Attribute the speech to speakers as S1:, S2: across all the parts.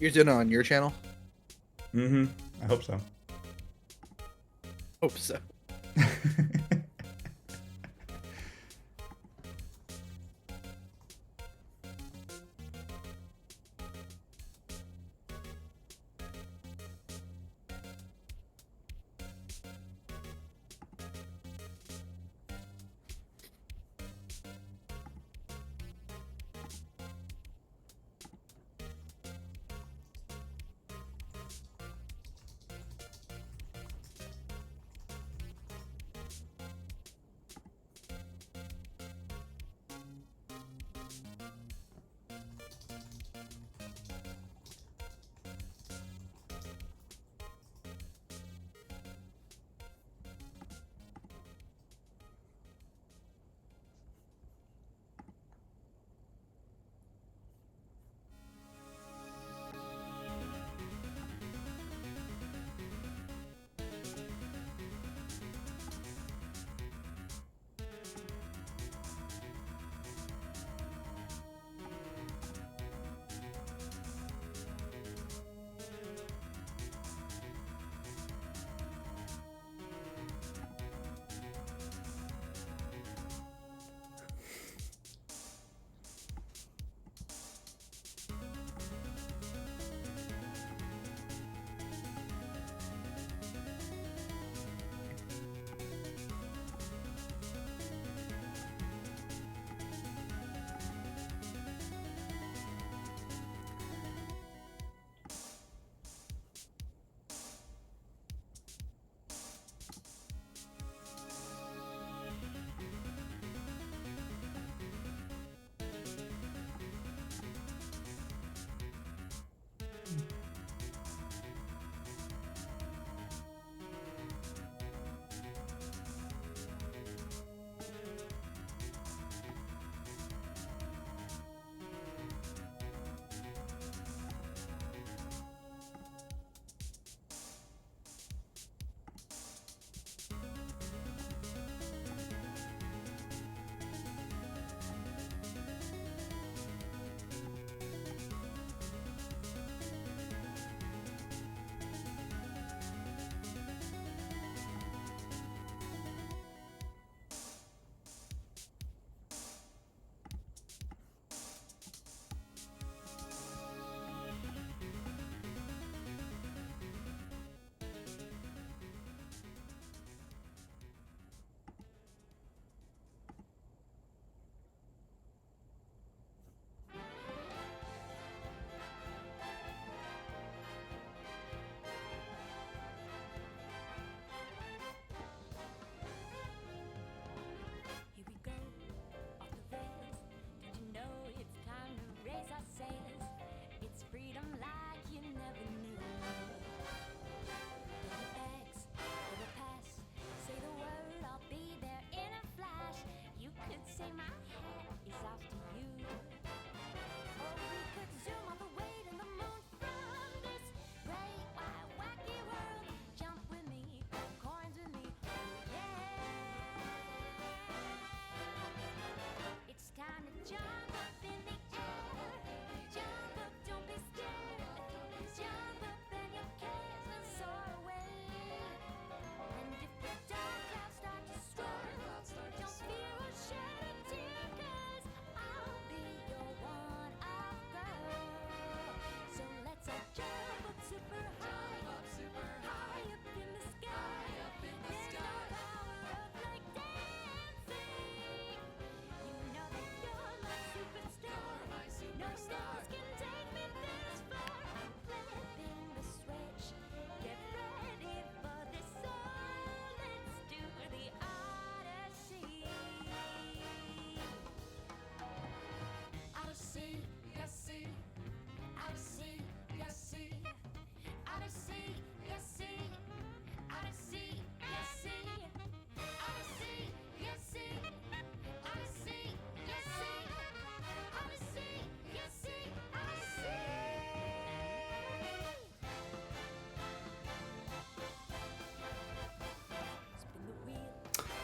S1: You're doing it on your channel?
S2: Mm-hmm. I hope so.
S1: Hope so.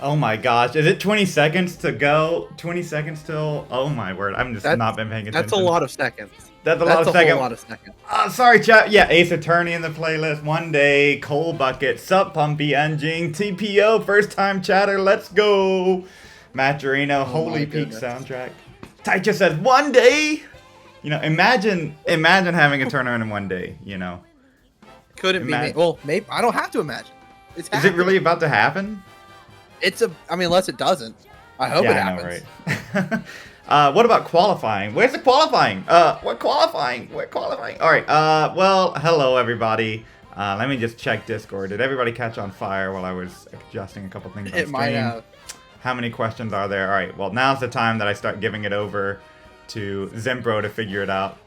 S2: Oh my gosh. Is it 20 seconds to go? 20 seconds till? Oh my word. I'm just not been paying attention.
S1: That's a lot of seconds.
S2: That's a lot of seconds.
S1: That's a whole lot of seconds.
S2: Sorry, chat. Yeah, Ace Attorney in the playlist. One Day, Coal Bucket, Sup Pumpy, Engine, TPO, First Time Chatter, Let's Go. Maturino, Holy Peak soundtrack. Taicha says, one day. You know, imagine having a tournament in one day, you know.
S1: Couldn't be me. Well, maybe I don't have to imagine.
S2: Is it really about to happen?
S1: I mean, unless it doesn't. I hope it happens.
S2: I know, right? What about qualifying? Where's the qualifying? What qualifying? What qualifying? All right. Well, hello everybody. Let me just check Discord. Did everybody catch on fire while I was adjusting a couple things on stream?
S1: It might have.
S2: How many questions are there? All right. Well, now's the time that I start giving it over to Zimbro to figure it out.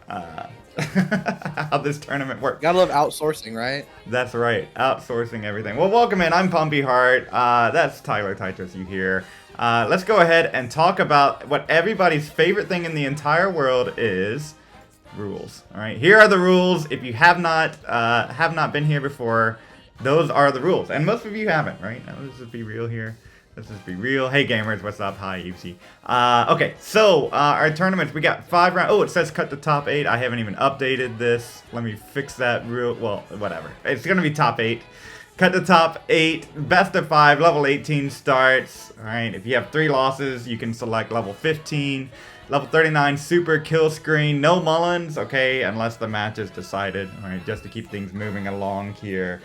S2: How this tournament works.
S1: Gotta love outsourcing, right?
S2: That's right, outsourcing everything. Well, welcome in. I'm Pumpy Heart. That's Tyler Tetris you hear. Let's go ahead and talk about what everybody's favorite thing in the entire world is: rules. All right, here are the rules. If you have not been here before, those are the rules, and most of you haven't, right? Now, let's just be real here. Let's just be real. Hey gamers, what's up? Hi, UC. Okay, so our tournaments, we got 5 rounds. Oh, it says cut the top 8. I haven't even updated this. Let me fix that real. Well, whatever. It's gonna be top 8. Cut the top 8. Best of 5. Level 18 starts. All right. If you have 3 losses, you can select level 15. Level 39, super kill screen. No Mullins. Okay, unless the match is decided. All right, just to keep things moving along here.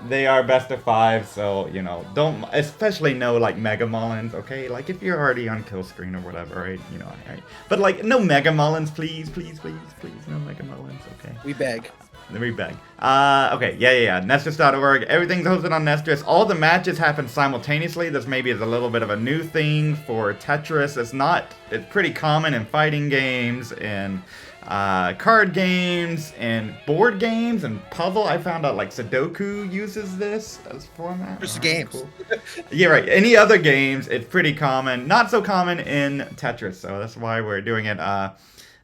S2: They are best of 5, so, you know, don't, especially no, like, Mega Mullins, okay? Like, if you're already on kill screen or whatever, right? You know, right? But, like, no Mega Mullins, please, please, please, please, no Mega Mullins, okay?
S1: We beg.
S2: We beg. Okay, yeah. Nestris.org. Everything's hosted on Nestris. All the matches happen simultaneously. This maybe is a little bit of a new thing for Tetris. It's pretty common in fighting games, and card games, and board games, and puzzle. I found out like Sudoku uses this as format.
S1: Just games.
S2: Cool. Yeah, right. Any other games, it's pretty common. Not so common in Tetris, so that's why we're doing it.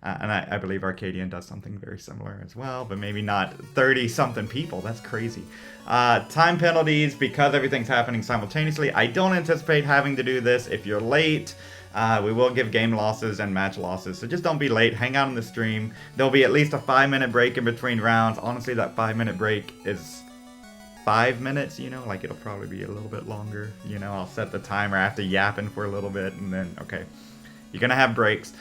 S2: And I believe Arcadian does something very similar as well, but maybe not 30-something people. That's crazy. Time penalties, because everything's happening simultaneously. I don't anticipate having to do this. If you're late, we will give game losses and match losses, so just don't be late. Hang out on the stream. There'll be at least a 5-minute break in between rounds. Honestly, that 5-minute break is 5 minutes, you know, like it'll probably be a little bit longer. You know, I'll set the timer after yapping for a little bit, and then, okay. You're going to have breaks.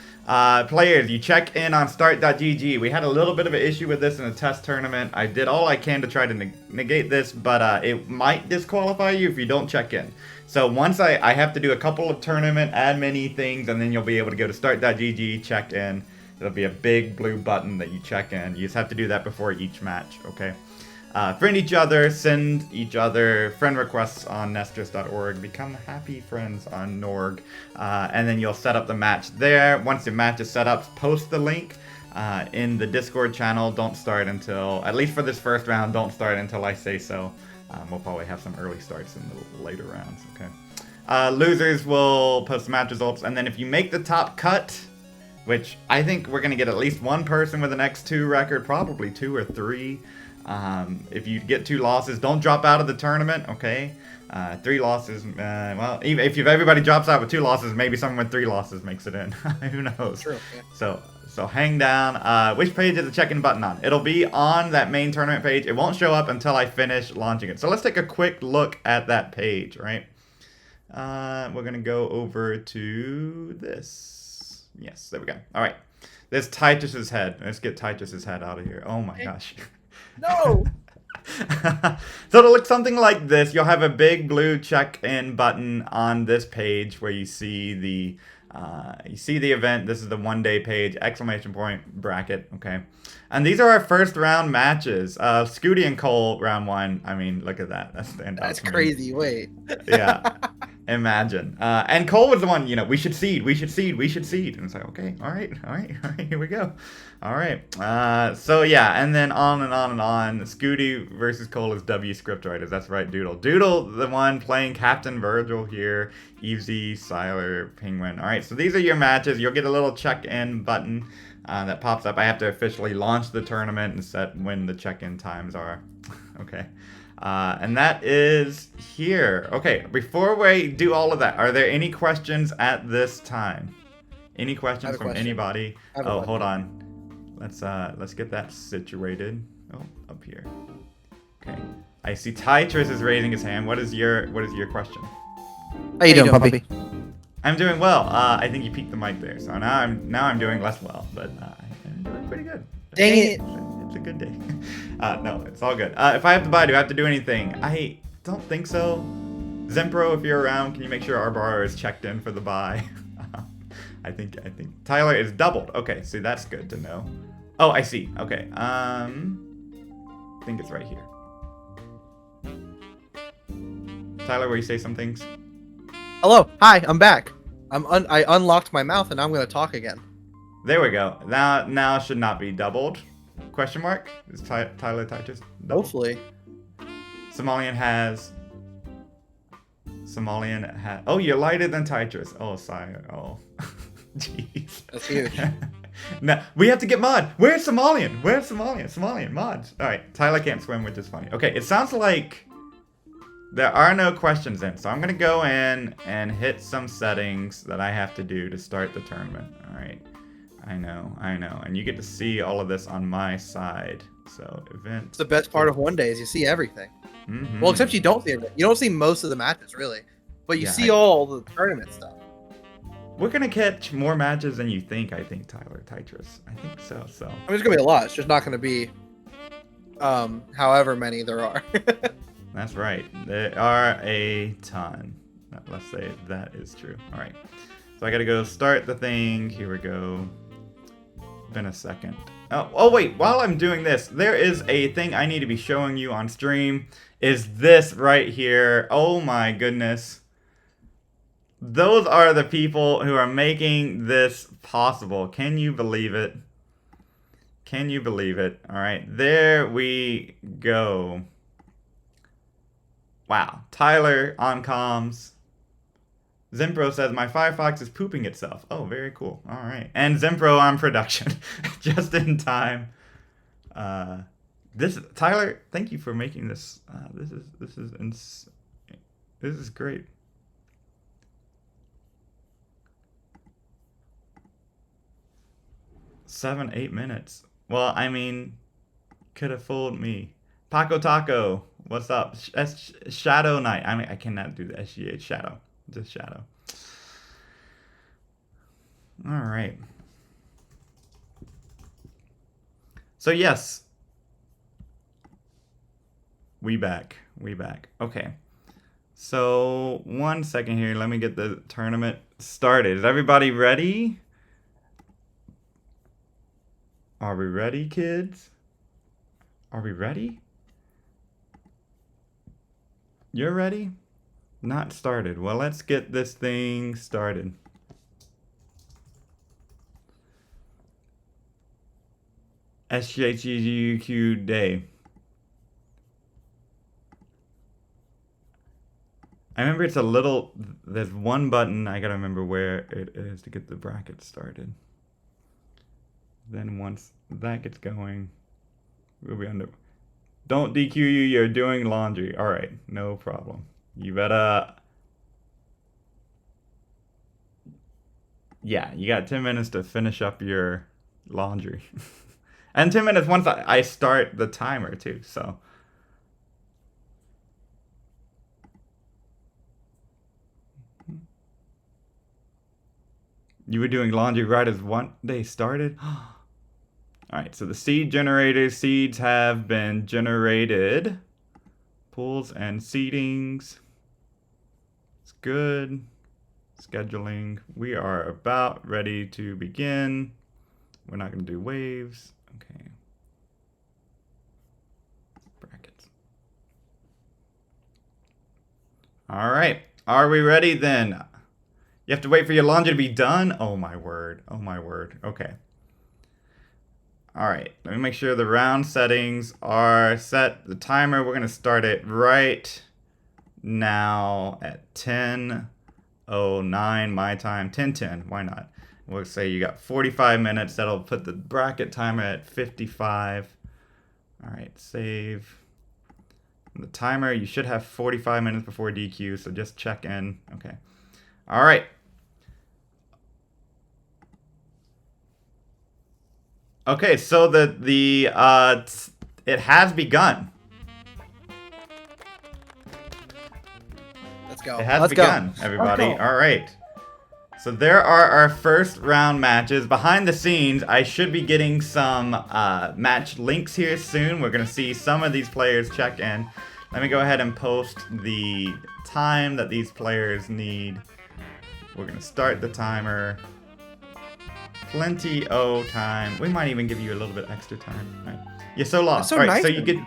S2: Players, you check in on start.gg. We had a little bit of an issue with this in a test tournament. I did all I can to try to negate this, but it might disqualify you if you don't check in. So once I have to do a couple of tournament admin-y things, and then you'll be able to go to start.gg, check in. It'll be a big blue button that you check in. You just have to do that before each match, okay? Friend each other, send each other friend requests on nestris.org, become happy friends on Norg, and then you'll set up the match there. Once the match is set up, post the link in the Discord channel. Don't start until, at least for this first round, don't start until I say so. We'll probably have some early starts in the later rounds, okay? Losers will post the match results, and then if you make the top cut, which I think we're going to get at least one person with an X2 record, probably 2 or 3. If you get 2 losses, don't drop out of the tournament, okay? 3 losses, well, even if everybody drops out with 2 losses, maybe someone with 3 losses makes it in. Who knows?
S1: True, yeah.
S2: So hang down. Which page is the check-in button on? It'll be on that main tournament page. It won't show up until I finish launching it. So let's take a quick look at that page, right? We're going to go over to this. Yes, there we go. All right. There's Titus's head. Let's get Titus's head out of here. Oh my gosh.
S1: No!
S2: So it'll look something like this. You'll have a big blue check-in button on this page where you see the event. This is the one-day page, exclamation point, bracket, okay? And these are our first round matches. Scooty and Cole, round 1. I mean, look at that.
S1: That's crazy. Wait.
S2: Yeah. Imagine. And Cole was the one, you know, we should seed. And it's like, okay, all right, here we go. All right. So yeah, and then on and on and on. Scooty versus Cole is W scriptwriters. That's right, Doodle. Doodle, the one playing Captain Virgil here. Evesy, Siler, Penguin. All right, so these are your matches. You'll get a little check-in button that pops up. I have to officially launch the tournament and set when the check-in times are. Okay. And that is here. Okay, before we do all of that, are there any questions at this time? Any
S1: I
S2: questions
S1: have a
S2: from
S1: question.
S2: anybody?
S1: I have a
S2: Oh, hold
S1: question.
S2: on. Let's get that situated. Oh, up here. Okay. I see Tetris is raising his hand. What is your question?
S1: How you doing, puppy?
S2: I'm doing well. I think you peaked the mic there, so now I'm doing less well, but I'm doing pretty good.
S1: Dang it.
S2: It's a good day. No, it's all good. If I have to buy, do I have to do anything? I don't think so. Zempro, if you're around, can you make sure our bar is checked in for the buy? I think Tyler is doubled. Okay, see that's good to know. Oh, I see. Okay. I think it's right here. Tyler, will you say some things?
S1: Hello. Hi. I'm back. I unlocked my mouth and I'm gonna talk again.
S2: There we go. Now should not be doubled. Question mark? Is Tyler Tetris doubled?
S1: Hopefully.
S2: Somalian has. Oh, you're lighter than Tetris. Oh, sire. Oh, jeez.
S1: That's huge.
S2: No, we have to get mod. Where's Somalian? Somalian mods. All right, Tyler can't swim, which is funny. Okay, it sounds like there are no questions in, so I'm gonna go in and hit some settings that I have to do to start the tournament. All right. I know, and you get to see all of this on my side. So event.
S1: It's the best part of one day is you see everything.
S2: Mm-hmm.
S1: Well, except you don't see everything. You don't see most of the matches really, but you
S2: Yeah,
S1: see all the tournament stuff.
S2: We're gonna catch more matches than you think. I think Tyler Tetris. I think so. So
S1: I mean, it's gonna be a lot. It's just not gonna be, however many there are.
S2: that's right. There are a ton. Let's say that is true. All right. So I gotta go start the thing. Here we go. Been a second. Oh wait, while I'm doing this, there is a thing I need to be showing you on stream. Is this right here. Oh my goodness. Those are the people who are making this possible. Can you believe it? Can you believe it? All right, there we go. Wow, Tyler on comms. Zempro says, my Firefox is pooping itself. Oh, very cool. All right. And Zempro on production. Just in time. Tyler, thank you for making this. This is great. Seven, 8 minutes. Well, I mean, could have fooled me. Paco Taco, what's up? Shadow Knight. I mean, I cannot do the SGH Shadow. Just Shadow. All right. So yes, we back. Okay. So 1 second here. Let me get the tournament started. Is everybody ready? Are we ready, kids? Are we ready? You're ready? Not started. Well, let's get this thing started. SGHUQ day. I remember it's a little, there's one button, I gotta remember where it is to get the bracket started. Then once that gets going, we'll be under. Don't DQ you, you're doing laundry. All right, no problem. You better. Yeah, you got 10 minutes to finish up your laundry. And 10 minutes once I start the timer too, so. You were doing laundry right as one day started? Alright, so the seeds have been generated. Pools and seedings. It's good. Scheduling. We are about ready to begin. We're not going to do waves. Okay. Brackets. Alright, are we ready then? You have to wait for your laundry to be done? Oh my word. Oh my word. Okay. Alright, let me make sure the round settings are set. The timer, we're going to start it right now at 10:09 my time. 10:10, why not? We'll say you got 45 minutes. That'll put the bracket timer at 55. Alright, save. The timer, you should have 45 minutes before DQ, so just check in. Okay. All right. Okay, so it has begun.
S1: Let's go.
S2: It has
S1: Let's
S2: begun,
S1: go.
S2: everybody.
S1: Let's go.
S2: All right. So there are our first round matches. Behind the scenes, I should be getting some match links here soon. We're going to see some of these players check in. Let me go ahead and post the time that these players need. We're going to start the timer. Plenty of time. We might even give you a little bit extra time. Right. You're so lost.
S1: So
S2: all right,
S1: nice
S2: so you get...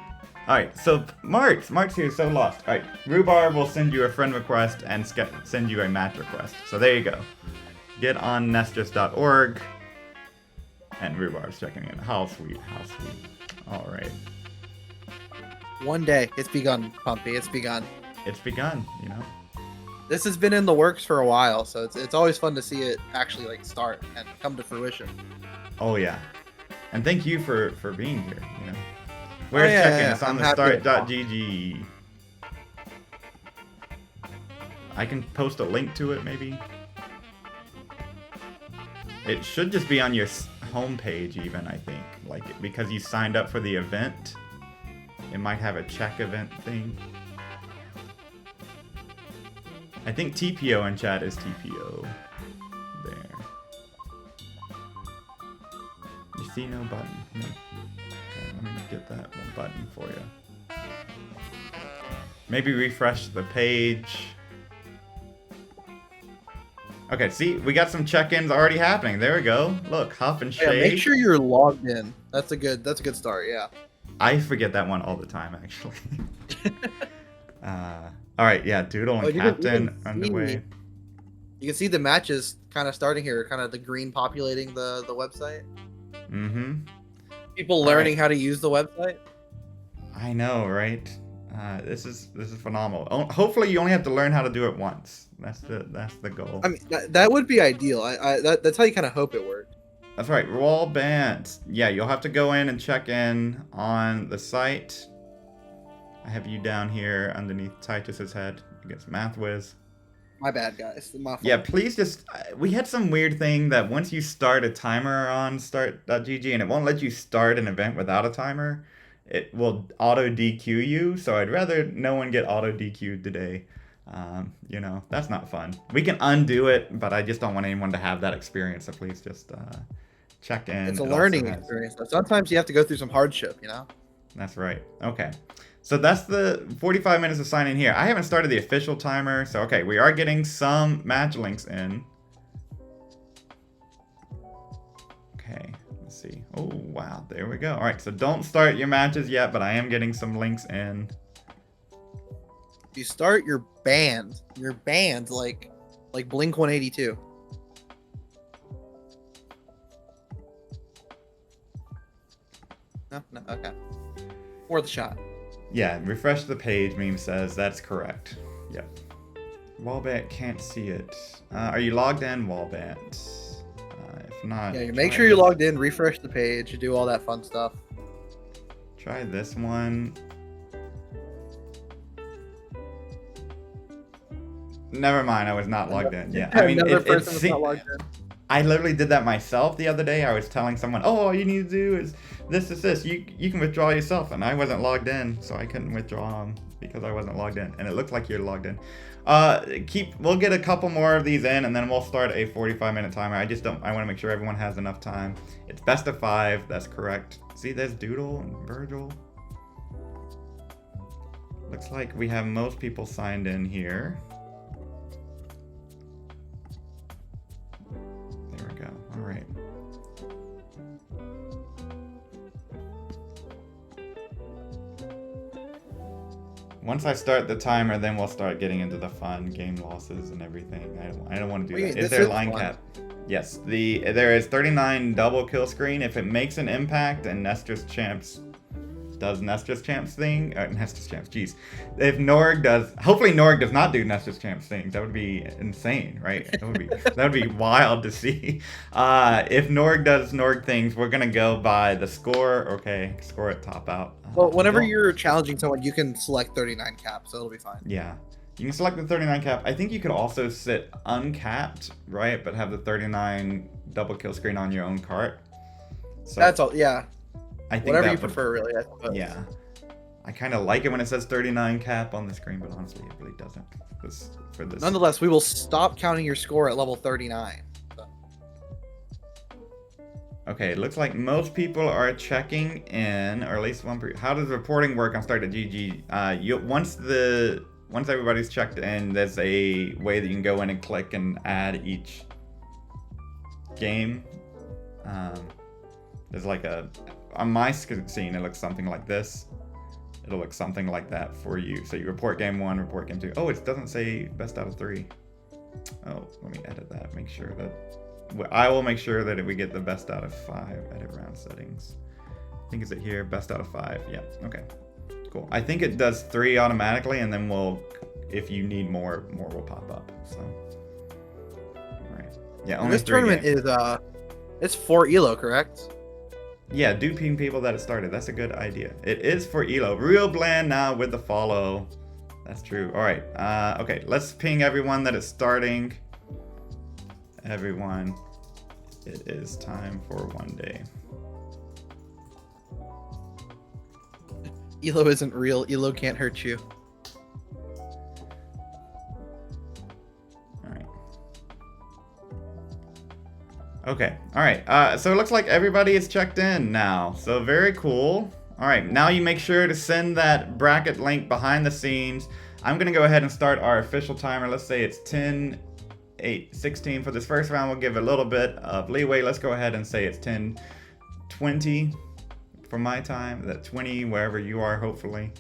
S2: Alright, so Mark's here is so lost. Alright, Rhubarb will send you a friend request and send you a match request. So there you go. Get on nestris.org. And Rhubarb's checking in. How sweet, how sweet. Alright.
S1: One day. It's begun, Pumpy. It's begun.
S2: It's begun, you know.
S1: This has been in the works for a while, so it's always fun to see it actually like start and come to fruition.
S2: Oh yeah. And thank you for being here, you know. Where's checking? It's on the start.gg. I can post a link to it, maybe. It should just be on your homepage, even, I think. Like, because you signed up for the event. It might have a check event thing. I think TPO in chat is TPO. There. You see no button? No. Let me get that one button for you. Maybe refresh the page. Okay, see, we got some check-ins already happening. There we go. Look, Huff and Shade.
S1: Yeah, make sure you're logged in. That's a good start. Yeah.
S2: I forget that one all the time, actually. All right, yeah, Doodle and Captain underway.
S1: You can see the matches kind of starting here, kind of the green populating the website.
S2: Mm-hmm.
S1: People learning how to use the website.
S2: I know, right? This is phenomenal. Hopefully, you only have to learn how to do it once. That's the goal.
S1: I mean, that would be ideal. That's how you kind of hope it worked.
S2: That's right. Wall band. Yeah, you'll have to go in and check in on the site. I have you down here underneath Titus's head against MathWiz.
S1: My bad, guys. My fault.
S2: Yeah, please just... We had some weird thing that once you start a timer on start.gg and it won't let you start an event without a timer, it will auto DQ you. So I'd rather no one get auto DQ'd today. You know, that's not fun. We can undo it, but I just don't want anyone to have that experience. So please just check in.
S1: It's a learning experience. Sometimes you have to go through some hardship, you know?
S2: That's right. Okay. So that's the 45 minutes of signing here. I haven't started the official timer. So, okay, we are getting some match links in. Okay, let's see. Oh, wow. There we go. All right, so don't start your matches yet, but I am getting some links in.
S1: You start your band like Blink 182. No, okay. Worth a shot.
S2: Yeah, refresh the page, meme says. That's correct. Yep. Wallbant can't see it. Are you logged in, Wallbant? If not...
S1: Yeah, make sure you're logged in, refresh the page, do all that fun stuff.
S2: Try this one. Never mind, I was not logged in. Yeah, I mean,
S1: was not logged in.
S2: I literally did that myself the other day. I was telling someone, oh, all you need to do is this. You can withdraw yourself. And I wasn't logged in, so I couldn't withdraw them because I wasn't logged in. And it looked like you're logged in. We'll get a couple more of these in, and then we'll start a 45-minute timer. I want to make sure everyone has enough time. It's best of 5, that's correct. See, there's Doodle and Virgil. Looks like we have most people signed in here. There we go. All right. Once I start the timer, then we'll start getting into the fun game losses and everything. I don't want to do that. Is there line cap? Yes. There is 39 double kill screen. If it makes an impact and Nestor's champs does Nestor's Champs thing. Nestor's Champs, jeez. If Norg does, hopefully Norg does not do Nestor's Champs things. That would be insane, right? That would be wild to see. If Norg does Norg things, we're gonna go by the score. Okay, score at top out.
S1: Well, whenever you're challenging someone, you can select 39 cap, so it'll be fine.
S2: Yeah. You can select the 39 cap. I think you could also sit uncapped, right? But have the 39 double kill screen on your own cart. So
S1: That's all. Yeah.
S2: I think
S1: whatever you prefer, really. I suppose.
S2: Yeah. I kind of like it when it says 39 cap on the screen, but honestly, it really doesn't. For this.
S1: Nonetheless, we will stop counting your score at level 39. So.
S2: Okay, it looks like most people are checking in, or at least one. How does reporting work on Start at GG? Once everybody's checked in, there's a way that you can go in and click and add each game. There's like on my scene, it looks something like this. It'll look something like that for you. So you report game 1, report game 2. Oh, it doesn't say best out of 3. Oh, let me edit that. Make sure that I will make sure that we get the best out of 5. Edit round settings. I think is it here? Best out of 5. Yeah. Okay. Cool. I think it does 3 automatically, and then if you need more will pop up. So, all right. Yeah. Only
S1: this tournament is it's for Elo, correct?
S2: Yeah, do ping people that it started. That's a good idea. It is for Elo. Real bland now with the follow. That's true. All right. Okay. Let's ping everyone that it's starting. Everyone, it is time for one day.
S1: Elo isn't real. Elo can't hurt you.
S2: All right. Okay. All right. So it looks like everybody is checked in now. So very cool. All right. Now you make sure to send that bracket link behind the scenes. I'm going to go ahead and start our official timer. Let's say it's 10, 8, 16 for this first round. We'll give a little bit of leeway. Let's go ahead and say it's 10, 20. For my time, that 20 wherever you are, hopefully.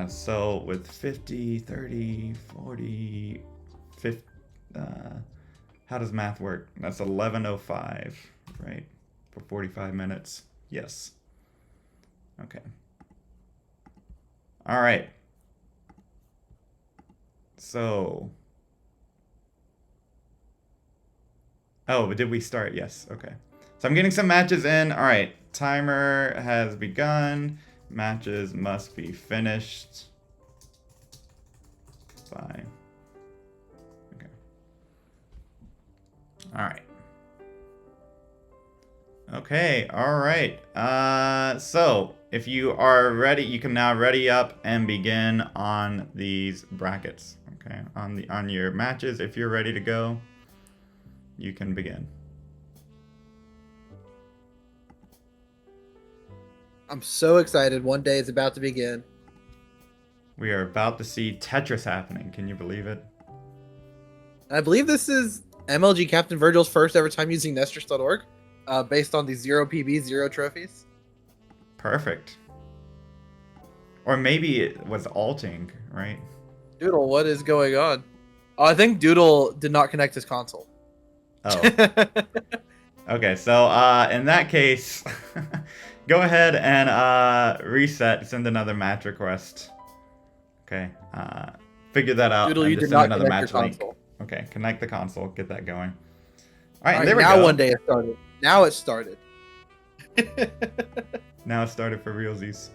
S2: So with 50, 30, 40, 50, how does math work? That's 11:05, right? For 45 minutes. Yes. Okay. All right. So. Oh, but did we start? Yes. Okay. So I'm getting some matches in. All right. Timer has begun. Matches must be finished by. Okay. All right. Okay. All right. So if you are ready, you can now ready up and begin on these brackets. Okay. On your matches, if you're ready to go, you can begin.
S1: I'm so excited. One day is about to begin.
S2: We are about to see Tetris happening. Can you believe it?
S1: I believe this is MLG Captain Virgil's first ever time using Nestors.org, based on the 0 PB, 0 trophies.
S2: Perfect. Or maybe it was alting, right?
S1: Doodle, what is going on? Oh, I think Doodle did not connect his console.
S2: Oh. Okay, so in that case, go ahead and reset, send another match request. Okay, figure that out.
S1: Doodle,
S2: and
S1: you
S2: just
S1: did
S2: send
S1: not
S2: another
S1: connect
S2: match
S1: your
S2: link.
S1: console.
S2: Okay, connect the console, get that going. All
S1: All
S2: right,
S1: right,
S2: there we
S1: now
S2: go.
S1: one day it started. Now it started.
S2: Now it started for realsies.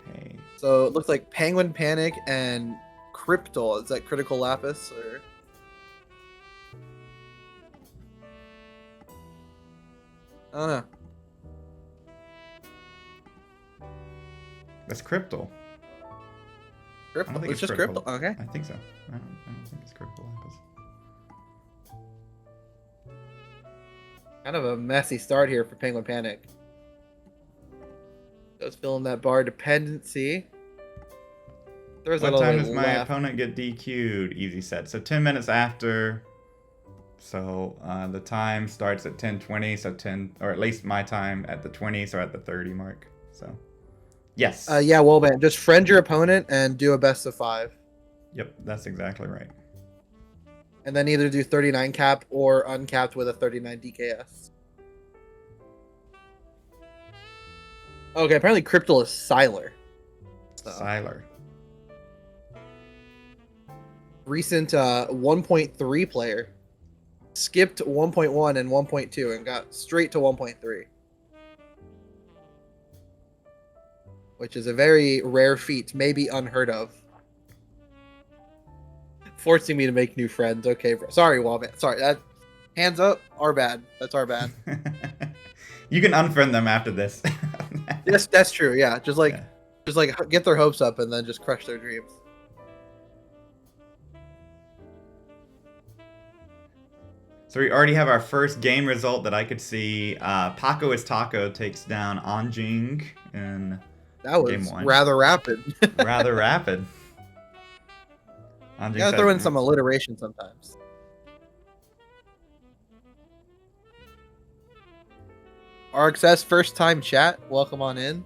S2: Okay.
S1: So it looks like Penguin Panic and Cryptal. Is that Critical Lapis or? I don't know.
S2: That's Cryptal. I don't
S1: Cryptal.
S2: think
S1: It's just
S2: Cryptal.
S1: Cryptal. Okay.
S2: I think so. I don't think it's Cryptal Lapis.
S1: Kind of a messy start here for Penguin Panic. Just filling that bar dependency. There's
S2: What
S1: that
S2: time
S1: all
S2: does
S1: the
S2: my
S1: way left.
S2: opponent get DQ'd? Easy set. So 10 minutes after. So the time starts at 10:20. So 10, or at least my time at the 20. So at the 30 mark. So yes.
S1: Yeah, well, man, just friend your opponent and do a best of 5.
S2: Yep, that's exactly right.
S1: And then either do 39 cap or uncapped with a 39 DKS. Okay, apparently Cryptal is Siler. So,
S2: Siler.
S1: recent 1.3 player. Skipped 1.1 and 1.2 and got straight to 1.3. Which is a very rare feat, maybe unheard of. Forcing me to make new friends. Okay, sorry, Wallman. Sorry, that hands up. Our bad. That's our bad.
S2: You can unfriend them after this.
S1: Yes, that's true. Yeah, just
S2: Yeah.
S1: get their hopes up and then just crush their dreams.
S2: So we already have our first game result that I could see. Paco is Taco takes down Anjing in
S1: That
S2: game
S1: was
S2: 1.
S1: rather rapid.
S2: Rather rapid. Anjing
S1: Gotta throw in some alliteration sometimes. RXS first time chat. Welcome on in.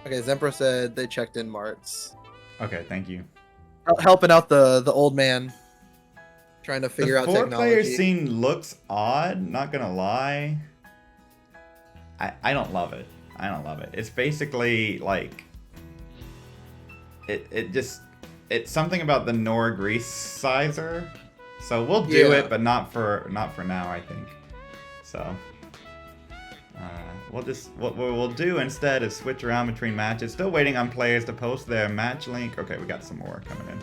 S1: Okay, Zempro said they checked in Marts.
S2: Okay, thank you.
S1: Helping out the old man. Trying to figure out
S2: The
S1: technology.
S2: 4-player scene looks odd, not gonna lie. I don't love it. I don't love it. It's basically like it's something about the Nor Grease sizer. So we'll do it, but not for now, I think. So what we'll do instead is switch around between matches. Still waiting on players to post their match link. Okay, we got some more coming in.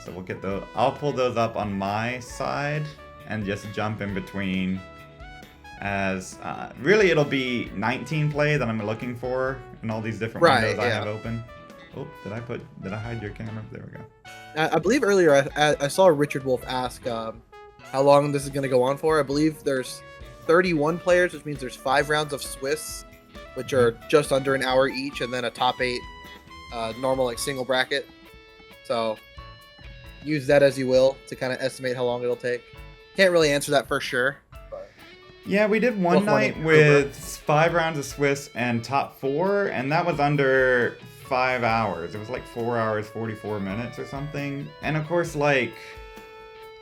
S2: So we'll get those. I'll pull those up on my side and just jump in between. As really, it'll be 19 play that I'm looking for in all these different windows I have open. Oh, did I hide your camera? There we go.
S1: I believe earlier I saw Richard Wolf ask how long this is going to go on for. I believe there's 31 players, which means there's 5 rounds of Swiss, which are just under an hour each, and then a top 8 normal like single bracket. So use that as you will to kind of estimate how long it'll take. Can't really answer that for sure.
S2: Yeah, we did one night with 5 rounds of Swiss and top 4, and that was under 5 hours. It was like 4 hours, 44 minutes or something. And of course, like,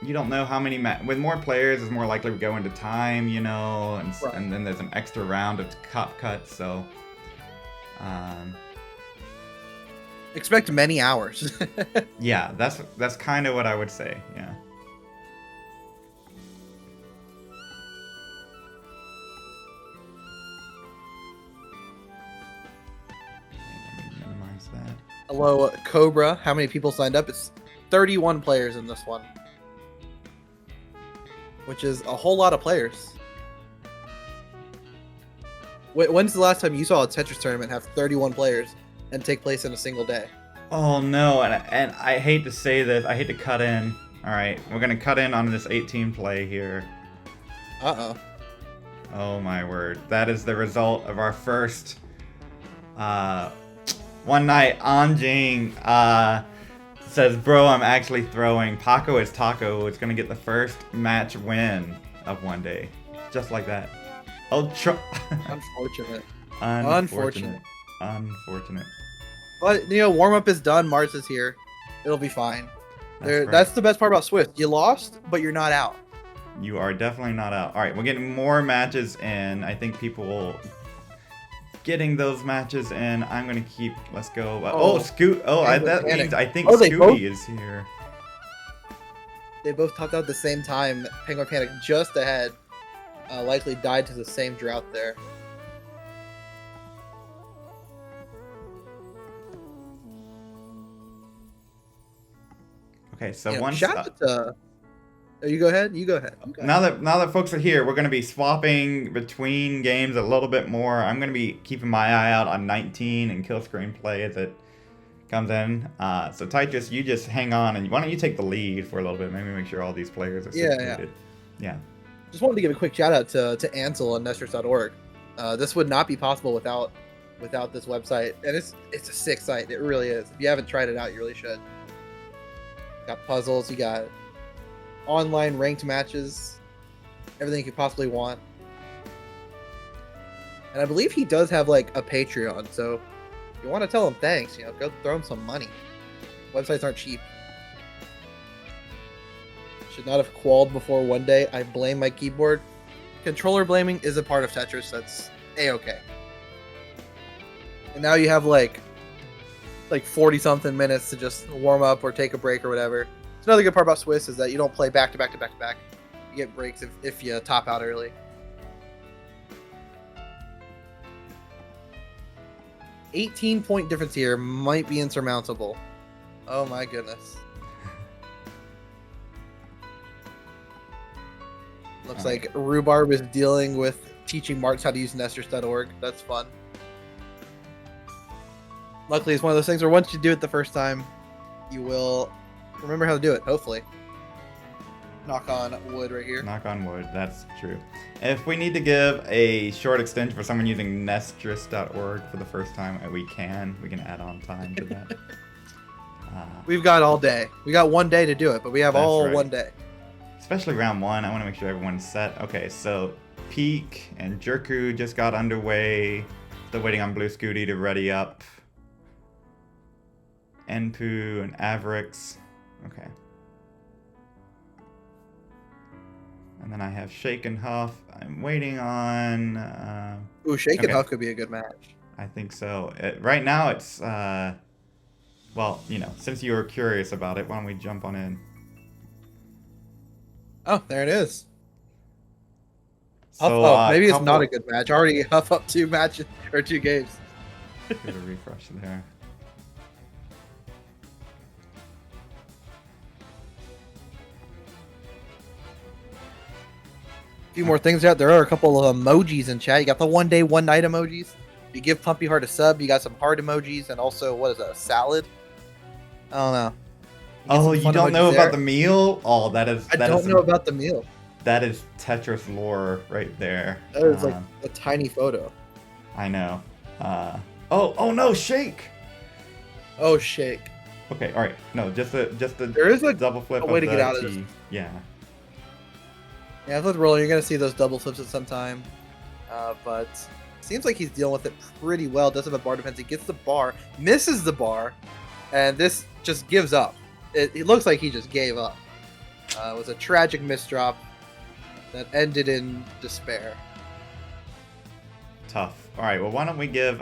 S2: you don't know how many with more players, it's more likely to go into time, you know, and then there's an extra round of cop cuts, so
S1: expect many hours.
S2: yeah, that's kind of what I would say. Yeah.
S1: Hello, Cobra. How many people signed up? It's 31 players in this one, which is a whole lot of players. When's the last time you saw a Tetris tournament have 31 players and take place in a single day?
S2: Oh no, and I hate to say this, I hate to cut in. All right, we're gonna cut in on this 18 play here.
S1: Uh-oh.
S2: Oh my word, that is the result of our first one night. Anjing says, bro, I'm actually throwing. Paco is Taco. It's going to get the first match win of one day. Just like that. Oh,
S1: Unfortunate.
S2: Unfortunate.
S1: But, you know, warm-up is done. Mars is here. It'll be fine. That's the best part about Swift. You lost, but you're not out.
S2: You are definitely not out. All right, we're getting more matches in. I think people will... Getting those matches in. I'm gonna keep. Let's go. Scoot. That means I think Scooby is here.
S1: They both topped out at the same time. Penguin Panic just ahead. Likely died to the same drought there.
S2: Okay, so
S1: you go ahead. You go ahead.
S2: Now that folks are here, we're going to be swapping between games a little bit more. I'm going to be keeping my eye out on 19 and kill screen play as it comes in. So Tetris, you just hang on, and why don't you take the lead for a little bit? Maybe make sure all these players are situated. Yeah.
S1: Just wanted to give a quick shout out to Ansel and Nestors.org. This would not be possible without this website, and it's a sick site. It really is. If you haven't tried it out, you really should. Got puzzles. You got online ranked matches, everything you could possibly want. And I believe he does have like a Patreon, so if you want to tell him thanks, go throw him some money. Websites aren't cheap. Should not have qualled before one day. I blame my keyboard. Controller blaming is a part of Tetris. That's a-okay. And now you have like 40 something minutes to just warm up or take a break or whatever. It's another good part about Swiss is that you don't play back to back to back to back. You get breaks if you top out early. $18-point difference here might be insurmountable. Oh my goodness. Looks like Rhubarb is dealing with teaching Marks how to use Nesters.org. That's fun. Luckily, it's one of those things where once you do it the first time, you will remember how to do it, hopefully. Knock on wood right here.
S2: Knock on wood, that's true. If we need to give a short extension for someone using Nestris.org for the first time, we can add on time to that.
S1: We've got all day. We got one day to do it, but we have all
S2: right.
S1: 1 day.
S2: Especially round one, I want to make sure everyone's set. Okay, so Peak and Jerku just got underway. Still waiting on Blue Scooty to ready up. Enpu and Avrix. Okay. And then I have Shake and Huff. I'm waiting on...
S1: Ooh, Shake and Huff could be a good match.
S2: I think so. Right now it's... well, you know, since you were curious about it, why don't we jump on in?
S1: Oh, there it is.
S2: So,
S1: Huff, maybe it's not a good match. Already Huff up 2 matches or 2 games.
S2: Give a refresh there.
S1: A few more things out. There are a couple of emojis in chat. You got the 1 day, 1 night emojis. You give Pumpy Heart a sub. You got some heart emojis and also, what is that, a salad? I don't know.
S2: Oh, you don't know about the meal? Oh, that is...
S1: I don't know about the meal.
S2: That is Tetris lore right there.
S1: That is like a tiny photo.
S2: I know. Oh no, Shake!
S1: Oh, Shake.
S2: Okay, alright. No, just the
S1: there is a
S2: double flip
S1: a way to get out of
S2: T.
S1: this.
S2: Yeah.
S1: Yeah, with Roller, you're going to see those double flips at some time. But seems like he's dealing with it pretty well. Does have a bar defense. He gets the bar, misses the bar, and this just gives up. It looks like he just gave up. It was a tragic misdrop that ended in despair.
S2: Tough. Alright, well, why don't we give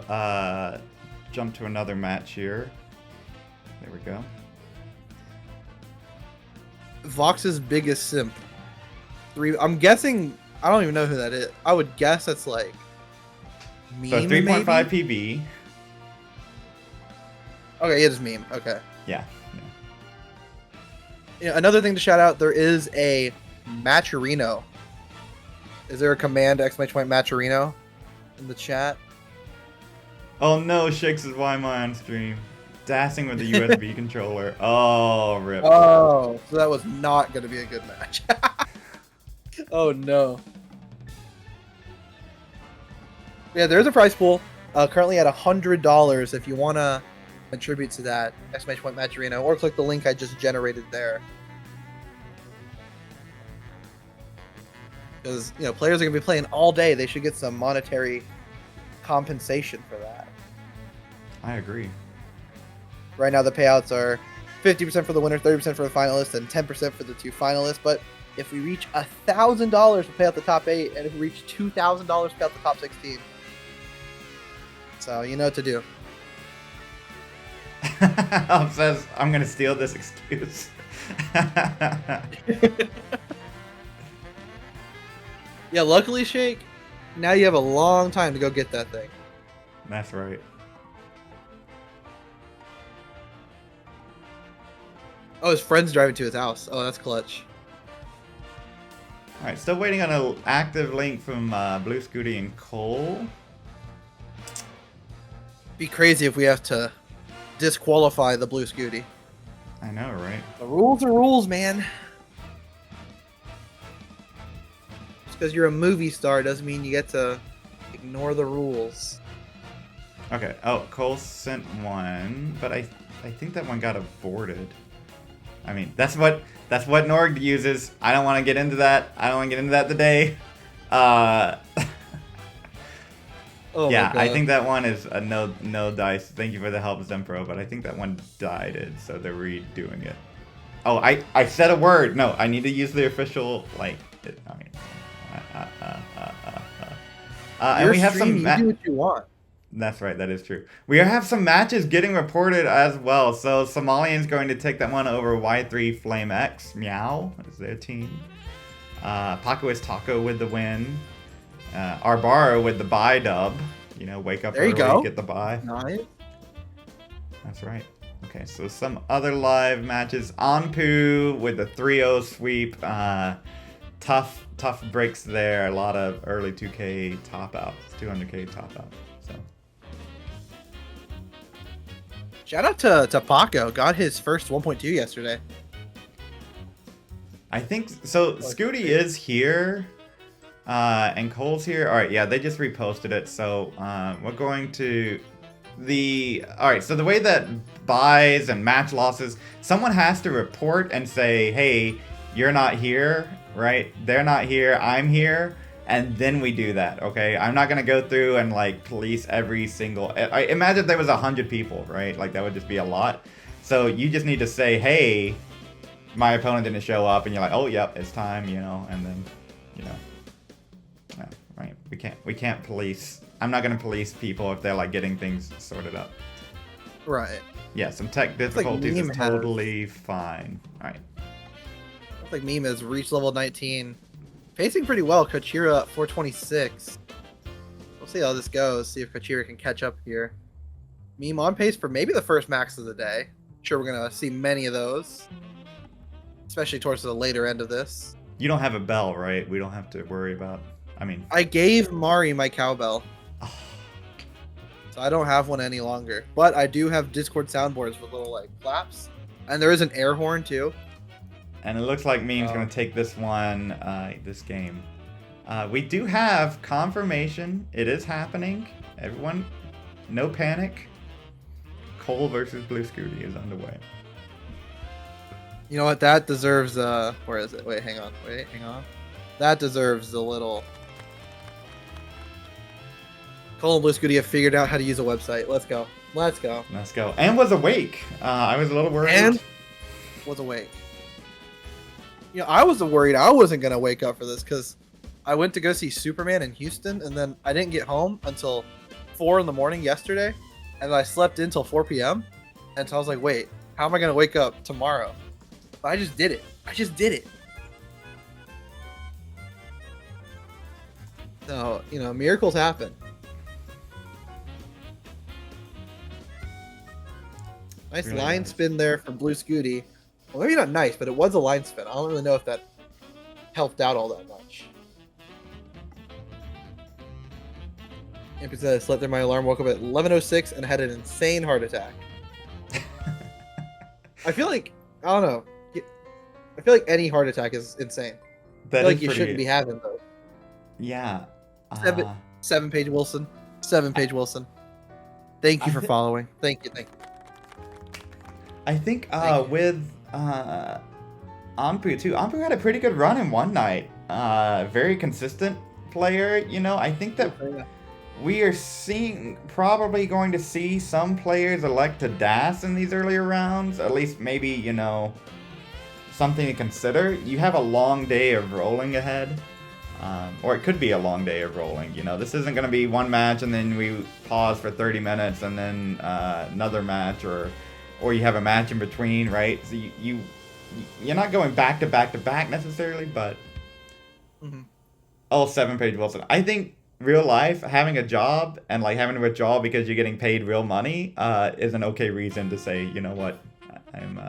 S2: jump to another match here. There we go.
S1: Vox's biggest simp. I'm guessing, I don't even know who that is. I would guess it's like meme,
S2: so 3.5 PB.
S1: Okay, it is meme. Okay.
S2: Yeah.
S1: Yeah. Another thing to shout out, there is a Matcherino. Is there a command ! Matcherino in the chat?
S2: Oh no, Shakes is why am I on stream? Dancing with the USB controller. Oh, rip.
S1: Oh, so that was not going to be a good match. Oh no. Yeah, there's a prize pool currently at $100 if you want to contribute to that ! Matcherino, or click the link I just generated there. Because, you know, players are going to be playing all day. They should get some monetary compensation for that.
S2: I agree.
S1: Right now the payouts are 50% for the winner, 30% for the finalists, and 10% for the 2 finalists. But if we reach $1,000, we'll pay out the top 8, and if we reach $2,000, we'll pay out the top 16. So you know what to do.
S2: Says, I'm going to steal this excuse.
S1: Yeah, luckily, Shake, now you have a long time to go get that thing.
S2: That's right.
S1: Oh, his friend's driving to his house. Oh, that's clutch.
S2: Alright, still waiting on an active link from Blue Scooty and Cole.
S1: Be crazy if we have to disqualify the Blue Scooty.
S2: I know, right?
S1: The rules are rules, man. Just because you're a movie star doesn't mean you get to ignore the rules.
S2: Okay, oh, Cole sent one, but I think that one got aborted. I mean, that's what Norg uses. I don't want to get into that. I don't want to get into that today.
S1: Oh
S2: yeah, I think that one is a no dice. Thank you for the help, Zempro, but I think that one died, so they're redoing it. Oh, I said a word. No, I need to use the official, like, I mean, and
S1: Your
S2: we have
S1: stream,
S2: some.
S1: you do what you want.
S2: That's right, that is true. We have some matches getting reported as well. So Somalian's going to take that one over Y3 Flame X. Meow is their team. Paco is Taco with the win. Arbaro with the bye dub. You know, wake up
S1: There you
S2: early,
S1: go.
S2: get the bye.
S1: Nice.
S2: That's right. Okay, so some other live matches. Anpu with the 3-0 sweep. Tough breaks there. A lot of early 2K top outs, 200K top outs. So.
S1: Shout out to Paco. Got his first 1.2 yesterday.
S2: I think so. Scooty is here, and Cole's here. All right, yeah, they just reposted it. So we're going to all right. So the way that buys and match losses, someone has to report and say, "Hey, you're not here, right? They're not here. I'm here." And then we do that, okay? I'm not gonna go through and like police every single. I imagine if there was 100 people, right? Like that would just be a lot. So you just need to say, "Hey, my opponent didn't show up," and you're like, "Oh, yep, it's time," you know, and then, you know, yeah, right? We can't police. I'm not gonna police people if they're like getting things sorted out.
S1: Right.
S2: Yeah, some tech difficulties is totally fine. All right.
S1: Looks like Meme has reached level 19. Pacing pretty well. Kochira at 426. We'll see how this goes. See if Kochira can catch up here. Meme on pace for maybe the first max of the day. Sure, we're gonna see many of those, especially towards the later end of this.
S2: You don't have a bell, right? We don't have to worry about. I mean,
S1: I gave Mari my cowbell, so I don't have one any longer. But I do have Discord soundboards with little like claps, and there is an air horn too.
S2: And it looks like Meme's going to take this one, this game. We do have confirmation. It is happening. Everyone, no panic. Cole versus Blue Scooty is underway.
S1: You know what? That deserves, where is it? Wait, hang on. That deserves a little. Cole and Blue Scooty have figured out how to use a website. Let's go. Let's go.
S2: And was awake. I was a little worried.
S1: And was awake. You know, I was worried I wasn't going to wake up for this because I went to go see Superman in Houston, and then I didn't get home until 4 in the morning yesterday, and I slept until 4 p.m. And so I was like, wait, how am I going to wake up tomorrow? But I just did it. So, you know, miracles happen. Nice
S2: Really
S1: line
S2: nice.
S1: spin there from Blue Scooty. Well, maybe not nice, but it was a line spin. I don't really know if that helped out all that much. Imp said I slept through my alarm, woke up at 11:06 and had an insane heart attack. I feel like, I don't know. I feel like any heart attack is insane. I feel like you shouldn't be having those.
S2: Yeah.
S1: 7-page Wilson. 7-page Wilson. Thank you for following. Thank you.
S2: I think with Anpu too. Anpu had a pretty good run in one night. Very consistent player. You know, I think that we are probably going to see some players elect to DAS in these earlier rounds. At least maybe, you know, something to consider. You have a long day of rolling ahead. Or it could be a long day of rolling. You know, this isn't going to be one match and then we pause for 30 minutes and then another match, or you have a match in between, right? So you're not going back to back necessarily, but all 7-page Wilson. I think real life, having a job and like having to withdraw because you're getting paid real money is an okay reason to say, you know what, I'm.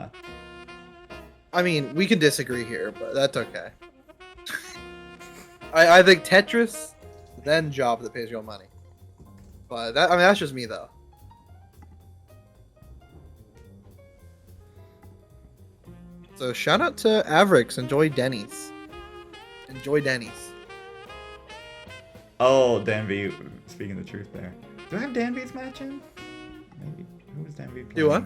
S1: I mean, we can disagree here, but that's okay. I think Tetris, then job that pays real money. But that, I mean, that's just me though. So shout out to Avrix. Enjoy Denny's.
S2: Oh, Danby, speaking the truth there. Do I have Danby's match in? Maybe. Who was Danby playing?
S1: Do what?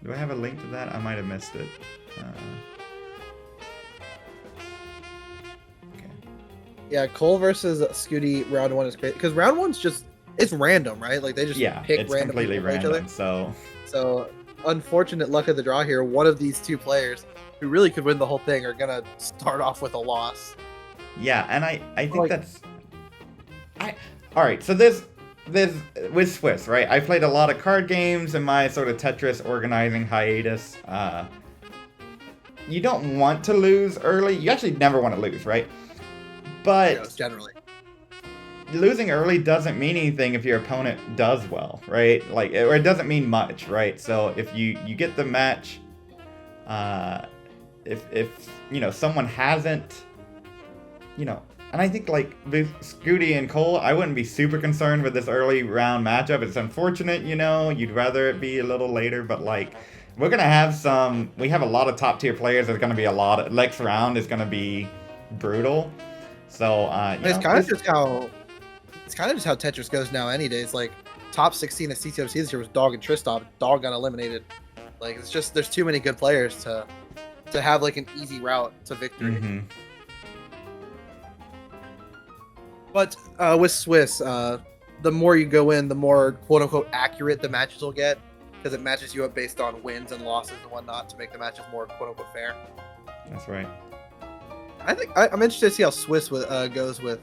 S2: Do I have a link to that? I might have missed it. Okay.
S1: Yeah, Cole versus Scooty round 1 is great. Because round 1's just, it's random, right? Like they just pick
S2: it's
S1: random
S2: completely
S1: people for
S2: random,
S1: each other.
S2: so
S1: unfortunate luck of the draw here. One of these two players who really could win the whole thing are gonna start off with a loss.
S2: Yeah, and I think
S1: Like-
S2: that's all right. So there's with Swiss, right? I played a lot of card games in my sort of Tetris organizing hiatus. You don't want to lose early. You actually never want to lose, right? But
S1: Generally.
S2: losing early doesn't mean anything if your opponent does well, right? Like, or it doesn't mean much, right? So if you get the match, if you know someone hasn't, you know, and I think like with Scooty and Cole, I wouldn't be super concerned with this early round matchup. It's unfortunate, you know, you'd rather it be a little later, but like we're gonna have we have a lot of top tier players. There's gonna be a lot of next round is gonna be brutal. So
S1: It's kind of just how Tetris goes now. Any days, like top 16 at CTFC this year was Dog and Tristop. Dog got eliminated. Like it's just there's too many good players to have like an easy route to victory.
S2: Mm-hmm.
S1: But with Swiss, the more you go in, the more quote unquote accurate the matches will get because it matches you up based on wins and losses and whatnot to make the matches more quote unquote fair.
S2: That's right.
S1: I think I'm interested to see how Swiss goes with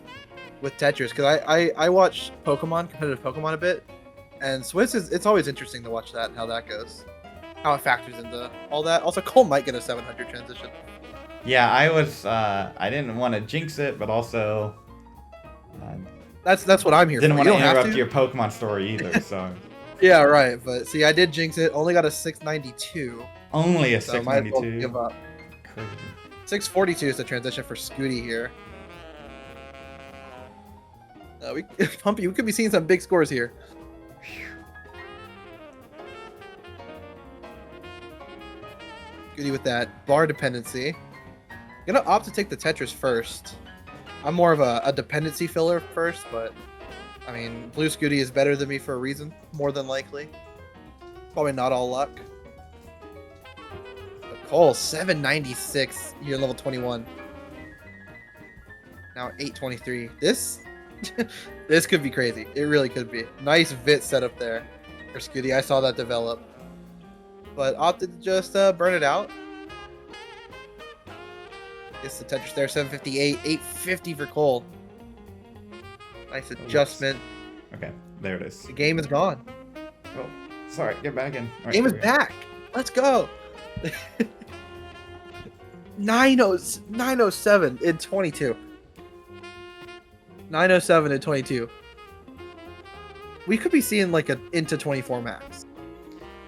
S1: Tetris because I watch competitive Pokemon a bit, and Swiss it's always interesting to watch that and how that goes, how it factors into all that. Also, Cole might get a 700 transition.
S2: Yeah, I didn't want to jinx it, but also
S1: That's what I'm here
S2: didn't
S1: for.
S2: want to
S1: You don't have
S2: interrupt your Pokemon story either. So
S1: Yeah, right. But see, I did jinx it. Only got a 692.
S2: only a
S1: So might as well
S2: 692.
S1: give up.
S2: Crazy.
S1: 642 is the transition for Scooty here. Pumpy, we could be seeing some big scores here. Scooty with that bar dependency. Gonna opt to take the Tetris first. I'm more of a dependency filler first, but I mean, Blue Scooty is better than me for a reason, more than likely. Probably not all luck. But Cole, 796 here, level 21. Now 823. This this could be crazy. It really could be. Nice Vit setup there for Scooty. I saw that develop. But opted to just burn it out. Gets the Tetris there, 758, 850 for Cole. Nice adjustment.
S2: Okay, there it is.
S1: The game is gone.
S2: Oh, sorry, get back in. All right,
S1: Game is
S2: there we go.
S1: back. Let's go. 907 in 22. 907 in 22. We could be seeing like a into 24 max.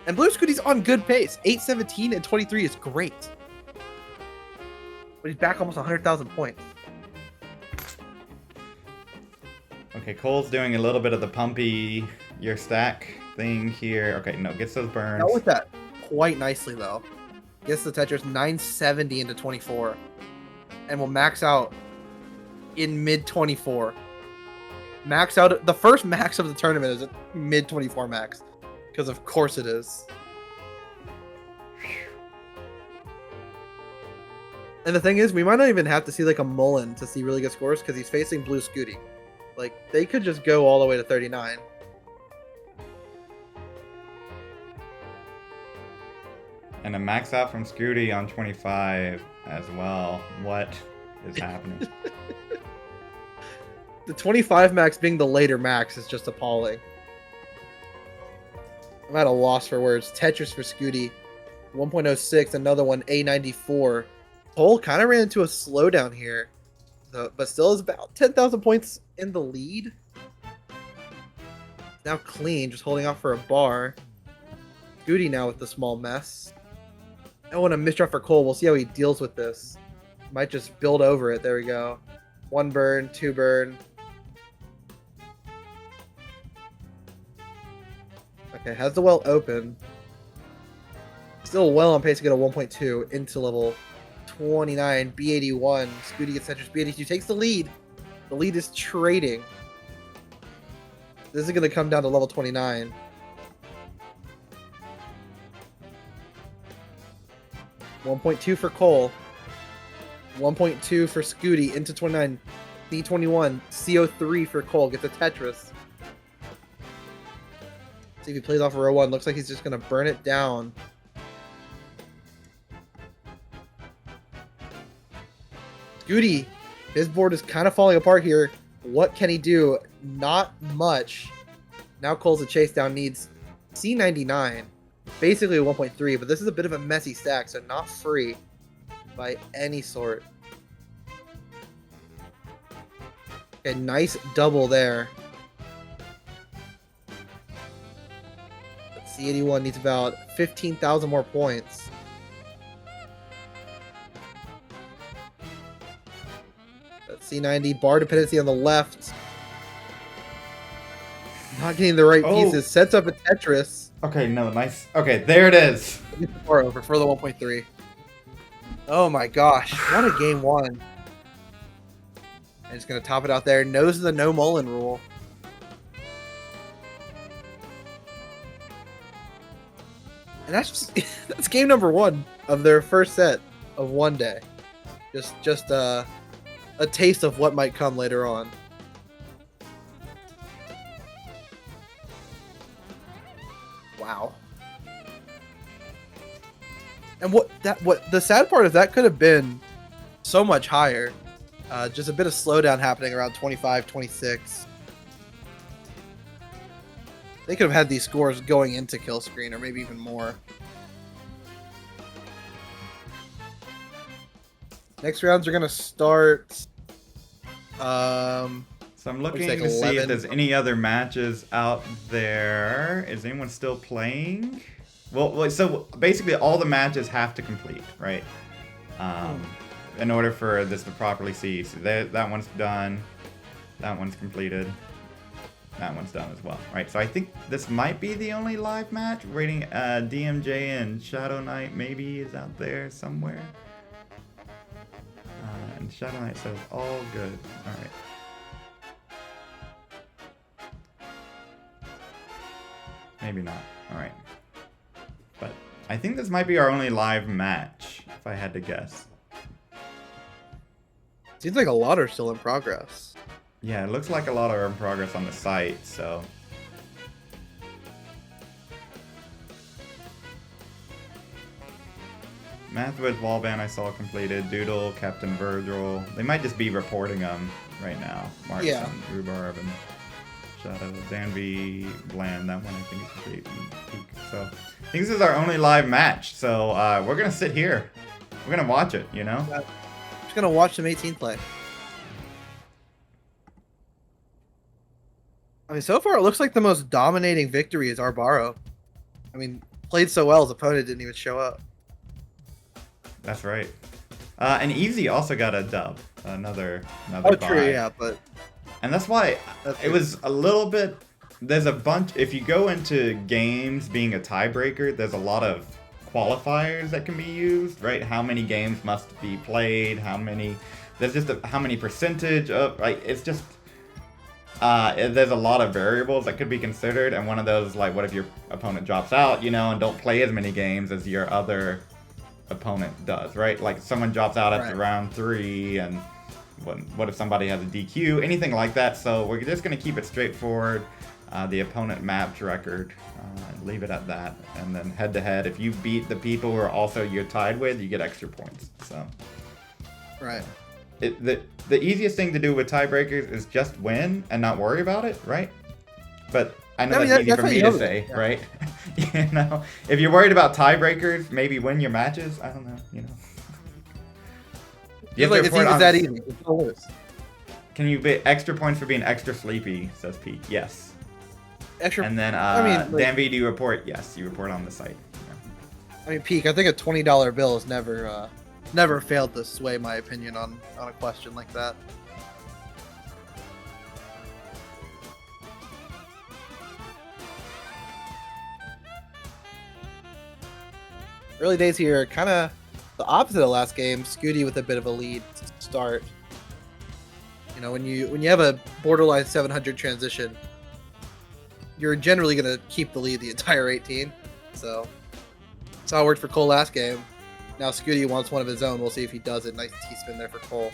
S1: And Blue Scooty's on good pace. 817 and 23 is great. But he's back almost 100,000 points.
S2: Okay, Cole's doing a little bit of the pumpy your stack thing here. Okay, no, gets those burns.
S1: Dealt with that quite nicely though. Gets the Tetris 970 into 24. And will max out in mid 24. Max out the first max of the tournament is a mid 24 max. Because of course it is. And the thing is, we might not even have to see like a Mullen to see really good scores because he's facing Blue Scooty. Like, they could just go all the way to 39.
S2: And a max out from Scooty on 25 as well. What is happening?
S1: The 25 max being the later max is just appalling. I'm at a loss for words. Tetris for Scooty. 1.06, another one, A94. Cole kind of ran into a slowdown here. But still is about 10,000 points in the lead. Now clean, just holding off for a bar. Scooty now with the small mess. I want a misdraw for Cole. We'll see how he deals with this. Might just build over it. There we go. 1 burn, 2 burn. Okay, has the well open. Still well on pace to get a 1.2 into level 29. B81. Scooty gets Tetris. B82 takes the lead. The lead is trading. This is going to come down to level 29. $1.2 for Cole. 1.2 for Scooty into 29. D21. CO3 for Cole. Gets a Tetris. See if he plays off row 1. Looks like he's just going to burn it down. Scooty, his board is kind of falling apart here. What can he do? Not much. Now Cole's a chase down needs C99. Basically a 1.3, but this is a bit of a messy stack, so not free by any sort. Okay, nice double there. C81 needs about 15,000 more points. That's C90, bar dependency on the left. Not getting the right pieces. Sets up a Tetris.
S2: Okay, no, nice. Okay, there it is.
S1: Four over for the 1.3. Oh my gosh, what a game one. I'm just going to top it out there. Knows the no Mullen rule. And that's just, that's game number 1 of their first set of one day. Just a taste of what might come later on. Wow. And what the sad part is that could have been so much higher. Just a bit of slowdown happening around 25, 26. They could have had these scores going into kill screen, or maybe even more. Next rounds are going to start...
S2: So I'm looking to see if there's any other matches out there. Is anyone still playing? Well, so basically all the matches have to complete, right? In order for this to properly see. So that one's done. That one's completed. That one's done as well, right? So I think this might be the only live match. Rating DMJ and Shadow Knight maybe is out there somewhere. And Shadow Knight says all good. All right. Maybe not. All right. But I think this might be our only live match, if I had to guess.
S1: Seems like a lot are still in progress.
S2: Yeah, it looks like a lot are in progress on the site, so... Mathwood Wallband I saw completed. Doodle, Captain Virgil. They might just be reporting them right now. Markson,
S1: yeah.
S2: Rhubarb, and Shadow. Danby, Bland. That one I think is complete. Peak. So I think this is our only live match. So we're gonna sit here. We're gonna watch it. You know.
S1: Yeah. Just gonna watch them 18 play. I mean, so far it looks like the most dominating victory is Arbaro. I mean, played so well, his opponent didn't even show up.
S2: That's right. And Easy also got a dub. Another
S1: oh, true, yeah, but...
S2: And that's why it was a little bit... There's a bunch... If you go into games being a tiebreaker, there's a lot of qualifiers that can be used, right? How many games must be played, how many... There's just how many percentage of... Right? It's just... there's a lot of variables that could be considered, and one of those is like, what if your opponent drops out, you know, and don't play as many games as your other opponent does, right? Like someone drops out after round 3, and what if somebody has a DQ, anything like that. So we're just going to keep it straightforward. The opponent mapped record, leave it at that, and then head to head, if you beat the people who are also you're tied with, you get extra points. So
S1: right.
S2: The easiest thing to do with tiebreakers is just win and not worry about it, right? But I know that's easy for me to say, right? You know, if you're worried about tiebreakers, maybe win your matches. I don't know, you know.
S1: It's that easy.
S2: Can you get extra points for being extra sleepy? Says Pete. Yes.
S1: Extra.
S2: And then Danby, do you report? Yes, you report on the site. Yeah.
S1: I mean, Peak. I think a $20 bill has never failed to sway my opinion on a question like that. Early days here, kind of the opposite of last game. Scooty with a bit of a lead to start. You know, when you have a borderline 700 transition, you're generally going to keep the lead the entire 18. So that's how it worked for Cole last game. Now Scooty wants one of his own. We'll see if he does it. Nice T-spin there for Cole.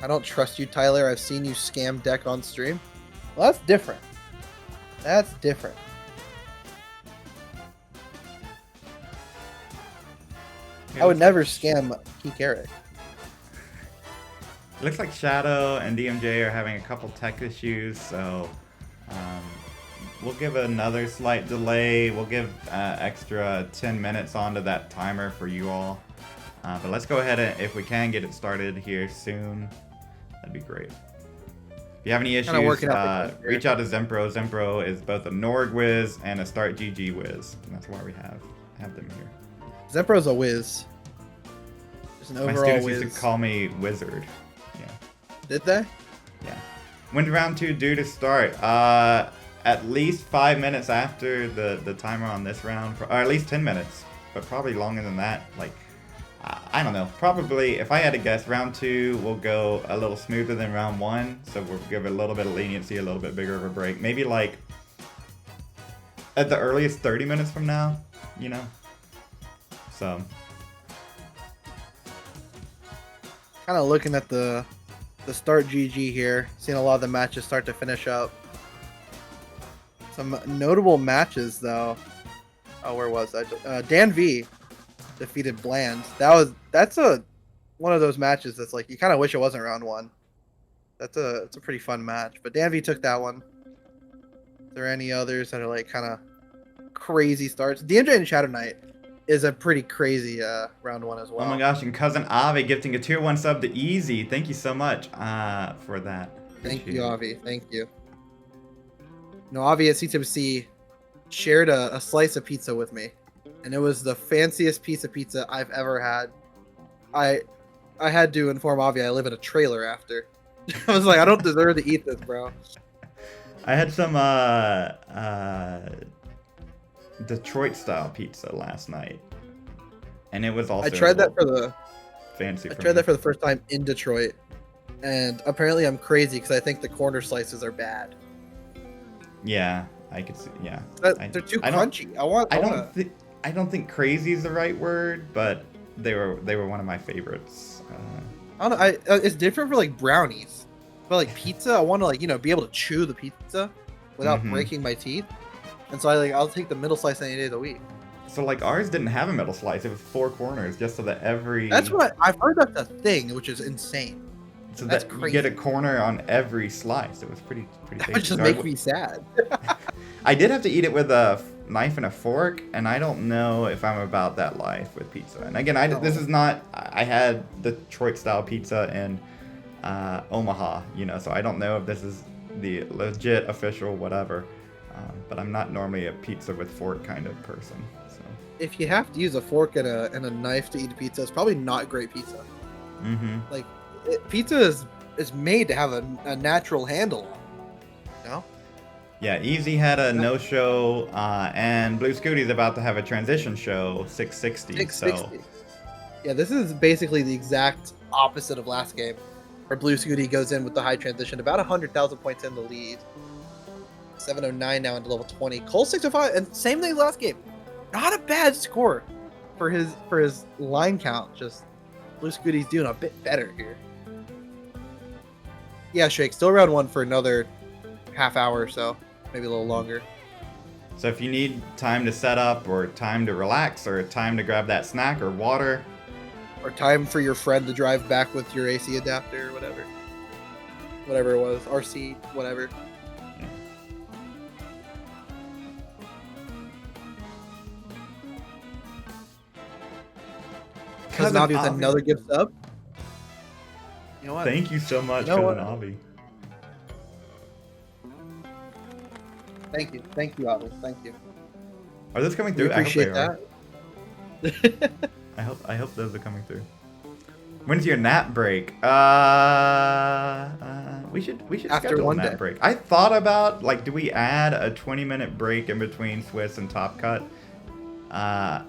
S1: I don't trust you, Tyler. I've seen you scam deck on stream. Well, that's different. That's different.
S2: Yeah,
S1: I would
S2: looks
S1: never
S2: like-
S1: scam Keek Eric.
S2: It looks like Shadow and DMJ are having a couple tech issues, so we'll give another slight delay. We'll give extra 10 minutes onto that timer for you all. But let's go ahead and, if we can, get it started here soon. That'd be great. If you have any issues,
S1: working out the
S2: reach out to Zempro. Zempro is both a Norg whiz and a Start GG whiz, and that's why we have them here.
S1: Zempro's a whiz. Just an
S2: My
S1: overall
S2: students
S1: whiz.
S2: used to call me Wizard. Yeah.
S1: Did they?
S2: Yeah. When's round 2 due to start? At least 5 minutes after the timer on this round, or at least 10 minutes, but probably longer than that. Like, I don't know. Probably, if I had to guess, round 2 will go a little smoother than round 1, so we'll give it a little bit of leniency, a little bit bigger of a break. Maybe like at the earliest 30 minutes from now, you know? So.
S1: Kind of looking at the start GG here, seeing a lot of the matches start to finish up. Some notable matches though. Oh, where was I? Dan V defeated Bland. That's one of those matches that's like you kind of wish it wasn't round 1. It's a pretty fun match, but Dan V took that one. Is there any others that are like kind of crazy starts? DMJ and Shadow Knight is a pretty crazy round 1 as well.
S2: Oh my gosh, and Cousin Ave gifting a tier 1 sub to Easy. Thank you so much for that.
S1: Thank
S2: Appreciate
S1: you,
S2: it.
S1: Avi. Thank you. No, Avi at CTMC shared a slice of pizza with me, and it was the fanciest piece of pizza I've ever had. I had to inform Avi I live in a trailer after. I was like, I don't deserve to eat this, bro.
S2: I had some Detroit style pizza last night, and it was also
S1: I tried that for the
S2: fancy.
S1: I
S2: for
S1: tried
S2: me.
S1: that for the first time in Detroit, and apparently I'm crazy because I think the corner slices are bad.
S2: Yeah, I could see. Yeah,
S1: They're too
S2: I don't-
S1: crunchy.
S2: I don't think crazy is the right word, but they were one of my favorites.
S1: I don't know. It's different for like brownies, but like pizza, I want to like be able to chew the pizza without
S2: Mhm.
S1: breaking my teeth, and so I'll take the middle slice any day of the week.
S2: So like ours didn't have a middle slice; it was 4 corners, just so that every.
S1: That's what I've heard. That's a thing, which is insane.
S2: So
S1: that's
S2: that you get a
S1: crazy.
S2: corner on every slice. It was pretty
S1: That
S2: tasty.
S1: would just
S2: So
S1: make me sad.
S2: I did have to eat it with a knife and a fork, and I don't know if I'm about that life with pizza. And again, this is not. I had the Detroit style pizza in Omaha, so I don't know if this is the legit official whatever. But I'm not normally a pizza with fork kind of person. So.
S1: If you have to use a fork and a knife to eat pizza, it's probably not great pizza.
S2: Mm-hmm.
S1: Like pizza is made to have a natural handle on it, you know?
S2: Yeah, Easy had a no-show, and Blue Scooty's about to have a transition show, 660.
S1: 660. Yeah, this is basically the exact opposite of last game, where Blue Scooty goes in with the high transition, about 100,000 points in the lead. 709 now into level 20. Cole 605, and same thing as last game. Not a bad score for his line count. Just Blue Scooty's doing a bit better here. Yeah, Shake, still round 1 for another half hour or so, maybe a little longer.
S2: So if you need time to set up, or time to relax, or time to grab that snack or water,
S1: Or time for your friend to drive back with your AC adapter or whatever. Whatever it was, RC, whatever. Cousin Avi with another gift sub. You know what?
S2: Thank you so much,
S1: You know
S2: Cousin
S1: what?
S2: Avi.
S1: Thank you, Avi. Thank you.
S2: Are those coming
S1: We
S2: through?
S1: appreciate
S2: I hope they
S1: that.
S2: are. I hope those are coming through. When's your nap break? We should
S1: After
S2: schedule a
S1: one
S2: nap
S1: day.
S2: break. I thought about, like, do we add a 20-minute break in between Swiss and Top Cut? I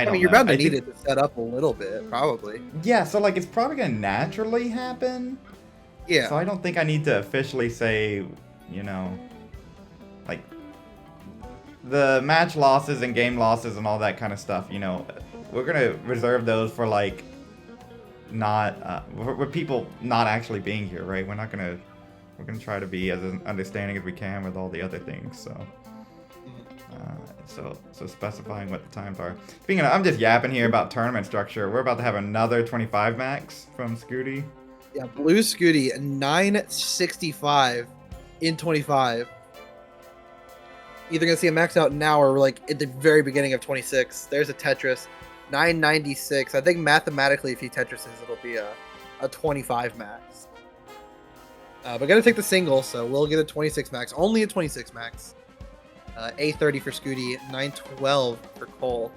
S2: don't
S1: mean, you're
S2: know.
S1: bound to
S2: I
S1: need
S2: think-
S1: it to set up a little bit, probably.
S2: Yeah, so like it's probably gonna naturally happen.
S1: Yeah.
S2: So I don't think I need to officially say, like the match losses and game losses and all that kind of stuff. We're gonna reserve those for like not with people not actually being here, right? We're gonna try to be as understanding as we can with all the other things. So specifying what the times are. Speaking of, I'm just yapping here about tournament structure. We're about to have another 25 max from Scooty.
S1: Yeah, Blue Scooty 965 in 25. Either gonna see a max out now or like at the very beginning of 26. There's a Tetris 996. I think mathematically, if he Tetrises, it'll be a 25 max. But gonna take the single, so we'll get a 26 max. Only a 26 max. A30 for Scooty, 912 for Cole.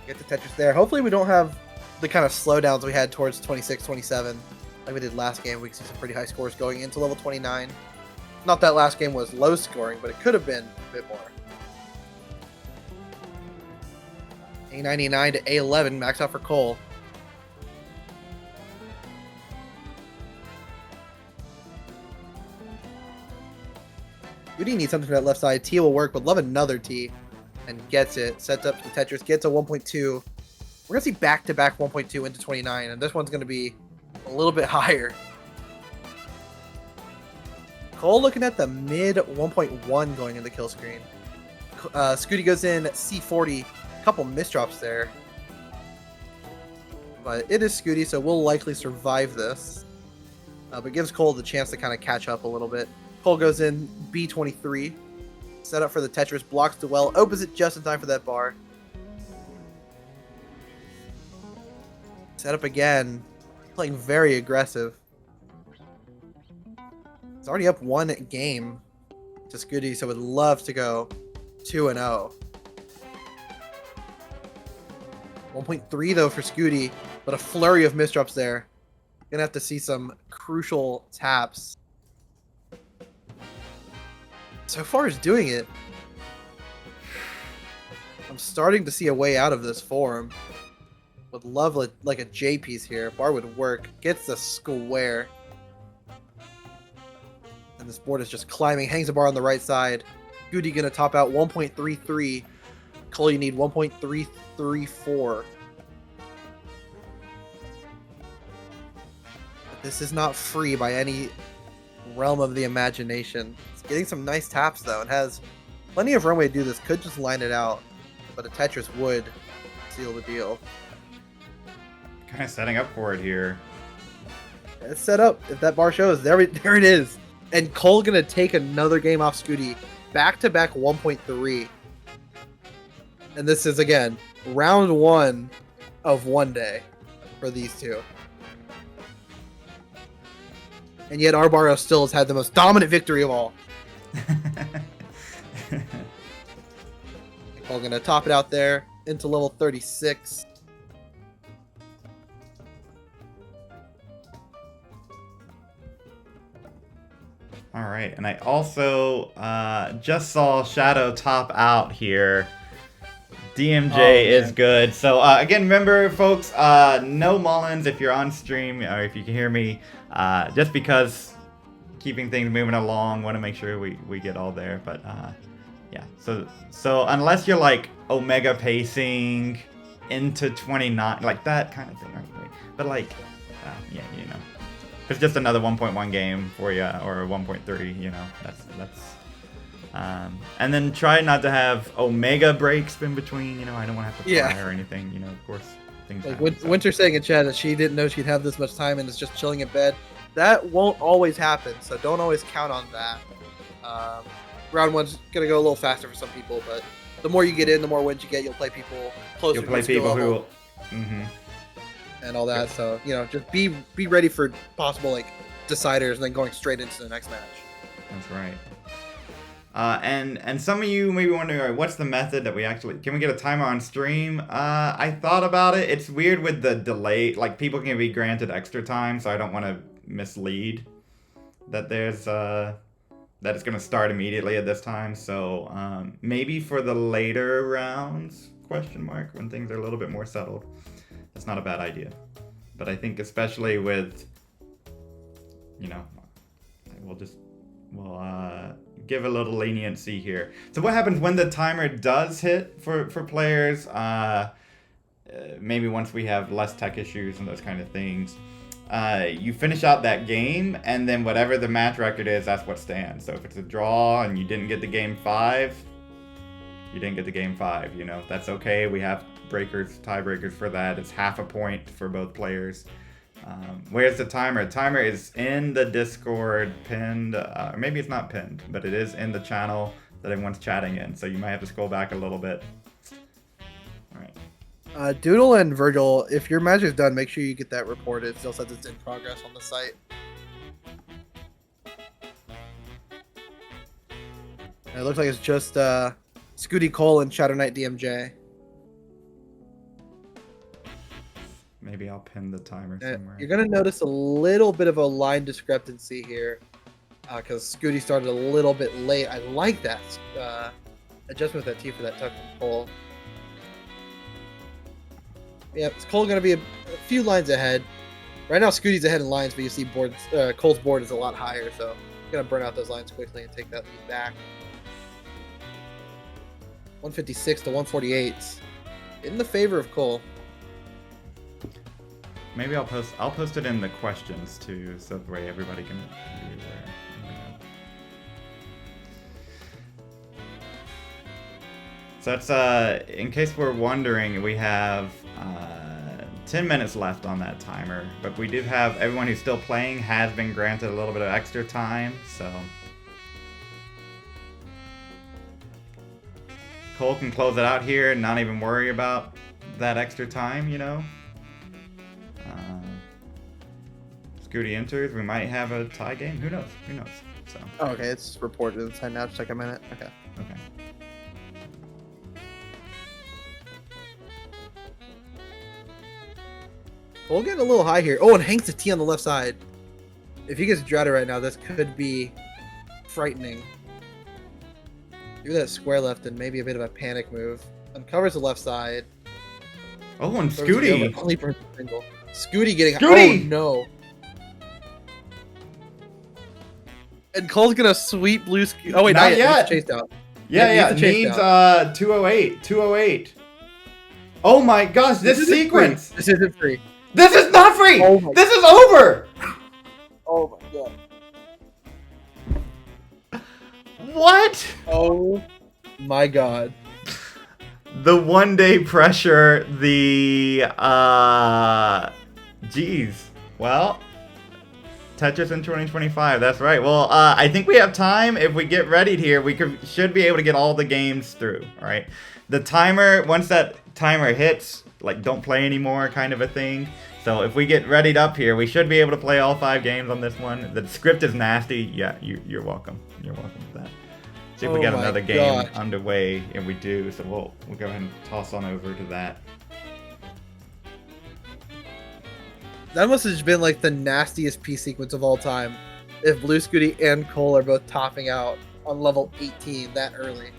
S1: Get the Tetris there. Hopefully we don't have the kind of slowdowns we had towards 26, 27, like we did last game. We can see some pretty high scores going into level 29. Not that last game was low scoring, but it could have been a bit more. A99 to A11, max out for Cole. Scooty needs something for that left side. T will work, but love another T. And gets it. Sets up the Tetris. Gets a 1.2. We're going to see back-to-back 1.2 into 29. And this one's going to be a little bit higher. Cole looking at the mid 1.1 going in the kill screen. Scooty goes in C40. A couple misdrops there. But it is Scooty, so we'll likely survive this. But gives Cole the chance to kind of catch up a little bit. Cole goes in B23. Set up for the Tetris. Blocks the well. Opens it just in time for that bar. Set up again. Playing very aggressive. It's already up one game to Scooty, so would love to go 2-0. 1.3 though for Scooty, but a flurry of misdrops there. Gonna have to see some crucial taps. So far as doing it, I'm starting to see a way out of this for him. Would love like a J piece here. Bar would work. Gets the square. And this board is just climbing. Hangs the bar on the right side. Scooty gonna top out 1.33. Cole, you need 1.334. But this is not free by any realm of the imagination. It's getting some nice taps though. It has plenty of runway to do this. Could just line it out, but a Tetris would seal the deal.
S2: Kind of setting up for it here.
S1: It's set up. If that bar shows, there it is. And Cole gonna take another game off Scooty. Back-to-back 1.3. And this is, again, round one of one day for these two. And yet Arbaro still has had the most dominant victory of all. Cole gonna top it out there into level 36.
S2: All right, and I also just saw Shadow top out here. DMJ is good. So again, remember, folks, no Mullins if you're on stream or if you can hear me. Just because keeping things moving along, want to make sure we get all there. But yeah, so unless you're like Omega pacing into 29, like that kind of thing, right? But like, yeah, you know. It's just another 1.1 game for you, or 1.3, you know, that's and then try not to have Omega breaks in between, you know, I don't want to have to fly or anything, you know, of course, things
S1: like
S2: happen,
S1: Winter saying in chat that she didn't know she'd have this much time and is just chilling in bed. That won't always happen, so don't always count on that. Round one's going to go a little faster for some people, but the more you get in, the more wins you get. You'll play people closer to your skill level. And all that, so you know, just be ready for possible like deciders, and then going straight into the next match.
S2: That's right. And some of you may be wondering, all right, what's the method that we actually can we get a timer on stream? I thought about it. It's weird with the delay. Like people can be granted extra time, so I don't want to mislead that there's that it's gonna start immediately at this time. So maybe for the later rounds, question mark, when things are a little bit more settled. That's not a bad idea. But I think especially with, you know, we'll give a little leniency here. So what happens when the timer does hit for players? maybe once we have less tech issues and those kind of things, you finish out that game, and then whatever the match record is, that's what stands. So if it's a draw and you didn't get the game 5, you didn't get the game 5. You know, that's okay. We have tiebreakers for that. It's half a point for both players. Where's the timer? The timer is in the Discord pinned, or maybe it's not pinned, but it is in the channel that everyone's chatting in. So you might have to scroll back a little bit. All right.
S1: Doodle and Virgil, if your match is done, make sure you get that reported. It still says it's in progress on the site. And it looks like it's just Scooty Cole and Shadow Knight DMJ.
S2: Maybe I'll pin the timer somewhere.
S1: You're gonna notice a little bit of a line discrepancy here, because Scooty started a little bit late. I like that adjustment with that T for that tuck from Cole. Yeah, Cole's gonna be a few lines ahead. Right now, Scooty's ahead in lines, but you see Cole's board is a lot higher, so he's gonna burn out those lines quickly and take that lead back. 156 to 148, in the favor of Cole.
S2: Maybe I'll post it in the questions too, so that way everybody can be aware. So that's in case we're wondering, we have 10 minutes left on that timer, but we do have everyone who's still playing has been granted a little bit of extra time, so Cole can close it out here and not even worry about that extra time, you know. Scooty enters, we might have a tie game. Who knows? Who knows? So.
S1: Oh, okay, it's reported inside now. Just like a minute. Okay.
S2: Okay.
S1: We'll get a little high here. Oh, and Hank's a T on the left side. If he gets dreaded right now, this could be frightening. Give that square left and maybe a bit of a panic move. Uncovers the left side.
S2: Oh, and Scooty.
S1: Scooty getting.
S2: Scooty!
S1: Oh no. And Cole's gonna sweep blue. Oh wait, not yet. Chased out.
S2: Yeah. Needs 208. 208. Oh my gosh, this sequence.
S1: This isn't free.
S2: This is not free.
S1: Oh
S2: this is over.
S1: Oh my god.
S2: What?
S1: Oh my god.
S2: The 1 day pressure, geez. Well, Tetris in 2025, that's right. Well, I think we have time. If we get readied here, we should be able to get all the games through, all right? The timer, once that timer hits, like don't play anymore kind of a thing. So if we get readied up here, we should be able to play all 5 games on this one. The script is nasty. Yeah, you're welcome. You're welcome for that. See if we get another game underway, and we do. So we'll go ahead and toss on over to that.
S1: That must have been like the nastiest P sequence of all time. If Blue Scooty and Cole are both topping out on level 18 that early.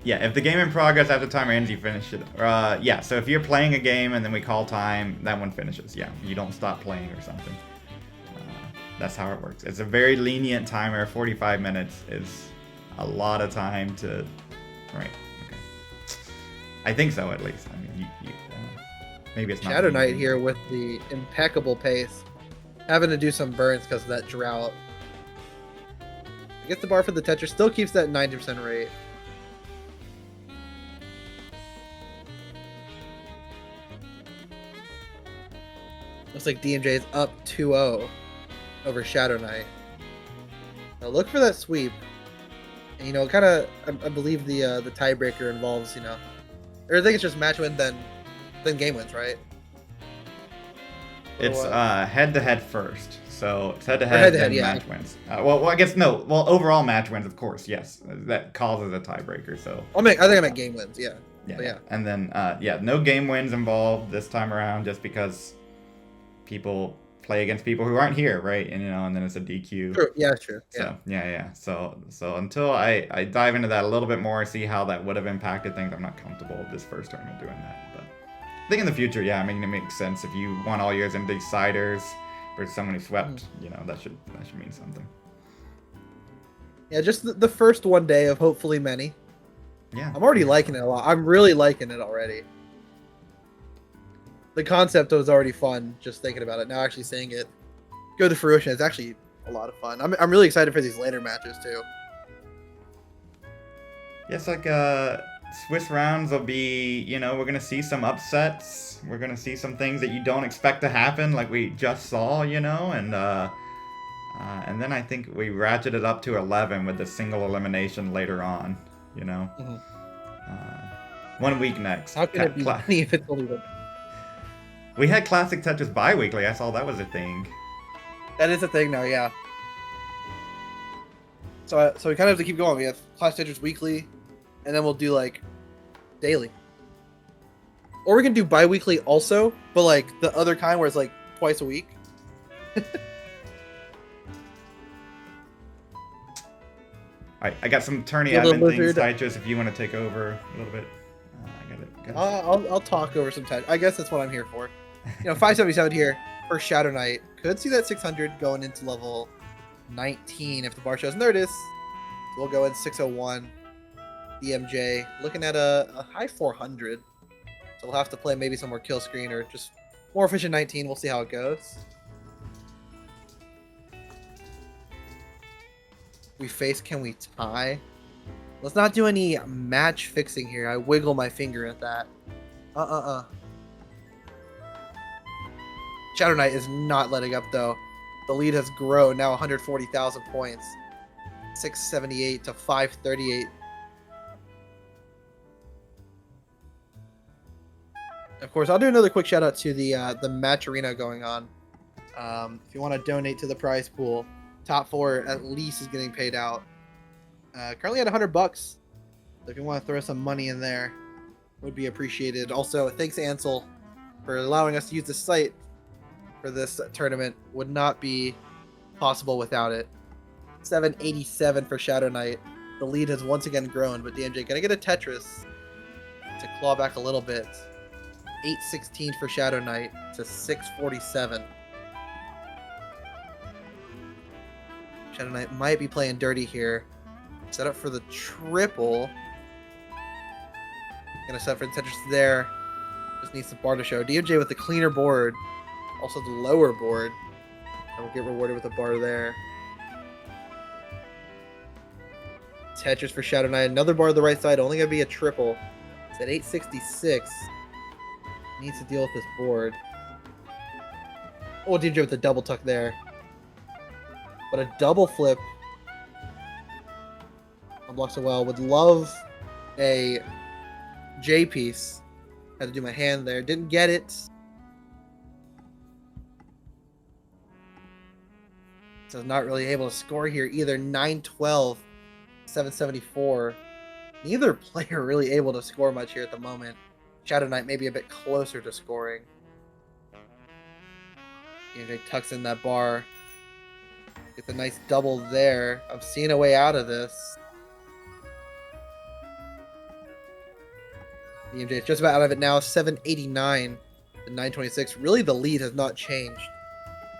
S2: Yeah, if the game in progress after timer ends, you finish it. Yeah, so if you're playing a game and then we call time, that one finishes. Yeah, you don't stop playing or something. That's how it works. It's a very lenient timer. 45 minutes is a lot of time to... Right, okay. I think so, at least. I mean, maybe it's not...
S1: Shadow Knight here with the impeccable pace. Having to do some burns because of that drought. Gets the bar for the Tetris. Still keeps that 90% rate. Looks like DMJ is up 2-0 over Shadow Knight. Now look for that sweep. And, you know, kind of, I believe the tiebreaker involves, you know, or I think it's just match win, then game wins, right?
S2: It's head-to-head first. So it's head-to-head, then match wins. Well, I guess no. Well, overall match wins, of course, yes. That causes a tiebreaker, so...
S1: I think I meant game wins, yeah.
S2: Yeah. And then, no game wins involved this time around just because people play against people who aren't here, right? And, you know, and then it's a DQ.
S1: True. Yeah, true.
S2: So, yeah. So until I dive into that a little bit more, see how that would have impacted things, I'm not comfortable with this first tournament doing that. But I think in the future, yeah, I mean, it makes sense. If you won all yours in deciders versus someone who swept, you know, that should mean something.
S1: Yeah, just the first 1 day of hopefully many.
S2: Yeah.
S1: I'm already liking it a lot. I'm really liking it already. the concept was already fun just thinking about it. Now actually seeing it go to fruition is actually a lot of fun. I'm really excited for these later matches too.
S2: Yes, like Swiss rounds will be, we're gonna see some upsets. We're gonna see some things that you don't expect to happen, like we just saw, and then I think we ratcheted up to 11 with the single elimination later on,
S1: Mm-hmm.
S2: 1 week next.
S1: How can it be funny if it's only one?
S2: We had Classic Tetris bi-weekly. I saw that was a thing.
S1: That is a thing now, yeah. So we kind of have to keep going. We have Classic Tetris weekly, and then we'll do like daily, or we can do bi-weekly also, but like the other kind where it's like twice a week.
S2: Alright, I got some tourney admin things, Tetris, if you want to take over a little bit. I got it.
S1: I'll talk over some time. I guess that's what I'm here for. 577 here for Shadow Knight. Could see that 600 going into level 19 if the bar shows. And there it is. So we'll go in 601. DMJ looking at a high 400. So we'll have to play maybe some more kill screen or just more efficient 19. We'll see how it goes. We face, can we tie? Let's not do any match fixing here. I wiggle my finger at that. Shadow Knight is not letting up though. The lead has grown, now 140,000 points. 678 to 538. Of course, I'll do another quick shout out to the match arena going on. If you want to donate to the prize pool, top 4 at least is getting paid out. Currently at $100. So if you want to throw some money in there, would be appreciated. Also, thanks Ansel for allowing us to use the site for this tournament. Would not be possible without it. 787 for Shadow Knight. The lead has once again grown, but DMJ gonna get a Tetris to claw back a little bit. 816 for Shadow Knight to 647. Shadow Knight might be playing dirty here. Set up for the triple. Gonna set for the Tetris there. Just needs some bar to show. DMJ with the cleaner board. Also the lower board. And we'll get rewarded with a bar there. Tetris for Shadow Knight. Another bar on the right side. Only gonna be a triple. It's at 866. Needs to deal with this board. Oh, DMJ with the double tuck there. But a double flip unblocks so well. Would love a J piece. Had to do my hand there. Didn't get it. So not really able to score here either. 912, 774. Neither player really able to score much here at the moment. Shadow Knight maybe a bit closer to scoring. DMJ tucks in that bar. Gets a nice double there. I'm seeing a way out of this. DMJ is just about out of it now. 789 to 926. Really, the lead has not changed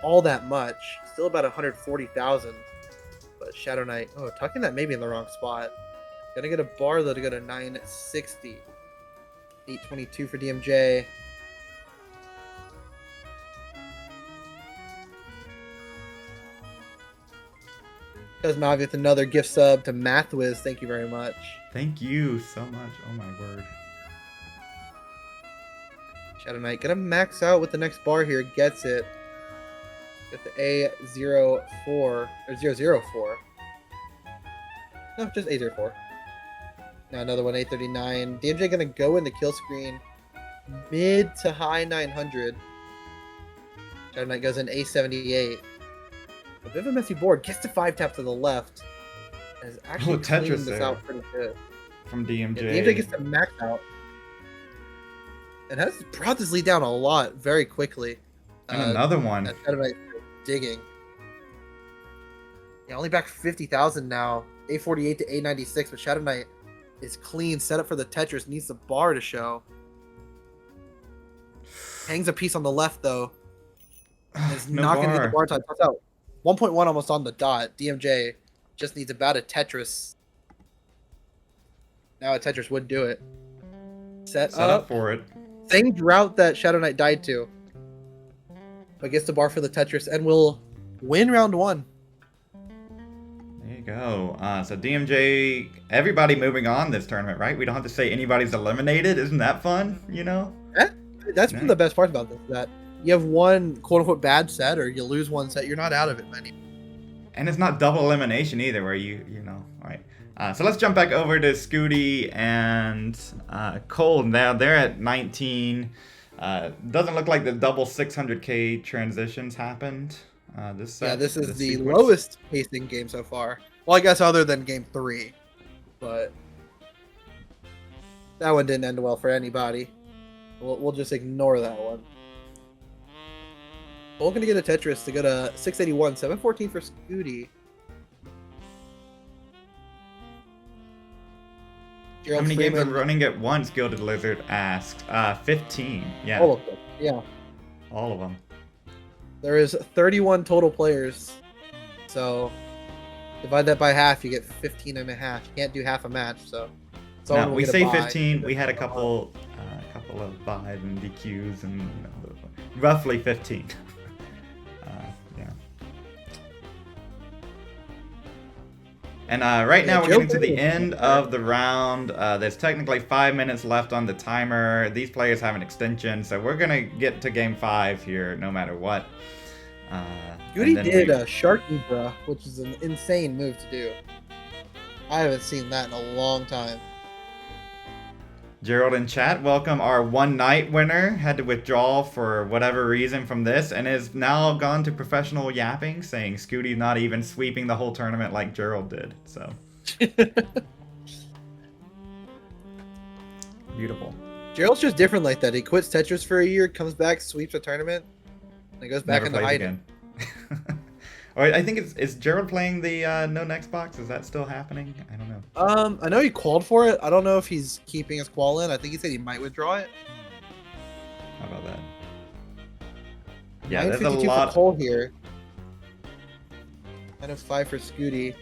S1: all that much. Still about 140,000. But Shadow Knight, tucking that maybe in the wrong spot. Gonna get a bar though to go to 960. 822 for DMJ. Cosmav with another gift sub to Mathwiz. Thank you very much.
S2: Thank you so much. Oh my word.
S1: Shadow Knight gonna max out with the next bar here. Gets it. With the A04 or 004. No, just A04. Now another one, 839. DMJ gonna go in the kill screen. Mid to high 900. Shadow Knight goes in A78. A bit of a messy board. Gets to 5 tap to the left. And is actually cleaning
S2: Tetris
S1: this out pretty good.
S2: From DMJ.
S1: Yeah, DMJ gets to max out. And has brought this lead down a lot very quickly.
S2: And another one.
S1: Shadow Knight digging. Yeah, only back 50,000 now. A48 to A96, but Shadow Knight is clean. Set up for the Tetris. Needs the bar to show. Hangs a piece on the left, though. Is
S2: No
S1: not going to
S2: bar.
S1: get the bar time. Puts out 1.1 almost on the dot. DMJ just needs about a Tetris. Now a Tetris would do it. Set
S2: up for it.
S1: same route that Shadow Knight died to. But gets the bar for the Tetris and will win round 1.
S2: There you go. So DMJ, everybody moving on this tournament, right? We don't have to say anybody's eliminated. Isn't that fun? You know?
S1: That's one of the best parts about this, that you have one quote-unquote bad set, or you lose one set, you're not out of it many.
S2: And it's not double elimination either, where you know, right? So let's jump back over to Scooty and Cole. Now they're at 19. Doesn't look like the double 600k transitions happened. This set,
S1: Yeah, this is the
S2: sequence.
S1: lowest pacing game so far. Well, I guess other than game 3, but that one didn't end well for anybody. We'll just ignore that one. We're going to get a Tetris to go to 681, 714 for Scooty.
S2: How
S1: Gerald
S2: many games
S1: Freeman,
S2: are running at once? Gilded Lizard asked. 15. Yeah,
S1: all of them. Yeah.
S2: all of them.
S1: There is 31 total players. So divide that by half, you get 15 and a half. You can't do half a match, so
S2: No,
S1: will
S2: we
S1: get a
S2: say
S1: bye.
S2: 15. We had a couple of buys and DQs, and roughly 15. Yeah. And right now we're getting to the end of the round. There's technically 5 minutes left on the timer. These players have an extension, so we're gonna get to game 5 here, no matter what.
S1: Goody did a Shark Ibra, which is an insane move to do. I haven't seen that in a long time.
S2: Gerald in chat, welcome our one night winner. Had to withdraw for whatever reason from this and is now gone to professional yapping, saying Scooty's not even sweeping the whole tournament like Gerald did. So beautiful.
S1: Gerald's just different like that. He quits Tetris for a year, comes back, sweeps a tournament, and goes back into hiding.
S2: Or I think is Gerald playing the no next box? Is that still happening? I don't know.
S1: I know he called for it. I don't know if he's keeping his qual in. I think he said he might withdraw it.
S2: How about that? Yeah, there's a
S1: 952
S2: lot.
S1: for Cole here. 905 for Scooty.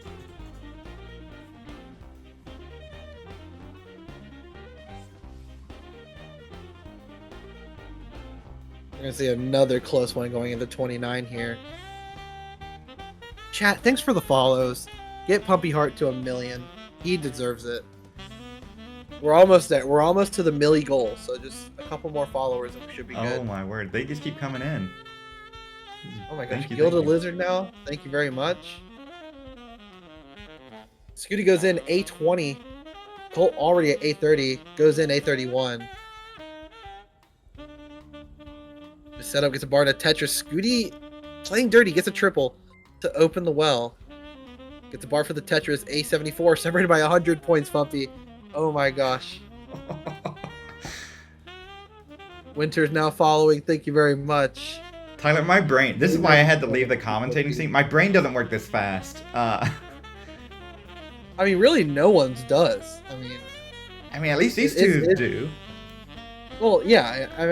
S1: We're gonna see another close one going into 29 here. Chat, thanks for the follows. Get Pumpy Heart to 1 million. He deserves it. We're almost there. We're almost to the milli goal, so just a couple more followers and we should be good.
S2: Oh my word, they just keep coming in.
S1: Oh my gosh,
S2: Thank you,
S1: Gilded
S2: thank you.
S1: Lizard now. Thank you very much. Scooty goes in A20. Colt already at A30. Goes in A31. The setup gets a bar to Tetris. Scooty playing dirty gets a triple to open the well. Gets a bar for the Tetris. A74 separated by 100 points, Fumpy. Oh my gosh. Winter's now following. Thank you very much.
S2: Tyler, my brain. This is why I had to leave the commentating scene. My brain doesn't work this fast.
S1: I mean, really, no one's does.
S2: I mean, at least these
S1: It's-
S2: two
S1: it's-
S2: do.
S1: Well, yeah. I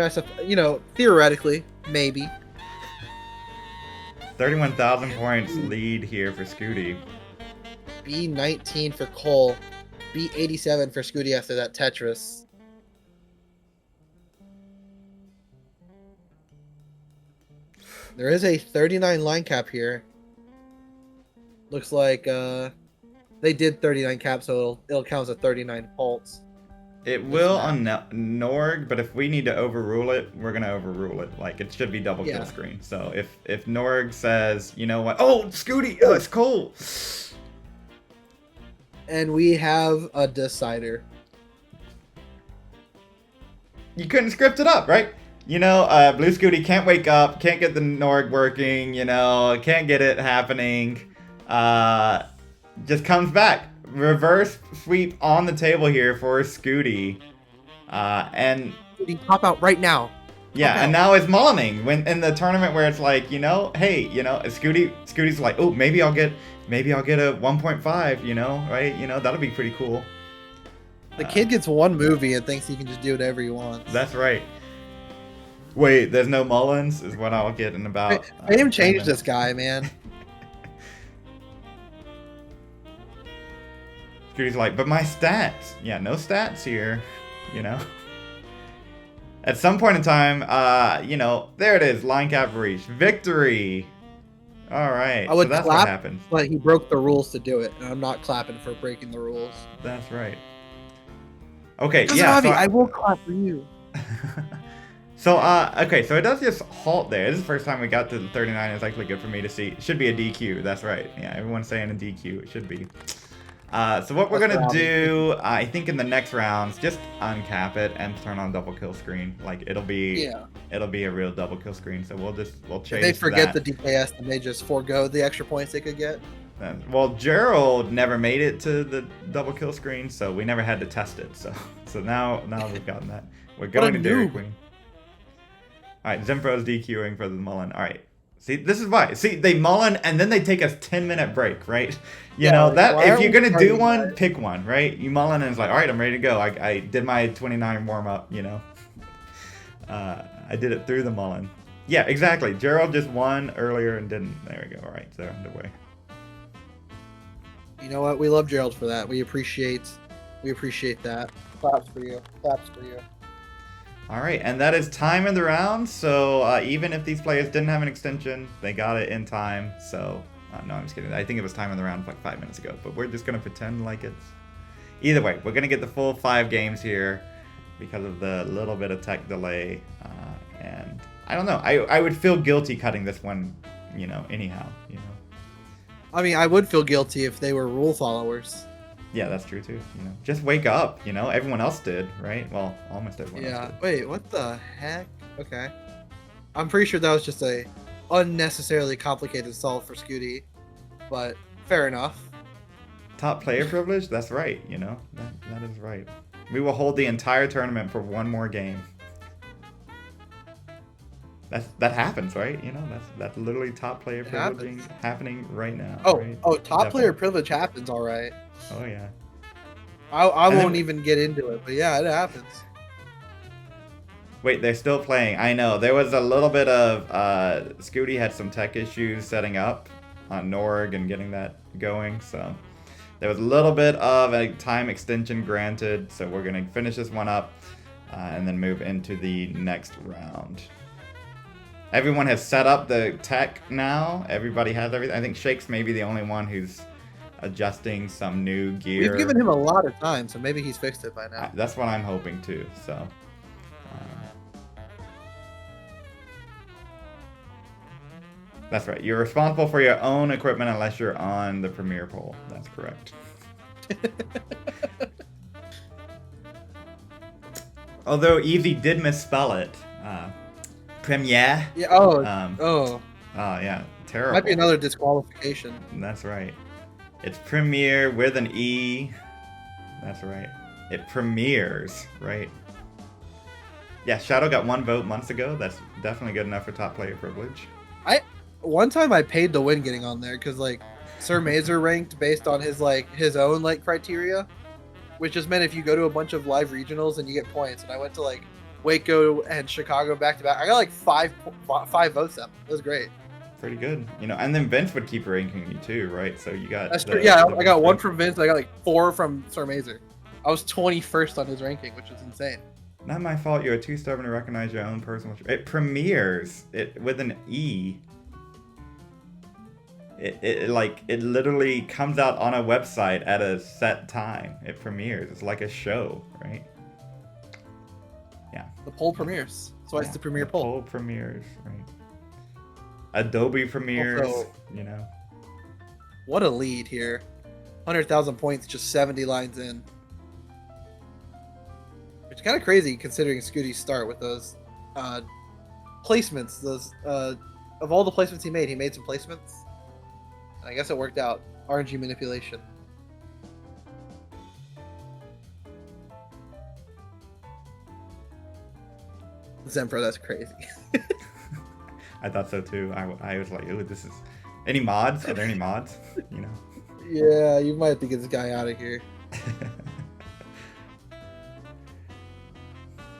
S1: mean, theoretically, maybe.
S2: 31,000 points lead here for Scooty.
S1: B19 for Cole. B87 for Scooty after that Tetris. There is a 39 line cap here. Looks like they did 39 cap, so it'll count as a 39 pulse.
S2: It will on Norg, but if we need to overrule it, we're gonna overrule it. Like it should be double kill screen. So if Norg says, you know what? Oh, Scooty, it's Cole.
S1: And we have a decider.
S2: You couldn't script it up, right? You know, Blue Scooty can't wake up, can't get the Norg working, you know, can't get it happening. Just comes back. Reverse sweep on the table here for Scooty. And
S1: Scooty, pop out right now.
S2: yeah, and now it's mullining when in the tournament where it's like, you know, hey, you know, Scooty's like, oh, maybe I'll get a 1.5, you know, right? You know, that'll be pretty cool.
S1: The kid gets one movie and thinks he can just do whatever he wants.
S2: That's right. Wait, there's no Mullins is what I'll get in about.
S1: Fame changed this guy, man.
S2: Scooty's like, but my stats. Yeah, no stats here, you know. At some point in time, there it is, line cap reached. Victory! Alright,
S1: I
S2: so
S1: would
S2: that's what
S1: clap,
S2: happens.
S1: but he broke the rules to do it, and I'm not clapping for breaking the rules.
S2: That's right. Okay,
S1: Cousin
S2: yeah,
S1: Avi, I will clap for you.
S2: Okay, so it does just halt there. This is the first time we got to the 39. It's actually good for me to see. It should be a DQ, that's right. Yeah, everyone's saying a DQ. It should be. So what we're gonna do, I think in the next rounds, just uncap it and turn on double kill screen. Like it'll be a real double kill screen. So we'll change.
S1: If they forget the DKS and they just forego the extra points they could get.
S2: Well, Gerald never made it to the double kill screen, so we never had to test it. So now we've gotten that. We're going to Dairy Queen. All right, Zenpro's DQing for the Mullen. All right. See, this is why. See, they Mullen and then they take a 10-minute break, right? You know, that if you're going to do one, pick one, right? You Mullen and it's like, all right, I'm ready to go. I did my 29 warm-up, you know. I did it through the Mullen. Yeah, exactly. Gerald just won earlier and didn't. There we go. All right, so they're underway.
S1: You know what? We love Gerald for that. We appreciate that. Claps for you. Claps for you.
S2: All right, and that is time in the round. So even if these players didn't have an extension, they got it in time. So no, I'm just kidding. I think it was time in the round like 5 minutes ago. But we're just gonna pretend like it's. Either way, we're gonna get the full 5 games here because of the little bit of tech delay. And I don't know. I would feel guilty cutting this one, anyhow.
S1: I mean, I would feel guilty if they were rule followers.
S2: Yeah, that's true too. Just wake up. Everyone else did, right? Well, almost everyone else did.
S1: Wait, what the heck? Okay. I'm pretty sure that was just a unnecessarily complicated solve for Scooty, but fair enough.
S2: Top player privilege? That's right, that is right. We will hold the entire tournament for one more game. That happens, right? That's literally top player privilege happening right now.
S1: Oh,
S2: right?
S1: top Definitely. Player privilege happens, all right.
S2: Oh yeah.
S1: I won't even get into it, but yeah, it happens.
S2: Wait, they're still playing. I know. There was a little bit of Scooty had some tech issues setting up on Norg and getting that going, so there was a little bit of a time extension granted. So we're gonna finish this one up and then move into the next round. Everyone has set up the tech now. Everybody has everything. I think Shake's maybe the only one who's adjusting some new gear.
S1: We've given him a lot of time, so maybe he's fixed it by now.
S2: That's what I'm hoping too. So. That's right. You're responsible for your own equipment unless you're on the Premiere poll. That's correct. Although Easy did misspell it. Premiere.
S1: Yeah.
S2: Oh, yeah. Terrible.
S1: Might be another disqualification.
S2: That's right. It's Premiere with an E. That's right. It premieres, right? Yeah, Shadow got 1 vote months ago. That's definitely good enough for top player privilege.
S1: One time I paid to win getting on there because Sir Mazer ranked based on his own criteria, which just meant if you go to a bunch of live regionals and you get points. And I went to Waco and Chicago back to back. I got 5 votes up. It was great.
S2: Pretty good, and then Vince would keep ranking you too, right? So you got.
S1: That's true. Yeah, I got 1 from Vince. And I got 4 from Sir Mazer. I was 21st on his ranking, which is insane.
S2: Not my fault. You're too stubborn to recognize your own personal. It premieres it with an E. It literally comes out on a website at a set time. It premieres. It's like a show, right? Yeah.
S1: The poll premieres. That's why it's the Premiere poll.
S2: Poll premieres, right? Adobe premieres,
S1: Also, What a lead here. 100,000 points, just 70 lines in. It's kind of crazy considering Scooty's start with those placements. Those of all the placements he made some placements. I guess it worked out. RNG manipulation. Zenpro, that's crazy.
S2: I thought so too. I was like, ooh, this is... Any mods? Are there any mods?
S1: Yeah, you might have to get this guy out of here.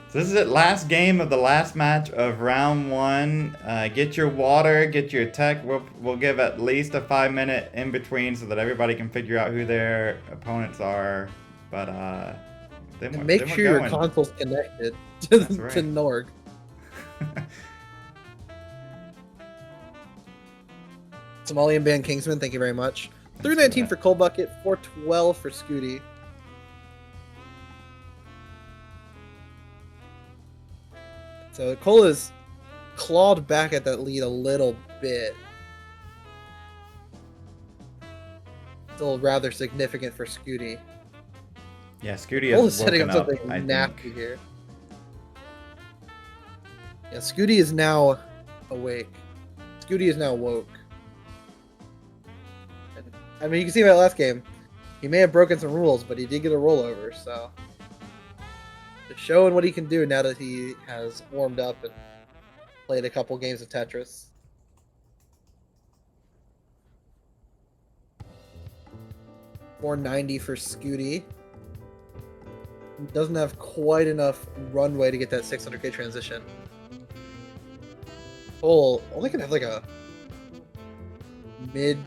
S2: So this is it. Last game of the last match of round 1. Get your water, get your tech. We'll give at least a 5-minute in between so that everybody can figure out who their opponents are. But
S1: And make sure your console's connected to,
S2: right.
S1: to Norg. Somalian Band Kingsman, thank you very much. 319 for Cole Bucket, 412 for Scooty. So Cole has clawed back at that lead a little bit. Still rather significant for Scooty.
S2: Yeah, Scooty
S1: Cole
S2: is
S1: setting up
S2: woken
S1: something
S2: up,
S1: nasty here. Yeah, Scooty is now awake. Scooty is now woke. And, I mean, you can see that last game. He may have broken some rules, but he did get a rollover, so... Just showing what he can do now that he has warmed up and played a couple games of Tetris. $490 for Scooty. Doesn't have quite enough runway to get that 600k transition. Cole only can have like a mid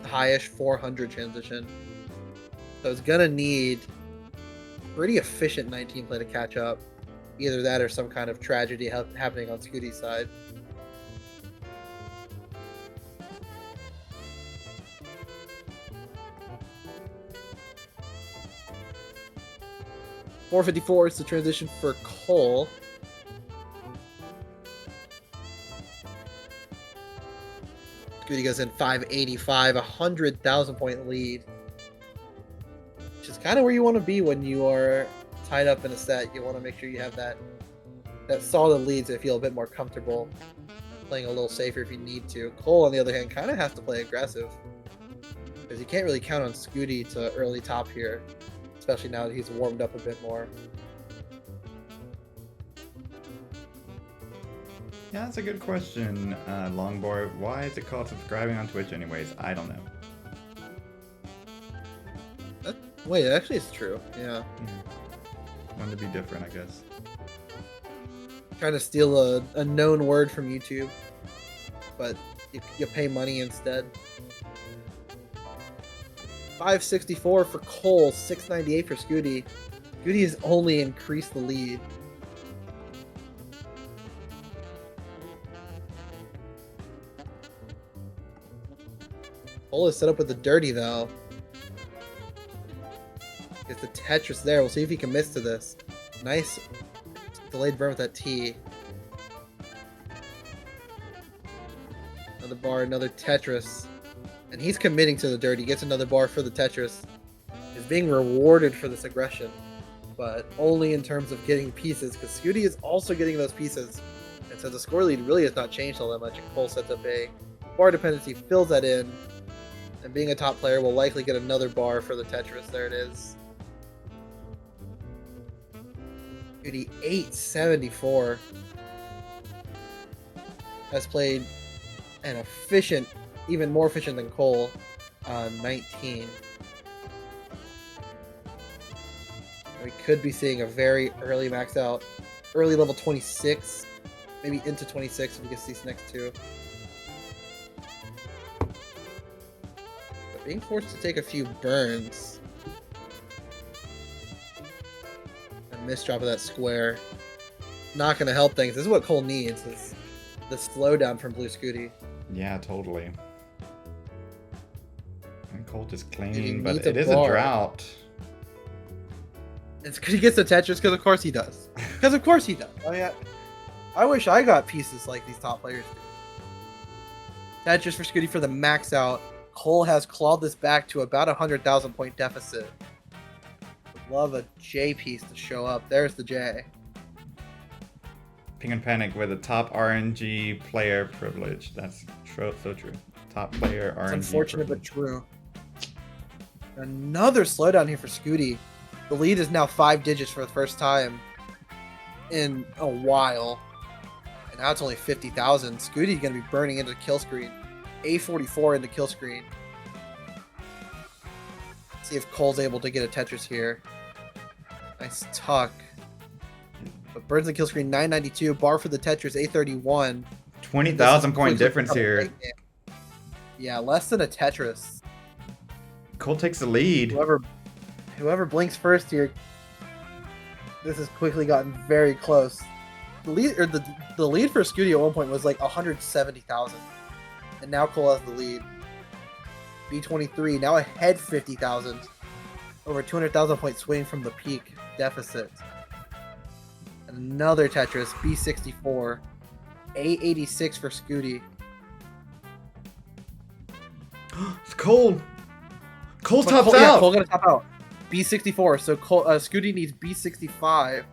S1: highish 400 transition, so it's gonna need pretty efficient 19 play to catch up. Either that or some kind of tragedy happening on Scooty's side. $454 is the transition for Cole. Scooty goes in 585, 100,000 point lead. Which is kind of where you want to be when you are tied up in a set. You want to make sure you have that solid lead to feel a bit more comfortable playing a little safer if you need to. Cole, on the other hand, kind of has to play aggressive because you can't really count on Scooty to early top here, especially now that he's warmed up a bit more.
S2: Yeah, that's a good question, Longboy. Why is it called subscribing on Twitch anyways? I don't know.
S1: Wait, actually it's true. Yeah.
S2: Wanted to be different, I guess.
S1: Trying to steal a known word from YouTube, but you pay money instead. 564 for Cole, 698 for Scooty. Scooty has only increased the lead. Cole is set up with the dirty though. Gets the Tetris there. We'll see if he can miss to this. Nice delayed burn with that T. Another bar, another Tetris. And he's committing to the dirty. Gets another bar for the Tetris. Is being rewarded for this aggression. But only in terms of getting pieces. Because Scooty is also getting those pieces. And so the score lead really has not changed all that much. And Cole sets up a bar dependency. Fills that in. And being a top player will likely get another bar for the Tetris. There it is. Scooty 874 has played an efficient, even more efficient than Cole on 19. We could be seeing a very early max out, early level 26, maybe into 26 if we get these next two. But being forced to take a few burns. Misdrop of that square. Not going to help things. This is what Cole needs, is the slowdown from Blue Scooty.
S2: Yeah, totally. And Cole just cleaning, but it is
S1: bar.
S2: A drought.
S1: It's because he gets the Tetris, because of course he does. Because of course he does. I wish I got pieces like these top players do. Tetris for Scooty for the max out. Cole has clawed this back to about 100,000 point deficit. Love a J piece to show up. There's the J.
S2: Ping and Panic with a top RNG player privilege. That's so true. Top player RNG. It's
S1: unfortunate
S2: privilege.
S1: But true. Another slowdown here for Scooty. The lead is now 5 digits for the first time in a while. And now it's only 50,000. Scooty's going to be burning into the kill screen. A44 into kill screen. See if Cole's able to get a Tetris here. Nice tuck. But burns the kill screen 992. Bar for the Tetris A31.
S2: 20,000 point difference here.
S1: Yeah, less than a Tetris.
S2: Cole takes the lead.
S1: Whoever blinks first here This has quickly gotten very close. The lead for Scooty at one point was like 170,000, and now Cole has the lead. B23 now ahead 50,000, over 200,000 point swing from the peak deficit. Another Tetris, B64, A86 for Scooty.
S2: It's Cole. Cole's
S1: But
S2: tops
S1: Cole, yeah,
S2: out.
S1: Cole gonna top out. B64, so Scooty needs B65.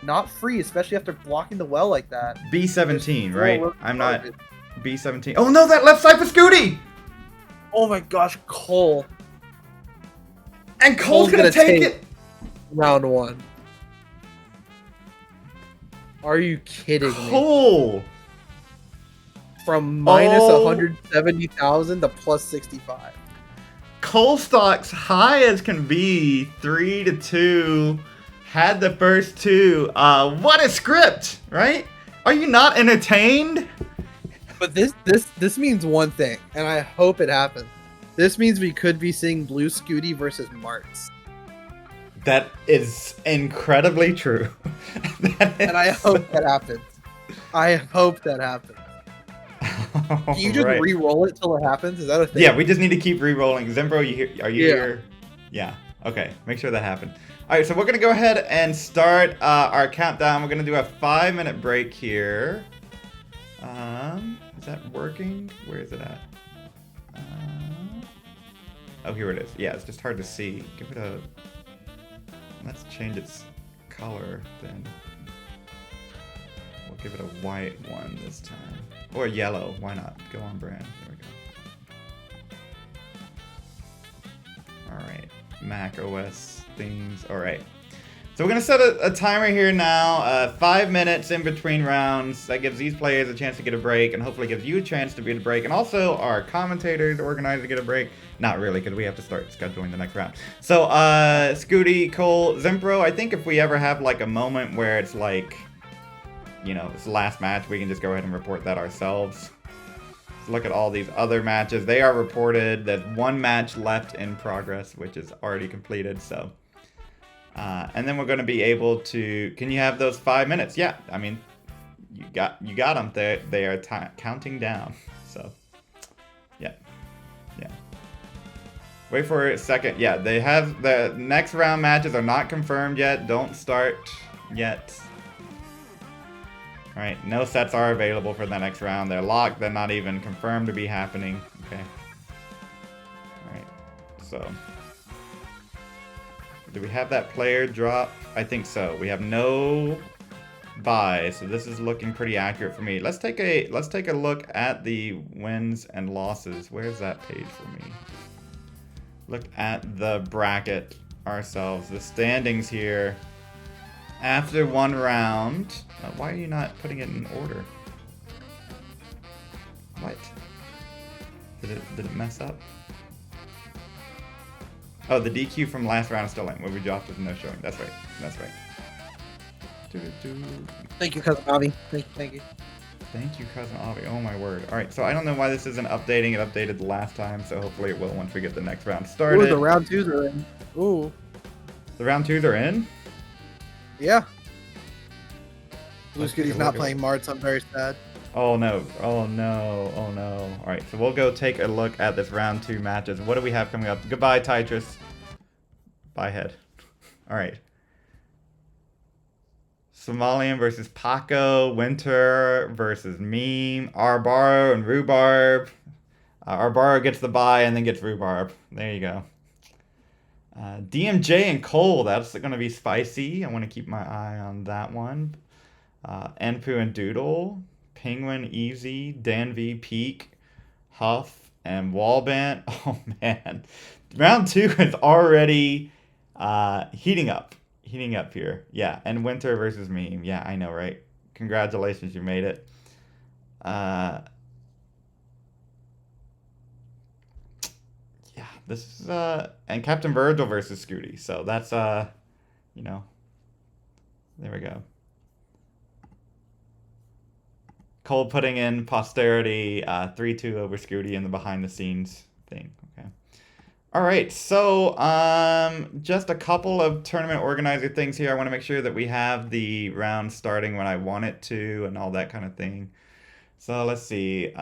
S1: Not free, especially after blocking the well like that.
S2: B17,
S1: There's
S2: right?
S1: four
S2: I'm not
S1: targets.
S2: B17. Oh no, that left side for Scooty!
S1: Oh my gosh, Cole.
S2: And Cole's gonna take it!
S1: Round one. Are you kidding me?
S2: Cole!
S1: From minus
S2: Oh.
S1: 170,000 to plus 65.
S2: Cole stocks high as can be, 3-2. Had the first two. What a script, right? Are you not entertained?
S1: But this means one thing, and I hope it happens. This means we could be seeing Blue Scooty versus Martz.
S2: That is incredibly true.
S1: And I hope that happens. I hope that happens. Can you just
S2: Right.
S1: re-roll it till it happens? Is that a thing?
S2: Yeah, we just need to keep re-rolling. Zimbro, are you
S1: Yeah.
S2: here? Yeah. Okay, make sure that happens. All right, so we're gonna go ahead and start our countdown. We're gonna do a 5-minute break here. Is that working? Where is it at? Oh, here it is. Yeah, it's just hard to see. Give it a. Let's change its color then. We'll give it a white one this time. Or yellow. Why not? Go on brand. There we go. Alright. Mac OS themes. Alright. So we're going to set a timer here now. 5 minutes in between rounds. That gives these players a chance to get a break, and hopefully gives you a chance to get a break. And also our commentators organized to get a break. Not really, because we have to start scheduling the next round. So, Scooty, Cole, Zimpro, I think if we ever have like a moment where it's like, you know, it's the last match, we can just go ahead and report that ourselves. Let's look at all these other matches. They are reported. There's one match left in progress, which is already completed, so. And then we're going to be able to. Can you have those 5 minutes? Yeah, I mean, you got them. They are counting down. So, yeah. Wait for a second. Yeah, they have the next round matches are not confirmed yet. Don't start yet. All right, no sets are available for the next round. They're locked. They're not even confirmed to be happening. Okay. All right. So. Do we have that player drop? I think so. We have no buy, so this is looking pretty accurate for me. Let's take a look at the wins and losses. Where's that page for me? Look at the bracket ourselves. The standings here. After one round. Why are you not putting it in order? What? Did it mess up? Oh, the DQ from last round is still in. Where we dropped with no showing. That's right. That's right.
S1: Thank you, Cousin Avi. Thank you.
S2: Thank you, Cousin Avi. Oh my word. Alright, so I don't know why this isn't updating. It updated the last time, so hopefully it will once we get the next round started.
S1: Ooh, the round twos are in. Ooh.
S2: The round twos are in?
S1: Yeah. Blue
S2: Let's take a
S1: Scooty's not
S2: look at
S1: playing Martz. I'm very sad.
S2: Oh no. Oh no. Oh no. Alright, so we'll go take a look at this round 2 matches. What do we have coming up? Goodbye, Tetris. Bye, head. Alright. Somalian versus Paco. Winter versus Meme. Arbaro and Rhubarb. Arbaro gets the bye and then gets Rhubarb. There you go. DMJ and Cole. That's going to be spicy. I want to keep my eye on that one. Enpu and Doodle. Penguin, Easy, Dan V, Peak, Huff, and Wallband. Oh man, round 2 is already heating up here. Yeah, and Winter versus Meme. Yeah, I know, right? Congratulations, you made it. Yeah, this is and Captain Virgil versus Scooty. So that's you know, there we go. Cole putting in posterity, 3-2 over Scooty in the behind-the-scenes thing. Okay. All right, so just a couple of tournament organizer things here. I want to make sure that we have the round starting when I want it to and all that kind of thing. So let's see. We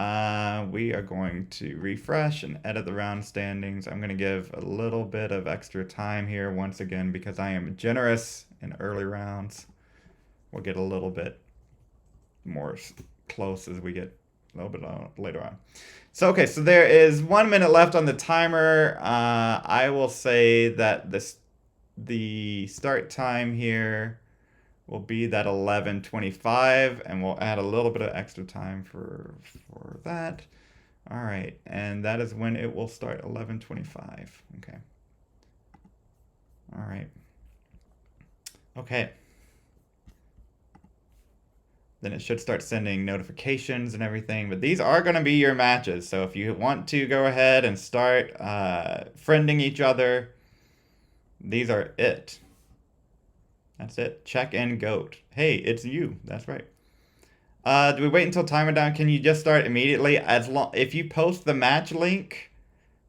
S2: are going to refresh and edit the round standings. I'm going to give a little bit of extra time here once again because I am generous in early rounds. We'll get a little bit more close as we get a little bit later on. So, okay, so there is 1 minute left on the timer. I will say that the start time here will be that 11:25, and we'll add a little bit of extra time for that. All right, and that is when it will start, 11:25. Okay. All right. Okay. Then it should start sending notifications and everything. But these are going to be your matches. So if you want to go ahead and start friending each other, these are it. That's it. Check in goat. Hey, it's you. That's right. Do we wait until timer down? Can you just start immediately? If you post the match link,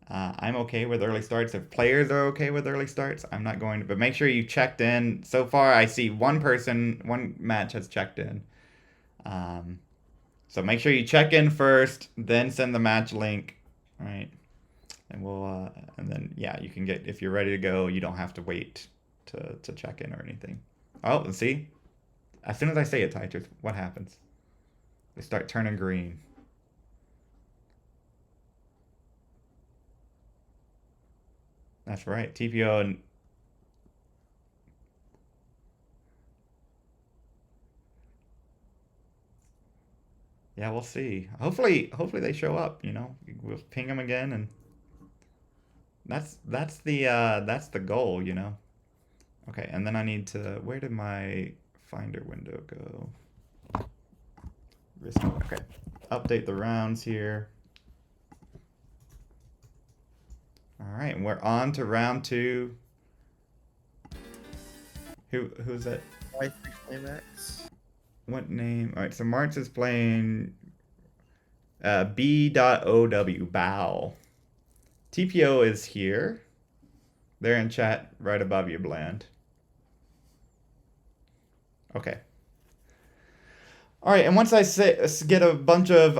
S2: I'm okay with early starts. If players are okay with early starts, I'm not going to. But make sure you checked in. So far, I see one match has checked in. So make sure you check in first, then send the match link, right? And we'll and then yeah, you can get, if you're ready to go, you don't have to wait to check in or anything. Oh, and see, as soon as I say it, Tetris, what happens? They start turning green. That's right, TPO and yeah, we'll see. Hopefully they show up. You know, we'll ping them again, and that's the goal. You know. Okay, and then I need to. Where did my Finder window go? Okay, update the rounds here. All right, and we're on to round 2. Who's that?
S1: Climax.
S2: What name? All right, so March is playing B.OW, Bow. TPO is here. They're in chat right above you, Bland. Okay. All right, and once I get a bunch of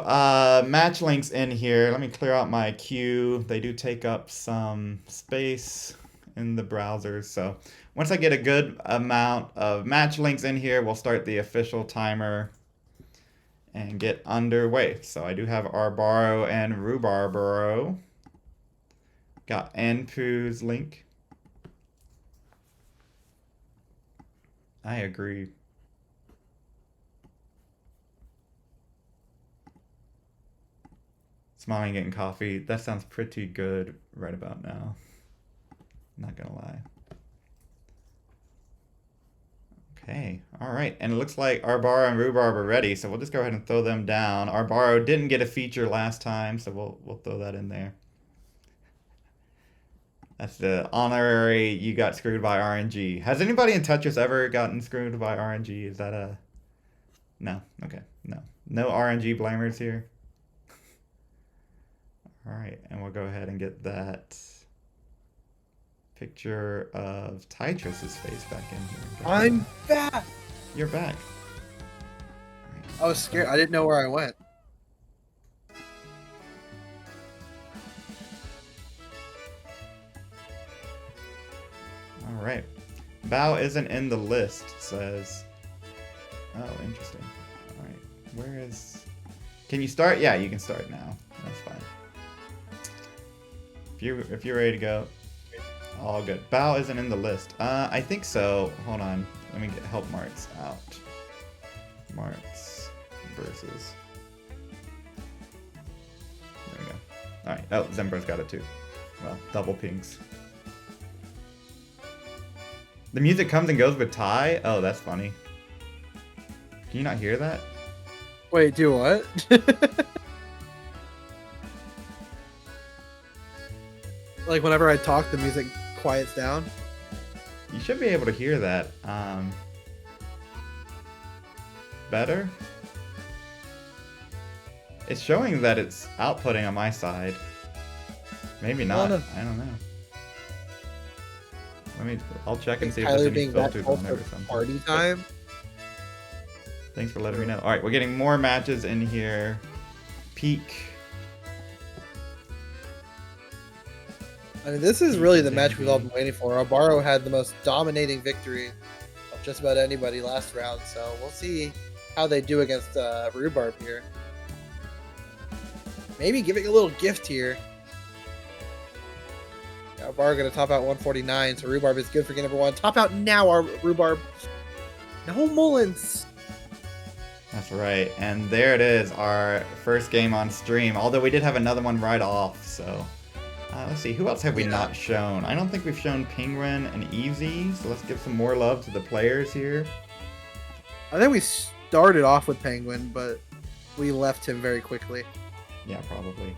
S2: match links in here, let me clear out my queue. They do take up some space in the browser, so once I get a good amount of match links in here, we'll start the official timer and get underway. So I do have Arbaro and Rhubarbaro. Got Anpu's link. I agree. Smiling, getting coffee. That sounds pretty good right about now. Not gonna lie. Okay, all right, and it looks like Arbaro and Rhubarb are ready, so we'll just go ahead and throw them down. Arbaro didn't get a feature last time, so we'll throw that in there. That's the honorary you got screwed by RNG. Has anybody in Tetris ever gotten screwed by RNG? Is that a... No, okay, no. No RNG blamers here. All right, and we'll go ahead and get that picture of Tetris's face back in here.
S1: I'm back!
S2: You're back.
S1: I was scared. I didn't know where I went.
S2: All right. Bao isn't in the list, says. Oh, interesting. All right. Where is... Can you start? Yeah, you can start now. That's fine. If you're ready to go, all good. Bao isn't in the list. I think so. Hold on. Let me help Martz out. Martz versus. There we go. All right. Oh, Zembro's got it too. Well, double pings. The music comes and goes with Ty. Oh, that's funny. Can you not hear that?
S1: Wait, do what? Like whenever I talk, the music quiets down.
S2: You should be able to hear that. Better? It's showing that it's outputting on my side. Maybe not.
S1: Oh, no.
S2: I don't know. I'll check and see if
S1: Tyler
S2: there's any
S1: being that
S2: filters
S1: close
S2: on there
S1: to
S2: or something.
S1: party time.
S2: Thanks for letting me know. All right, we're getting more matches in here. Peak.
S1: I mean, this is really the match we've all been waiting for. Albaro had the most dominating victory of just about anybody last round, so we'll see how they do against Rhubarb here. Maybe giving a little gift here. Yeah, Albaro going to top out 149, so Rhubarb is good for game number 1. Top out now, our Rhubarb. No Mullins.
S2: That's right, and there it is, our first game on stream. Although we did have another one right off, so let's see, who else have we not shown? I don't think we've shown Penguin and Easy, so let's give some more love to the players here.
S1: I think we started off with Penguin, but we left him very quickly.
S2: Yeah, probably.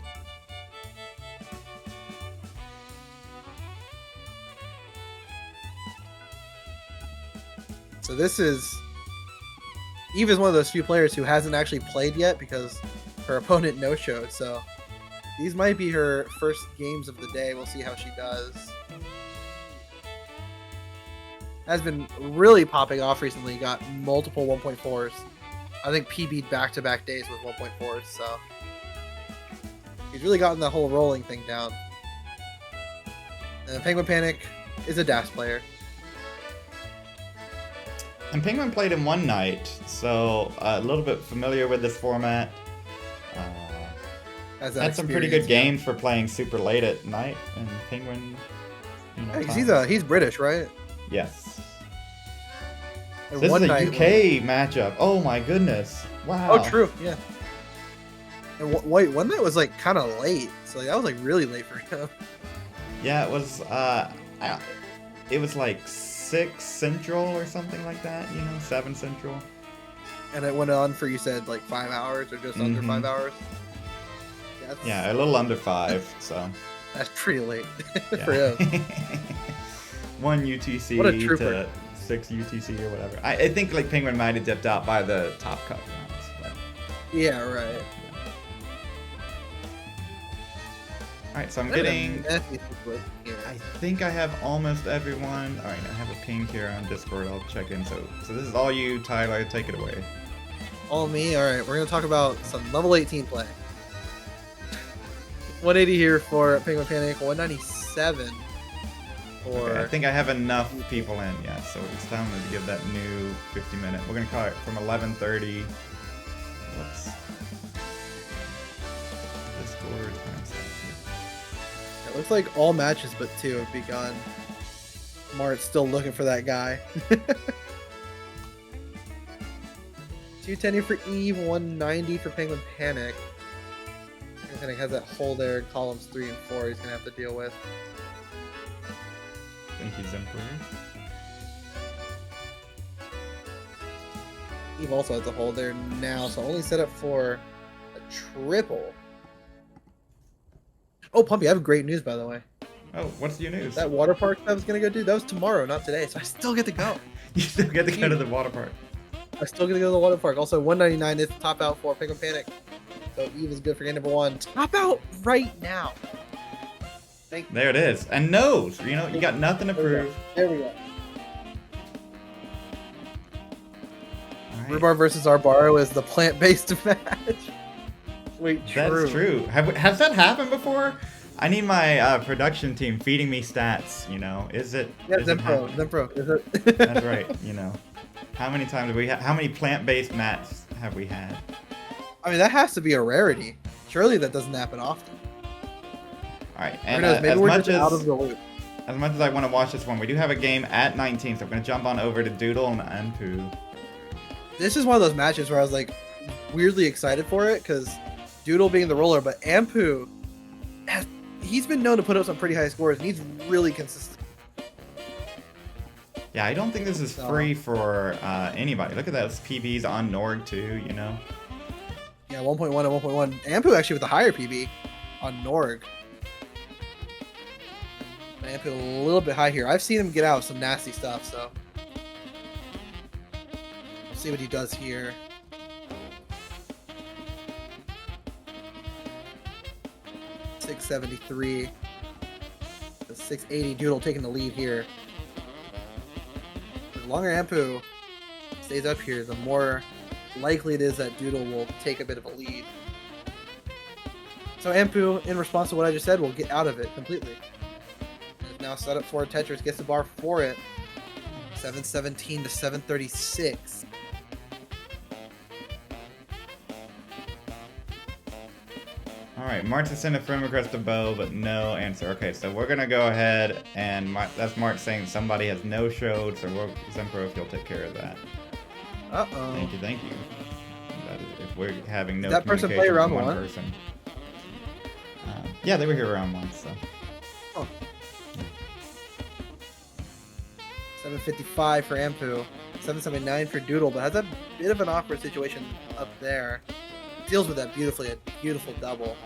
S1: So this is... Eve is one of those few players who hasn't actually played yet because her opponent no-showed, so these might be her first games of the day. We'll see how she does. Has been really popping off recently. Got multiple 1.4s. I think PB'd back-to-back days with 1.4s, so he's really gotten the whole rolling thing down. And Penguin Panic is a DAS player.
S2: And Penguin played in one night, so a little bit familiar with this format. Had some pretty good games for playing super late at night, and Penguin, you know,
S1: he's British, right?
S2: Yes.
S1: And
S2: This is a UK matchup. Oh my goodness! Wow.
S1: Oh, true. Yeah. And wait, one night was like kind of late, so that was like really late for him.
S2: Yeah, it was. It was like 6 Central or something like that. You know, 7 Central.
S1: And it went on for, you said, like 5 hours or just under 5 hours.
S2: Yeah, a little under 5. So.
S1: That's pretty late for him.
S2: 1 UTC
S1: What a trooper.
S2: to 6 UTC or whatever. I think like Penguin might have dipped out by the top cut rounds. But...
S1: Yeah, right.
S2: Alright, so I'm getting... I think I have almost everyone. Alright, I have a ping here on Discord. I'll check in. So this is all you, Tyler. Take it away.
S1: All me? Alright, we're going to talk about some level 18 play. 180 here for Penguin Panic, 197 for...
S2: Okay, I think I have enough people in, yeah, so it's time to give that new 50-minute. We're going to call it from 11:30. Whoops. Discord.
S1: It looks like all matches but 2 have begun. Mart's still looking for that guy. 210 for Eve, 190 for Penguin Panic. Penguin Panic has that hole there in columns 3 and 4 he's going to have to deal with.
S2: Thank you, Emperor.
S1: Eve also has a hole there now, so only set up for a triple. Oh, Pumpy, I have great news, by the way.
S2: Oh, what's your news?
S1: That water park that I was going to go do, that was tomorrow, not today, so I still get to go.
S2: You still get to go to the water park.
S1: I still get to go to the water park. Also, 199 is the top out for Penguin Panic. So Eve is good for game number 1. Top out right now.
S2: There it is. And nose. You know, you got nothing to prove.
S1: There we go.
S2: Right.
S1: Rhubarb versus Arbaro is the plant-based match. Wait, true.
S2: That's true. Has that happened before? I need my production team feeding me stats, you know. Is it?
S1: Yeah,
S2: is it happening?
S1: Zenpro. Is it?
S2: That's right, you know. How many times have we had? How many plant-based mats have we had?
S1: I mean, that has to be a rarity. Surely that doesn't happen often.
S2: All right, and
S1: maybe
S2: as
S1: we're
S2: much
S1: just out of the loop.
S2: As much as I want to watch this one, we do have a game at 19, so I'm going to jump on over to Doodle and Anpu.
S1: This is one of those matches where I was like weirdly excited for it because Doodle being the roller, but Ampu, he's been known to put up some pretty high scores and he's really consistent.
S2: Yeah, I don't think this is free for anybody. Look at those PBs on Norg too, you know?
S1: Yeah, 1.1 and 1.1. Ampu actually with the higher PB on Norg. Ampu a little bit high here. I've seen him get out some nasty stuff, so we'll see what he does here. .673. The 680 Doodle taking the lead here. longer Ampu stays up here, the more likely it is that Doodle will take a bit of a lead. So Ampu, in response to what I just said, will get out of it completely. It's now set up for Tetris, gets the bar for it. 717 to 736.
S2: Alright, Mart's sent a friend request to Bo, but no answer. Okay, so we're gonna go ahead and that's Mart saying somebody has no showed, so Zempro, if you'll take care of that.
S1: Uh-oh.
S2: Thank you. If we're having no
S1: Did that person
S2: communication
S1: play round
S2: from one
S1: one?
S2: person. Yeah, they were here round one, so.
S1: Oh. 755 for Ampu. 779 for Doodle, but has a bit of an awkward situation up there. Deals with that beautifully, a beautiful double.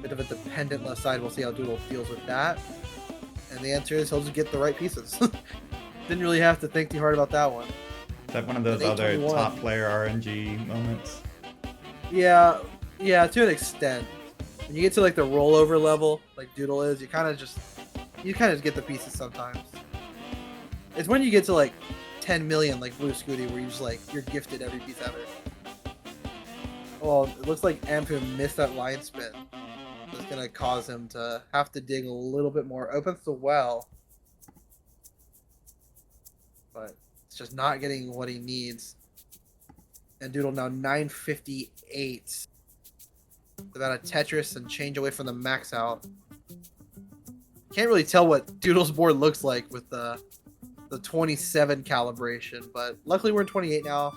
S1: Bit of a dependent left side. We'll see how Doodle deals with that. And the answer is he'll just get the right pieces. Didn't really have to think too hard about that one.
S2: Is that one of those other top player RNG moments?
S1: Yeah, to an extent. When you get to like the rollover level, like Doodle is, you kind of just get the pieces sometimes. It's when you get to like 10 million, like Blue Scooty, where you just like you're gifted every piece ever. Well, it looks like Ampu missed that line spin. It's gonna cause him to have to dig a little bit more. Opens the well, but it's just not getting what he needs. And Doodle now 958. About a Tetris and change away from the max out. Can't really tell what Doodle's board looks like with the 27 calibration, but luckily we're in 28 now.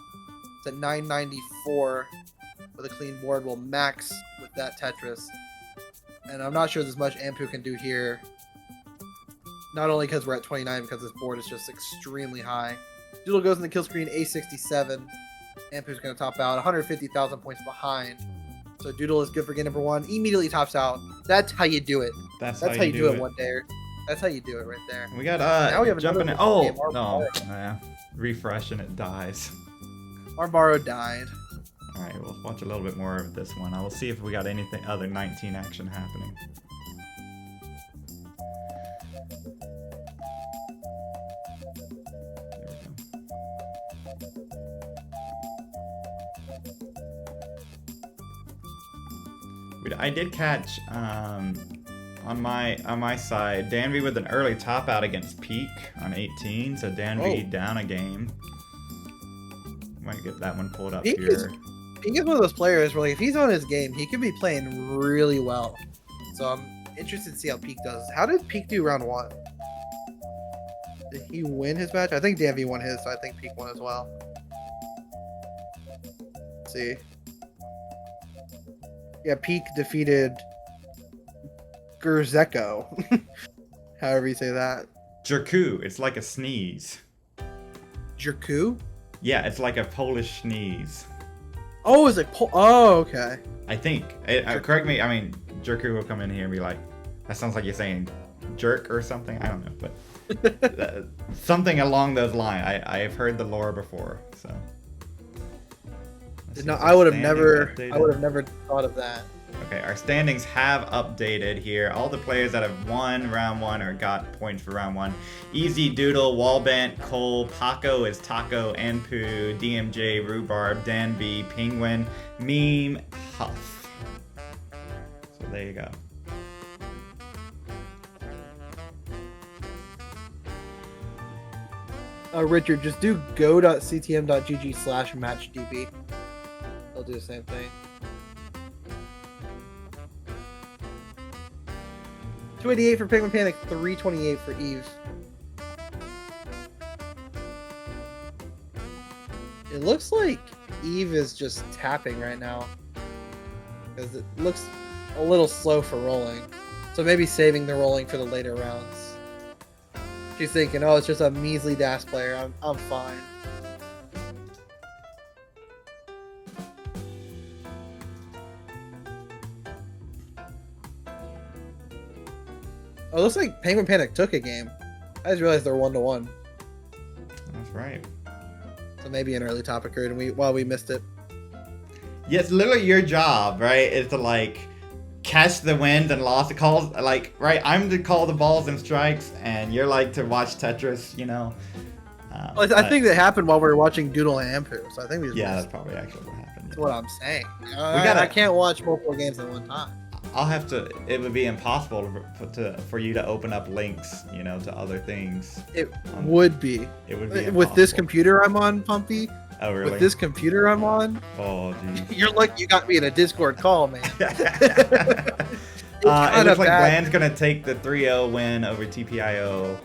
S1: It's at 994 with a clean board. We'll max with that Tetris. And I'm not sure there's much Ampu can do here. Not only because we're at 29, because this board is just extremely high. Doodle goes in the kill screen, A67. Ampu's going to top out, 150,000 points behind. So Doodle is good for game number one. Immediately tops out. That's how you do it. That's how you do it one day. That's how you do it right there.
S2: We got
S1: now we have
S2: jumping in.
S1: game.
S2: No. Refresh and it dies.
S1: Our borrow died.
S2: Alright, we'll watch a little bit more of this one. I will see if we got anything other 19 action happening. I did catch on my side Danby with an early top out against Peak on 18, so Danby down a game. Might get that one pulled up
S1: Peak
S2: here.
S1: Peak is one of those players where like, if he's on his game, he could be playing really well. So I'm interested to see how Peak does. How did Peak do round one? Did he win his match? I think Danby won his, so I think Peak won as well. Let's see. Yeah, Peak defeated Gurzeko. However you say that.
S2: Jerku, it's like a sneeze.
S1: Jerku?
S2: Yeah, it's like a Polish sneeze.
S1: Oh, is it oh, okay.
S2: I think. Correct me, I mean, Jerku will come in here and be like, that sounds like you're saying jerk or something. I don't know, but something along those lines. I've heard the lore before, so.
S1: No, I would have never thought of that.
S2: Okay, our standings have updated here. All the players that have won round one or got points for round one. Easy, Doodle, Wallbent, Cole, Paco is Taco, Anpu, DMJ, Rhubarb, Danby, Penguin, Meme, Huff. So there you go.
S1: Richard, just do go.ctm.gg/matchdb. They'll do the same thing. 288 for Penguin Panic, 328 for Eve. It looks like Eve is just tapping right now. Because it looks a little slow for rolling. So maybe saving the rolling for the later rounds. She's thinking, oh, it's just a measly dash player. I'm fine. Oh, it looks like Penguin Panic took a game. I just realized they're 1-1.
S2: That's right.
S1: So maybe an early top occurred and we missed it.
S2: Yeah, it's literally your job, right? Is to like catch the wins and loss calls. Like, right? I'm to call the balls and strikes, and you're like to watch Tetris, you know,
S1: Well, I think that happened while we were watching Doodle and Ampu, so I think we just
S2: Yeah,
S1: missed
S2: that's probably actually what happened.
S1: That's what I'm saying.
S2: gotta-
S1: I can't watch multiple games at one time.
S2: I'll have to. It would be impossible for you to open up links, to other things.
S1: It would be.
S2: It would be
S1: with this
S2: impossible.
S1: computer I'm on, Pumpy.
S2: Oh, really?
S1: With this computer I'm on.
S2: Oh, geez.
S1: You're like you got me in a Discord call, man.
S2: It looks like Bland's gonna take the 3-0 win over TPIO.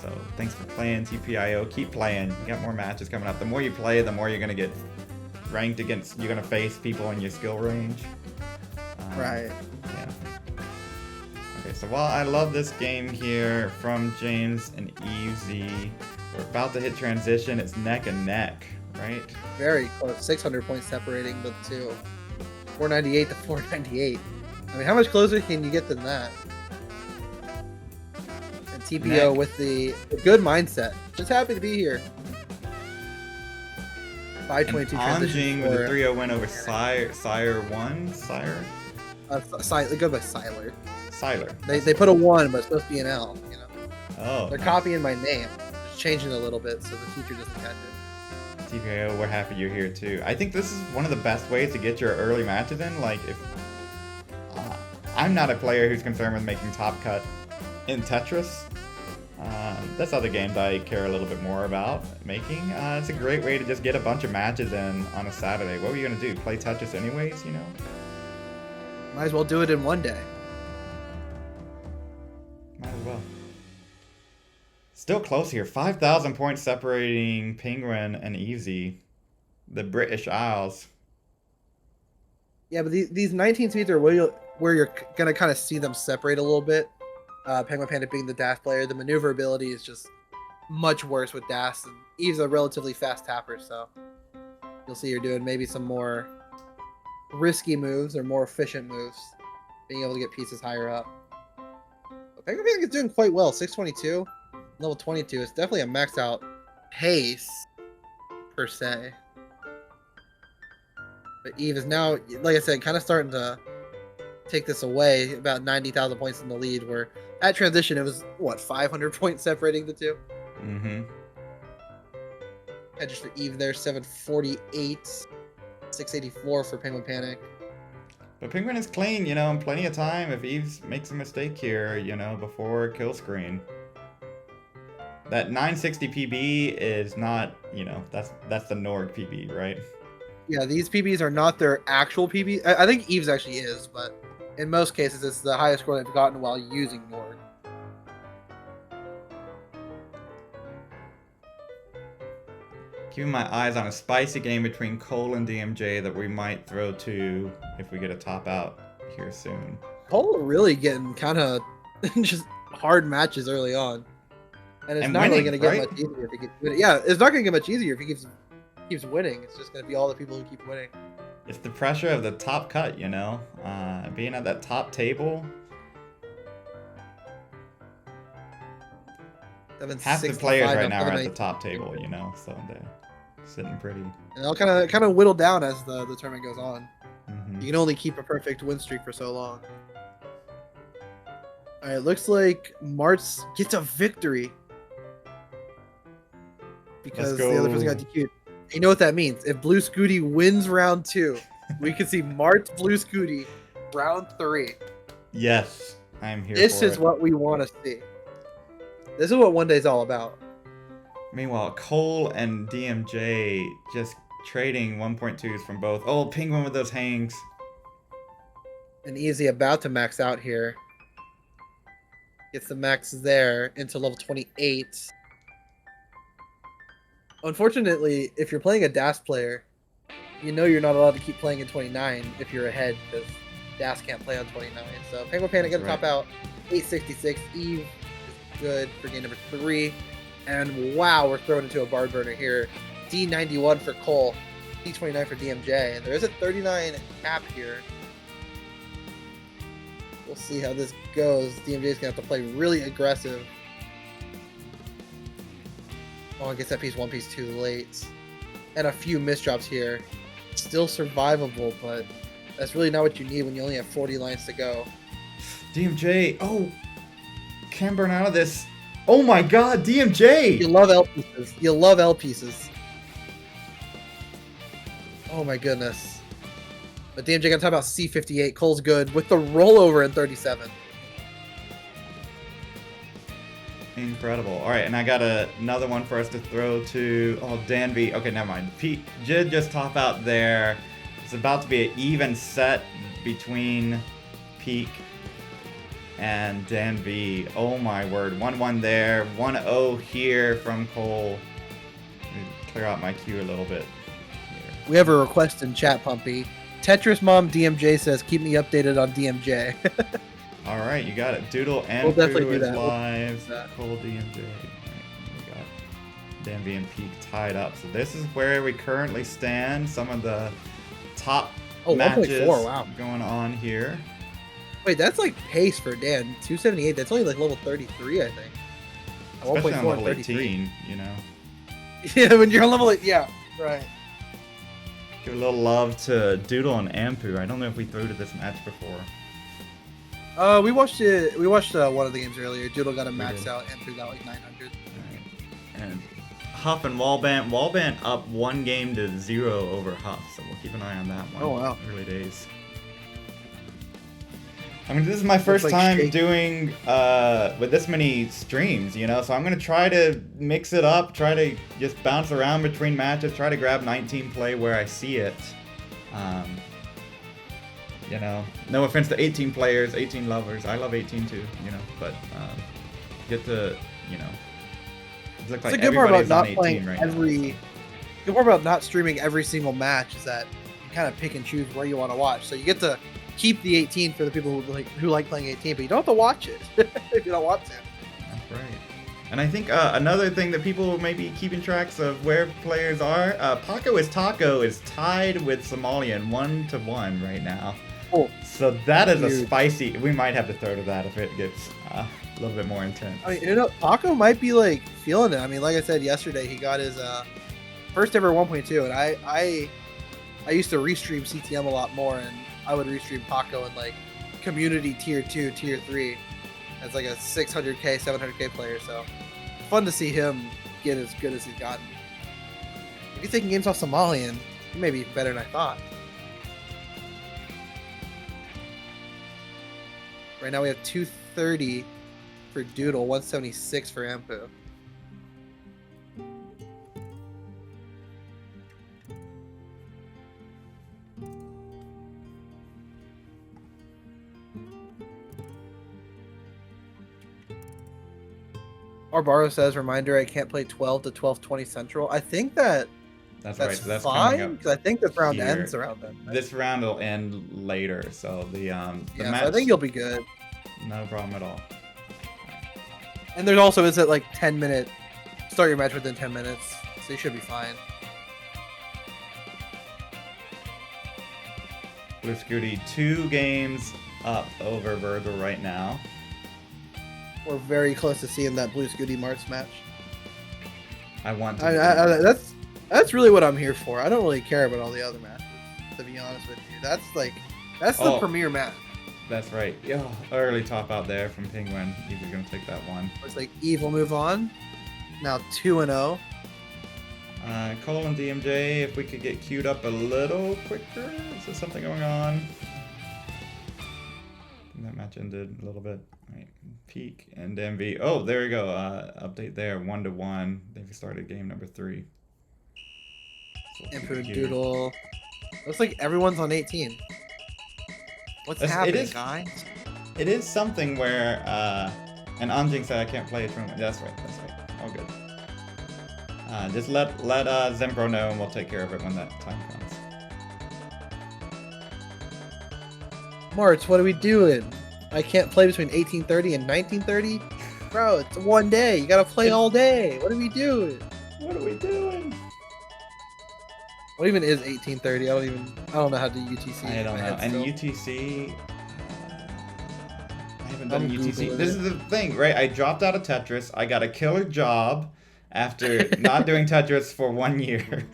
S2: So thanks for playing, TPIO. Keep playing. You got more matches coming up. The more you play, the more you're gonna get ranked against. You're gonna face people in your skill range.
S1: Right.
S2: Yeah. Okay, so while I love this game here from James and EZ, we're about to hit transition. It's neck and neck, right?
S1: Very close. 600 points separating the two. 498 to 498. I mean, how much closer can you get than that? And TPO
S2: Neck.
S1: with the good mindset. Just happy to be here. 522
S2: Anjing
S1: transition
S2: with a
S1: for
S2: 3-0 win over Sire.
S1: It goes by Siler.
S2: Siler.
S1: They put a 1, but it's supposed to be an L.
S2: Oh.
S1: They're
S2: nice.
S1: copying my name, just changing it a little bit so the teacher doesn't catch it.
S2: TPO, we're happy you're here too. I think this is one of the best ways to get your early matches in. Like, if I'm not a player who's concerned with making top cut in Tetris. That's other games I care a little bit more about making. It's a great way to just get a bunch of matches in on a Saturday. What were you gonna do? Play Tetris anyways,
S1: Might as well do it in one day.
S2: Might as well. Still close here. 5,000 points separating Penguin and Easy, the British Isles.
S1: Yeah, but these 19 speeds are where you're going to kind of see them separate a little bit. Penguin Panda being the dash player, the maneuverability is just much worse with dash. And Eve's a relatively fast tapper, so you'll see you're doing maybe some more risky moves or more efficient moves, being able to get pieces higher up. But Penguin Panda is doing quite well. 622, level 22. It's definitely a maxed out pace, per se. But Eve is now, like I said, kind of starting to take this away. About 90,000 points in the lead, where at transition it was, 500 points separating the two?
S2: Mm-hmm.
S1: Edges for Eve there, 748, 684 for Penguin Panic.
S2: But Penguin is clean, and plenty of time if Eve makes a mistake here, before kill screen. That 960 PB is not, that's the Norg PB, right?
S1: Yeah, these PBs are not their actual PB. I think Eve's actually is, but in most cases it's the highest score they've gotten while using Norg.
S2: Keeping my eyes on a spicy game between Cole and DMJ that we might throw to if we get a top out here soon.
S1: Cole really getting kind of just hard matches early on. And it's
S2: And
S1: not really
S2: winning,
S1: going to get
S2: right?
S1: much easier if he keeps winning. Yeah, it's not going to get much easier if he keeps winning. It's just going to be all the people who keep winning.
S2: It's the pressure of the top cut, being at that top table. Half the players right now are at the top table, so they're sitting pretty.
S1: And they'll kind of whittle down as the tournament goes on.
S2: Mm-hmm.
S1: You can only keep a perfect win streak for so long. All right, looks like Martz gets a victory because the other person got DQ'd. You know what that means? If Blue Scooty wins round 2, we can see Martz Blue Scooty round 3.
S2: Yes, I'm here.
S1: This
S2: for
S1: is
S2: it.
S1: what we want to see. This is what one day's all about.
S2: Meanwhile, Cole and DMJ just trading 1.2s from both. Oh, Penguin with those hangs.
S1: And Easy about to max out here. Gets the max there into level 28. Unfortunately, if you're playing a DAS player, you're not allowed to keep playing in 29 if you're ahead, because DAS can't play on 29. So Penguin Panic gonna top out 866. Eve is good for game number 3. And wow, we're thrown into a barn burner here. D91 for Cole, D29 for DMJ. And there is a 39 cap here. We'll see how this goes. DMJ's gonna have to play really aggressive. Oh, I guess that piece 1 piece too late. And a few misdrops here. Still survivable, but that's really not what you need when you only have 40 lines to go.
S2: DMJ, can burn out of this. Oh my God,
S1: You
S2: DMJ!
S1: love L pieces. You love L pieces. Oh my goodness. But DMJ got to talk about C58. Cole's good with the rollover in 37.
S2: Incredible. All right, and I got another one for us to throw to. Oh, Danby. Okay, never mind. Pete did just top out there. It's about to be an even set between Peak and Danby. Oh my word. 1-1 there. 1-0 here from Cole. Let me clear out my queue a little bit here.
S1: We have a request in chat, Pumpy. Tetris Mom DMJ says, keep me updated on DMJ.
S2: All right, you got it. Doodle and
S1: We'll definitely
S2: Pooh
S1: do
S2: is
S1: that.
S2: live.
S1: We'll do that.
S2: Cole DMJ. Right, we got Danby and Peak tied up. So this is where we currently stand. Some of the top matches
S1: 1.4, wow.
S2: going on here.
S1: Wait, that's like pace for Dan. 278. That's only like level 33, I think.
S2: Especially on
S1: 1.4
S2: level
S1: and 33.
S2: 18, you know.
S1: Yeah, when you're on level 8. Yeah, right.
S2: Give a little love to Doodle and Ampu. I don't know if we threw to this match before.
S1: We watched it. We watched one of the games earlier. Doodle got a max
S2: did.
S1: out, and Pooh got like 900.
S2: Alright. And Huff and Wallband. Wallband up 1 game to 0 over Huff, so we'll keep an eye on that one.
S1: Oh, wow.
S2: Early days. I mean, this is my first
S1: like
S2: time
S1: shake.
S2: doing with this many streams, you know, so I'm going to try to mix it up, try to just bounce around between matches, try to grab 19 play where I see it. You know, no offense to 18 players, 18 lovers. I love 18 too, you know, but get to, you know, it looks
S1: It's
S2: like
S1: a good part about
S2: everybody's on
S1: not
S2: 18
S1: playing
S2: right
S1: every.
S2: now.
S1: Good part about not streaming every single match is that you kind of pick and choose where you want to watch. So you get to keep the 18 for the people who like playing 18, but you don't have to watch it if you don't want to.
S2: That's right. And I think another thing that people may be keeping tracks of where players are, Paco is Taco is tied with Somalian 1-1 right now.
S1: Oh,
S2: So that is a
S1: huge.
S2: spicy. We might have to throw to that if it gets a little bit more intense.
S1: I mean, you know, Paco might be like feeling it. I mean, like I said yesterday, he got his first ever 1.2, and I used to restream CTM a lot more, and I would restream Paco in like community tier 2, tier 3 as like a 600k, 700k player. So fun to see him get as good as he's gotten. If he's taking games off Somalian, he may be better than I thought. Right now we have 230 for Doodle, 176 for Ampu. Arbaro says, reminder, I can't play 12 to 12:20 Central. I think that's
S2: right. So that's
S1: fine,
S2: coming
S1: because I think the round
S2: here.
S1: ends around then.
S2: up. This round will end later, so the
S1: Yeah,
S2: match.
S1: so I think you'll be good.
S2: No problem at all.
S1: And there's also, is it like 10-minute, start your match within 10 minutes, so you should be fine.
S2: Blue Scooty 2 games up over Virgil right now.
S1: We're very close to seeing that Blue Scooty Marks match.
S2: I want to.
S1: That's really what I'm here for. I don't really care about all the other matches, to be honest with you. That's the
S2: Oh.
S1: premier match.
S2: That's right. Yo, early top out there from Penguin. He was gonna take that one.
S1: It's like Eve will move on. Now 2-0.
S2: Cole and DMJ, if we could get queued up a little quicker. Is there something going on? That match ended a little bit. Right. Peak and MV. Oh, there we go. Update there. 1-1. They've started game number 3. So
S1: Improved
S2: here.
S1: Doodle. Looks like everyone's on 18. What's happening,
S2: is-
S1: guys?
S2: It is something where, and Anjing said I can't play it from. That's right. All good. Just let Zembro know and we'll take care of it when that time comes.
S1: March, what are we doing? I can't play between 18:30 and 19:30? Bro, it's one day. You gotta play all day. What are we doing?
S2: What are we doing?
S1: What even is 18:30? I don't know how to do UTC.
S2: I don't
S1: in my
S2: know.
S1: head
S2: And
S1: still.
S2: UTC, I haven't done
S1: I'm
S2: UTC.
S1: Googling
S2: This
S1: it.
S2: is the thing, right? I dropped out of Tetris. I got a killer job after not doing Tetris for 1 year.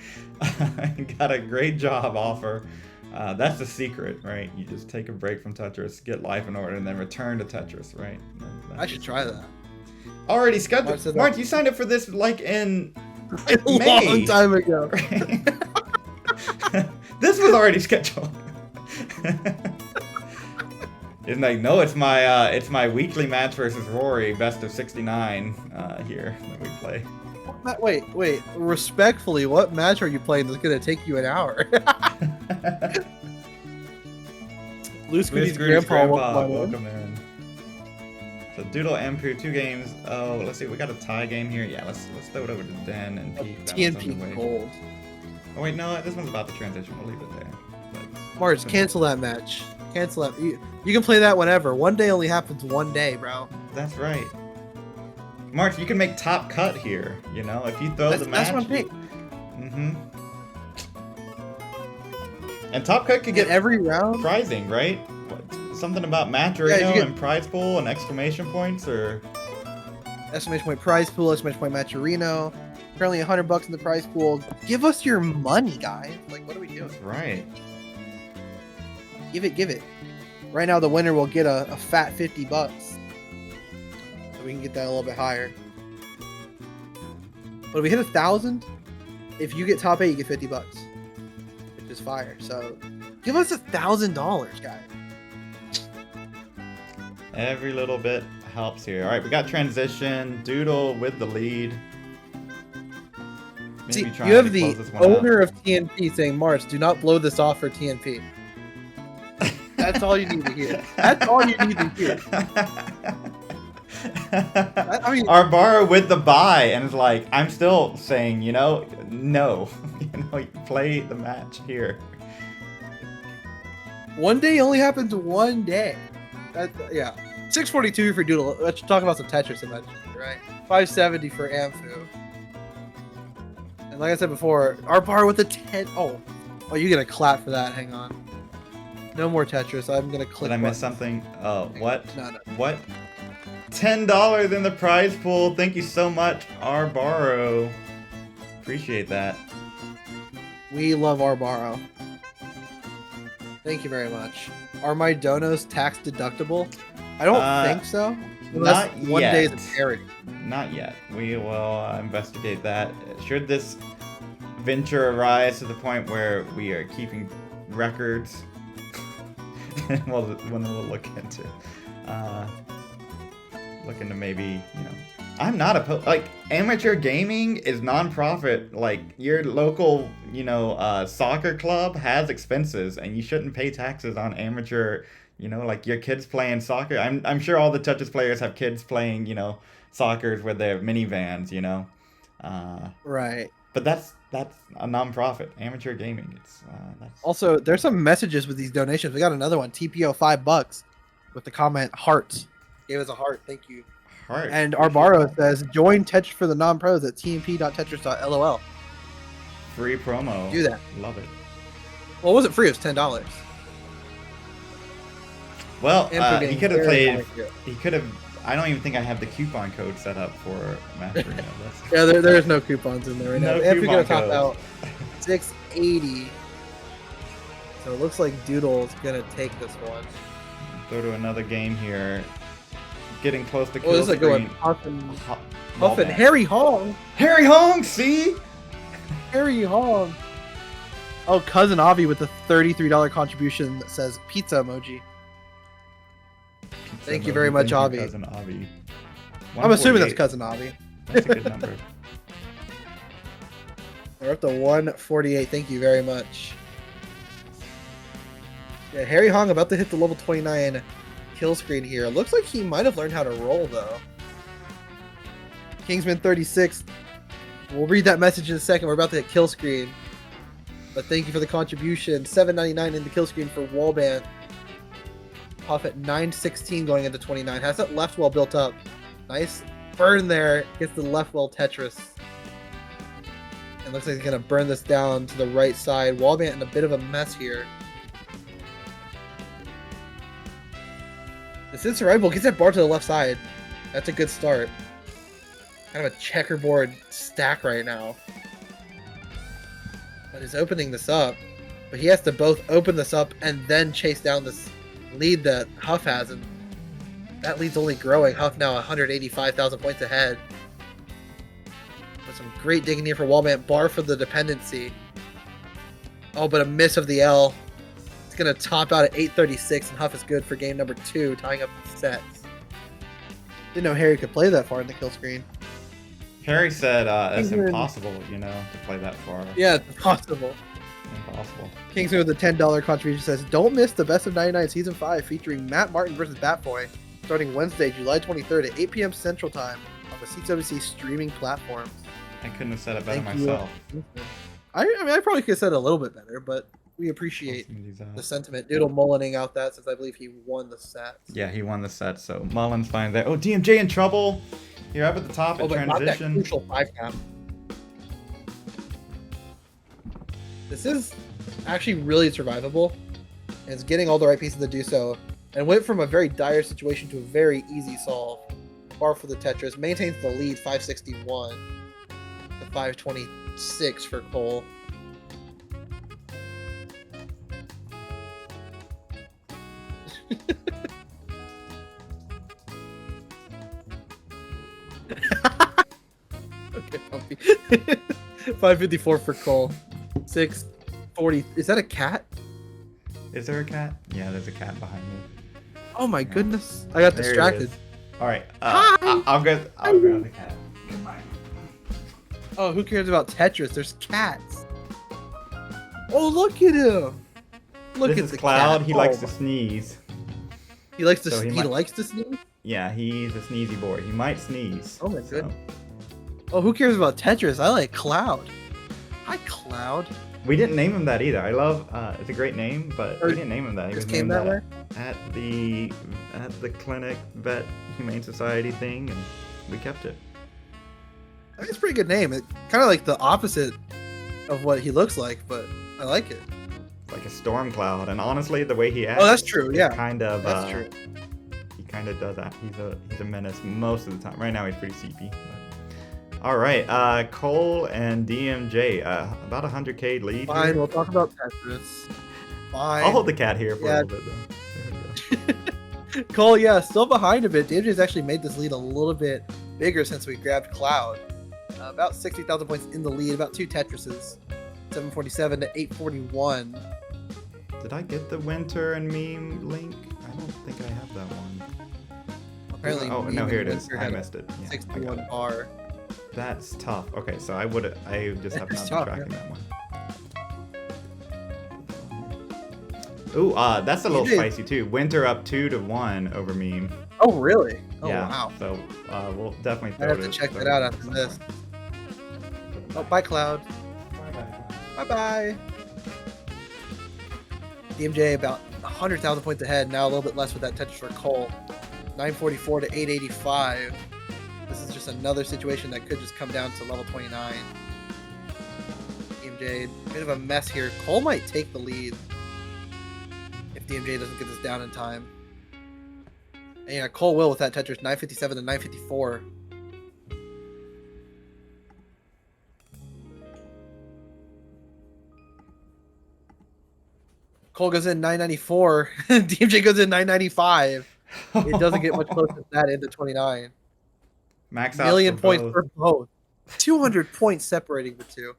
S2: I got a great job offer. That's the secret, right? You just take a break from Tetris, get life in order, and then return to Tetris, right?
S1: I should try that.
S2: Already
S1: March
S2: scheduled.
S1: said
S2: Mark, you signed up for this like in
S1: a
S2: May.
S1: long time ago.
S2: This was already scheduled. It's like, no, it's my weekly match versus Rory, best of 69 here that we play.
S1: Wait. Respectfully, what match are you playing that's gonna take you an hour? Loose Goodie's grandpa,
S2: welcome in. So Doodle Ampu, 2 games. Oh, let's see, we got a tie game here. Yeah, let's throw it over to Den and Pete.
S1: TNP Gold.
S2: Oh wait, no, this one's about to transition. We'll leave it there.
S1: Mars, cancel that match. Cancel that. You can play that whenever. One day only happens one day, bro.
S2: That's right. Mark, you can make top cut here. You know, if you throw the match.
S1: That's what I'm saying.
S2: Mm-hmm. And top cut could get
S1: every round
S2: prizing, right? What, something about match arena and prize pool and exclamation points, or
S1: exclamation point prize pool, exclamation point matcherino. Currently $100 in the prize pool. Give us your money, guys. Like, what are we doing?
S2: That's right.
S1: Give it. Right now, the winner will get a fat $50. So we can get that a little bit higher. But if we hit 1,000, if you get top 8, you get $50, which is fire. So give us $1,000, guys.
S2: Every little bit helps here. All right, we got transition. Doodle with the lead.
S1: See, you have the owner of TNP saying, Mars, do not blow this off for TNP. That's all you need to hear. That's all you need to hear. I mean,
S2: Arbara with the buy, and it's like, I'm still saying, no. Play the match here.
S1: One day only happens one day. Yeah. 642 for Doodle. Let's talk about some Tetris eventually, right? 570 for Amphu. And like I said before, Arbara with the 10. Oh, you're gonna clap for that. Hang on. No more Tetris. I'm gonna click.
S2: Did I miss something? Oh, what?
S1: No.
S2: What? $10 in the prize pool. Thank you so much, Arbaro. Appreciate that.
S1: We love Arbaro. Thank you very much. Are my donos tax deductible? I don't think so.
S2: Not yet.
S1: One day is a charity.
S2: Not yet. We will investigate that. Should this venture arise to the point where we are keeping records, we'll look into. Looking to maybe, I'm not opposed. Like, amateur gaming is non-profit. Like, your local, soccer club has expenses, and you shouldn't pay taxes on amateur, like your kids playing soccer. I'm sure all the Tetris players have kids playing, soccer with their minivans,
S1: Right.
S2: But that's a non-profit. Amateur gaming. That's...
S1: Also, there's some messages with these donations. We got another one. TPO $5 with the comment heart. Gave us a heart. Thank you.
S2: Heart.
S1: And Arbaro says, join Tetris for the non-pros at tmp.tetris.lol.
S2: Free promo.
S1: Do that.
S2: Love it.
S1: Well, it wasn't free. It was $10.
S2: Well, he could have played. He could have. I don't even think I have the coupon code set up for Master.
S1: Yeah, there's no coupons in there right now. If we go top out 680. So it looks like Doodle's gonna take this one.
S2: Go to another game here. Getting close to kill
S1: this is
S2: screen.
S1: Huffin. Harry Hong.
S2: Harry Hong, see?
S1: Harry Hong. Oh, Cousin Avi with the $33 contribution that says pizza emoji. Thank you very much, Avi.
S2: Cousin Avi.
S1: I'm assuming that's Cousin Avi.
S2: That's a good number.
S1: We're up to 148. Thank you very much. Yeah, Harry Hong about to hit the level 29 kill screen here. Looks like he might have learned how to roll, though. Kingsman 36. We'll read that message in a second. We're about to hit kill screen. But thank you for the contribution. $7.99 in the kill screen for Wallband. Off at 916 going into 29. Has that left well built up. Nice burn there. Gets the left well Tetris. And looks like he's going to burn this down to the right side. Wallband in a bit of a mess here. This is survivable. Gets that bar to the left side. That's a good start. Kind of a checkerboard stack right now. But he's opening this up. But he has to both open this up and then chase down this lead that Huff has. And That lead's only growing. Huff now 185,000 points ahead. With some great digging here for Wallman. Bar for the dependency. Oh, but a miss of the L. It's going to top out at 836, and Huff is good for game number 2, tying up the sets. Didn't know Harry could play that far in the kill screen.
S2: Harry said it's impossible, you know, to play that far.
S1: Yeah, it's impossible.
S2: Impossible.
S1: Kingsman with the $10 contribution says, don't miss the Best of 99 Season 5 featuring Matt Martin versus Batboy, starting Wednesday, July 23rd at 8 p.m. Central Time on the C7C streaming platforms.
S2: I couldn't have said it better myself.
S1: I mean, I probably could have said it a little bit better, but we appreciate the sentiment. Doodle Mullining out that since I believe he won the set.
S2: Yeah, he won the set, so Mullen's fine there. Oh, DMJ in trouble. You're up at the top at transition.
S1: That crucial 5-cap. This is actually really survivable, and it's getting all the right pieces to do so, and went from a very dire situation to a very easy solve. Bar for the Tetris, maintains the lead 561 to 526 for Cole. Okay, Pumpy. 554 for Cole. 640. Is that a cat?
S2: Is there a cat? Yeah, there's a cat behind me.
S1: Oh my goodness. I got distracted.
S2: All right.
S1: Hi!
S2: I'll grab the cat.
S1: Oh, who cares about Tetris? There's cats. Oh, look at him. Look
S2: This
S1: at
S2: is
S1: the
S2: Cloud.
S1: cat.
S2: He likes to sneeze.
S1: He likes to.
S2: So
S1: he likes to sneeze.
S2: Yeah, he's a sneezy boy. He might sneeze.
S1: Oh my goodness. Oh, who cares about Tetris? I like Cloud. Hi, Cloud.
S2: We didn't name him that either. I love. It's a great name, but we didn't name him that. He was
S1: Just came
S2: named
S1: that way.
S2: at the clinic vet humane society thing, and we kept it.
S1: I think it's a pretty good name. It kind of like the opposite of what he looks like, but I like it.
S2: Like a storm cloud, and honestly, the way he acts.
S1: Oh, that's true. Yeah,
S2: kind of.
S1: that's true.
S2: He kind of does that. He's a menace most of the time. Right now, he's pretty seepy. But... All right, Cole and DMJ, about 100K lead.
S1: Fine,
S2: here.
S1: we'll talk about Tetris. Fine.
S2: I'll hold the cat here for a little bit though.
S1: Cole, yeah, still behind a bit. DMJ's actually made this lead a little bit bigger since we grabbed Cloud. About 60,000 points in the lead, about 2 Tetrises. 747 to 841.
S2: Did I get the winter and meme link? I don't think I have that one.
S1: Apparently,
S2: oh no, here it is. I missed it. Yeah,
S1: 61 bar.
S2: That's tough. Okay, so I just have not been tracking that one. Ooh, that's a little spicy too. Winter up 2-1 over meme.
S1: Oh really? Oh
S2: yeah,
S1: wow.
S2: So we'll definitely
S1: I have to check that out after this. Oh, bye Cloud. Bye bye. DMJ about 100,000 points ahead. Now a little bit less with that Tetris for Cole. 944 to 885. This is just another situation that could just come down to level 29. DMJ, bit of a mess here. Cole might take the lead if DMJ doesn't get this down in time. And yeah, Cole will with that Tetris. 957 to 954. Cole goes in 994. DMJ goes in 995. It doesn't get much closer than that into 29.
S2: Max out
S1: million
S2: for
S1: points
S2: both.
S1: for both. 200 points separating the two.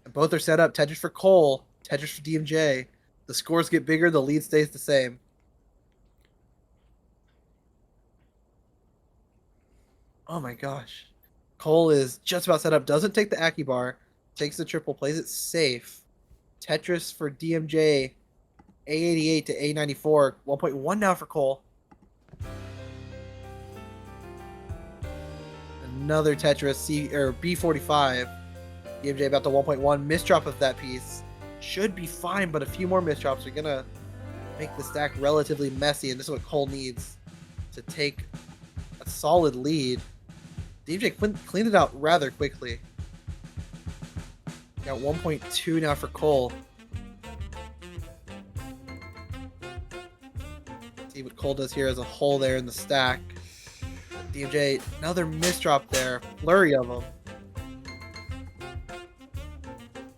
S1: And both are set up. Tetris for Cole. Tetris for DMJ. The scores get bigger. The lead stays the same. Oh my gosh. Cole is just about set up. Doesn't take the Aki bar. Takes the triple. Plays it safe. Tetris for DMJ. A88 to A94. 1.1 now for Cole. Another Tetris B45. DMJ about the 1.1. Misdrop of that piece. Should be fine, but a few more misdrops are gonna make the stack relatively messy, and this is what Cole needs to take a solid lead. DMJ cleaned it out rather quickly. Got 1.2 now for Cole. See what Cole does here as a whole there in the stack. DMJ, another misdrop there. Flurry of them.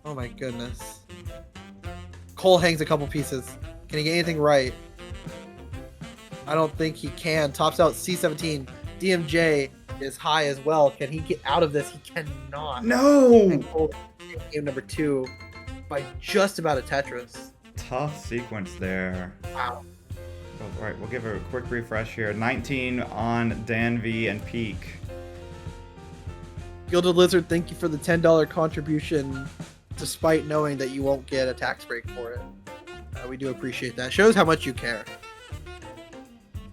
S1: Oh my goodness. Cole hangs a couple pieces. Can he get anything right? I don't think he can. Tops out C17. DMJ is high as well. Can he get out of this? He cannot.
S2: No!
S1: Game number 2 by just about a Tetris.
S2: Tough sequence there.
S1: Wow.
S2: All right, we'll give her a quick refresh here. 19 on Dan V and Peak.
S1: Gilded Lizard, thank you for the $10 contribution, despite knowing that you won't get a tax break for it. We do appreciate that. Shows how much you care.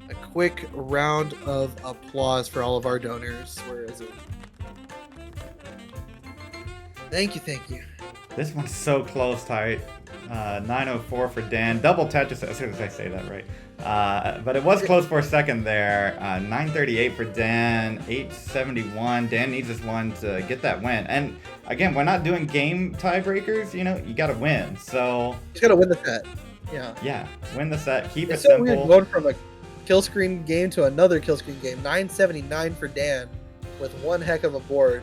S1: A quick round of applause for all of our donors. Where is it? Thank you, thank you.
S2: This one's so close, tight. 904 for Dan. Double Tetris, as soon as I say that right. But it was close for a second there. 938 for Dan. 871. Dan needs this one to get that win. And again, we're not doing game tiebreakers. You know, you got to win. So
S1: he's got to win the set. Yeah.
S2: Yeah, win the set. Keep it
S1: so
S2: simple.
S1: Weird going from a kill screen game to another kill screen game. 979 for Dan with one heck of a board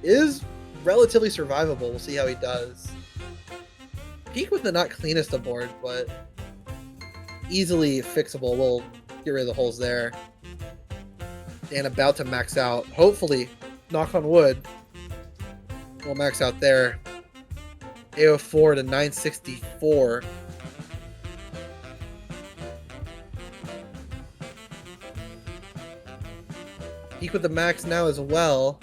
S1: is relatively survivable. We'll see how he does. Peak with the not cleanest of board, but easily fixable. We'll get rid of the holes there. Dan about to max out. Hopefully, knock on wood, we'll max out there. 804 to 964. Peak with the max now as well.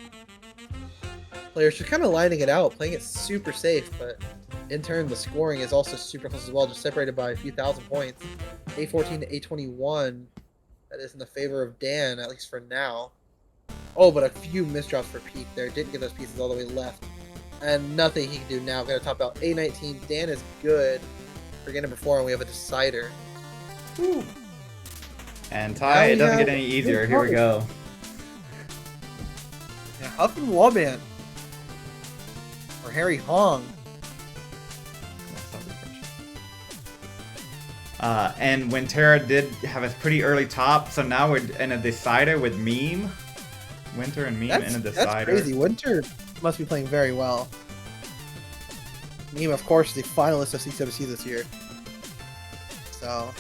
S1: Players just kind of lining it out, playing it super safe, but in turn, the scoring is also super close as well, just separated by a few thousand points. 814 to 821. That is in the favor of Dan, at least for now. Oh, but a few misdrops for Peak there. Didn't get those pieces all the way left. And nothing he can do now. Going to top out 819. Dan is good for game number 4, and we have a decider.
S2: Whew. And tie, it doesn't get any easier. Here we go.
S1: Yeah, Huff and Wallband. For Harry Hong.
S2: And Winterra did have a pretty early top, so now we're in a decider with Meme. Winter and Meme in a decider.
S1: That's crazy. Winter must be playing very well. Meme, of course, is the finalist of CWC this year. So,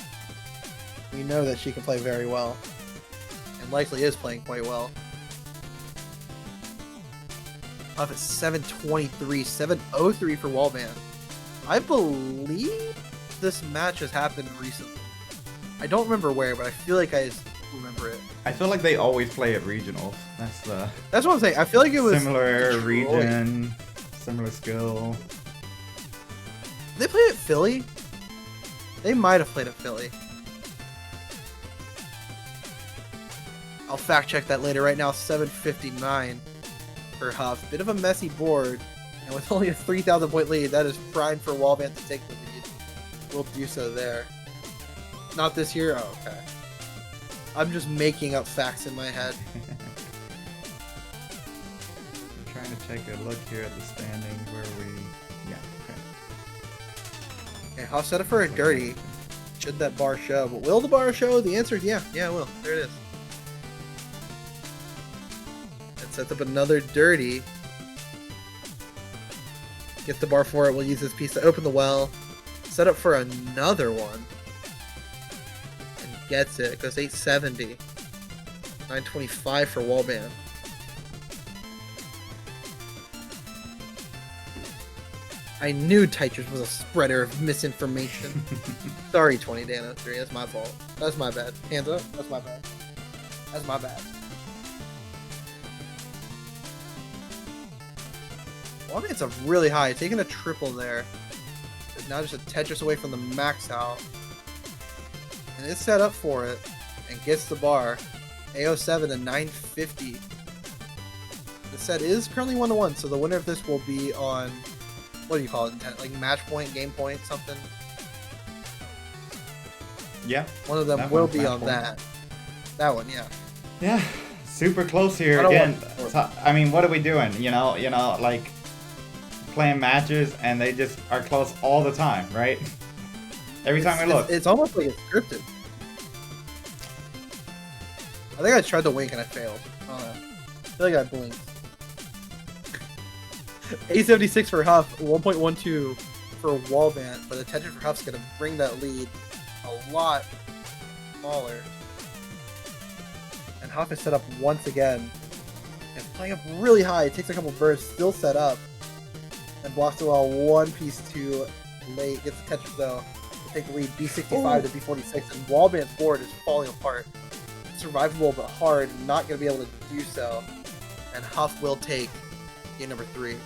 S1: we know that she can play very well. And likely is playing quite well. Up at 723, 703 for Wallband. I believe this match has happened recently. I don't remember where, but I feel like I remember it.
S2: I feel like they always play at regionals.
S1: That's what I'm saying. I feel like it was
S2: similar
S1: Detroit.
S2: Region, similar skill.
S1: Did they play at Philly? They might have played at Philly. I'll fact check that later. Right now, 759 for Huff. Bit of a messy board, and with only a 3,000 point lead, that is prime for Wallband to take the lead. We'll do so there. Not this year? Oh, okay. I'm just making up facts in my head.
S2: I'm trying to take a look here at the standings where we... Yeah, okay.
S1: Okay, Huff set it for a dirty. Should that bar show? But will the bar show? The answer is yeah. Yeah, it will. There it is. It sets up another dirty. Get the bar for it. We'll use this piece to open the well. Set up for another one. And gets it. It goes 870. 925 for Wallband. I knew Tetris was a spreader of misinformation. Sorry, 20 Dan 03. That's my fault. That's my bad. Hands up. That's my bad. That's my bad. Wallband's up really high. Taking a triple there. It's now just a Tetris away from the max out. And it's set up for it. And gets the bar. A07 to 950. The set is currently 1-1, so the winner of this will be on... What do you call it? Like match point, game point, something?
S2: Yeah.
S1: One of them will be on that. That one, yeah.
S2: Yeah. Super close here again. I mean, what are we doing? You know, like playing matches and they just are close all the time, right? Every time we look.
S1: It's almost like it's scripted. I think I tried to wink and I failed. I don't know. I feel like I blinked. 876 for Huff, 1.12 for Wallband, but the Tetris for Huff's gonna bring that lead a lot smaller. And Huff is set up once again. And playing up really high, it takes a couple bursts, still set up. And blocks the wall one piece too late. Gets the Tetris though. To take the lead B65 to B46. And Wallband's board is falling apart. Survivable but hard, not going to be able to do so. And Huff will take game number 3.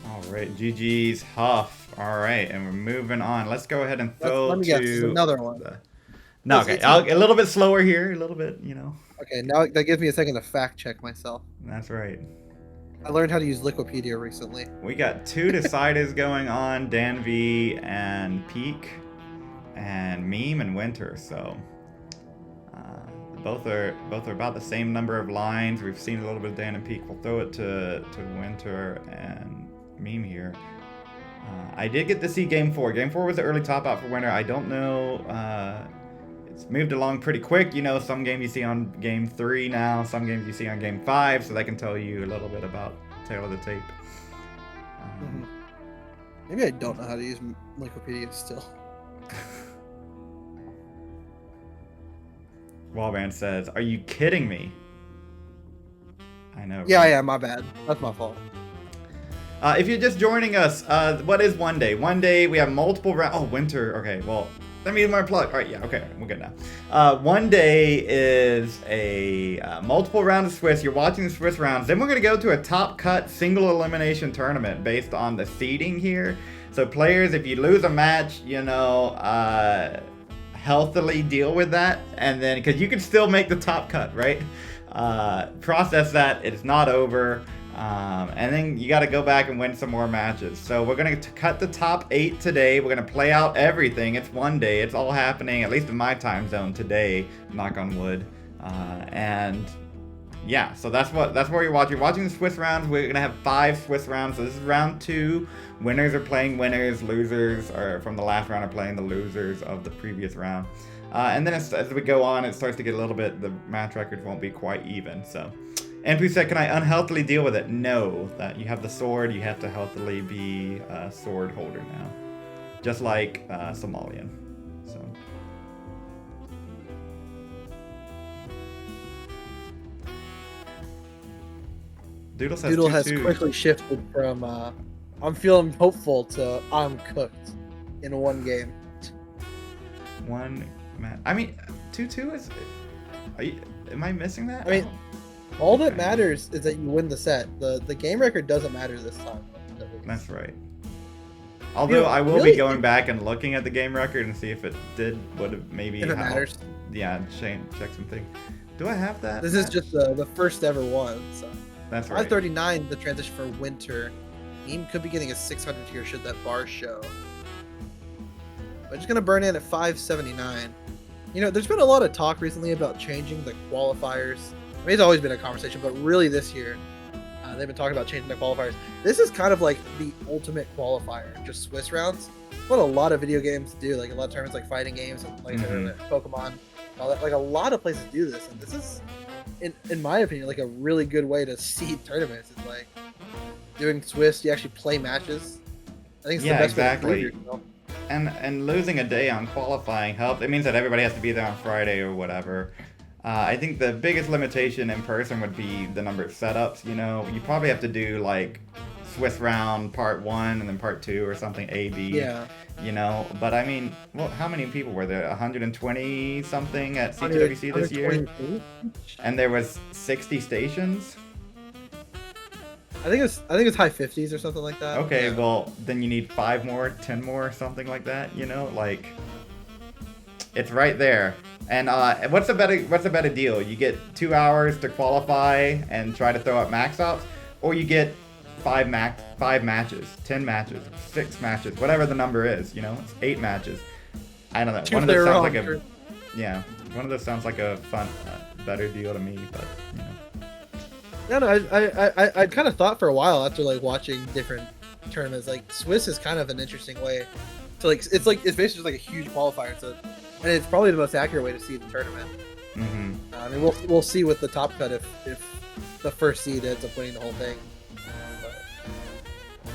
S2: Alright, GG's Huff. Alright, and we're moving on. Let's go ahead and throw
S1: Let me guess, there's another one.
S2: No, okay, a little bit slower here, a little bit, you know.
S1: Okay, now that gives me a second to fact check myself.
S2: That's right.
S1: I learned how to use Liquipedia recently.
S2: We got 2 deciders going on, Dan V and Peak, and Meme and Winter, so both are about the same number of lines. We've seen a little bit of Dan and Peak. We'll throw it to Winter and Meme here. I did get to see Game 4. Game 4 was the early top out for Winter. I don't know. It's moved along pretty quick. You know, some games you see on Game 3 now, some games you see on Game 5, so that can tell you a little bit about tail of the tape.
S1: Maybe I don't know how to use Liquipedia still.
S2: Wallband says, "Are you kidding me?" I know.
S1: Yeah, I am. My bad. That's my fault.
S2: If you're just joining us, what is one day? One day we have multiple rounds. Oh, Winter. Okay, well, let me do my plug. All right, yeah, okay, we're good now. One day is a multiple round of Swiss. You're watching the Swiss rounds. Then we're going to go to a top cut single elimination tournament based on the seeding here. So players, if you lose a match, you know, healthily deal with that, and then because you can still make the top cut, right? Process that. It's not over. And then you got to go back and win some more matches. So we're going to cut the top 8 today. We're going to play out everything. It's one day. It's all happening, at least in my time zone today, knock on wood. And yeah, so that's what you're watching. You're watching the Swiss rounds. We're going to have 5 Swiss rounds. So this is round 2. Winners are playing winners. Losers are from the last round are playing the losers of the previous round. And then as we go on, it starts to get a little bit, the match records won't be quite even. So Andrew said, can I unhealthily deal with it? No, that you have the sword, you have to healthily be a sword holder now. Just like Somalian. So. Doodle says
S1: Doodle has quickly shifted from I'm feeling hopeful to I'm cooked in one game.
S2: One match. I mean, 2-2 is. Am I missing that?
S1: I mean, all that matters is that you win the set. The game record doesn't matter this time.
S2: That's right. Although I will be going back and looking at the game record and see if it would have maybe.
S1: If it matters.
S2: Yeah, check something. Do I have that?
S1: This is just the first ever one. So.
S2: That's right.
S1: 539, the transition for Winter. Meme could be getting a 600 here should that bar show. But just gonna burn in at 579. You know, there's been a lot of talk recently about changing the qualifiers. I mean, it's always been a conversation, but really this year, they've been talking about changing the qualifiers. This is kind of like the ultimate qualifier, just Swiss rounds. What a lot of video games do, like a lot of tournaments, like fighting games, and like Pokemon, all that. Like a lot of places do this, and this is, in my opinion, like a really good way to seed tournaments. It's like doing Swiss, you actually play matches. I think it's the best way to prove yourself.
S2: And losing a day on qualifying helps. It means that everybody has to be there on Friday or whatever. I think the biggest limitation in person would be the number of setups. You know, you probably have to do like Swiss round part 1 and then part 2 or something, A, B. Yeah. You know, but I mean, well, how many people were there? 120 something at CTWC this year? And there was 60 stations?
S1: I think it's high 50s or something like that.
S2: Okay, yeah. Well, then you need 5 more, 10 more, something like that, you know? Like, it's right there. And what's a better deal? You get 2 hours to qualify and try to throw up max ops, or you get 5 matches, 10 matches, 6 matches, whatever the number is, you know? It's 8 matches. I don't know. One of those sounds like a fun, better deal to me, but, you know.
S1: No, I kind of thought for a while after like watching different tournaments, like Swiss is kind of an interesting way to like it's basically just like a huge qualifier, so and it's probably the most accurate way to see the tournament. I mean, we'll see with the top cut if the first seed ends up winning the whole thing.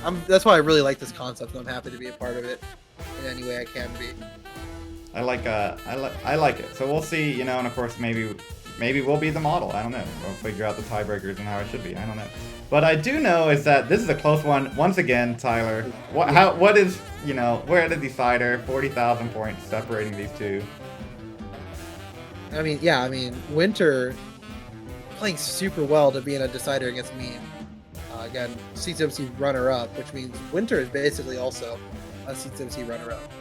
S1: But that's why I really like this concept, and I'm happy to be a part of it. in any way I can be.
S2: I like it. So we'll see, you know, and of course maybe we'll be the model. I don't know. We'll figure out the tiebreakers and how it should be. I don't know. But I do know is that this is a close one. Once again, Tyler, what is, you know, we're at a decider, 40,000 points separating these two.
S1: I mean, Winter playing super well to be in a decider against me. Again, CCMC runner-up, which means Winter is basically also a CCMC runner-up.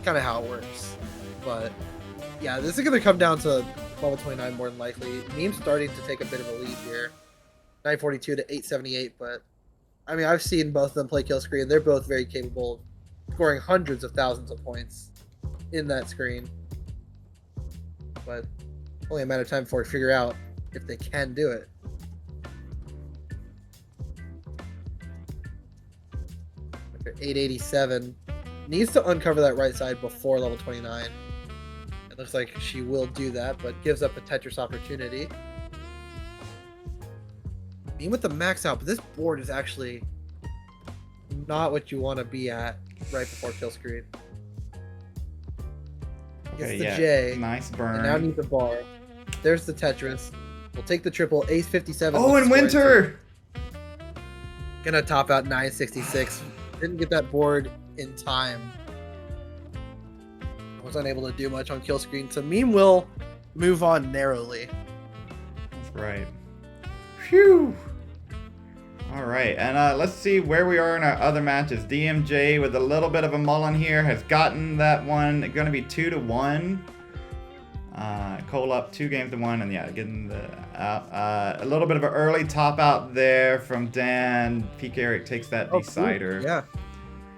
S1: Kind of how it works. But yeah, this is going to come down to level 29 more than likely. Meme's starting to take a bit of a lead here. 942 to 878, but I mean, I've seen both of them play kill screen. They're both very capable of scoring hundreds of thousands of points in that screen. But only a matter of time before we figure out if they can do it. Okay, 887 needs to uncover that right side before level 29. It looks like she will do that, but gives up a Tetris opportunity. Even with the max out, but this board is actually not what you want to be at right before kill screen.
S2: Okay,
S1: Gets the J.
S2: Nice burn.
S1: And now needs the bar. There's the Tetris. We'll take the triple. Ace 57.
S2: Oh, and Winter!
S1: Gonna top out 966. Didn't get that board in time. Was unable to do much on kill screen. So Meme will move on narrowly.
S2: That's right. Phew! Alright, and let's see where we are in our other matches. DMJ with a little bit of a mullen here has gotten that one. Going to be 2-1. Cole up 2 games to 1, and yeah, getting the a little bit of an early top out there from Dan. Peak Eric takes that decider.
S1: Cool. Yeah.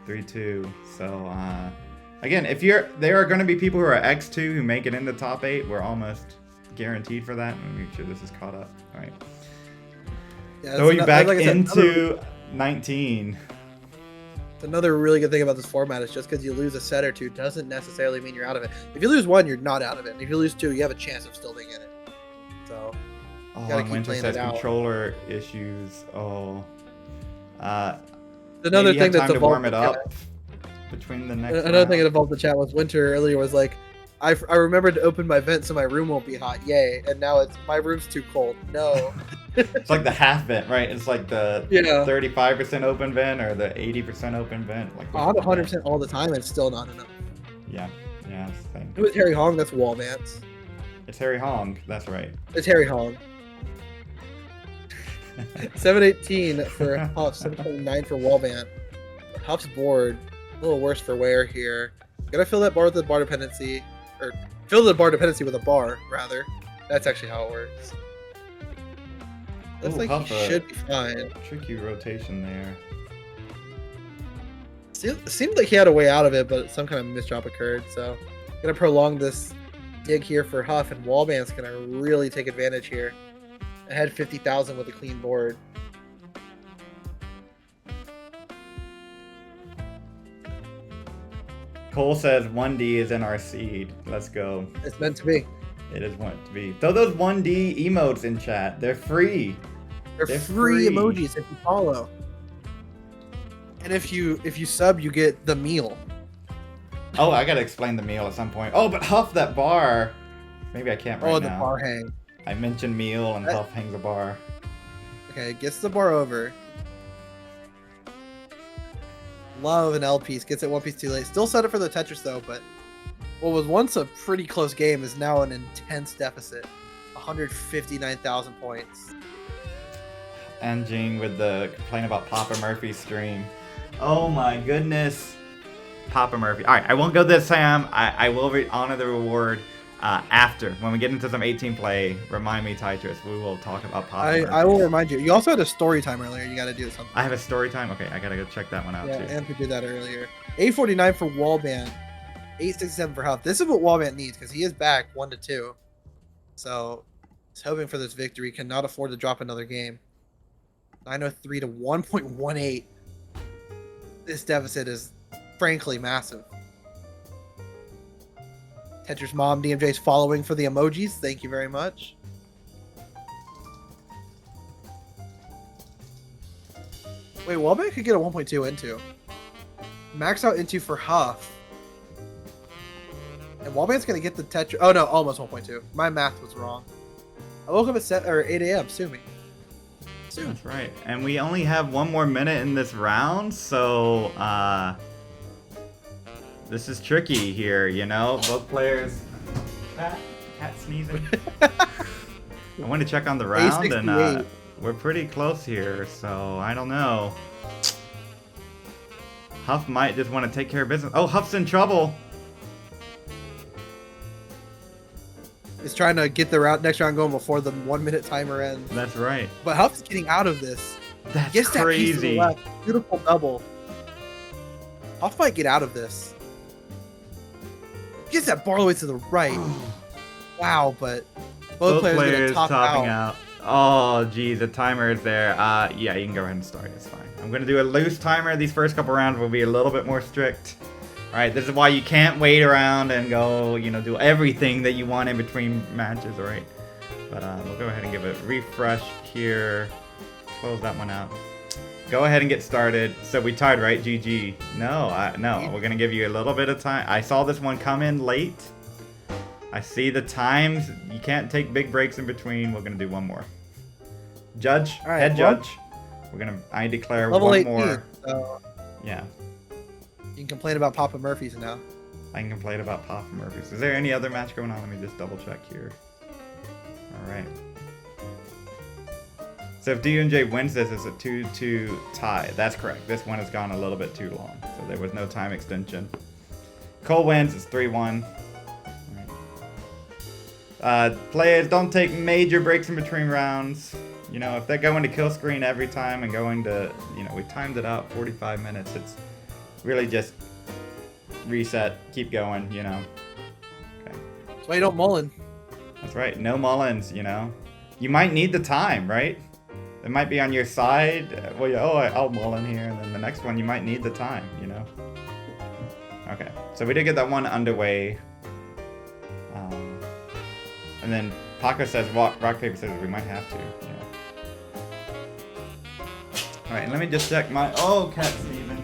S2: 3-2. So again, there are going to be people who are X2 who make it into top 8. We're almost guaranteed for that. Let me make sure this is caught up. All right.
S1: Yeah,
S2: Going back into 19.
S1: It's another really good thing about this format is just because you lose a set or two doesn't necessarily mean you're out of it. If you lose one, you're not out of it. And if you lose two, you have a chance of still being in it. So,
S2: you gotta keep playing it out. Controller issues. Oh.
S1: Another thing that's
S2: evolved to warm it up between the next.
S1: Another thing that evolved the chat was Winter earlier was like, I remembered to open my vent so my room won't be hot. Yay! And now it's my room's too cold. No.
S2: It's like the half vent, right? It's like the 35% open vent or the 80% open vent. Like
S1: I'm 100% all the time, and it's still not enough.
S2: Yeah, it's the thing.
S1: It was Harry Hong. That's wall vents.
S2: It's Harry Hong. That's right.
S1: It's Harry Hong. 718 for Huff. 729 for wall vent. Huff's board a little worse for wear here. Gotta fill that bar with the bar dependency, or fill the bar dependency with a bar rather. That's actually how it works. Looks like he should be fine.
S2: Tricky rotation there.
S1: Seemed like he had a way out of it, but some kind of misdrop occurred. So, gonna prolong this dig here for Huff, and Wallband's gonna really take advantage here. Ahead 50,000 with a clean board.
S2: Cole says 1D is in our seed. Let's go.
S1: It's meant to be.
S2: It is meant to be. Throw those 1D emotes in chat. They're free.
S1: They're free emojis if you follow. And if you sub, you get the meal.
S2: Oh, I gotta explain the meal at some point. Oh, but Huff that bar. Maybe I can't right now.
S1: Oh, the bar hang.
S2: I mentioned meal and Huff hangs a bar.
S1: Okay, gets the bar over. Love an L piece. Gets it one piece too late. Still set up for the Tetris though, but what was once a pretty close game is now an intense deficit. 159,000 points.
S2: And Jing with the complaint about Papa Murphy's stream. Oh my goodness. Papa Murphy. Alright, I won't go this Sam. I will honor the reward after. When we get into some 18 play, remind me, Tetris. We will talk about Papa Murphy.
S1: I will remind you. You also had a story time earlier. You got to do something.
S2: I have a story time? Okay, I got to go check that one out too.
S1: Yeah, Amp did that earlier. 849 for Wallband. 867 for Huff. This is what Wallband needs because he is back 1-2. So he's hoping for this victory. Cannot afford to drop another game. 903 to 1.18. This deficit is frankly massive. Tetris Mom DMJ's following for the emojis. Thank you very much. Wait, Wallband could get a 1.2 into. Max out into for Huff. And Wallband's gonna get the Tetris. Oh no, almost 1.2. My math was wrong. I woke up at 8 a.m. Sue me.
S2: That's right. And we only have 1 more minute in this round, so this is tricky here, you know? Both players. Cat sneezing. I want to check on the round, and we're pretty close here, so I don't know. Huff might just want to take care of business. Oh, Huff's in trouble.
S1: He's trying to get the next round going before the 1 minute timer ends.
S2: That's right.
S1: But Huff's getting out of this.
S2: That's
S1: Gets that piece to the
S2: crazy.
S1: left. Beautiful double. Huff might get out of this. Gets that bar all the way to the right. Wow, but both players gonna
S2: topping
S1: out.
S2: Oh, geez, the timer is there. Yeah, you can go ahead and start. It's fine. I'm going to do a loose timer. These first couple rounds will be a little bit more strict. All right, this is why you can't wait around and go, you know, do everything that you want in between matches, all right? But we'll go ahead and give it a refresh here. Close that one out. Go ahead and get started. So we tied, right? GG. No, no. We're going to give you a little bit of time. I saw this one come in late. I see the times. You can't take big breaks in between. We're going to do one more. Judge,
S1: all right,
S2: head judge. I declare
S1: level
S2: one
S1: 18,
S2: more.
S1: So
S2: Yeah.
S1: you can complain about Papa Murphy's now.
S2: I can complain about Papa Murphy's. Is there any other match going on? Let me just double check here. All right. So if D&J wins this, it's a 2-2 tie. That's correct. This one has gone a little bit too long, so there was no time extension. Cole wins. It's 3-1. Players don't take major breaks in between rounds. You know, if they're going to kill screen every time and going to, you know, we timed it out 45 minutes. It's really just reset, keep going, you know. Okay.
S1: That's why you don't mullen.
S2: That's right. No mullins, you know. You might need the time, right? It might be on your side. Well, I'll mullen here, and then the next one you might need the time, you know. Okay. So we did get that one underway. And then Paco says rock, paper, scissors. We might have to. Yeah. All right, and let me just check my. Oh, cat sneezing.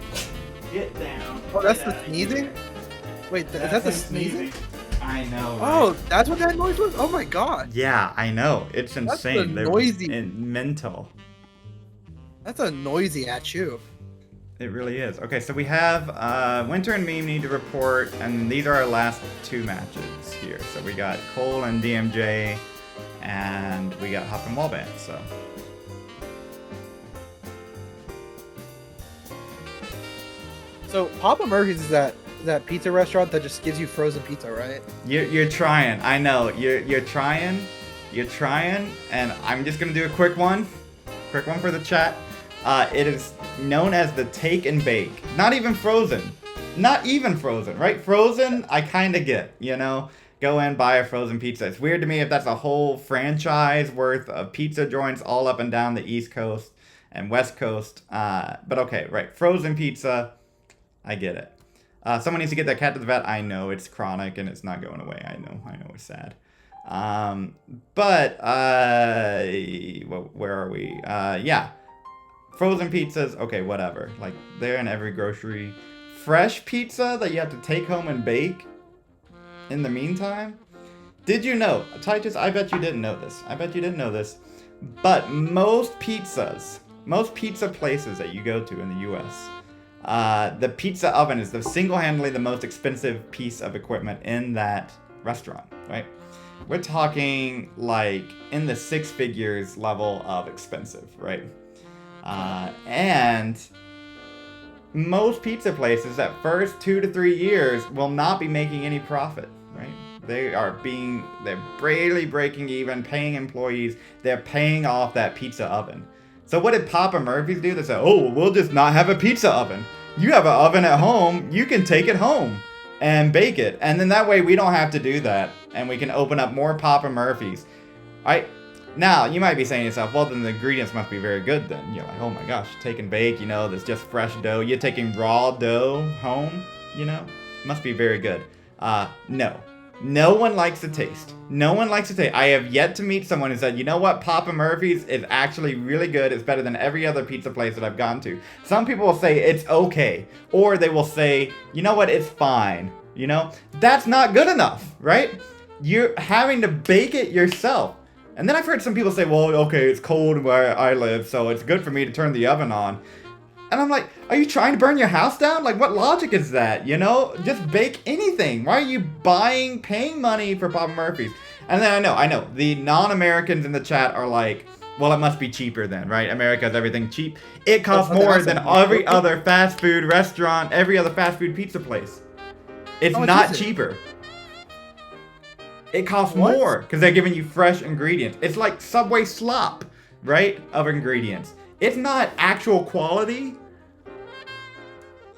S2: Get down.
S1: Oh, that's the sneezing? Wait, is that the sneezing?
S2: I know.
S1: Oh,
S2: right?
S1: that's what that noise was? Oh my god.
S2: Yeah, I know. It's insane.
S1: That's the noisy.
S2: They're mental.
S1: That's a noisy at you.
S2: It really is. Okay, so we have Winter and Meme need to report, and these are our last 2 matches here. So we got Cole and DMJ, and we got Huff and Wallband.
S1: So Papa Murphy's is that pizza restaurant that just gives you frozen pizza, right?
S2: You're trying. I know. You're trying. You're trying, and I'm just gonna do a quick one for the chat. It is known as the take and bake. Not even frozen, right? Frozen, I kind of get, you know. Go in, buy a frozen pizza. It's weird to me if that's a whole franchise worth of pizza joints all up and down the East Coast and West Coast. But okay, right. Frozen pizza, I get it. Someone needs to get that cat to the vet. I know it's chronic and it's not going away. I know it's sad. But where are we? Yeah. Frozen pizzas, okay, whatever. Like, they're in every grocery. Fresh pizza that you have to take home and bake in the meantime? Did you know? Titus, I bet you didn't know this. But most pizza places that you go to in the U.S., the pizza oven is single-handedly the most expensive piece of equipment in that restaurant, right? We're talking, like, in the 6 figures level of expensive, right? And most pizza places that first 2 to 3 years will not be making any profit, right? They're barely breaking even, paying employees. They're paying off that pizza oven. So what did Papa Murphy's do? They said, oh, we'll just not have a pizza oven. You have an oven at home, you can take it home and bake it. And then that way we don't have to do that. And we can open up more Papa Murphy's. All right. Now, you might be saying to yourself, well, then the ingredients must be very good then. You're like, oh my gosh, take and bake, you know, there's just fresh dough. You're taking raw dough home, you know? Must be very good. No. No one likes the taste. I have yet to meet someone who said, you know what, Papa Murphy's is actually really good. It's better than every other pizza place that I've gone to. Some people will say it's okay. Or they will say, you know what, it's fine. You know, that's not good enough, right? You're having to bake it yourself. And then I've heard some people say, well, okay, it's cold where I live, so it's good for me to turn the oven on. And I'm like, are you trying to burn your house down? Like, what logic is that, you know? Just bake anything. Why are you paying money for Papa Murphy's? And then I know, the non-Americans in the chat are like, well, it must be cheaper then, right? America has everything cheap. It costs more than every other fast food restaurant, every other fast food pizza place. It's not cheaper. It costs more because they're giving you fresh ingredients. It's like Subway slop, right? Of ingredients. It's not actual quality.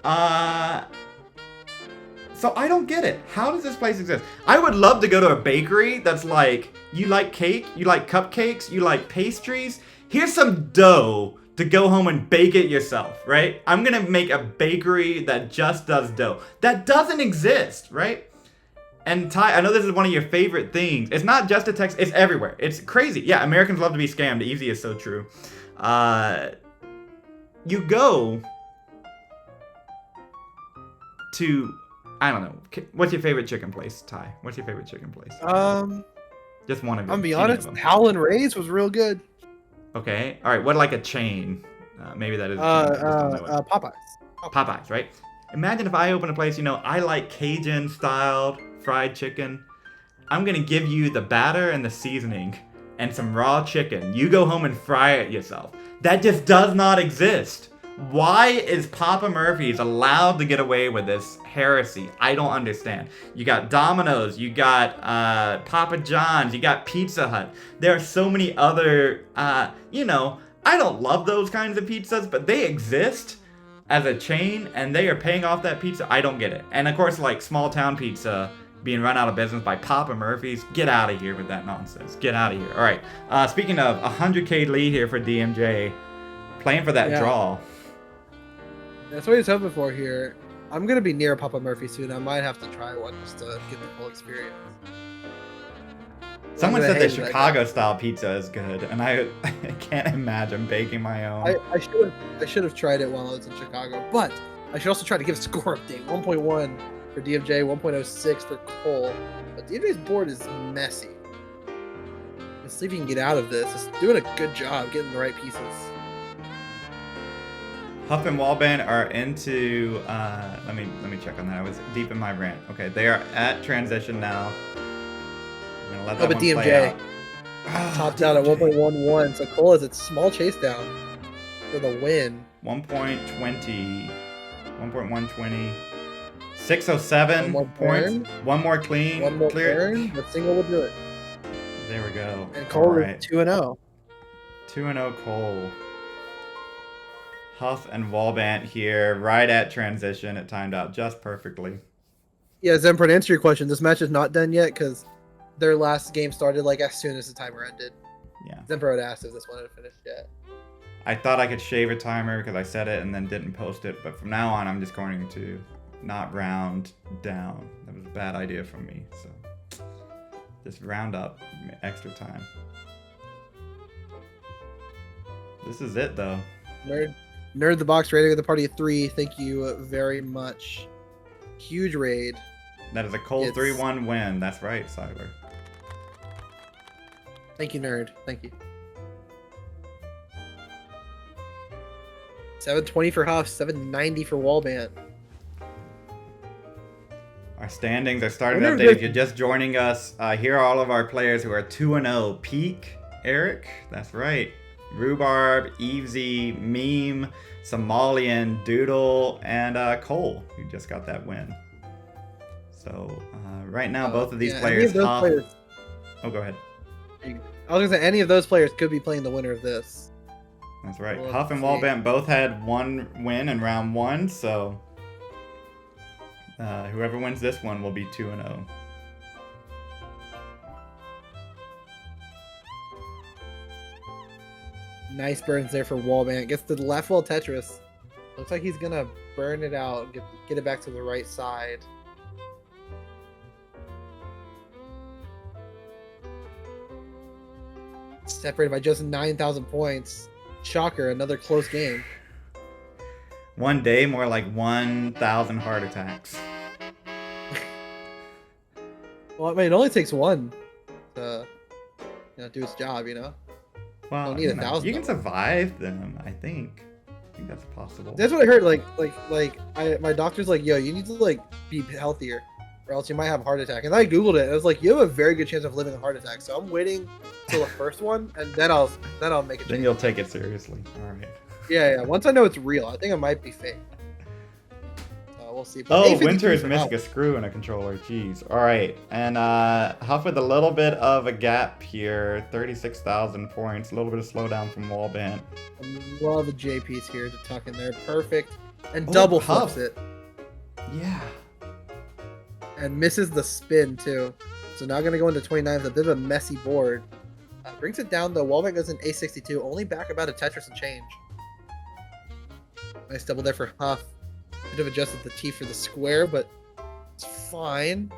S2: So I don't get it. How does this place exist? I would love to go to a bakery that's like, you like cake, you like cupcakes, you like pastries. Here's some dough to go home and bake it yourself, right? I'm gonna make a bakery that just does dough. That doesn't exist, right? And Ty, I know this is one of your favorite things. It's not just a Texas, it's everywhere. It's crazy. Yeah, Americans love to be scammed. Easy is so true. You go to, I don't know. What's your favorite chicken place, Ty? What's your favorite chicken place? Just one of them.
S1: I'm gonna be honest, Howlin' Ray's was real good.
S2: Okay. All right. What, like a chain? Maybe that is.
S1: Popeyes.
S2: Popeyes, right? Imagine if I open a place, you know, I like Cajun styled fried chicken. I'm gonna give you the batter and the seasoning and some raw chicken. You go home and fry it yourself. That just does not exist. Why is Papa Murphy's allowed to get away with this heresy? I don't understand. You got Domino's, you got Papa John's, you got Pizza Hut. There are so many other, you know, I don't love those kinds of pizzas, but they exist as a chain and they are paying off that pizza. I don't get it. And of course, like small town pizza being run out of business by Papa Murphy's. Get out of here with that nonsense. Get out of here. All right. Speaking of 100K lead here for DMJ, playing for that draw.
S1: That's what he's hoping for here. I'm gonna be near Papa Murphy soon. I might have to try one just to get the full experience.
S2: Someone said that Chicago style pizza is good, and I can't imagine baking my own.
S1: I should have tried it while I was in Chicago, but I should also try to give a score update. 1.1 for DMJ, 1.06 for Cole. But DMJ's board is messy. Let's see if he can get out of this. He's doing a good job getting the right pieces.
S2: Huff and Wallband are into, let me check on that. I was deep in my rant. Okay, they are at transition now. I'm gonna let that one
S1: DMJ
S2: play out.
S1: topped out at 1.11, so Cole has its small chase down for the win.
S2: 1.20, 1.120, 607 points. One more clean.
S1: One more
S2: clear.
S1: turn, but single will do it.
S2: There we go.
S1: And Cole is 2-0.
S2: 2-0 Cole. Huff and Wallbant here, right at transition. It timed out just perfectly.
S1: Yeah, Zempro, to answer your question, this match is not done yet because their last game started like as soon as the timer ended.
S2: Yeah.
S1: Zempro had asked if this one had finished yet.
S2: I thought I could shave a timer because I said it and then didn't post it, but from now on I'm just going to not round down. That was a bad idea from me, so just round up, extra time. This is it though.
S1: Nerd the Box rating of the party of 3. Thank you very much. Huge raid.
S2: That is a cold 3-1 win. That's right, Cyber.
S1: Thank you, Nerd. Thank you. 720 for Huff, 790 for Wallband.
S2: Our standings are starting to update. If you're just joining us, here are all of our players who are 2-0. Peak, Eric, that's right. Rhubarb, Evesy, Meme, Somalian, Doodle, and Cole, who just got that win. So right now, both of these players,
S1: Oh,
S2: go ahead.
S1: I was gonna say any of those players could be playing the winner of this.
S2: That's right. Huff and Wallbant both had one win in round 1, so whoever wins this one will be 2-0.
S1: Nice burns there for Wallbant. Gets the left wall Tetris. Looks like he's gonna burn it out and get it back to the right side. Separated by just 9,000 points. Shocker, another close game.
S2: One day, more like 1,000 heart attacks.
S1: Well, I mean, it only takes one to do its job. Don't
S2: Well,
S1: need 1,000
S2: you can
S1: of them.
S2: survive them. I think that's possible.
S1: That's what I heard. My doctor's like, yo, you need to be healthier, or else you might have a heart attack. And I googled it. And I was like, you have a very good chance of living a heart attack. So I'm waiting till the first one, and then I'll make a change.
S2: Then you'll take it seriously. All right.
S1: Yeah. Once I know it's real, I think it might be fake. We'll see. But
S2: Oh,
S1: 852
S2: Winter is
S1: for
S2: missing
S1: health.
S2: a screw in a controller. Jeez. All right. And Huff with a little bit of a gap here. 36,000 points. A little bit of slowdown from Wallband.
S1: I love the JP's here to tuck in there. Perfect. And double
S2: Huff.
S1: flips it.
S2: Yeah.
S1: And misses the spin, too. So now going to go into 29th. A bit of a messy board. Brings it down, though. Wallband goes in A62. Only back about a Tetris and change. Nice double there for Huff. Could have adjusted the T for the square, but it's fine.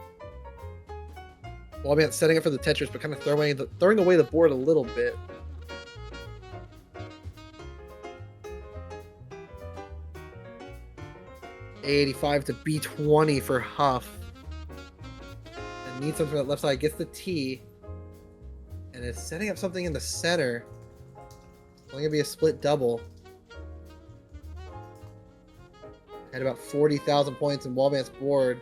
S1: Wallband setting up for the Tetris, but kind of throwing away the board a little bit. A85 to B20 for Huff. And needs something from that left side. Gets the T. And is setting up something in the center. It's only going to be a split double. At about 40,000 points, and Wallband's board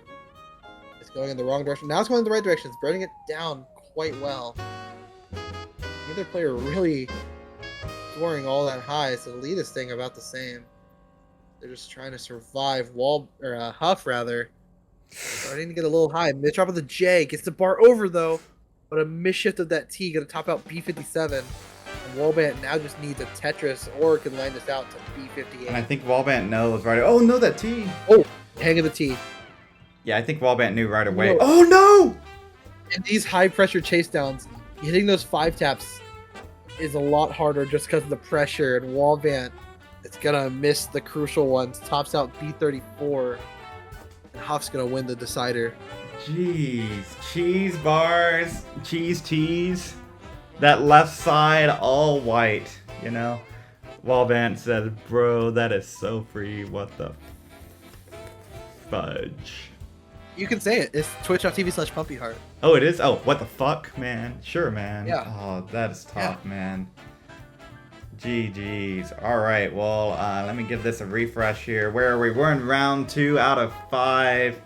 S1: is going in the wrong direction. Now it's going in the right direction. It's burning it down quite well. Neither player really scoring all that high, so the lead is staying about the same. They're just trying to survive. Huff, rather. Starting to get a little high. Mid-drop of the J. Gets the bar over, though. But a misshift of that T. Going to top out B57. And Wallband now just needs a Tetris or can line this out to B58.
S2: And I think Wallband knows right. Oh, no, that T.
S1: Oh, hang of the T.
S2: Yeah, I think Wallband knew right away.
S1: No.
S2: Oh, no!
S1: In these high-pressure chase downs, hitting those 5 taps is a lot harder just because of the pressure. And Wallband is going to miss the crucial ones. Tops out B34. And Huff's going to win the decider.
S2: Jeez. Cheese bars. Cheese teas. That left side all white, Wallband said, bro, that is so free. What the fudge?
S1: You can say it. It's twitch.tv/pumpyheart.
S2: Oh, it is? Oh, what the fuck, man? Sure, man.
S1: Yeah.
S2: Oh, that is tough, man. GG's. All right, well, let me give this a refresh here. Where are we? We're in round 2 out of 5.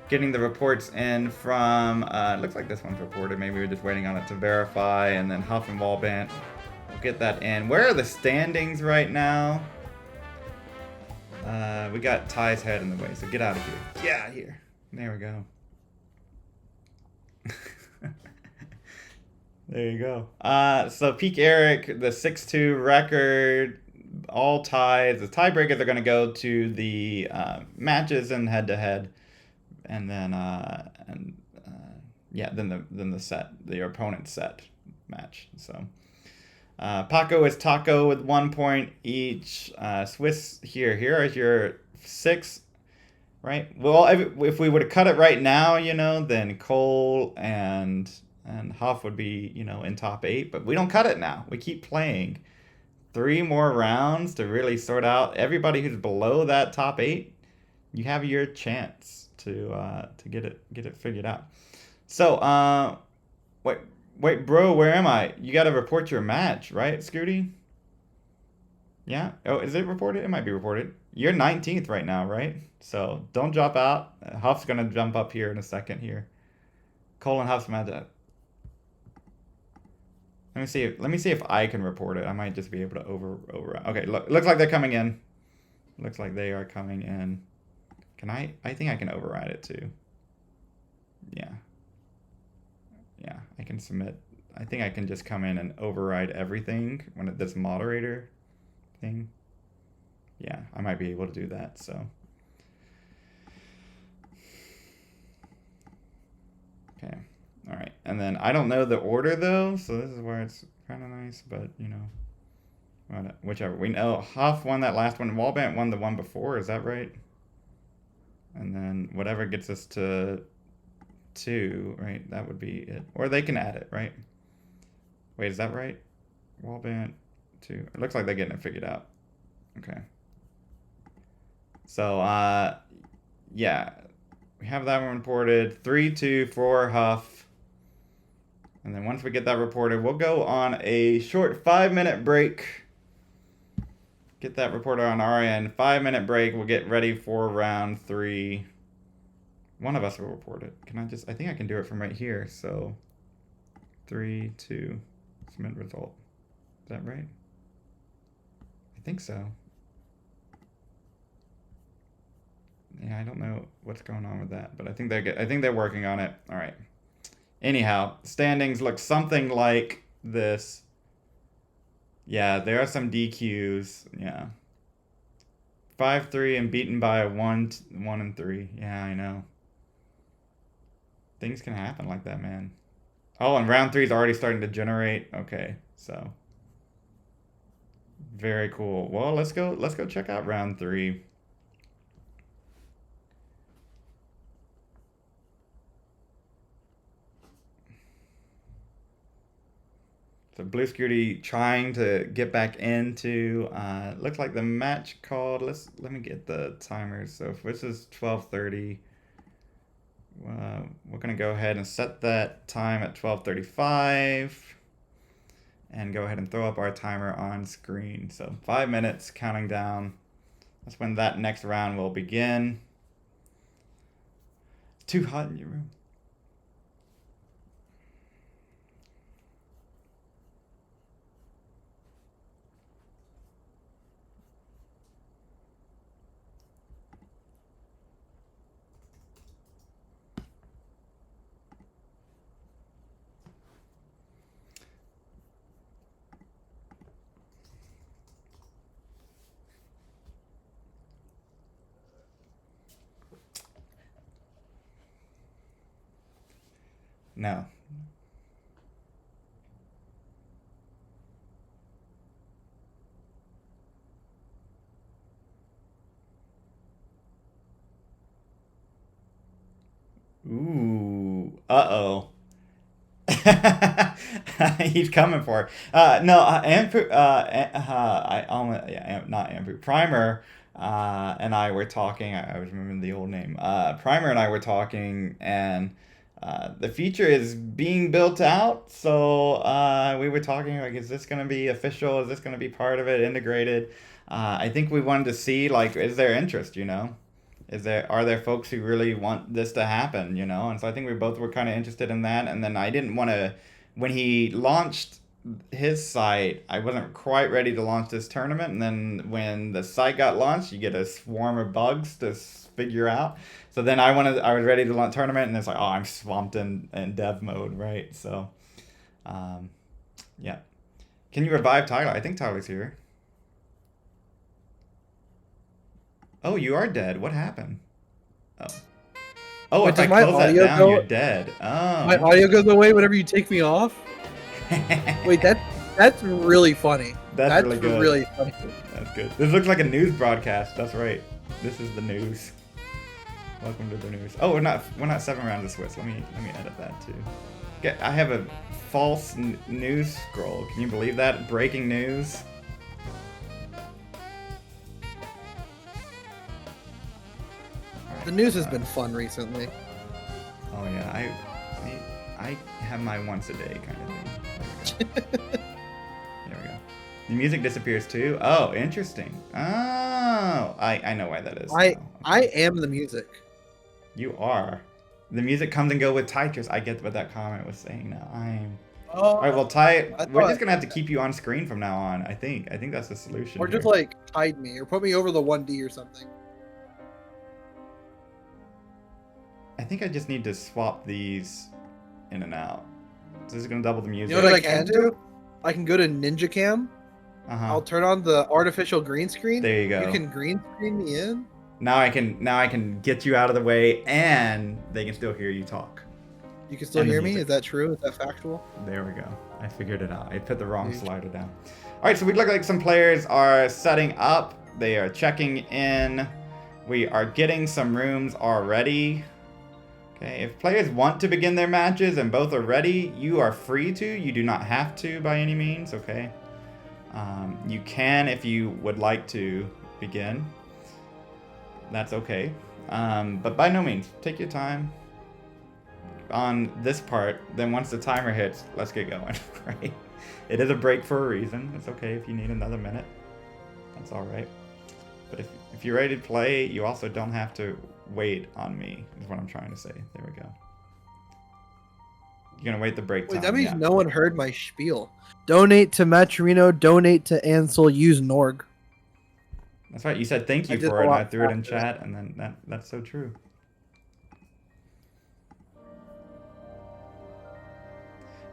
S2: Getting the reports in from, looks like this one's reported. Maybe we're just waiting on it to verify. And then Huff and Wallband will get that in. Where are the standings right now? We got Ty's head in the way, so get out of here. Get out of here. There we go. There you go. So Peak Eric, the 6-2 record, all ties. The tiebreakers are going to go to the matches and head-to-head. And then, then the set, the opponent's set match. So, Paco is Taco with 1 point each. Swiss here is your 6, right? Well, if we would have cut it right now, then Cole and Huff would be, in top 8. But we don't cut it now. We keep playing 3 more rounds to really sort out everybody who's below that top 8. You have your chance to get it figured out. So wait, bro, where am I? You got to report your match, right, Scooty? Yeah. Oh, is it reported? It might be reported. You're 19th right now, right? So don't drop out. Huff's gonna jump up here in a second here. Cole and Huff's match. Let me see if I can report it. I might just be able to override. Okay, looks like they're coming in. Looks like they are coming in. Can I think I can override it too. Yeah, I can submit. I think I can just come in and override everything when it does moderator thing. Yeah, I might be able to do that, so. Okay, all right. And then I don't know the order though, so this is where it's kind of nice, but whichever. We know Huff won that last one. Wallband won the one before, is that right? And then whatever gets us to 2, right? That would be it. Or they can add it, right? Wait, is that right? Wallband 2. It looks like they're getting it figured out. Okay. So, yeah. We have that one reported. 3-2 for Huff. And then once we get that reported, we'll go on a short 5-minute break. Get that reported on our end. 5-minute break. We'll get ready for round 3. One of us will report it. I think I can do it from right here. So 3-2. Submit result. Is that right? I think so. Yeah, I don't know what's going on with that, but I think they're working on it. All right. Anyhow, standings look something like this. Yeah, there are some DQs. Yeah. 5-3 and beaten by 1-3. Yeah, I know. Things can happen like that, man. Oh, and round 3 is already starting to generate. Okay, so very cool. Well, let's go check out round 3. So Blue Security trying to get back into. Looks like the match called. Let me get the timers. So if this is 12:30, we're gonna go ahead and set that time at 12:35, and go ahead and throw up our timer on screen. So 5 minutes counting down. That's when that next round will begin. It's too hot in your room. No. Ooh. Uh-oh. He's coming for it. No, Ampu, not Ampu. Primer, and I were talking. I was remembering the old name. Primer and I were talking, and the feature is being built out. So we were talking like, is this gonna be official? Is this gonna be part of it, integrated? I think we wanted to see like, is there interest? Are there folks who really want this to happen, And so I think we both were kind of interested in that. And then I didn't want to, when he launched his site, I wasn't quite ready to launch this tournament. And then when the site got launched, you get a swarm of bugs to figure out. So then I was ready to launch tournament, and it's like, oh, I'm swamped in dev mode, right? So, yeah. Can you revive Tyler? I think Tyler's here. Oh, you are dead. What happened? Oh. Oh,
S1: Wait,
S2: if I
S1: does my
S2: close that
S1: audio
S2: down,
S1: go-
S2: you're dead. Oh.
S1: My audio goes away whenever you take me off. Wait, that's really funny.
S2: That's really good.
S1: really funny.
S2: That's good. This looks like a news broadcast. That's right. This is the news. Welcome to the news. Oh, we're not 7 rounds of Swiss. Let me edit that too. I have a false news scroll. Can you believe that? Breaking news.
S1: The news has been fun recently.
S2: Oh yeah, I have my once a day kind of thing. There we go. The music disappears too. Oh, interesting. Oh, I know why that is.
S1: I am the music.
S2: You are. The music comes and go with Tetris. I get what that comment was saying now.
S1: Oh,
S2: all right, well, we're just gonna have to keep you on screen from now on. I think that's the solution.
S1: Or just like hide me, or put me over the 1D or something.
S2: I think I just need to swap these in and out. So this is gonna double the music.
S1: You know what I can do? I can go to Ninja Cam.
S2: Uh-huh.
S1: I'll turn on the artificial green screen.
S2: There you go.
S1: You can green screen me in.
S2: Now I can get you out of the way, and they can still hear you talk.
S1: You can still hear me? Is that true? Is that factual?
S2: There we go. I figured it out. I put the wrong slider down. All right, so we look like some players are setting up. They are checking in. We are getting some rooms already. Okay, if players want to begin their matches and both are ready, you are free to. You do not have to by any means, okay? You can if you would like to begin. That's okay. But by no means, take your time on this part. Then once the timer hits, let's get going, right? It is a break for a reason. It's okay if you need another minute. That's all right. But if you're ready to play, you also don't have to wait on me, is what I'm trying to say. There we go. You're going to wait the break time.
S1: Wait, that means no one heard my spiel. Donate to Maturino, donate to Ansel, use Norg.
S2: That's right. You said thank you for it. I threw it in chat, and then that's so true.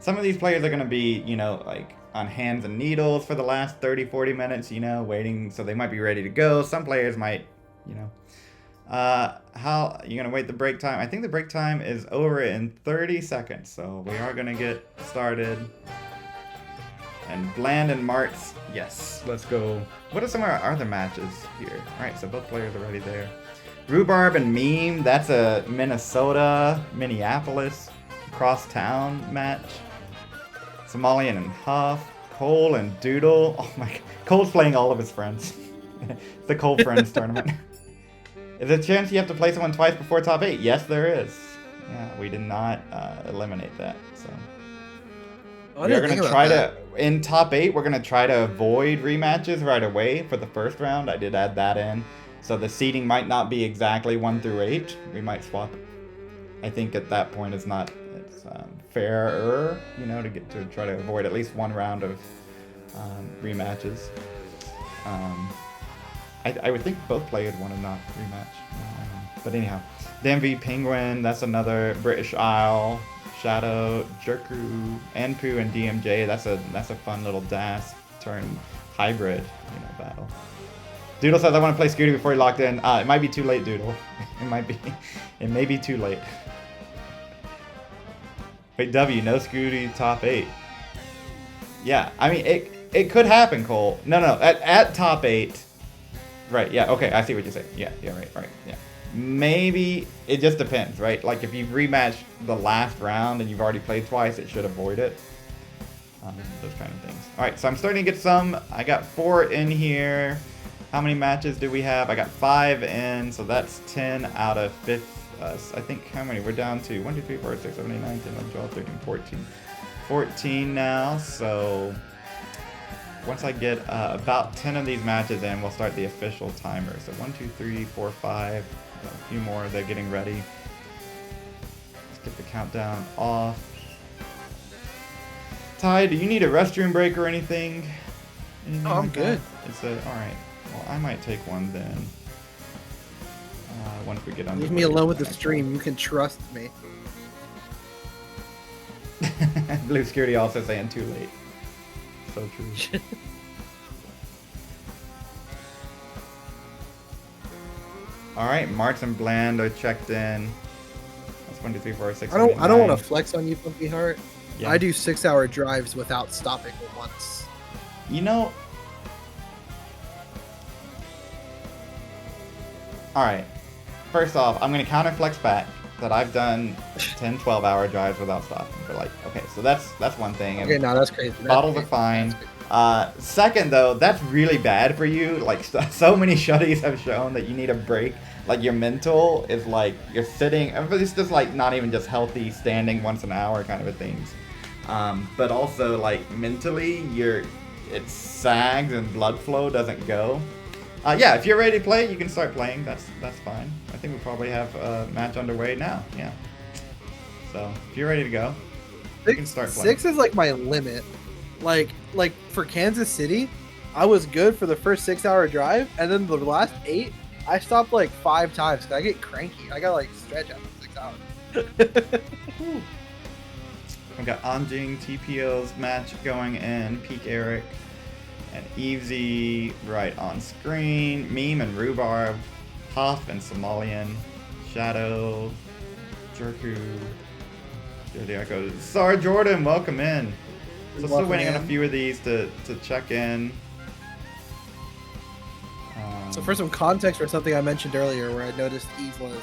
S2: Some of these players are going to be, you know, like on hands and needles for the last 30, 40 minutes, you know, waiting. So they might be ready to go. Some players might, you know. How you're going to wait the break time? I think the break time is over in 30 seconds. So we are going to get started. And Bland and Martz, yes, let's go. What are some of our other matches here? All right, so both players are already there. Rhubarb and Meme, that's a Minnesota, Minneapolis cross-town match. Somalian and Huff, Cole and Doodle. Oh my god, Cole's playing all of his friends. The Cole Friends tournament. Is there a chance you have to play someone twice before top 8? Yes, there is. Yeah, we did not eliminate that, so. We're going to try to, in top 8, we're going to try to avoid rematches right away for the first round. I did add that in. So the seeding might not be exactly 1 through 8. We might swap. I think at that point it's fairer, you know, to try to avoid at least 1 round of rematches. I would think both players want to not rematch. But anyhow, DMV Penguin, that's another British Isle. Shadow, Jerku, Anpu, and DMJ. That's a fun little DAS turn hybrid, you know, battle. Doodle says I want to play Scooty before he locked in. It might be too late, Doodle. It may be too late. Wait, W, no Scooty top 8. Yeah, I mean it could happen, Cole. No, at top 8. Right, yeah, okay, I see what you're saying. Yeah, right, yeah. Maybe it just depends, right? Like if you've rematched the last round and you've already played twice, it should avoid it. Those kind of things. All right, so I'm starting to get some. I got 4 in here. How many matches do we have? I got 5 in, so that's 10 out of 5. I think how many? We're down to 1, 2, 3, 4, 6, 7, 8, 9, 10, 11, 12, 13, 14. 14 now, so once I get about 10 of these matches in, we'll start the official timer. So 1, 2, 3, 4, 5. A few more, they're getting ready. Let's get the countdown off. Ty, do you need a restroom break or anything?
S1: Oh, I'm good.
S2: Alright. Well, I might take one then. Once we get on.
S1: Leave me alone with the stream. You can trust me.
S2: Blue Security also saying too late. So true. Alright, Martz and Bland are checked in. That's 1, 2, 3, 4, 6.
S1: I don't want to flex on you, Funky Heart.
S2: Yeah.
S1: I do 6-hour drives without stopping once.
S2: You know. Alright. First off, I'm gonna counter flex back that I've done 10, 12-hour drives without stopping. But like, okay, so that's one thing.
S1: Okay, no, that's crazy.
S2: Bottles are fine. Second, though, that's really bad for you. Like, so many shutties have shown that you need a break. Like, your mental is like, you're sitting, it's just like not even just healthy standing once an hour kind of a things. But also, like, mentally, it sags and blood flow doesn't go. Yeah, if you're ready to play, you can start playing. That's fine. I think we probably have a match underway now. Yeah. So, if you're ready to go, you can start playing.
S1: 6 is like my limit. Like for Kansas City, I was good for the first 6-hour drive, and then the last 8, I stopped like 5 times because I get cranky. I gotta like stretch after 6 hours.
S2: We got Anjing TPO's match going in. Peak Eric and Evesy right on screen. Meme and Rhubarb, Huff and Somalian, Shadow, Jerku. There goes Sar Jordan. Welcome in. So still waiting on a few of these to check in.
S1: So for some context for something I mentioned earlier where I noticed Eve was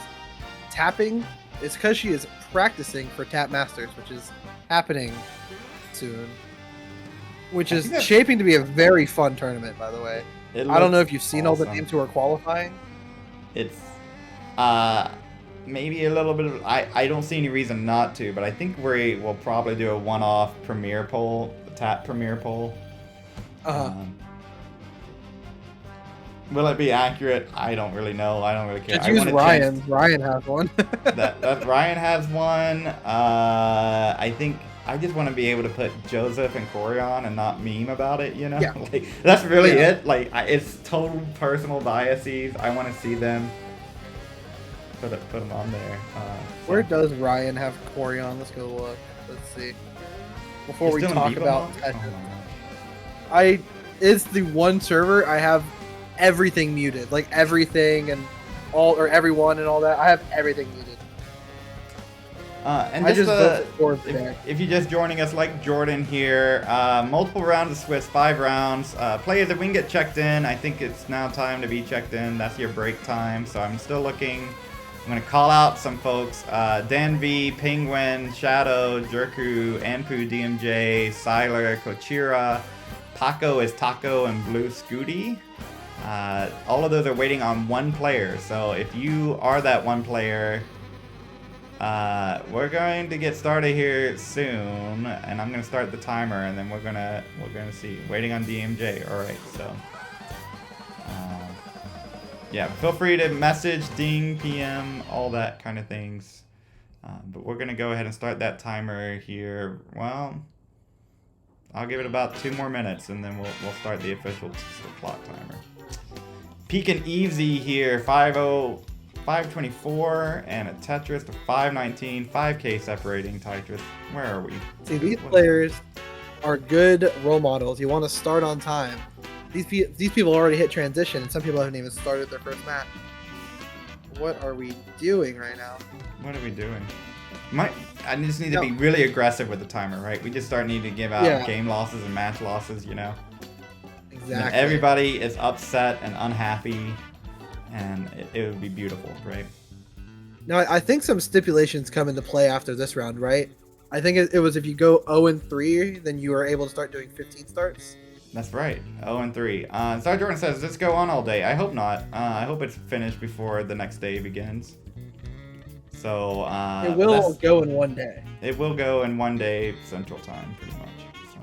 S1: tapping, it's because she is practicing for Tap Masters, which is happening soon. Which is shaping to be a very fun tournament, by the way. I don't know if you've seen all the names who are qualifying.
S2: Maybe a little bit of. I don't see any reason not to, but I think we will probably do a one-off premiere poll, the tap premiere poll. Will it be accurate? I don't really know. I don't really care.
S1: Just use Ryan. Ryan has one.
S2: that Ryan has one. I think I just want to be able to put Joseph and Corey on and not meme about it. You know,
S1: Yeah.
S2: like, that's really it. Like it's total personal biases. I want to see them. Put them on there.
S1: Where does Ryan have Corey on? Let's go look. Let's see. Before we talk about Tetris, it's the one server I have everything muted, like everything and all, or everyone and all that. I have everything muted.
S2: And
S1: I
S2: just
S1: if
S2: you're just joining us, like Jordan here, multiple rounds of Swiss, 5 rounds. Players, if we can get checked in, I think it's now time to be checked in. That's your break time. So I'm still looking. I'm going to call out some folks. Dan V, Penguin, Shadow, Jerku, Anpu, DMJ, Siler, Kochira, Paco is Taco, and Blue Scooty. All of those are waiting on one player. So if you are that one player, we're going to get started here soon, and I'm going to start the timer, and then we're gonna see. Waiting on DMJ. All right, so. Yeah, feel free to message, ding, PM, all that kind of things. But we're going to go ahead and start that timer here. Well, I'll give it about 2 more minutes, and then we'll start the official clock timer. Peak and Easy here, 524, and a Tetris to 519, 5K separating Tetris. Where are we?
S1: See, these players are good role models. You want to start on time. These people already hit transition, and some people haven't even started their first match. What are we doing right now?
S2: What are we doing? I just need to be really aggressive with the timer, right? We just needing to give out game losses and match losses, you know?
S1: Exactly.
S2: Everybody is upset and unhappy, and it would be beautiful, right?
S1: Now, I think some stipulations come into play after this round, right? I think it was if you go 0-3, then you are able to start doing 15 starts.
S2: That's right, 0-3. Star Jordan says, "Does this go on all day?" I hope not. I hope it's finished before the next day begins. So
S1: it will go in one day.
S2: It will go in one day Central Time, pretty much. So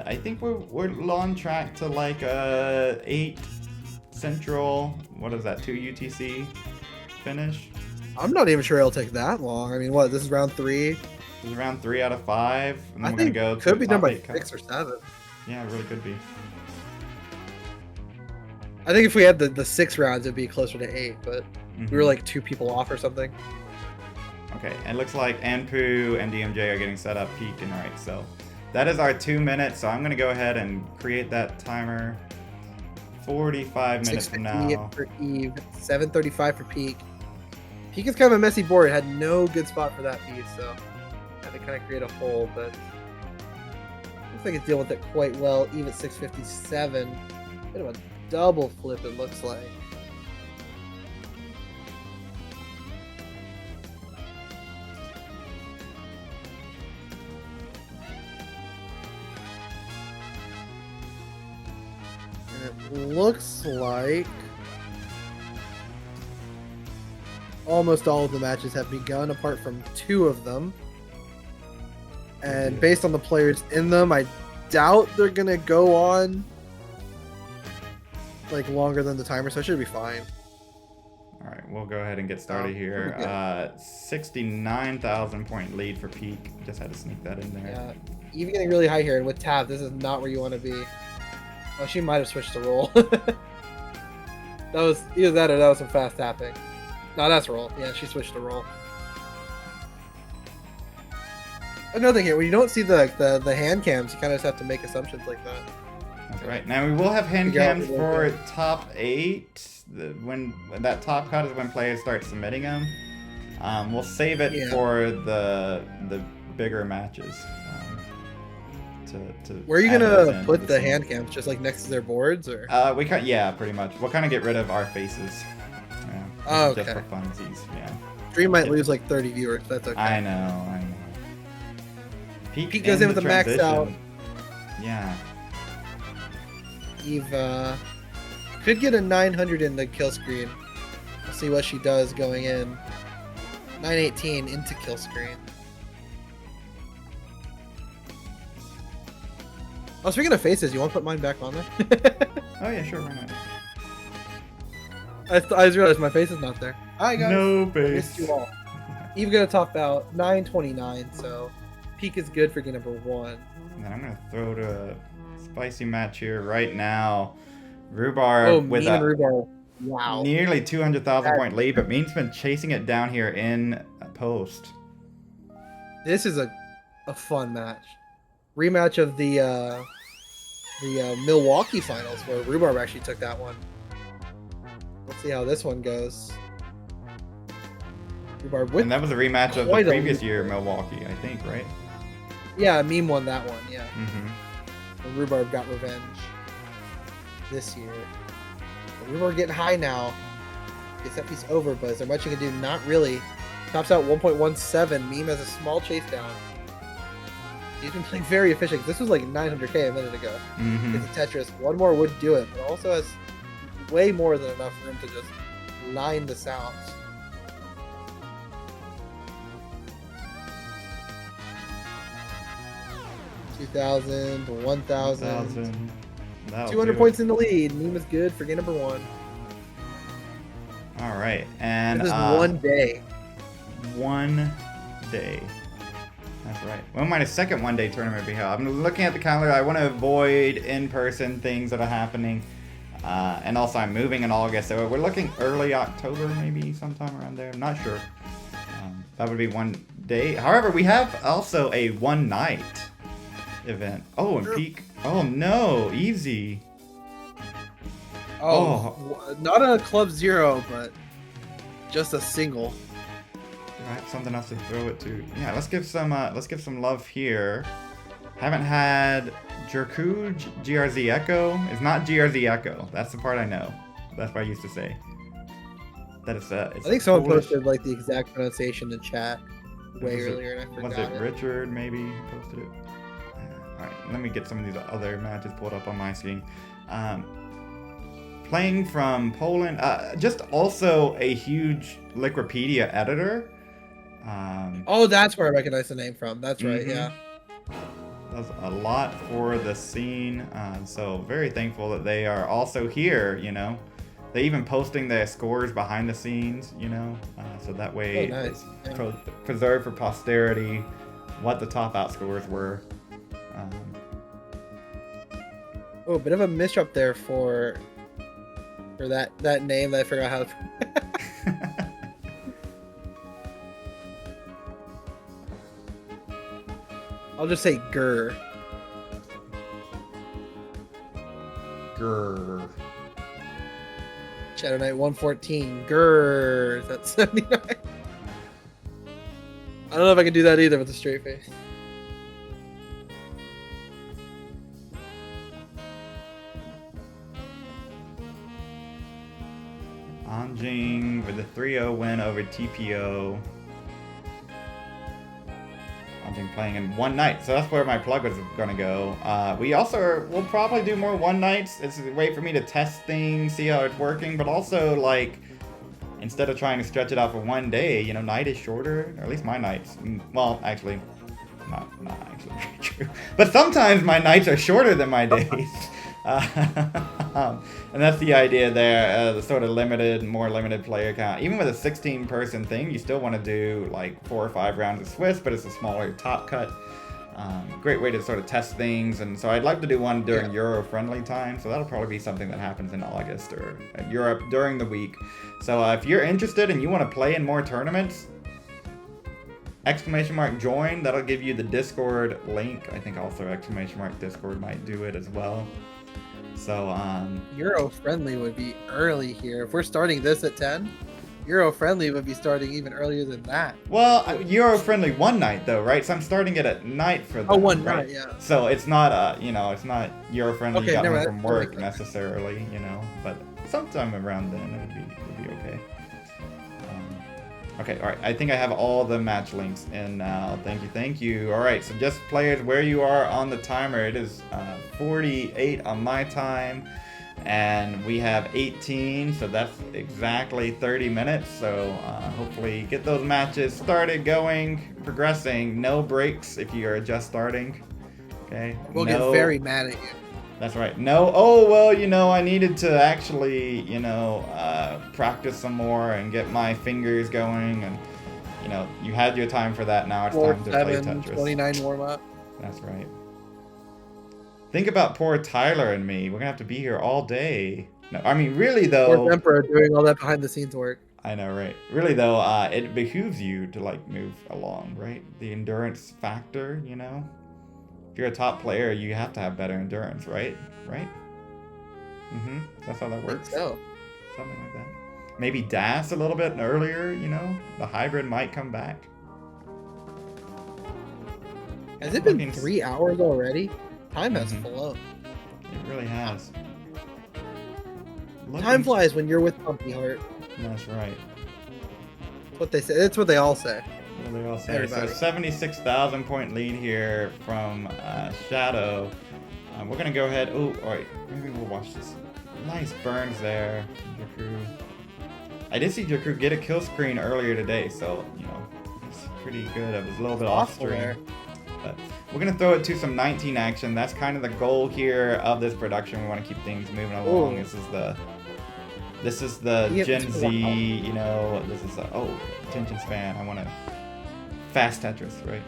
S2: I think we're on track to like 8 Central. What is that? 2 UTC finish.
S1: I'm not even sure it'll take that long. I mean, what? This is round 3.
S2: This is round 3 out of 5, and then
S1: I
S2: we're
S1: think
S2: gonna go.
S1: Could be done by
S2: 8
S1: 6 or 7.
S2: Yeah, it really could be.
S1: I think if we had the 6 rounds, it'd be closer to 8, but we were like 2 people off or something.
S2: Okay, it looks like Anpu and DMJ are getting set up, Peak and right. So that is our 2 minutes. So I'm gonna go ahead and create that timer. 45 minutes from now.
S1: For Eve, 7:35 for Peak. Peak is kind of a messy board. It had no good spot for that piece, so I had to kind of create a hole, but looks like it's dealing with it quite well. Eve at 657. Bit of a double flip, it looks like. And it looks like almost all of the matches have begun, apart from 2 of them. And based on the players in them, I doubt they're gonna go on like longer than the timer, so it should be fine.
S2: All right, we'll go ahead and get started here. 69,000 point lead for Peak. Just had to sneak that in there.
S1: Yeah, even getting really high here, and with Tab, this is not where you want to be. Oh, she might have switched to roll. That was either that or that was some fast tapping. No, that's roll. Yeah, she switched to roll. Another thing here, when you don't see the hand cams, you kind of just have to make assumptions like that.
S2: That's right. Now we will have hand cams for top 8. When that top cut is when players start submitting them. We'll save it for the bigger matches.
S1: Where are you gonna put the hand cams? Just like next to their boards, or?
S2: Yeah, pretty much. We'll kind of get rid of our faces. Yeah,
S1: okay.
S2: Just for funsies. Yeah.
S1: Stream might lose like 30 viewers. That's okay.
S2: I know.
S1: Peak goes in with the max out.
S2: Yeah.
S1: Eve could get a 900 in the kill screen. see what she does going in. 918 into kill screen. Oh, speaking of faces, you want to put mine back on there?
S2: Oh yeah, sure, why not?
S1: I just realized my face is not there. Alright guys,
S2: No
S1: I missed
S2: face.
S1: you all. Eve gonna top out 929, so peak is good for game number 1.
S2: And then I'm gonna throw to a spicy match here right now. Rhubarb
S1: Oh,
S2: with
S1: Meme and
S2: a
S1: Rhubarb. Wow.
S2: nearly 200,000
S1: That-
S2: point lead, but Mean's been chasing it down here in post.
S1: This is a fun match. Rematch of the Milwaukee finals where Rhubarb actually took that one. Let's see how this one goes. Rhubarb with
S2: And that was a rematch of the
S1: quite a
S2: previous
S1: lead.
S2: year, Milwaukee, I think, right?
S1: Yeah, Meme won that one, yeah.
S2: Mm-hmm.
S1: And Rhubarb got revenge this year. But Rhubarb getting high now. Gets that piece over, but is there much you can do? Not really. Tops out 1.17. Meme has a small chase down. He's been playing very efficient. This was like 900k a minute ago.
S2: Mm-hmm.
S1: It's a Tetris. One more would do it, but also has way more than enough room to just line this out. $2,000 to 1,000. 200 points in the lead. Meme is good for game number 1.
S2: All right, and
S1: This is 1 day.
S2: 1 day. That's right. When might a second 1 day tournament be held? I'm looking at the calendar. I want to avoid in-person things that are happening. And also I'm moving in August, so we're looking early October, maybe sometime around there. I'm not sure. That would be 1 day. However, we have also a 1 night event. Oh, and peak. Oh no, easy.
S1: Not a Club Zero, but just a single.
S2: I have something else to throw it to. Yeah, let's give some love here. Haven't had Jerku GRZ Echo. It's not GRZ Echo. That's the part I know. That's what I used to say. That it's
S1: I think someone
S2: Polish.
S1: posted like the exact pronunciation in chat way
S2: Was it-
S1: earlier, and I forgot
S2: Was it Richard maybe who posted it? Alright, let me get some of these other matches pulled up on my screen. Playing from Poland, just also a huge Liquipedia editor.
S1: Oh, that's where I recognize the name from. That's right,
S2: Mhm.
S1: yeah.
S2: Does a lot for the scene, so very thankful that they are also here, you know. They even posting their scores behind the scenes, you know, so that way
S1: nice.
S2: it's preserved for posterity what the top out scores were.
S1: Oh, a bit of a misdrop there for that name that I forgot how to. I'll just say Gur.
S2: Grrr.
S1: Shadow Knight 114. Gur. That's 79. I don't know if I can do that either with a straight face.
S2: Anjing with a 3-0 win over TPO. Anjing playing in 1 night, so that's where my plug was gonna go. We also will probably do more 1 nights. It's a way for me to test things, see how it's working, but also like instead of trying to stretch it out for 1 day, you know, night is shorter, or at least my nights. Well, actually, not actually very true. But sometimes my nights are shorter than my days. And that's the idea there, the sort of more limited player count. Even with a 16-person thing, you still want to do like 4 or 5 rounds of Swiss, but it's a smaller top cut. Great way to sort of test things, and so I'd like to do one during Euro-friendly time, so that'll probably be something that happens in August or in Europe during the week. So if you're interested and you want to play in more tournaments, !join, that'll give you the Discord link. I think also !Discord might do it as well. So
S1: Euro friendly would be early here. If we're starting this at 10, Euro friendly would be starting even earlier than that.
S2: well, Euro-friendly 1 night though, right? So I'm starting it at night for them.
S1: Oh, 1
S2: right?
S1: night, yeah.
S2: So it's not it's not Euro-friendly.
S1: Okay,
S2: You got
S1: never
S2: home
S1: mind.
S2: from work necessarily, you know, but sometime around then it would be okay. Okay, all right. I think I have all the match links in now. Thank you. All right, so just players where you are on the timer. It is 48 on my time. And we have 18, so that's exactly 30 minutes. So hopefully get those matches started, going, progressing. No breaks if you are just starting. Okay.
S1: We'll get very mad at you.
S2: That's right. No. Oh well, I needed to actually, practice some more and get my fingers going, and you had your time for that. Now it's time to play Tetris.
S1: 29 warm up.
S2: That's right. Think about poor Tyler and me. We're gonna have to be here all day. No, I mean, really though.
S1: Poor Emperor doing all that behind the scenes work.
S2: I know, right? Really though, it behooves you to move along, right? The endurance factor, If you're a top player, you have to have better endurance, right? Right? That's how that works.
S1: I think so.
S2: Something like that. Maybe DAS a little bit earlier, The hybrid might come back.
S1: Has it been 3 hours already? Time has flown.
S2: It really has.
S1: Time flies when you're with Pumpy Heart.
S2: That's right.
S1: That's what they say. That's what they all say.
S2: What they all say.
S1: Everybody.
S2: So 76,000 point lead here from Shadow. We're gonna go ahead. Oh, all right. Maybe we'll watch this. Nice burns there, Jakku. I did see Jakku get a kill screen earlier today, so it's pretty good. It was a little bit off stream. But we're going to throw it to some 19 action. That's kind of the goal here of this production. We want to keep things moving along.
S1: Ooh.
S2: This is the Gen Z, this is attention span. I want to fast Tetris, right?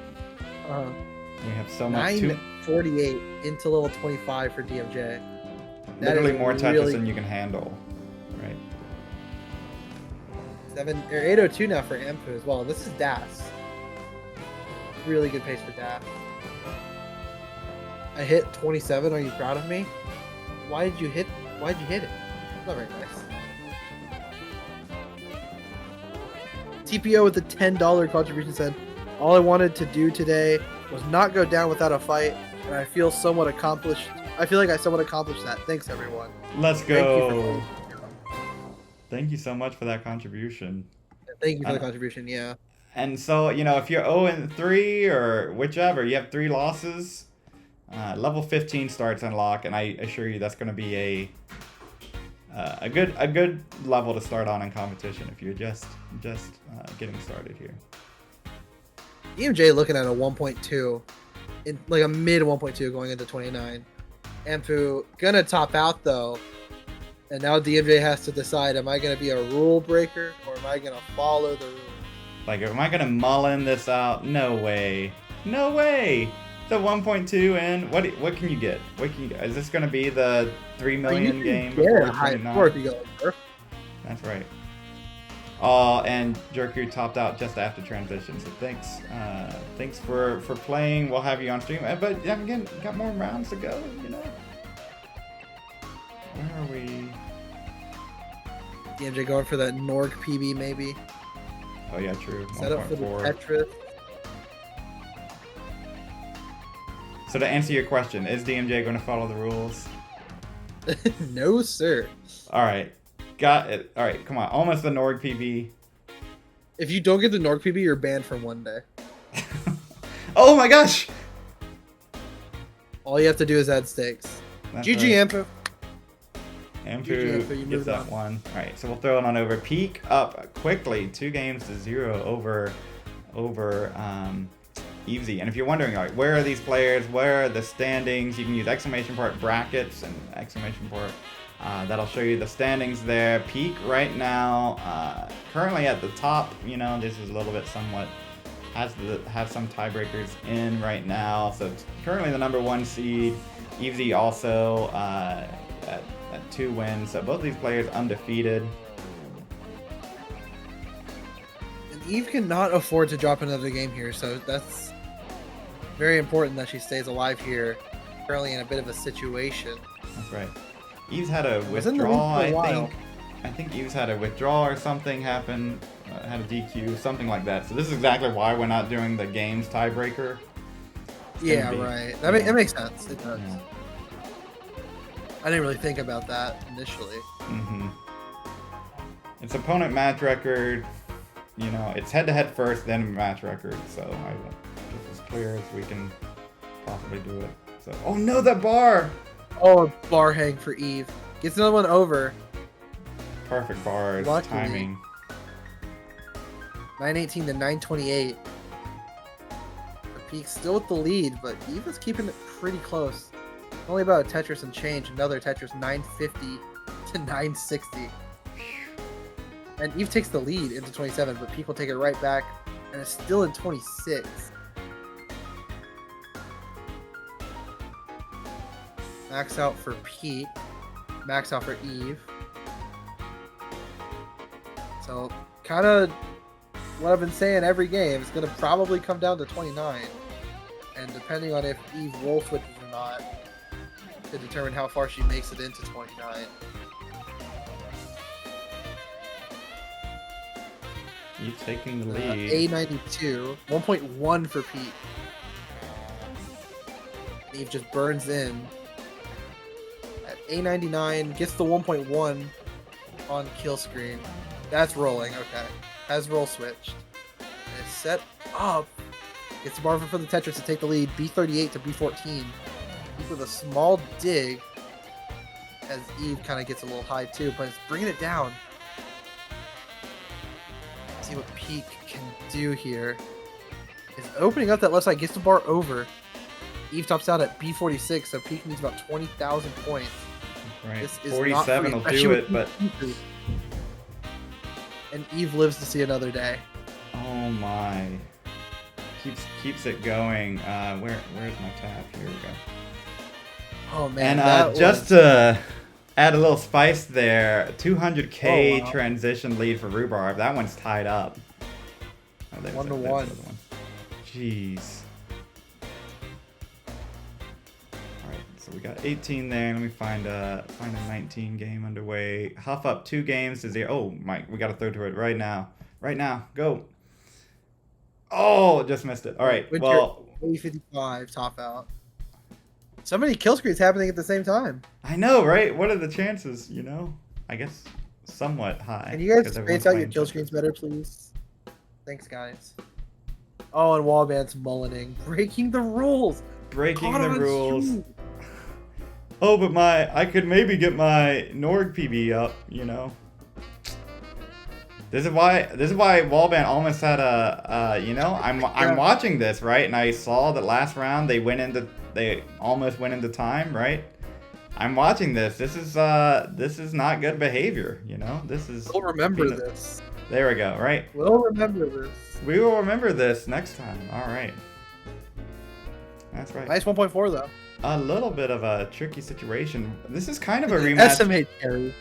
S2: We have so much.
S1: 948 into level 25 for DMJ.
S2: Literally more Tetris than you can handle, right?
S1: 802 now for Amphu as well. This is DAS. Really good pace for DAS. I hit 27. Are you proud of me? Why'd you hit it? Not very nice. TPO with the $10 contribution said, "All I wanted to do today was not go down without a fight, and I feel somewhat accomplished. I feel like I somewhat accomplished that. Thanks, everyone."
S2: Let's go. Thank you so much for that contribution.
S1: Thank you for the contribution. Yeah.
S2: And so, if you're 0-3 or whichever, you have 3 losses, level 15 starts unlock, and I assure you that's going to be a good level to start on in competition if you're just getting started here.
S1: DMJ looking at a 1.2, in like a mid 1.2 going into 29. Amphu gonna top out though, and now DMJ has to decide: am I gonna be a rule breaker or am I gonna follow the rules?
S2: Am I gonna mullen this out? No way. No way. The 1.2 and what can you get? Is this gonna be the 3 million game before 29?
S1: If you go over.
S2: That's right. And Jakku topped out just after transition. So thanks for playing. We'll have you on stream. But again, got more rounds to go. Where are we?
S1: DMJ going for that Norg PB maybe.
S2: Oh yeah, true.
S1: Set up for the Tetris.
S2: So to answer your question, is DMJ going to follow the rules?
S1: No, sir.
S2: All right, got it. All right, come on. Almost the Norg PB.
S1: If you don't get the Norg PB, you're banned for one day.
S2: Oh my gosh!
S1: All you have to do is add stakes.
S2: That's
S1: GG,
S2: right.
S1: Amphu.
S2: Amphu gets that one. All right, so we'll throw it on over. Peak up quickly, 2-0 over Easy. And if you're wondering, where are these players? Where are the standings? You can use exclamation point brackets and exclamation point. That'll show you the standings there. Peak right now, currently at the top. This is a little bit somewhat have some tiebreakers in right now. So it's currently the number 1 seed. Easy also at 2 wins. So both these players undefeated.
S1: And Eve cannot afford to drop another game here, so that's very important that she stays alive here. Currently in a bit of a situation.
S2: That's right. Eve's had a withdrawal, I think Eve's had a withdrawal or something happen. Had a DQ, something like that. So this is exactly why we're not doing the games tiebreaker.
S1: Yeah, right. That makes sense. It does.
S2: Yeah.
S1: I didn't really think about that initially.
S2: Mm-hmm. It's opponent match record. It's head-to-head first, then match record. So it's as clear as we can possibly do it. So, oh no, that bar!
S1: Oh, bar hang for Eve. Gets another one over.
S2: Perfect bars,
S1: Luckily.
S2: timing.
S1: 918 to 928. Peak still with the lead, but Eva's keeping it pretty close. Only about a Tetris and change. Another Tetris 950 to 960. And Eve takes the lead into 27, but Peak will take it right back, and it's still in 26. Max out for Pete. Max out for Eve. So, kind of what I've been saying every game is going to probably come down to 29. And depending on if Eve roll switches or not, to determine how far she makes it into 29.
S2: Eve taking the lead.
S1: A92, 1.1 for Pete. Eve just burns in. At A99, gets the 1.1 on kill screen. That's rolling, okay. Has roll switched. And it's set up. Gets Marvin for the Tetris to take the lead. B38 to B14. Eve with a small dig. As Eve kind of gets a little high too, but it's bringing it down. See what Peak can do here. Is opening up that left side, gets the bar over. Eve tops out at B46, so Peak needs about 20,000 points.
S2: Right.
S1: This is
S2: 47 will do it, but...
S1: And Eve lives to see another day.
S2: Oh my. Keeps it going. Where's my tab? Here we go.
S1: Oh man.
S2: And just to add a little spice there, 200k
S1: Oh, wow.
S2: transition lead for Rhubarb. That one's tied up. Oh, there's
S1: 1 to
S2: there's
S1: 1.
S2: the other one. Jeez. Alright, so we got 18 there. Let me find a 19 game underway. Huff up 2 games to 0. Oh my, we gotta throw to it right now. Right now. Go. Oh, just missed it. Alright,
S1: Winter
S2: well,
S1: A55 top out. So many kill screens happening at the same time.
S2: I know, right? What are the chances, you know? I guess somewhat high.
S1: Can you guys
S2: 'cause everyone's
S1: space out your
S2: playing
S1: kill
S2: Tetris.
S1: screens better, please? Thanks, guys. Oh, and Wallband's mullening. Breaking the rules!
S2: Breaking
S1: Caught
S2: the
S1: on
S2: rules.
S1: stream.
S2: Oh, but I could maybe get my Norg PB up, you know? This is why Wallband almost had a you know, I'm watching this, right? And I saw that last round they almost went into time, right? I'm watching this. This is not good behavior, you know? This is
S1: We'll remember this.
S2: There we go, right?
S1: We'll remember this.
S2: We will remember this next time. All right. That's right.
S1: Nice 1.4 though.
S2: A little bit of a tricky situation. This is kind of a rematch
S1: SMA carry.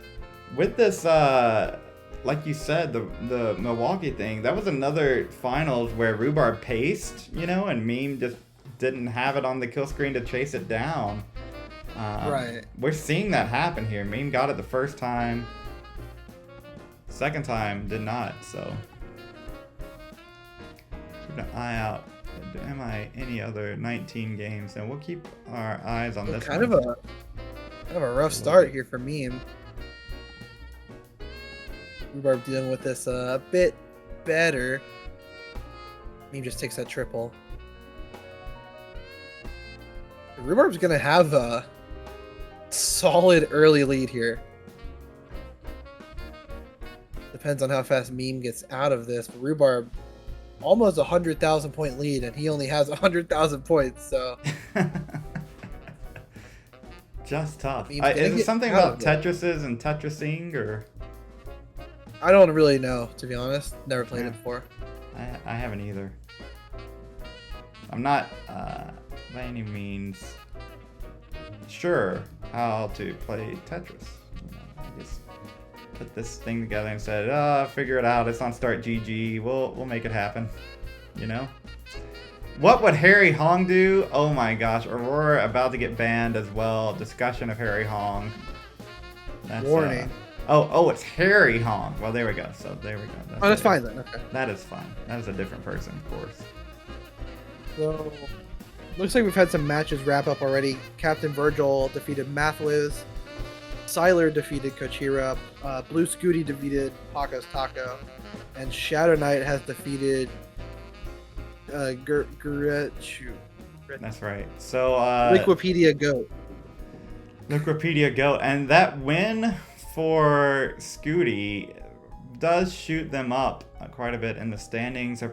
S2: with this like you said, the Milwaukee thing. That was another finals where Rhubarb paced, you know, and Meme just didn't have it on the kill screen to chase it down.
S1: Right.
S2: We're seeing that happen here. Meme got it the first time. Second time did not, so keep an eye out. Am I any other 19 games? And we'll keep our eyes on this
S1: Kind
S2: one.
S1: of a rough start here for Meme. Rhubarb dealing with this a bit better. Meme just takes that triple. Rhubarb's gonna have a solid early lead here. Depends on how fast Meme gets out of this. But Rhubarb, almost 100,000 point lead, and he only has 100,000 points. So
S2: just tough.
S1: Meme's gonna
S2: Is it
S1: get
S2: something
S1: out
S2: about
S1: of it.
S2: Tetris's and Tetrising, or
S1: I don't really know, to be honest. Never played it before.
S2: I haven't either. I'm not by any means sure how to play Tetris. You know, I just put this thing together and said, figure it out. It's on Start GG. We'll make it happen. You know? What would Harry Hong do? Oh my gosh, Aurora about to get banned as well. Discussion of Harry Hong. That's,
S1: Warning.
S2: Oh, it's Harry Hong. Well, there we go. So there we go.
S1: Oh, that's fine then. Okay.
S2: That is fine. That is a different person, of course.
S1: So, looks like we've had some matches wrap up already. Captain Virgil defeated Mathwiz. Siler defeated Kochira. Blue Scooty defeated Paco's Taco. And Shadow Knight has defeated Gurechu.
S2: That's right. So,
S1: Wikipedia Goat.
S2: Wikipedia go. And that win for Scooty does shoot them up quite a bit in the standings. They're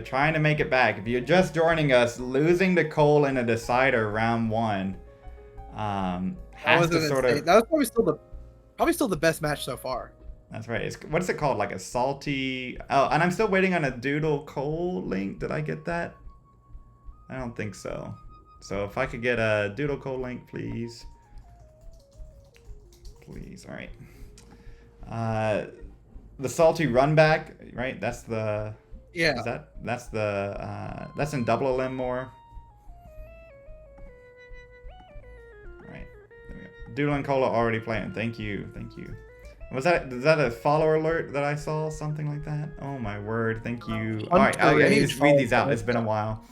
S2: trying to make it back. If you're just joining us, losing to Cole in a decider round 1 has to sort of...
S1: That was probably still the best match so far.
S2: That's right. What is it called? Like a salty... Oh, and I'm still waiting on a Doodle Cole link. Did I get that? I don't think so. So if I could get a Doodle Cole link, please. Please. All right. The salty run back, right? That's the...
S1: Yeah.
S2: That's the... that's in double a limb more. All right. There we go. Doodle and Cola already playing. Thank you. Thank you. Is that a follower alert that I saw? Something like that? Oh my word. Thank you. All right. I need to read these out. It's been a while.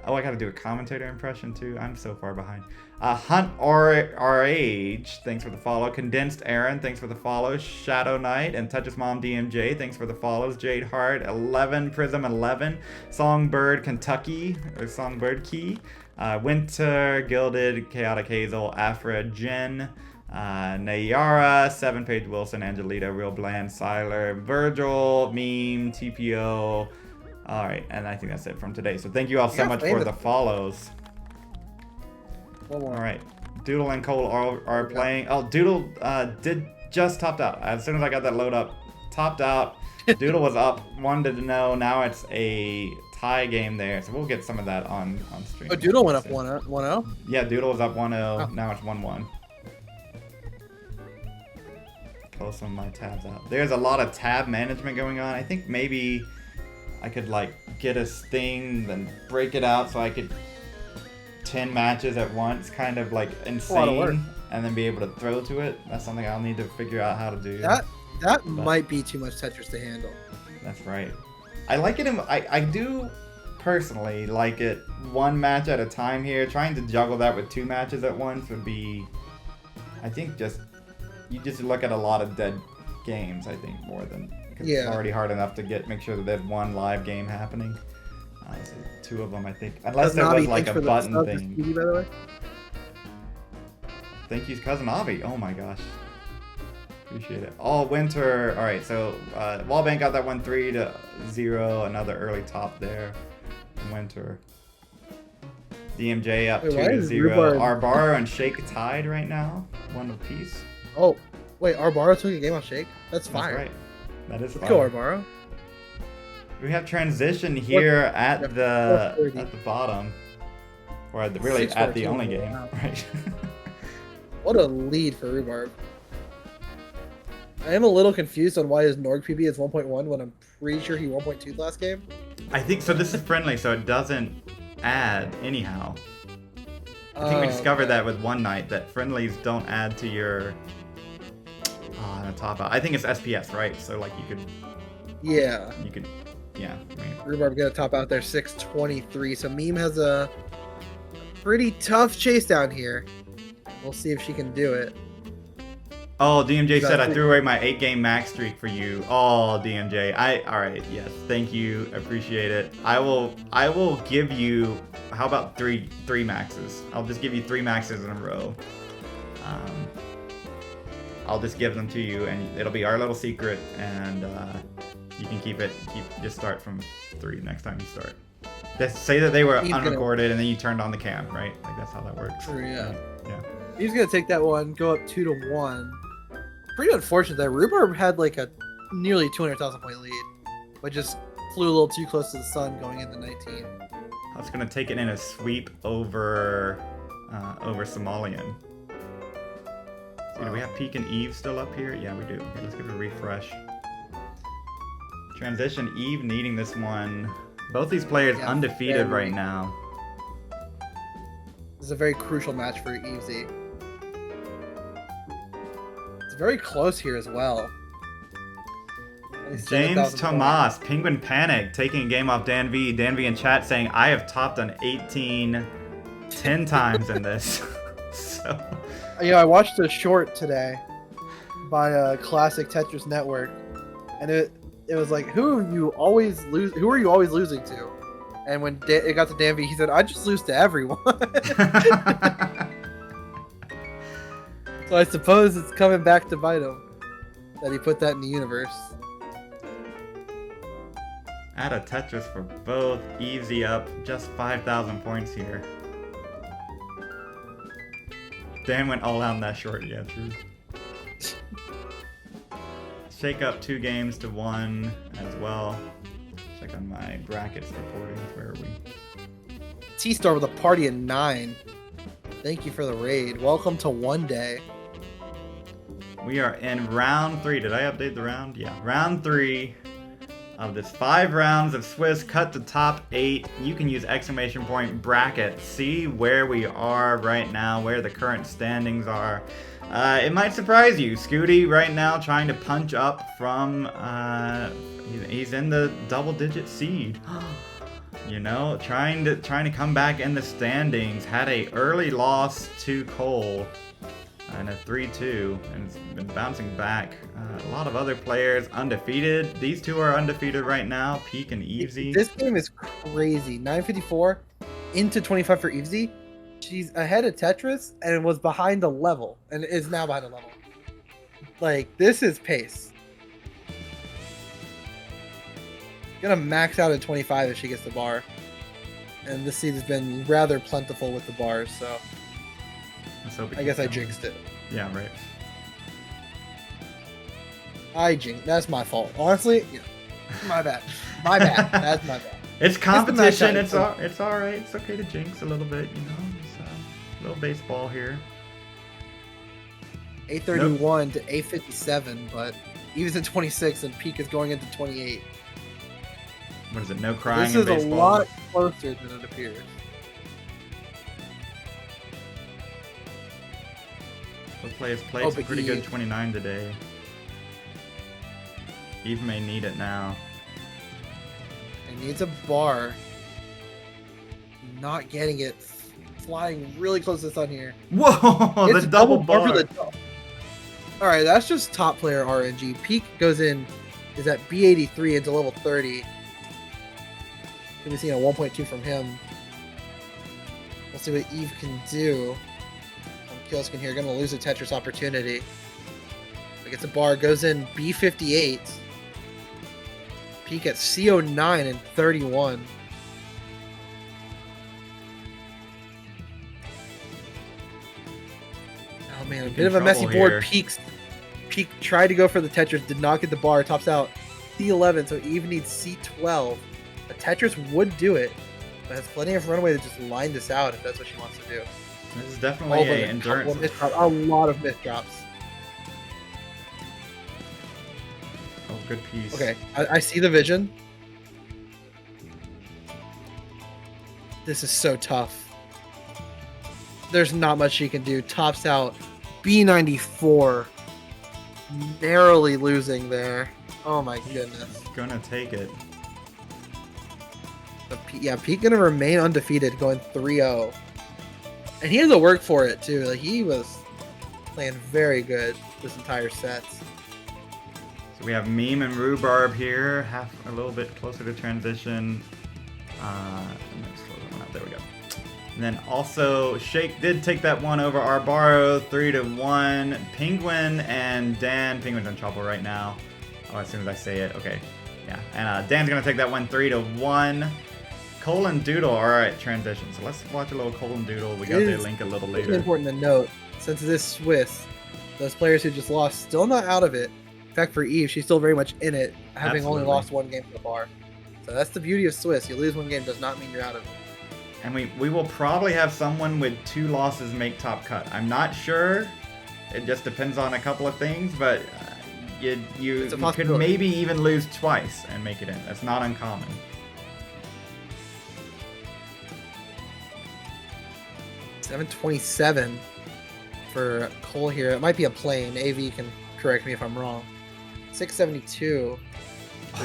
S2: Oh, I got to do a commentator impression too. I'm so far behind. Hunt RH, thanks for the follow. Condensed Aaron, thanks for the follow. Shadow Knight and Touches Mom DMJ, thanks for the follows. Jade Hart 11, Prism 11, Songbird Kentucky or Songbird Key, Winter Gilded, Chaotic Hazel, Afra Jen, Nayara, 7 Page Wilson, Angelita, Real Bland, Siler, Virgil, Meme, TPO. All right, and I think that's it from today. So thank you all so much for the follows. All right, Doodle and Cole are playing. Oh, Doodle did just topped out. As soon as I got that load up, topped out. Doodle was up, wanted to know. Now it's a tie game there, so we'll get some of that on stream.
S1: Oh, Doodle went up 1-0.
S2: Yeah, Doodle was up 1-0. Oh. Now it's 1-1. Close some of my tabs out. There's a lot of tab management going on. I think maybe I could like get a thing, then break it out so I could 10 matches at once, kind of like insane, and then be able to throw to it. That's something I'll need to figure out how to do.
S1: That might be too much Tetris to handle.
S2: That's right. I like it. I do personally like it one match at a time here. Trying to juggle that with 2 matches at once would be, I think, you just look at a lot of dead games. I think more than.
S1: Yeah.
S2: It's already hard enough to make sure that there's one live game happening. So 2 of them, I think. Unless there was like a button thing.
S1: Speedy, by the way.
S2: Thank you, Cousin Avi. Oh my gosh. Appreciate it. All Winter. All right, so Wallbank got that one 3-0. Another early top there. Winter. DMJ up 2-0. Arbaro and Shake tied right now. 1 apiece.
S1: Oh, wait. Arbaro took a game on Shake? That's fire.
S2: That's right. That is fire.
S1: Let's go, Arbaro.
S2: We have transition here at the bottom, or at the only game, right?
S1: What a lead for Rhubarb. I am a little confused on why his Norg PB is 1.1 when I'm pretty sure he 1.2 last game.
S2: I think so. This is friendly, so it doesn't add anyhow. I think we discovered that with one night that friendlies don't add to your top out. I think it's SPS, right? So like you could.
S1: Yeah.
S2: Yeah.
S1: Rhubarb gonna top out there 623. So Meme has a pretty tough chase down here. We'll see if she can do it.
S2: Oh, DMJ said I threw away my 8-game max streak for you. Oh, DMJ. All right. Yes. Thank you. Appreciate it. I will give you. How about three maxes? I'll just give you 3 maxes in a row. I'll just give them to you, and it'll be our little secret, and you can keep it. Just start from 3 next time you start. Just say that they were unrecorded, and then you turned on the cam, right? Like that's how that works.
S1: True, yeah.
S2: Yeah.
S1: He's gonna take that one, go up 2-1. Pretty unfortunate that Rhubarb had like a nearly 200,000 point lead, but just flew a little too close to the sun going into 19.
S2: I was gonna take it in a sweep over Somalian. Do we have Peak and Eve still up here? Yeah, we do. Okay, let's give it a refresh. Transition, Eve needing this one. Both these players undefeated right now.
S1: This is a very crucial match for Evesy. It's very close here as well.
S2: James Tomas, Penguin Panic, taking a game off Dan V. Dan V in chat saying, I have topped on 18 10 times in this. So...
S1: Yeah, I watched a short today by Classic Tetris Network, and it was like, who are you always losing to? And when it got to Dan V, he said, I just lose to everyone. So I suppose it's coming back to bite him that he put that in the universe.
S2: Add a Tetris for both. Easy up. Just 5,000 points here. Dan went all out in that short. Yeah, true. Shake up 2 games to 1 as well. Check on my brackets recordings. Where are we?
S1: T-Star with a party at 9. Thank you for the raid. Welcome to one day.
S2: We are in round 3. Did I update the round? Yeah. Round 3 of this 5 rounds of Swiss cut to top 8. You can use exclamation point bracket. See where we are right now, where the current standings are. It might surprise you. Scooty right now trying to punch up from, he's in the double-digit seed. You know, trying to come back in the standings. Had a early loss to Cole and a 3-2, and it's been bouncing back. A lot of other players undefeated. These two are undefeated right now, Peak and Evesy.
S1: This game is crazy. 954 into 25 for Evesy. She's ahead of Tetris and was behind a level, and is now behind a level. Like, this is pace. Gonna max out at 25 if she gets the bar. And this seed has been rather plentiful with the bars, so I guess I jinxed it.
S2: Yeah, right.
S1: I jinxed. That's my fault. Honestly, yeah. My bad. My bad. That's my bad.
S2: It's competition. It's all right. It's okay to jinx a little bit, you know. It's a little baseball here.
S1: 831 to 857, but Eva's in 26 and Peak is going into 28.
S2: What is it? No crying
S1: This
S2: in
S1: is
S2: baseball?
S1: a lot closer than it appears.
S2: Both players played some pretty good 29 today. Eve may need it now.
S1: It needs a bar. Not getting it. Flying really close to the sun here.
S2: Whoa!
S1: It's
S2: The double bar.
S1: for the top. All right, that's just top player RNG. Peak goes in, is at B83 into level 30. Gonna be seeing a 1.2 from him. We'll see what Eve can do. Killskin here, gonna lose a Tetris opportunity. But gets a bar, goes in B58. Peak at CO9 and 31. Oh man, a bit of a messy board. Peak tried to go for the Tetris, did not get the bar, tops out C11, so Eve needs C12. A Tetris would do it, but has plenty of runway to just line this out if that's what she wants to do.
S2: This is definitely an endurance.
S1: A lot of missed drops.
S2: Oh, good piece.
S1: Okay, I see the vision. This is so tough. There's not much she can do. Tops out B94. Narrowly losing there. Oh my goodness.
S2: Gonna take it.
S1: But yeah, Pete gonna remain undefeated, going 3-0. And he has to work for it too. Like, he was playing very good this entire set.
S2: So we have Meme and Rhubarb here, a little bit closer to transition. Let's slow that one up. There we go. And then also Shake did take that one over Arbaro, 3-1. Penguin and Dan. Penguin's on trouble right now. Oh, as soon as I say it, okay. Yeah, and Dan's gonna take that one 3-1. Cole and Doodle are at transition, so let's watch a little Cole and Doodle. We got their link a little later.
S1: It's important to note, since it is Swiss, those players who just lost still not out of it. In fact, for Eve, she's still very much in it, having only lost one game so far. So that's the beauty of Swiss. You lose one game does not mean you're out of it.
S2: And we will probably have someone with 2 losses make top cut. I'm not sure. It just depends on a couple of things, but you could maybe even lose twice and make it in. That's not uncommon.
S1: $727 for Cole here. It might be a plane. AV can correct me if I'm wrong. 672.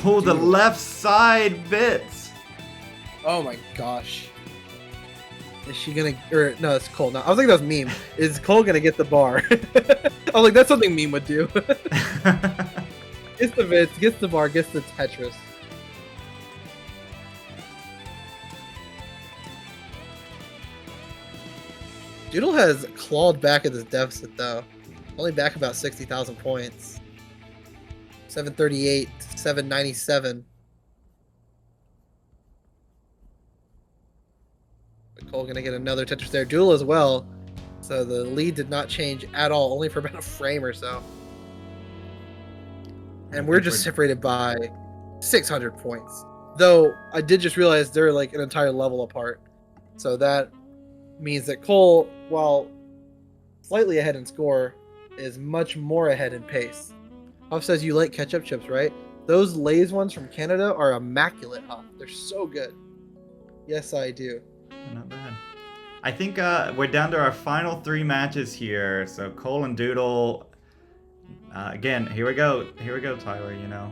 S2: Oh, the left side bits.
S1: Oh my gosh. Is she gonna? Or no, it's Cole. No, I was thinking that was Meme. Is Cole gonna get the bar? I was like, that's something Meme would do. Gets the bits, gets the bar, gets the Tetris. Doodle has clawed back at this deficit though. Only back about 60,000 points. 738, 797. Cole gonna get another Tetris there. Duel as well. So the lead did not change at all, only for about a frame or so. And we're just separated by 600 points. Though I did just realize they're like an entire level apart. So that means that Cole, while slightly ahead in score, is much more ahead in pace. Huff says you like ketchup chips, right? Those Lay's ones from Canada are immaculate, Huff. They're so good. Yes, I do.
S2: Not bad. I think we're down to our final 3 matches here. So Cole and Doodle. Again, here we go. Here we go, Tyler. You know,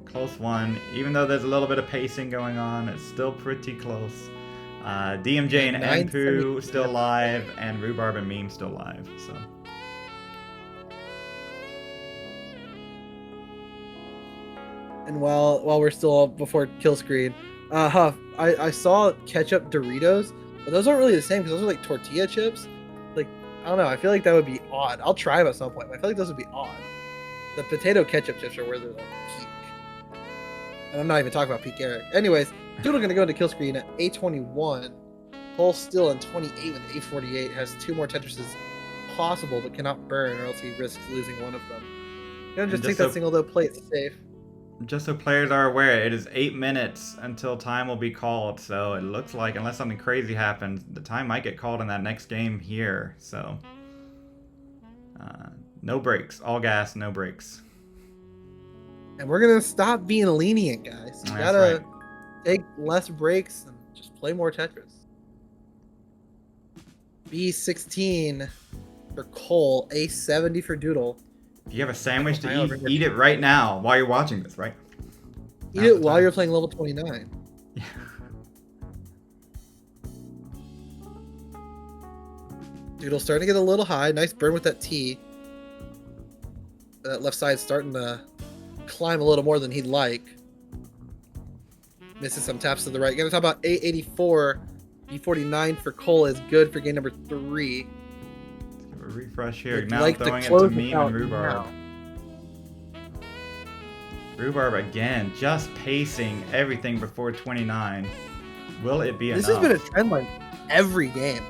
S2: close one. Even though there's a little bit of pacing going on, it's still pretty close. DMJ and Anpu still live, and Rhubarb and Meme still live. So.
S1: And while we're still before kill screen, Huff, I saw ketchup Doritos, but those aren't really the same because those are like tortilla chips. Like, I don't know. I feel like that would be odd. I'll try them at some point, but I feel like those would be odd. The potato ketchup chips are where they're like peak. And I'm not even talking about peak Eric. Anyways, Doodle gonna go into kill screen at A21. Cole still in 28 with A48. Has 2 more Tetrises possible, but cannot burn, or else he risks losing one of them. Gonna just take that single though. Play it safe.
S2: Just so players are aware, it is 8 minutes until time will be called. So it looks like, unless something crazy happens, the time might get called in that next game here. So no breaks, all gas, no breaks.
S1: And we're gonna stop being lenient, guys. You gotta take less breaks and just play more Tetris. B16 for Cole, A70 for Doodle.
S2: If you have a sandwich to eat it right now while you're watching this, right?
S1: Eat it while you're playing level 29.
S2: Yeah.
S1: Doodle's starting to get a little high. Nice burn with that T. That left side's starting to climb a little more than he'd like. Misses some taps to the right. Gonna talk about A84. B49 for Cole is good for game number 3.
S2: Give a refresh here. Now
S1: Like
S2: throwing it to Meme and Rhubarb. Rhubarb again, just pacing everything before 29. Will it be enough?
S1: This has been a trend like every game.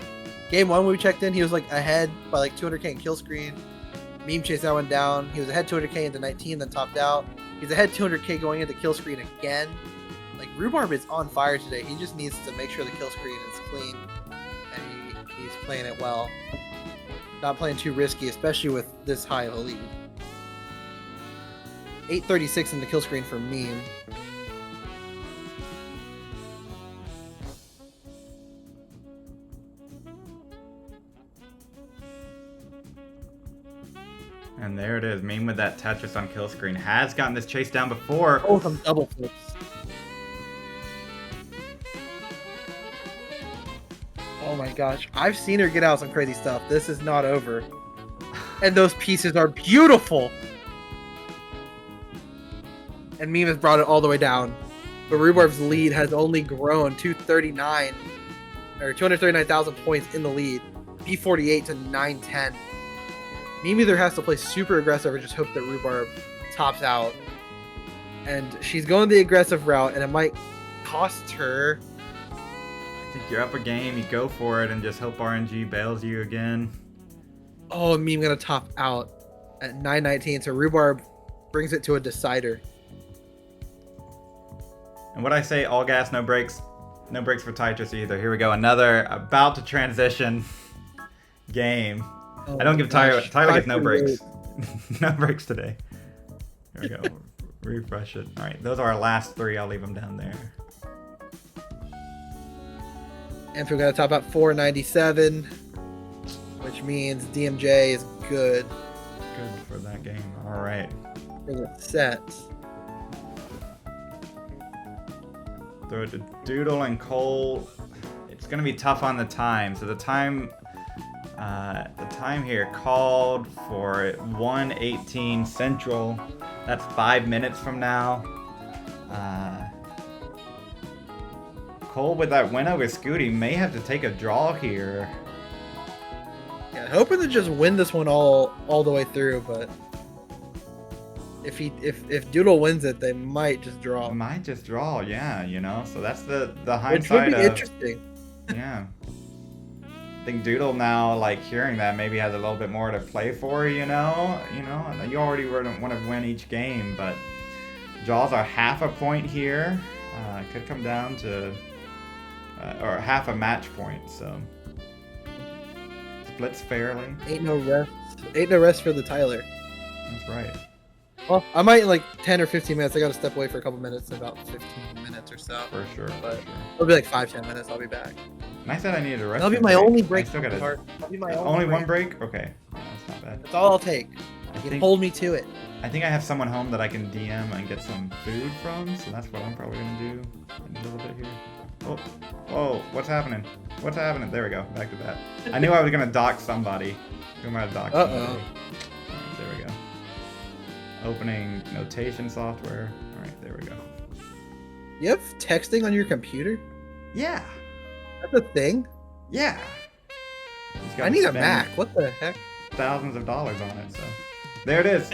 S1: Game 1 when we checked in, he was like ahead by like 200k in kill screen. Meme chased that one down. He was ahead 200k into 19, then topped out. He's ahead 200k going into kill screen again. Like, Rhubarb is on fire today. He just needs to make sure the kill screen is clean. And he's playing it well. Not playing too risky, especially with this high of a lead. 836 in the kill screen for Meme.
S2: And there it is. Meme with that Tetris on kill screen. Has gotten this chase down before.
S1: Oh, some double flips. Oh my gosh. I've seen her get out some crazy stuff. This is not over. And those pieces are beautiful. And Meme has brought it all the way down. But Rhubarb's lead has only grown 239,000 points in the lead. B48 to 910. Meme either has to play super aggressive or just hope that Rhubarb tops out. And she's going the aggressive route, and it might cost her.
S2: I think you're up a game, you go for it, and just hope RNG bails you again.
S1: Oh, Meme gonna top out at 919, so Rhubarb brings it to a decider.
S2: And what I say, all gas, no brakes. No brakes for Tetris either. Here we go, another about to transition game.
S1: Oh,
S2: I don't give Tyler gets no breaks. No breaks today. Here we go. Refresh it. All right, those are our last 3. I'll leave them down there.
S1: And we're gonna top out 497, which means DMJ is good.
S2: Good for that game. All right.
S1: For the set.
S2: Throw it to Doodle and Cole. It's gonna be tough on the time. So the time here called for 1:18 Central. That's 5 minutes from now. Cole with that win over Scooty may have to take a draw here.
S1: Yeah, hoping to just win this one all the way through, but if Doodle wins it, they might just draw.
S2: Might just draw, yeah, you know. So that's the
S1: Which would
S2: hindsight
S1: be
S2: of
S1: interesting.
S2: yeah. I think Doodle now, like hearing that, maybe has a little bit more to play for, you know. You already want to win each game, but draws are half a point here. Could come down to or half a match point, so splits fairly.
S1: Ain't no rest. Ain't no rest for the Tyler.
S2: That's right.
S1: Well, I might in like 10 or 15 minutes. I gotta step away for a couple minutes in about 15 minutes or so.
S2: For sure.
S1: But it'll be like 5-10 minutes. I'll be back.
S2: And I said I needed a rest.
S1: That'll be my only break.
S2: I still got
S1: That'll be my
S2: only one break? Okay. Yeah, that's not bad.
S1: That's all I'll take. You can hold me to it.
S2: I think I have someone home that I can DM and get some food from, so that's what I'm probably gonna do in a little bit here. Oh, whoa, what's happening? What's happening? There we go, back to that. I knew I was gonna dock somebody. Who am I to dock somebody? Alright, there we go. Opening notation software. Alright, there we go.
S1: You have texting on your computer?
S2: Yeah.
S1: That's a thing?
S2: Yeah.
S1: I need a Mac. What the heck?
S2: Thousands of dollars on it, so. There it is.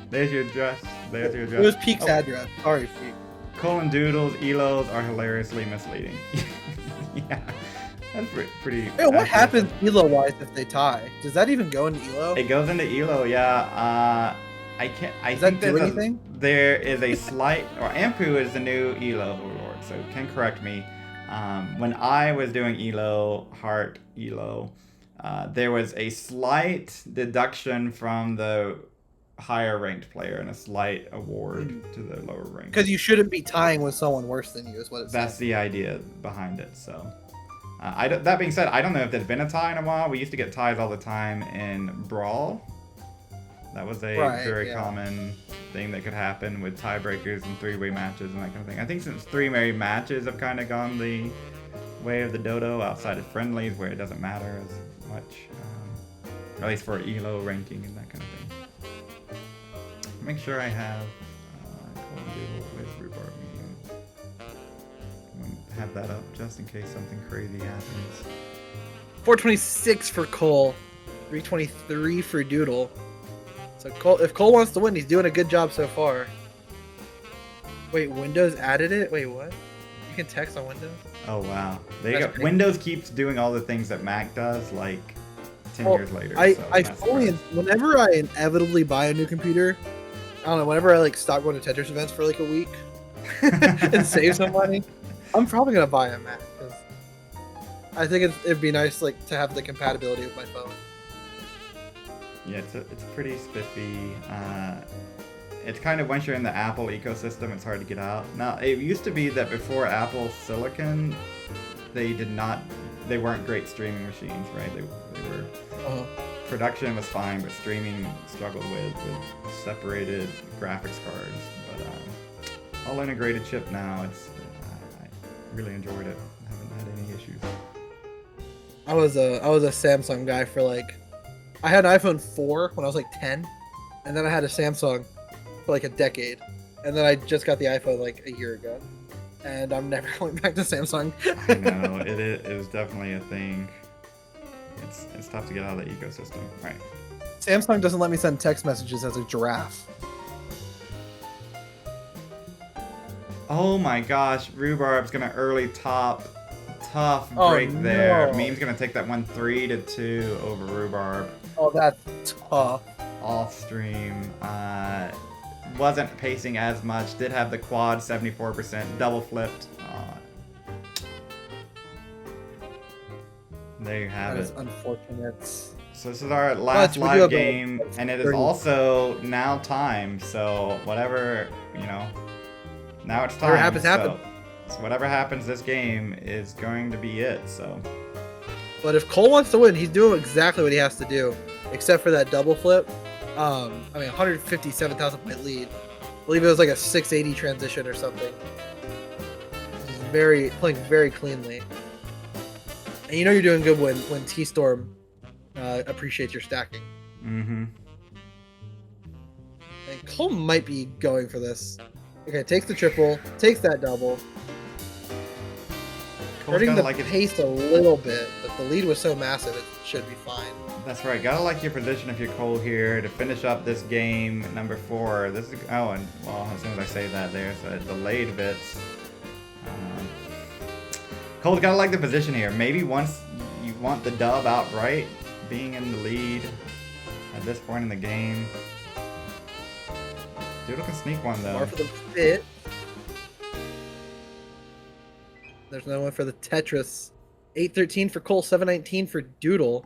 S2: There's your address. There's your address.
S1: It was Peak's address. Sorry, Peak.
S2: Colon doodles, elos are hilariously misleading. Yeah, that's pretty.
S1: Hey, what happens elo-wise if they tie? Does that even go into elo?
S2: It goes into elo, yeah. I can't.
S1: Does that do anything?
S2: There is a slight. Or Ampu is the new elo reward, so can correct me. When I was doing elo, heart elo, there was a slight deduction from the higher ranked player and a slight award to the lower ranked.
S1: Because you shouldn't be tying with someone worse than you, is what it's
S2: That's the idea behind it. So, that being said, I don't know if there's been a tie in a while. We used to get ties all the time in Brawl. That was a very common thing that could happen with tiebreakers and three-way matches and that kind of thing. I think since three-way matches have kind of gone the way of the dodo outside of friendlies where it doesn't matter as much, or at least for elo ranking and that kind of thing. Make sure I have with rhubarb medium. I'm gonna have that up just in case something crazy happens.
S1: 426 for Cole, 323 for Doodle. So Cole, if Cole wants to win, he's doing a good job so far. Wait, Windows added it? Wait, what? You can text on Windows?
S2: Oh wow. There you go. Windows keeps doing all the things that Mac does, like 10 years later.
S1: I fully, whenever I inevitably buy a new computer, I don't know, whenever I like stop going to Tetris events for like a week and save some money, I'm probably gonna buy a Mac because I think it'd be nice like to have the compatibility with my phone.
S2: Yeah, it's pretty spiffy. It's kind of, once you're in the Apple ecosystem, it's hard to get out. Now, it used to be that before Apple Silicon, they weren't great streaming machines, right? They were. Production was fine, but streaming struggled with separated graphics cards. But all integrated chip now. I really enjoyed it. I haven't had any issues.
S1: I was a Samsung guy for like, I had an iPhone 4 when I was like 10, and then I had a Samsung for like a decade, and then I just got the iPhone like a year ago, and I'm never going back to Samsung.
S2: I know it is definitely a thing. It's tough to get out of the ecosystem, right?
S1: Samsung doesn't let me send text messages as a giraffe.
S2: Oh my gosh, Rhubarb's gonna early top. Tough break there. Meme's gonna take that one 3-2 over Rhubarb.
S1: Oh, that's tough.
S2: Off stream. Wasn't pacing as much. Did have the quad 74%. Double flipped. There you have it.
S1: That is unfortunate.
S2: So this is our last live game, and it is also now time. So whatever, now it's time.
S1: Whatever happens, happens.
S2: So whatever happens this game is going to be it. So.
S1: But if Cole wants to win, he's doing exactly what he has to do, except for that double flip. 157,000 point lead. I believe it was like a 680 transition or something. Playing very cleanly. And you know you're doing good when T-Storm appreciates your stacking.
S2: Mm-hmm.
S1: And Cole might be going for this. Okay, takes the triple, takes that double.
S2: Cole's
S1: Hurting
S2: gotta
S1: the
S2: like it.
S1: pace a little bit, but the lead was so massive it should be fine.
S2: That's right. Gotta like your position if you're Cole here to finish up this game. Number 4. This is and well, as soon as I say that, there's a delayed bits. Cole's gotta like the position here. Maybe once you want the dub outright, being in the lead at this point in the game. Doodle can sneak one though.
S1: More for the fit. There's no one for the Tetris. 8-13 for Cole, 7-19 for Doodle.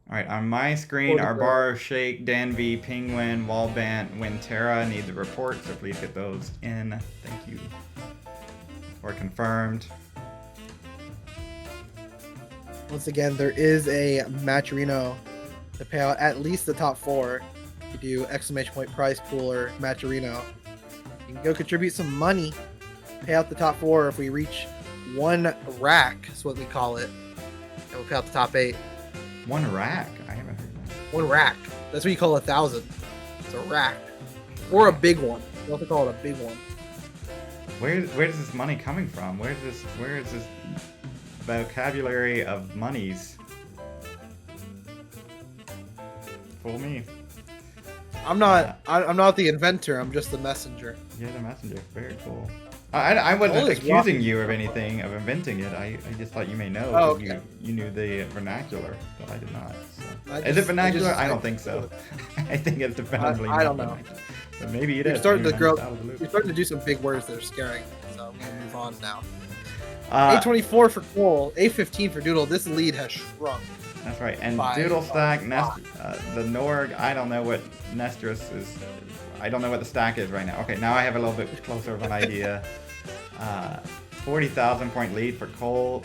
S2: Alright, on my screen are Bar, Shake, Danby, Penguin, Wallbant, Winterra. Need the reports, so please get those in. Thank you. Or confirmed.
S1: Once again, there is a Matcherino to pay out at least the top 4. You do exclamation point prize pool or Matcherino. You can go contribute some money, pay out the top 4. If we reach 1 rack, is what we call it, and we'll pay out the top 8.
S2: 1 rack? I haven't heard that.
S1: 1 rack. That's what you call 1,000. It's a rack. Or a big one. You have to call it a big one.
S2: Where is this money coming from? Where is this vocabulary of monies? Fool me.
S1: I'm not the inventor, I'm just the messenger.
S2: You're the messenger. Very cool. I wasn't accusing you of anything, of inventing it. I just thought you may know.
S1: Oh, okay.
S2: You knew the vernacular, but I did not. So.
S1: Is
S2: it vernacular? I don't think so. I think it's definitively
S1: I don't know.
S2: vernacular. But maybe it is.
S1: You're starting
S2: Maybe
S1: you're starting to do some big words that are scaring me, so I'm going to move on now. 8-24 for Cole, 8-15 for Doodle. This lead has shrunk.
S2: That's right. And Doodle stack, the Norg, I don't know what Nestrus is. I don't know what the stack is right now. Okay, now I have a little bit closer of an idea. 40,000 point lead for Cole.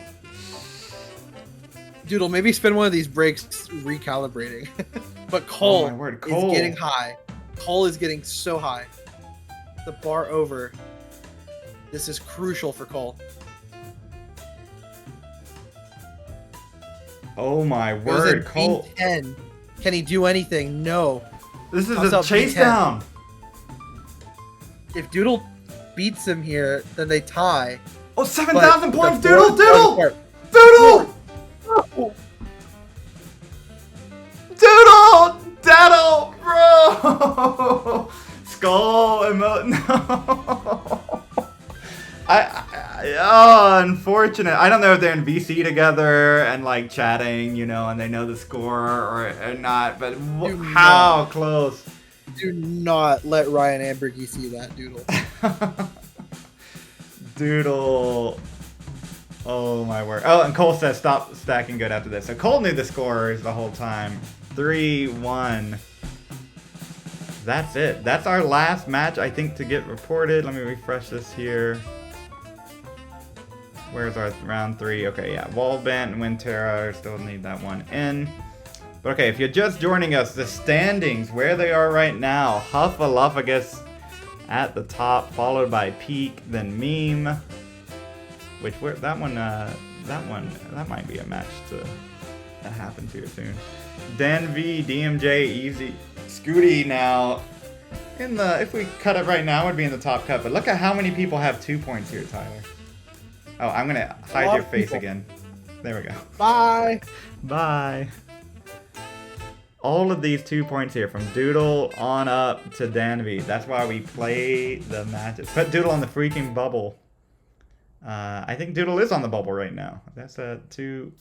S1: Doodle, maybe spend one of these breaks recalibrating. But Cole,
S2: oh my word, Cole
S1: is getting high. Cole is getting so high. The bar over. This is crucial for Cole.
S2: Oh my word, Cole.
S1: 10. Can he do anything? No.
S2: This is a chase down.
S1: If Doodle beats him here, then they tie.
S2: Oh, 7,000 points,
S1: the
S2: Doodle!
S1: fourth
S2: Doodle!
S1: Oh.
S2: Doodle! Daddle! Bro! Skull emote. No. Oh, unfortunate. I don't know if they're in VC together and like chatting, you know, and they know the score or not, but how close.
S1: Do not let Ryan Ambergy see that, Doodle.
S2: Doodle. Oh my word. Oh, and Cole says stop stacking good after this. So Cole knew the scores the whole time. 3-1. That's it. That's our last match, I think, to get reported. Let me refresh this here. Where's our round 3? Okay, yeah. Wallbant and Winterra. Still need that one in. But okay, if you're just joining us, the standings, where they are right now. Huffaluffagus at the top, followed by Peak, then Meme. Which, that might be a match that happens here soon. Dan V, DMJ, Easy, Scooty now. If we cut it right now, it would be in the top cut. But look at how many people have 2 points here, Tyler. Oh, I'm gonna hide your face again. There we go.
S1: Bye.
S2: Bye. All of these 2 points here, from Doodle on up to Danby. That's why we play the matches. Put Doodle on the freaking bubble. I think Doodle is on the bubble right now. That's a 2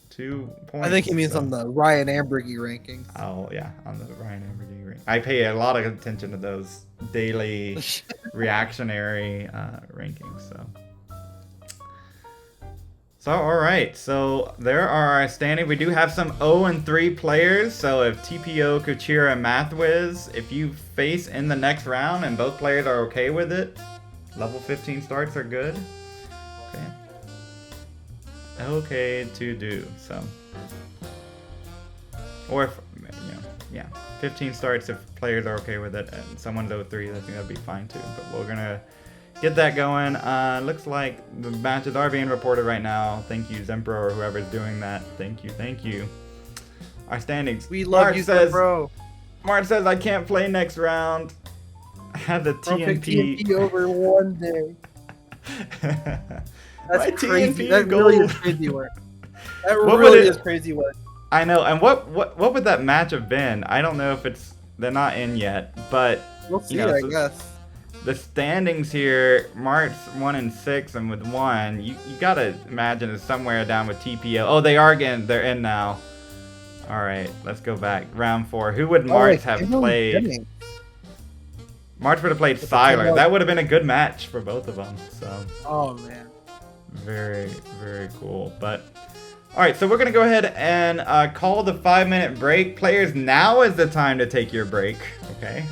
S2: points.
S1: I think he means on the Ryan Ambergy rankings.
S2: Oh, yeah, on the Ryan Ambergy ranking. I pay a lot of attention to those daily reactionary rankings, so. So, alright, so there are our standings. We do have some 0-3 players, so if TPO, Kuchira, and Mathwiz, if you face in the next round and both players are okay with it, level 15 starts are good. Okay. Okay to do, so. Or if, you know, yeah, 15 starts if players are okay with it, and someone's 0-3, I think that'd be fine too, but we're gonna get that going. Looks like the matches are being reported right now. Thank you, Zempro, or whoever's doing that. Thank you. Our standings.
S1: We love you, Zempro.
S2: Mart says, I can't play next round. I had the TNT.
S1: TNT over one day. That's
S2: My
S1: crazy.
S2: TNT
S1: That
S2: gold.
S1: really is crazy work. That
S2: What would
S1: really
S2: it-
S1: is crazy work.
S2: I know. And what would that match have been? I don't know if they're not in yet, but
S1: We'll see,
S2: you know,
S1: I
S2: so
S1: guess.
S2: the standings here, March 1 and 6, and with 1, you gotta imagine it's somewhere down with TPO. Oh, they're in now. All right, let's go back. Round 4. Who would March have played?
S1: Jennings.
S2: March would have played
S1: With the
S2: Siler.
S1: 10-1.
S2: That would have been a good match for both of them. So
S1: Oh man.
S2: very, very cool. But all right, so we're gonna go ahead and call the 5-minute break. Players, now is the time to take your break. Okay.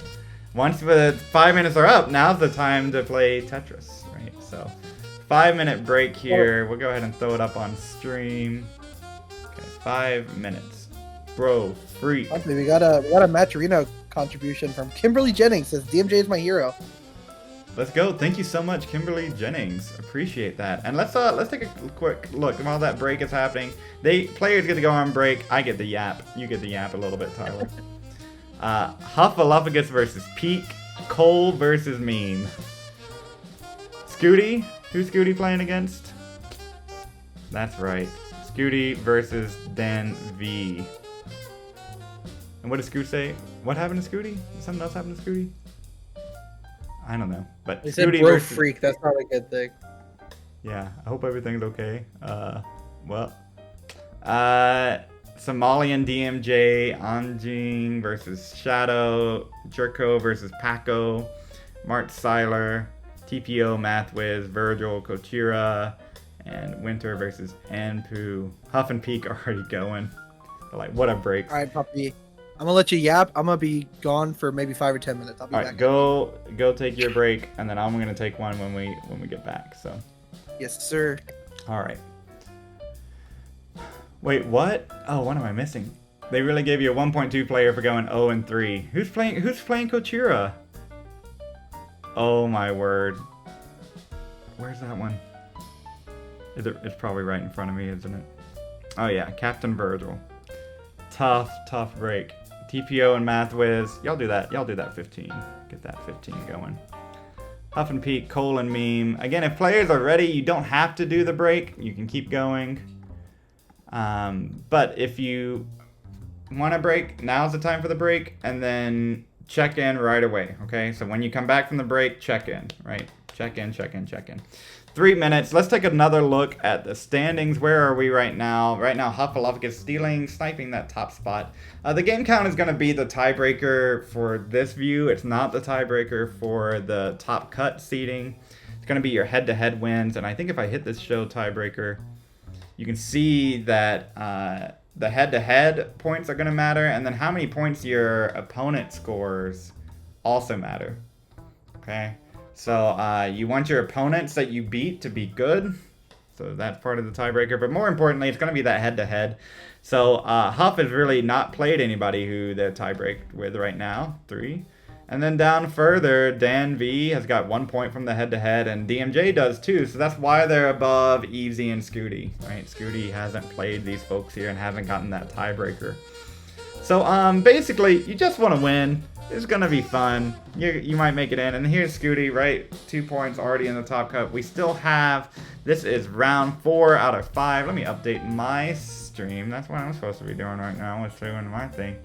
S2: Once the 5 minutes are up, now's the time to play Tetris, right? So, 5-minute break here. We'll go ahead and throw it up on stream. Okay, 5 minutes. Bro, freak.
S1: Okay, we got a Match Arena contribution from Kimberly Jennings. Says DMJ is my hero.
S2: Let's go. Thank you so much, Kimberly Jennings. Appreciate that. And let's take a quick look while that break is happening. Players get to go on break. I get the yap. You get the yap a little bit, Tyler. Huffaluffagus versus Peak. Cole versus Meme. Scooty? Who's Scooty playing against? That's right. Scooty versus Dan V. And what does Scoot say? What happened to Scooty? Did something else happen to Scooty? I don't know. But
S1: They said
S2: Scooty
S1: bro
S2: versus...
S1: freak. That's not a good thing.
S2: Yeah, I hope everything's okay. Somalian DMJ, Anjing versus Shadow, Jerko versus Paco, Mart Siler, TPO, Mathwiz, Virgil, Kochira, and Winter versus Anpu. Huff and Peak are already going. They're like, what a break.
S1: All right, puppy. I'm gonna let you yap. I'm gonna be gone for maybe 5 or 10 minutes. I'll be
S2: All
S1: back.
S2: right, go take your break, and then I'm gonna take one when we get back. So.
S1: Yes, sir.
S2: All right. Wait, what? Oh, what am I missing? They really gave you a 1.2 player for going 0 and 3. Who's playing Kochira? Oh my word. Where's that one? It's probably right in front of me, isn't it? Oh yeah, Captain Virgil. Tough break. TPO and Mathwiz. Y'all do that 15. Get that 15 going. Huff and Peak, Cole and Meme. Again, if players are ready, you don't have to do the break. You can keep going. But if you want a break, now's the time for the break, and then check in right away, okay? So when you come back from the break, check in, right? Check in. 3 minutes. Let's take another look at the standings. Where are we right now? Right now, Huffaluffagus sniping that top spot. The game count is going to be the tiebreaker for this view. It's not the tiebreaker for the top cut seeding. It's going to be your head-to-head wins, and I think if I hit this show tiebreaker, you can see that the head-to-head points are going to matter, and then how many points your opponent scores also matter. Okay, so you want your opponents that you beat to be good, so that's part of the tiebreaker. But more importantly, it's going to be that head-to-head. So Huff has really not played anybody who they're tiebreak with right now, 3. And then down further, Dan V has got 1 point from the head-to-head, and DMJ does too, so that's why they're above Easy and Scooty, right? Scooty hasn't played these folks here and hasn't gotten that tiebreaker. So basically, you just want to win. It's going to be fun. You might make it in. And here's Scooty, right? 2 points already in the top cut. We still have, this is round 4 out of 5. Let me update my stream. That's what I'm supposed to be doing right now. Let's doing my thing.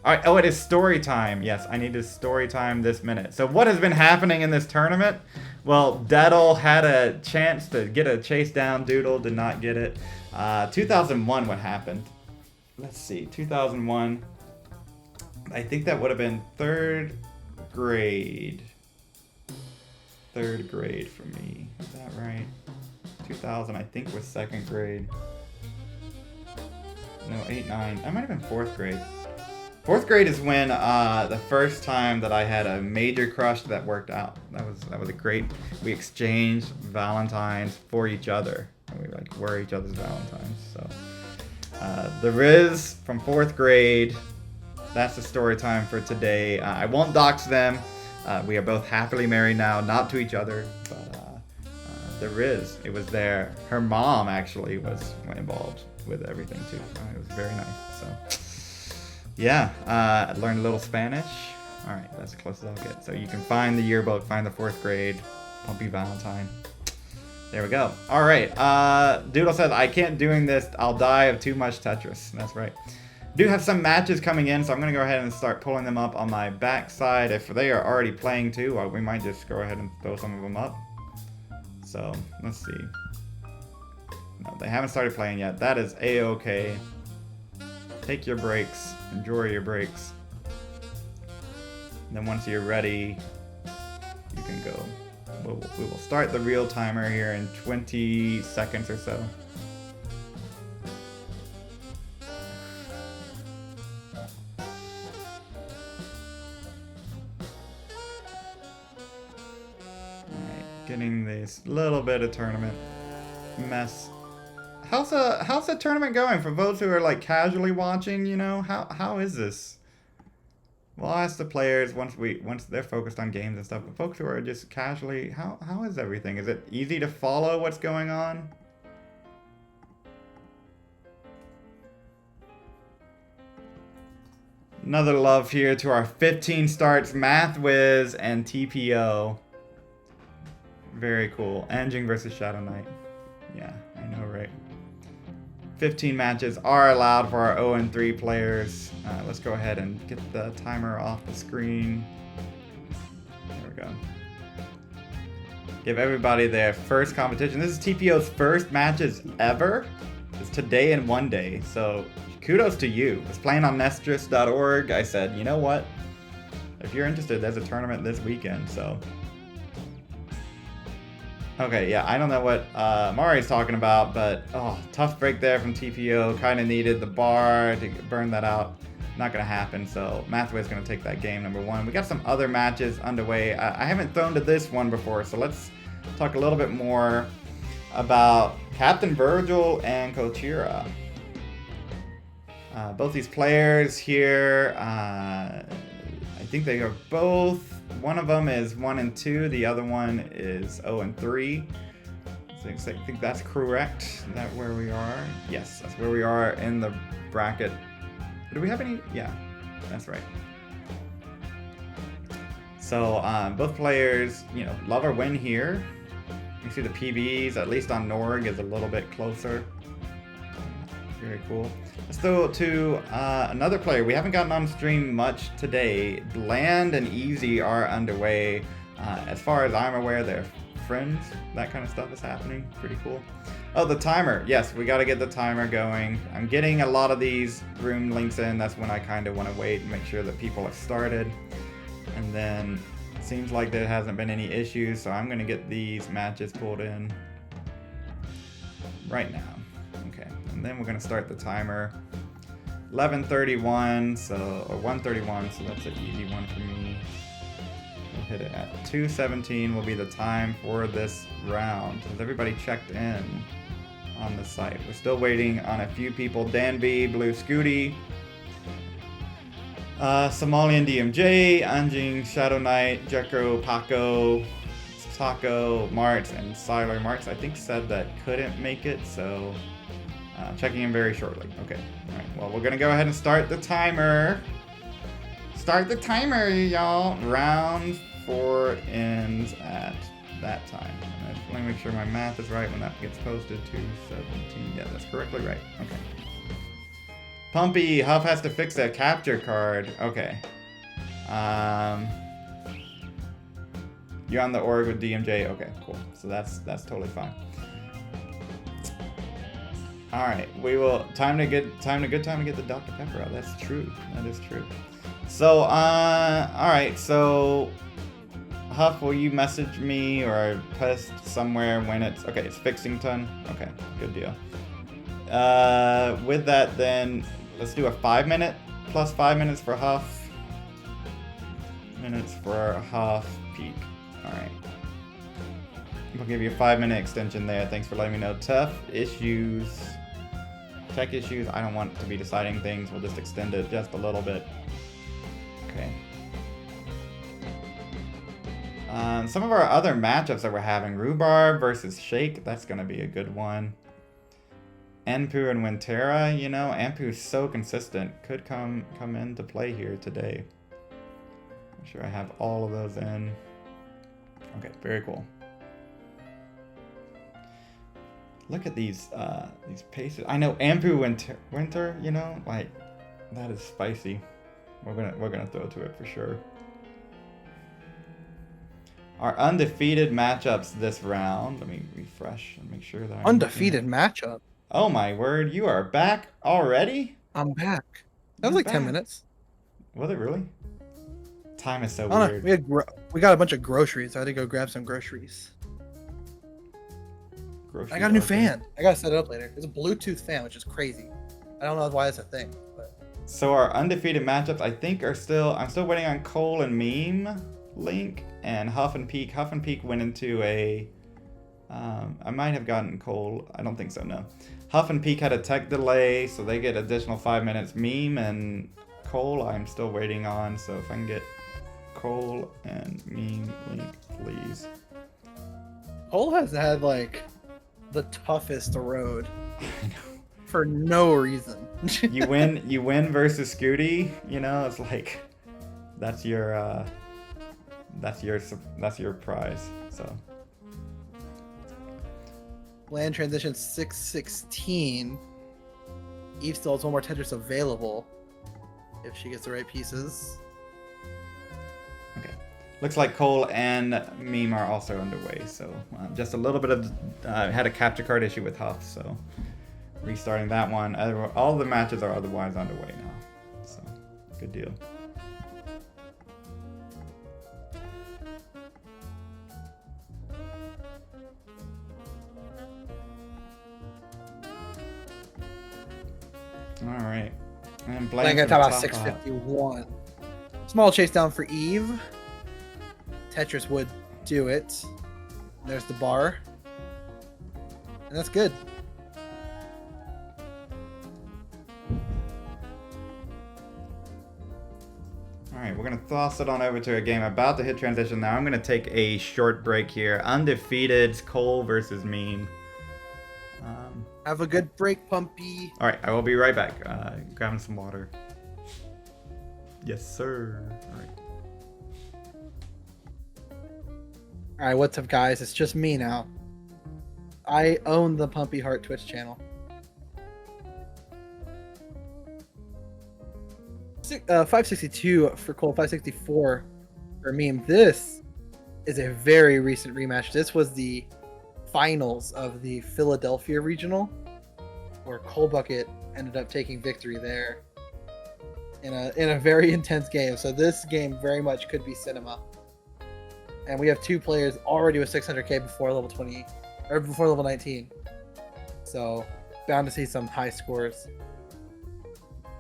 S2: All right, oh, it is story time. Yes, I need to story time this minute. So what has been happening in this tournament? Well, Deadle had a chance to get a chase down. Doodle did not get it. 2001, what happened? Let's see, 2001. I think that would have been third grade. Third grade for me. Is that right? 2000, I think, was second grade. No, 8, 9. I might have been fourth grade. Fourth grade is when the first time that I had a major crush that worked out. That was a great. We exchanged Valentines for each other. And we were each other's Valentines. So the Riz from fourth grade. That's the story time for today. I won't dox them. We are both happily married now, not to each other, but the Riz. It was there. Her mom actually was involved with everything too. It was very nice. So. Yeah, I learned a little Spanish. All right, that's as close as I'll get. So you can find the yearbook, find the fourth grade, Pumpy Valentine. There we go. All right. Doodle says, I can't doing this. I'll die of too much Tetris. That's right. Do have some matches coming in, so I'm going to go ahead and start pulling them up on my backside. If they are already playing too, we might just go ahead and throw some of them up. So, let's see. No, they haven't started playing yet. That is A-okay. Take your breaks. Enjoy your breaks. And then once you're ready, you can go. We will start the real timer here in 20 seconds or so. Getting this little bit of tournament mess. How's the tournament going for those who are like casually watching? You know, how is this? Well, I'll ask the players once they're focused on games and stuff. But folks who are just casually, how is everything? Is it easy to follow what's going on? Another love here to our 15 starts Math Wiz and TPO. Very cool. Anjing versus Shadow Knight. Yeah, I know, right? 15 matches are allowed for our 0-3 players. Let's go ahead and get the timer off the screen. There we go. Give everybody their first competition. This is TPO's first matches ever. It's today and one day, so kudos to you. It's playing on Nestris.org. I said, you know what? If you're interested, there's a tournament this weekend, so... Okay, yeah, I don't know what Mari's talking about, but tough break there from TPO. Kind of needed the bar to burn that out. Not going to happen, so Mathway's going to take that game number one. We got some other matches underway. I haven't thrown to this one before, so let's talk a little bit more about Captain Virgil and Kochira. Both these players here, I think they are both... One of them is 1-2, the other one is 0-3. So I think that's correct. Is that where we are? Yes, that's where we are in the bracket. Do we have any? Yeah, that's right. So both players, love or win here. You see the PBs, at least on Norg, is a little bit closer. Very cool. Let's go to another player. We haven't gotten on stream much today. Bland and Easy are underway. As far as I'm aware, they're friends. That kind of stuff is happening. Pretty cool. Oh, the timer. Yes, we got to get the timer going. I'm getting a lot of these room links in. That's when I kind of want to wait and make sure that people have started. And then it seems like there hasn't been any issues, so I'm going to get these matches pulled in right now. Okay, and then we're going to start the timer. 11:31, or 1:31, so that's an easy one for me. We'll hit it at 2:17 will be the time for this round. Has everybody checked in on the site? We're still waiting on a few people. Dan B, Blue Scooty, Somalian DMJ, Anjing, Shadow Knight, Jekro, Paco, Taco, Martz, and Siler. Martz, I think, said that couldn't make it, so checking in very shortly. Okay, all right. Well, we're gonna go ahead and start the timer. Start the timer, y'all. Round 4 ends at that time. Let me make sure my math is right when that gets posted. 2:17. Yeah, that's correctly right. Okay. Pumpy, Huff has to fix that capture card. Okay. You're on the org with DMJ. Okay, cool. So that's totally fine. All right, we will time to get the Dr. Pepper out. That's true. That is true. So, all right. So, Huff, will you message me or post somewhere when it's okay? It's Fixington. Okay, good deal. With that, then let's do a 5-minute plus 5 minutes for Huff. Minutes for Huff peak. All right. We'll give you a 5-minute extension there. Thanks for letting me know. Tough issues. Tech issues. I don't want to be deciding things. We'll just extend it just a little bit. Okay. Some of our other matchups that we're having. Rhubarb versus Shake. That's going to be a good one. Anpu and Wintera. Anpu's so consistent. Could come into play here today. I'm sure I have all of those in. Okay, very cool. Look at these paces. I know Ampu Winter, you know, like that is spicy. We're gonna throw to it for sure. Our undefeated matchups this round. Let me refresh and make sure that I'm
S1: Undefeated matchup.
S2: Oh my word, you are back already?
S1: I'm back. That was like 10 minutes.
S2: Was it really? Time is so
S1: I don't
S2: weird.
S1: know. We got a bunch of groceries. I had to go grab some groceries. I got a new fan. I gotta set it up later. It's a Bluetooth fan, which is crazy. I don't know why it's a thing. But...
S2: So our undefeated matchups, I think, are still. I'm still waiting on Cole and Meme Link and Huff and Peak. Huff and Peak went into a. I might have gotten Cole. I don't think so. No. Huff and Peak had a tech delay, so they get additional 5 minutes. Meme and Cole, I'm still waiting on. So if I can get Cole and Meme Link, please.
S1: Cole has had like the toughest road for no reason.
S2: you win versus Scooty, you know, it's like that's your prize. So
S1: Land transition 616. Eve still has one more Tetris available if she gets the right pieces.
S2: Okay. Looks like Cole and Meme are also underway, so just a little bit of had a capture card issue with Huff, so restarting that one. All the matches are otherwise underway now, so good deal. All right, and
S1: I'm gonna talk about 651. Small chase down for Eve. Tetris would do it. There's the bar. And that's good.
S2: Alright, we're going to toss it on over to a game about to hit transition now. I'm going to take a short break here. Undefeated, Cole versus Meme.
S1: Have a good break, Pumpy.
S2: Alright, I will be right back. Grabbing some water. Yes, sir. Alright.
S1: Alright, what's up, guys? It's just me now. I own the Pumpy Heart Twitch channel. 562 for Cole, 564 for Meme. This is a very recent rematch. This was the finals of the Philadelphia regional, where Cole Bucket ended up taking victory there in a very intense game. So this game very much could be cinema. And we have two players already with 600k before level 20 or before level 19. So bound to see some high scores.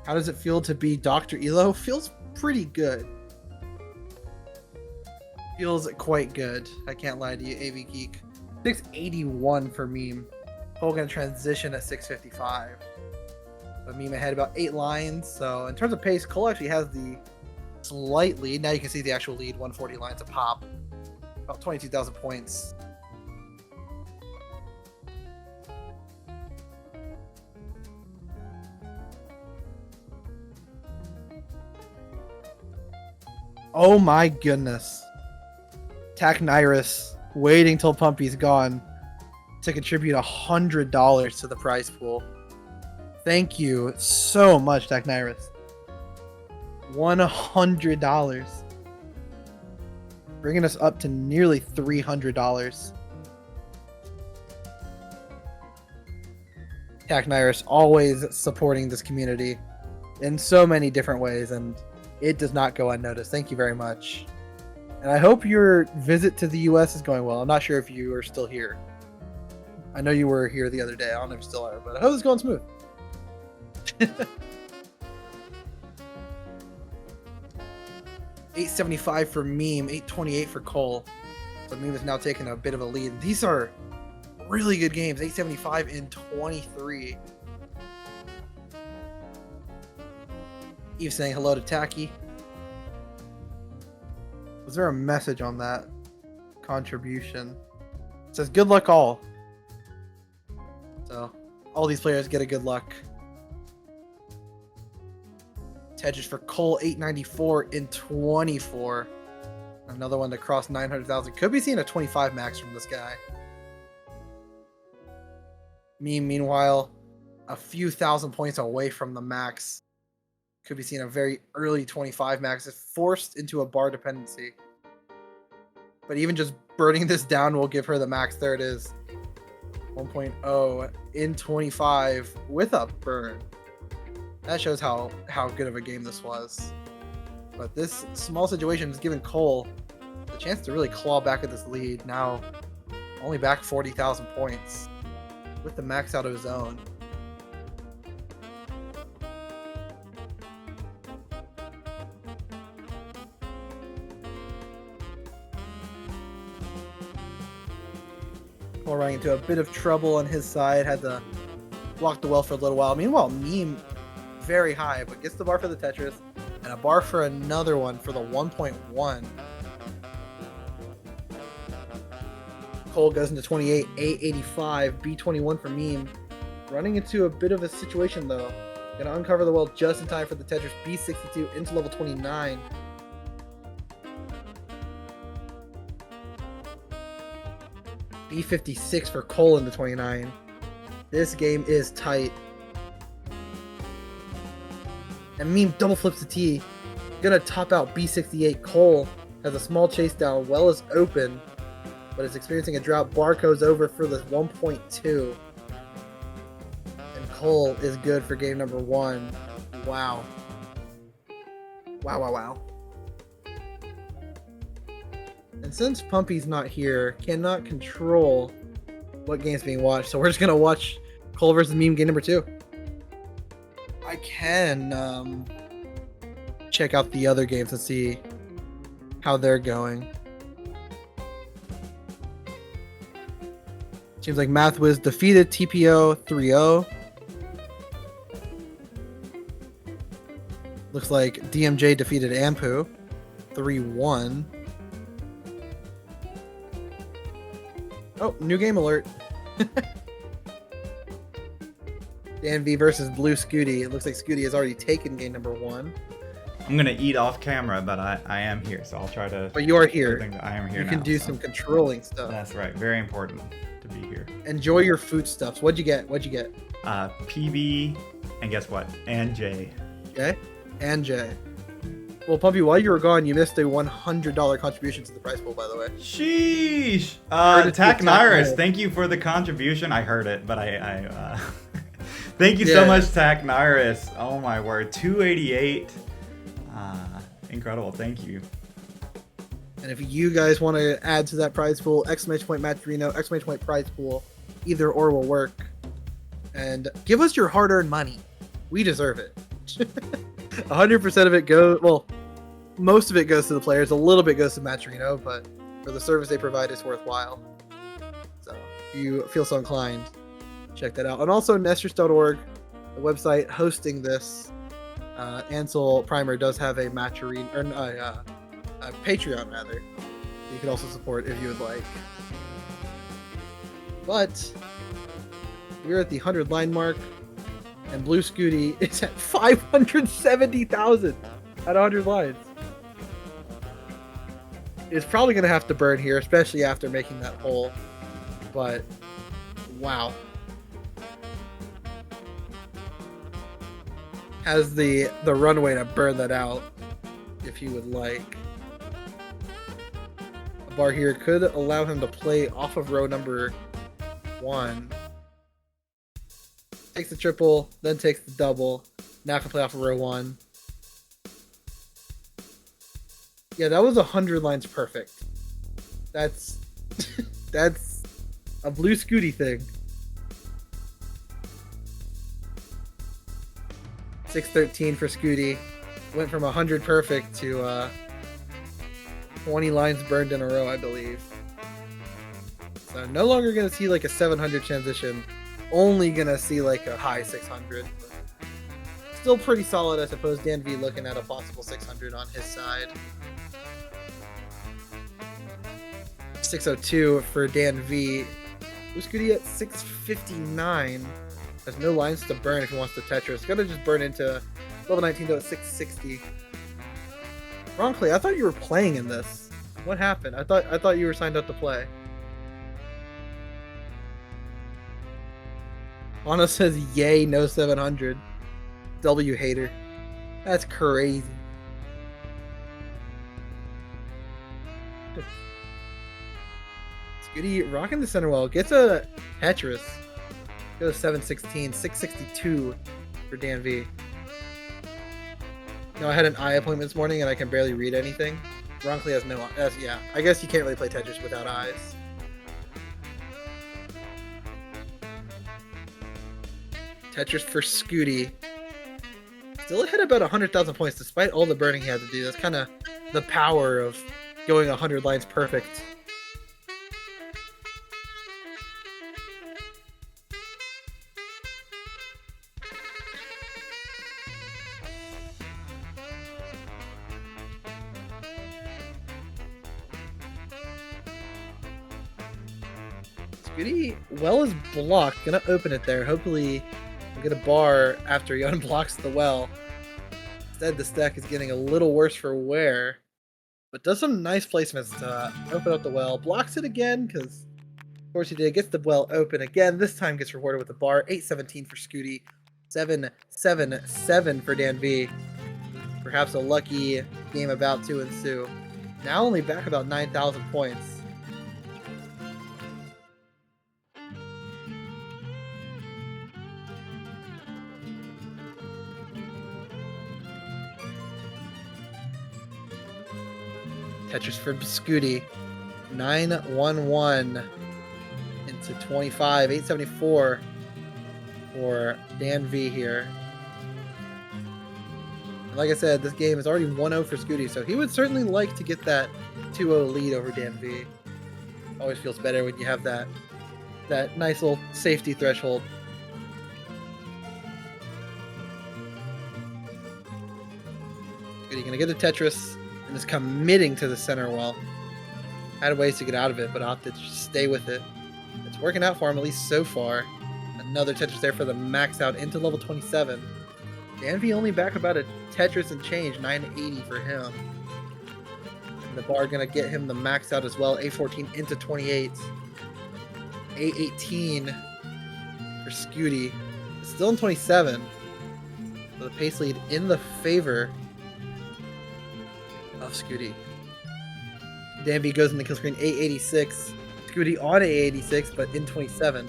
S1: How does it feel to be Dr. Elo? Feels pretty good. Feels quite good. I can't lie to you, AV Geek. 681 for Meme. Cole gonna transition at 655. But Meme ahead about 8 lines. So in terms of pace, Cole actually has the slight lead. Now you can see the actual lead, 140 lines a pop. About 22,000 points. Oh my goodness. Taknirus waiting till Pumpy's gone to contribute $100 to the prize pool. Thank you so much, Taknirus. $100. Bringing us up to nearly $300. Taknirus always supporting this community in so many different ways, and it does not go unnoticed. Thank you very much. And I hope your visit to the US is going well. I'm not sure if you are still here. I know you were here the other day. I don't know if you still are, but I hope it's going smooth. $875 for Meme, $828 for Cole. So Meme is now taking a bit of a lead. These are really good games. $875 and 23. Eve saying hello to Tacky. Was there a message on that contribution? It says good luck all. So all these players get a good luck. Tetris for Cole, 894 in 24. Another one to cross 900,000. Could be seeing a 25 max from this guy. Meanwhile, a few thousand points away from the max. Could be seeing a very early 25 max. It's forced into a bar dependency. But even just burning this down will give her the max. There it is. 1.0 in 25 with a burn. That shows how good of a game this was. But this small situation has given Cole the chance to really claw back at this lead. Now only back 40,000 points with the max out of his own. Cole running into a bit of trouble on his side. Had to block the well for a little while. Meanwhile, Meme very high, but gets the bar for the Tetris and a bar for another one for the 1.1. Cole goes into 28, 885, B21 for Meme. Running into a bit of a situation though. Gonna uncover the well just in time for the Tetris, B62 into level 29. B56 for Cole into 29. This game is tight. And Meme double flips the T. Gonna top out B68. Cole has a small chase down. Well is open, but is experiencing a drought. Barco's over for the 1.2. And Cole is good for game number 1. Wow. Wow. And since Pumpy's not here, cannot control what game's being watched, so we're just gonna watch Cole versus Meme game number 2. I can check out the other games and see how they're going. Seems like MathWiz defeated TPO 3-0. Looks like DMJ defeated Ampu 3-1. Oh, new game alert. Dan V versus Blue Scooty. It looks like Scooty has already taken game number 1.
S2: I'm gonna eat off camera, but I am here, so I'll try to.
S1: But you are here.
S2: I am here.
S1: You can do some controlling stuff.
S2: That's right. Very important to be here.
S1: Enjoy your foodstuffs. What'd you get?
S2: PB, and guess what? And J.
S1: Okay. And J. Well, Pumpy, while you were gone, you missed a $100 contribution to the prize pool, by the way.
S2: Sheesh. Tack Nyrus, thank you for the contribution. I heard it, but I thank you so much, Tack Nyrus. Oh my word, 288. Incredible, thank you.
S1: And if you guys want to add to that prize pool, exclamation point Matcherino, exclamation point prize pool, either or will work. And give us your hard-earned money. We deserve it. 100% of it goes, well, most of it goes to the players, a little bit goes to Matcherino, but for the service they provide, it's worthwhile. So if you feel so inclined, check that out. And also Nesters.org, the website hosting this Ansel Primer, does have a Matcherino, or a Patreon rather. You can also support if you would like. But we're at the 100 line mark. And Blue Scooty is at 570,000 at 100 lines. It's probably going to have to burn here, especially after making that hole. But, wow. Has the runway to burn that out, if you would like. A bar here could allow him to play off of row number 1. Takes the triple, then takes the double. Now can play off of row 1. Yeah, that was 100 lines perfect. That's that's a Blue Scooty thing. 613 for Scooty. Went from 100 perfect to 20 lines burned in a row, I believe. So no longer gonna see like a 700 transition. Only gonna see like a high 600. Still pretty solid, I suppose. Dan V looking at a possible 600 on his side. 602 for Dan V. Blue Scooty at 659. Has no lines to burn if he wants to Tetris. Gonna just burn into level 19 though at 660. Wrong Clay, I thought you were playing in this. What happened? I thought you were signed up to play. Mono says, yay, no 700. W hater. That's crazy. Scooty rocking the center well. Gets a Tetris. Goes 716, 662 for Dan V. No, I had an eye appointment this morning and I can barely read anything. Ronkley has no eyes. Yeah, I guess you can't really play Tetris without eyes. Tetris for Scooty. Still ahead about 100,000 points despite all the burning he had to do. That's kind of the power of going 100 lines perfect. Scooty, well is blocked. Gonna open it there. Hopefully we'll get a bar after he unblocks the well. Instead, the stack is getting a little worse for wear. But does some nice placements to open up the well. Blocks it again, because of course he did. Gets the well open again. This time gets rewarded with a bar. 817 for Scooty. 777 for Dan V. Perhaps a lucky game about to ensue. Now only back about 9,000 points. Tetris for Scooty. 911 into 25. 874 for Dan V here. And like I said, this game is already 1-0 for Scooty, so he would certainly like to get that 2-0 lead over Dan V. Always feels better when you have that nice little safety threshold. Scooty gonna get the Tetris. And is committing to the center well. Had ways to get out of it, but opted to just stay with it. It's working out for him, at least so far. Another Tetris there for the max out into level 27. Dan V only back about a Tetris and change, 980 for him. And the bar gonna get him the max out as well, 814 into 28. 818 for Scooty. Still in 27. So the pace lead in the favor of Scooty. Dan V goes in the kill screen, 886. Scooty on 886, but in 27.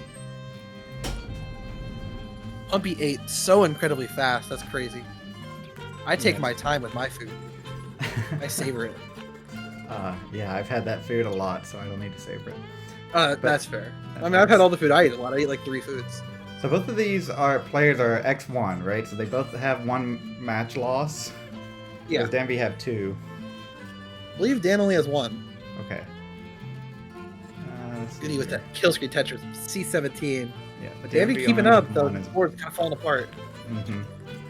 S1: Pumpy 8 so incredibly fast. That's crazy. I take my time with my food. I savor it.
S2: Yeah, I've had that food a lot, so I don't need to savor it.
S1: That's fair. I mean, I've had all the food I eat a lot. I eat like 3 foods.
S2: So both of these players are X1, right? So they both have 1 match loss.
S1: Yeah.
S2: Does Dan V have 2?
S1: I believe Dan only has 1.
S2: Okay.
S1: Scooty with that kill screen Tetris, C17.
S2: Yeah,
S1: but Dan V keeping up, though the board's kind of falling apart.
S2: Mm-hmm.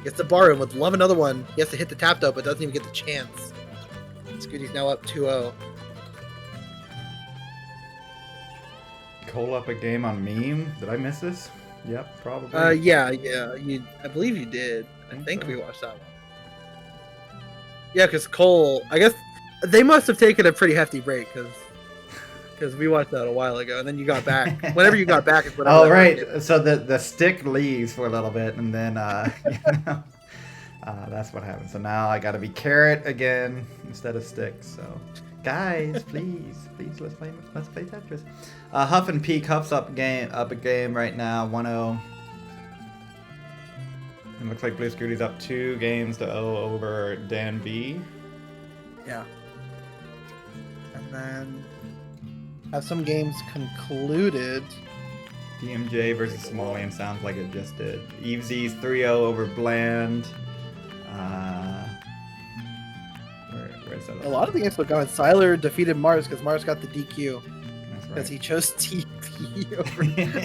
S1: Gets the bar and would love another one. He has to hit the tap though, but doesn't even get the chance. Scooty's now up 2-0.
S2: Call up a game on meme. Did I miss this? Yep, probably.
S1: Yeah. I believe you did. I think we watched that one. Yeah, because Cole, I guess they must have taken a pretty hefty break because we watched that a while ago, and then you got back. Whenever you got back is whatever.
S2: Oh right, so the stick leaves for a little bit, and then that's what happened. So now I got to be carrot again instead of stick. So guys, please, let's play Tetris. Huff and Peak. Huff's up a game right now, 1-0. It looks like Blue Scooty's up 2 games to 0 over Dan V.
S1: Yeah. And then have some games concluded.
S2: DMJ versus Somalian sounds like it just did. Evesy's 3-0 over Bland. Where's that?
S1: A lot of the games were going. Siler defeated Mars because Mars got the DQ. Because
S2: Right.
S1: he chose TP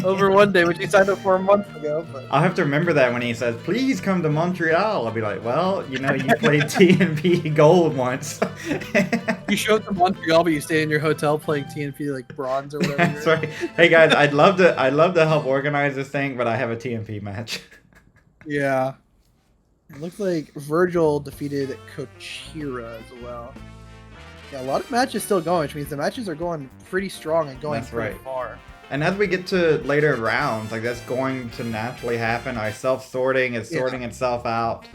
S1: over one day, which he signed up for a month ago. But
S2: I'll have to remember that when he says, please come to Montreal. I'll be like, well, you played TNP Gold once.
S1: you show up to Montreal, but you stay in your hotel playing TNP like bronze or whatever.
S2: That's right. Hey guys, I'd love to help organize this thing, but I have a TNP match.
S1: Yeah. It looks like Virgil defeated Kochira as well. Yeah, a lot of matches still going, which means the matches are going pretty strong and going
S2: That's
S1: pretty
S2: right.
S1: far.
S2: And as we get to later rounds, like that's going to naturally happen. Our self-sorting is sorting itself out.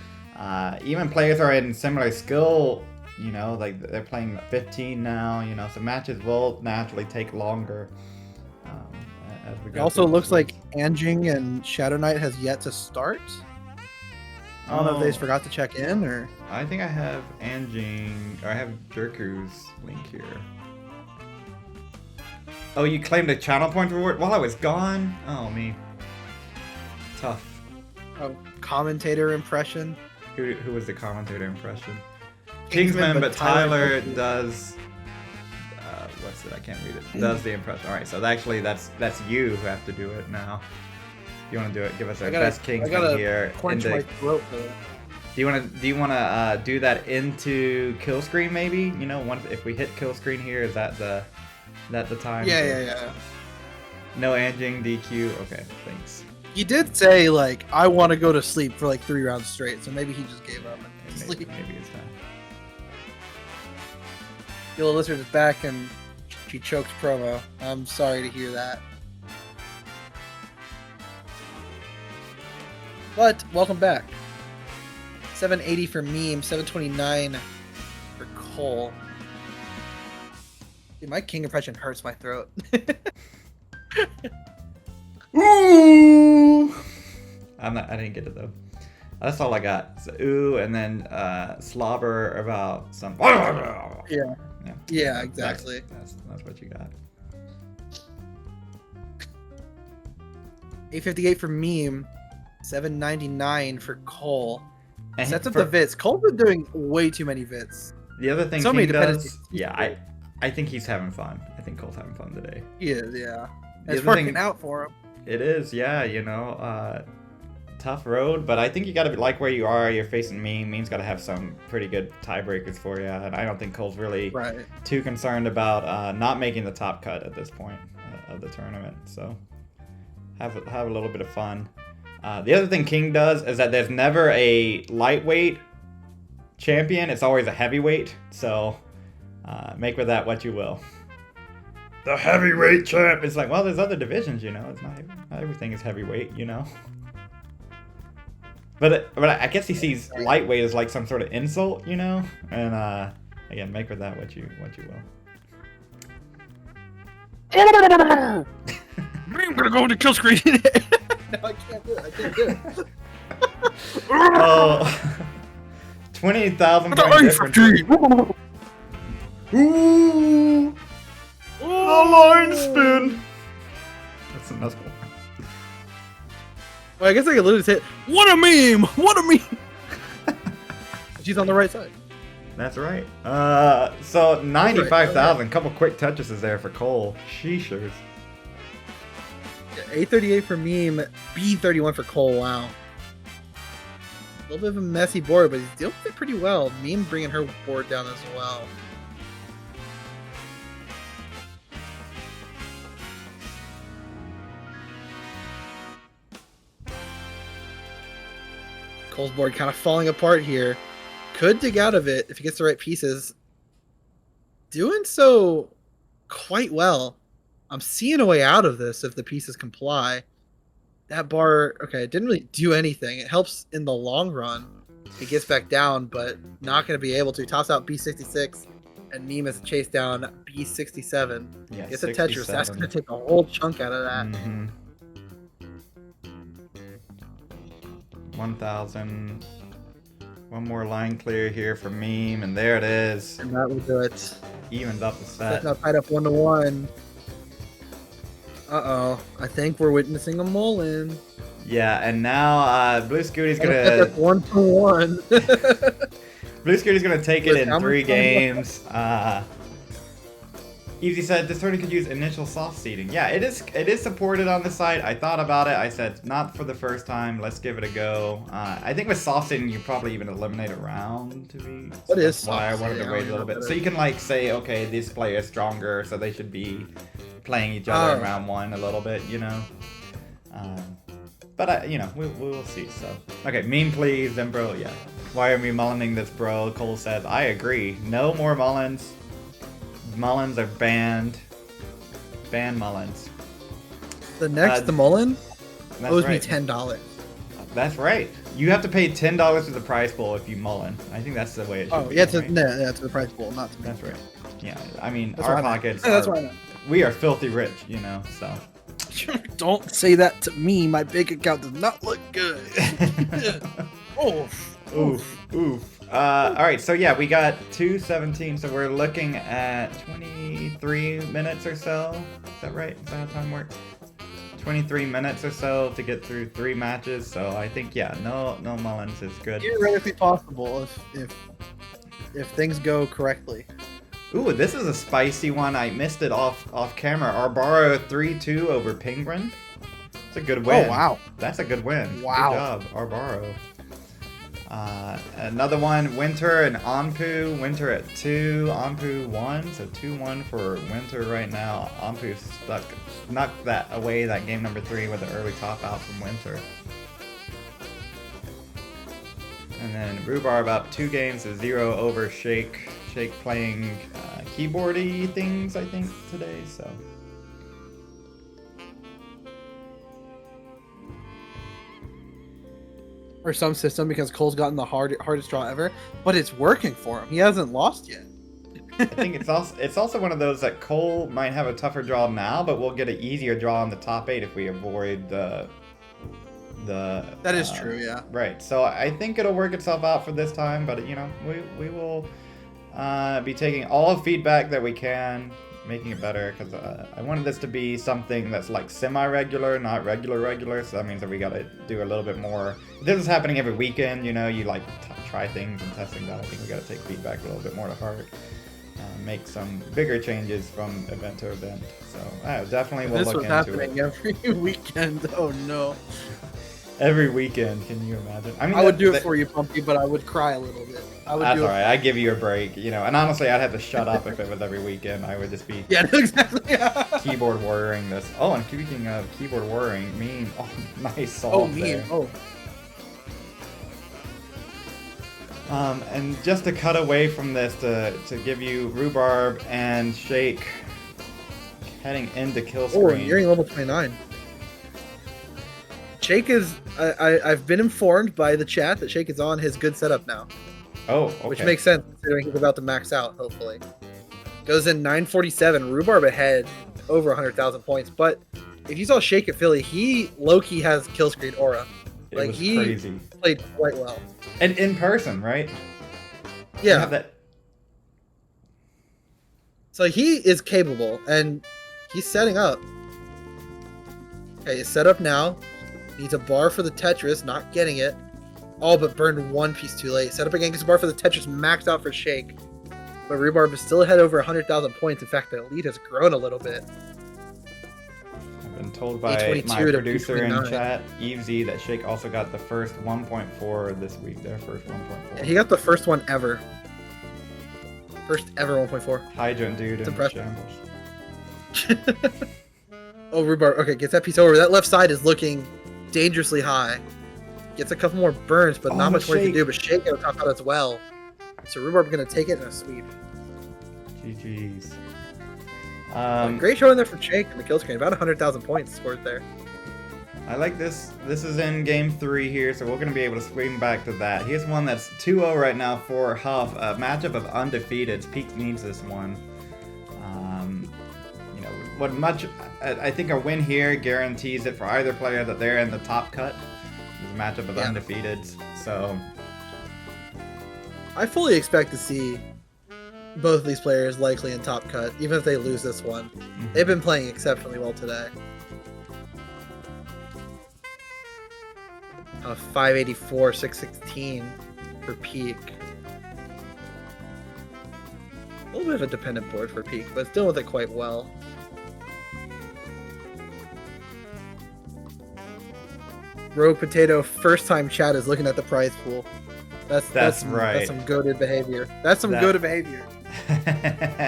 S2: Even players are in similar skill, you know, like they're playing 15 now, you know, so matches will naturally take longer. As we go
S1: It also looks like Anjing and Shadow Knight has yet to start. I don't know if they just forgot to check in or.
S2: I think I have Anjing, or I have Jerku's link here. Oh, you claimed a channel point reward while I was gone? Oh, me. Tough.
S1: A commentator impression.
S2: Who was the commentator impression? Kingsman, but Tyler does. What's it? I can't read it. Does the impression? All right, so actually, that's you who have to do it now. You want to do it? Give us our best Kingsman here.
S1: Quench my throat, though.
S2: Do you want to do that into kill screen maybe? You know, once if we hit kill screen here, is that the time?
S1: Yeah.
S2: No Anjing DQ. Okay, thanks.
S1: He did say like I want to go to sleep for like 3 rounds straight, so maybe he just gave up and sleep.
S2: Maybe it's time.
S1: Yellow Lizard is back and she choked promo. I'm sorry to hear that. But welcome back. 780 for Meme, 729 for Cole. Dude, my King impression hurts my throat.
S2: Ooh! I didn't get it though. That's all I got. So, ooh, and then slobber about some.
S1: Yeah, exactly.
S2: That's what you got.
S1: 858 for Meme, 799 for Cole.
S2: And
S1: Sets up the Vits. Cole's been doing way too many Vits.
S2: The other thing
S1: so
S2: he does, I think he's having fun. I think Cole's having fun today.
S1: He is, yeah. It's working out for him.
S2: It is, yeah, you know. Tough road, but I think you gotta like where you are. You're facing Meme. Meme's gotta have some pretty good tiebreakers for you, and I don't think Cole's really too concerned about not making the top cut at this point of the tournament. So have a little bit of fun. The other thing King does is that there's never a lightweight champion. It's always a heavyweight. So make with that what you will. The heavyweight champ. It's like, well, there's other divisions, you know. It's not everything is heavyweight, you know. But I guess he sees lightweight as like some sort of insult, you know. And again, make with that what you will.
S1: I'm gonna go into kill screen. No, I can't do it.
S2: Oh, 20,000 difference. Ooh, the line spin. That's cool.
S1: Well, I guess I could literally say, "What a meme! What a meme!" She's on the right side.
S2: That's right. So 95,000. Couple quick touches is there for Cole. Sheeshers.
S1: 838 for Meme, B31 for Cole. Wow. A little bit of a messy board, but he's dealing with it pretty well. Meme bringing her board down as well. Cole's board kind of falling apart here. Could dig out of it if he gets the right pieces. Doing so quite well. I'm seeing a way out of this if the pieces comply. That bar, okay, it didn't really do anything. It helps in the long run. It gets back down, but not going to be able to. Toss out B66, and Meme has to chase down B67.
S2: Yeah,
S1: gets a Tetris. That's going to take a whole chunk out of that.
S2: Mm-hmm. 1,000. One more line clear here for Meme, and there it is.
S1: And that will do it.
S2: Evens up the set.
S1: That's tied up 1-1. Uh-oh. I think we're witnessing a Mullen.
S2: Yeah, and now Blue Scooty's gonna...
S1: That's 1-1.
S2: Blue Scooty's gonna take it in 3 games. Easy said, this tournament could use initial soft seeding. Yeah, it is supported on the site. I thought about it. I said, not for the first time. Let's give it a go. I think with soft seeding, you probably even eliminate a round to be.
S1: What is
S2: soft why I wanted to wait a little bit. So you can like say, okay, this player is stronger, so they should be playing each other in round 1 a little bit, you know. But you know, we will see. So okay, meme please, then bro. Yeah, why are we mullening this, bro? Cole says, I agree. No more mullens. Mullens are banned. Ban mullens.
S1: The Mullen
S2: That's
S1: owes me
S2: right.
S1: $10.
S2: That's right. You have to pay $10 to the prize pool if you Mullen. I think that's the way it should
S1: Oh
S2: be.
S1: yeah,
S2: right?
S1: to the prize pool, not to me.
S2: That's right. Yeah, I mean,
S1: That's
S2: our
S1: what I meant.
S2: pockets
S1: That's
S2: are,
S1: what I meant.
S2: we are filthy rich, so.
S1: Don't say that to me. My bank account does not look good.
S2: Oof. All right, so yeah, we got 2:17, so we're looking at 23 minutes or so. Is that right? Is that how time works? 23 minutes or so to get through 3 matches. So I think no Mullins is good.
S1: Theoretically possible if things go correctly.
S2: Ooh, this is a spicy one. I missed it off camera. Arbaro 3-2 over Penguin. It's a good win.
S1: Oh wow.
S2: That's a good win.
S1: Wow.
S2: Good job, Arbaro. Another one, Winter and Anpu. Winter at 2, Anpu 1. So 2-1 for Winter right now. Anpu knocked that away, that game number 3 with an early top out from Winter. And then Rhubarb up 2 games to 0 over Shake. Shake playing keyboardy things, I think, today. So.
S1: Or some system because Cole's gotten the hardest draw ever, but it's working for him. He hasn't lost yet.
S2: I think it's also one of those that Cole might have a tougher draw now, but we'll get an easier draw in the top 8 if we avoid the.
S1: That is true, yeah.
S2: Right. So I think it'll work itself out for this time, but we will be taking all feedback that we can, making it better, because I wanted this to be something that's like semi-regular, not regular. So that means that we got to do a little bit more. If this is happening every weekend, you like try things and test things out. I think we got to take feedback a little bit more to heart. Make some bigger changes from event to event. So definitely we'll look into it.
S1: This was happening every weekend. Oh no.
S2: Every weekend, can you imagine? I mean,
S1: I would do it for you, Pumpy, but I would cry a little bit.
S2: That's alright. I'd give you a break, And honestly, I'd have to shut up if it was every weekend. I would just be
S1: exactly.
S2: keyboard warrioring this. Oh, and speaking of keyboard warrioring, nice solve
S1: there.
S2: And just to cut away from this, to give you Rhubarb and Shake heading into kill screen.
S1: Oh, nearing level 29. Shake is. I've been informed by the chat that Shake is on his good setup now.
S2: Oh, okay.
S1: Which makes sense considering he's about to max out, hopefully. Goes in 947, Rhubarb ahead, over 100,000 points. But if you saw Shake at Philly, he low-key has kill screen aura.
S2: It was crazy.
S1: Played quite well.
S2: And in person, right?
S1: Yeah. So he is capable, and he's setting up. Okay, he's set up now. Needs a bar for the Tetris, not getting it. Oh, but burned one piece too late. Set up again, gets a bar for the Tetris, maxed out for Shake. But Rhubarb is still ahead over 100,000 points. In fact, the lead has grown a little bit.
S2: I've been told by my producer in chat, Evesy, that Shake also got the first 1.4 this week. Their first 1.4.
S1: Yeah, he got the first one ever. First ever 1.4.
S2: Hydrant dude in
S1: impressive.
S2: shambles.
S1: Oh, Rhubarb. Okay, gets that piece over. That left side is looking dangerously high. Gets a couple more burns, but not much more to do. But Shake got top out as well. So Rhubarb going to take it in a sweep.
S2: GG's.
S1: Great showing there from Shake in the kill screen. About 100,000 points scored there.
S2: I like this. This is in game 3 here, so we're going to be able to swing back to that. Here's one that's 2-0 right now for Huff. A matchup of undefeateds. Peak needs this one. I think a win here guarantees it for either player that they're in the top cut. It's a matchup of undefeateds. So
S1: I fully expect to see both of these players likely in top cut, even if they lose this one. Mm-hmm. They've been playing exceptionally well today. 584, 616 for Peak. A little bit of a dependent board for Peak, but it's dealing with it quite well. Rogue Potato, first time chat is looking at the prize pool. That's right. That's some goated behavior. That's some goated behavior.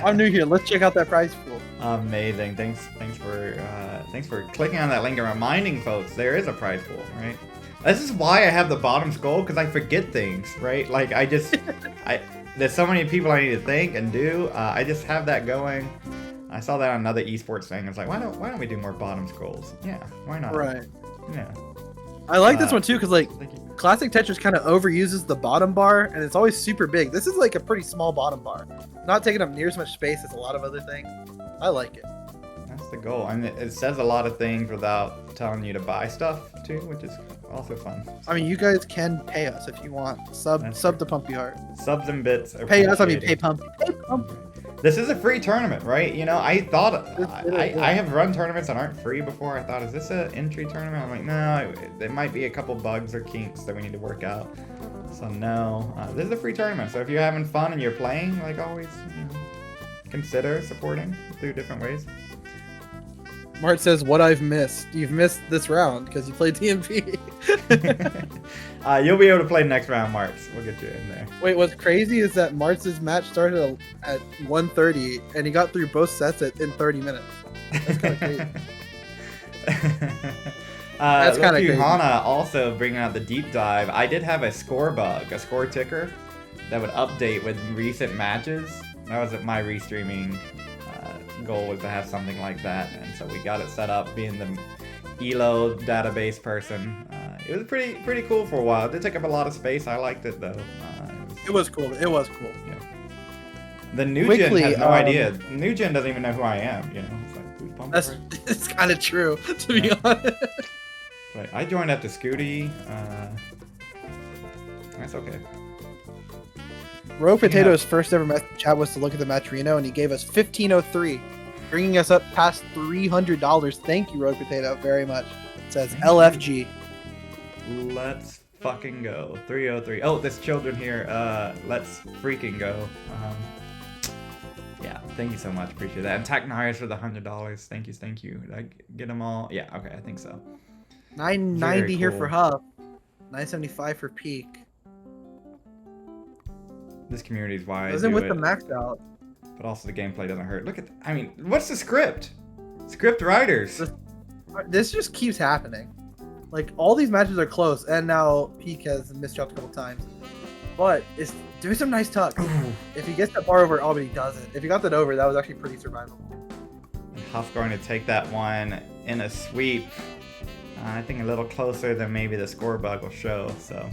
S1: I'm new here. Let's check out that prize pool.
S2: Amazing. Thanks for clicking on that link and reminding folks there is a prize pool, right? This is why I have the bottom scroll, because I forget things, right? Like there's so many people I need to thank and do. I just have that going. I saw that on another esports thing. It's like, why don't we do more bottom scrolls? Yeah, why not?
S1: Right.
S2: Yeah.
S1: I like this one too because like
S2: Thank you.
S1: classic Tetris kind of overuses the bottom bar and it's always super big. This is like a pretty small bottom bar, not taking up near as much space as a lot of other things. I like it.
S2: That's the goal. I mean, it says a lot of things without telling you to buy stuff too, which is also fun.
S1: I mean, you guys can pay us if you want. Sub
S2: true.
S1: to Pumpy Heart.
S2: Subs and bits.
S1: Pay us. I mean, pay
S2: appreciated.
S1: Pumpy. Pay Pumpy.
S2: This is a free tournament, right? You know, I thought I have run tournaments that aren't free before. I thought, is this an entry tournament? I'm like, no, there might be a couple bugs or kinks that we need to work out. So no, this is a free tournament. So if you're having fun and you're playing, like always, consider supporting through different ways.
S1: Mart says, "What I've missed? You've missed this round because you played TMP."
S2: You'll be able to play next round, Marks. We'll get you in there.
S1: Wait, what's crazy is that Martz's match started at 1:30 and he got through both sets in 30 minutes. That's kind of crazy.
S2: That's kind of
S1: crazy.
S2: Hana also bringing out the deep dive. I did have a score bug, a score ticker that would update with recent matches. That was my restreaming goal, was to have something like that, and so we got it set up. Being the Elo database person, it was pretty cool for a while. It did take up a lot of space. I liked it though.
S1: It was cool. It was cool.
S2: Yeah. The new
S1: Quickly,
S2: gen has no idea. New gen doesn't even know who I am. You know, it's like, who's Pumpy
S1: That's
S2: Heart?
S1: it's kind of true, to be honest.
S2: Right. I joined after Scooty. That's okay.
S1: Rogue Potato's first ever message chat was to look at the Matcherino, and he gave us 1503, bringing us up past $300. Thank you, Rogue Potato, very much. It says LFG.
S2: Let's fucking go. 303. Oh, there's children here. Let's freaking go. Yeah, thank you so much. Appreciate that. And Taknires for the $100. Thank you. Did I get them all? Yeah, okay, I think so.
S1: 990
S2: Very
S1: here
S2: cool.
S1: for Huff. 975 for Peak.
S2: This community is why I
S1: Doesn't
S2: do
S1: with
S2: it,
S1: the max out.
S2: but also the gameplay doesn't hurt. Look at, I mean, what's the script? Script writers.
S1: This just keeps happening. Like, all these matches are close, and now Peak has misjudged a couple times. But it's doing some nice tucks. If he gets that bar over, but he doesn't. If he got that over, that was actually pretty survivable.
S2: Huff going to take that one in a sweep. I think a little closer than maybe the score bug will show. So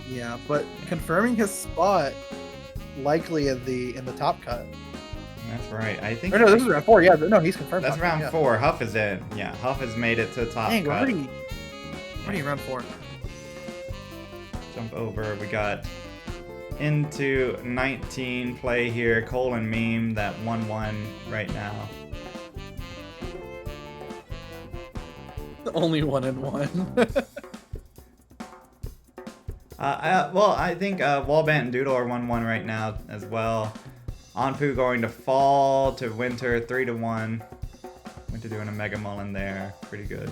S1: Yeah, but confirming his spot likely in the top cut.
S2: that's right. I think.
S1: Or no, this is round 4. Yeah, no, he's confirmed.
S2: That's
S1: top
S2: round
S1: cut,
S2: 4. Huff is in. Yeah, Huff has made it to the top
S1: Dang,
S2: cut.
S1: already round 4.
S2: Jump over. We got into 19 play here. Cole and Meme that 1-1 right now.
S1: Only 1 and 1.
S2: Well, I think Wallbant and Doodle are 1-1 right now as well. Anpu going to fall to Winter 3-1. Winter doing a Mega Mullen there. Pretty good.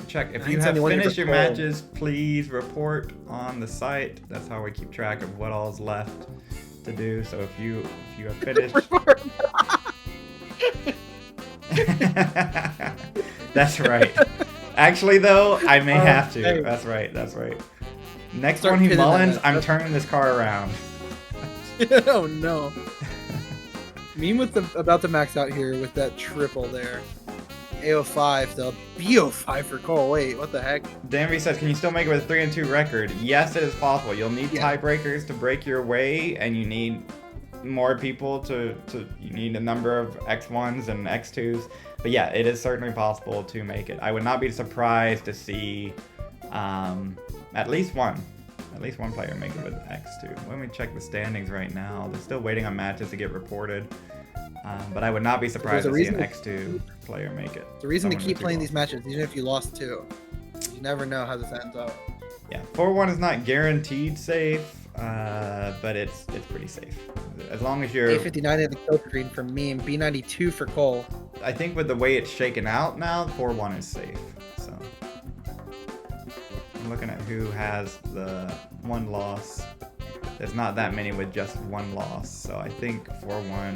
S2: Check. If you have
S1: 971
S2: finished your
S1: Cole.
S2: matches, please report on the site. That's how we keep track of what all's left to do. So if you have finished. That's right. Actually, though, I may have to.
S1: hey.
S2: That's right. Next
S1: Start
S2: one he
S1: pinning that
S2: mullins,
S1: mess.
S2: I'm turning this car around.
S1: Oh no. Meme with about to max out here with that triple there. AO5 though. BO5 for Cole. Wait, what the heck?
S2: Danby says, can you still make it with a 3-2 record? Yes, it is possible. You'll need
S1: Yeah.
S2: tiebreakers to break your way, and you need more people to you need a number of X1s and X2s. But yeah, it is certainly possible to make it. I would not be surprised to see at least one player make it with X2. Let me check the standings right now. They're still waiting on matches to get reported. But I would not be surprised to see an X2 player make it.
S1: The reason to
S2: Someone
S1: keep
S2: with two
S1: playing
S2: balls.
S1: these matches, even if you lost 2. You never know how this ends up.
S2: Yeah, 4-1 is not guaranteed safe, but it's pretty safe. As long as you're...
S1: A59 in the kill screen for Meme. B92 for Cole.
S2: I think with the way it's shaken out now, 4-1 is safe. So I'm looking at who has the 1 loss. There's not that many with just 1 loss, so I think 4-1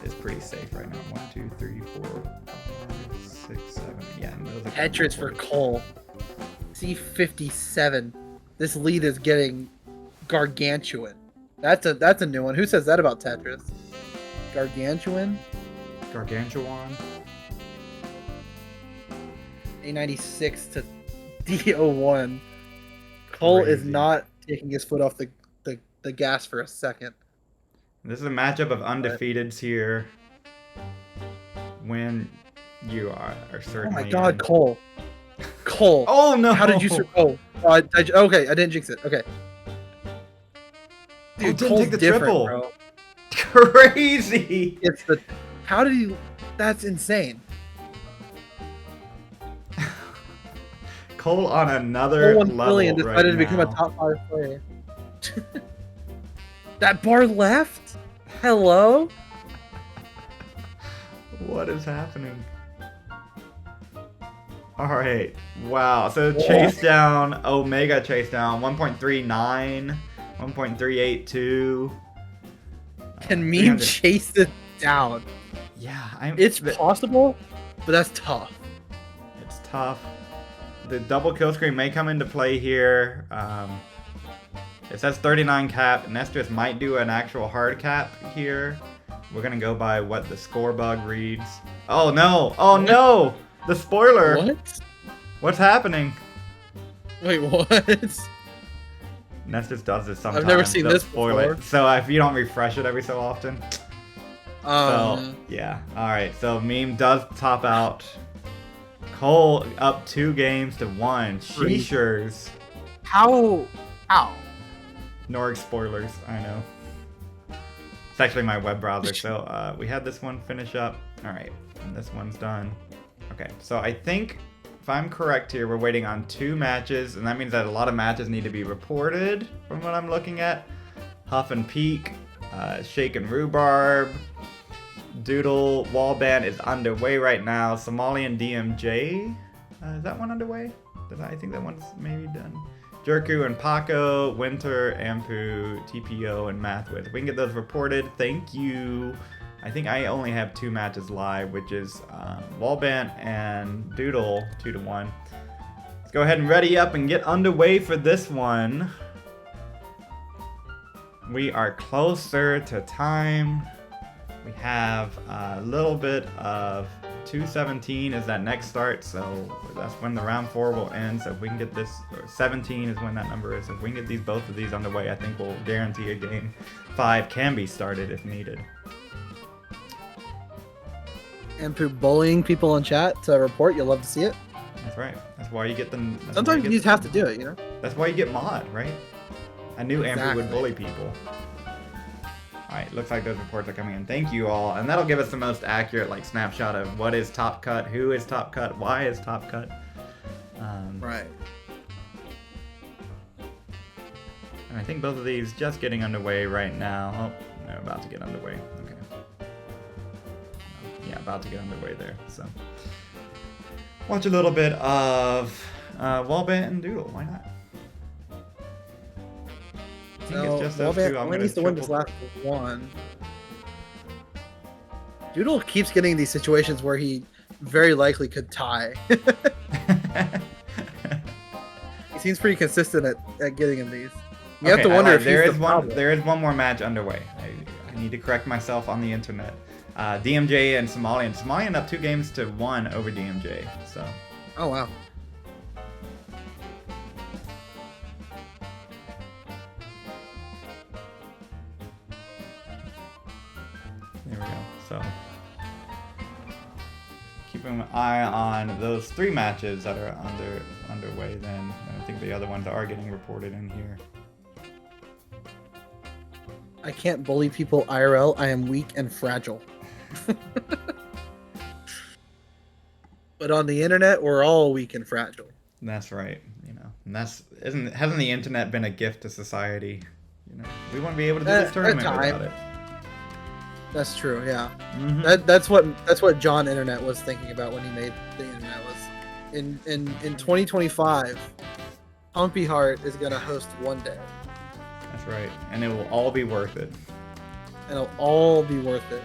S2: is pretty safe right now. 1, 2, 3, 4, 5, 6, 7. Yeah, and those are
S1: Tetris for Cole. C57. This lead is getting gargantuan. That's a new one. Who says that about Tetris? Gargantuan?
S2: Gargantuan.
S1: A96 to D01. Cole is
S2: Crazy.
S1: not taking his foot off the gas for a second.
S2: This is a matchup of undefeateds here. When you are
S1: Oh
S2: certainly
S1: my God,
S2: in.
S1: Cole. Cole.
S2: Oh no!
S1: How did you oh, okay, I didn't jinx it. Okay. Dude,
S2: didn't
S1: Cole's
S2: take the
S1: different,
S2: triple.
S1: bro.
S2: Crazy!
S1: It's the how did he that's insane.
S2: Cole on another
S1: Cole 1
S2: level
S1: billion decided
S2: right
S1: to become a
S2: now.
S1: top 5 player. That bar left? Hello?
S2: What is happening? Alright. Wow. So chase down, Omega chase down, 1.39, 1.382.
S1: Can Meme
S2: 300.
S1: chase it down?
S2: Yeah,
S1: It's possible, but that's tough.
S2: It's tough. The double kill screen may come into play here. It says 39 cap. Nestus might do an actual hard cap here. We're gonna go by what the score bug reads. Oh no! Oh no! The spoiler!
S1: What?
S2: What's happening?
S1: Wait, what?
S2: Nestus does this sometimes.
S1: I've never seen
S2: They'll
S1: this
S2: spoil
S1: before.
S2: it. So if you don't refresh it every so often. So yeah. Alright, so Meme does top out. Cole up 2 games to 1. Sheeshers.
S1: How?
S2: Norg spoilers, I know. It's actually my web browser, so we had this one finish up. Alright, and this one's done. Okay, so I think, if I'm correct here, we're waiting on 2 matches, and that means that a lot of matches need to be reported, from what I'm looking at. Huff and Peak, Shake and Rhubarb, Doodle, Wallband is underway right now. Somalian DMJ, is that one underway? I think that one's maybe done. Jerku and Paco, Winter, Ampu, TPO, and Mathwith. If we can get those reported, thank you. I think I only have 2 matches live, which is Wallband and Doodle, 2 to 1. Let's go ahead and ready up and get underway for this one. We are closer to time. We have a little bit of 2:17 is that next start, so that's when the round 4 will end. So if we can get this, or 17 is when that number is. So if we can get both of these underway, I think we'll guarantee a game 5 can be started if needed.
S1: And for bullying people in chat to report, you'll love to see it.
S2: That's right. That's why you get them.
S1: Sometimes you just have to do it, you know?
S2: That's why you get mod, right? I knew Ampu would
S1: Exactly.
S2: bully people. Alright, looks like those reports are coming in. Thank you all. And that'll give us the most accurate snapshot of what is top cut, who is top cut, why is top cut.
S1: Right.
S2: And I think both of these just getting underway right now. Oh, they're about to get underway. Okay. Yeah, about to get underway there. So watch a little bit of Wallband and Doodle. Why not? I think it's just those two. I'm
S1: only
S2: gonna
S1: needs to win this last one. Doodle keeps getting these situations where he very likely could tie. He seems pretty consistent at getting in these. You have to wonder if
S2: there
S1: he's
S2: is
S1: the
S2: one.
S1: problem.
S2: There is one more match underway. I need to correct myself on the internet. DMJ and Somalian. Somalian up 2 games to 1 over DMJ. So.
S1: Oh wow.
S2: There we go. So keep an eye on those 3 matches that are underway. Then I think the other ones are getting reported in here.
S1: I can't bully people IRL. I am weak and fragile. But on the internet, we're all weak and fragile.
S2: That's right. You know, and hasn't the internet been a gift to society? You know, we wouldn't be able to do this tournament without it.
S1: That's true. Yeah.
S2: Mm-hmm.
S1: That's what John Internet was thinking about when he made the internet. Was in 2025, Humpy Heart is gonna host one day.
S2: That's right, and it will all be worth it.
S1: And it'll all be worth it.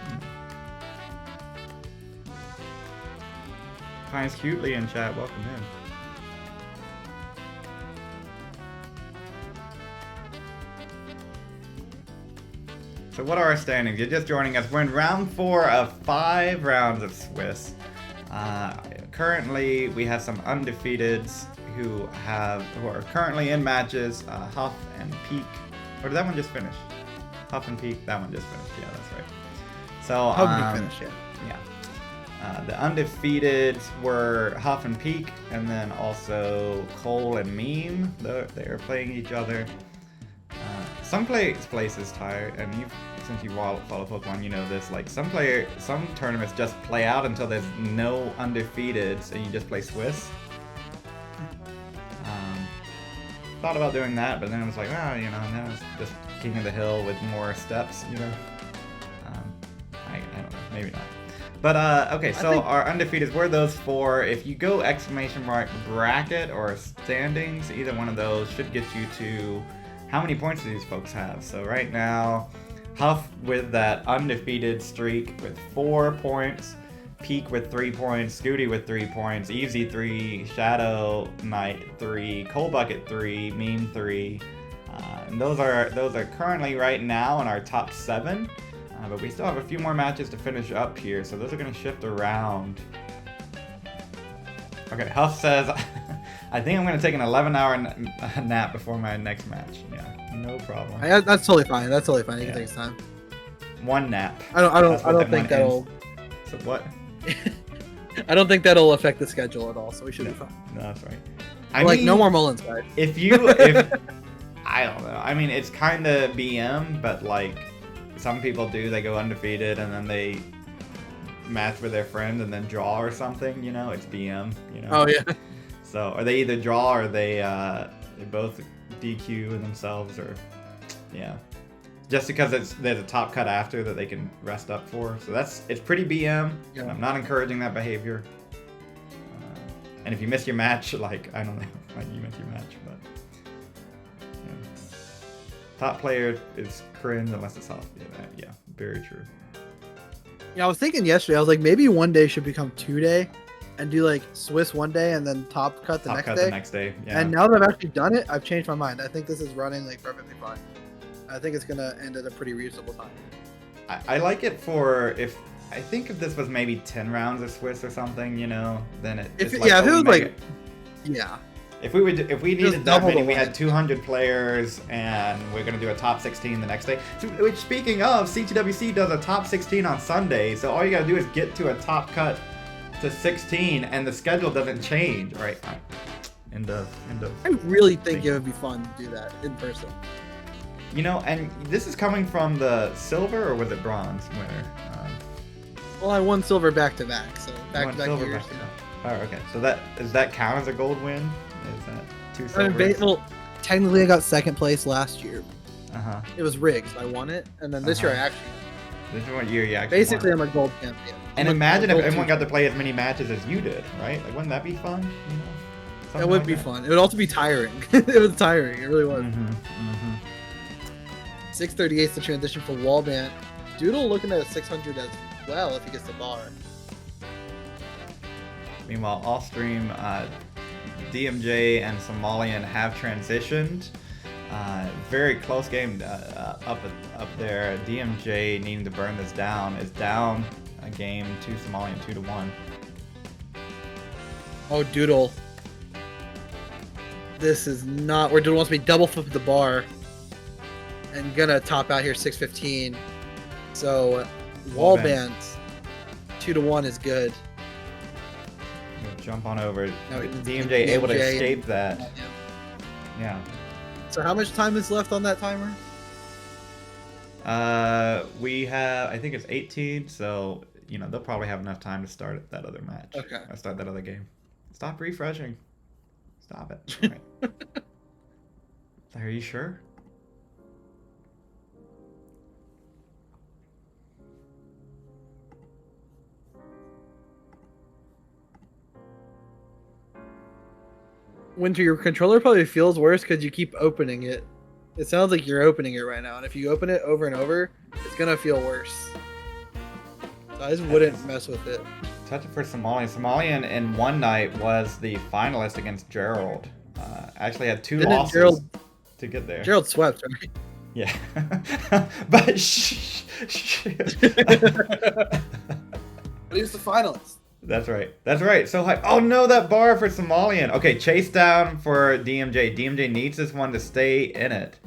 S2: Pines Cutely in chat, welcome in. So what are our standings? You're just joining us. We're in round 4 of 5 rounds of Swiss. Currently, we have some undefeateds who are currently in matches. Huff and Peak. Or did that one just finish? Huff and Peak. That one just finished. Yeah, that's right. So
S1: Huff finished,
S2: yeah. The undefeateds were Huff and Peak, and then also Cole and Meme. They are playing each other. Some places tired, and since you follow Pokemon, you know this. Like some tournaments just play out until there's no undefeateds, and you just play Swiss. Thought about doing that, but then it was like, now it's just King of the Hill with more steps, I don't know, maybe not. But okay, so our undefeateds were those 4. If you go exclamation mark bracket or standings, either one of those should get you to how many points do these folks have. So right now, Huff with that undefeated streak with 4 points, Peak with 3 points, Scooty with 3 points, Easy 3, Shadow Knight 3, Coal Bucket 3, Meme 3. And those are currently right now in our top 7. But we still have a few more matches to finish up here, so those are going to shift around. Okay, Huff says, I think I'm going to take an 11-hour nap before my next match. Yeah, no problem.
S1: That's totally fine. That's totally fine. You can take his time.
S2: 1 nap.
S1: I don't think that'll.
S2: So what?
S1: I don't think that'll affect the schedule at all. So we should be fine.
S2: No, that's right.
S1: I mean, no more Mullins, guys.
S2: If I don't know. I mean, it's kind of BM, but like. Some people do, they go undefeated and then they match with their friend and then draw or something, it's BM,
S1: Oh, yeah.
S2: So, or they either draw or they both DQ themselves or, yeah. Just because there's a top cut after that they can rest up for. So it's pretty BM,
S1: yeah.
S2: And I'm not encouraging that behavior. And if you miss your match, like, I don't know, like you miss your match, but. Top player is cringe unless it's Huff. Yeah, very true.
S1: Yeah, I was thinking yesterday, I was like, maybe one day should become 2 day and do like Swiss one day and then top cut the next day. Yeah. And now that I've actually done it, I've changed my mind. I think this is running like perfectly fine. I think it's going to end at a pretty reasonable time.
S2: I like it I think if this was maybe 10 rounds of Swiss or something, then
S1: if it was like, yeah.
S2: If we needed that many, we had 200 players, and we're gonna do a top 16 the next day. So, which, speaking of, CTWC does a top 16 on Sunday, so all you gotta do is get to a top cut to 16, and the schedule doesn't change, right? End of.
S1: I really think it would be fun to do that in person.
S2: And this is coming from the silver, or was it bronze winner?
S1: Well, I won silver back to back, so back to back years.
S2: Oh, okay. So does that count as a gold win? Is that 2 silvers?
S1: Well, technically I got second place last year.
S2: Uh-huh.
S1: It was rigged, so I won it, and then this year I actually
S2: This is what year you actually
S1: basically
S2: won.
S1: I'm a gold champion.
S2: And imagine if everyone got to play as many matches as you did, right? Like, wouldn't that be fun?
S1: That would be fun. It would also be tiring. It was tiring. It really was. 638 is the transition for Wallband. Doodle looking at a 600 as well if he gets the bar.
S2: Meanwhile, off stream, DMJ and Somalian have transitioned. Very close game up there. DMJ needing to burn this down is down a game to Somalian 2-1.
S1: Oh, Doodle. This is not where Doodle wants to be. Double flip the bar. And gonna top out here 615. So Wallband 2-1 is good.
S2: Jump on over.
S1: No,
S2: DMJ able to escape that. Yeah.
S1: So how much time is left on that timer?
S2: We have, I think it's 18, so they'll probably have enough time to start that other match.
S1: Okay.
S2: Or start that other game. Stop refreshing. Stop it. Right. Are you sure?
S1: Winter, your controller probably feels worse because you keep opening it. It sounds like you're opening it right now, and if you open it over and over, it's gonna feel worse. So I just wouldn't mess with it.
S2: Touch it for Somalian. Somalian in one night was the finalist against Gerald. Actually had two losses to get there.
S1: Gerald swept, right?
S2: Yeah. But
S1: But he was the finalist.
S2: That's right. That's right. So hype. Oh no, that bar for Somalian. Okay, chase down for DMJ. DMJ needs this one to stay in it.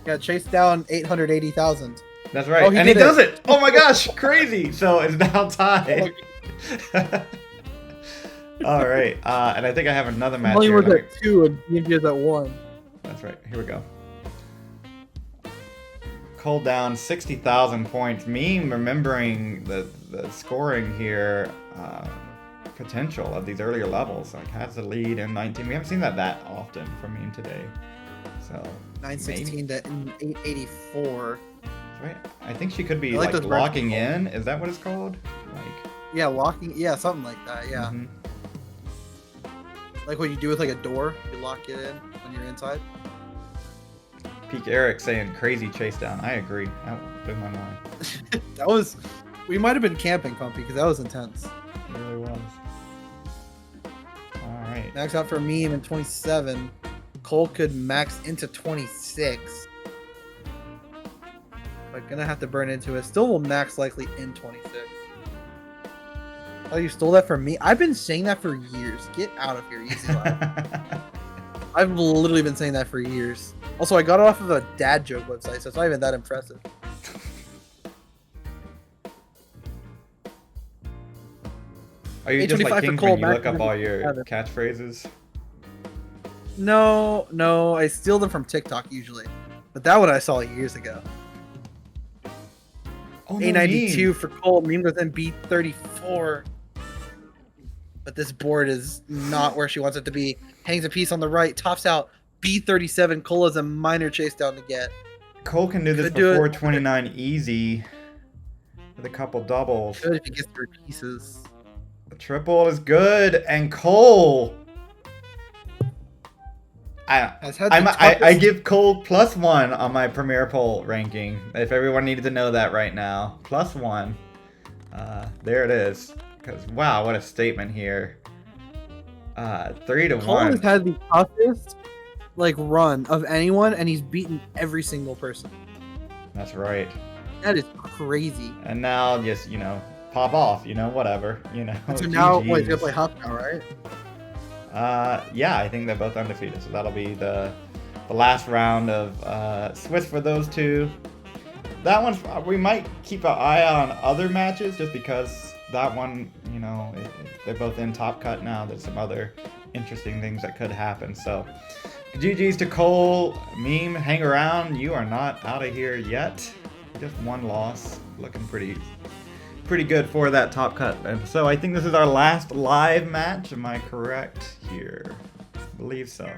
S1: Yeah, chased down 880,000.
S2: That's right.
S1: Oh,
S2: and he does it. Oh my gosh, crazy. So it's now tied. All right. And I think I have another match
S1: Only
S2: here.
S1: was at 2 and DMJ is at 1.
S2: That's right. Here we go. Cole down 60,000 points. Me remembering the scoring here, potential of these earlier levels. Like has the lead in 19. We haven't seen that often from Meme today. So
S1: 916 to 884.
S2: Right. I think she could be
S1: like
S2: like
S1: those
S2: locking
S1: red
S2: in. Is that what it's called? Like.
S1: Yeah, locking. Yeah, something like that. Yeah.
S2: Mm-hmm.
S1: Like what you do with like a door, you lock it in when you're inside.
S2: Peak Eric saying crazy chase down. I agree. That blew my mind.
S1: That was. We might have been camping, Pumpy, because that was intense.
S2: It really was. All right.
S1: Max out for Meme in 27. Cole could max into 26. But gonna have to burn into it. Still will max likely in 26. Oh, you stole that from me? I've been saying that for years. Get out of here, Easy Life. I've literally been saying that for years. Also, I got it off of a dad joke website, so it's not even that impressive.
S2: Are you just like King
S1: Cole,
S2: when you look up all your catchphrases?
S1: No, I steal them from TikTok usually. But that one I saw years ago.
S2: Oh,
S1: A92 for Cole. Meme goes in B34. But this board is not where she wants it to be. Hangs a piece on the right. Tops out B37. Cole has a minor chase down to get.
S2: Cole can do this before 29 easy. With a couple doubles.
S1: Good if he gets 3 pieces.
S2: The triple is good. And Cole... I give Cole +1 on my Premier Poll ranking. If everyone needed to know that right now, +1. There it is. Because wow, what a statement here. 3 to 1.
S1: Cole has had the toughest run of anyone, and he's beaten every single person.
S2: That's right.
S1: That is crazy.
S2: And now just pop off. Whatever.
S1: So now, he's gonna play Huff now, right?
S2: Yeah, I think they're both undefeated, so that'll be the last round of Swiss for those two. That one's we might keep an eye on other matches just because that one, they're both in top cut now. There's some other interesting things that could happen. So, GG's to Cole. Meme, hang around. You are not out of here yet. Just one loss, looking pretty good for that top cut. And so I think this is our last live match. Am I correct here? I believe so.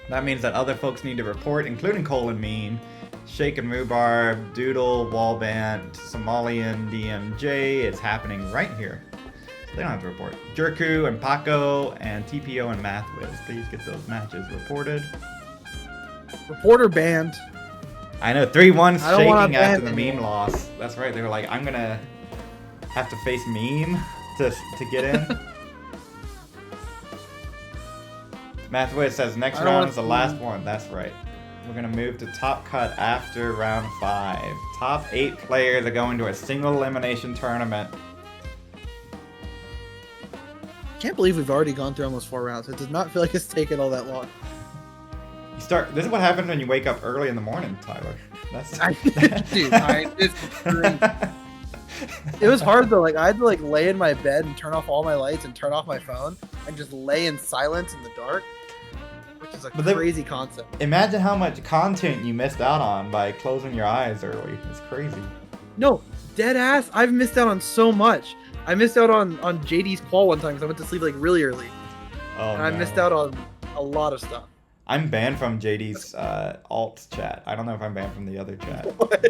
S2: That means that other folks need to report, including Cole and Meme, Shake and Rhubarb, Doodle, Wallband, Somalian, DMJ. It's happening right here. So they don't have to report. Jerku and Paco and TPO and MathWiz. Please get those matches reported.
S1: Reporter banned.
S2: I know, 3-1 shaking after the
S1: anymore.
S2: Meme loss. That's right, they were like, I'm gonna have to face Meme to get in. MathWiz says next round is the last one. That's right. We're gonna move to top cut after round 5. Top 8 players are going to a single elimination tournament.
S1: Can't believe we've already gone through almost 4 rounds. It does not feel like it's taken all that long.
S2: This is what happens when you wake up early in the morning, Tyler.
S1: It's great. It was hard though. I had to lay in my bed and turn off all my lights and turn off my phone and just lay in silence in the dark, which is a crazy concept.
S2: Imagine how much content you missed out on by closing your eyes early. It's crazy.
S1: No, dead ass. I've missed out on so much. I missed out on JD's call one time because I went to sleep really early.
S2: Oh,
S1: and I missed out on a lot of stuff.
S2: I'm banned from JD's alt chat. I don't know if I'm banned from the other chat.
S1: What?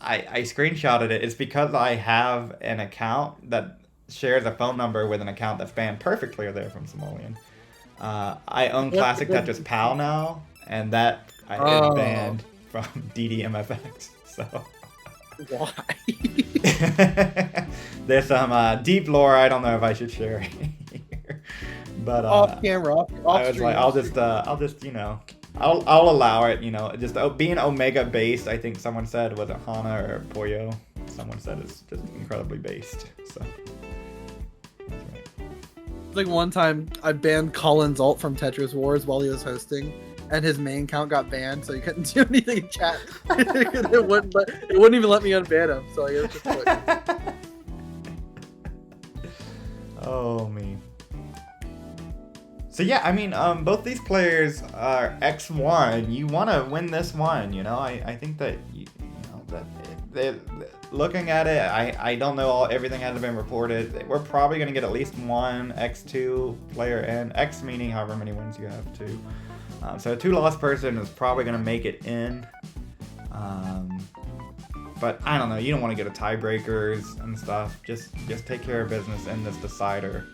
S2: I screenshotted it. It's because I have an account that shares a phone number with an account that's banned perfectly there from Somalian. I own Classic Tetris PAL now, and that is banned from DDMFX. So
S1: why?
S2: There's some deep lore I don't know if I should share here. But
S1: off camera, off
S2: I was
S1: stream.
S2: like, I'll just I'll allow it. You know, just being Omega based. I think someone said, was it Hana or Poyo? Someone said it's just incredibly based. So.
S1: Like one time, I banned Colin's ult from Tetris Wars while he was hosting, and his main account got banned, so he couldn't do anything in chat. it wouldn't even let me unban him. So I guess just
S2: Oh me. So yeah, I mean, both these players are X1. You want to win this one, you know. I think that you know that they looking at it, I don't know everything hasn't been reported. We're probably going to get at least one X2 player in. X meaning however many wins you have too. So a 2-loss person is probably going to make it in. But I don't know. You don't want to get a tiebreakers and stuff. Just take care of business in this decider.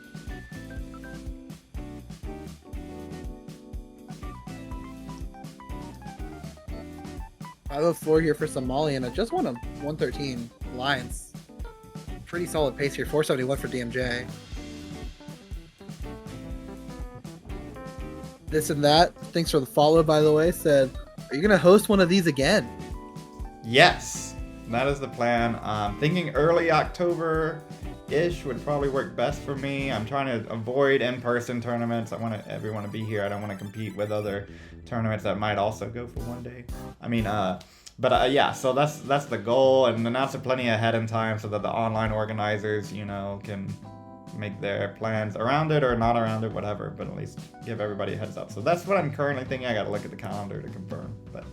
S1: I have 4 here for Somali, and I just won a 113 Alliance. Pretty solid pace here. 471 for DMJ. This and that. Thanks for the follow, by the way. Said, are you gonna host one of these again?
S2: Yes, that is the plan. Thinking early October-ish would probably work best for me. I'm trying to avoid in-person tournaments. I want everyone to be here. I don't want to compete with other tournaments that might also go for one day. I mean, yeah. So that's the goal, and announce it plenty ahead in time so that the online organizers, you know, can make their plans around it or not around it, whatever. But at least give everybody a heads up. So that's what I'm currently thinking. I got to look at the calendar to confirm. But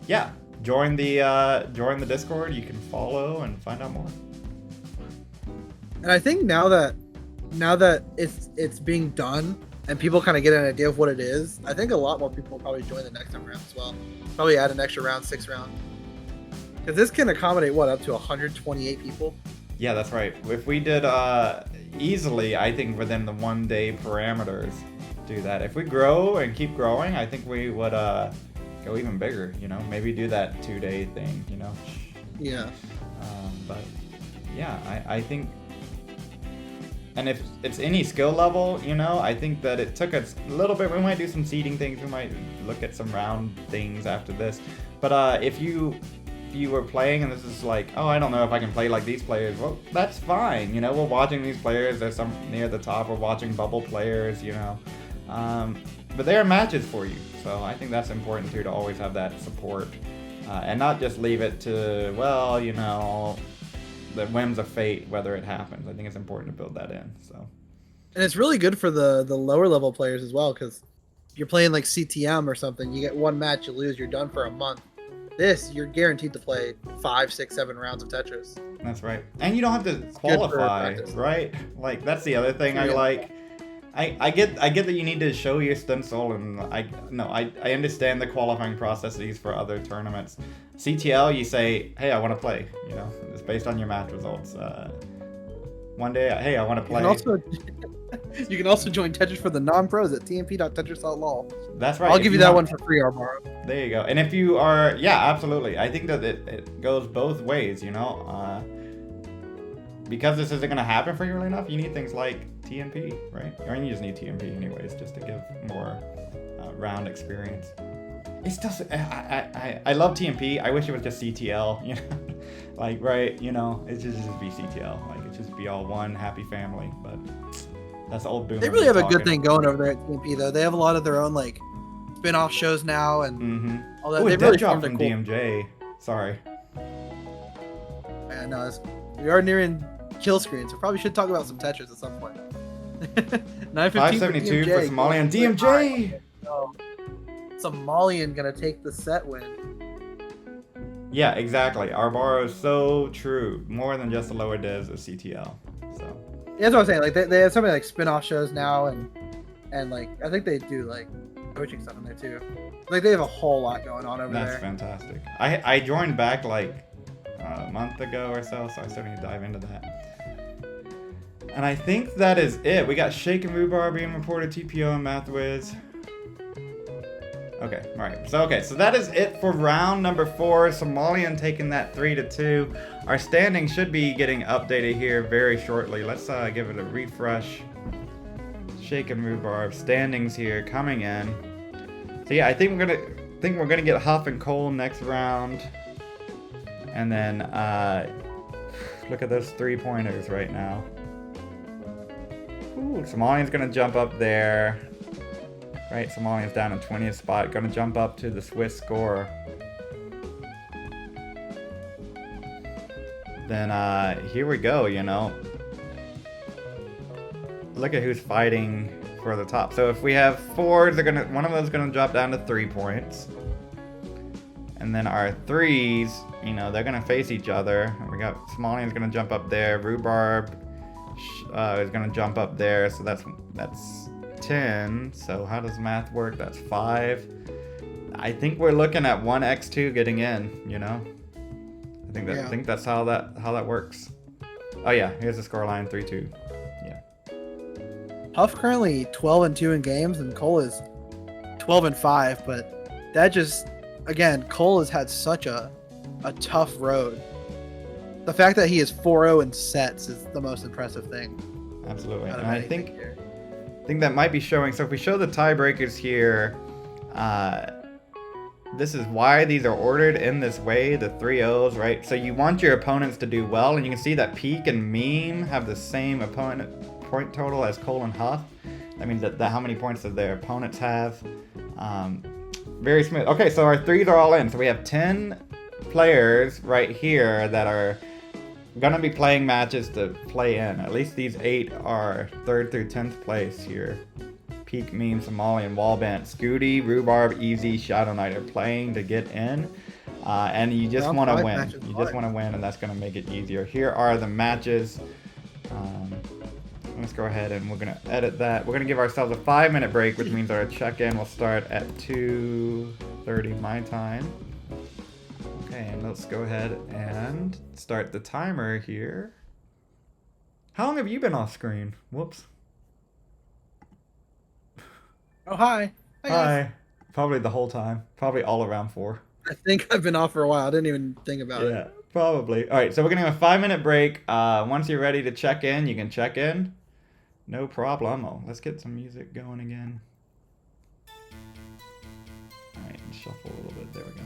S2: yeah. Join the Discord. You can follow and find out more.
S1: And I think now that it's being done and people kind of get an idea of what it is, I think a lot more people will probably join the next time around as well. Probably add an extra round, 6 round. Because this can accommodate what, up to 128 people?
S2: Yeah, that's right. If we did easily, I think within the 1 day parameters, do that. If we grow and keep growing, I think we would go even bigger, you know, maybe do that 2-day thing, you know.
S1: Yeah.
S2: But yeah, I think, and if it's any skill level, you know, I think that it took us a little bit. We might do some seeding things. We might look at some round things after this. But if you were playing and this is like, oh, I don't know if I can play like these players, well, that's fine. You know, we're watching these players. There's some near the top. We're watching bubble players, you know. But they are matches for you. So I think that's important too, to always have that support and not just leave it to, well, you know, the whims of fate, whether it happens. I think it's important to build that in. So,
S1: and it's really good for the lower level players as well, because you're playing like CTM or something, you get one match, you lose, you're done for a month. This, you're guaranteed to play 5, 6, 7 rounds of Tetris.
S2: That's right. And you don't have to qualify, right? Like, that's the other thing I like. I get that you need to show your stencil, and I understand the qualifying processes for other tournaments. CTL, you say, hey, I want to play. You know, it's based on your match results. One day, hey, I want to play.
S1: You can also join Tetris for the non-pros at tmp.tetris.lol.
S2: That's right.
S1: I'll give you that one for free, Arbaro.
S2: There you go. And if you are, yeah, absolutely. I think that it goes both ways, you know. Because this isn't going to happen for you early enough, you need things like TMP, right? Or you just need TMP anyways, just to give more round experience. It's just, I love TMP. I wish it was just CTL, you know? Like, right, you know, it should just be CTL. Like, it just be all one happy family, but that's old boomer.
S1: They really have a good thing going over there at TMP, though. They have a lot of their own, like, spin-off shows now and all that.
S2: Oh,
S1: they
S2: really dropped from DMJ. Sorry.
S1: Yeah, no, we are nearing kill screens. We probably should talk about some Tetris at some point.
S2: 572 for Somalian DMJ.
S1: Oh, Somalian gonna take the set win.
S2: Yeah, exactly. Arbaro is so true. More than just a lower div of CTL. So.
S1: Yeah, that's what I'm saying. Like they have so many like spin-off shows now, and like I think they do like coaching stuff in there too. Like they have a whole lot going on over there.
S2: That's fantastic. I joined back like a month ago or so I started to dive into that. And I think that is it. We got Shake and Rhubarb being reported, TPO and MathWiz. Okay, all right. So that is it for round number 4. Somalian taking that 3-2. Our standings should be getting updated here very shortly. Let's give it a refresh. Shake and Rhubarb standings here coming in. So yeah, I think we're gonna get Huff and Cole next round, and then look at those 3-pointers right now. Ooh, Somalian's gonna jump up there. Right, Somalian's down in 20th spot, gonna jump up to the Swiss score. Then here we go, you know. Look at who's fighting for the top. So if we have 4s, one of them's gonna drop down to 3 points. And then our 3s, you know, they're gonna face each other. We got Somalian's gonna jump up there, Rhubarb is gonna jump up there, so that's 10. So how does math work? That's 5. I think we're looking at 1x2 getting in, you know. I think that's how that works. Oh yeah, here's the scoreline, 3-2. Yeah.
S1: Huff currently 12-2 in games, and Cole is 12-5. But that just, again, Cole has had such a tough road. The fact that he is 4-0 in sets is the most impressive thing.
S2: Absolutely, and I think that might be showing. So if we show the tiebreakers here, this is why these are ordered in this way, the 3-0s, right? So you want your opponents to do well, and you can see that Peak and Meme have the same opponent point total as Cole and Huff. That means that how many points does their opponents have? Very smooth. Okay, so our 3s are all in. So we have 10 players right here that are gonna be playing matches to play in. At least these 8 are 3rd through 10th place here. Peak, Meme, Somalian, Wallbant, Scooty, Rhubarb, Easy, Shadow Knight are playing to get in. And you just want to win. You just want to win, and that's going to make it easier. Here are the matches. Let's go ahead and we're going to edit that. We're going to give ourselves a 5-minute break, which means our check-in will start at 2:30 my time. Okay, and let's go ahead and start the timer here. How long have you been off screen? Whoops.
S1: Oh, hi.
S2: Hi. Probably the whole time. Probably all around 4.
S1: I think I've been off for a while. I didn't even think about it.
S2: Yeah, probably. All right, so we're going to have a 5-minute break. Once you're ready to check in, you can check in. No problemo. Let's get some music going again. All right, shuffle a little bit. There we go.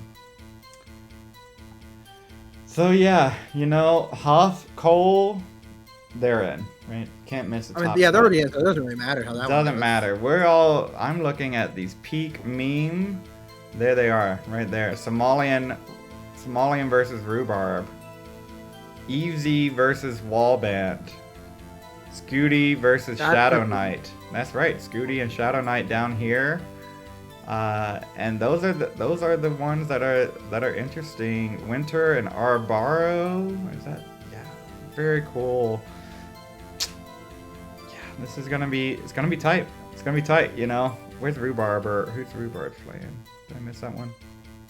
S2: So, yeah, you know, Huff, Cole, they're in, right? Can't miss the top.
S1: I mean, yeah, they're already in, so it doesn't really matter how that
S2: doesn't matter. I'm looking at these Peak, Meme. There they are, right there. Somalian versus Rhubarb. Easy versus Wallband. Scooty versus Shadow Knight. That's right, Scooty and Shadow Knight down here. And those are the ones that are interesting. Winter and Arbaro. Is that? Yeah, very cool. This is gonna be tight. It's gonna be tight, you know. Where's Rhubarb, or who's Rhubarb playing? Did I miss that one?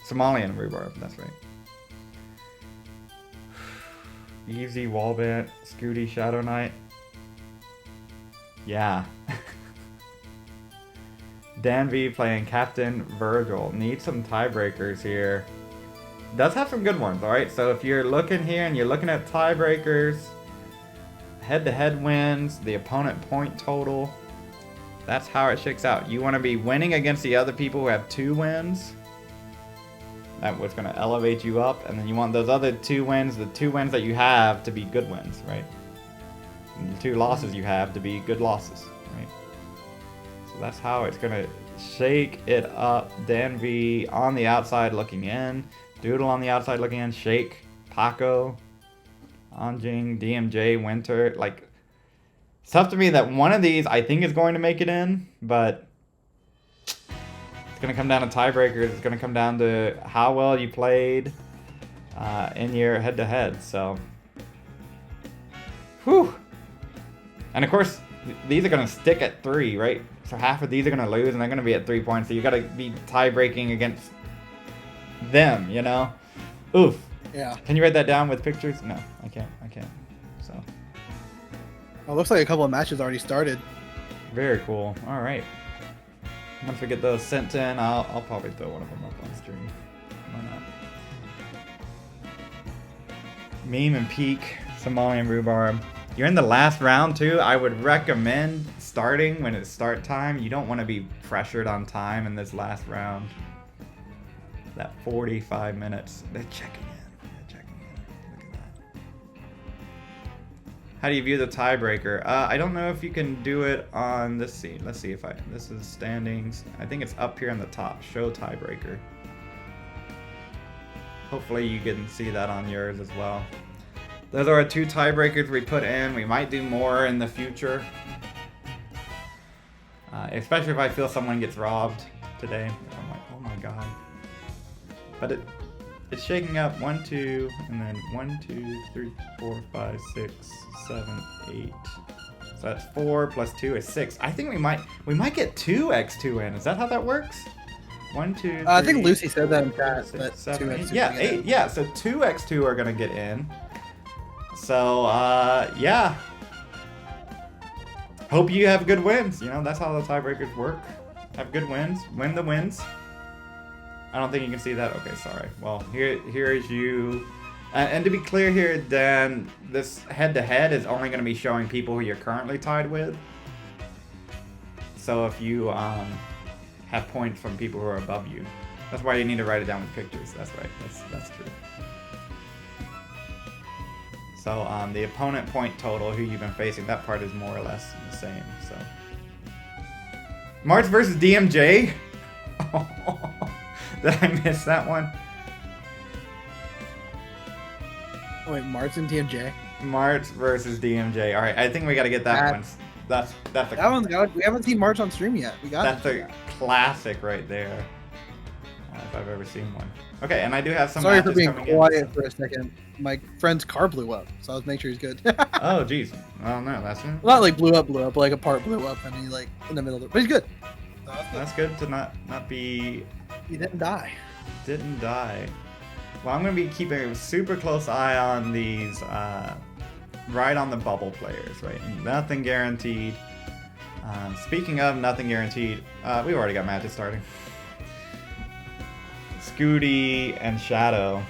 S2: Somalian Rhubarb, that's right. Easy, Wallbant, Scooty, Shadow Knight. Yeah. Dan V playing Captain Virgil. Need some tiebreakers here. Does have some good ones, alright? So if you're looking here and you're looking at tiebreakers, head-to-head wins, the opponent point total. That's how it shakes out. You want to be winning against the other people who have 2 wins. That was going to elevate you up. And then you want those other 2 wins, the 2 wins that you have, to be good wins, right? And the 2 losses you have to be good losses, right? So that's how it's going to shake it up. Dan V on the outside looking in. Doodle on the outside looking in. Shake. Paco. Anjing, DMJ, Winter. Like, it's tough to me that one of these I think is going to make it in, but it's going to come down to tiebreakers. It's going to come down to how well you played in your head-to-head. So, whew. And of course, these are going to stick at 3, right? So half of these are going to lose, and they're going to be at 3 points. So you got to be tie-breaking against them, you know? Oof.
S1: Yeah.
S2: Can you write that down with pictures? No, I can't. So.
S1: Well, it looks like a couple of matches already started.
S2: Very cool. All right. Once we get those sent in, I'll probably throw one of them up on stream. Why not? Meme and Peak, Somalian Rhubarb. You're in the last round too. I would recommend starting, when it's start time, you don't want to be pressured on time in this last round. That 45 minutes. They're checking in. They're checking in. Look at that. How do you view the tiebreaker? I don't know if you can do it on this scene. Let's see if this is standings. I think it's up here on the top. Show tiebreaker. Hopefully you can see that on yours as well. Those are our 2 tiebreakers we put in. We might do more in the future. Especially if I feel someone gets robbed today. I'm like, oh my god. But it's shaking up. 1, 2, and then 1, 2, 3, 4, 5, 6, 7, 8. So that's 4 plus 2 is 6. I think we might get 2 x2 in. Is that how that works? 1, 2, 3,
S1: I think Lucy said that in chat.
S2: 6, 7,
S1: 2
S2: 8.
S1: x2
S2: Yeah, 8. Yeah, so 2 x2 are gonna get in. So yeah. Hope you have good wins. You know, that's how the tiebreakers work. Have good wins. Win the wins. I don't think you can see that. Okay, sorry. Well, here is you. And to be clear here, Dan, this head-to-head is only going to be showing people who you're currently tied with. So if you have points from people who are above you, that's why you need to write it down with pictures. That's right. That's true. So the opponent point total, who you've been facing, that part is more or less the same. So March versus DMJ. Did I miss that one?
S1: Oh, wait, Martin TMJ.
S2: March versus DMJ. All right, I think we got to get that one. That's
S1: that one's got. We haven't seen March on stream yet. We got.
S2: That's a classic right there. If I've ever seen one. Okay, and I do have some.
S1: Sorry for being quiet
S2: in.
S1: for a second. My friend's car blew up, so I was making sure he's good.
S2: Oh, jeez. Oh no, that's it.
S1: Well, not like blew up, but like a part blew up, and he like in the middle of it. But he's good. So
S2: that's good to not be.
S1: He didn't die.
S2: Didn't die. Well, I'm gonna be keeping a super close eye on these. Right on the bubble players, right? Nothing guaranteed. Speaking of nothing guaranteed, we've already got matches starting. Scooty and Shadow.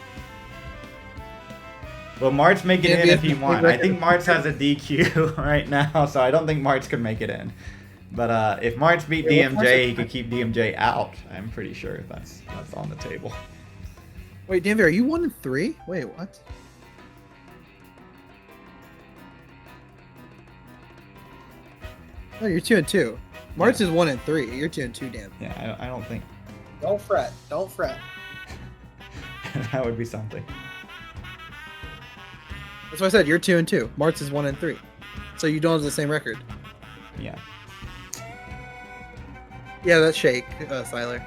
S2: Well, March make it in if he won. I think March has a DQ right now, so I don't think March could make it in. But if March beat DMJ, he could keep DMJ out. I'm pretty sure that's on the table.
S1: Wait, DMJ, are you 1-3? Wait, what? No, you're 2-2. March is 1-3. You're 2-2, Dan.
S2: Yeah, I don't think.
S1: Don't fret. Don't fret.
S2: That would be something.
S1: That's what I said. You're 2-2. March is 1-3. So you don't have the same record.
S2: Yeah.
S1: Yeah, that's shake, Siler.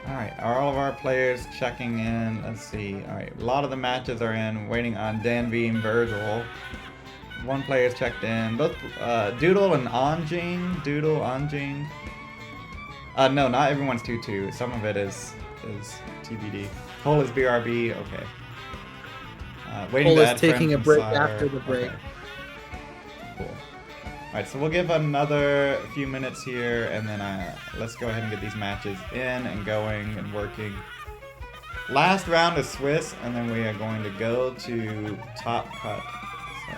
S2: All right, are all of our players checking in? Let's see. All right, a lot of the matches are in. Waiting on Dan V and Virgil. One player's checked in. Both Doodle and Anjing. Doodle, Anjing. No, not everyone's 2-2. Some of it is TBD. Cole is BRB. Okay. Waiting
S1: Cole
S2: to
S1: is taking a break after the break.
S2: Okay. Cool. All right, so we'll give another few minutes here, and then let's go ahead and get these matches in and going and working. Last round is Swiss, and then we are going to go to Top Cut. So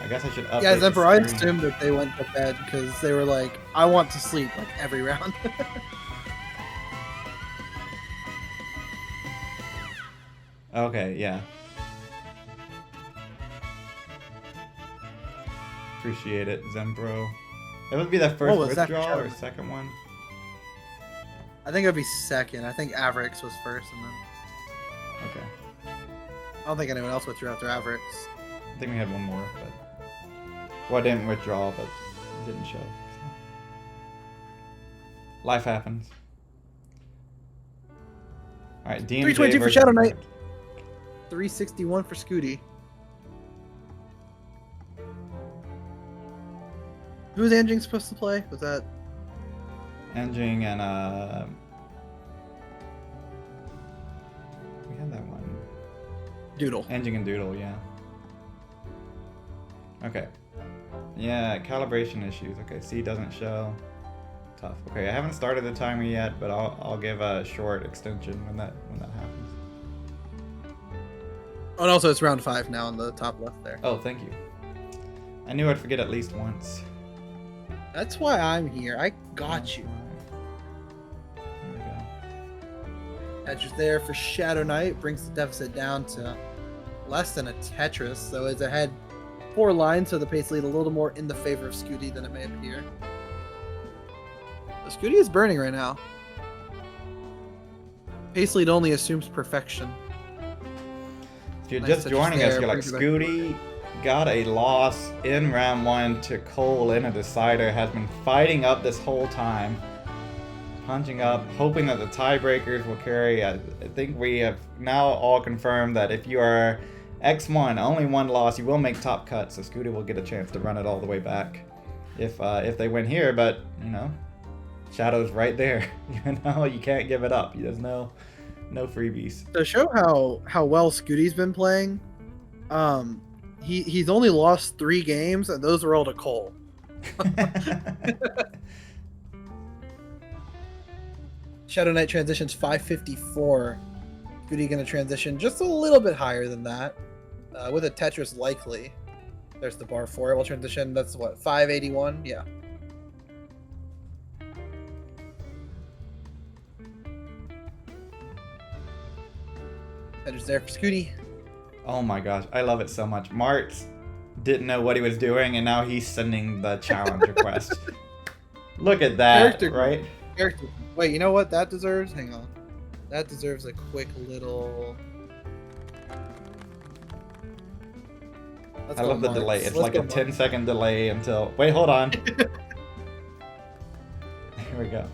S2: I guess I should update.
S1: Yeah, Zephyr, I
S2: the screen.
S1: assumed that they went to bed because they were like, I want to sleep like every round.
S2: Okay, yeah. Appreciate it, Zembro. It would be the first withdrawal or second one?
S1: I think it would be second. I think Averix was first, and then
S2: Okay.
S1: I don't think anyone else withdrew after Averix.
S2: I think we had one more, but well, I didn't withdraw, but it didn't show. So. Life happens. All right, DMJ
S1: 320 for Shadow Knight. 361 for Scooty. Who was Anjing supposed to play? Was that
S2: Anjing and we had that one.
S1: Doodle?
S2: Anjing and Doodle, yeah. Okay. Yeah, calibration issues. Okay, C doesn't show. Tough. Okay, I haven't started the timer yet, but I'll give a short extension when that happens.
S1: Oh, and also it's round 5 now on the top left there.
S2: Oh, thank you. I knew I'd forget at least once.
S1: That's why I'm here. I got you.
S2: There we go.
S1: Tetris there for Shadow Knight brings the deficit down to less than a Tetris, so it's ahead 4 lines, so the pace lead a little more in the favor of Scooty than it may appear. So Scooty is burning right now. Pace lead only assumes perfection.
S2: If you're
S1: Nice
S2: just
S1: touches
S2: joining us,
S1: there,
S2: you're like,
S1: brings it back.
S2: Scooty got a loss in round 1 to Cole in a decider, has been fighting up this whole time. Punching up, hoping that the tiebreakers will carry. I think we have now all confirmed that if you are X1, only 1 loss, you will make top cut, so Scooty will get a chance to run it all the way back if they win here, but, you know, Shadow's right there. You know, you can't give it up. There's no freebies.
S1: To show how well Scooty's been playing, he's only lost 3 games, and those were all to Cole. Shadow Knight transitions 554. Scooty gonna transition just a little bit higher than that, with a Tetris likely. There's the bar for it. We'll transition. That's what, 581? Yeah. Tetris there for Scooty.
S2: Oh my gosh, I love it so much. Martz didn't know what he was doing, and now he's sending the challenge request. Look at that,
S1: Character.
S2: right?
S1: Wait, you know what that deserves? Hang on. That deserves a quick little...
S2: I love the delay. It's like a 10-second delay until... Wait, hold on. Here we go.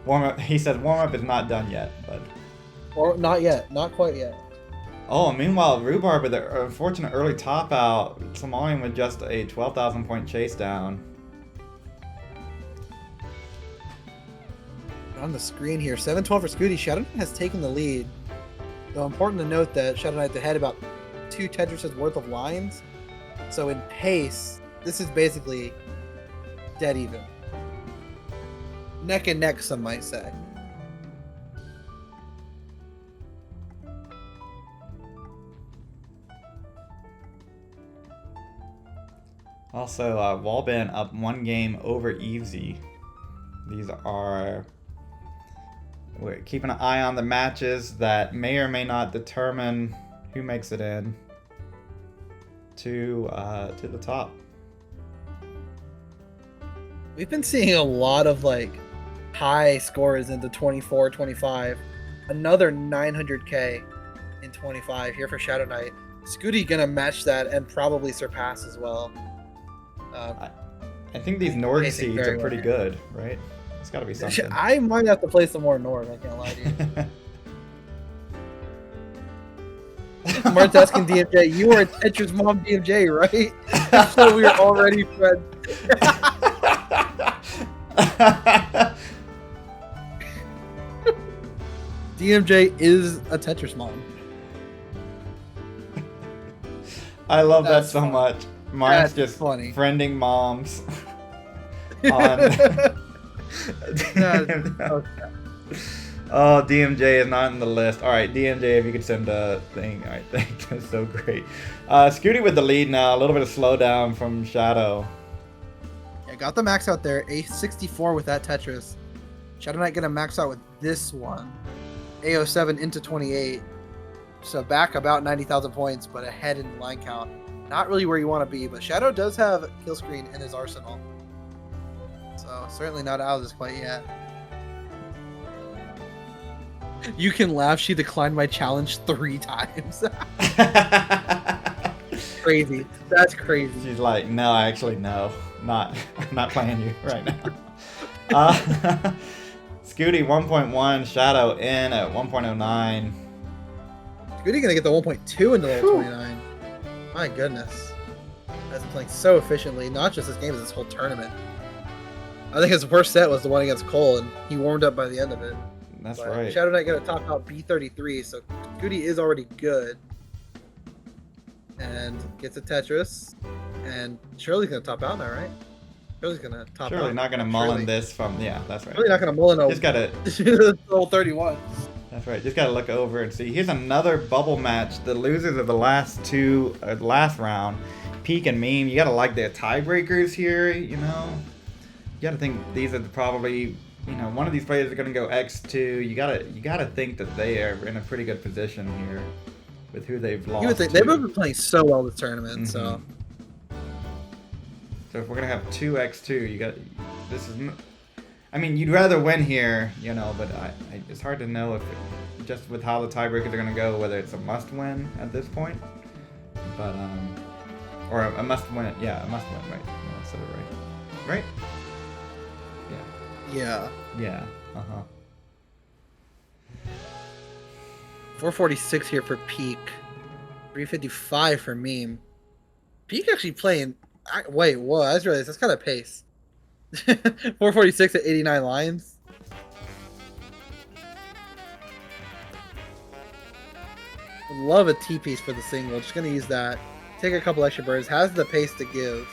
S2: Warm up. He says warm up is not done yet, but...
S1: Or not yet. Not quite yet.
S2: Oh, meanwhile, Rhubarb with the unfortunate early top out. Somalian with just a 12,000 point chase down.
S1: On the screen here, 7-12 for Scooty. Shadow Knight has taken the lead. Though important to note that Shadow Knight's ahead about 2 Tetris' worth of lines. So in pace, this is basically dead even. Neck and neck, some might say.
S2: Also, Wallband up 1 game over Evesy. These are... We're keeping an eye on the matches that may or may not determine who makes it in to the top.
S1: We've been seeing a lot of like high scores into 24, 25. Another 900k in 25 here for Shadow Knight. Scooty gonna match that and probably surpass as well.
S2: I think these Nord
S1: Pacing
S2: seeds
S1: very
S2: are pretty
S1: well.
S2: good, right? It's got to be something.
S1: I might have to play some more Nord, I can't lie to you. Mart's asking DMJ, you are Tetris mom DMJ, right? So we are already friends. DMJ is a Tetris mom.
S2: I love
S1: That's
S2: that so
S1: funny.
S2: much. Mine's
S1: That's
S2: just
S1: funny.
S2: friending moms. On...
S1: Okay.
S2: Oh, DMJ is not in the list. All right, DMJ, if you could send a thing. All right, thank you. That's so great. Scooty with the lead now. A little bit of slowdown from Shadow.
S1: Yeah, got the max out there. A64 with that Tetris. Shadow Knight gonna max out with this one. A07 into 28. So back about 90,000 points, but ahead in line count. Not really where you want to be, but Shadow does have kill screen in his arsenal. So certainly not out of this quite yet. You can laugh. She declined my challenge 3 times. Crazy. That's crazy.
S2: She's like, no, actually, no. I'm not playing you right now. Scooty 1.1, Shadow in at 1.09.
S1: Scooty gonna get the 1.2 into level 29. My goodness. That's playing so efficiently, not just this game, but this whole tournament. I think his worst set was the one against Cole, and he warmed up by the end of it.
S2: That's
S1: But
S2: right.
S1: Shadow Knight gonna top out B33, so Scooty is already good. And gets a Tetris. And Shirley's gonna top out now, right? Shirley's gonna top
S2: Surely
S1: out.
S2: not gonna mullen this from... Yeah, that's right.
S1: Shirley's not gonna mullen
S2: Just gotta...
S1: level 31.
S2: That's That's right. Just gotta look over and see. Here's another bubble match. The losers of the last two, last round, Peak and Meme. You gotta like their tiebreakers here. You know, you gotta think these are probably, you know, one of these players are gonna go X2. You gotta think that they are in a pretty good position here with who they've lost.
S1: You would think they've been playing so well this tournament. So
S2: if we're gonna have 2x2, you got this is. I mean, you'd rather win here, you know, but it's hard to know if just with how the tiebreakers are gonna go, whether it's a must-win at this point. But or a must-win, yeah, a must-win, right? No, I said it right, right?
S1: yeah.
S2: Yeah.
S1: 446 here for Peak. 355 for Meme. Peak actually playing. Wait, whoa! I just realized that's kind of pace. 446 at 89 lines. Would love a T piece for the single. Just gonna use that. Take a couple extra birds. Has the pace to give.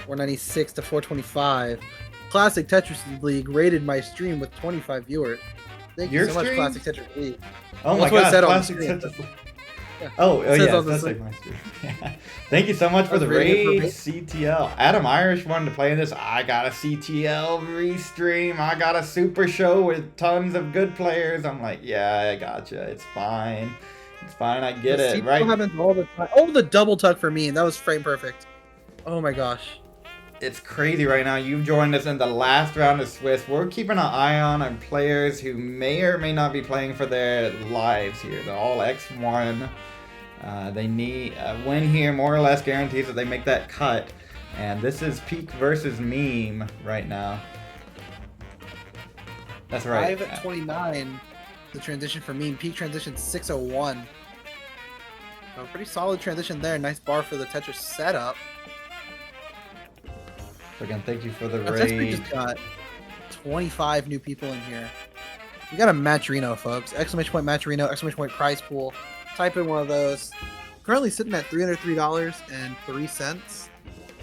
S1: $496 to $425. Classic Tetris League rated my stream with 25 viewers. Thank you so much, Classic Tetris League.
S2: Oh my god, Classic Tetris League.
S1: Yeah.
S2: Oh yeah,
S1: that's
S2: like my stream. Thank you so much for the raid, CTL. Adam Irish wanted to play this. I got a CTL restream. I got a super show with tons of good players. I'm like, yeah, I gotcha. It's fine. It's fine. I get it. Right?
S1: Happens all the time. Oh, the double tuck for me. That was frame perfect. Oh my gosh.
S2: It's crazy right now. You've joined us in the last round of Swiss. We're keeping an eye on players who may or may not be playing for their lives here. They're all X1. They need a win here, more or less guarantees that they make that cut. And this is Peak versus Meme right now. That's right.
S1: 5 at 29. The transition for Meme. Peak transition 601. So pretty solid transition there. Nice bar for the Tetris setup.
S2: So again, thank you for the raid.
S1: Tetris just got 25 new people in here. We got a Matcherino, folks. Exclamation point Matcherino, exclamation point prize pool. Type in one of those. Currently sitting at $303.03. So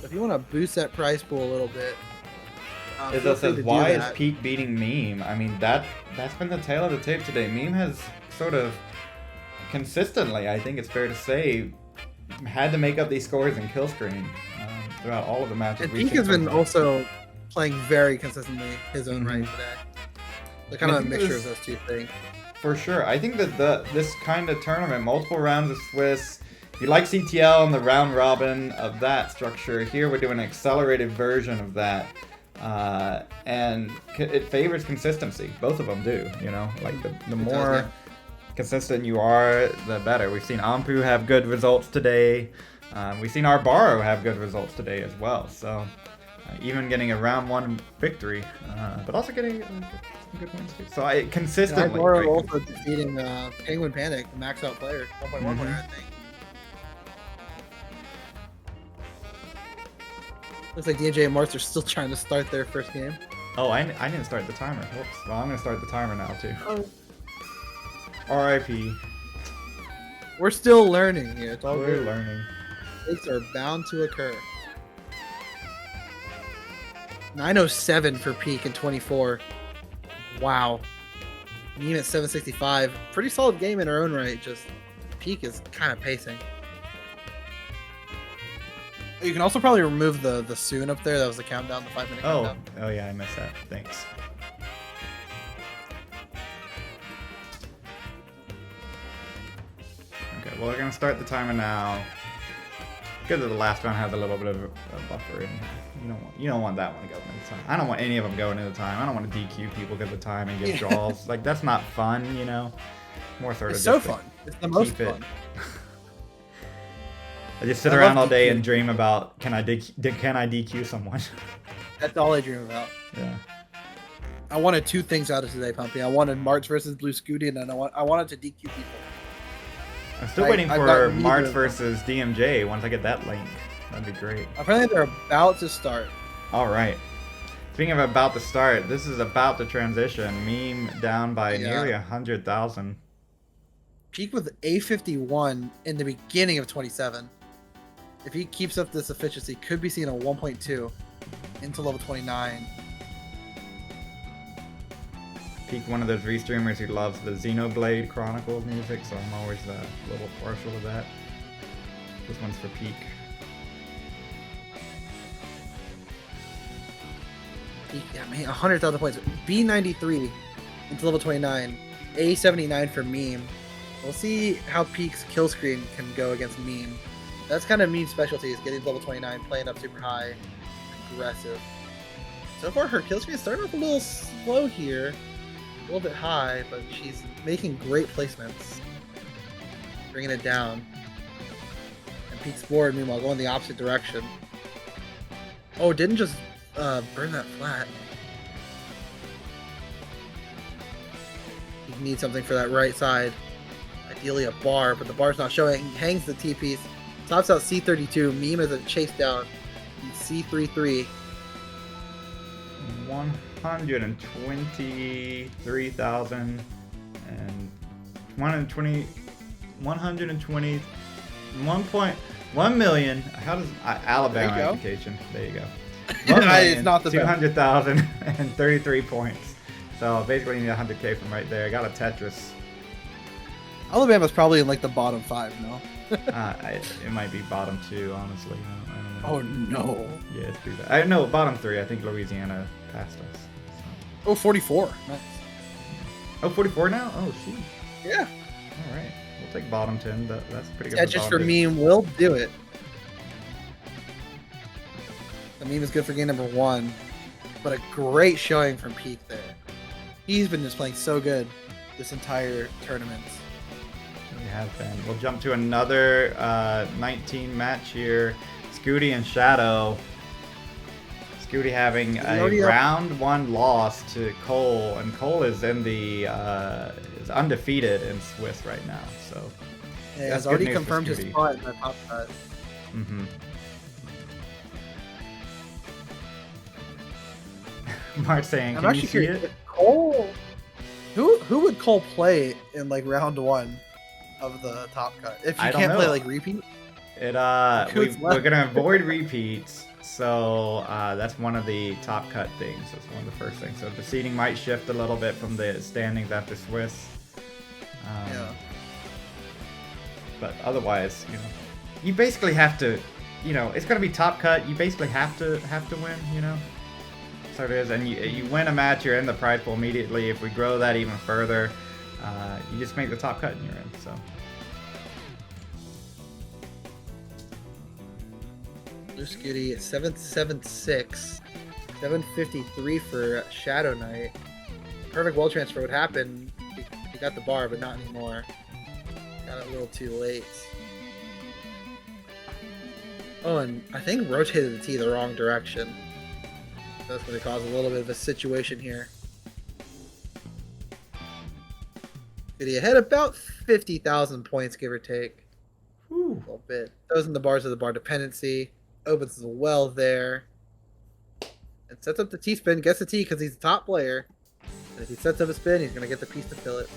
S1: if you want to boost that prize pool a little bit,
S2: it says, why is Peak beating Meme? I mean, that's been the tail of the tape today. Meme has sort of consistently, I think it's fair to say, had to make up these scores in kill screen throughout all of the matches.
S1: And Peak has been also playing very consistently his own right today. So kind of a mixture of those two things.
S2: For sure. I think that this kind of tournament, multiple rounds of Swiss, if you like CTL and the round robin of that structure, here we're doing an accelerated version of that. And it favors consistency. Both of them do, you know? Like the more consistent you are, the better. We've seen Ampu have good results today. We've seen Arbaro have good results today as well. So even getting a round one victory, but also getting some good wins too. So I consistently.
S1: Arbaro also defeating Penguin Panic, the max out player, 1.1 player, I think. Looks like DJ and Marks are still trying to start their first game.
S2: Oh, I didn't start the timer. Oops. Well, I'm gonna start the timer now too. R.I.P.
S1: We're still learning here. It's all
S2: We're
S1: good.
S2: learning.
S1: Mistakes are bound to occur. 907 for Peak in 24. Wow. Meme at 765. Pretty solid game in her own right. Just Peak is kind of pacing. You can also probably remove the soon up there. That was the countdown, the 5-minute countdown.
S2: Oh yeah, I missed that. Thanks. Okay, well we're gonna start the timer now. Because the last round has a little bit of a buffer in. You don't want that one going into time. I don't want any of them going into time. I don't want to DQ people because of time and give draws. Like that's not fun, you know. More sort of.
S1: It's so fun. It's the most fun.
S2: I just sit around all day and dream about can I DQ someone.
S1: That's all I dream about.
S2: Yeah.
S1: I wanted two things out of today, Pumpy. I wanted March versus Blue Scooty, and I wanted to DQ people.
S2: I'm still waiting for March versus DMJ. Once I get that link, that'd be great.
S1: Apparently they're about to start.
S2: All right. Speaking of about to start, this is about to transition. Meme down by
S1: Yeah.
S2: nearly 100,000.
S1: Peak with A51 in the beginning of 27. If he keeps up this efficiency, could be seeing a 1.2 into level 29.
S2: Peak, one of those restreamers who loves the Xenoblade Chronicles music, so I'm always a little partial to that. This one's for Peak.
S1: Yeah, man, 100,000 points. B93 into level 29. A79 for Meme. We'll see how Peak's kill screen can go against Meme. That's kind of Meme's specialty, is getting to level 29, playing up super high, aggressive. So far, her kill screen is starting off a little slow here. A little bit high, but she's making great placements. Bringing it down. And Peak's board, meanwhile, going the opposite direction. Oh, didn't just burn that flat. You need something for that right side. Ideally a bar, but the bar's not showing. He hangs the T-piece. Tops out C32. Meme is a chase down. C33.
S2: 123,000 and 121 million. How does Alabama
S1: There you go.
S2: education? There you go.
S1: It's not the best.
S2: 200,000 and 33 points. So basically, you need 100K from right there. I got a Tetris.
S1: Alabama's probably in like the bottom 5, no?
S2: It might be bottom 2, honestly. I don't know.
S1: Oh no.
S2: Yeah, it's pretty bad. I know bottom 3. I think Louisiana passed us. So.
S1: Oh, 44. Nice.
S2: Oh, 44 now? Oh, shoot.
S1: Yeah.
S2: All right. We'll take bottom 10. That's pretty good.
S1: Tetris for Meme will do it. The Meme is good for game number 1. But a great showing from Peak there. He's been just playing so good this entire tournament.
S2: He has been. We'll jump to another 19 match here. Scooty and Shadow. Scooty having a round 1 loss to Cole, and Cole is in the is undefeated in Swiss right now. So
S1: yeah, he's already confirmed his spot in the top cut.
S2: Mm-hmm. Mark saying,
S1: I'm
S2: can you
S1: actually
S2: see
S1: curious,
S2: it?
S1: Cole, who would Cole play in like round 1 of the top cut? If you can't play like repeat?
S2: We're gonna avoid repeats, so that's one of the top cut things. That's one of the first things. So the seating might shift a little bit from the standings after Swiss.
S1: Yeah.
S2: But otherwise, you basically have to, it's gonna be top cut. You basically have to win, So it is, and you win a match, you're in the prize pool immediately. If we grow that even further, you just make the top cut and you're in. So.
S1: Blue Scooty 776, 753 for Shadow Knight. Perfect wall transfer would happen. He got the bar, but not anymore. Got it a little too late. Oh, and I think rotated the T the wrong direction. That's going to cause a little bit of a situation here. Scooty ahead about 50,000 points, give or take.
S2: Whew.
S1: A little bit. Those in the bars of the bar dependency. Opens the well there. And sets up the T-spin. Gets the T because he's the top player. And if he sets up a spin, he's going to get the piece to fill it.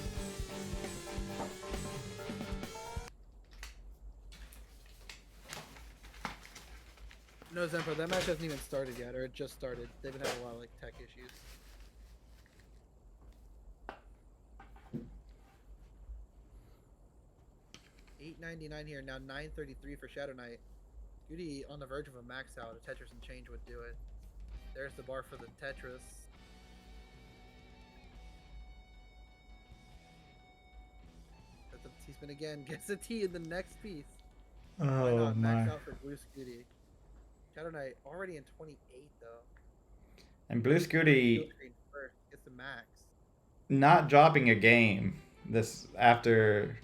S1: No, Zempro, that match hasn't even started yet, or it just started. They've been having a lot of tech issues. $8.99 here, now $9.33 for Shadow Knight. Scooty on the verge of a max out. A Tetris and change would do it. There's the bar for the Tetris. Sets up the T-spin again. Gets a T in the next piece. Why
S2: Oh
S1: not? Max
S2: my.
S1: out for Blue Scooty. Shadow Knight already in 28 though.
S2: And Blue Scooty
S1: First gets the max.
S2: not dropping a game this after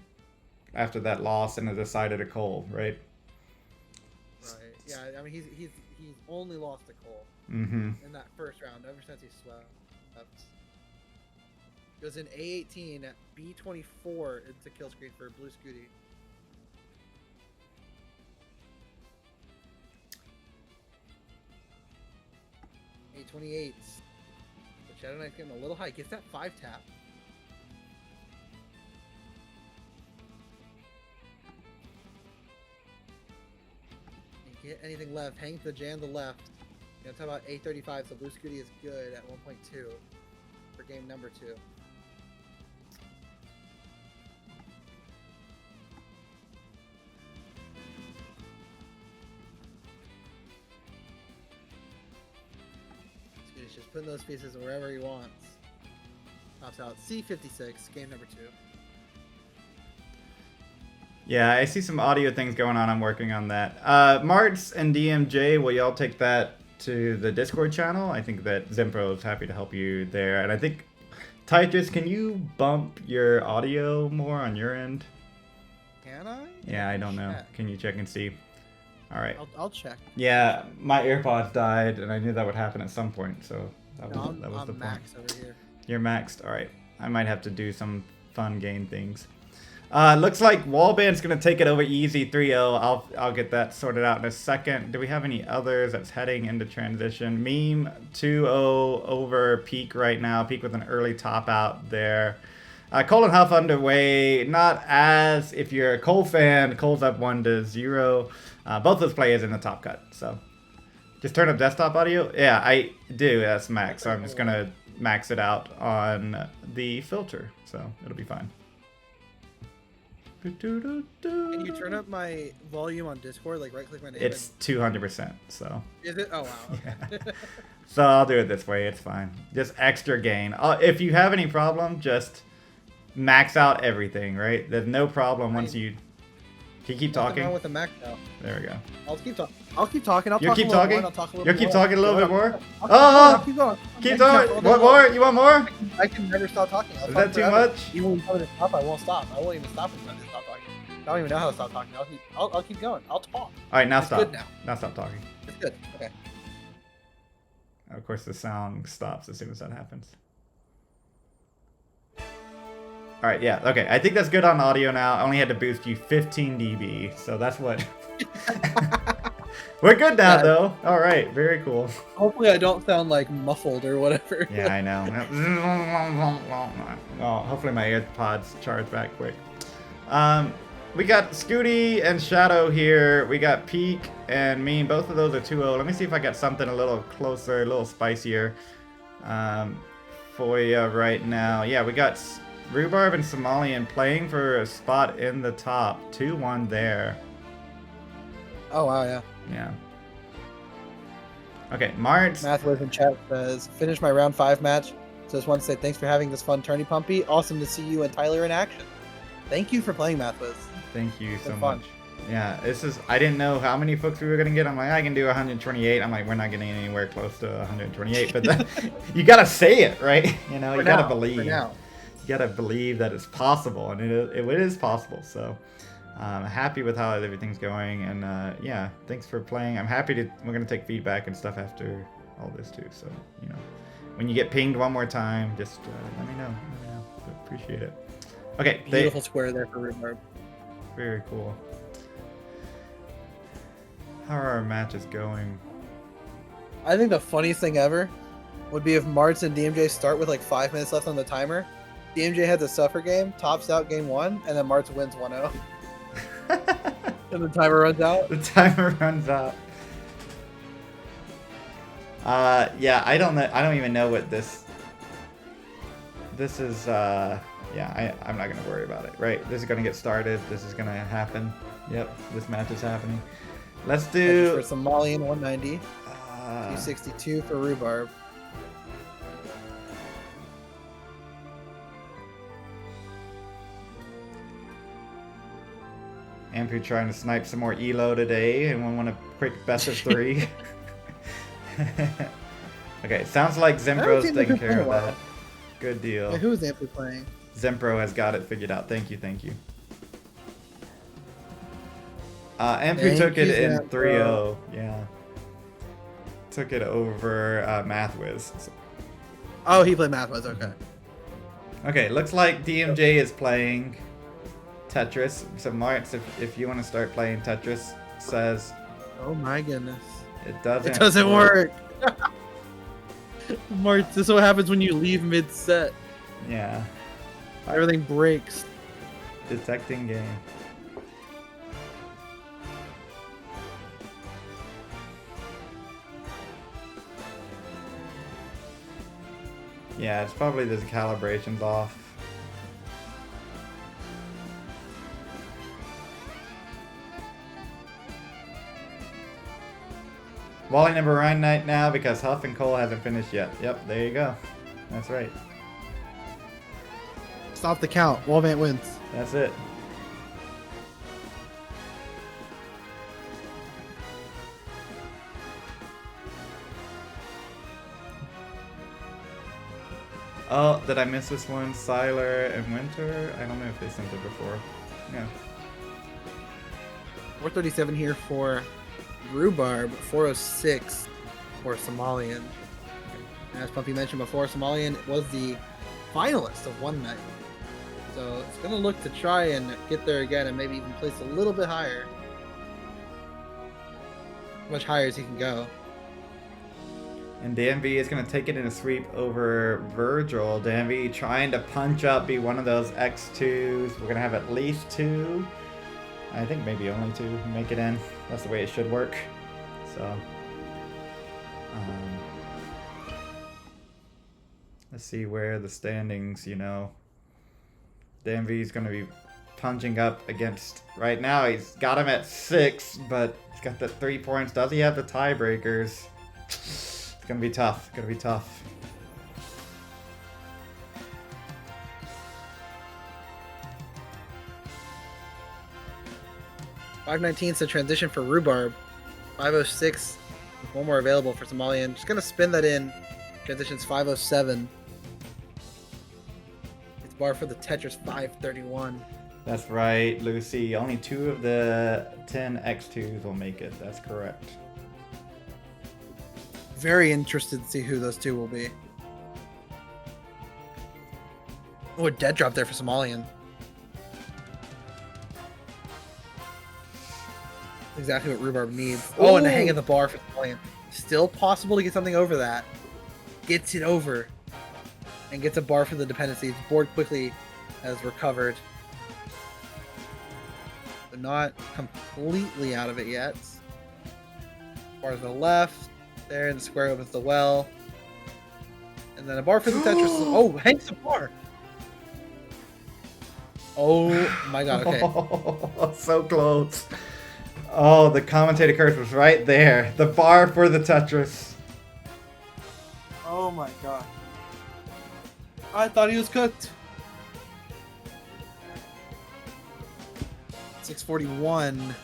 S2: that loss and a decided to Cole, right?
S1: Right. Yeah. I mean, he's only lost to Cole
S2: Mm-hmm.
S1: in that first round ever since he swept. Goes in A18 at B24 into kill screen for Blue Scooty. 828. But Shadow Knight's getting a little high. Gets that 5 tap. You get anything left. Hang to the jam to the left. You know, talk about 835, so Blue Scooty is good at 1.2 for game number 2. Scooty's just putting those pieces wherever he wants. Pops out C56, game number 2.
S2: Yeah, I see some audio things going on. I'm working on that. Marts and DMJ, will y'all take that to the Discord channel? I think that Zimpro is happy to help you there. And I think, Tetris, can you bump your audio more on your end?
S1: Can I?
S2: Yeah, I don't know. Can you check and see? All right.
S1: I'll check.
S2: Yeah, my AirPods died, and I knew that would happen at some point, so that was
S1: I'm
S2: the point.
S1: max over here.
S2: You're maxed? All right. I might have to do some fun game things. Looks like Wallband's gonna take it over easy 3-0. I'll get that sorted out in a second. Do we have any others that's heading into transition? Meme 2-0 over Peak right now. Peak with an early top out there. Cole and Huff underway. Not as, if you're a Cole fan, Cole's up 1-0. Both those players in the top cut. So just turn up desktop audio. Yeah, I do. That's max. So I'm just gonna max it out on the filter. So it'll be fine.
S1: Can you turn up my volume on Discord? Like right click my name.
S2: It's 200%. So.
S1: Is it? Oh wow.
S2: Yeah. So I'll do it this way. It's fine. Just extra gain. If you have any problem, just max out everything. Right? There's no problem once you. Can you keep talking?
S1: Wrong with the max now.
S2: There we go.
S1: I'll keep talking. I'll keep talking.
S2: You'll keep talking.
S1: You'll
S2: keep talking a little bit more.
S1: I'll keep going.
S2: Keep talking. What more? You want more?
S1: I can never stop talking.
S2: Is that too much?
S1: Even when you tell me to stop, I won't stop. I won't even stop until I stop talking. I don't even know how to stop talking. I'll keep going. I'll talk.
S2: All right, now stop.
S1: Good now.
S2: Now stop talking.
S1: It's good. Okay.
S2: Of course, the sound stops as soon as that happens. All right, yeah, okay. I think that's good on audio now. I only had to boost you 15 dB, so that's what. We're good now, though. All right, very cool.
S1: Hopefully, I don't sound like muffled or whatever.
S2: Yeah, I know. Oh, hopefully my AirPods charge back quick. We got Scooty and Shadow here. We got Peak and me. Both of those are 2-0. Let me see if I got something a little closer, a little spicier for you right now. Yeah, we got Rhubarb and Somalian playing for a spot in the top. 2-1 there.
S1: Oh, wow, yeah.
S2: Yeah. Okay, Marts.
S1: Mathworth in chat says, finish my round 5 match. So just want to say thanks for having this fun tourney, Pumpy. Awesome to see you and Tyler in action. Thank you for playing Mathworth.
S2: Thank you so
S1: fun.
S2: much. Yeah, I didn't know how many folks we were going to get. I'm like, I can do 128. I'm like, we're not getting anywhere close to 128. But then, you got to say it, right? You know, you got to believe.
S1: For now.
S2: You got to believe that it's possible. And it is possible. So happy with how everything's going. And yeah, thanks for playing. I'm happy we're going to take feedback and stuff after all this too. So, you know, when you get pinged one more time, just let me know. Appreciate it. Okay.
S1: Beautiful square there for Rhubarb.
S2: Very cool. How are our matches going?
S1: I think the funniest thing ever would be if Marts and DMJ start with like 5 minutes left on the timer. DMJ has a suffer game, tops out game 1, and then Marts wins 1-0. And the timer runs out.
S2: The timer runs out. Yeah, I don't know. I don't even know what this is. Yeah, I'm not gonna worry about it. Right, this is gonna get started. This is gonna happen. Yep, this match is happening. Let's do
S1: for Somalian 190, 262 for Rhubarb.
S2: Ampu trying to snipe some more elo today, and we want a quick best of 3. Okay, sounds like Zempro's taking care of that. Good deal.
S1: Yeah, who is Ampu playing?
S2: Zempro has got it figured out. Thank you. Ampu took it in 3-0. Yeah. Took it over Mathwiz.
S1: Oh, he played Mathwiz. Okay.
S2: Okay, looks like DMJ is playing Tetris. So Marts, if you want to start playing Tetris, says.
S1: Oh my goodness.
S2: It doesn't.
S1: It doesn't work. Mark, this is what happens when you leave mid-set.
S2: Yeah.
S1: Everything breaks.
S2: Detecting game. Yeah, it's probably the calibration's off. Wally number 9 night now because Huff and Cole hasn't finished yet. Yep, there you go. That's right.
S1: Stop the count. Wallman wins.
S2: That's it. Oh, did I miss this one? Siler and Winter? I don't know if they sent it before. Yeah.
S1: 437 here for Rhubarb, 406 for Somalian. As Pumpy mentioned before, Somalian was the finalist of one night. So it's going to look to try and get there again and maybe even place a little bit higher. As much higher as he can go.
S2: And DMV is going to take it in a sweep over Virgil. DMV trying to punch up, be one of those X2s. We're going to have at least 2. I think maybe only 2 make it in. That's the way it should work. So, let's see where the standings, you know. DMV is going to be punching up against, right now he's got him at 6, but he's got the 3 points. Does he have the tiebreakers? It's going to be tough. It's going to be tough.
S1: .519 is the transition for Rhubarb. 506, one more available for Somalian. Just gonna spin that in. Transition's 507. It's bar for the Tetris 531.
S2: That's right, Lucy. Only 2 of the 10 X2s will make it. That's correct.
S1: Very interested to see who those 2 will be. Oh, a dead drop there for Somalian. Exactly what Rhubarb needs. Oh, and a hang of the bar for Somalian. Still possible to get something over that. Gets it over. And gets a bar for the dependency. The board quickly has recovered. But not completely out of it yet. Bar to the left. There, and the square opens the well. And then a bar for the Tetris. Oh, hangs the bar. Oh my god, okay.
S2: Oh, so close. Oh, the commentator curse was right there. The bar for the Tetris.
S1: Oh my god. I thought he was cooked. 641.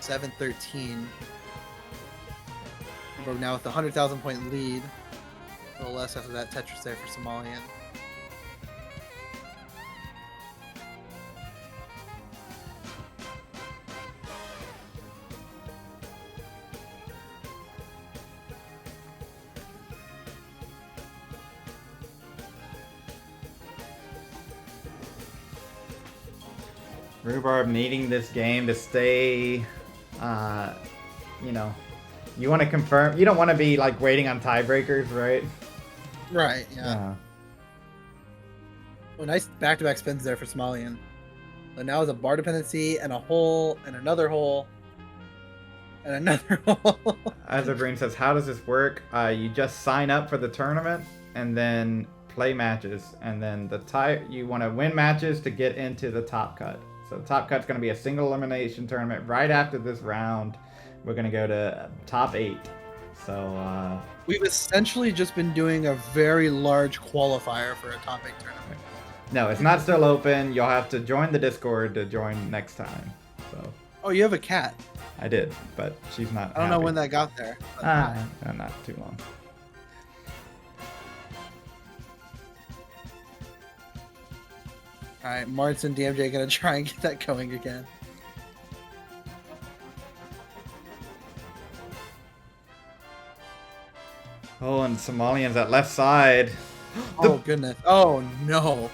S1: 713. We're now with the 100,000 point lead. A little less after that Tetris there for Somalian.
S2: Rhubarb needing this game to stay, you know, you want to confirm. You don't want to be like waiting on tiebreakers, right?
S1: Right, yeah. Oh, nice back-to-back spins there for Somalian. But now it's a bar dependency and a hole and another hole and another hole.
S2: Azerbreen says, how does this work? You just sign up for the tournament and then play matches, and then you want to win matches to get into the top cut. So the top cut's going to be a single elimination tournament. Right after this round, we're going to go to top 8. So
S1: we've essentially just been doing a very large qualifier for a top 8 tournament.
S2: No, it's not still open. You'll have to join the Discord to join next time. So.
S1: Oh, you have a cat.
S2: I did, but she's not.
S1: I don't know when that got there.
S2: Not too long.
S1: Alright, Martins and DMJ gonna try and get that going again.
S2: Oh, and Somalian's at left side.
S1: Oh goodness. Oh no.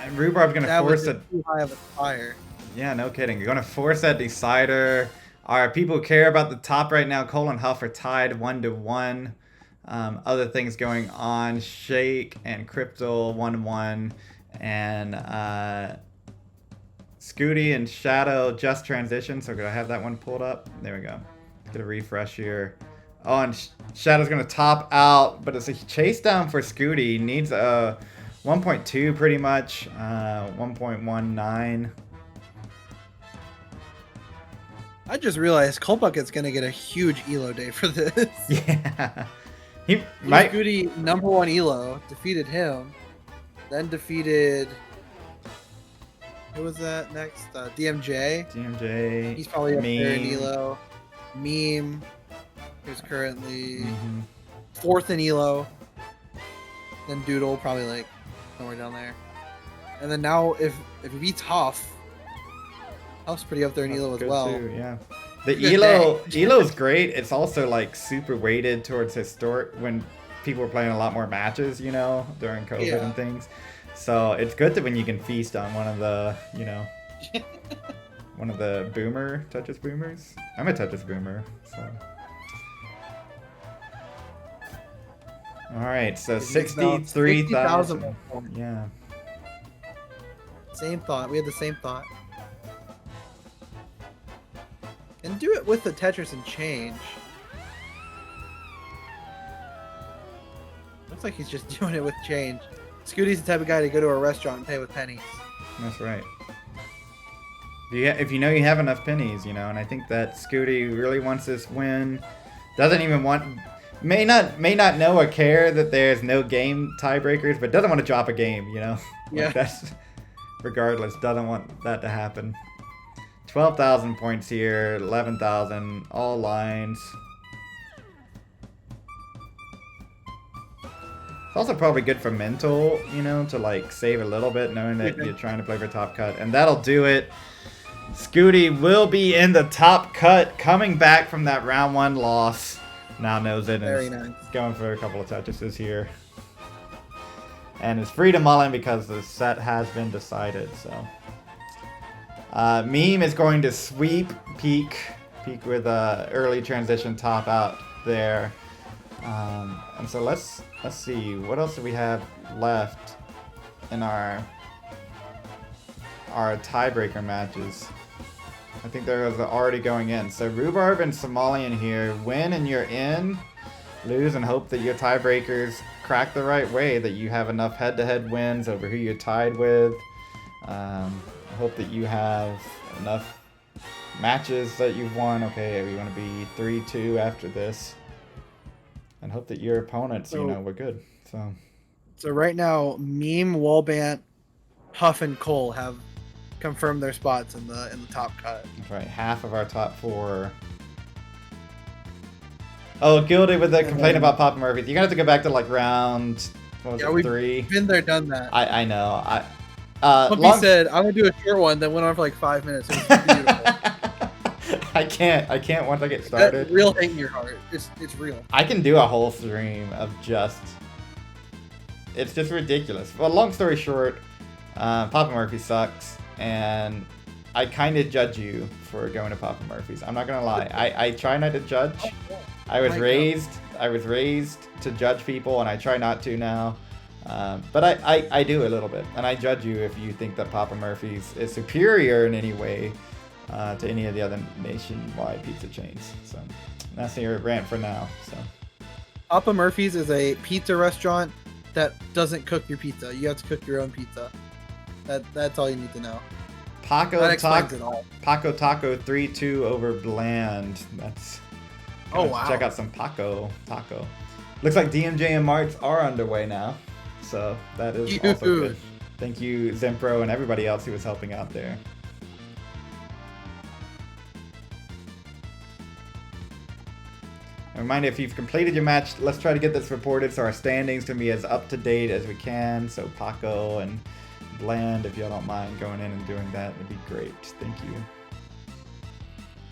S2: And Rhubarb's gonna force it.
S1: Too high of a fire.
S2: Yeah, no kidding. You're gonna force that decider. Our people care about the top right now. Cole and Huff are tied 1-1. Other things going on: Shake and Crypto 1-1, and Scooty and Shadow just transitioned. So could I have that one pulled up? There we go. Get a refresh here. Oh, and Shadow's gonna top out, but it's a chase down for Scooty. Needs a 1.2 pretty much, 1.19.
S1: I just realized Coldbucket's gonna get a huge elo day for this.
S2: Yeah. He might.
S1: Scooty #1 elo, defeated him, then defeated. Who was that next? DMJ.
S2: DMJ.
S1: He's probably up there in
S2: Meme.
S1: elo. Meme, who's currently 4th in elo. Then Doodle, probably like somewhere down there. And then now, if he beats Huff, Huff's pretty up there in elo as
S2: Good
S1: well.
S2: too, yeah. The Elo's great. It's also like super weighted towards historic when people were playing a lot more matches, you know, during COVID and things. So it's good that when you can feast on one of the, you know, one of the Tetris boomers. I'm a Tetris boomer, so. All right, so 63,000. Yeah.
S1: Same thought. We had the same thought. And do it with the Tetris and change. Looks like he's just doing it with change. Scooty's the type of guy to go to a restaurant and pay with pennies.
S2: That's right. If you know you have enough pennies, you know, and I think that Scooty really wants this win. Doesn't even want, may not know or care that there's no game tiebreakers, but doesn't want to drop a game, you know. Like that's, regardless, doesn't want that to happen. 12,000 points here, 11,000, all lines. It's also probably good for mental, you know, to like save a little bit knowing that you're trying to play for top cut. And that'll do it. Scooty will be in the top cut, coming back from that round 1 loss. Now knows it and is going for a couple of Tetrises here. And is free to mulligan because the set has been decided, so. Meme is going to sweep Peak with a early transition top out there. And so let's see, what else do we have left in our tiebreaker matches? I think those are already going in. So Rhubarb and Somalian here, win and you're in, lose and hope that your tiebreakers crack the right way, that you have enough head-to-head wins over who you're tied with. I hope that you have enough matches that you've won. Okay, we want to be 3-2 after this. And hope that your opponents, you know, were good. So
S1: right now, Meme, Wallbant, Huff, and Cole have confirmed their spots in the top cut.
S2: That's right, half of our top 4. Oh, Gilded with the complaint about Papa Murphy. You're gonna have to go back to like round, what was it, 3?
S1: We've been there, done that.
S2: I know.
S1: Puppy said, "I'm gonna do a short one." That went on for like 5 minutes. It was beautiful.
S2: I can't once I get started.
S1: That real hate in your heart. It's real.
S2: I can do a whole stream of just. It's just ridiculous. Well, long story short, Papa Murphy sucks, and I kind of judge you for going to Papa Murphy's. I'm not gonna lie. I try not to judge. I was raised to judge people, and I try not to now. But I do a little bit, and I judge you if you think that Papa Murphy's is superior in any way to any of the other nationwide pizza chains. So that's your rant for now. So
S1: Papa Murphy's is a pizza restaurant that doesn't cook your pizza. You have to cook your own pizza. That's all you need to know.
S2: Paco Taco 3-2 over Bland. That's.
S1: Wow.
S2: Check out some Paco Taco. Looks like DMJ and Marts are underway now. So that is also good. Thank you, Zempro, and everybody else who was helping out there. A reminder, if you've completed your match, let's try to get this reported so our standings can be as up to date as we can. So Paco and Bland, if y'all don't mind going in and doing that, would be great. Thank you.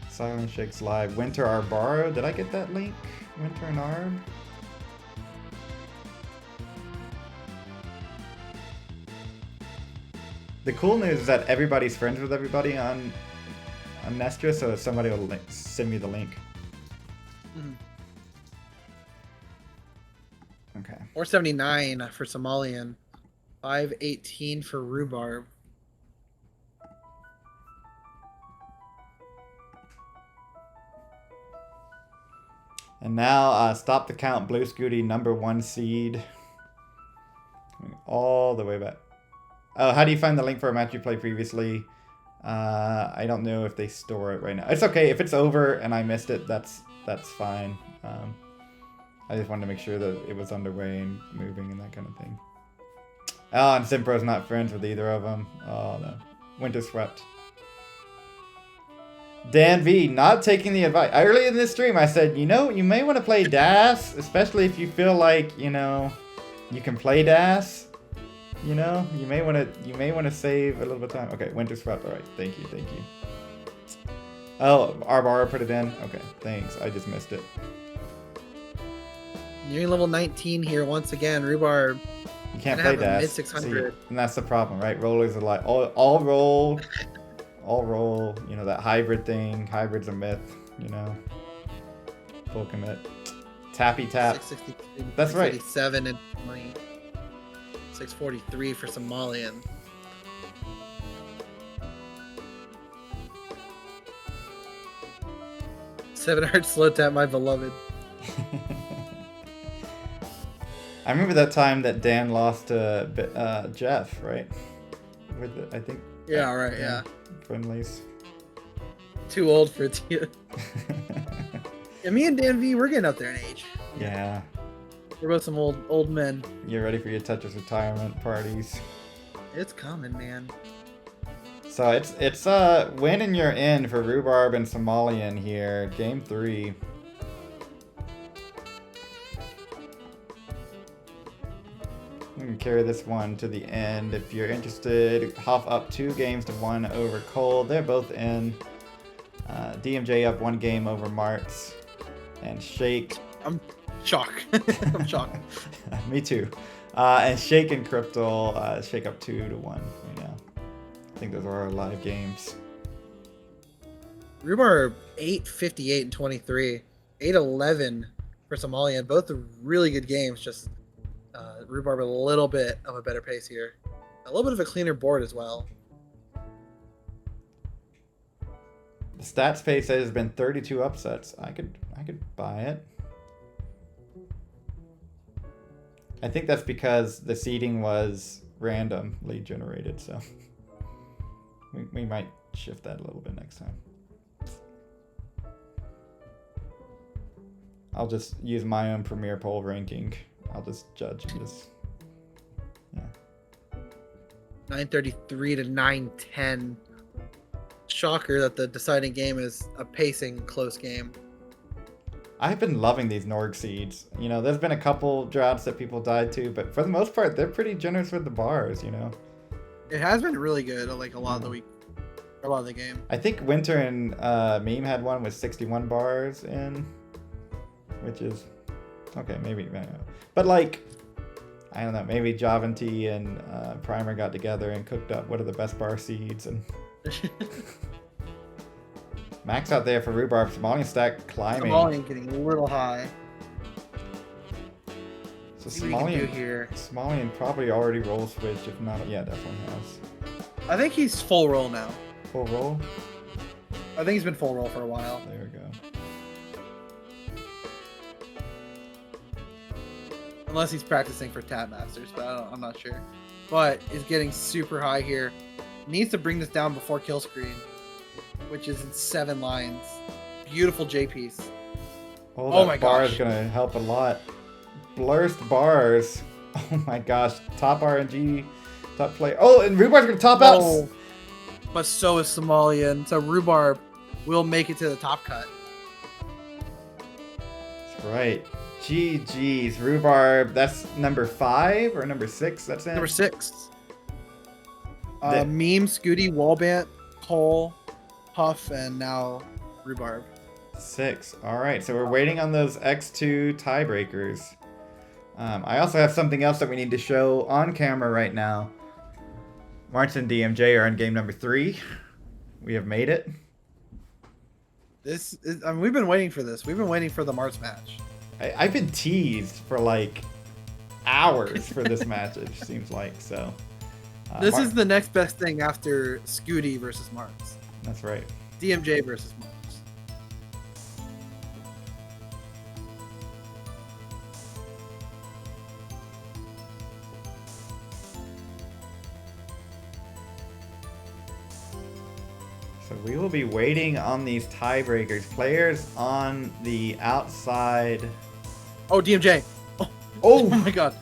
S2: Silent Shakes Live. Winter Arbaro. Did I get that link? Winter and Arb? The cool news is that everybody's friends with everybody on Nestra, so somebody will send me the link.
S1: 479 for Somalian. 518 for Rhubarb.
S2: And now, Stop the Count, Blue Scooty, #1 seed. All the way back. Oh, how do you find the link for a match you played previously? I don't know if they store it right now. It's okay if it's over and I missed it. That's fine. I just wanted to make sure that it was underway and moving and that kind of thing. Oh, and Simpro's not friends with either of them. Oh no, Winter Swept. Dan V, not taking the advice. Early in this stream, I said, you know, you may want to play DAS, especially if you feel like, you know, you can play DAS. You know, you may want to save a little bit of time. Okay, Winter Swept. All right, thank you. Oh, Arbara put it in. Okay, thanks. I just missed it.
S1: Nearing level 19 here once again. Rhubarb.
S2: You can't play DAS.
S1: Mid 600.
S2: And that's the problem, right? Rollers are like all roll. All roll, you know, that hybrid thing. Hybrid's a myth, you know. Full commit. Tappy tap.
S1: 662,
S2: That's right.
S1: 687 and 20. 643 for Somalian. $7 slow tap, my beloved.
S2: I remember that time that Dan lost to Jeff, right? With I think.
S1: Yeah, right, yeah.
S2: Friendlies.
S1: Too old for it. Yeah, me and Dan V, we're getting up there in age.
S2: Yeah.
S1: We're both some old men.
S2: You're ready for your Tetris retirement parties.
S1: It's coming, man.
S2: So it's win and you're in for Rhubarb and Somalian here. Game 3. We can carry this one to the end. If you're interested, Huff up 2 games to 1 over Cole. They're both in. DMJ up 1 game over Martz. And Shake.
S1: I'm shocked. I'm shocked.
S2: Me too. And Shake and Crypto, Shake up 2 to 1 right now. I think those are our live games.
S1: Rhubarb 858 and 23. 811 for Somalian. Both are really good games. Just Rhubarb a little bit of a better pace here. A little bit of a cleaner board as well.
S2: The stats page says there's been 32 upsets. I could buy it. I think that's because the seeding was randomly generated, so we might shift that a little bit next time. I'll just use my own Premier Poll ranking. I'll just judge this. Yeah.
S1: 933 to 910. Shocker that the deciding game is a pacing close game.
S2: I've been loving these Norg seeds. You know, there's been a couple droughts that people died to, but for the most part, they're pretty generous with the bars, you know.
S1: It has been really good, like a lot of the week, a lot of the game.
S2: I think Winter and Meme had one with 61 bars in, which is okay. Maybe, I don't know. But like, I don't know. Maybe Javanti and Primer got together and cooked up what are the best bar seeds and. Max out there for Rhubarb. Somalian stack climbing.
S1: Somalian getting a little high.
S2: So
S1: Somalian
S2: probably already roll switch. If not, yeah, definitely has.
S1: I think he's full roll now.
S2: Full roll?
S1: I think he's been full roll for a while.
S2: There we go.
S1: Unless he's practicing for Tab Masters, but I'm not sure. But is getting super high here. Needs to bring this down before kill screen, which is in 7 lines. Beautiful J piece.
S2: Oh my bar is gonna help a lot. Blurst bars. Oh my gosh. Top RNG, top player. Oh, and Rhubarb's gonna top out.
S1: But so is Somalian. So Rhubarb will make it to the top cut.
S2: That's right. GG's. Rhubarb. That's number 5 or number 6. That's it.
S1: Number 6. Meme, Scooty, Wallbant, Cole, Huff, and now Rhubarb.
S2: 6. All right, so we're waiting on those X2 tiebreakers. I also have something else that we need to show on camera right now. Martz and DMJ are in game number 3. We have made it.
S1: We've been waiting for this. We've been waiting for the Martz match.
S2: I've been teased for like hours for this match, it seems like. So
S3: This is the next best thing after Scooty versus Marks.
S2: That's right.
S3: DMJ versus Marks.
S2: So we will be waiting on these tiebreakers. Players on the outside.
S3: Oh, DMJ.
S2: Oh!
S3: Oh my god.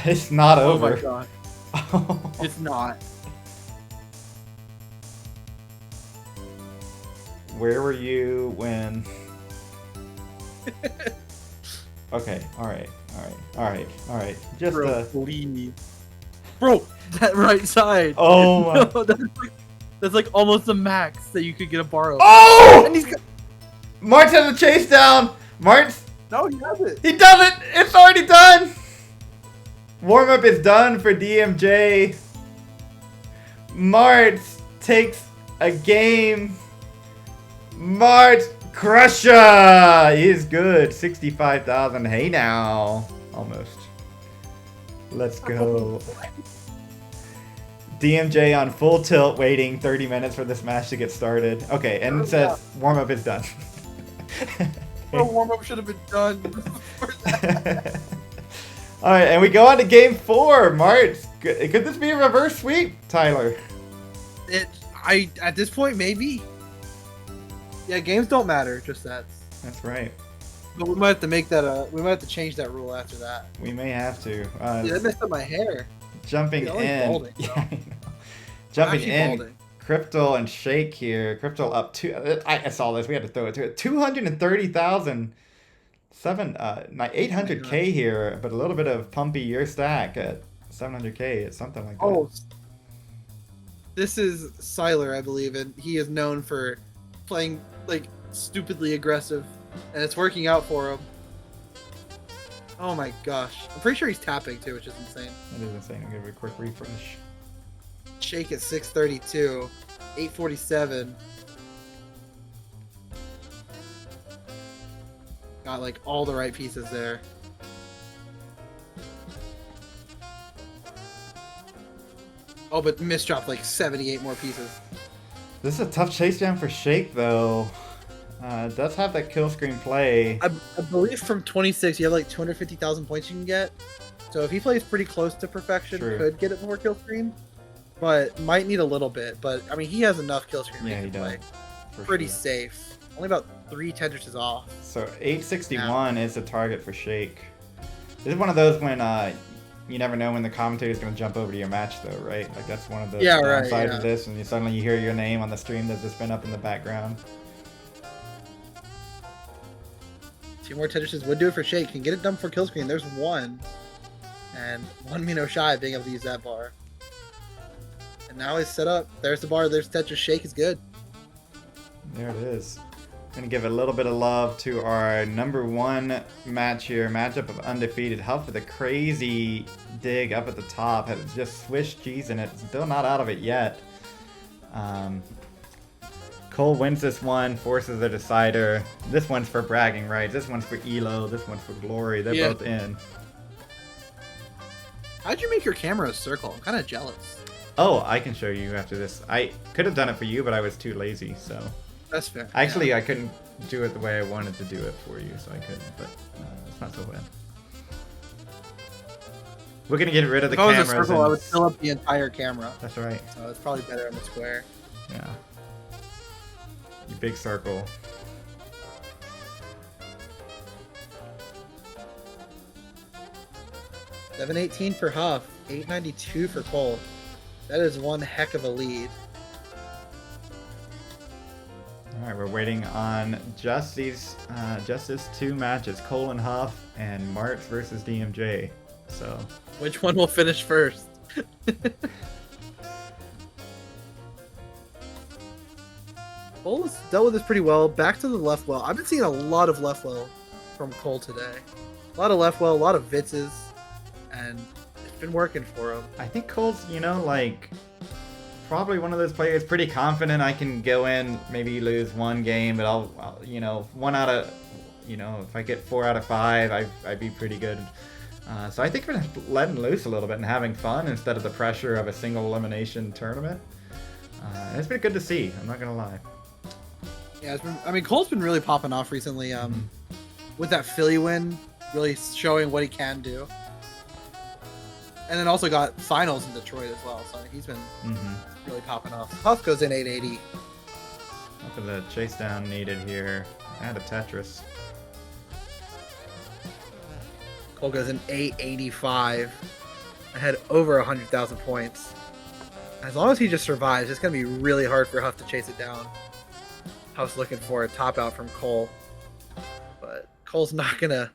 S2: It's not
S3: Oh
S2: over.
S3: my god. It's not.
S2: Where were you when... Okay, alright. Just
S3: Bro, please. Bro, that right side.
S2: Oh my...
S3: No, that's like almost the max that you could get a bar of.
S2: Oh!
S3: And he's got...
S2: Mart's has a chase down! Mart's...
S3: No, he has it.
S2: He does it! It's already done! Warm-up is done for DMJ. Mart takes a game. Mart Crusher! He's good. 65,000. Hey now. Almost. Let's go. DMJ on full tilt waiting 30 minutes for this match to get started. Okay, and it says warm-up is done.
S3: Bro, warm-up should have been done.
S2: Alright, and we go on to game 4. Mart, could this be a reverse sweep, Tyler?
S3: At this point, maybe. Yeah, games don't matter, just sets.
S2: That's right.
S3: But we might have to make that we might have to change that rule after that.
S2: We may have to.
S3: Dude, I messed up my hair.
S2: Jumping
S3: Dude, I'm
S2: in.
S3: balding,
S2: Yeah,
S3: bro.
S2: I know. Jumping
S3: Actually
S2: in.
S3: balding.
S2: Crypto and Shake here. Crypto up to. I saw this. We had to throw it to it. 230,000. 800K here, but a little bit of pumpy year stack at 700K. It's something like that.
S3: Oh, this is Siler, I believe, and he is known for playing like stupidly aggressive, and it's working out for him. Oh my gosh, I'm pretty sure he's tapping too, which is insane.
S2: That is insane. I'll give it a quick refresh.
S3: Shake at 632, 847. Got like all the right pieces there. Oh, but misdropped like 78 more pieces.
S2: This is a tough chase down for Shake, though. It does have that kill screen play.
S3: I believe from 26, you have like 250,000 points you can get. So if he plays pretty close to perfection,
S2: True.
S3: could get it before kill screen. But might need a little bit. But I mean, he has enough kill screen.
S2: Yeah,
S3: to
S2: he does.
S3: play.
S2: For
S3: Pretty
S2: sure.
S3: safe. Only about 3 Tetris off.
S2: So 861 is the target for Shake. This is one of those when you never know when the commentator is going to jump over to your match, though, right? Like that's one of the downsides of this, and you suddenly you hear your name on the stream that's just been up in the background.
S3: 2 more Tetris would do it for Shake. Can get it done for kill screen. There's one. And 1 Mino shy of being able to use that bar. And now he's set up. There's the bar. There's Tetris. Shake is good.
S2: There it is. Gonna give a little bit of love to our #1 match here. Matchup of undefeated. Huff with a crazy dig up at the top. Had just Swiss cheese in it. Still not out of it yet. Cole wins this one, forces a decider. This one's for bragging rights. This one's for Elo. This one's for glory. They're both in.
S3: How'd you make your camera a circle? I'm kind of jealous.
S2: Oh, I can show you after this. I could have done it for you, but I was too lazy, so.
S3: That's fair.
S2: Actually,
S3: yeah.
S2: I couldn't do it the way I wanted to do it for you, so I couldn't, but it's not so bad. We're gonna get rid of the
S3: If I was
S2: cameras.
S3: a circle, I would fill up the entire camera.
S2: That's right.
S3: So it's probably better in the square.
S2: Yeah. You big circle.
S3: $718 for Huff, $892 for Cole. That is one heck of a lead.
S2: All right, we're waiting on just these 2 matches: Cole and Huff, and Martz versus DMJ. So.
S3: Which one will finish first? Cole has dealt with this pretty well. Back to the left well. I've been seeing a lot of left well from Cole today. A lot of left well, a lot of Vitzes, and it's been working for him.
S2: I think Cole's, like, probably one of those players pretty confident I can go in, maybe lose one game, but I'll one out of, You know, if I get 4 out of 5, I'd be pretty good. So I think we're letting loose a little bit and having fun instead of the pressure of a single elimination tournament. It's been good to see. I'm not gonna lie.
S3: Yeah, Cole's been really popping off recently. With that Philly win, really showing what he can do. And then also got finals in Detroit as well, so he's been really popping off. Huff goes in 880.
S2: Look at the chase down needed here. And a Tetris.
S1: Cole goes in 885. I had over 100,000 points. As long as he just survives, it's going to be really hard for Huff to chase it down. Huff's looking for a top out from Cole. But Cole's not going to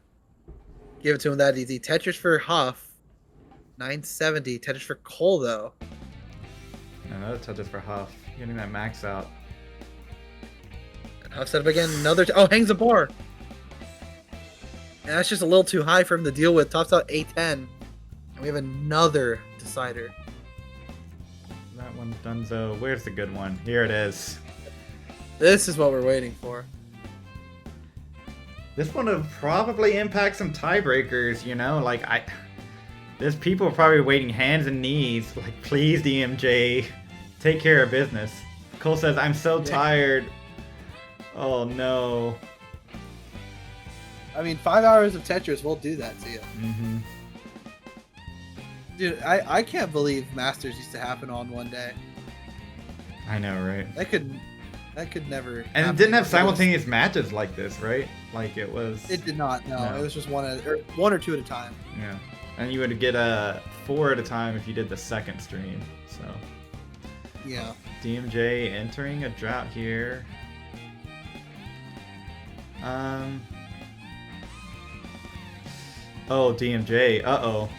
S1: give it to him that easy. Tetris for Huff. 970. Tetris for Cole, though.
S2: Another Tetris for Huff. Getting that max out.
S1: And Huff set up again. Another... Oh, hangs a bar. And that's just a little too high for him to deal with. Tops out 810. And we have another decider.
S2: That one's donezo. Where's the good one? Here it is.
S1: This is what we're waiting for.
S2: This one will probably impact some tiebreakers, you know? Like, there's people probably waiting hands and knees. Like, please, DMJ, take care of business. Cole says, I'm so tired. Oh, no.
S3: I mean, 5 hours of Tetris will do that to you.
S2: Mm-hmm.
S3: Dude, I can't believe Masters used to happen on one day.
S2: I know, right?
S3: That could never.
S2: And it didn't have simultaneous matches like this, right? Like it was.
S3: It did not. No, it was just one or two at a time.
S2: Yeah, and you would get a 4 at a time if you did the second stream. So.
S3: Yeah.
S2: DMJ entering a drought here. Oh, DMJ. Uh-oh.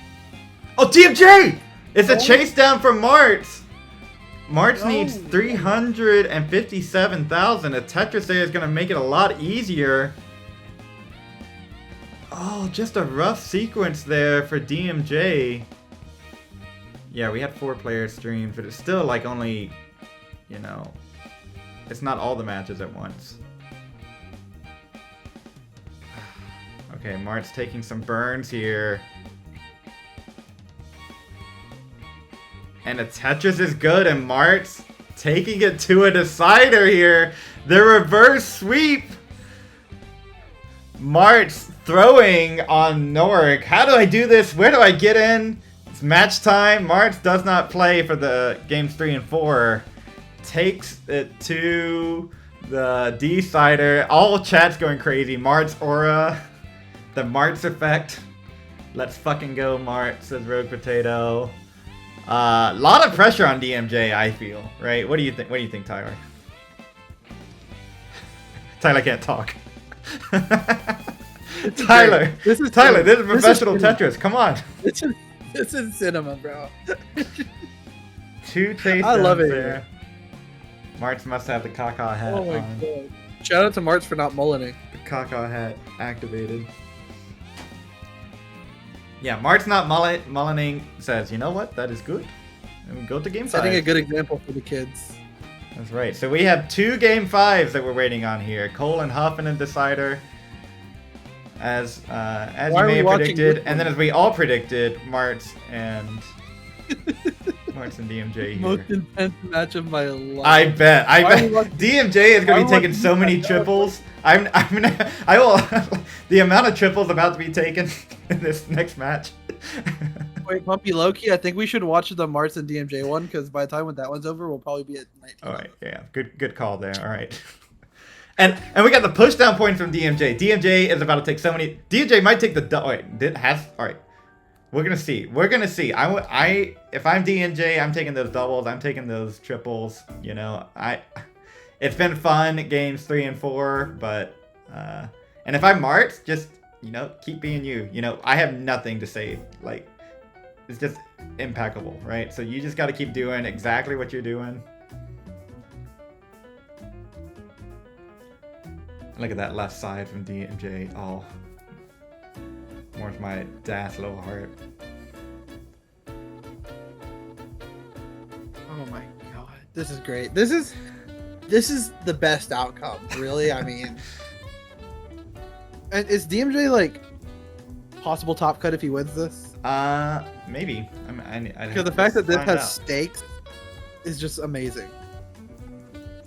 S2: Oh, DMJ! It's a chase down from Martz! Martz needs 357,000. A Tetris there is going to make it a lot easier. Oh, just a rough sequence there for DMJ. Yeah, we had 4 player streams, but it's still like only, you know, it's not all the matches at once. Okay, Mart's taking some burns here. And a Tetris is good, and Mart's taking it to a decider here. The reverse sweep. Mart's throwing on Norik. How do I do this? Where do I get in? It's match time. Mart's does not play for the games 3 and 4. Takes it to the decider. All chat's going crazy. Mart's aura. The Mart's effect. Let's fucking go, Mart, says Rogue Potato. A lot of pressure on DMJ, I feel, right? What do you think? What do you think, Tyler? Tyler can't talk. Tyler, this is professional Tetris. Come on.
S3: This is cinema, bro.
S2: 2 chase
S3: I love it.
S2: There. Martz must have the caca hat
S3: Oh my
S2: on.
S3: god! Shout out to Martz for not mullening.
S2: The caca hat activated. Yeah, Mart's not mullening says, you know what? That is good. And we go to game 5.
S3: Setting a good example for the kids.
S2: That's right. So we have 2 game 5s that we're waiting on here. Cole and Huff in a decider. As you may have predicted. And then as we all predicted, Martz and DMJ here.
S3: Most intense match of my life.
S2: I bet. DMJ is going to be taking so many triples. I will. The amount of triples about to be taken in this next match.
S3: Wait, Pumpy Loki, I think we should watch the Martz and DMJ one, because by the time when that one's over, we'll probably be at 19.
S2: All right, yeah, good call there. All right, and we got the push down point from DMJ. DMJ is about to take so many. DMJ might take the. Wait, all right. We're gonna see. If I'm DMJ, I'm taking those doubles. I'm taking those triples. You know, it's been fun games 3 and 4, but and if I'm Martz, just, you know, keep being you. You know, I have nothing to say. Like, it's just impeccable, right? So you just got to keep doing exactly what you're doing. Look at that left side from DMJ. Oh, warms my dash little heart.
S3: Oh my god, this is great. This is the best outcome, really. I mean, And is DMJ like possible top cut if he wins this?
S2: Maybe.
S3: Because the fact that this has stakes is just amazing.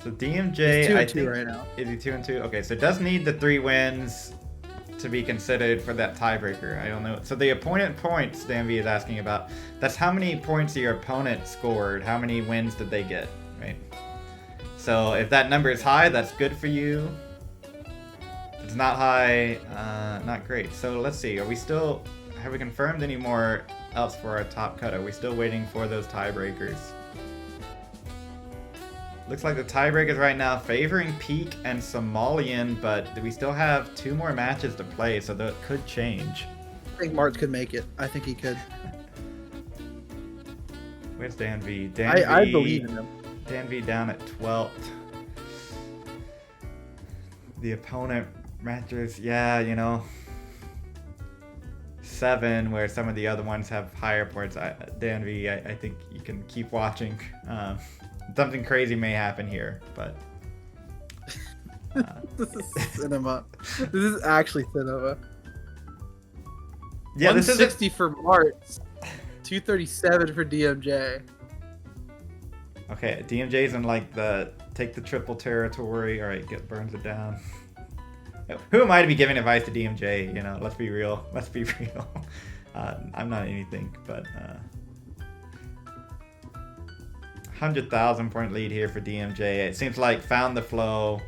S2: So DMJ,
S3: He's 2-2
S2: I think,
S3: right now.
S2: Is he 2-2? Okay, so it does need the 3 wins to be considered for that tiebreaker. I don't know. So the opponent points Danby is asking about. That's how many points your opponent scored. How many wins did they get, right? So if that number is high, that's good for you. If it's not high, not great. So let's see. Are we still? Have we confirmed any more else for our top cut? Are we still waiting for those tiebreakers? Looks like the tiebreakers right now favoring Peak and Somalian, but we still have 2 more matches to play, so that could change.
S3: I think Mart could make it. I think he could.
S2: Where's Danby?
S3: I believe in him.
S2: Danby down at 12th. The opponent matches, yeah, you know, 7, where some of the other ones have higher points. Danby, I think you can keep watching. Something crazy may happen here, but
S3: this is cinema. This is actually cinema.
S2: Yeah, this is
S3: 160 for Mart, 237 for DMJ.
S2: Okay, DMJ's in like the take the triple territory. All right, burns it down. Who am I to be giving advice to DMJ? You know, let's be real. Let's be real. I'm not anything, but 100,000 point lead here for DMJ. It seems like found the flow.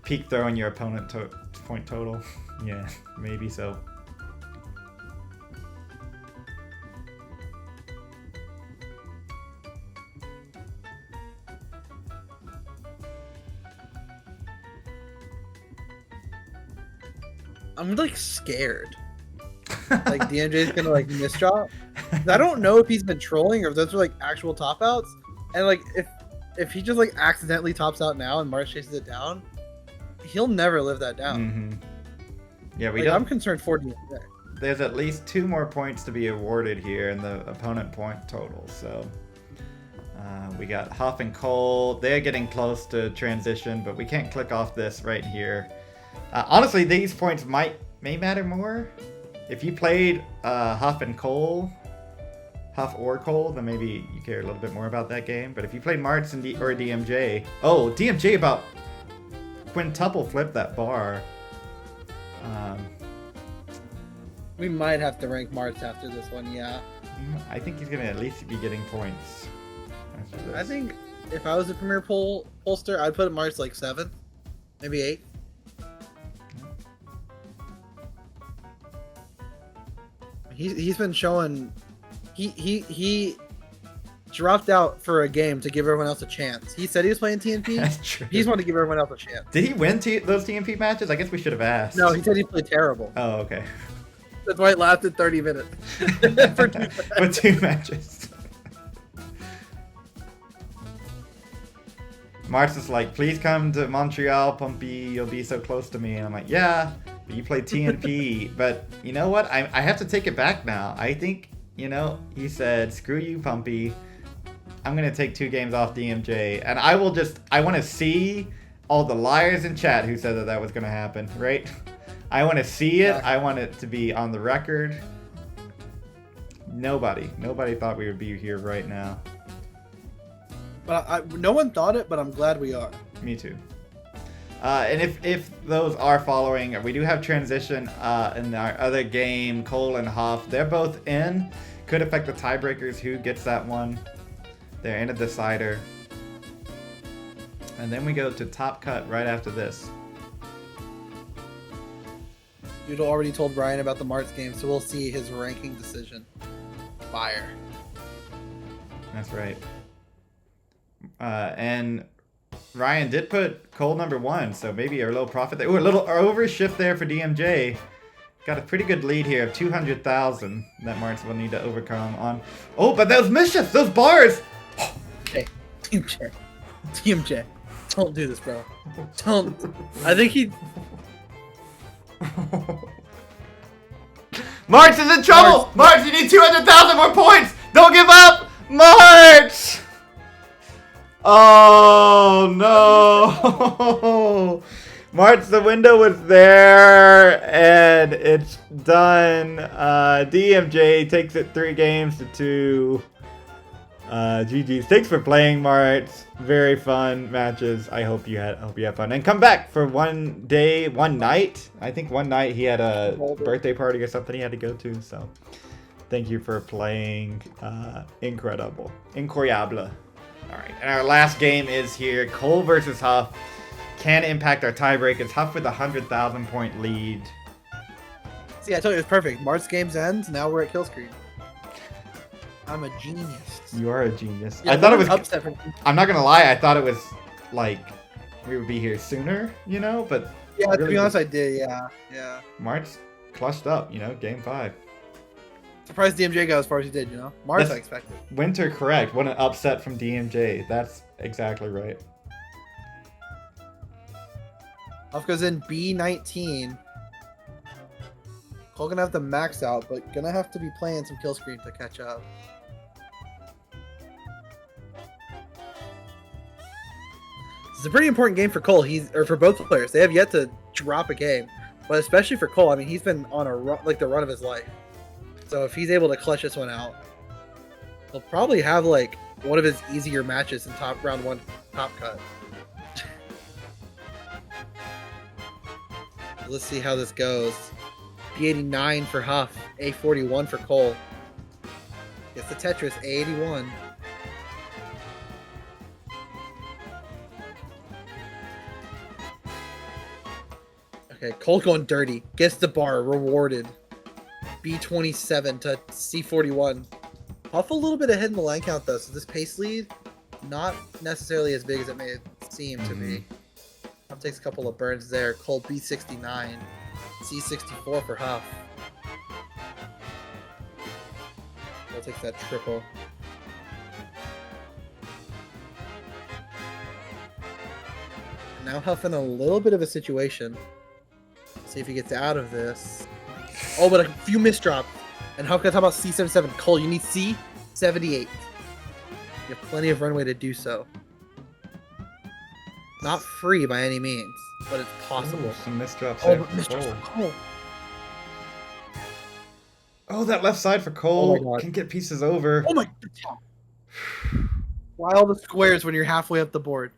S2: Peak throwing your opponent point total. Yeah, maybe so.
S3: I'm like scared. Like DMJ's gonna like misdrop. I don't know if he's been trolling or if those are like actual top outs. And like if he just like accidentally tops out now and Mart chases it down, he'll never live that down.
S2: Mm-hmm. Yeah, we
S3: like,
S2: don't.
S3: I'm concerned for DMJ.
S2: There's at least 2 more points to be awarded here in the opponent point total. So we got Huff and Cole. They're getting close to transition, but we can't click off this right here. Honestly, these points may matter more. If you played Huff or Cole, then maybe you care a little bit more about that game. But if you played Marts or DMJ, oh, DMJ about quintuple flipped that bar.
S3: We might have to rank Marts after this one, yeah.
S2: I think he's gonna at least be getting points after this.
S3: I think if I was a premier pollster, I'd put Marts like 7th, maybe 8th. He's been showing he dropped out for a game to give everyone else a chance. He said he was playing TNP.
S2: That's true.
S3: He's wanted to give everyone else a chance.
S2: Did he win those TNP matches? I guess we should have asked.
S3: No, he said he played terrible.
S2: Oh, okay.
S3: That's why it lasted 30 minutes.
S2: For 2 matches. Mars is like, please come to Montreal, Pumpy. You'll be so close to me. And I'm like, yeah, but you play TNP. But you know what? I have to take it back now. I think, you know, he said, screw you, Pumpy. I'm going to take 2 games off DMJ. And I want to see all the liars in chat who said that was going to happen, right? I want to see it. I want it to be on the record. Nobody thought we would be here right now.
S3: But no one thought it, but I'm glad we are.
S2: Me too. And if those are following, we do have transition in our other game, Cole and Huff. They're both in. Could affect the tiebreakers. Who gets that one? They're in a decider. And then we go to top cut right after this.
S3: You'd already told Brian about the Marts game, so we'll see his ranking decision. Fire.
S2: That's right. And Ryan did put Cole number 1, so maybe a little profit there. Ooh, a little overshift there for DMJ. Got a pretty good lead here of 200,000 that Marts will need to overcome on. Oh, but those mischiefs, those bars!
S3: Okay, TMJ, don't do this, bro. Don't. I think he...
S2: March is in trouble! March, you need 200,000 more points! Don't give up! March! Oh no! March, the window was there, and it's done. DMJ takes it 3 games to 2. GG's. Thanks for playing, March. Very fun matches. I hope you had fun. And come back for one night. I think one night he had a birthday party or something he had to go to. So thank you for playing. Incredible. Incroyable. All right. And our last game is here. Cole versus Huff. Can impact our tiebreak. It's Huff with a 100,000 point lead.
S3: See, I told you it was perfect. March games ends. Now we're at kill screen. I'm a genius.
S2: You are a genius.
S3: Yeah,
S2: I thought it was
S3: upset from.
S2: I'm not gonna lie, I thought it was like we would be here sooner, but
S3: Yeah,
S2: really
S3: to be honest, I did. Yeah.
S2: March clutched up, game 5.
S3: Surprised DMJ got as far as he did. March
S2: That's-
S3: I expected.
S2: Winter correct. What an upset from DMJ. That's exactly right.
S3: Huff goes in B19. Cole gonna have to max out, but gonna have to be playing some kill screen to catch up. It's a pretty important game for Cole. Or for both players. They have yet to drop a game, but especially for Cole. I mean, he's been on a run, like the run of his life. So if he's able to clutch this one out, he'll probably have like one of his easier matches in round 1 top cut. Let's see how this goes. B89 for Huff, A41 for Cole. Gets the Tetris, A81. Okay, Cole going dirty. Gets the bar, rewarded. B27 to C41. Huff a little bit ahead in the line count though, so this pace lead, not necessarily as big as it may seem to be. Huff takes a couple of burns there. Cole B69. C64 for Huff. Cole takes that triple. And now Huff in a little bit of a situation. See if he gets out of this. Oh, but a few misdrops. And Huff gonna talk about C77. Cole, you need C78. You have plenty of runway to do so. Not free by any means, but it's possible.
S2: Ooh, some misdrops
S3: Oh,
S2: there
S3: but
S2: for
S3: misdrops
S2: Cole.
S3: for Cole.
S2: Oh, that left side for
S3: Oh
S2: Cole
S3: my God.
S2: can get pieces over.
S3: Oh my God. Why all the squares when you're halfway up the board?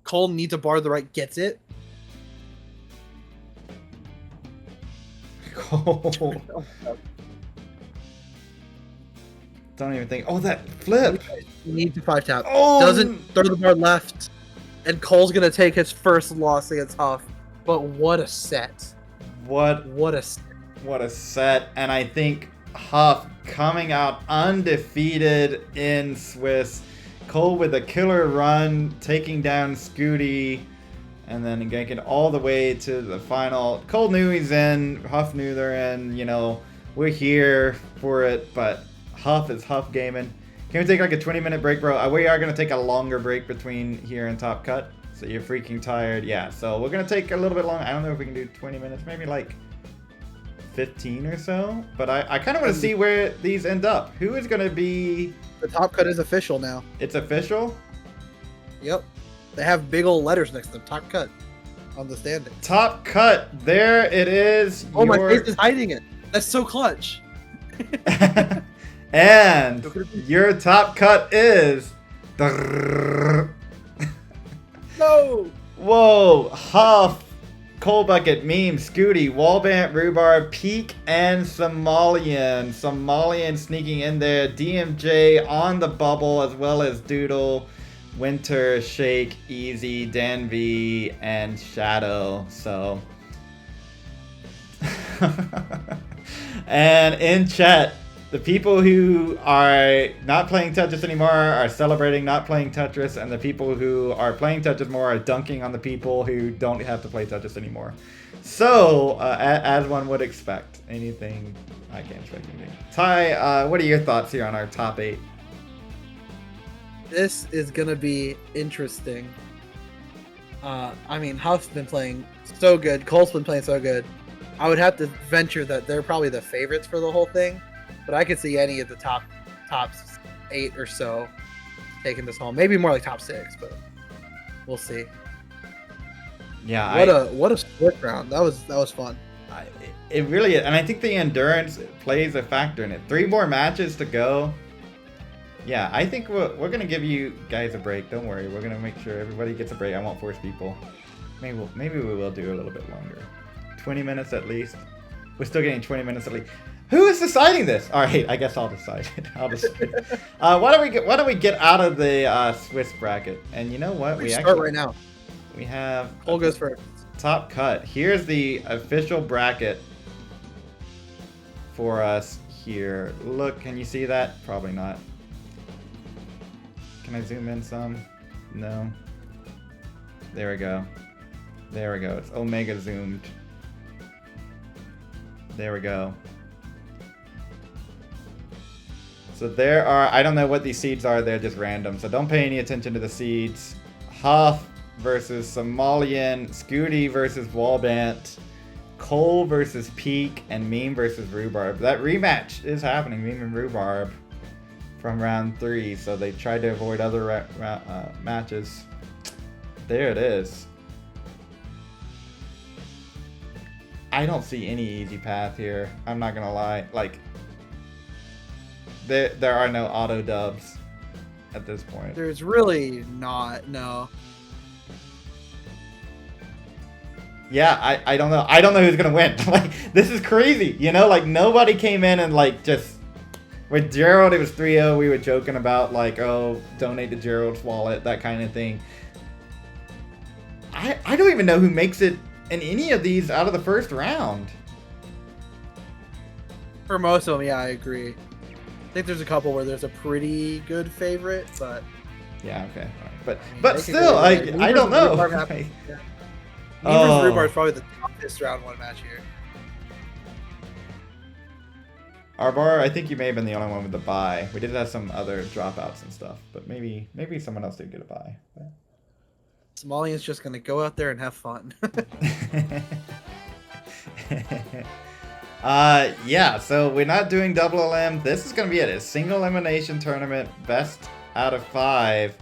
S3: Cole needs a bar to the right, gets it.
S2: Cole. Don't even think. Oh, that flip.
S3: He needs a 5 tap.
S2: Oh,
S3: Doesn't throw the bar left. And Cole's gonna take his first loss against Huff. But what a set.
S2: What
S3: What a set.
S2: What a set. And I think Huff coming out undefeated in Swiss. Cole with a killer run, taking down Scooty, and then ganking all the way to the final. Cole knew he's in. Huff knew they're in. We're here for it, but Huff is Huff gaming. Can we take like a 20-minute break, bro? We are going to take a longer break between here and Top Cut. So you're freaking tired. Yeah, so we're going to take a little bit long. I don't know if we can do 20 minutes, maybe like 15 or so. But I kind of want to see where these end up. Who is going to be...
S3: The Top Cut is official now.
S2: It's official?
S3: Yep. They have big old letters next to them. Top Cut on the standing.
S2: Top Cut. There it is.
S3: Oh, my face is hiding it. That's so clutch.
S2: And your Top Cut is...
S3: No!
S2: Whoa, Huff, Coal Bucket, Meme, Scooty, Wallbant, Rhubarb, Peak, and Somalian. Somalian sneaking in there. DMJ on the bubble, as well as Doodle, Winter, Shake, Easy, Dan V, and Shadow. So... And in chat, the people who are not playing Tetris anymore are celebrating not playing Tetris, and the people who are playing Tetris more are dunking on the people who don't have to play Tetris anymore. So, as one would expect, anything I can't expect anything. Ty, what are your thoughts here on our top 8?
S3: This is gonna be interesting. I mean, Huff's been playing so good. Cole's been playing so good. I would have to venture that they're probably the favorites for the whole thing, but I could see any of the top 8 or so taking this home. Maybe more like top 6, but we'll see.
S2: Yeah,
S1: What a split round. That was fun.
S2: it really is. And I think the endurance plays a factor in it. 3 more matches to go. Yeah, I think we're going to give you guys a break. Don't worry. We're going to make sure everybody gets a break. I won't force people. Maybe we will do a little bit longer. 20 minutes at least. We're still getting 20 minutes at least. Who is deciding this? All right, I guess I'll decide it. I'll decide. Why don't we get out of the Swiss bracket? And you know what?
S1: We start right now.
S2: We have
S1: Cole goes first.
S2: Top cut. Here's the official bracket for us here. Look, can you see that? Probably not. Can I zoom in some? No. There we go. There we go. It's omega zoomed. There we go. So there are, I don't know what these seeds are, they're just random. So don't pay any attention to the seeds. Huff versus Somalian, Scooty versus Wallbant, Cole versus Peak, and Meme versus Rhubarb. That rematch is happening, Meme and Rhubarb, from round 3. So they tried to avoid other matches. There it is. I don't see any easy path here. I'm not gonna lie. Like, there are no auto dubs at this point.
S3: There's really not, no.
S2: Yeah, I don't know. I don't know who's gonna win. Like, this is crazy. You know, like, nobody came in and, like, just... With Gerald, it was 3-0. We were joking about, like, oh, donate to Gerald's wallet, that kind of thing. I don't even know who makes it in any of these out of the first round.
S3: For most of them, yeah, I agree. I think there's a couple where there's a pretty good favorite, but...
S2: Yeah, okay. All right. But still, like, I don't know. Like,
S3: Meme Rhubarb is probably the toughest round 1 match here.
S2: Arbar, I think you may have been the only one with the bye. We did have some other dropouts and stuff, but maybe someone else did get a bye. But...
S3: Somalian's just gonna go out there and have fun.
S2: Yeah, so we're not doing double elim. This is gonna be it. A single elimination tournament, best out of 5.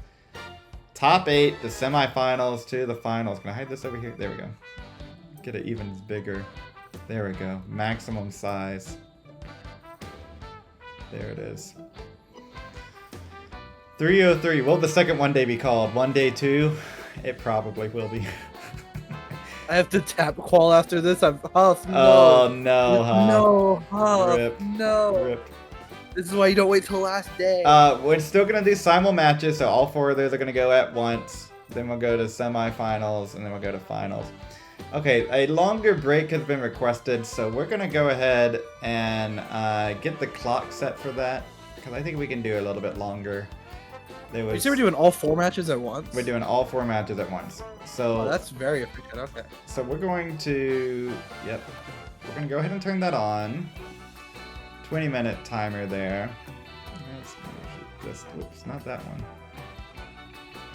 S2: Top 8, the semifinals to the finals. Can I hide this over here? There we go. Get it even bigger. There we go. Maximum size. There it is. 303. Will the second one day be called? One day 2? It probably will be.
S3: I have to tap Qual after this. I'm Huff. No.
S2: Oh no, Huff.
S3: No, Huff.
S2: Rip.
S3: No.
S2: Rip.
S3: This is why you don't wait till the last day.
S2: We're still gonna do simul matches, so all 4 of those are gonna go at once. Then we'll go to semifinals, and then we'll go to finals. Okay, a longer break has been requested, so we're gonna go ahead and get the clock set for that, because I think we can do a little bit longer.
S3: You say we're doing all 4 matches at once?
S2: We're doing all 4 matches at once. So
S3: that's very efficient. Okay.
S2: So we're going to, yep, we're gonna go ahead and turn that on. 20-minute timer there. Let's just, whoops, not that one.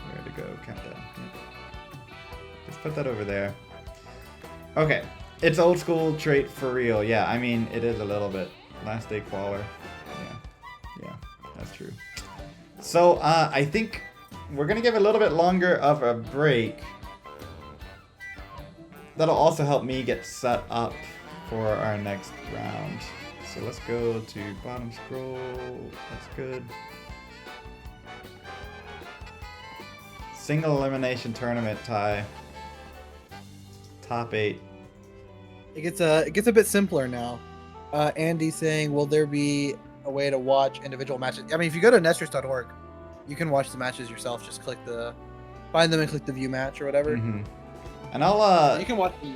S2: Where to go? Countdown. Yep. Just put that over there. Okay, it's old school trait for real. Yeah, I mean, it is a little bit. Last day qualler. Yeah, that's true. So, I think we're going to give a little bit longer of a break. That'll also help me get set up for our next round. So let's go to bottom scroll. That's good. Single elimination tournament tie. Top 8.
S3: It gets a bit simpler now. Andy's saying, will there be a way to watch individual matches? I mean, if you go to Netris.org, you can watch the matches yourself. Just find them and click the view match or whatever.
S2: Mm-hmm. And I'll
S3: you can watch the...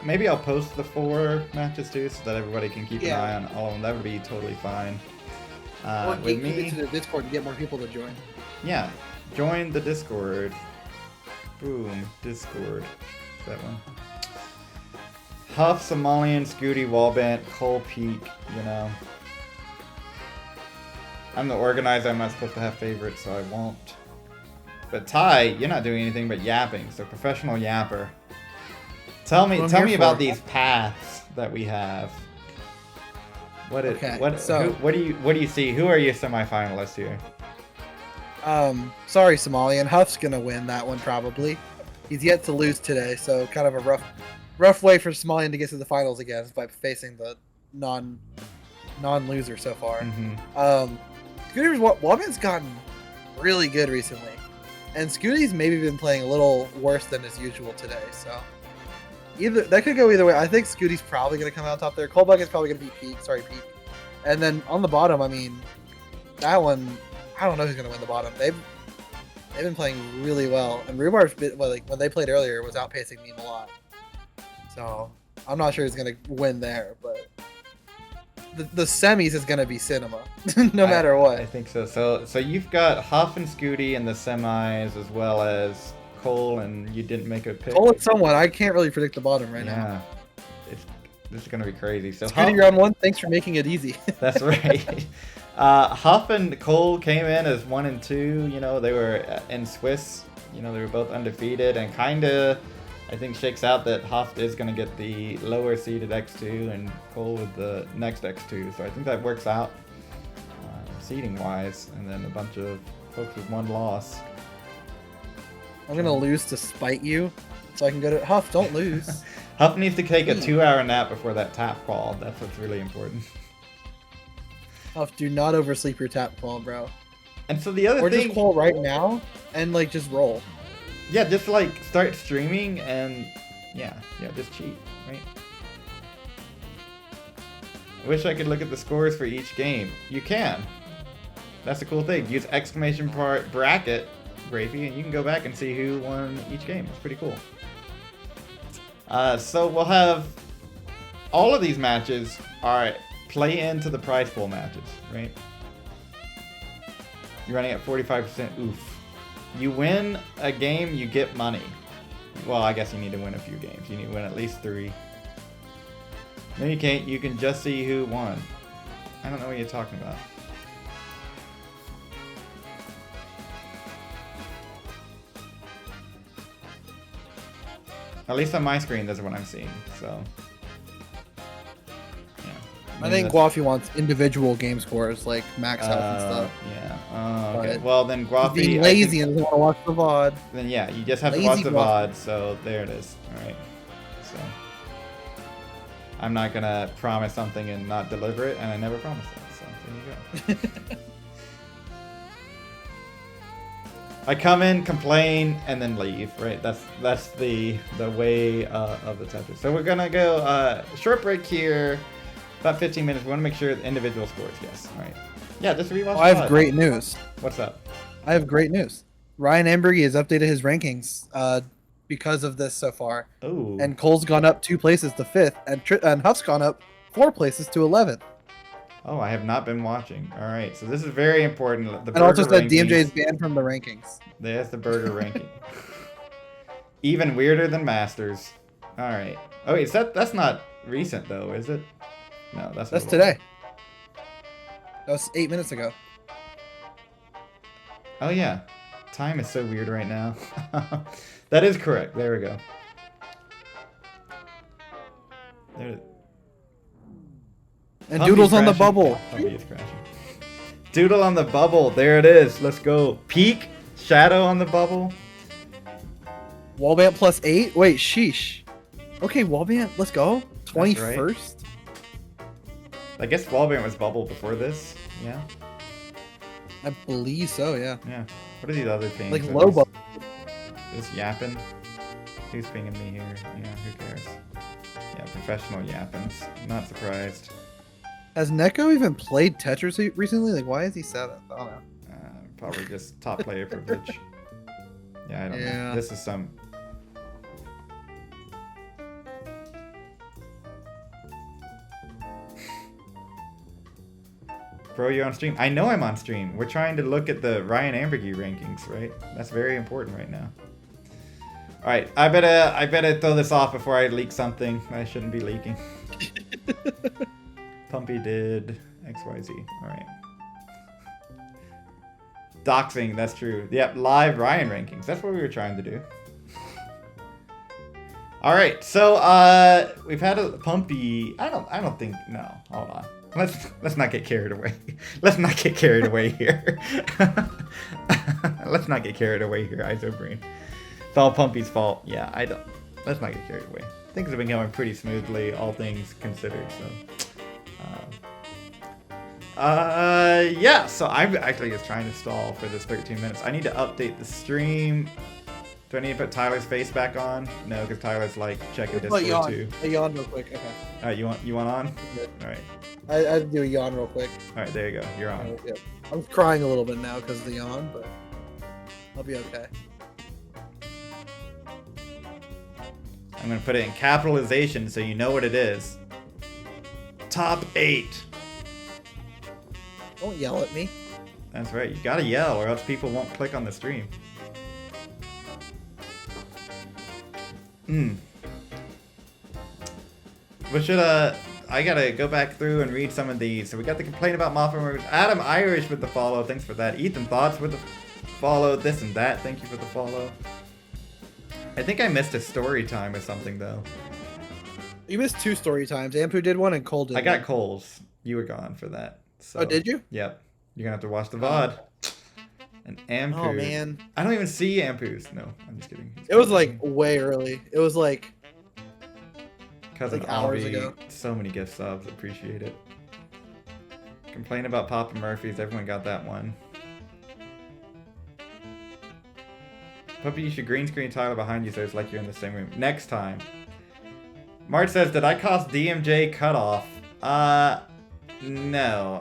S2: Maybe I'll post the 4 matches too, so that everybody can keep an eye on all of them. That would be totally fine.
S3: Or
S2: with
S3: keep it to the Discord and get more people to join.
S2: Yeah, join the Discord. Boom, Discord. That one. Huff, Somalian, Scooty, Wallbant, Cole Peak, you know. I'm the organizer, I'm not supposed to have favorites, so I won't. But Ty, you're not doing anything but yapping, so professional yapper. Tell me about these paths that we have. What do you see? Who are your semifinalists here?
S3: Sorry, Somalian. Huff's gonna win that one probably.
S1: He's yet to lose today, so kind of a rough way for Somalian to get to the finals again is by facing the non-loser so far. Scooter's Wobbett's gotten really good recently, and Scooty's maybe been playing a little worse than his usual today. So that could go either way. I think Scooty's probably going to come out top there. Coldbucket's probably going to be Peak. And then on the bottom, I mean, that one, I don't know who's going to win the bottom. They've been playing really well, and Rhubarb's been, like when they played earlier, was outpacing Meme a lot. So I'm not sure who's going to win there, but the semis is going to be Cinema, no matter what.
S2: I think so. So you've got Huff and Scooty in the semis, as well as Cole, and you didn't make a pick.
S1: Cole is someone. I can't really predict the bottom right now.
S2: This is going to be crazy. So
S1: Scooty round 1, thanks for making it easy.
S2: That's right. Huff and Cole came in as 1 and 2. You know, they were in Swiss. You know, they were both undefeated, and kind of, I think, shakes out that Huff is going to get the lower seeded X2 and Cole with the next X2. So I think that works out seeding wise, and then a bunch of folks with 1 loss.
S1: I'm going to lose to spite you, so I can go to Huff. Don't lose.
S2: Huff needs to take a 2-hour nap before that tap call. That's what's really important.
S1: Huff, do not oversleep your tap call, bro.
S2: And so the other
S1: or
S2: thing...
S1: just call right now and, like, just roll.
S2: Yeah, just, like, start streaming and... Yeah, just cheat, right? I wish I could look at the scores for each game. You can. That's a cool thing. Use exclamation part bracket, Grafey, and you can go back and see who won each game. It's pretty cool. So we'll have all of these matches play into the prize pool matches, right? You're running at 45%. Oof. You win a game, you get money. Well, I guess you need to win a few games. You need to win at least 3. No, you can't. You can just see who won. I don't know what you're talking about. At least on my screen, that's what I'm seeing. So, yeah.
S1: I think Guafi wants individual game scores, like max health and stuff.
S2: Yeah. Okay. Well, then Guafi...
S1: He's being lazy and doesn't want to watch the VOD.
S2: Then yeah, you just have to watch the VOD. So there it is. All right. So I'm not gonna promise something and not deliver it, and I never promised that. So there you go. I come in, complain, and then leave, right? That's the way of the Tetris. So we're gonna go short break here, about 15 minutes. We want to make sure the individual scores. Yes, all right. Yeah, just rewatch.
S1: I have great news.
S2: What's up?
S1: I have great news. Ryan Ambergy has updated his rankings because of this so far.
S2: Oh.
S1: And Cole's gone up 2 places to 5th, and Huff's gone up 4 places to 11th.
S2: Oh, I have not been watching. All right, so this is very important.
S1: And also said DMJ is banned from the rankings.
S2: There's the burger ranking. Even weirder than Masters. All right. Oh, wait, that's not recent though, is it? No, that's
S1: today. That was 8 minutes ago.
S2: Oh yeah, time is so weird right now. That is correct. There we go. There.
S1: And Doodle's on the bubble.
S2: Puppy is crashing. Doodle on the bubble. There it is. Let's go. Peak. Shadow on the bubble.
S1: Wallbant plus 8? Wait, sheesh. Okay, Wallbant, let's go. 21st?
S2: Right. I guess Wallbant was bubble before this. Yeah.
S1: I believe so, yeah.
S2: Yeah. What are these other things?
S1: Like low bubble.
S2: This yapping? Who's pinging me here? Yeah, who cares? Yeah, professional yappins. Not surprised.
S1: Has Neko even played Tetris recently? Like, why is he 7th? I don't know.
S2: Probably just top player privilege. Yeah, I don't know. This is some... Bro, you're on stream. I know I'm on stream. We're trying to look at the Ryan Ambergy rankings, right? That's very important right now. All right, I better throw this off before I leak something I shouldn't be leaking. Pumpy did XYZ. All right. Doxing, that's true. Yep, live Ryan rankings. That's what we were trying to do. All right, so we've had a Pumpy. I don't think. No, hold on. Let's not get carried away. Let's not get carried away here. Let's not get carried away here, Isobrain. It's all Pumpy's fault. Yeah, I don't. Let's not get carried away. Things have been going pretty smoothly, all things considered. Yeah. So I'm actually just trying to stall for this 13 minutes. I need to update the stream. Do I need to put Tyler's face back on? No, because Tyler's like checking Discord too.
S3: A yawn real quick. Okay.
S2: All right, you want on? All right.
S3: I had to do a yawn real quick.
S2: All right, there you go. You're on.
S3: Yeah. I'm crying a little bit now because of the yawn, but I'll be okay.
S2: I'm gonna put it in capitalization so you know what it is. Top 8.
S3: Don't yell at me.
S2: That's right. You gotta yell, or else people won't click on the stream. What should I gotta go back through and read some of these. So we got the complaint about Moffin Rivers. Adam Irish with the follow. Thanks for that. Ethan Thoughts with the follow. This and that. Thank you for the follow. I think I missed a story time or something though.
S3: You missed 2 story times. Ampu did one and Cole did
S2: I got
S3: one.
S2: Cole's. You were gone for that. So.
S3: Oh, did you?
S2: Yep. You're gonna have to watch the VOD. And Ampu.
S3: Oh man.
S2: I don't even see Ampu's. No, I'm just kidding.
S3: It was like way early. It was like
S2: Cousin
S3: like hours
S2: Avi,
S3: ago.
S2: so many gift subs, appreciate it. Complain about Papa Murphy's, everyone got that one. Puppy, you should green screen Tyler behind you so it's like you're in the same room. Next time. March says, did I cost DMJ cutoff? No.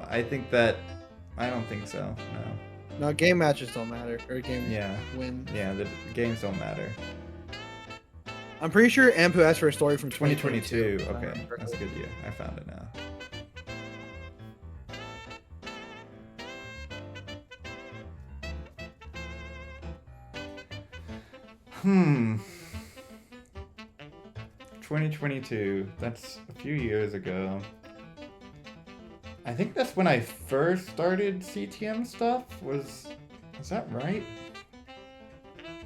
S2: I don't think so, no.
S3: No, game matches don't matter. Or game win.
S2: Yeah, the games don't matter.
S3: I'm pretty sure Ampu asked for a story from
S2: 2022.
S3: 2022.
S2: Okay, that's a good year. I found it now. Hmm. 2022. That's a few years ago. I think that's when I first started CTM stuff. Was that right?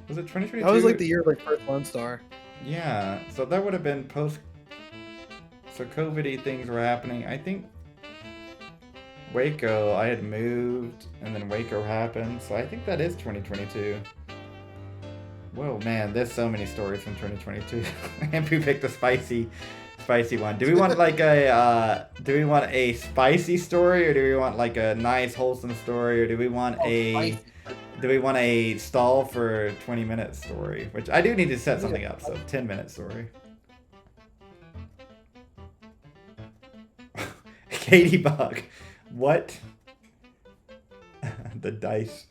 S2: Was it 2022?
S3: That was like the year of like first 1-star.
S2: Yeah, so that would have been post. So COVID-y things were happening. I think Waco, I had moved, and then Waco happened. So I think that is 2022. Whoa, man, there's so many stories from 2022. Ampu picked a spicy one. Do we want like a spicy story, or do we want like a nice wholesome story, or do we want a stall for 20 minute story? Which I do need to set something up, so 10-minute story. Katie Bug. What? The dice.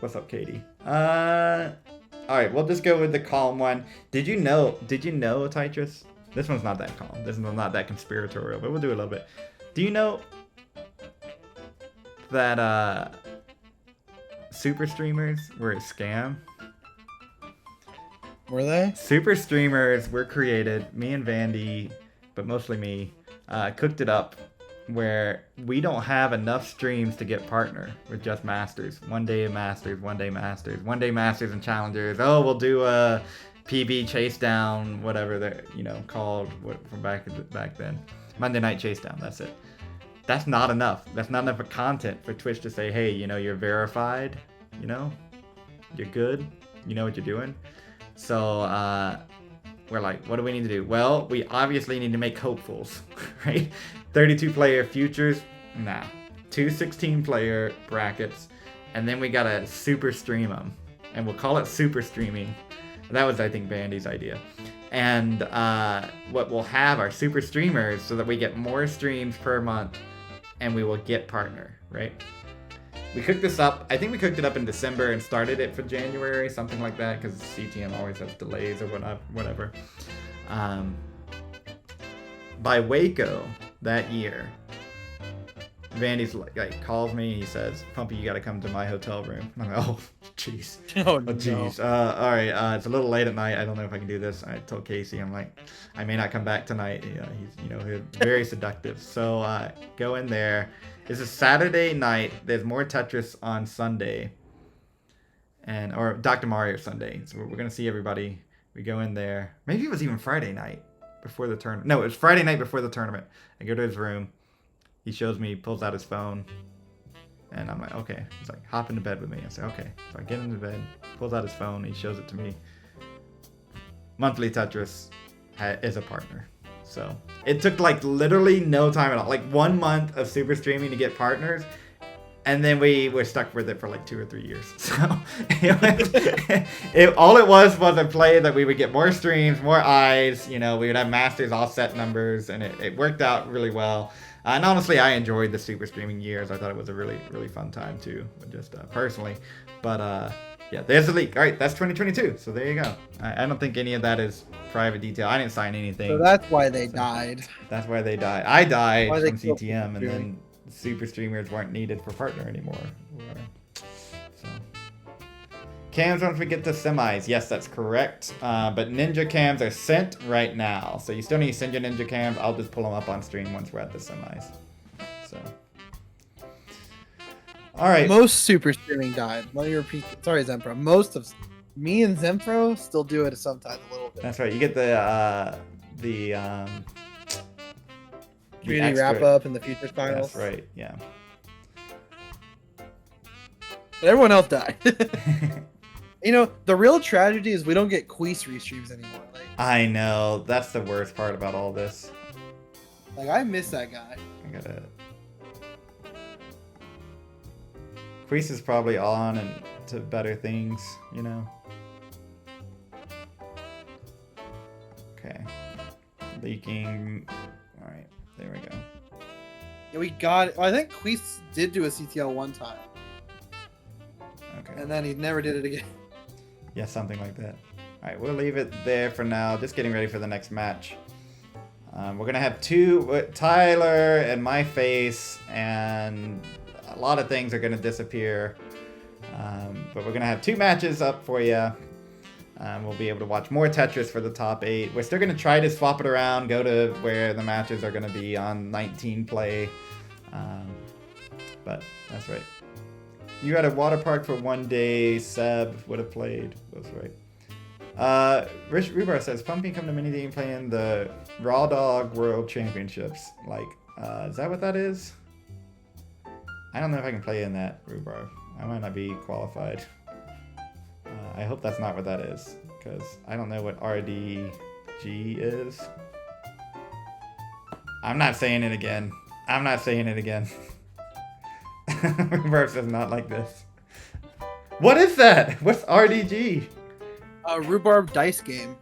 S2: What's up, Katie? Alright, we'll just go with the calm one. Did you know, Tetris? This one's not that calm. This one's not that conspiratorial, but we'll do a little bit. Do you know that super streamers were a scam?
S3: Were they?
S2: Super streamers were created, me and Vandy, but mostly me, cooked it up where we don't have enough streams to get partner with just masters. One day masters, one day masters, one day masters and challengers. Oh, we'll do a PB chase down, whatever they're called from back then. Monday night chase down. That's it. That's not enough. That's not enough of content for Twitch to say, hey, you're verified. You're good. You know what you're doing. So we're like, what do we need to do? Well, we obviously need to make hopefuls, right? 32-player futures, nah. 2 16-player brackets, and then we gotta super stream them, and we'll call it super streaming. That was, I think, Bandy's idea. And what we'll have are super streamers so that we get more streams per month, and we will get partner, right? We cooked this up. I think we cooked it up in December and started it for January, something like that, because CTM always has delays or whatever. By Waco that year, Vandy's like calls me. He says, "Pumpy, you got to come to my hotel room." I'm like, "Oh, jeez.
S3: Oh,
S2: jeez. All right. It's a little late at night. I don't know if I can do this." I told Casey, I'm like, "I may not come back tonight." He's very seductive. So go in there. It's a Saturday night. There's more Tetris on Sunday, or Dr. Mario Sunday. So we're gonna see everybody. We go in there. Maybe it was even Friday night before the tournament. No, it was Friday night before the tournament. I go to his room. He shows me, pulls out his phone. And I'm like, okay. He's like, hop into bed with me. I say, okay. So I get into bed, pulls out his phone, he shows it to me. Monthly Tetris is a partner. So it took like literally no time at all. Like 1 month of super streaming to get partners. And then we were stuck with it for like 2 or 3 years. So all it was a play that we would get more streams, more eyes. You know, we would have masters all set numbers, and it worked out really well. And honestly, I enjoyed the super streaming years. I thought it was a really, really fun time too, just personally. But yeah, there's the leak. All right, that's 2022. So there you go. I don't think any of that is private detail. I didn't sign anything.
S3: So that's why they died.
S2: That's why they died. I died
S3: Why
S2: from
S3: they killed
S2: CTM, and
S3: Fury.
S2: then super streamers weren't needed for partner anymore. So cams once we get to semis. Yes, that's correct. But ninja cams are sent right now, so you still need to send your ninja cams. I'll just pull them up on stream once we're at the semis. So all right.
S3: Most super streaming died. Let me repeat. Sorry, Zempro. Most of me and Zempro still do it sometimes a little bit.
S2: That's right. You get the
S3: Community
S2: extra-
S3: wrap up and the futures finals.
S2: That's right. Yeah.
S3: But everyone else died. You know, the real tragedy is we don't get Queese restreams anymore.
S2: I know. That's the worst part about all this.
S3: Like I miss that guy.
S2: I gotta. Queese is probably on and to better things, you know. Okay. Leaking. All right. There we go.
S3: Yeah, we got it. I think Queese did do a CTL one time,
S2: Okay.
S3: and then he never did it again.
S2: Yeah, something like that. All right, we'll leave it there for now. Just getting ready for the next match. We're gonna have Tyler and my face, and a lot of things are gonna disappear. But we're gonna have 2 matches up for you. We'll be able to watch more Tetris for the top 8. We're still gonna try to swap it around, go to where the matches are gonna be on 19 play. But that's right. You had a water park for 1 day. Seb would have played. That's right. Rich Rubar says, Pumpkin come to mini game playing the Raw Dog World Championships. Like, is that what that is? I don't know if I can play in that, Rubar. I might not be qualified. I hope that's not what that is, because I don't know what RDG is. I'm not saying it again. I'm not saying it again. Rubar says not like this. What is that? What's RDG?
S3: Rhubarb dice game.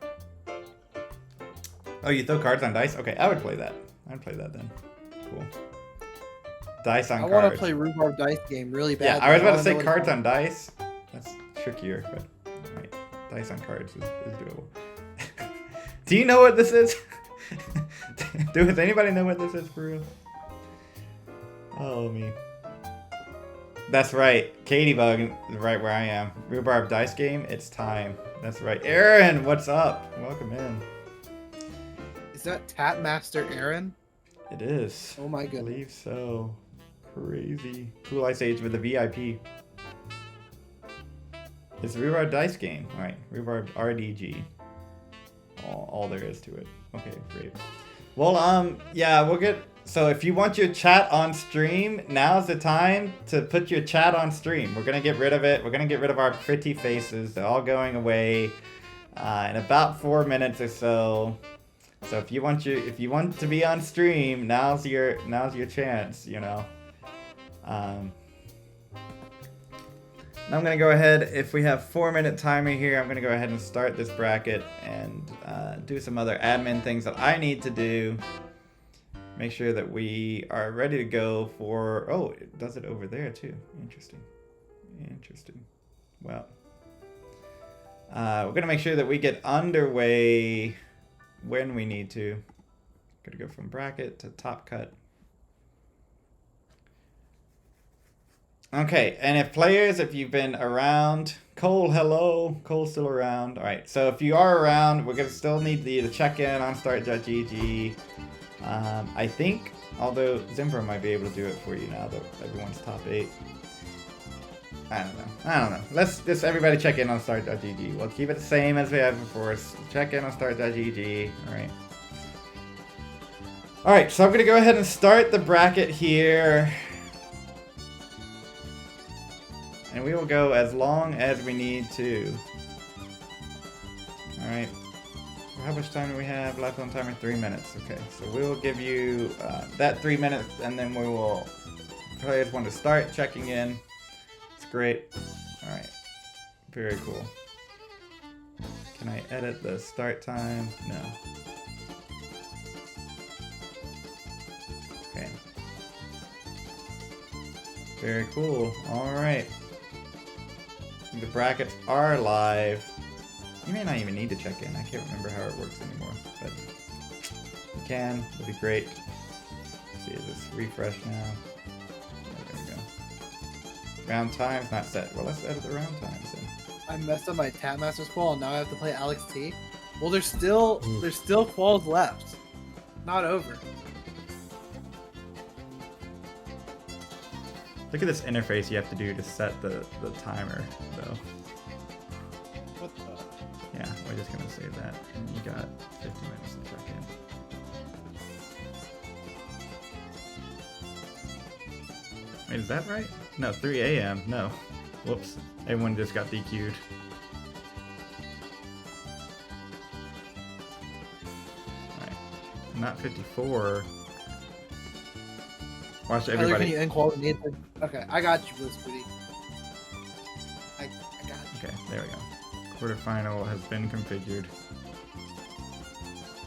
S2: Oh, you throw cards on dice? Okay, I would play that. I'd play that then. Cool. Dice on
S3: I
S2: cards.
S3: want to play Rhubarb dice game really bad.
S2: Yeah, I was about to say cards on dice. That's trickier, but right. Dice on cards is doable. Do you know what this is? Does anybody know what this is for real? Oh, me. That's right. Katie Bug is right where I am. Rhubarb dice game. It's time. That's right. Aaron, what's up? Welcome in.
S3: Is that Tap Master Aaron?
S2: It is.
S3: Oh my
S2: I
S3: goodness.
S2: believe so. Crazy. Cool Ice Age with the VIP. It's a Rhubarb dice game. Alright. Rhubarb RDG. All there is to it. Okay, great. Well, yeah, we'll get... So if you want your chat on stream, now's the time to put your chat on stream. We're gonna get rid of it. We're gonna get rid of our pretty faces. They're all going away in about 4 minutes or so. So if you want to be on stream, now's your chance, you know. And I'm gonna go ahead. If we have 4-minute timer here, I'm gonna go ahead and start this bracket and do some other admin things that I need to do. Make sure that we are ready to go for... Oh, it does it over there too. Interesting. Well, we're going to make sure that we get underway when we need to. Going to go from bracket to top cut. Okay, and if you've been around... Cole, hello. Cole's still around. All right, so if you are around, we're going to still need you to check in on start.gg. I think, although Zimbra might be able to do it for you now that everyone's top 8. I don't know. Let's just everybody check in on start.gg. We'll keep it the same as we have before. Check in on start.gg. Alright. Alright, so I'm going to go ahead and start the bracket here. and we will go as long as we need to. Alright. How much time do we have left on timer? 3 minutes. Okay, so we will give you that 3 minutes, and then we will... Players want to start checking in. It's great. Alright. Very cool. Can I edit the start time? No. Okay. Very cool. Alright. The brackets are live. You may not even need to check in. I can't remember how it works anymore. But you can. It'll be great. Let's see, just refresh now. Oh, there we go. Round time's not set. Well, let's edit the round times then.
S3: I messed up my Tap Masters qual and now I have to play Alex T. Well, there's still quals left. Not over.
S2: Look at this interface you have to do to set the timer, though.
S3: What the?
S2: Yeah, we're just gonna save that. And you got 50 minutes to check in. Wait, is that right? No, 3 a.m. No. Whoops. Everyone just got DQ'd. Alright. Not 54. Watch everybody.
S3: Can you end qual Nathan? Okay, I got you, Blue Scooty. I got you.
S2: Okay, there we go. Quarterfinal has been configured.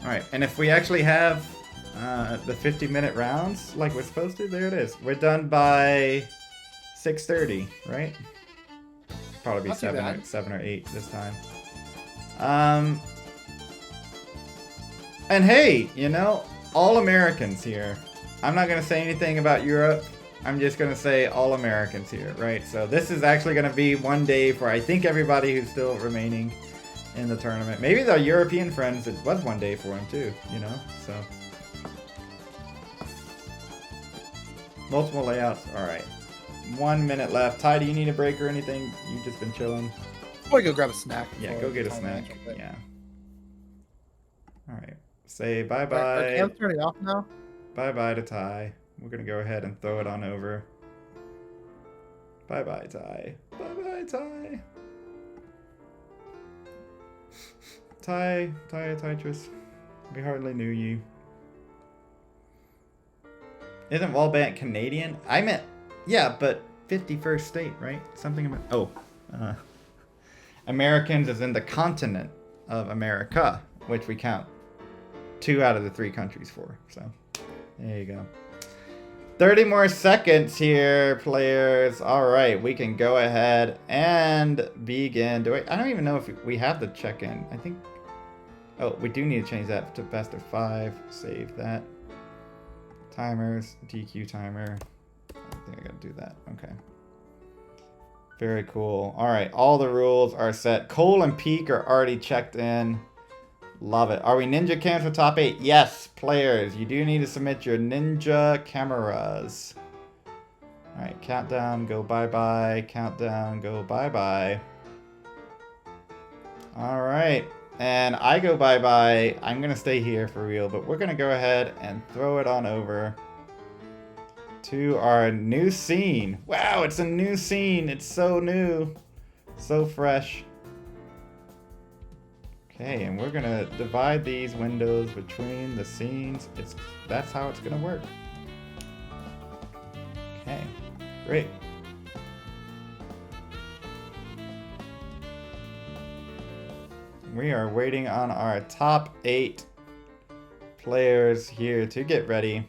S2: Alright, and if we actually have the 50-minute rounds like we're supposed to, there it is. We're done by 6:30, right? Probably be
S3: Not too bad.
S2: 7 or 8 this time. And hey, you know, all Americans here. I'm not going to say anything about Europe. I'm just going to say all Americans here, right? So this is actually going to be one day for, I think, everybody who's still remaining in the tournament. Maybe the European friends, it was one day for them too, you know? So. Multiple layouts. All right. 1 minute left. Ty, do you need a break or anything? You've just been chilling.
S3: Or go grab a snack.
S2: Yeah,
S3: before
S2: go get a
S3: time
S2: snack.
S3: match, but-
S2: Yeah. All right. Say
S3: Are
S2: bye-bye.
S3: cams turning off now?
S2: Bye-bye to Ty. We're going to go ahead and throw it on over. Bye-bye, Ty. Bye-bye, Ty. Tetris. We hardly knew you. Isn't Wallbant Canadian? I meant, yeah, but 51st state, right? Something about, Americans is in the continent of America, which we count 2 out of the 3 countries for. So, there you go. 30 more seconds here, players. All right, we can go ahead and begin. I don't even know if we have the check-in. I think, oh, we do need to change that to best of 5. Save that. Timers, DQ timer. I think I gotta do that. Okay. Very cool. All right, all the rules are set. Cole and Peak are already checked in. Love it. Are we ninja cams for top 8? Yes, players. You do need to submit your ninja cameras. All right, countdown, go bye-bye. Countdown, go bye-bye. All right, and I go bye-bye. I'm going to stay here for real, but we're going to go ahead and throw it on over to our new scene. Wow, it's a new scene. It's so new, so fresh. Okay, and we're gonna divide these windows between the scenes. That's how it's gonna work. Okay, great. We are waiting on our top 8 players here to get ready.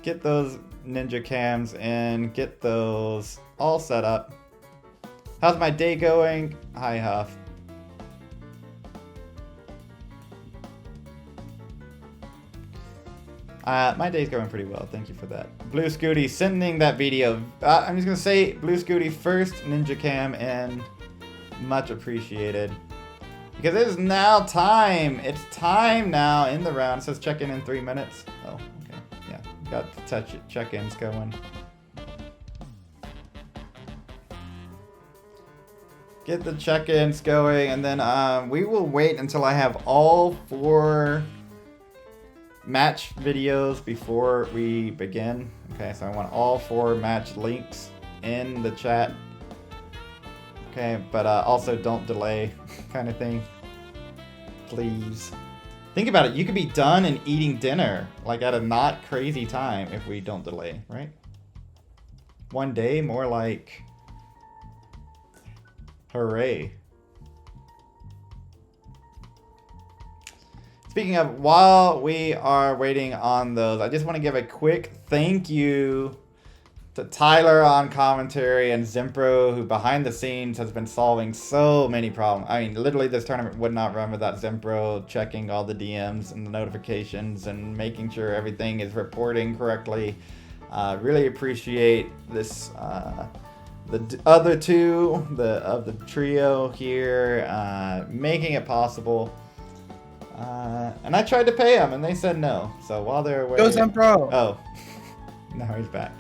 S2: Get those ninja cams in, get those all set up. How's my day going? Hi, Huff. My day's going pretty well. Thank you for that. Blue Scooty sending that video. I'm just going to say Blue Scooty first Ninja Cam and much appreciated. Because it is now time. It's time now in the round. It says check in 3 minutes. Oh, okay. Yeah. Got the check-ins going. Get the check-ins going. And then we will wait until I have all 4... match videos before we begin. Okay, so I want all 4 match links in the chat. Okay, but also don't delay, kind of thing. Please. Think about it. You could be done and eating dinner, like at a not crazy time if we don't delay, right? One day, more like... Hooray. Speaking of, while we are waiting on those, I just want to give a quick thank you to Tyler on commentary and Zimpro, who behind the scenes has been solving so many problems. I mean, literally this tournament would not run without Zimpro checking all the DMs and the notifications and making sure everything is reporting correctly. Really appreciate this, the other two of the trio here, making it possible. And I tried to pay them, and they said no. So while they're away...
S3: Go Zimpro!
S2: Oh, now he's back.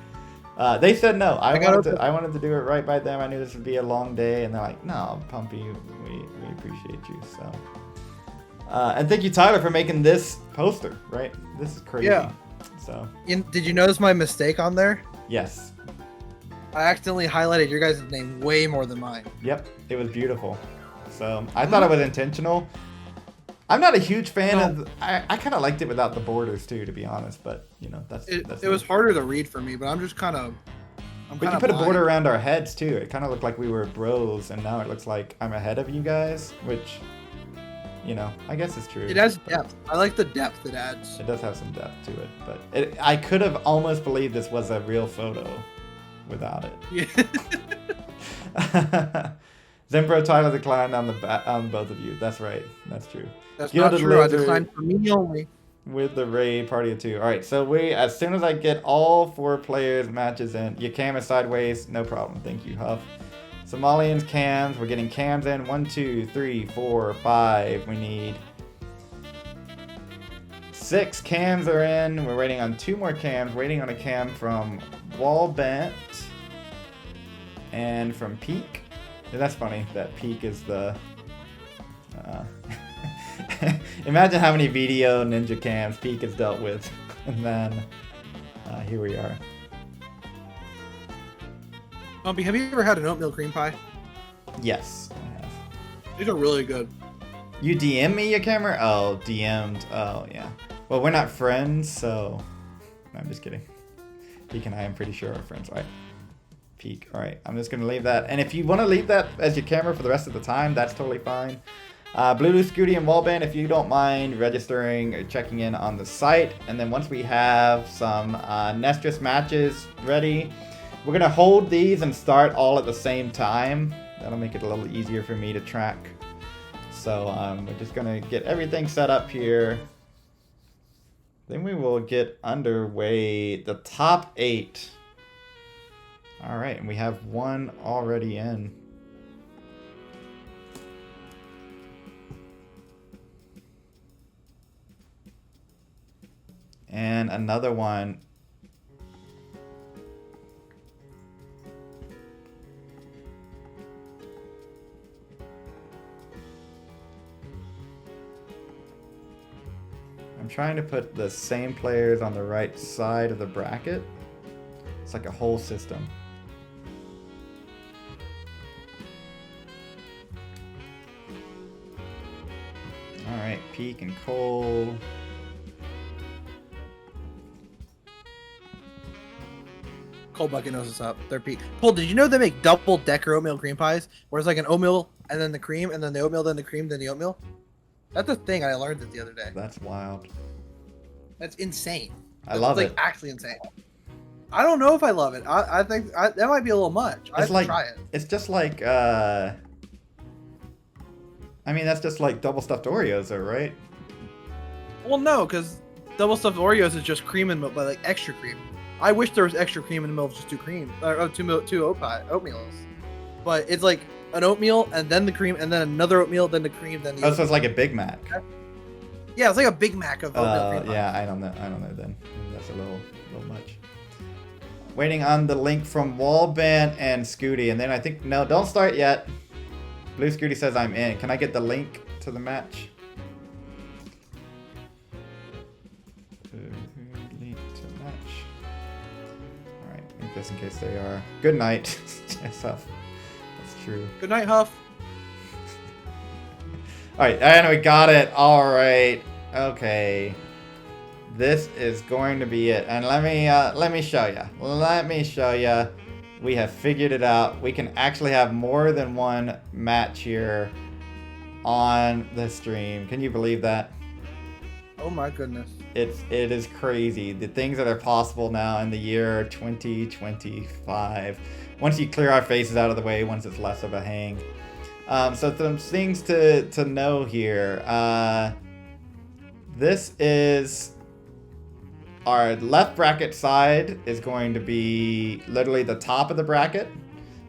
S2: They said no. I wanted to do it right by them. I knew this would be a long day, and they're like, "No, Pumpy, we appreciate you." So, and thank you, Tyler, for making this poster. Right, this is crazy.
S3: Yeah.
S2: So.
S3: Did you notice my mistake on there?
S2: Yes.
S3: I accidentally highlighted your guys' name way more than mine.
S2: Yep, it was beautiful. So I thought it was intentional. I'm not a huge fan of. I kind of liked it without the borders too, to be honest. But you know, that's
S3: it was harder to read for me. But I'm just kind of.
S2: But you put a border around our heads too. It kind of looked like we were bros, and now it looks like I'm ahead of you guys, which, you know, I guess is true.
S3: It has depth. I like the depth it adds.
S2: It does have some depth to it, but I could have almost believed this was a real photo without it.
S3: Yeah.
S2: Zimpro Tyler declined on both of you. That's right. That's true.
S3: That's
S2: Gilded
S3: not true. I
S2: Lizard
S3: declined for me only.
S2: with the Ray party of two. All right, so as soon as I get all 4 players matches in, your cam is sideways, no problem. Thank you, Huff. Somalians cams. We're getting cams in. 1, 2, 3, 4, 5. We need 6 cams are in. We're waiting on 2 more cams. Waiting on a cam from Wallbent and from Peak. Yeah, that's funny that Peak is the. Imagine how many video ninja cams Peak has dealt with, and then here we are.
S3: Bumpy, have you ever had an oatmeal cream pie?
S2: Yes, I have.
S3: These are really good.
S2: You DM me your camera? Oh, DM'd. Oh, yeah. Well, we're not friends, so. No, I'm just kidding. Peak and I am pretty sure are friends, right? Peak. All right, I'm just gonna leave that. And if you want to leave that as your camera for the rest of the time, that's totally fine. Bluetooth, Scooty, and Wallband, if you don't mind registering or checking in on the site. And then once we have some Nestress matches ready, we're gonna hold these and start all at the same time. That'll make it a little easier for me to track. So we're just gonna get everything set up here. Then we will get underway. The top 8. All right, and we have 1 already in. And another one. I'm trying to put the same players on the right side of the bracket. It's like a whole system. All right, Peak and Cole.
S3: Cold Bucket knows what's up. They're Peak. Paul, did you know they make double decker oatmeal cream pies? Where it's like an oatmeal and then the cream, and then the oatmeal, then the cream, then the oatmeal? That's a thing. I learned it the other day.
S2: That's wild.
S3: That's insane.
S2: I love it.
S3: Like actually insane. I don't know if I love it. I think that might be a little much. I have to try it.
S2: It's just like, I mean, that's just like double stuffed Oreos, though, right?
S3: Well, no, because double stuffed Oreos is just cream and milk, but like extra cream. I wish there was extra cream in the middle of just 2 cream, or 2 oatmeals. But it's like an oatmeal and then the cream and then another oatmeal, then the cream, then the.
S2: Oh, so it's like a Big Mac.
S3: Yeah, it's like a Big Mac of oatmeal cream.
S2: Yeah, I don't know then. That's a little much. Waiting on the link from Wallband and Scooty, and then I think no, don't start yet. Blue Scooty says I'm in. Can I get the link to the match? Link to match. All right, just in case they are. Good night. Yes, Huff. That's true.
S3: Good night, Huff.
S2: Alright, and we got it. Alright. Okay. This is going to be it. And let me show you. Let me show you. We have figured it out. We can actually have more than one match here on the stream. Can you believe that?
S3: Oh my goodness.
S2: It is crazy. The things that are possible now in the year 2025. Once you clear our faces out of the way, once it's less of a hang. So some things to know here. This is our left bracket side is going to be literally the top of the bracket.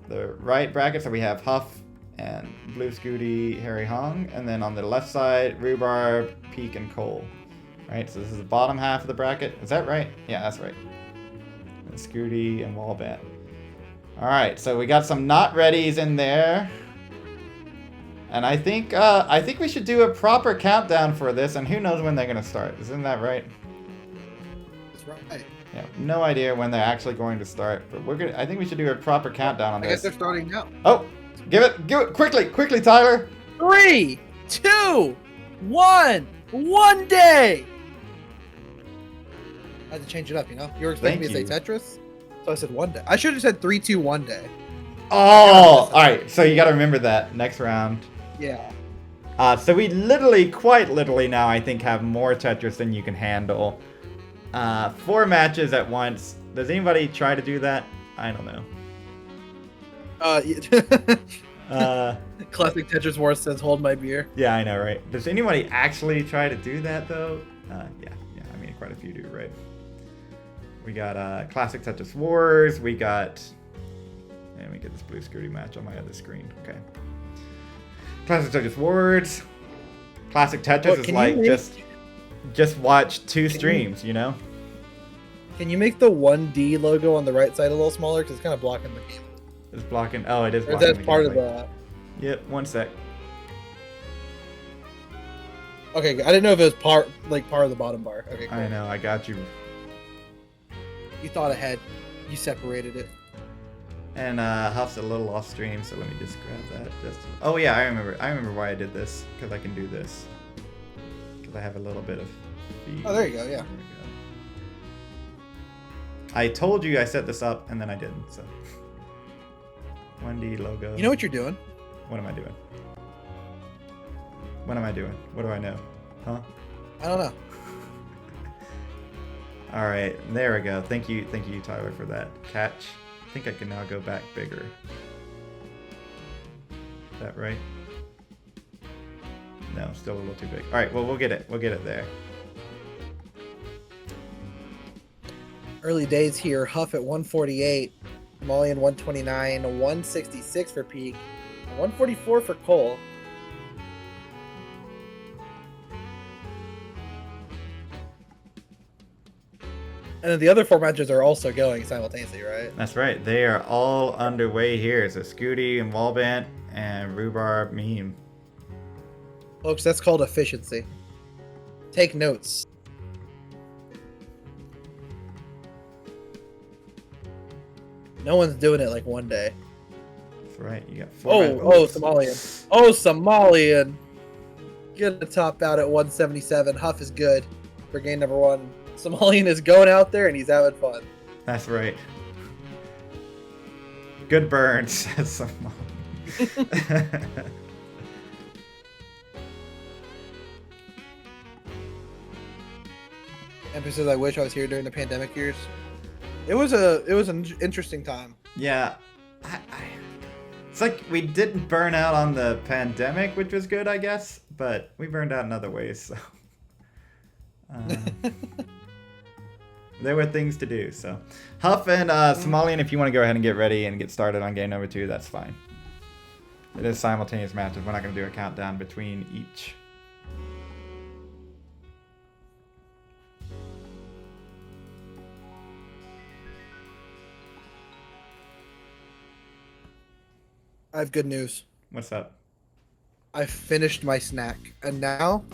S2: The right bracket, so we have Huff and Blue Scooty, Harry Hong, and then on the left side, Rhubarb, Peak, and Cole. Right, so this is the bottom half of the bracket. Is that right? Yeah, that's right. And Scooty and Wallbat. All right, so we got some not readies in there. And I think we should do a proper countdown for this, and who knows when they're gonna start. Isn't that right?
S3: That's right.
S2: Yeah, no idea when they're actually going to start, but I think we should do a proper countdown on
S3: I guess
S2: this.
S3: they're starting now.
S2: Oh, give it quickly, Tyler.
S3: 3, 2, 1. One day. I had to change it up, you know? You were expecting me to say Tetris? So I said one day. I should have said 3, 2, 1 day.
S2: Oh, all right. So you got to remember that next round.
S3: Yeah.
S2: So we quite literally now, I think, have more Tetris than you can handle. 4 matches at once. Does anybody try to do that? I don't know.
S3: Classic Tetris Wars says, hold my beer.
S2: Yeah, I know, right? Does anybody actually try to do that, though? Yeah. I mean, quite a few do, right? We got Classic Tetris Wars. We got... And we get this Blue Scooty match on my other screen. Okay. Classic Tetris Wars. Classic Tetris is like just watch 2 streams, you know?
S3: Can you make the 1D logo on the right side a little smaller? Because it's kind of blocking the game.
S2: It's blocking. Oh, it is
S3: Or
S2: blocking.
S3: that's
S2: the
S3: part of
S2: gameplay.
S3: the...
S2: Yep, one sec.
S3: Okay, I didn't know if it was part of the bottom bar. Okay, cool.
S2: I know, I got you.
S3: You thought ahead. You separated it.
S2: And Huff's a little off stream, so let me just grab that. Oh yeah, I remember why I did this, because I can do this. Because I have a little bit of feed.
S3: Oh, there you go, yeah.
S2: There we go. I told you I set this up, and then I didn't, so. 1D logo.
S3: You know what you're doing?
S2: What am I doing? What am I doing? What do I know? Huh?
S3: I don't know.
S2: All right, there we go. Thank you, Tyler, for that catch. I think I can now go back bigger. Is that right? No, still a little too big. All right, well, we'll get it there.
S3: Early days here. Huff at 148. Molly 129. 166 for Peak. 144 for Cole. And then the other 4 matches are also going simultaneously, right?
S2: That's right. They are all underway here. So Scooty and Wallbant and Rhubarb Meme.
S3: Folks, that's called efficiency. Take notes. No one's doing it like one day.
S2: That's right. You got 4 matches.
S3: Somalian. Oh, Somalian. Get a top out at 177. Huff is good for game number 1. Somalian is going out there and he's having fun.
S2: That's right. Good burn, says Somalian.
S3: Emphasis, I wish I was here during the pandemic years. It was an interesting time.
S2: Yeah. It's like we didn't burn out on the pandemic, which was good, I guess, but we burned out in other ways, so. There were things to do, so. Huff and Somalian, if you want to go ahead and get ready and get started on game number 2, that's fine. It is simultaneous matches. We're not going to do a countdown between each.
S3: I have good news.
S2: What's up?
S3: I finished my snack, and now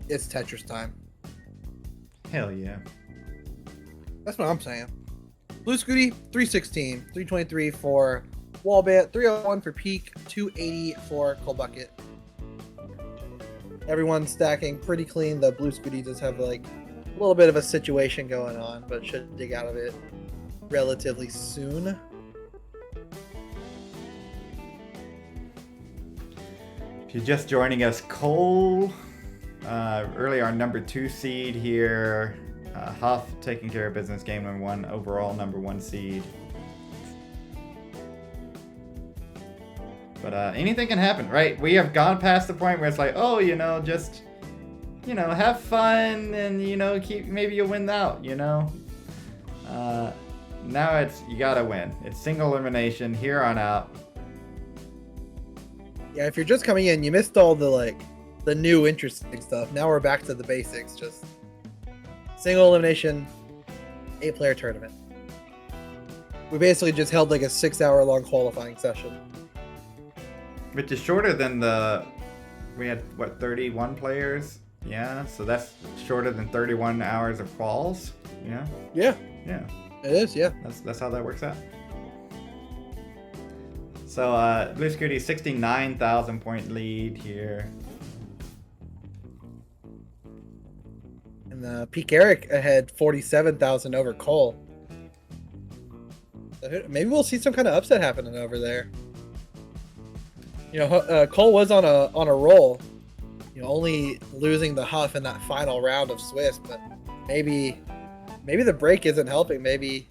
S3: it's Tetris time.
S2: Hell yeah.
S3: That's what I'm saying.
S1: Blue Scooty, 316, 323 for Wallbant, 301 for Peak, 280 for Cold Bucket. Everyone's stacking pretty clean. The Blue Scooty does have like a little bit of a situation going on, but should dig out of it relatively soon.
S2: If you're just joining us, Cole, early our number 2 seed here. Huff taking care of business, game number 1, overall number 1 seed. But anything can happen, right? We have gone past the point where it's like, oh, just, have fun and, maybe you'll win out, Now it's, you gotta win. It's single elimination here on out.
S1: Yeah, if you're just coming in, you missed all the new interesting stuff. Now we're back to the basics, just single elimination, 8-player tournament. We basically just held like a 6-hour-long qualifying session.
S2: Which is shorter than we had, 31 players? Yeah, so that's shorter than 31 hours of quals, yeah?
S1: Yeah.
S2: Yeah.
S1: It is, yeah.
S2: That's how that works out. So, Blue Scooty, 69,000 point lead here.
S1: And Peak Eric ahead 47,000 over Cole. So maybe we'll see some kind of upset happening over there. Cole was on a roll, only losing the Huff in that final round of Swiss, but maybe the break isn't helping. Maybe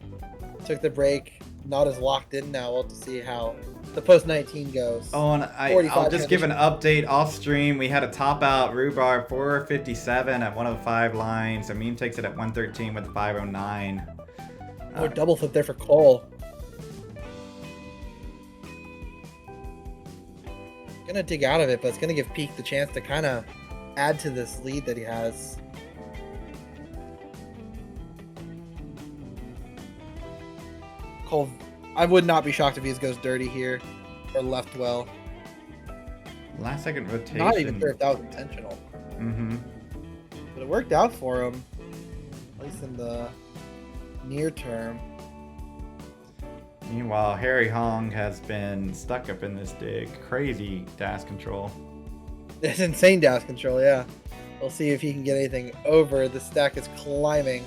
S1: took the break, not as locked in now. We'll have to see how the post 19 goes.
S2: Oh, and I'll just give an update off stream. We had a top out Rhubarb 457 at 105 lines. So Meme takes it at 113 with 509.
S1: Double flip there for Cole. Gonna dig out of it, but it's gonna give Peak the chance to kind of add to this lead that he has. Cole, I would not be shocked if he goes dirty here or left well.
S2: Last second rotation.
S1: Not even sure if that was intentional.
S2: Mm-hmm.
S1: But it worked out for him, at least in the near term.
S2: Meanwhile, Harry Hong has been stuck up in this dig. Crazy dash control.
S1: It's insane dash control, yeah. We'll see if he can get anything over. The stack is climbing.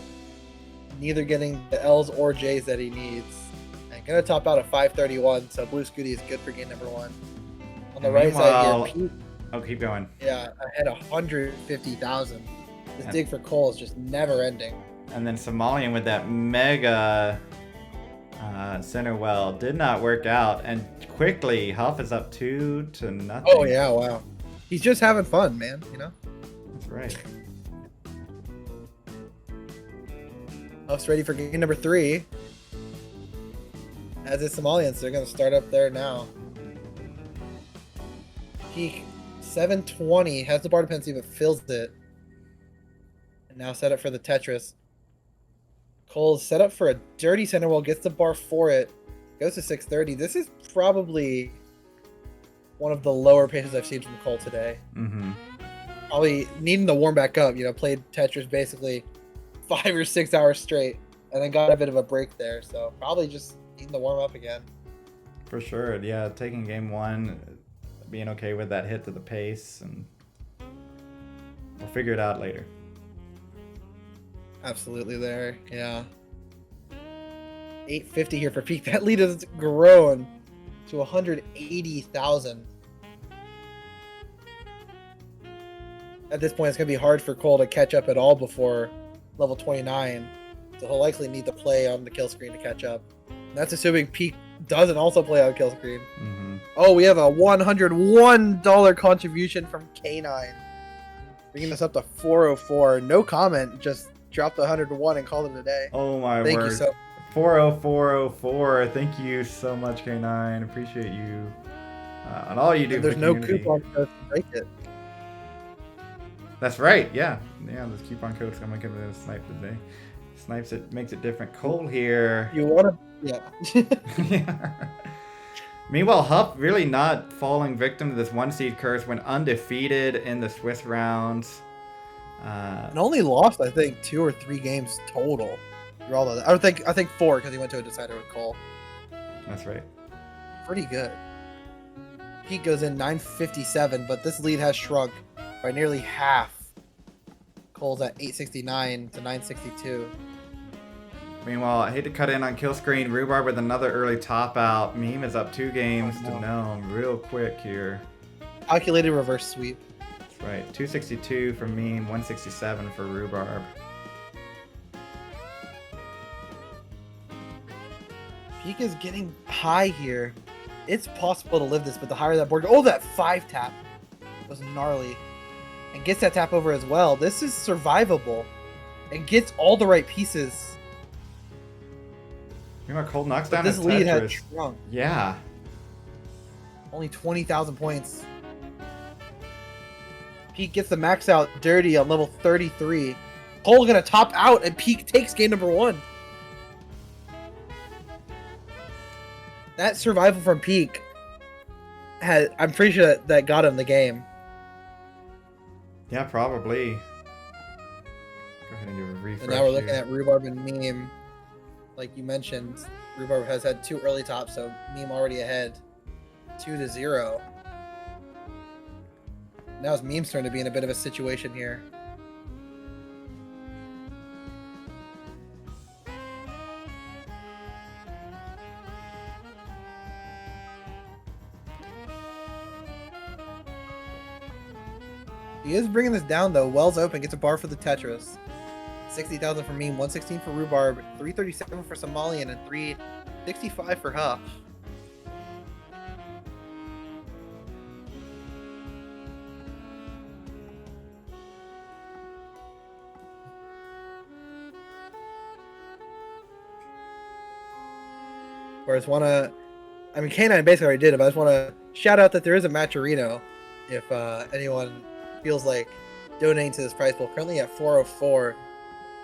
S1: Neither getting the L's or J's that he needs. And gonna top out at 531, so Blue Scooty is good for game number 1. On the right side here, Pete,
S2: keep going.
S1: yeah, ahead 150,000. This dig for Cole is just never ending.
S2: And then Somalian with that mega center well did not work out, and quickly Huff is up 2-0.
S1: Oh yeah, wow. He's just having fun, man,
S2: That's right.
S1: Huff's ready for game number 3. As is Somalians, they're gonna start up there now. Peak 720 has the bar dependency but fills it. And now set up for the Tetris. Cole's set up for a dirty center wall, gets the bar for it, goes to 630. This is probably one of the lower paces I've seen from Cole today.
S2: Mm-hmm.
S1: Probably needing to warm back up. Played Tetris basically 5 or 6 hours straight, and then got a bit of a break there. So probably just needing to warm up again.
S2: For sure, yeah. Taking game 1, being okay with that hit to the pace, and we'll figure it out later.
S1: Absolutely there, yeah. 850 here for Peak. That lead has grown to 180,000. At this point, it's going to be hard for Cole to catch up at all before level 29. So he'll likely need to play on the kill screen to catch up. And that's assuming Peak doesn't also play on kill screen.
S2: Mm-hmm.
S1: Oh, we have a $101 contribution from K9. Bringing us up to 404. No comment, just dropped 101 and called it a day.
S2: Oh my word.
S1: Thank you so
S2: 40404. Thank you so much, K9. Appreciate you and all you do.
S1: There's
S2: for
S1: no
S2: community.
S1: coupon code to break it.
S2: That's right. Yeah. This coupon code's gonna make it a snipe today. Snipes it, makes it different. Cole here.
S1: You want to? Yeah.
S2: Yeah. Meanwhile, Huff really not falling victim to this 1-seed curse, went undefeated in the Swiss rounds.
S1: And only lost, I think, 2 or 3 games total. You're all I think 4 because he went to a decider with Cole.
S2: That's right.
S1: Pretty good. Pete goes in 957, but this lead has shrunk by nearly half. Cole's at 869 to 962.
S2: Meanwhile, I hate to cut in on kill screen. Rhubarb with another early top out. Meme is up 2 games to Gnome real quick here.
S1: Calculated reverse sweep.
S2: That's right. 262 for Meme, 167 for Rhubarb.
S1: Peak is getting high here. It's possible to live this, but the higher that board... Oh, that 5 tap was gnarly. And gets that tap over as well. This is survivable. And gets all the right pieces.
S2: You know what? Cold knocks down
S1: This
S2: his
S1: lead
S2: Tetris.
S1: had shrunk.
S2: Yeah.
S1: Only 20,000 points. Peak gets the max out dirty on level 33. Cole gonna top out, and Peak takes game number 1. That survival from Peak I'm pretty sure that got him the game.
S2: Yeah, probably. Go ahead and do a refresh.
S1: And now we're looking
S2: here.
S1: at Rhubarb and Meme. Like you mentioned, Rhubarb has had 2 early tops, so Meme already ahead. 2-0. Now it's Meme's turn to be in a bit of a situation here. He is bringing this down though. Wells open, gets a bar for the Tetris. 60,000 for Meme, 116 for Rhubarb, 337 for Somalian, and 365 for Huff. Whereas I mean, K9 basically already did it, but I just want to shout out that there is a Matcherino if anyone feels like donating to this prize pool. Currently at 404,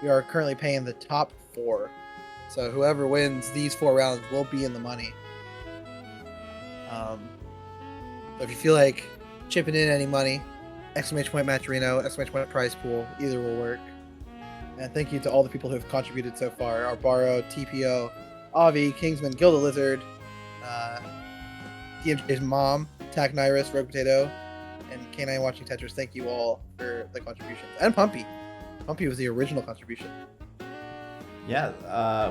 S1: we are currently paying the top 4. So whoever wins these 4 rounds will be in the money. So if you feel like chipping in any money, exclamation point Matcherino, exclamation point prize pool, either will work. And thank you to all the people who have contributed so far. Arbaro, TPO, Avi, Kingsman, Gilda Lizard, DMJ's mom, Tack Nyrus, Rogue Potato, and K9 watching Tetris. Thank you all for the contributions. And Pumpy. Pumpy was the original contribution.
S2: Yeah,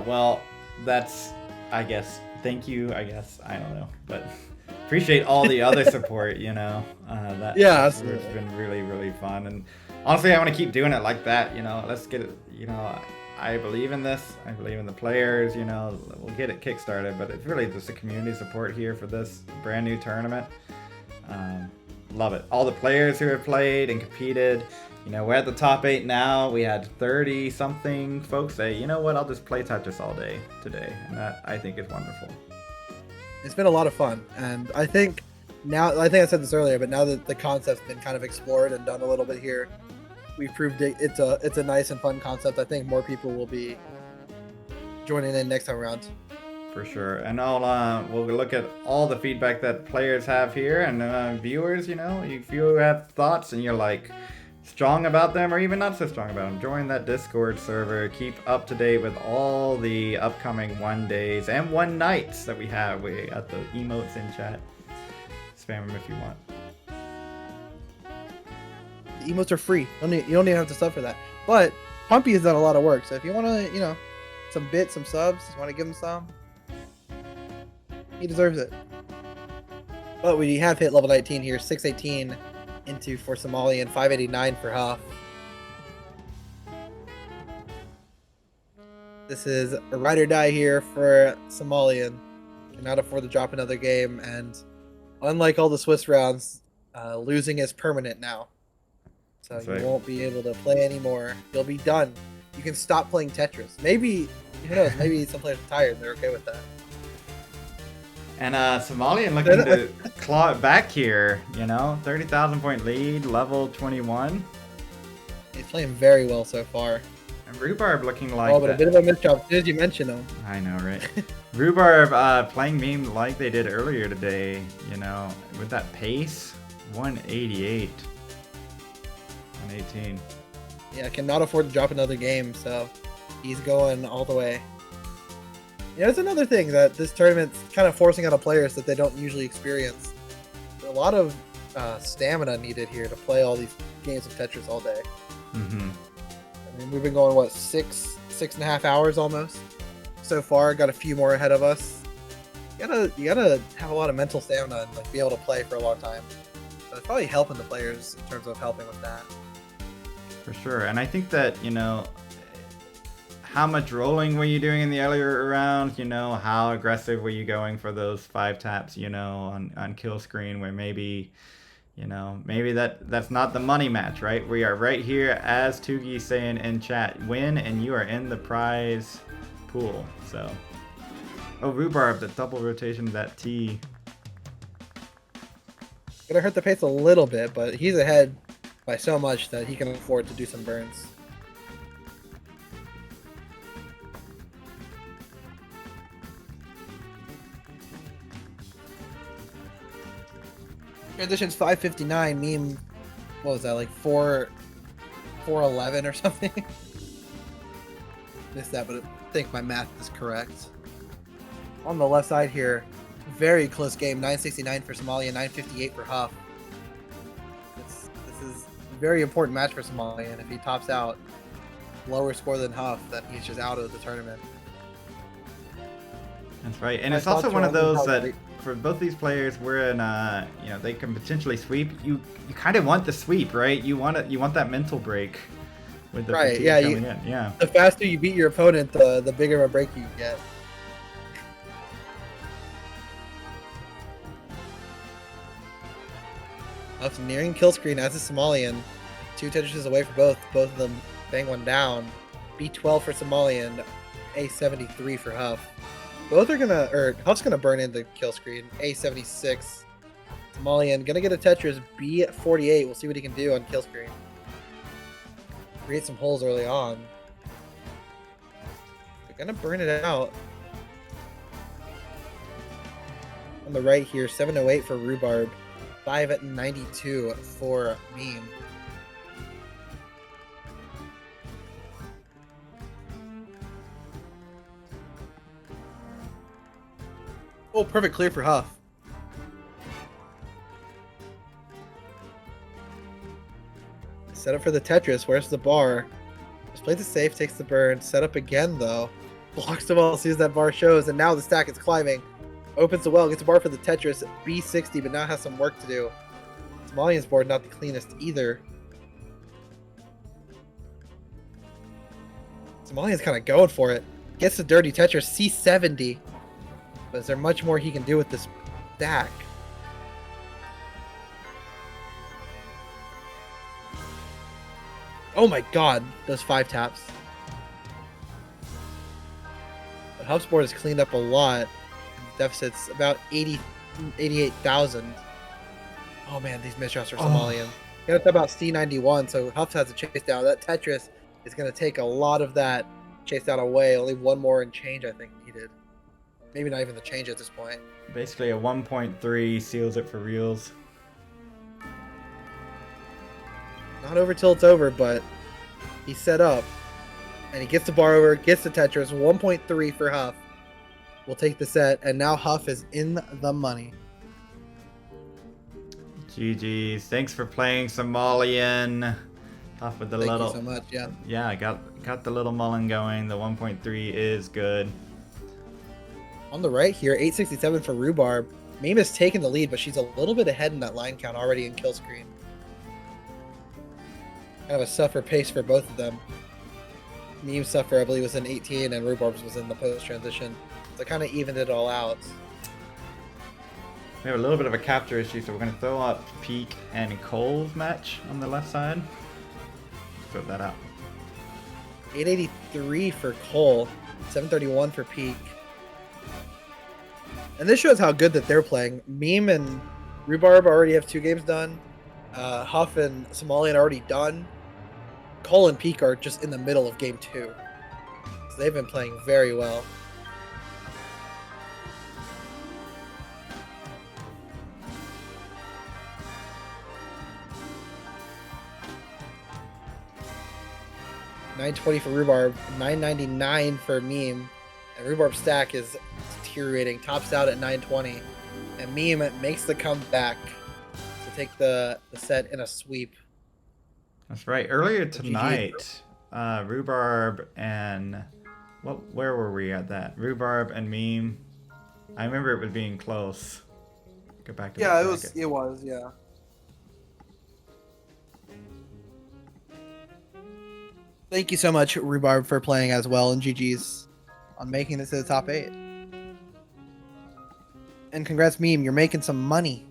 S2: well, that's, I guess, thank you, I guess, I don't know, but appreciate all the other support, you know, it's been really, really fun, and honestly, I want to keep doing it like that, you know, let's get it, you know, I believe in this, I believe in the players, you know, we'll get it kickstarted, but it's really just a community support here for this brand new tournament. Love it. All the players who have played and competed, you know, we're at the top 8 now. We had 30 something folks say, you know what, I'll just play Tetris all day today, and that I think is wonderful.
S1: It's been a lot of fun, and I think I said this earlier, but now that the concept's been kind of explored and done a little bit here, we've proved it's a nice and fun concept. I think more people will be joining in next time around.
S2: For sure. And we'll look at all the feedback that players have here, and viewers, you know, if you have thoughts and you're like strong about them or even not so strong about them, join that Discord server. Keep up to date with all the upcoming 1 days and 1 nights that we have. We got the emotes in chat. Spam them if you want.
S1: The emotes are free. You don't even have to sub for that. But Pumpy has done a lot of work, so if you want to, you know, some bits, some subs, you want to give him some, he deserves it. But we have hit level 19 here, 618 for Somali and 589 for Huff. This is a ride or die here for Somalian. Cannot afford to drop another game, and unlike all the Swiss rounds, losing is permanent now. So
S2: That's
S1: you
S2: right.
S1: won't be able to play anymore. You'll be done. You can stop playing Tetris. Maybe, who knows, maybe some players are tired and they're okay with that.
S2: And Somalian looking to claw it back here, you know, 30,000 point lead, level 21.
S1: He's playing very well so far.
S2: And Rhubarb looking like
S1: But a bit of a misjob as soon as you mention him.
S2: I know, right? Rhubarb playing meme like they did earlier today, you know, with that pace, 188, 118.
S1: Yeah, cannot afford to drop another game, so He's going all the way. You know, it's another thing that this tournament's kind of forcing on players that they don't usually experience. A lot of stamina needed here to play all these games of Tetris all day.
S2: Mm-hmm.
S1: I mean, we've been going, what, 6.5 hours almost so far. Got a few more ahead of us. You gotta have a lot of mental stamina and like be able to play for a long time. So it's probably helping the players in terms of helping with that.
S2: For sure. And I think that, you know, how much rolling were you doing in the earlier round? You know, how aggressive were you going for those 5 taps, you know, on kill screen where maybe, you know, maybe that's not the money match, right? We are right here, as Tugi saying in chat, win and you are in the prize pool. So, oh, Rhubarb, the double rotation of that T.
S1: Gonna hurt the pace a little bit, but he's ahead by so much that he can afford to do some burns. Transitions 5:59. Meme, what was that, like 4:11 or something? Missed that, but I think my math is correct. On the left side here, very close game. 969 for Somalia, 958 for Huff. This is a very important match for Somalia, and if he tops out lower score than Huff, then he's just out of the tournament.
S2: That's right, and
S1: My
S2: it's also
S1: thoughts
S2: one
S1: are
S2: of
S1: on
S2: those
S1: how
S2: that
S1: they-
S2: for both these players, we're in you know, they can potentially sweep. You kind of want the sweep, right? You want that mental break with the
S1: Right,
S2: fatigue
S1: yeah,
S2: coming in. Yeah.
S1: The faster you beat your opponent, the bigger of a break you get. Huff's nearing kill screen as a Somalian. 2 Tetris away for both. Both of them bang one down. B12 for Somalian, A73 for Huff. Both are gonna, or Huff's gonna burn in the kill screen. A76. Somalian gonna get a Tetris, B48. We'll see what he can do on kill screen. Create some holes early on. They're gonna burn it out. On the right here, 708 for Rhubarb. 592 for Meme. Oh, perfect clear for Huff. Set up for the Tetris. Where's the bar? Just plays it safe, takes the burn. Set up again, though. Blocks the ball, sees that bar shows, and now the stack is climbing. Opens the well, gets a bar for the Tetris. B60, but now has some work to do. Somalian's board not the cleanest either. Somalian's kind of going for it. Gets the dirty Tetris. C70. But is there much more he can do with this stack? Oh my god, those 5 taps. But Huff's board has cleaned up a lot. Deficit's about 88,000. Oh man, these misshots are Somalian. Got up to about C91, so Huff has a chase down. That Tetris is going to take a lot of that chase down away. Only one more and change, I think, needed. Maybe not even the change at this point.
S2: Basically, a 1.3 seals it for reals.
S1: Not over till it's over, but he's set up. And he gets the bar over, gets the Tetris. 1.3 for Huff. We'll take the set, and now Huff is in the money.
S2: GG's. Thanks for playing Somalian. Huff with the
S1: Thank
S2: little.
S1: you so much, yeah.
S2: Yeah, I got the little mullen going. The 1.3 is good.
S1: On the right here, 867 for Rhubarb. Meme has taken the lead, but she's a little bit ahead in that line count already in kill screen. Kind of a suffer pace for both of them. Meme suffer, I believe, was in 18, and Rhubarb's was in the post transition. So kind of evened it all out.
S2: We have a little bit of a capture issue, so we're going to throw up Peak and Cole's match on the left side. Throw that out.
S1: 883 for Cole, 731 for Peak. And this shows how good that they're playing. Meme and Rhubarb already have 2 games done. Huff and Somalian already done. Cole and Peak are just in the middle of game 2. So they've been playing very well. 920 for Rhubarb, 999 for Meme, and Rhubarb stack is deteriorating. Tops out at 920, and Meme makes the comeback to take the set in a sweep.
S2: That's right. Earlier
S1: GG.
S2: tonight, Rhubarb and where were we at that? Rhubarb and Meme. I remember it was being close. Go back to
S3: Yeah,
S2: the
S3: it was.
S2: bracket.
S3: It was. Yeah.
S1: Thank you so much, Rhubarb, for playing as well, and GG's on making this to the top 8. And congrats, Meme, you're making some money.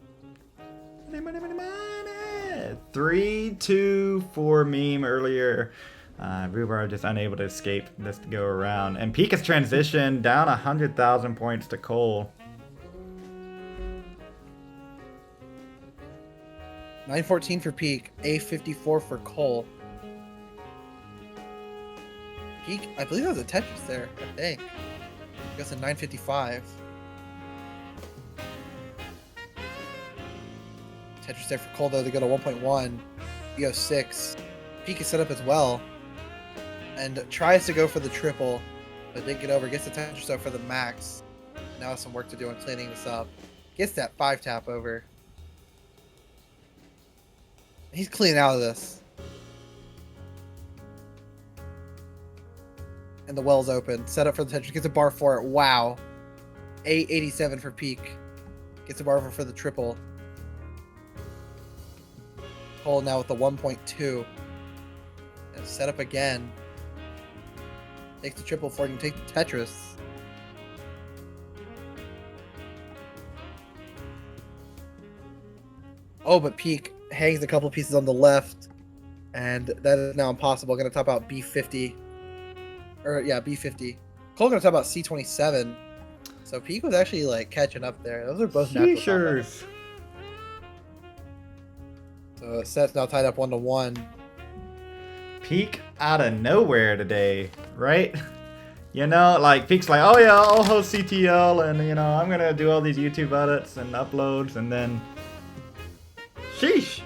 S2: Money, money, money, money. 3-2 for Meme earlier. Rhubarb just unable to escape this to go around. And Peak has transitioned down 100,000 points to Cole.
S1: 914 for Peak, A54 for Cole. Peak, I believe that was a Tetris there, I think. I guess a 955. Tetris there for Cole, though, to go to 1.1. BO6. Peak is set up as well. And tries to go for the triple, but didn't get over. Gets the Tetris though for the max. Now has some work to do on cleaning this up. Gets that 5 tap over. He's clean out of this. And the well's open. Set up for the Tetris. Gets a bar for it. Wow. A87 for Peak. Gets a bar for the triple. Cole now with the 1.2. And set up again. Takes the triple for it and take the Tetris. Oh, but Peak hangs a couple pieces on the left. And that is now impossible. Going to top out B50. Or, yeah, B50. Cole going to top out C27. So Peak was actually, like, catching up there. Those are both natural top outs. So set's now tied up 1-1.
S2: Peak out of nowhere today, right? You know, like Peak's like, oh yeah, I'll host CTL and you know, I'm gonna do all these YouTube edits and uploads and then sheesh.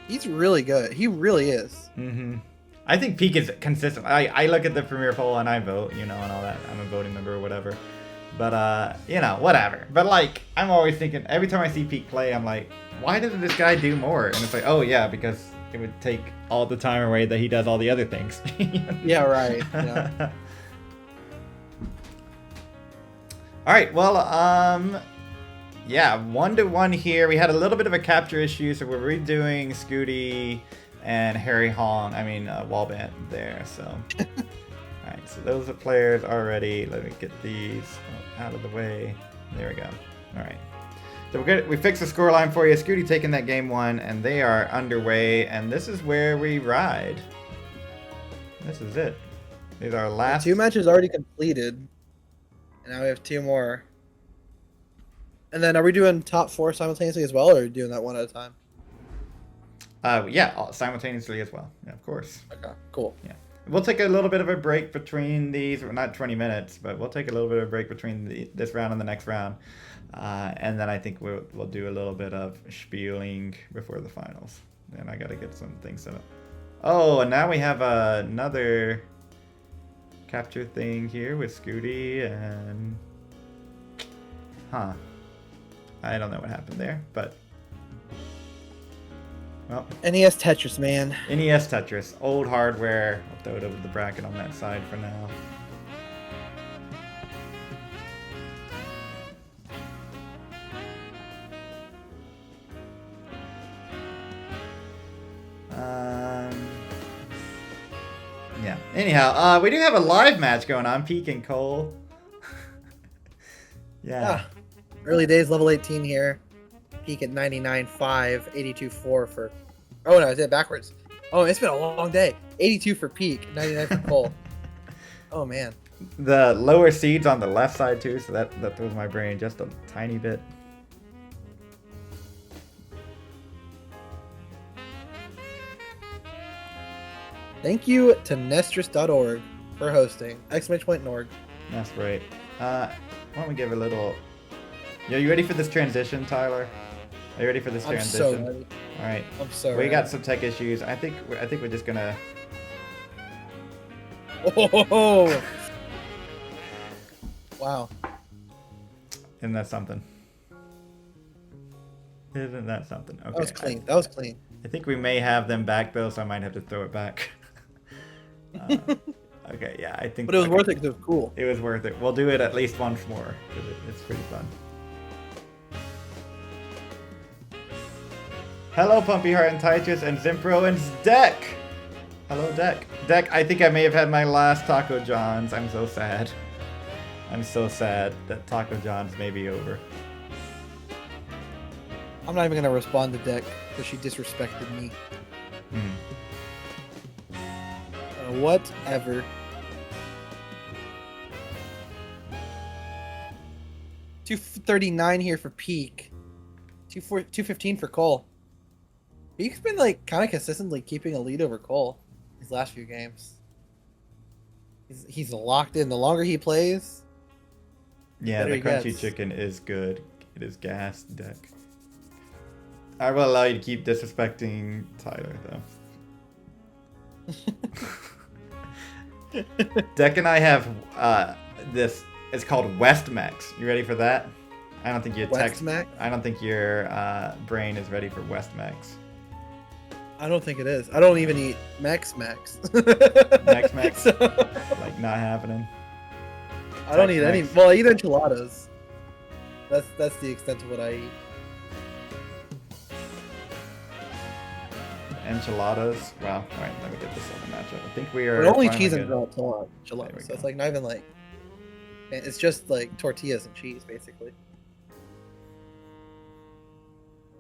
S1: He's really good. He really is.
S2: Mm-hmm. I think Peak is consistent. I look at the premiere poll and I vote, you know, and all that. I'm a voting member or whatever. But you know, whatever. But like, I'm always thinking every time I see Peak play, I'm like, why doesn't this guy do more? And it's like, oh yeah, because it would take all the time away that he does all the other things.
S1: Yeah, right. Yeah.
S2: All right, well, yeah, 1-1 here. We had a little bit of a capture issue, so we're redoing Scooty and Harry Hong. I mean, Wallband there. So, all right, so those are players already. Let me get these out of the way. There we go. All right. So we're good. We fixed the scoreline for you. Scooty taking that game 1, and they are underway. And this is where we ride. This is it. These are our last
S1: 2 matches already completed. And now we have 2 more. And then are we doing top 4 simultaneously as well, or are we doing that one at a time?
S2: Yeah, simultaneously as well. Yeah, of course.
S1: Okay, cool.
S2: Yeah. We'll take a little bit of a break between these. Well, not 20 minutes, but we'll take a little bit of a break between this round and the next round. And then I think we'll do a little bit of spieling before the finals. And I got to get some things set up. Oh, and now we have another capture thing here with Scooty and... Huh. I don't know what happened there, but... Well,
S1: NES Tetris, man.
S2: NES Tetris. Old hardware. I'll throw it over the bracket on that side for now. Yeah. Anyhow, we do have a live match going on. Peak and Cole. Yeah.
S1: Early days, level 18 here. Peak at 99.5, 82.4 for... Oh, no, I did it backwards. Oh, it's been a long day. 82 for Peak, 99 for Cole. Oh, man.
S2: The lower seeds on the left side, too, so that throws my brain just a tiny bit.
S1: Thank you to Nestris.org for hosting. !org.
S2: That's right. Why don't we give a little... Yo, you ready for this transition, Tyler? Are you ready for this transition?
S1: I'm so ready.
S2: All right.
S1: I'm so
S2: We
S1: ready.
S2: got some tech issues. I think we're just gonna
S1: Oh, wow.
S2: Isn't that something? Isn't that something? Okay.
S1: That was clean. That was clean.
S2: I think we may have them back though, so I might have to throw it back. Okay, yeah, I think.
S1: But it was
S2: okay.
S1: worth it because it was cool.
S2: It was worth it. We'll do it at least once more because it's pretty fun. Hello, Pumpy Heart and Tetris and Zimpro and Deck. Hello, Deck. Deck, I think I may have had my last Taco John's. I'm so sad. I'm so sad that Taco John's may be over.
S1: I'm not even gonna respond to Deck because she disrespected me. Whatever. 239 here for Peak. 215 for Cole. Peak's been like kind of consistently keeping a lead over Cole these last few games. He's locked in. The longer he plays,
S2: Yeah,
S1: better
S2: the
S1: he
S2: crunchy
S1: gets.
S2: chicken is good. It is gas, Deck. I will allow you to keep disrespecting Tyler, though. Deck and I have this. It's called Westmex. You ready for that? I don't think your
S1: Westmex?
S2: I don't think your brain is ready for Westmex.
S1: I don't think it is. I don't even eat Mex.
S2: Mex?
S1: So,
S2: Like not happening.
S1: I don't eat any.
S2: Tex-Mex.
S1: Well, I eat enchiladas. That's the extent of what I eat.
S2: Enchiladas. Wow. All right, let me get this on the matchup. I think we are.
S1: But only
S2: finally
S1: cheese and
S2: good.
S1: enchiladas.
S2: There we
S1: So it's
S2: go.
S1: like not even like. It's just like tortillas and cheese, basically.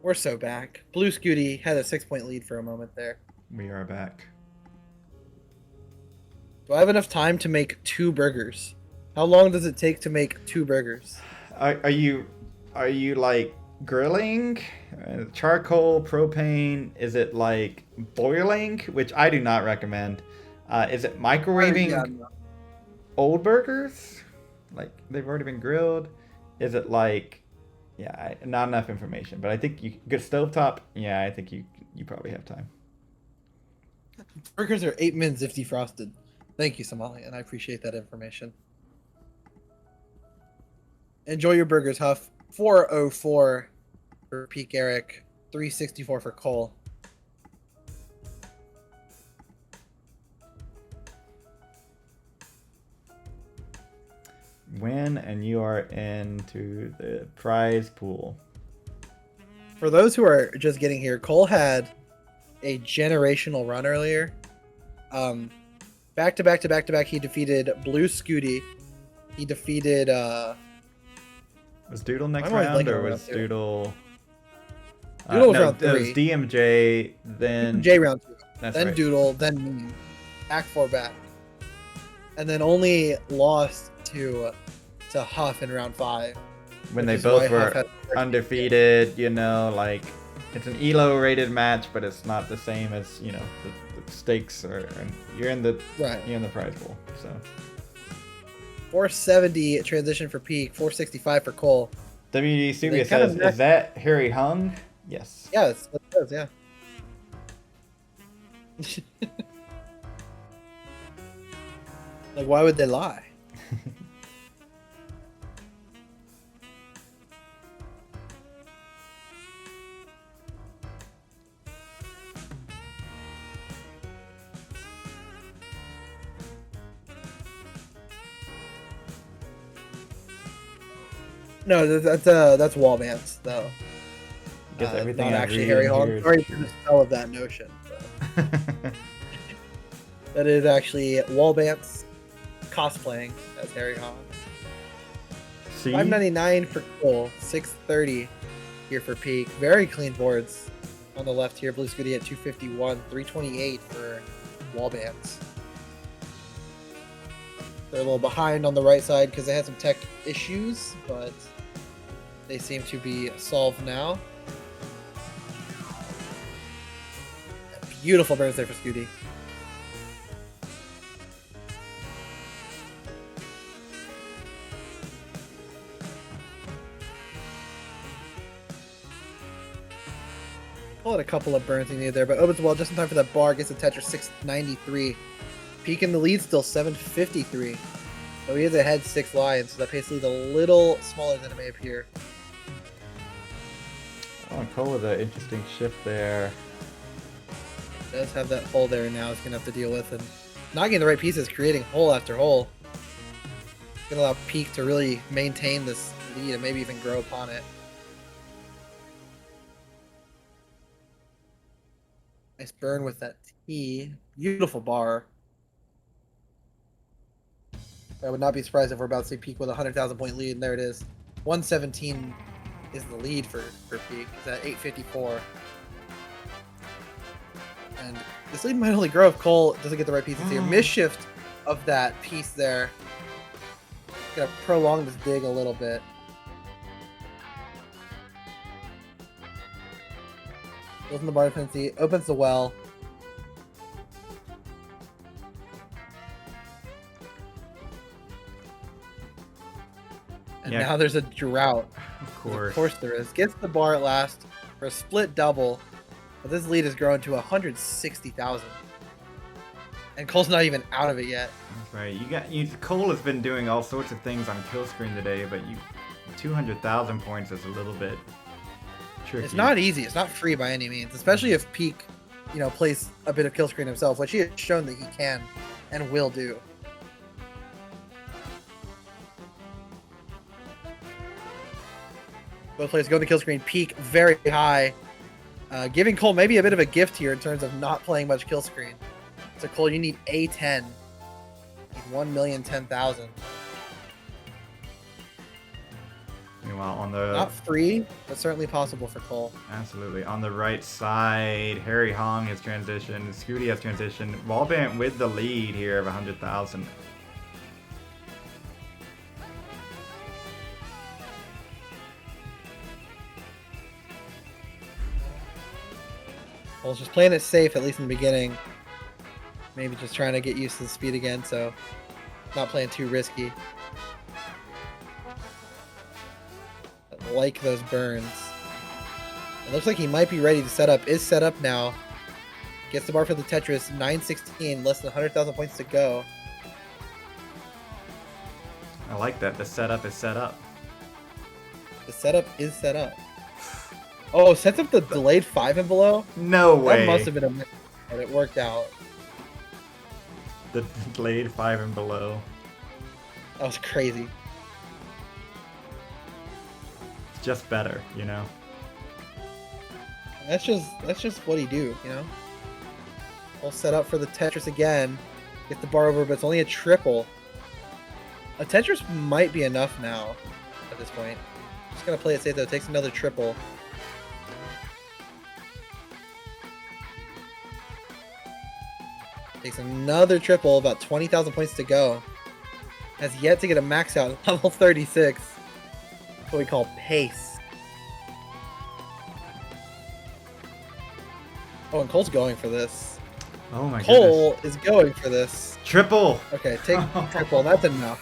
S1: We're so back. Blue Scooty had a 6-point lead for a moment there.
S2: We are back.
S1: Do I have enough time to make 2 burgers? How long does it take to make 2 burgers?
S2: Are you like grilling, charcoal, propane? Is it like boiling, which I do not recommend? Is it microwaving
S1: Yeah, no.
S2: old burgers, like they've already been grilled? Is it like, yeah, not enough information. But I think you good stovetop. Yeah, I think you probably have time.
S1: Burgers are 8 minutes if defrosted. Thank you, Somali, and I appreciate that information. Enjoy your burgers, Huff. 404 for Peak Eric. 364 for Cole.
S2: Win and you are into the prize pool.
S1: For those who are just getting here, Cole had a generational run earlier. Back to back, he defeated Blue Scooty. He defeated
S2: Was Doodle next
S1: I'm always
S2: round,
S1: blanking
S2: or
S1: on
S2: was
S1: round two.
S2: Doodle?
S1: Doodle was
S2: no,
S1: round
S2: it was
S1: 3.
S2: DMJ. Then
S1: J round 2.
S2: that's
S1: Then
S2: right.
S1: Doodle, then me. Back 4 back. And then only lost to Huff in round 5.
S2: When
S1: which
S2: they
S1: is
S2: both
S1: why Huff
S2: were
S1: had the first
S2: undefeated, you know, like it's an ELO rated match, but it's not the same as, you know, the stakes are, and you're in the
S1: Right.
S2: prize pool. So
S1: 470 transition for Peak, 465 for Cole.
S2: WD
S1: They
S2: Subia
S1: kind of
S2: says,
S1: messed-
S2: "Is that Harry Hung?" Yes.
S1: Yes, that does, yeah. Like, why would they lie? No, that's wall bands though.
S2: Guess everything
S1: not
S2: I
S1: actually
S2: read
S1: Harry
S2: in
S1: Hong.
S2: here is
S1: Sorry for the spell of that notion. But that is actually wall bands cosplaying as Harry Hong.
S2: See,
S1: 599 for Cole, 630 here for Peak. Very clean boards on the left here. Blue Scooty at 251, 328 for wall bands. They're a little behind on the right side because they had some tech issues, but they seem to be solved now. Beautiful burns there for Scooty. Pull out a couple of burns he needed there, but opens well just in time for that bar. Gets a Tetris 693 Peak in the lead still 753. So he is ahead 6 lines, so that pace lead a little smaller than it may appear.
S2: Oh, and Cole with an interesting shift there.
S1: Does have that hole there now. He's gonna have to deal with, and not getting the right pieces, creating hole after hole. It's gonna allow Peak to really maintain this lead and maybe even grow upon it. Nice burn with that T. Beautiful bar. I would not be surprised if we're about to see Peak with a 100,000 point lead, and there it is. 117 is the lead for Peak. It's at 854. And this lead might only grow if Cole doesn't get the right pieces here. Misshift of that piece there. Gonna prolong this dig a little bit. Goes in the bar dependency, opens the well. And now there's a drought. Of course there is. Gets the bar at last for a split double. But this lead has grown to 160,000. And Cole's not even out of it yet.
S2: That's right. Cole has been doing all sorts of things on kill screen today, but 200,000 points is a little bit tricky.
S1: It's not easy. It's not free by any means, especially if Peak, plays a bit of kill screen himself, which he has shown that he can and will do. Both players go to kill screen. Peak very high, giving Cole maybe a bit of a gift here in terms of not playing much kill screen. So Cole, you need A10. You need 1,010,000.
S2: Meanwhile, on the
S1: not free, but certainly possible for Cole.
S2: Absolutely. On the right side, Harry Hong has transitioned. Scooty has transitioned. Wallbant with the lead here of 100,000.
S1: Cole's just playing it safe, at least in the beginning. Maybe just trying to get used to the speed again, so not playing too risky. I like those burns. It looks like he might be ready to set up. Is set up now. Gets the bar for the Tetris. 916, less than 100,000 points to go.
S2: I like that. The setup is set up.
S1: The setup is set up. Oh, sets up the delayed 5 and below?
S2: No way.
S1: That must have been a mistake, but it worked out.
S2: The delayed 5 and below.
S1: That was crazy.
S2: It's just better,
S1: That's just what he do, We'll set up for the Tetris again. Get the bar over, but it's only a triple. A Tetris might be enough now at this point. Just gonna play it safe though. Takes another triple. Takes another triple, about 20,000 points to go. Has yet to get a max out at level 36. What we call pace. Oh, and Cole's going for this.
S2: Oh my
S1: Cole
S2: goodness.
S1: is going for this.
S2: Triple.
S1: Okay, take triple. That's enough.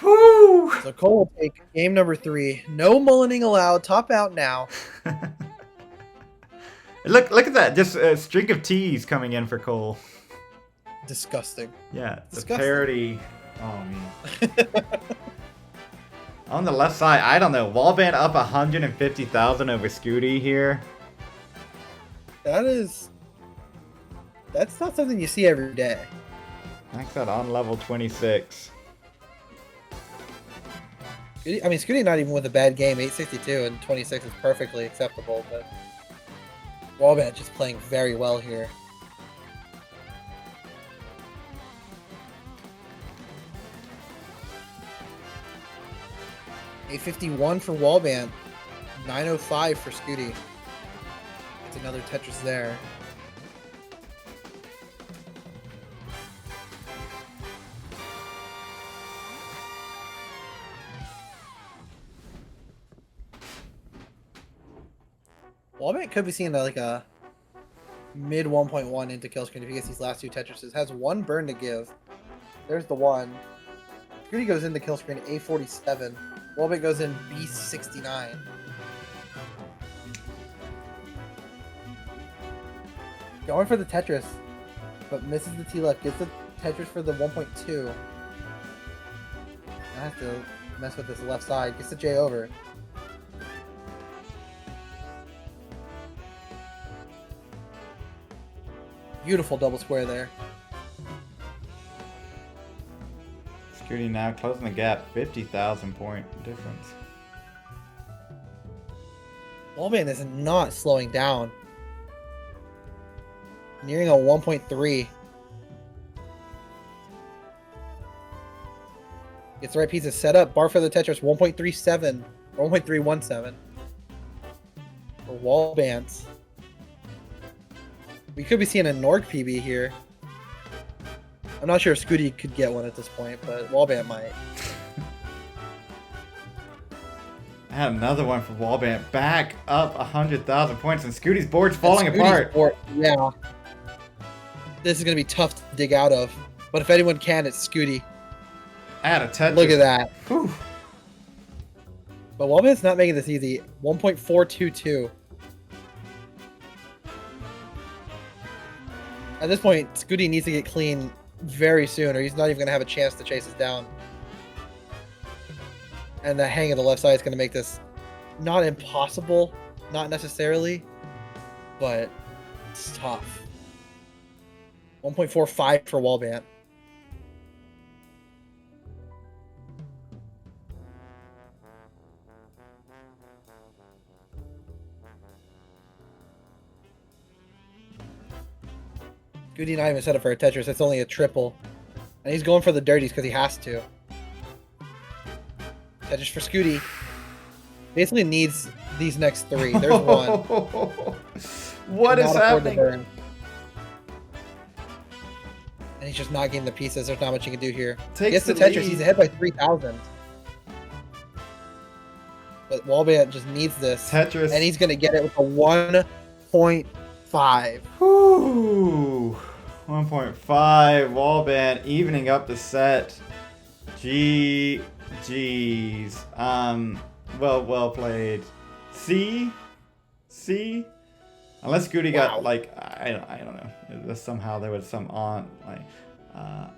S2: Whoo!
S1: So Cole will take game number 3. No mullining allowed. Top out now.
S2: Look at that. Just a streak of T's coming in for Cole.
S1: Disgusting.
S2: Yeah, the
S1: Disgusting.
S2: parody. Oh man. On the left side, I don't know. Wallband up 150,000 over Scooty here.
S1: That's not something you see every day.
S2: Max out on level 26.
S1: Scooty not even with a bad game. 862 and 26 is perfectly acceptable, but Wallband just playing very well here. $851 for Wallband, 905 for Scooty. It's another Tetris there. Wallband could be seeing like a mid 1.1 into kill screen if he gets these last 2 Tetrises. Has 1 burn to give. There's the 1. Scooty goes into kill screen A47. Wallband goes in B69. Going for the Tetris, but misses the T left. Gets the Tetris for the 1.2. I have to mess with this left side. Gets the J over. Beautiful double square there.
S2: Scooty now closing the gap, 50,000 point difference.
S1: Wallband is not slowing down. Nearing a 1.3. Gets the right pieces set up. Bar for the Tetris 1.37 or 1.317 for wall bands. We could be seeing a Norg PB here. I'm not sure if Scooty could get one at this point, but Wallband might.
S2: I had another one for Wallband. Back up 100,000 points, and Scooty's board's falling apart.
S1: Yeah. This is going to be tough to dig out of. But if anyone can, it's Scooty.
S2: Add a Tetris.
S1: Look at that.
S2: Whew.
S1: But Wallband's not making this easy. 1.422. At this point, Scooty needs to get clean very soon, or he's not even going to have a chance to chase us down. And the hang of the left side is going to make this not impossible, not necessarily, but it's tough. 1.45 for Wallband. Scooty not even set up for a Tetris. It's only a triple. And he's going for the dirties because he has to. Tetris for Scooty. Basically needs these next three. There's one.
S2: What is happening?
S1: And he's just not getting the pieces. There's not much he can do here.
S2: Takes
S1: Gets the
S2: the
S1: Tetris.
S2: lead.
S1: He's ahead by 3,000. But Wallband just needs this.
S2: Tetris.
S1: And he's going to get it with a 1.5.
S2: Whew. 1.5. Wallband evening up the set. GG's. Well played. C. Unless Scooty got like I don't know. Somehow there was some offline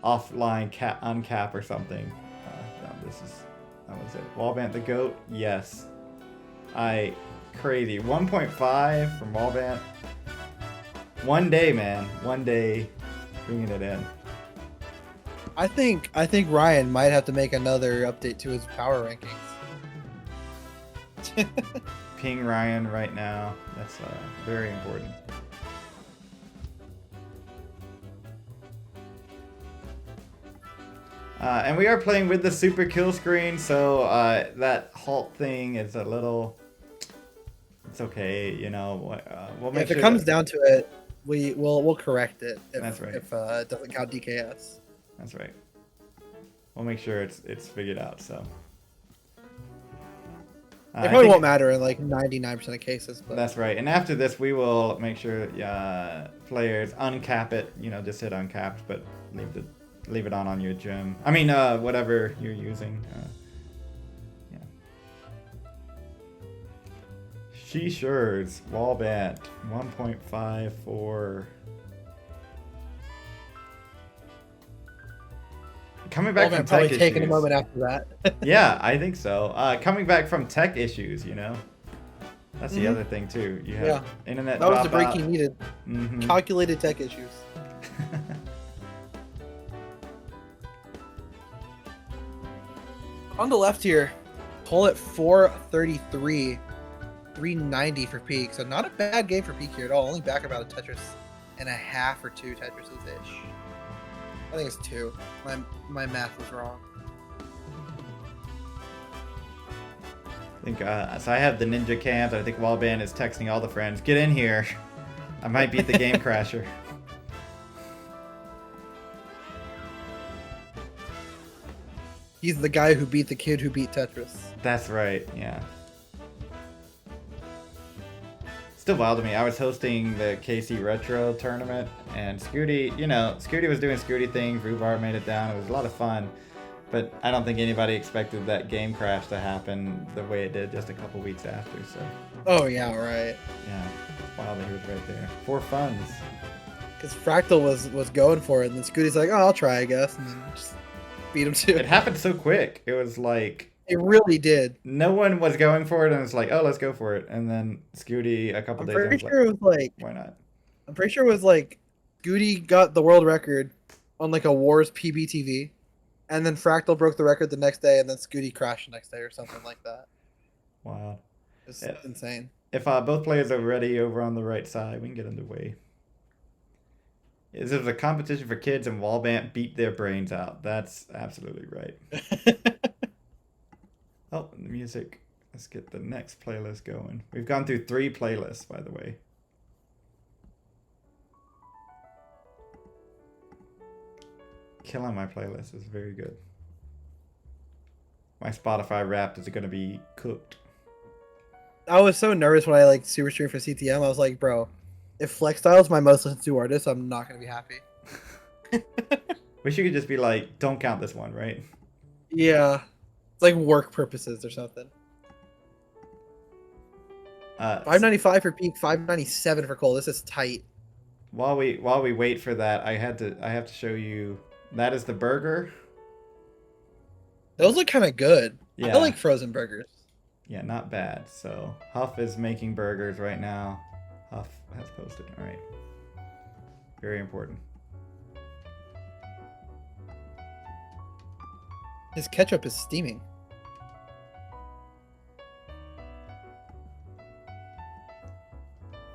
S2: uncap or something. No, that was it. Wallband the GOAT. Yes. Crazy. 1.5 from Wallband. One day, man. One day, bringing it in.
S1: I think Ryan might have to make another update to his power rankings.
S2: Ping Ryan right now. That's very important. And we are playing with the super kill screen, so that halt thing is a little. It's okay, you know. We'll make
S1: if
S2: sure
S1: it comes down to it, we'll correct it.
S2: That's right.
S1: If it doesn't count DKS.
S2: That's right. We'll make sure it's figured out. So.
S1: It probably won't matter in like 99% of cases. But
S2: that's right. And after this, we will make sure players uncap it. You know, just hit uncapped, but leave it on your gym. I mean, whatever you're using. Yeah. She-Shirts, Wallband, 1.5 for... Coming back from
S1: probably
S2: tech
S1: taking
S2: issues.
S1: a moment after that.
S2: Yeah, I think so. Coming back from tech issues, you know? That's the other thing, too. You have internet
S1: That was
S2: drop
S1: the break
S2: out.
S1: he needed. Calculated tech issues. On the left here, pull at 433, 390 for peak. So not a bad game for peak here at all. Only back about a Tetris and a half or two Tetrises-ish. I think it's two. My math was wrong.
S2: I think, so I have the ninja cams. I think Wallband is texting all the friends. Get in here. I might beat the game crasher.
S1: He's the guy who beat the kid who beat Tetris.
S2: That's right, yeah. Still wild to me. I was hosting the KC Retro tournament, and Scooty, Scooty was doing Scooty things. Rhubarb made it down. It was a lot of fun. But I don't think anybody expected that game crash to happen the way it did just a couple weeks after, so.
S1: Oh, yeah, right.
S2: Yeah, it's wild that he was right there. For funds.
S1: Because Fractal was going for it, and then Scooty's like, "Oh, I'll try, I guess," and then just beat him to
S2: It
S1: it.
S2: happened so quick. It was like
S1: It really did.
S2: no one was going for it, and it's like, oh, let's go for it. And then Scooty, a couple
S1: I'm
S2: days, I
S1: pretty
S2: was like,
S1: sure it was like
S2: why not?
S1: I'm pretty sure it was like Scooty got the world record on like a Wars PBTV, and then Fractal broke the record the next day, and then Scooty crashed the next day or something like that.
S2: Wow.
S1: It's
S2: Yeah.
S1: insane.
S2: If both players are ready over on the right side, we can get underway. This is a competition for kids, and Wallbant beat their brains out. That's absolutely right. Oh, the music. Let's get the next playlist going. We've gone through 3 playlists, by the way. Killing my playlist is very good. My Spotify Wrapped is going to be cooked.
S1: I was so nervous when I like super streamed for CTM. I was like, bro, if Flexstyle's my most listened to artist, I'm not gonna be happy.
S2: Wish you could just be like, don't count this one, right?
S1: Yeah, it's like work purposes or something. 595 for Peak, 597 for Cole. This is tight.
S2: While we wait for that, I have to show you. That is the burger.
S1: Those look kind of good.
S2: Yeah.
S1: I like frozen burgers.
S2: Yeah, not bad. So Huff is making burgers right now. Huff has posted. All right. Very important.
S1: His ketchup is steaming.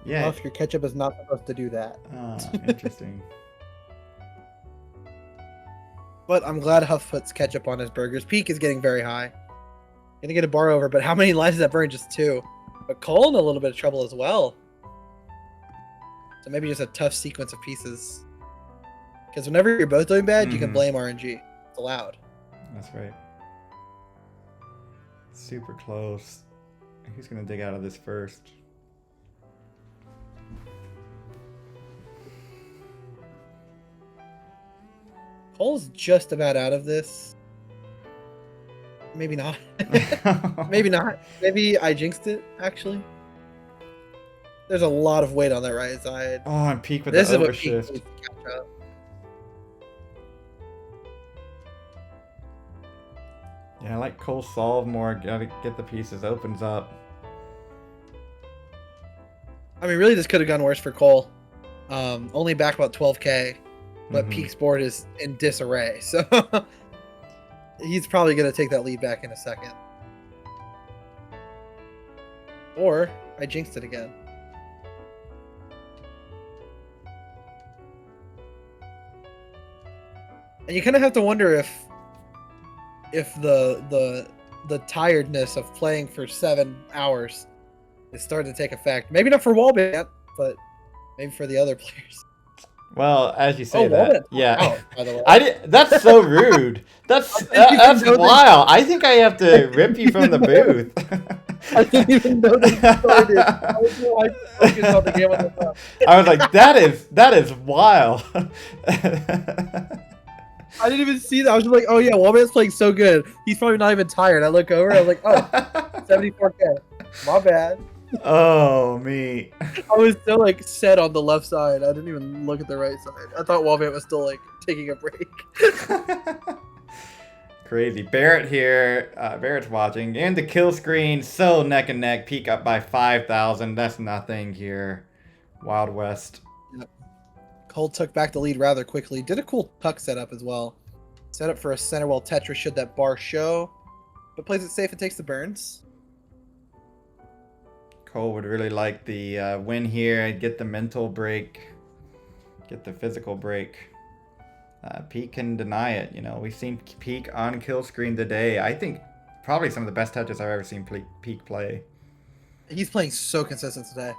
S2: Yeah.
S1: Huff, your ketchup is not supposed to do that.
S2: Interesting.
S1: But I'm glad Huff puts ketchup on his burgers. Peak is getting very high. Gonna get a bar over, but how many lines does that burn? Just 2. But Cole in a little bit of trouble as well. So maybe just a tough sequence of pieces. Because whenever you're both doing bad, you can blame RNG. It's allowed.
S2: That's right. Super close. Who's gonna dig out of this first?
S1: Cole's just about out of this. Maybe not. Maybe not. Maybe I jinxed it, actually. There's a lot of weight on that right side.
S2: Oh, I'm Peak with
S1: This
S2: the
S1: is what Peak
S2: overshift.
S1: needs to catch up.
S2: Yeah, I like Cole solve more. Gotta get the pieces. Opens up.
S1: I mean, really, this could have gone worse for Cole. Only back about 12k, but Peak's board is in disarray, so he's probably going to take that lead back in a second. Or I jinxed it again. And you kind of have to wonder if the tiredness of playing for 7 hours is starting to take effect. Maybe not for Wallbant, but maybe for the other players.
S2: Well, as you say
S1: Wallbant
S2: yeah.
S1: out, by the way.
S2: I did. That's so rude. That's
S1: know
S2: wild. I think I have to rip you from the booth.
S1: I didn't even know they started. I was so focused on the game on the top.
S2: I was like, that is wild.
S1: I didn't even see that. I was just like, oh yeah, Wallbant's playing so good. He's probably not even tired. I look over, I was like, oh, 74k. My bad.
S2: Oh, me.
S1: I was still like set on the left side. I didn't even look at the right side. I thought Wallbant was still like taking a break.
S2: Crazy. Barrett here. Barrett's watching. And the kill screen. So neck and neck. Peak up by 5,000. That's nothing here. Wild West.
S1: Yep. Cole took back the lead rather quickly. Did a cool tuck setup as well. Set up for a center wall Tetris should that bar show. But plays it safe and takes the burns.
S2: Cole would really like the win here. Get the mental break. Get the physical break. Peak can deny it. You know, we've seen Peak on kill screen today. I think probably some of the best touches I've ever seen Peak play.
S1: He's playing so consistent today.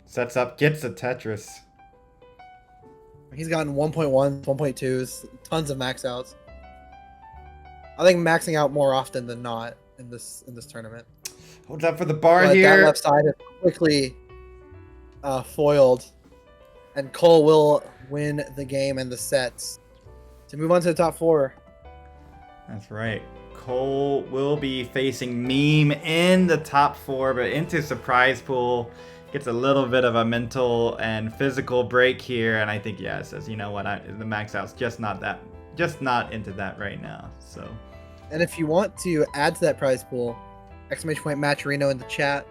S2: Sets up, gets a Tetris.
S1: He's gotten 1.1, 1.2s, tons of max outs. I think maxing out more often than not in this tournament.
S2: Holds up for the bar
S1: But
S2: here.
S1: that left side is quickly foiled, and Cole will win the game and the sets to move on to the top 4.
S2: That's right. Cole will be facing Meme in the top 4, but into surprise pool. gets a little bit of a mental and physical break here, and I think it says, you know what, the max out's just not into that right now. So.
S1: And if you want to add to that prize pool, exclamation point Matcherino in the chat.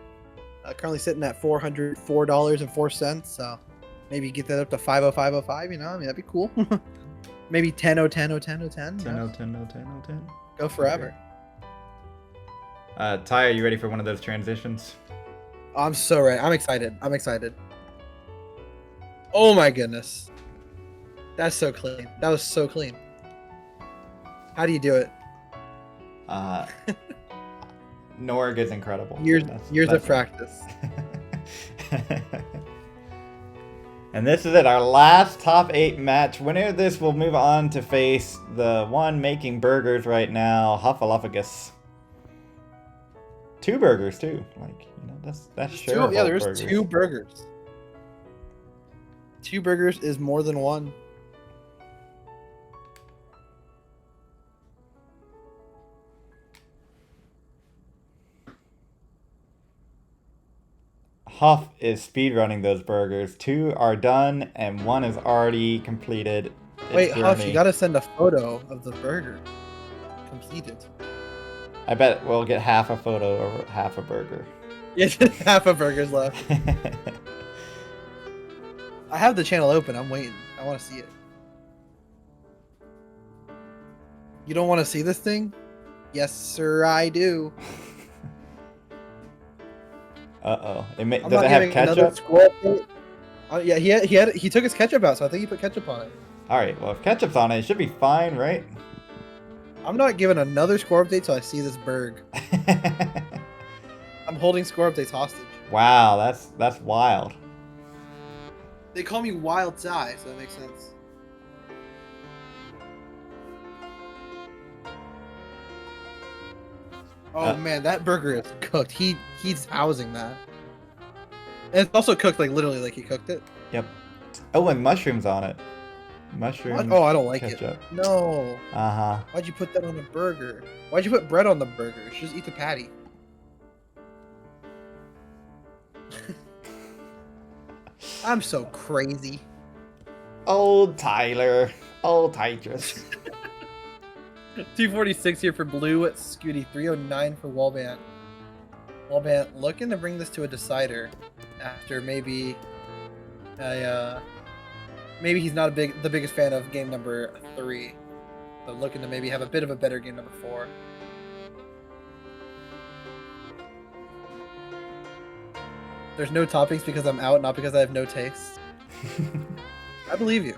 S1: Currently sitting at $404.04. So maybe get that up to 50505. You know, I mean that'd be cool. Maybe 10.010.010.010.
S2: 10.010.010.010.
S1: Go forever.
S2: Ty, are you ready for one of those transitions?
S1: I'm so ready. I'm excited. Oh my goodness. That's so clean. That was so clean. How do you do it?
S2: Norg is incredible.
S1: Years of practice.
S2: And this is it, our last top 8 match. Winner of this will move on to face the one making burgers right now, Huffaluffagus. 2 burgers too. Like, you know, that's sure.
S1: Yeah, there's 2 burgers. 2 burgers is more than 1.
S2: Huff is speedrunning those burgers. 2 are done and 1 is already completed.
S1: Wait, Huff, you gotta send a photo of the burger. Completed.
S2: I bet we'll get half a photo or half a burger.
S1: Yeah, just half a burger's left. I have the channel open. I'm waiting. I want to see it. You don't want to see this thing? Yes, sir, I do.
S2: Uh-oh. Does it have ketchup?
S1: Yeah, he took his ketchup out, so I think he put ketchup on it.
S2: Alright, well, if ketchup's on it, it should be fine, right?
S1: I'm not giving another score update till I see this burg. I'm holding score updates hostage.
S2: Wow, that's wild.
S1: They call me Wild Ty, so that makes sense. Oh man, that burger is cooked. He's housing that. And it's also cooked like literally like he cooked it.
S2: Yep. Oh, and mushrooms on it. Mushrooms.
S1: Oh, I don't like
S2: ketchup.
S1: it. No.
S2: Uh-huh.
S1: Why'd you put that on a burger? Why'd you put bread on the burger? You should just eat the patty. I'm so crazy.
S2: Old Tyler. Old Tetris.
S1: 246 here for Blue at Scooty. 309 for Wallbant. Wallbant looking to bring this to a decider after maybe he's not the biggest fan of game number 3. So looking to maybe have a bit of a better game number 4. There's no toppings because I'm out, not because I have no taste. I believe you.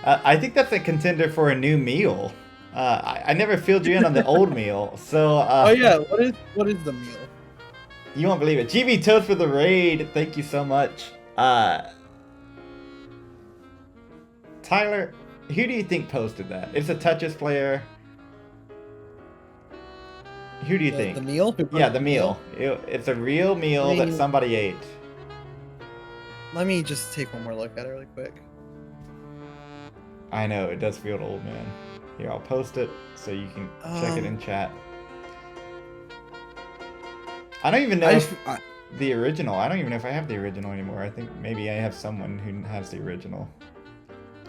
S2: I think that's a contender for a new meal. I never filled you in on the old meal, so.
S1: Oh yeah, what is the meal?
S2: You won't believe it. GB Toast for the raid. Thank you so much. Tyler, who do you think posted that? It's a Tetris player. Who do you think?
S1: The meal?
S2: Yeah, the meal. It's a real meal that somebody ate.
S1: Let me just take one more look at it really quick.
S2: I know, it does feel old, man. Here, I'll post it so you can check it in chat. I don't even know the original. I don't even know if I have the original anymore. I think maybe I have someone who has the original.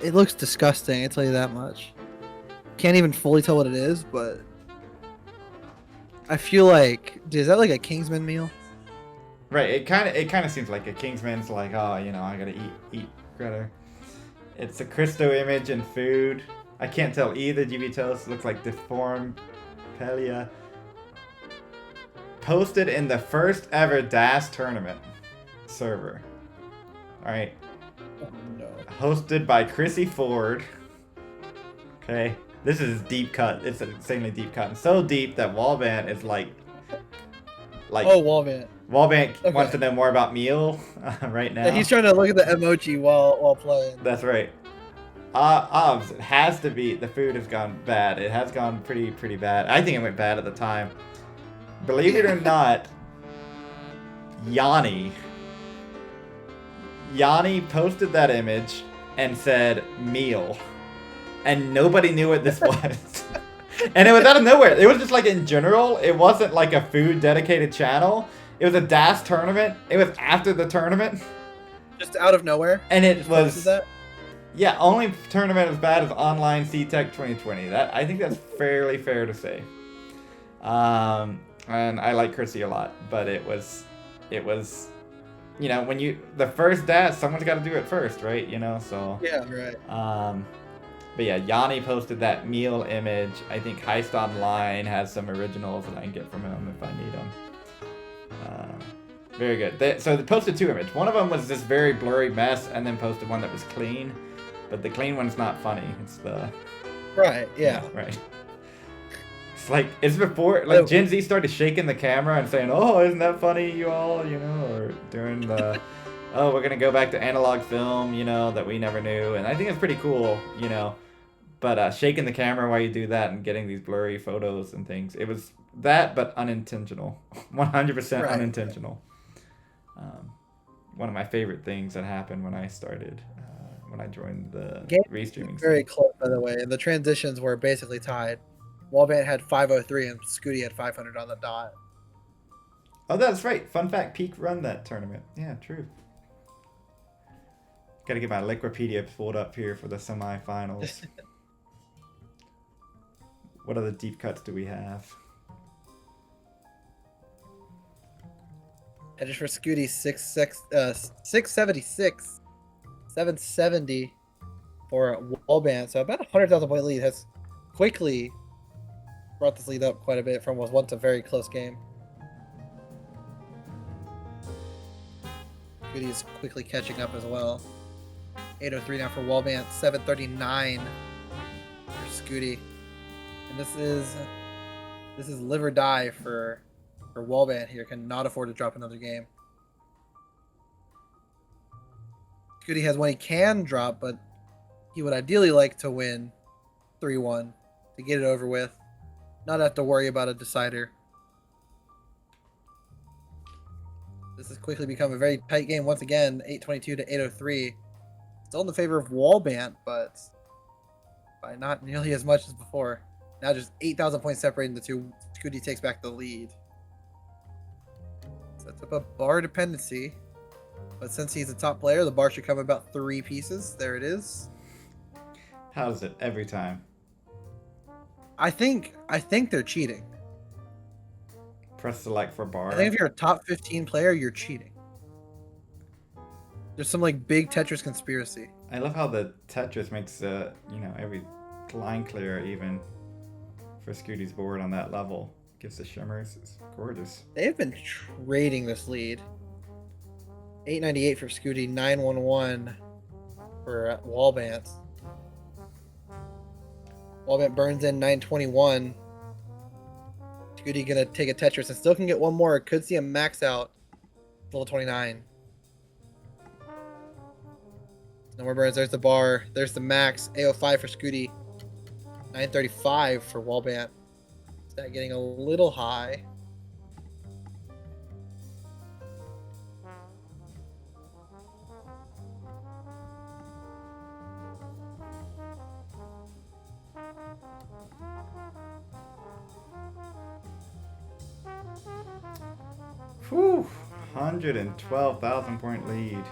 S1: It looks disgusting, I tell you that much. Can't even fully tell what it is, but I feel like, is that like a Kingsman meal?
S2: Right, it kind of seems like a Kingsman's like, oh, you know, I gotta eat Greta. It's a Christo image and food. I can't tell either. GB Toast looks like deformed Pelia. Posted in the first ever DAS tournament server. Alright.
S1: Oh, no.
S2: Hosted by Chrissy Ford. Okay. This is deep cut. It's an insanely deep cut. And so deep that Wallbant is like
S1: oh, Wallbant.
S2: Wallbant wants to know more about meal right now.
S1: Yeah, he's trying to look at the emoji while playing.
S2: That's right. Obs, it has to be. The food has gone bad. It has gone pretty bad. I think it went bad at the time. Believe it or not, Yanni posted that image and said meal, and nobody knew what this was. And it was out of nowhere. It was just like in general. It wasn't like a food dedicated channel. It was a DAS tournament. It was after the tournament.
S1: Just out of nowhere.
S2: And it
S1: Just posted
S2: was...
S1: that.
S2: Yeah, only tournament as bad as online CTech 2020. That I think that's fairly fair to say. And I like Chrissy a lot, but it was, you know, when the first DAS, someone's got to do it first, right? You know, so.
S1: Yeah, right.
S2: But yeah, Yanni posted that meal image. I think Heist Online has some originals that I can get from him if I need them. Very good. So they posted 2 images. One of them was this very blurry mess, and then posted one that was clean. But the clean one's not funny. It's the...
S1: Right, yeah.
S2: Right. It's like, it's before, like, Gen Z started shaking the camera and saying, oh, isn't that funny, you all, you know, or doing the, oh, we're going to go back to analog film, you know, that we never knew. And I think it's pretty cool, you know. But shaking the camera while you do that and getting these blurry photos and things, it was that, but unintentional. 100% unintentional. One of my favorite things that happened when I started... when I joined the restreaming.
S1: Very close, by the way, and the transitions were basically tied. Wallband had 503 and Scooty had 500 on the dot.
S2: Oh, that's right. Fun fact, Peak run that tournament. Yeah, true. Got to get my Liquipedia pulled up here for the semifinals. What other deep cuts do we have?
S1: Edges for Scooty 676. 770 for Wallband, so about 100,000 point lead. Has quickly brought this lead up quite a bit from what was once a very close game. Scooty is quickly catching up as well. 803 now for Wallband, 739 for Scooty, and this is live or die for Wallband here. Cannot afford to drop another game. Scooty has one he can drop, but he would ideally like to win 3-1 to get it over with. Not have to worry about a decider. This has quickly become a very tight game once again, 822 to 803. Still in the favor of Wallband, but by not nearly as much as before. Now just 8,000 points separating the two. Scooty takes back the lead. Sets up a bar dependency. But since he's a top player, the bar should come about 3 pieces. There it is.
S2: How is it every time?
S1: I think they're cheating.
S2: Press select for bar.
S1: I think if you're a top 15 player, you're cheating. There's some like big Tetris conspiracy.
S2: I love how the Tetris makes you know, every line clear even for Scooty's board on that level. Gives the shimmers. It's gorgeous.
S1: They've been trading this lead. 898 for Scooty, 911 for Wallbant. Wallbant burns in 921. Scooty gonna take a Tetris and still can get one more. Could see him max out level 29. No more burns. There's the bar. There's the max. A05 for Scooty. 935 for Wallbant. Is that getting a little high?
S2: Whew, 112,000 point lead.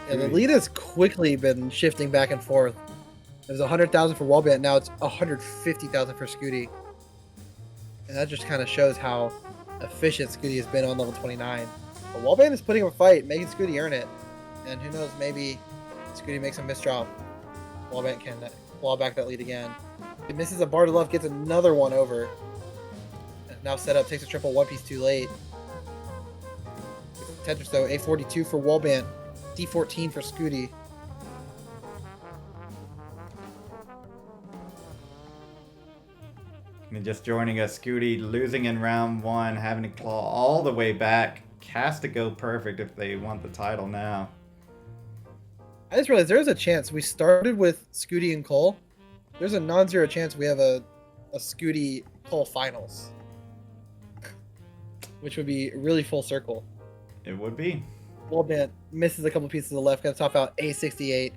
S1: Yeah, the lead has quickly been shifting back and forth. It was 100,000 for Wallbant, now it's 150,000 for Scooty. And that just kind of shows how efficient Scooty has been on level 29. But Wallbant is putting up a fight, making Scooty earn it. And who knows, maybe Scooty makes a misdrop. Wallbant can claw back that lead again. He misses a bar to left, gets another one over. And now set up, takes a triple one piece too late. Tetris though, A42 for Wallbant, D14 for Scooty.
S2: And just joining us, Scooty losing in round 1, having to claw all the way back. Has to go perfect if they want the title now.
S1: I just realized there's a chance we started with Scooty and Cole. There's a non-zero chance we have a Scooty Cole finals, which would be really full circle.
S2: It would be.
S1: Wallbant misses a couple pieces to the left, gonna top out A68.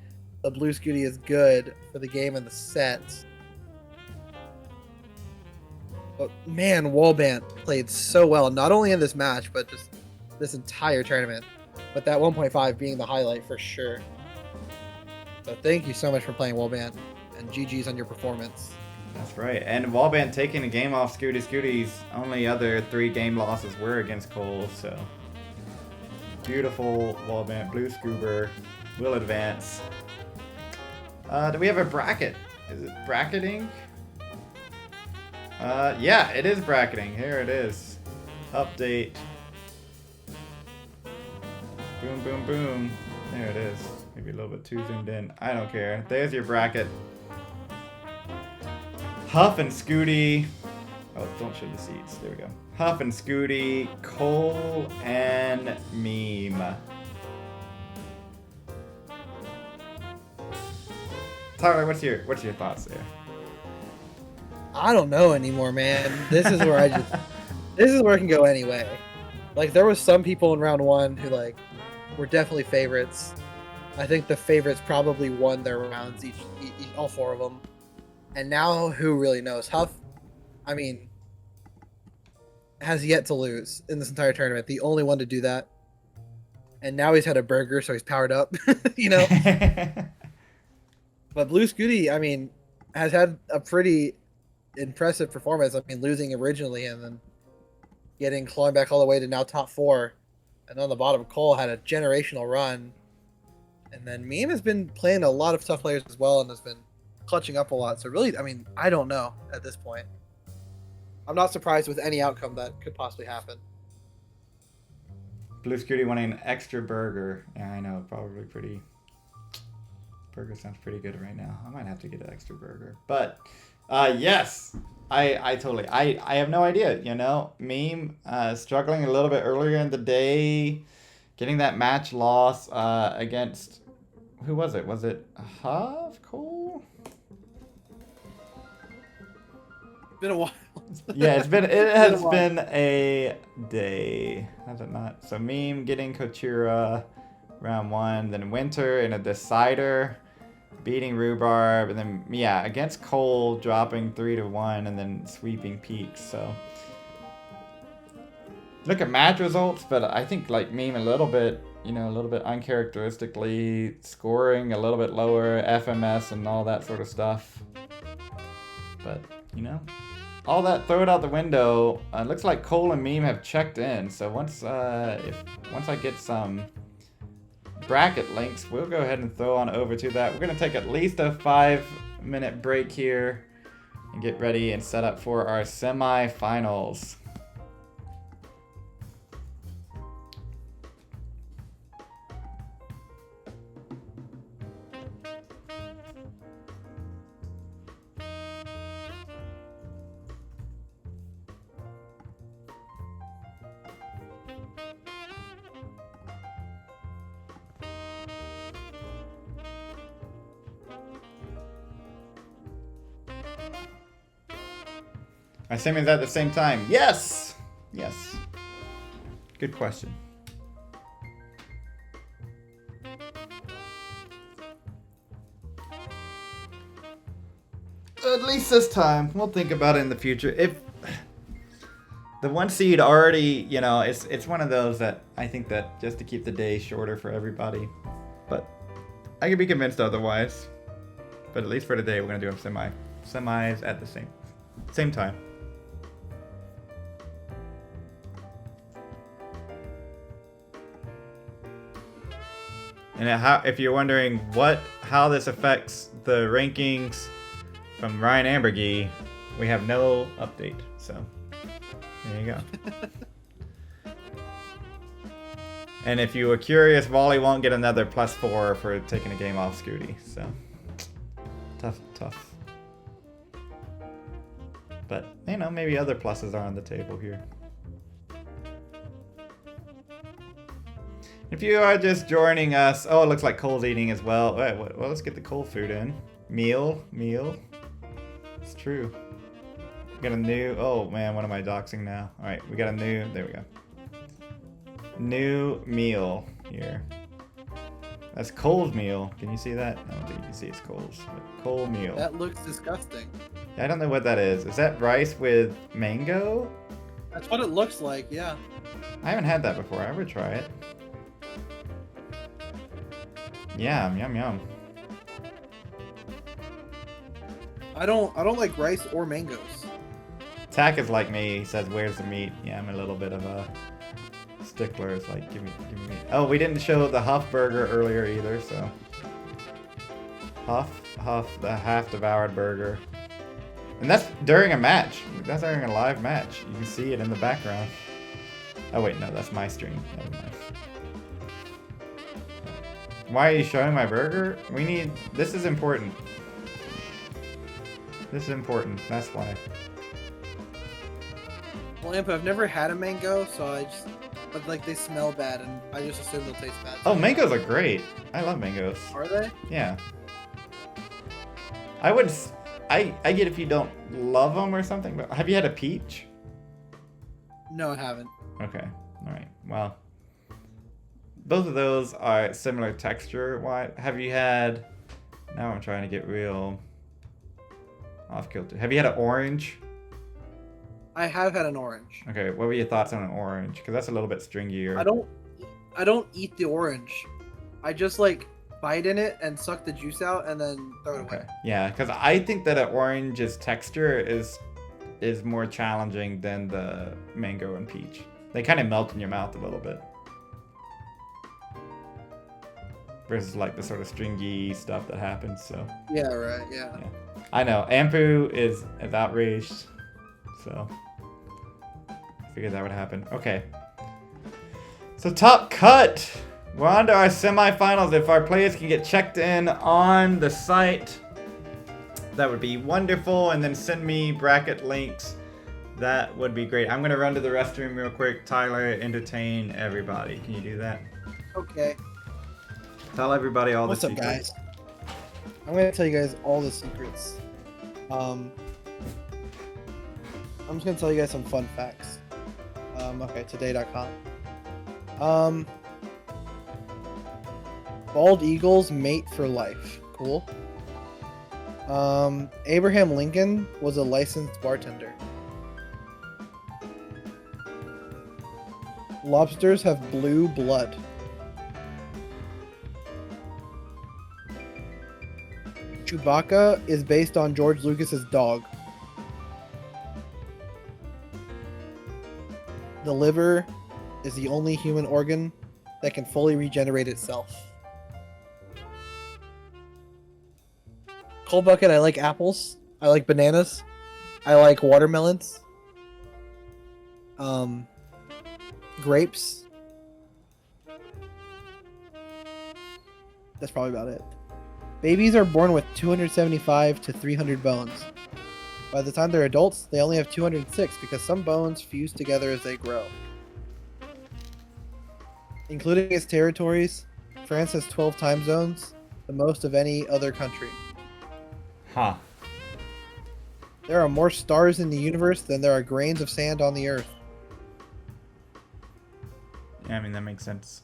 S1: The blue Scooty is good for the game and the set. But man, Wallband played so well, not only in this match, but just this entire tournament. But that 1.5 being the highlight for sure. So thank you so much for playing Wallband, and GG's on your performance.
S2: That's right. And Wallband taking a game off Scooty. Scooty's only other 3 game losses were against Cole, so beautiful Wallband. Blue Scuba will advance. Do we have a bracket? Is it bracketing? Yeah, it is bracketing. Here it is. Update. Boom, boom, boom. There it is. Maybe a little bit too zoomed in. I don't care. There's your bracket. Huff and Scooty. Oh, don't show the seats. There we go. Huff and Scooty, Cole and Meme. Tyler, what's your thoughts there?
S1: I don't know anymore, man. This is where this is where it can go anyway. Like, there was some people in round 1 who, like, were definitely favorites. I think the favorites probably won their rounds, each all 4 of them. And now, who really knows? Huff, I mean, has yet to lose in this entire tournament. The only one to do that. And now he's had a burger, so he's powered up, you know? But Blue Scooty, I mean, has had a pretty impressive performance. I mean, losing originally and then clawing back all the way to now top 4. And on the bottom, Cole had a generational run. And then Meme has been playing a lot of tough players as well and has been clutching up a lot. So really, I mean, I don't know at this point. I'm not surprised with any outcome that could possibly happen.
S2: Blue Scooty wanting an extra burger. Yeah, I know, probably pretty. Burger sounds pretty good right now. I might have to get an extra burger. But yes, I totally. I have no idea. You know, Meme struggling a little bit earlier in the day, getting that match loss against who was it? Was it Huff Cole?
S3: It's been a while.
S2: Yeah, it has been a day, has it not? So Meme getting Kochira round 1, then Winter in a decider, beating Rhubarb, and then yeah, against Cole dropping 3-1 and then sweeping Peaks. So look at match results, but I think like Meme a little bit uncharacteristically scoring a little bit lower, FMS and all that sort of stuff. But you know, all that, throw it out the window. Looks like Cole and Meme have checked in. So once I get some bracket links, we'll go ahead and throw on over to that. We're gonna take at least a 5-minute break here and get ready and set up for our semi-finals. I assume it's at the same time. Yes! Yes. Good question. At least this time. We'll think about it in the future. If the 1 seed already, you know, it's one of those that I think that just to keep the day shorter for everybody. But I could be convinced otherwise. But at least for today, we're going to do them semis at the same time. And if you're wondering how this affects the rankings from Ryan Ambergy, we have no update. So there you go. And if you were curious, Volley won't get another +4 for taking a game off Scooty. So tough. But you know, maybe other pluses are on the table here. If you are just joining us, oh, it looks like Cole's eating as well. Well, let's get the Cole food in. Meal. It's true. We got a new, oh man, what am I doxing now? All right, we got a new, there we go. New meal here. That's Cole's meal. Can you see that? I don't think you can see it's Cole's. But Cole meal.
S3: That looks disgusting.
S2: I don't know what that is. Is that rice with mango?
S3: That's what it looks like. Yeah.
S2: I haven't had that before. I would try it. Yum, yum, yum.
S3: I don't like rice or mangoes.
S2: Tack is like me. He says, "Where's the meat?" Yeah, I'm a little bit of a stickler. It's like, give me meat. Oh, we didn't show the Huff burger earlier either, so Huff, the half-devoured burger, and that's during a match. That's during a live match. You can see it in the background. Oh wait, no, that's my stream. Never mind. Why are you showing my burger? We need. This is important. This is important. That's why.
S3: Well, Amp, I've never had a mango, so but like they smell bad, and I just assume they'll taste bad.
S2: Oh, mangoes are great. I love mangoes.
S3: Are they?
S2: Yeah. I would. I get if you don't love them or something. But have you had a peach?
S3: No, I haven't.
S2: Okay. All right. Well, both of those are similar texture. Why? Have you had? Now I'm trying to get real off kilter. Have you had an orange?
S3: I have had an orange.
S2: Okay. What were your thoughts on an orange? Because that's a little bit stringier.
S3: I don't eat the orange. I just like bite in it and suck the juice out and then throw it away.
S2: Okay. Yeah, because I think that an orange's texture is more challenging than the mango and peach. They kind of melt in your mouth a little bit. Versus like the sort of stringy stuff that happens, so.
S3: Yeah, right, yeah.
S2: I know, Ampu is outraged, so. I figured that would happen. Okay. So top cut! We're on to our semifinals. If our players can get checked in on the site, that would be wonderful. And then send me bracket links. That would be great. I'm going to run to the restroom real quick. Tyler, entertain everybody. Can you do that?
S3: Okay.
S2: Tell everybody all
S3: What's
S2: the
S3: up,
S2: secrets.
S3: guys? I'm going to tell you guys all the secrets. I'm just going to tell you guys some fun facts. Okay, today.com. Bald eagles mate for life. Cool. Abraham Lincoln was a licensed bartender. Lobsters have blue blood. Chewbacca is based on George Lucas's dog. The liver is the only human organ that can fully regenerate itself. Cold bucket, I like apples. I like bananas. I like watermelons. Grapes. That's probably about it. Babies are born with 275 to 300 bones. By the time they're adults, they only have 206 because some bones fuse together as they grow. Including its territories, France has 12 time zones, the most of any other country.
S2: Huh.
S3: There are more stars in the universe than there are grains of sand on the earth.
S2: Yeah, I mean, that makes sense.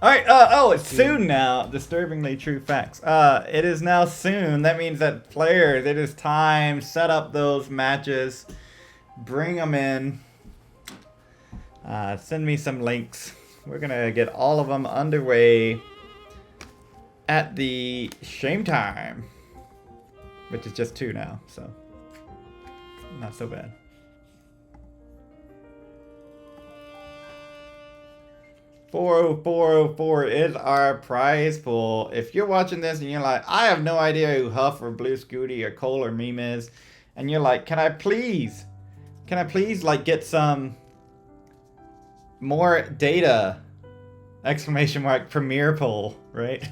S2: Alright, it's soon now. Disturbingly true facts. It is now soon. That means that players, it is time. Set up those matches. Bring them in. Send me some links. We're gonna get all of them underway at the Shame Time. Which is just 2 now, so not so bad. $404 is our prize pool. If you're watching this and you're like, I have no idea who Huff or Blue Scooty or Cole or Meme is, and you're like, can I please like get some more data? Exclamation mark Premiere poll, right?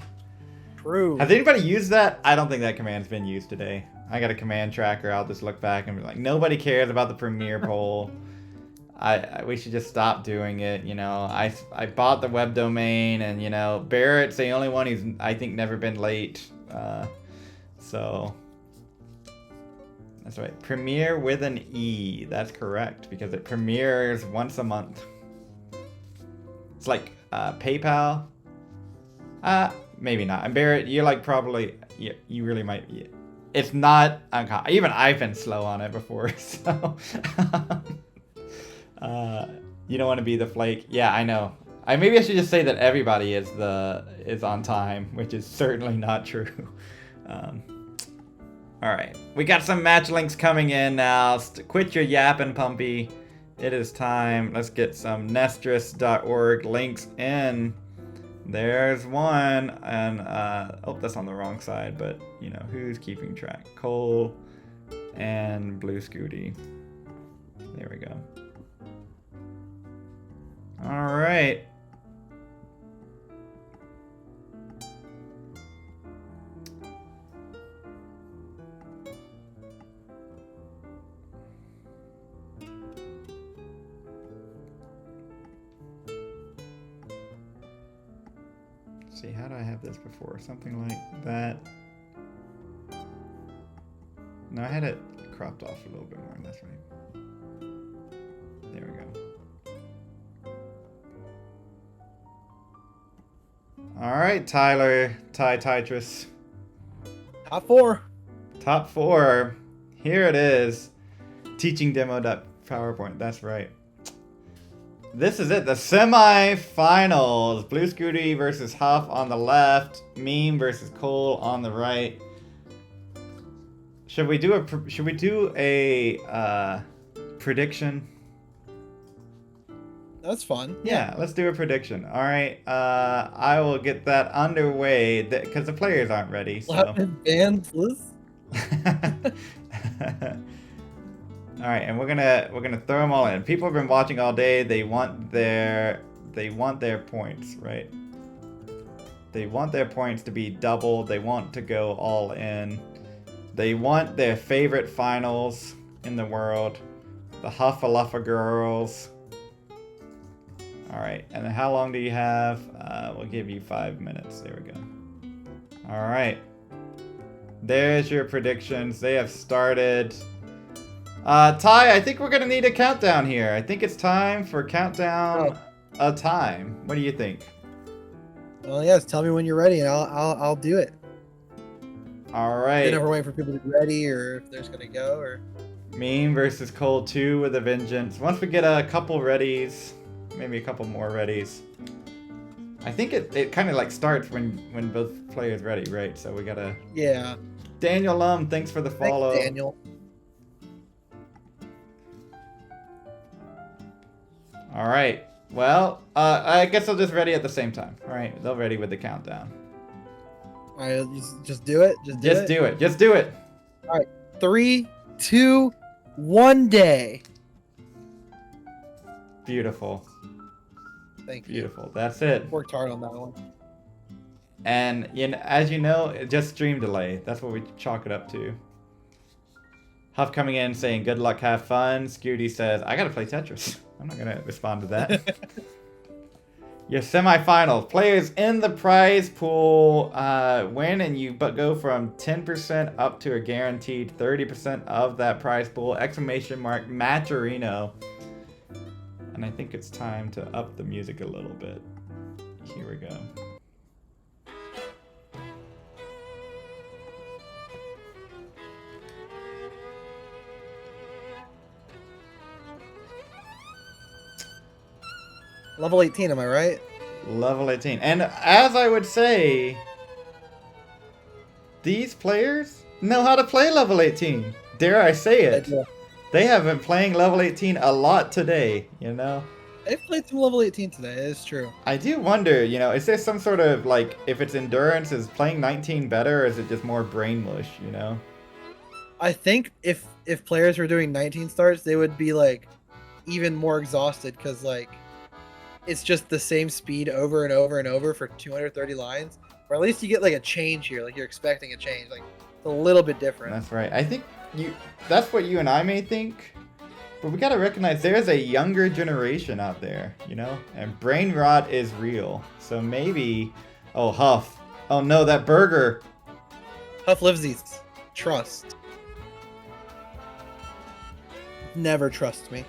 S3: True.
S2: Has anybody used that? I don't think that command's been used today. I got a command tracker. I'll just look back and be like, nobody cares about the Premiere poll. We should just stop doing it. You know, I bought the web domain, and you know, Barrett's the only one who's I think never been late. So that's right. Premiere with an E. That's correct because it premieres once a month. It's like PayPal. Maybe not. And Barrett, you're like probably you really might. it's not uncommon. Even I've been slow on it before, so you don't want to be the flake. Yeah, I know. Maybe I should just say that everybody is on time, which is certainly not true. All right, we got some match links coming in now. Quit your yapping, Pumpy. It is time. Let's get some nestris.org links in. There's one, and oh, that's on the wrong side, but you know who's keeping track? Cole and Blue Scooty. There we go. All right. See, how do I have this before? Something like that. No, I had it cropped off a little bit more. That's right. There we go. All right, Tyler, Tetris.
S1: Top 4.
S2: Top 4. Here it is. Teaching demo.powerpoint. That's right. This is it, the semi-finals. Blue Scooty versus Huff on the left. Meme versus Cole on the right. Should we do a prediction?
S1: That's fun.
S2: Yeah, let's do a prediction. All right, I will get that underway because the players aren't ready. So.
S1: Bands list.
S2: All right, and we're gonna throw them all in. People have been watching all day. They want their points, right? They want their points to be doubled. They want to go all in. They want their favorite finals in the world, the Huffaluffa girls. All right, and then how long do you have? We'll give you 5 minutes. There we go. All right, there's your predictions. They have started. Ty, I think we're gonna need a countdown here. I think it's time for countdown a time. What do you think?
S1: Well, yes. Tell me when you're ready, and I'll do it.
S2: All right.
S1: Never waiting for people to be ready, or if there's gonna go, or.
S2: Meme versus Cole 2 with a vengeance. Once we get a couple readies, maybe a couple more readies. I think it kind of like starts when both players ready, right? So we gotta.
S1: Yeah.
S2: Daniel thanks for the follow.
S1: Thanks, Daniel.
S2: All right. Well, I guess I'll just ready at the same time. All right, they'll ready with the countdown.
S1: All right, just do it. Just do it.
S2: Just do it.
S1: All right, 3, 2, 1 day.
S2: Beautiful.
S1: Thank you.
S2: Beautiful. That's it.
S1: Worked hard on that one.
S2: And as you know, just stream delay. That's what we chalk it up to. Huff coming in saying, good luck, have fun. Scooty says, I gotta play Tetris. I'm not gonna respond to that. Your semifinals. Players in the prize pool win, and you go from 10% up to a guaranteed 30% of that prize pool. Exclamation mark, Matcherino. And I think it's time to up the music a little bit. Here we go.
S1: Level 18, am I right?
S2: Level 18. And as I would say, these players know how to play level 18. Dare I say it? They have been playing level 18 a lot today, you know?
S1: They've played some level 18 today, it's true.
S2: I do wonder, is there some sort of, like, if it's endurance, is playing 19 better, or is it just more brain mush, you know?
S1: I think if players were doing 19 starts, they would be, like, even more exhausted, because, like, it's just the same speed over and over and over for 230 lines. Or at least you get, like, a change here, like, you're expecting a change. Like, it's a little bit different.
S2: That's right. I think that's what you and I may think. But we gotta recognize there's a younger generation out there, and brain rot is real. So maybe, oh, Huff. Oh no, that burger.
S1: Huff lives these. Trust. Never trust me.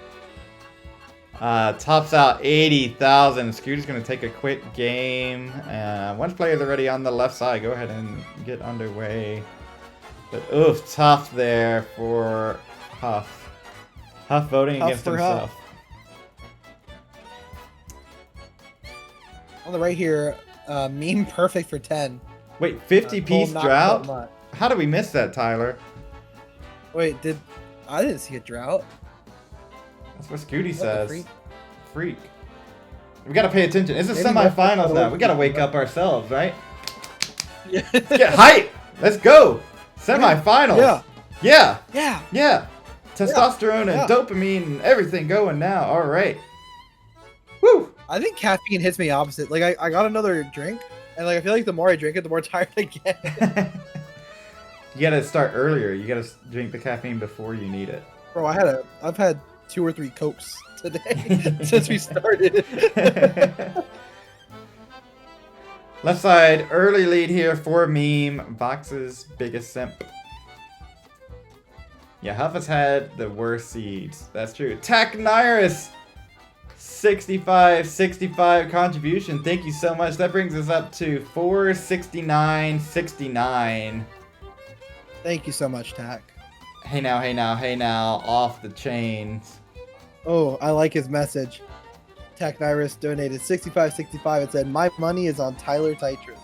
S2: Tops out 80,000. Scooter's gonna take a quick game. Once players are ready on the left side, go ahead and get underway. But oof, tough there for Huff. Huff voting
S1: Tough
S2: against
S1: for
S2: himself.
S1: Huff. On the right here, meme perfect for 10.
S2: Wait, 50 piece
S1: Cole not
S2: drought?
S1: so much.
S2: How did we miss that, Tyler?
S1: Wait, I didn't see a drought.
S2: That's what Scooty
S1: What the
S2: says.
S1: freak?
S2: Freak. We gotta pay attention. It's the
S1: Maybe that's
S2: semifinals
S1: what
S2: now.
S1: it
S2: We gotta
S1: was.
S2: wake up ourselves, right?
S1: Yeah.
S2: Let's get hype! Let's go! Semifinals!
S1: Yeah.
S2: Yeah!
S1: Yeah.
S2: Yeah! Testosterone
S1: Yeah.
S2: and dopamine and everything going now. Alright. Woo!
S1: I think caffeine hits me opposite. Like I got another drink, and like I feel like the more I drink it, the more tired I get.
S2: You gotta start earlier. You gotta drink the caffeine before you need it.
S1: Bro, I've had 2 or 3 Cokes today since we started.
S2: Left side, early lead here for Meme. Vox's biggest simp. Yeah, Huff has had the worst seeds. That's true. Tachnirus! 65 contribution. Thank you so much. That brings us up to 469.69.
S1: Thank you so much, Tac.
S2: Hey now, hey now, hey now. Off the chains.
S1: Oh, I like his message. Tachnirus donated 65.65 and said, "My money is on Tyler Tetris."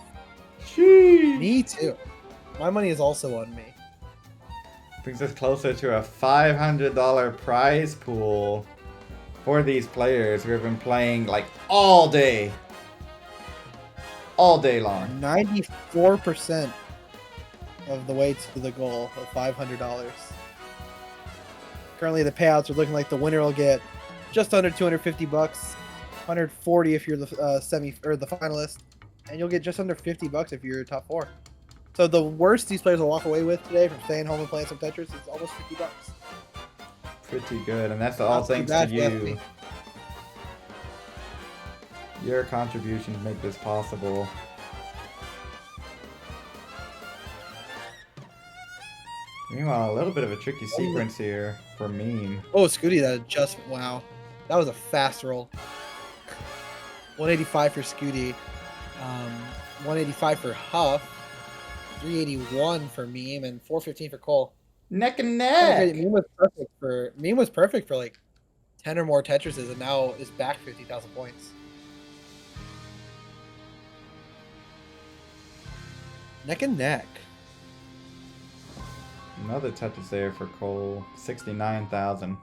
S2: Sheesh.
S1: Me too. My money is also on me.
S2: Brings us closer to a $500 prize pool for these players who have been playing like all day. All day long.
S1: 94% of the way to the goal of $500. Currently, the payouts are looking like the winner will get just under 250 bucks, 140 if you're the the finalist, and you'll get just under 50 bucks if you're top 4. So the worst these players will walk away with today from staying home and playing some Tetris is almost 50 bucks.
S2: Pretty good, and that's all
S1: Not too
S2: thanks
S1: bad,
S2: to
S1: Jeffrey.
S2: you. Your contributions make this possible. Meanwhile, a little bit of a tricky sequence here for Meme.
S1: Oh, Scooty, that adjustment. Wow. That was a fast roll. 185 for Scooty. 185 for Huff. 381 for Meme and 415 for Cole.
S2: Neck and
S1: Okay,
S2: neck!
S1: Meme was perfect for like 10 or more Tetrises and now is back 50,000 points. Neck and neck.
S2: Another Tetris there for Cole. 69,000.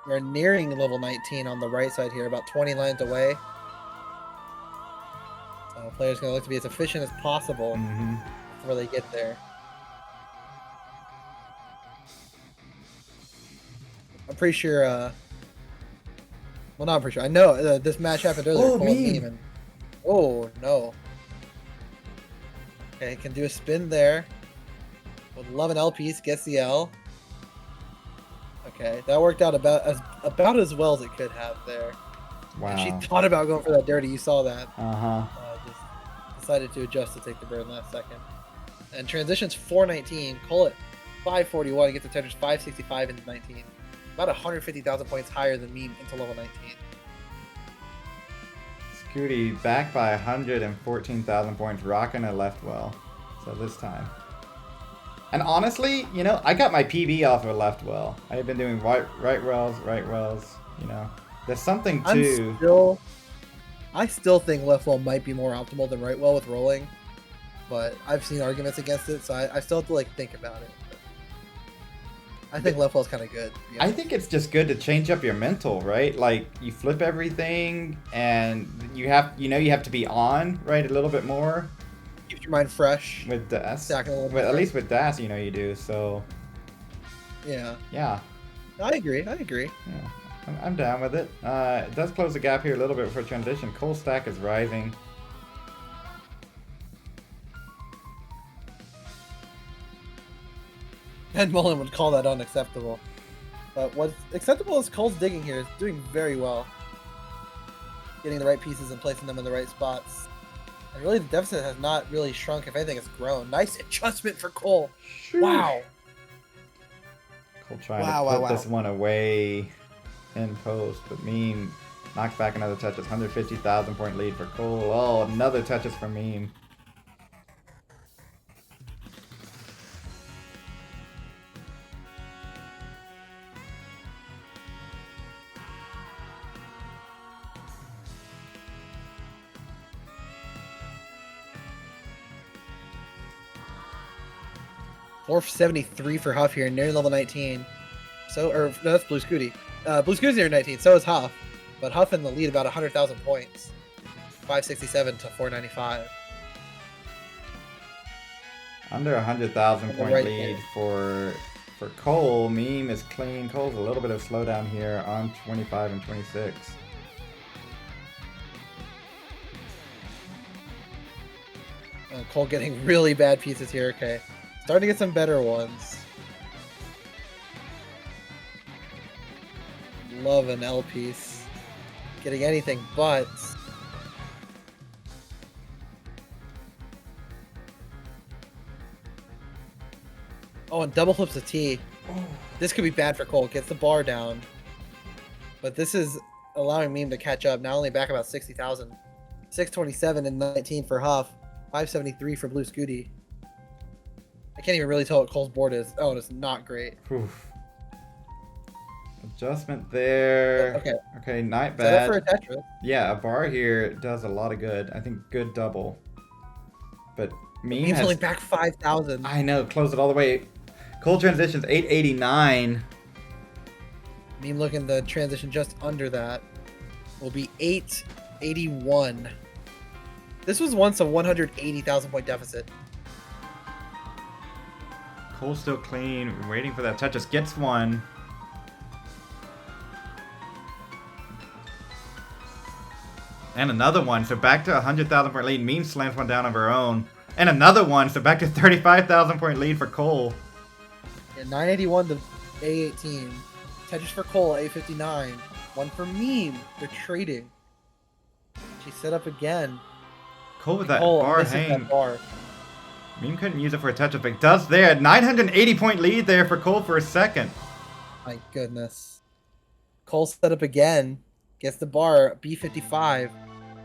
S1: We're nearing level 19 on the right side here, about 20 lines away. So players gonna look to be as efficient as possible
S2: Mm-hmm.
S1: before they get there. I'm pretty sure, well, not pretty sure. I know this match happened earlier.
S2: Oh,
S1: Cole and
S2: Meme.
S1: Meme and- oh, no. Okay, can do a spin there. Would love an L piece, gets the L. Okay, that worked out about as well as it could have there.
S2: Wow.
S1: She thought about going for that dirty. You saw that.
S2: Uh-huh.
S1: Just decided to adjust to take the bird last second. And transitions 419. Cole at 541. Gets the Tetris 565 into 19. About 150,000 points higher than Meme into level 19.
S2: Scooty back by 114,000 points, rocking a left well. So this time. And honestly, you know, I got my PB off of a left well. I have been doing right wells, you know. There's something to...
S1: I still think left well might be more optimal than right well with rolling. But I've seen arguments against it, so I still have to like think about it. But I think left well's kind of good.
S2: I think it's just good to change up your mental, right? Like you flip everything, and you have to be on, right, a little bit more
S1: Keeps your mind fresh.
S2: with Das.
S1: Stacking a little
S2: But
S1: bit.
S2: at least with Das, you know you do. So
S1: Yeah,
S2: yeah,
S1: I agree.
S2: yeah, I'm down with it. It does close the gap here a little bit for transition. Cole's stack is rising.
S1: Ben Mullen would call that unacceptable. But what's acceptable is Cole's digging here is doing very well. Getting the right pieces and placing them in the right spots. And really, the deficit has not really shrunk. If anything, it's grown. Nice adjustment for Cole.
S2: Sheesh.
S1: Wow.
S2: Cole trying
S1: Wow,
S2: to put
S1: wow,
S2: this
S1: wow.
S2: one away in post, but Meme knocks back another Tetris. 150,000 point lead for Cole. Oh, another Tetris for Meme.
S1: Fourth 73 for Huff here, near level 19. So, or no, that's Blue Scooty. Blue Scooty's near 19, so is Huff. But Huff in the lead about 100,000 points. 567 to 495.
S2: Under 100,000 point
S1: Right
S2: lead
S1: there.
S2: for Cole. Meme is clean. Cole's a little bit of slowdown here on 25 and 26.
S1: Cole getting really bad pieces here. Okay. Starting to get some better ones. Love an L piece. Getting anything but. Oh, and double flips a T. This could be bad for Cole. Gets the bar down. But this is allowing Meme to catch up. Now only back about 60,000. 627 and 19 for Huff. 573 for Blue Scooty. I can't even really tell what Cole's board is. Oh, it's not great.
S2: Oof. Adjustment there.
S1: Okay.
S2: Okay, not
S1: Set up
S2: bad.
S1: for a Tetris.
S2: Yeah, a bar here does a lot of good. I think good double. But Meme
S1: Meme's
S2: has...
S1: only back 5,000.
S2: I know, close it all the way. Cole transitions 889.
S1: Meme looking the transition just under that. Will be 881. This was once a 180,000 point deficit.
S2: Cole's still clean. We're waiting for that Tetris. Gets one. And another one. So back to 100,000 point lead. Meme slams one down of her own. And another one. So back to 35,000 point lead for Cole.
S1: Yeah, 981 to A18. Tetris for Cole, A59. One for Meme. They're trading. She set up again.
S2: Cole with that
S1: Cole
S2: bar
S1: misses
S2: hang.
S1: that bar.
S2: Meme couldn't use it for a Tetris, but does there. 980 point lead there for Cole for a second.
S1: My goodness. Cole set up again. Gets the bar, B55.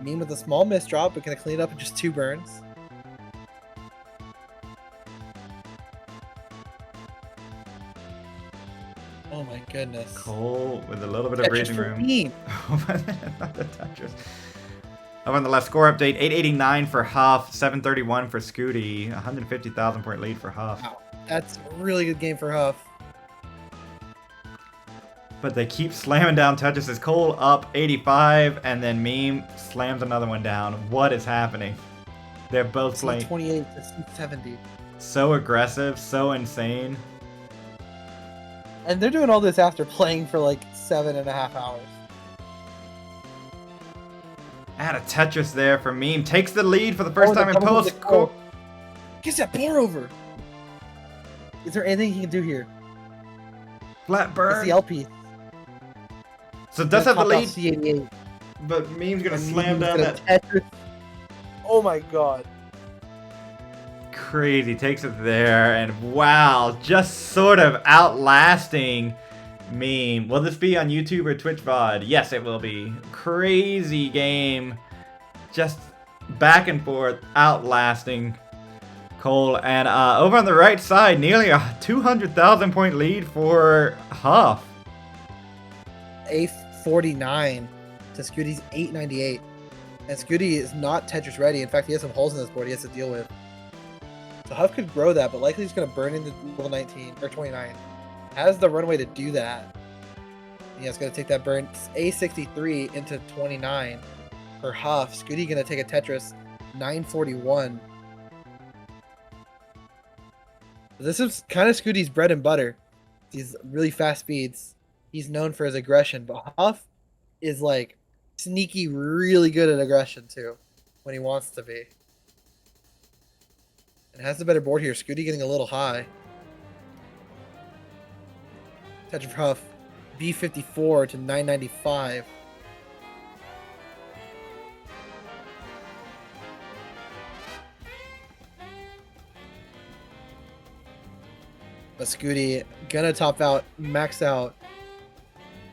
S1: Meme with a small misdrop, but gonna clean it up in just 2 burns. Oh my goodness.
S2: Cole with a little bit of
S1: Tetris
S2: breathing
S1: for
S2: room.
S1: Meme.
S2: Another Tetris. Over on the last score update, 889 for Huff, 731 for Scooty, 150,000 point lead for Huff.
S1: Wow. That's a really good game for Huff.
S2: But they keep slamming down Tetris. As Cole up 85, and then Meme slams another one down. What is happening? They're both playing
S1: C28 to C70.
S2: so aggressive, so insane.
S1: And they're doing all this after playing for like 7.5 hours.
S2: Add a Tetris there for Meme. Takes the lead for the first
S1: Oh,
S2: time
S1: the
S2: in
S1: double
S2: post.
S1: with the Cole. Gets that bar over. Is there anything he can do here?
S2: Flat
S1: It's
S2: burn.
S1: the LP.
S2: So does have the lead,
S1: C88.
S2: but Meme's gonna
S1: And
S2: slam
S1: Meme's
S2: down
S1: gonna
S2: that.
S1: Tetris. Oh my god.
S2: Crazy, takes it there, and wow, just sort of outlasting Meme. Will this be on YouTube or Twitch VOD? Yes, it will be. Crazy game, just back and forth, outlasting Cole. And over on the right side, nearly a 200,000 point lead for Huff.
S1: A49 to Scooty's 898. And Scooty is not Tetris ready. In fact, he has some holes in this board he has to deal with. So Huff could grow that, but likely he's going to burn into level 19 or 29. Has the runway to do that. Yeah, it's going to take that burn. A63 into 29 for Huff. Scooty going to take a Tetris 941. This is kind of Scooty's bread and butter. These really fast speeds. He's known for his aggression, but Huff is like sneaky, really good at aggression too, when he wants to be. And has the better board here. Scooty getting a little high. Touch of Huff, B54 to 995. But Scooty gonna top out, max out.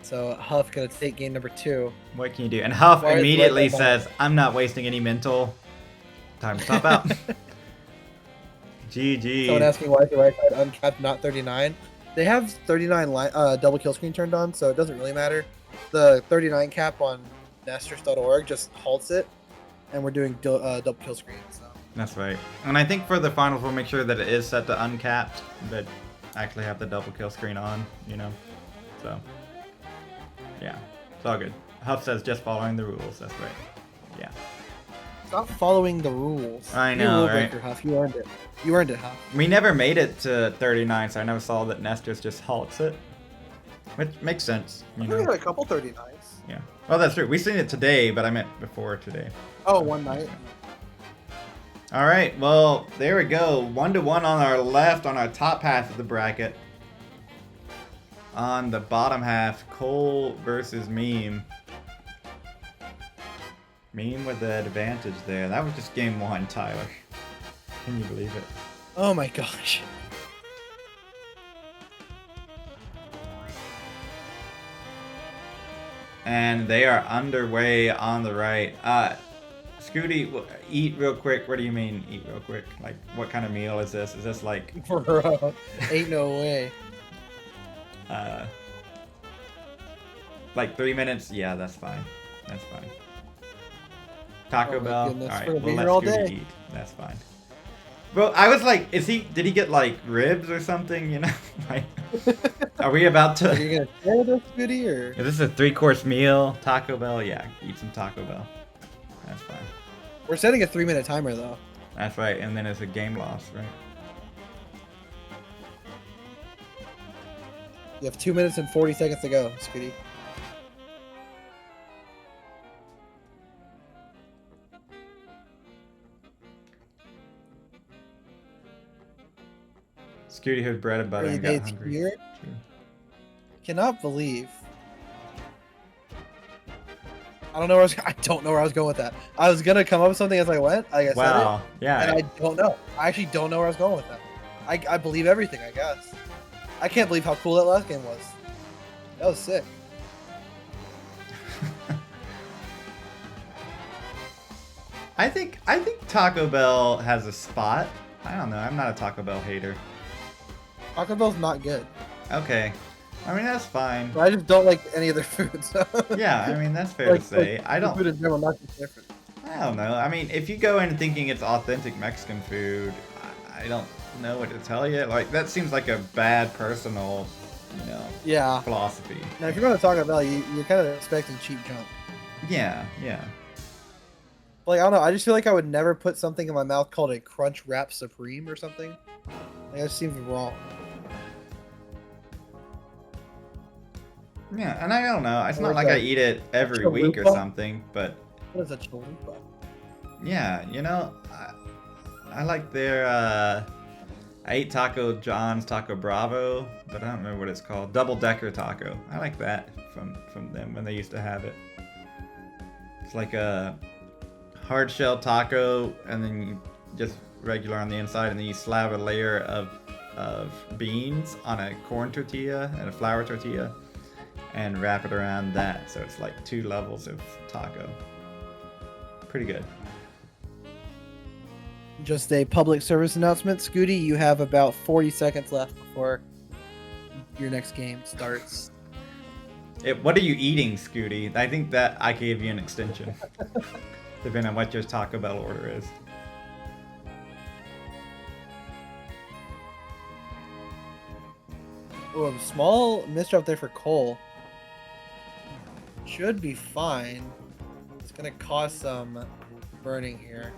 S1: So Huff gonna take game number 2.
S2: What can you do? And Huff
S1: Why is
S2: immediately
S1: Red Bull-
S2: says, "I'm not wasting any mental. Time to top out." GG.
S1: Someone asking why is the right side uncapped, not 39. They have 39 double kill screen turned on, so it doesn't really matter. The 39 cap on nesters.org just halts it, and we're doing double kill screen. So.
S2: That's right. And I think for the finals, we'll make sure that it is set to uncapped, but actually have the double kill screen on, you know? So, yeah, it's all good. Huff says just following the rules. That's right. Yeah.
S1: Stop following the rules.
S2: I
S1: You're a
S2: know,
S1: rule
S2: right?
S1: breaker, Huff. You earned it. You earned it, Huff.
S2: We never made it to 39, so I never saw that Nesters just halts it. Which makes sense,
S3: I
S2: you
S3: think we
S2: know?
S3: had a couple 39s.
S2: Yeah. Well, that's true. We seen it today, but I meant before today.
S3: Oh, one night.
S2: All right, well, there we go. 1-1 on our left, on our top half of the bracket. On the bottom half, Cole versus Meme. Meme with the advantage there. That was just game 1, Tyler. Can you believe it?
S1: Oh my gosh.
S2: And they are underway on the right. Scooty, eat real quick. What do you mean, eat real quick? Like, what kind of meal is this? Is this like,
S1: Bro, ain't no way.
S2: like 3 minutes? Yeah, that's fine. That's fine. Taco
S1: Oh my
S2: Bell.
S1: goodness,
S2: All right,
S1: we're gonna
S2: we'll
S1: be
S2: let
S1: here all
S2: Scooty
S1: day.
S2: eat. That's fine. Bro, I was like, did he get like ribs or something? You know, like, are we about
S1: Are
S2: to?
S1: you gonna share this, Scooty, or?
S2: Is this a 3-course meal? Taco Bell? Yeah, eat some Taco Bell. That's fine.
S1: We're setting a 3-minute timer though.
S2: That's right, and then it's a game loss, right?
S1: You have 2 minutes and 40 seconds to go, Scooty.
S2: Scooty had bread and butter
S1: Early
S2: and got
S1: days
S2: hungry.
S1: here.
S2: True.
S1: Cannot believe. I don't know where I don't know where I was going with that. I was gonna come up with something as I went. Like I said
S2: Wow.
S1: it,
S2: Yeah.
S1: and I don't know. I actually don't know where I was going with that. I believe everything. I guess. I can't believe how cool that last game was. That was sick.
S2: I think Taco Bell has a spot. I don't know. I'm not a Taco Bell hater.
S1: Taco Bell's not good.
S2: Okay. I mean, that's fine.
S1: But I just don't like any of their foods.
S2: Yeah, I mean, that's fair to say. I
S1: the Food
S2: don't
S1: in general, not just different.
S2: I don't know. I mean, if you go in thinking it's authentic Mexican food, I don't know what to tell you. Like, that seems like a bad personal, you know,
S1: Yeah.
S2: philosophy.
S1: Now, if you're going to Taco Bell, you're kind of expecting cheap junk.
S2: Yeah, yeah.
S1: Like, I don't know. I just feel like I would never put something in my mouth called a Crunch Wrap Supreme or something. Like, that just seems wrong.
S2: Yeah, and I don't know. It's not
S1: Or
S2: like I
S1: the
S2: eat it every week or
S1: chalupa.
S2: something, but
S1: What is a chalupa?
S2: yeah, you know, I like their, I ate Taco John's Taco Bravo, but I don't remember what it's called. Double Decker Taco. I like that from them when they used to have it. It's like a hard shell taco, and then you just regular on the inside, and then you slab a layer of beans on a corn tortilla and a flour tortilla, and wrap it around that. So it's like 2 levels of taco. Pretty good.
S1: Just a public service announcement. Scooty, you have about 40 seconds left before your next game starts.
S2: What are you eating, Scooty? I think that I gave you an extension. Depending on what your Taco Bell order is.
S1: Oh, a small misdrop there for Cole. Should be fine. It's gonna cause some burning here.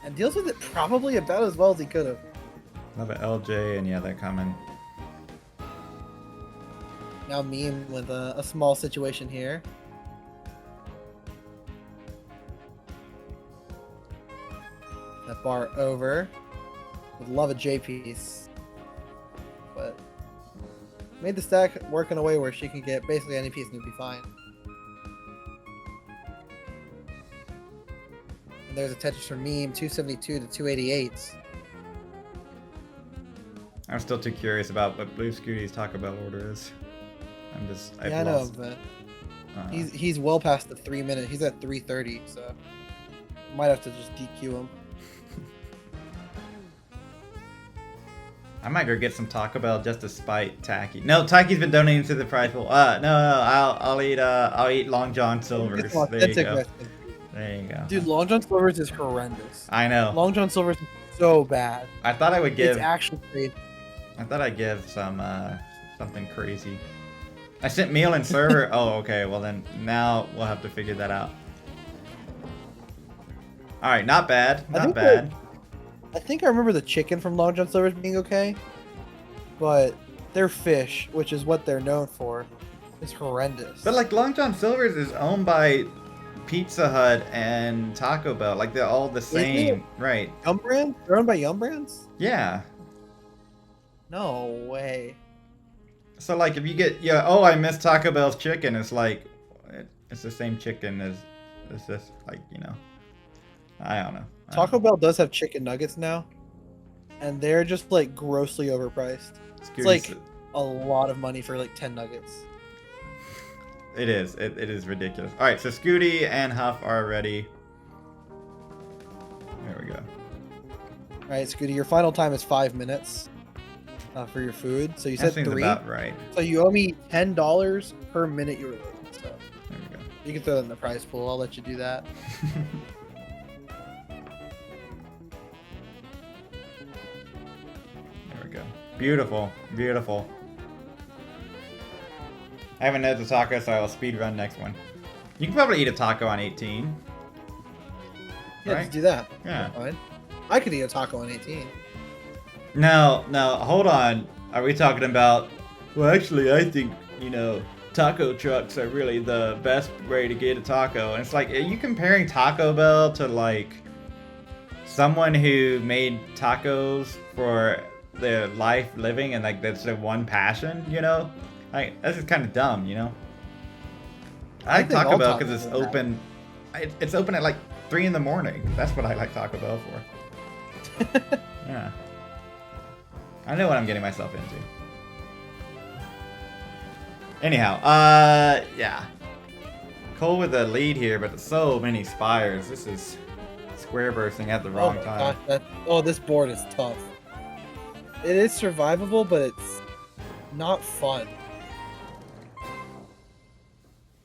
S1: And deals with it probably about as well as he could have.
S2: Love it, LJ, and yeah, they're coming.
S1: Now Meme with a small situation here. That bar over. Would love a J piece. But made the stack work in a way where she can get basically any piece and it'd be fine. And there's a Tetris for Meme, 272 to 288.
S2: I'm still too curious about what Blue Scooty's Taco Bell order is. I've
S3: I know,
S2: lost.
S3: but he's well past the 3 minute. He's at 3:30, so might have to just DQ him.
S2: I might go get some Taco Bell just to spite Tacky. No, Tacky's been donating to the prize pool. No, I'll eat Long John Silver's. There you go. There you go.
S3: Dude, Long John Silver's is horrendous.
S2: I know.
S3: Long John Silver's is so bad.
S2: I thought I would give.
S3: It's actually crazy.
S2: I thought I'd give some something crazy. I sent meal and server. Oh, okay. Well then, now we'll have to figure that out. All right, not bad. Not bad.
S3: I think I remember the chicken from Long John Silver's being okay, but their fish, which is what they're known for, is horrendous.
S2: But like Long John Silver's is owned by Pizza Hut and Taco Bell. Like they're all the same, right?
S3: Yum Brands? They're owned by Yum Brands?
S2: Yeah.
S3: No way.
S2: So like if you get oh, I miss Taco Bell's chicken. It's like it's the same chicken as it's just like I don't know.
S3: Taco Bell does have chicken nuggets now, and they're just like grossly overpriced. It's like a lot of money for like 10 nuggets.
S2: It is. It is ridiculous. All right, so Scooty and Huff are ready. There we go.
S3: All right, Scooty, your final time is 5 minutes for your food. So you said
S2: That seems
S3: 3.
S2: about right.
S3: So you owe me $10 per minute you were late. So
S2: There we go.
S3: you can throw that in the prize pool. I'll let you do that.
S2: There we go. Beautiful. Beautiful. I haven't had the taco, so I'll speed run next one. You can probably eat a taco on 18.
S3: Yeah,
S2: Right?
S3: just do that.
S2: Yeah.
S3: Fine. I could eat a taco on 18.
S2: No, hold on. Are we talking about... Well, actually, I think, taco trucks are really the best way to get a taco. And it's like, are you comparing Taco Bell to, like, someone who made tacos for their life living and, like, that's their one passion, Like, that's just kind of dumb, I like
S3: think
S2: Taco
S3: all
S2: Bell because
S3: tacos
S2: it's
S3: are
S2: open... It's open at, like, 3 in the morning. That's what I like Taco Bell for. Yeah. I know what I'm getting myself into. Anyhow, yeah. Cole with the lead here, but so many spires. This is square bursting at the wrong time.
S3: Gosh, this board is tough. It is survivable, but it's not fun.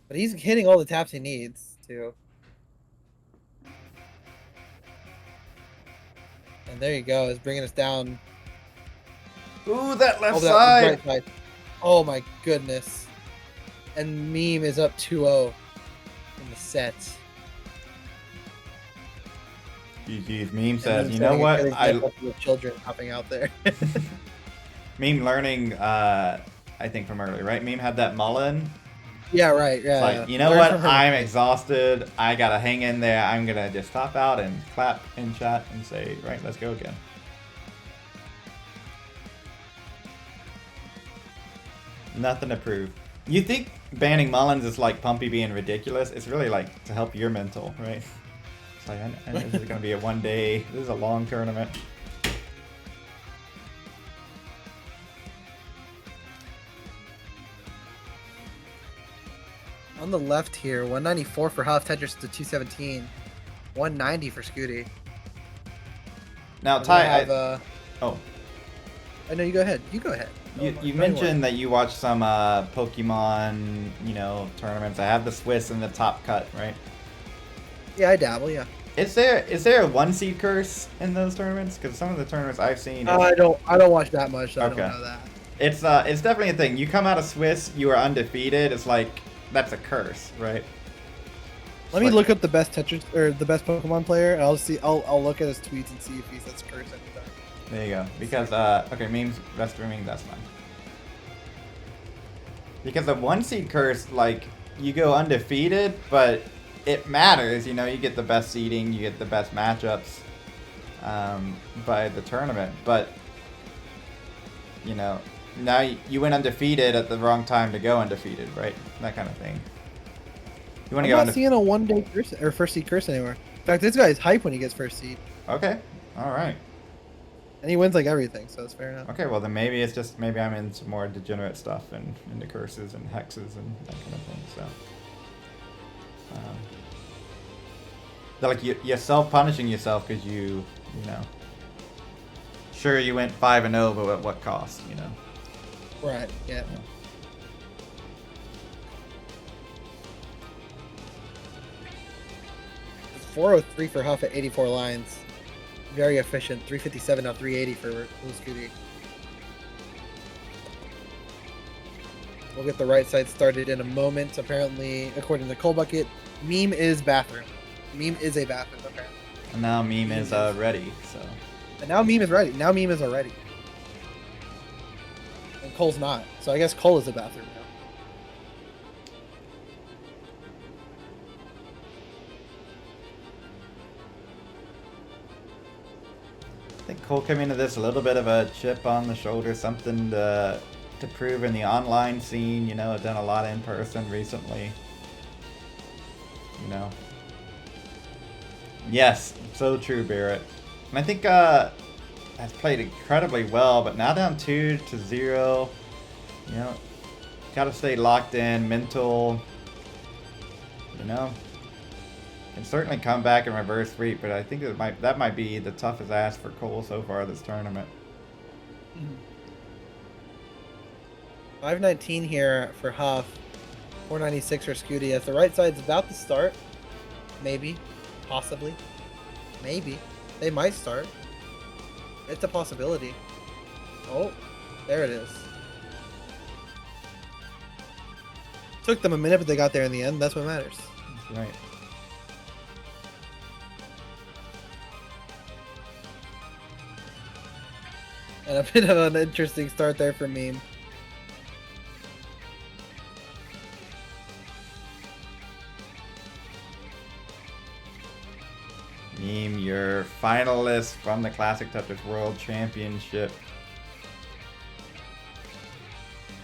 S3: But he's hitting all the taps he needs, too. And there you go. It's bringing us down.
S2: Ooh, that left
S3: that
S2: side.
S3: right side. Oh my goodness. And Meme is up 2-0 in the set.
S2: GG's. Meme says,
S3: And
S2: you know what?
S3: The children hopping out there.
S2: Meme learning, I think from earlier, right? Meme had that mullen.
S3: Yeah, right. Yeah.
S2: It's like, you know
S3: Learn
S2: what?
S3: from her.
S2: I'm exhausted. I gotta hang in there. I'm gonna just top out and clap in chat and say, right, let's go again. Nothing to prove. You think banning Mullins is like Pumpy being ridiculous? It's really like to help your mental, right? It's like, I know this is gonna be a one day. This is a long tournament.
S3: On the left here, 194 for Huff, Tetris to 217. 190 for Scooty.
S2: Now,
S3: And we
S2: Ty,
S3: have,
S2: oh.
S3: I know, you go ahead. You go ahead.
S2: You mentioned that you watch some Pokemon, tournaments. I have the Swiss in the top cut, right?
S3: Yeah, I dabble, yeah.
S2: Is there a 1 seed curse in those tournaments? Because some of the tournaments I've seen,
S3: I don't watch that much, so
S2: Okay.
S3: I don't know that.
S2: it's definitely a thing. You come out of Swiss, you are undefeated. It's like that's a curse, right?
S3: Let me
S2: Like-
S3: look up the best Tetris or the best Pokemon player, and I'll see. I'll look at his tweets and see if he says curse anytime.
S2: There you go. Because okay, memes rest streaming, that's fine. Because the 1 seed curse, like you go undefeated, but it matters. You get the best seeding, you get the best matchups by the tournament. But now you went undefeated at the wrong time to go undefeated, right? That kind of thing. You want to go
S3: I'm not seeing a 1-day curse or first seed curse anywhere. In fact, this guy's hype when he gets first seed.
S2: Okay. All right.
S1: And he wins like everything, so it's fair enough.
S2: Okay, well then maybe it's just maybe I'm into more degenerate stuff and into curses and hexes and that kind of thing. So, like you're self-punishing yourself because you know, sure you went 5-0, but at what cost? You know.
S1: Right. Yeah. 403 for Huff at 84 lines. Very efficient. 357 now 380 for Blue Scooty. We'll get the right side started in a moment. Apparently, according to Coal Bucket, meme is bathroom. Meme is a bathroom, apparently.
S2: And now meme is ready. So.
S1: And now meme is ready. Now meme is already. And Cole's not. So I guess Cole is a bathroom now.
S2: I think Cole came into this a little bit of a chip on the shoulder, something to prove in the online scene. You know, I've done a lot in person recently. You know. Yes, so true, Barrett. And I think has played incredibly well, but now down 2-0. You know, gotta stay locked in, mental. You know. Can certainly come back and reverse sweep, but I think that might be the toughest ask for Cole so far this tournament.
S1: 519 here for Huff. 496 for Scooty. As the right side's about to start. Maybe. Possibly. Maybe. They might start. It's a possibility. Oh, there it is. Took them a minute, but they got there in the end. That's what matters.
S2: That's right.
S1: And a bit of an interesting start there for Meme.
S2: Meme, your finalist from the Classic Tetris World Championship.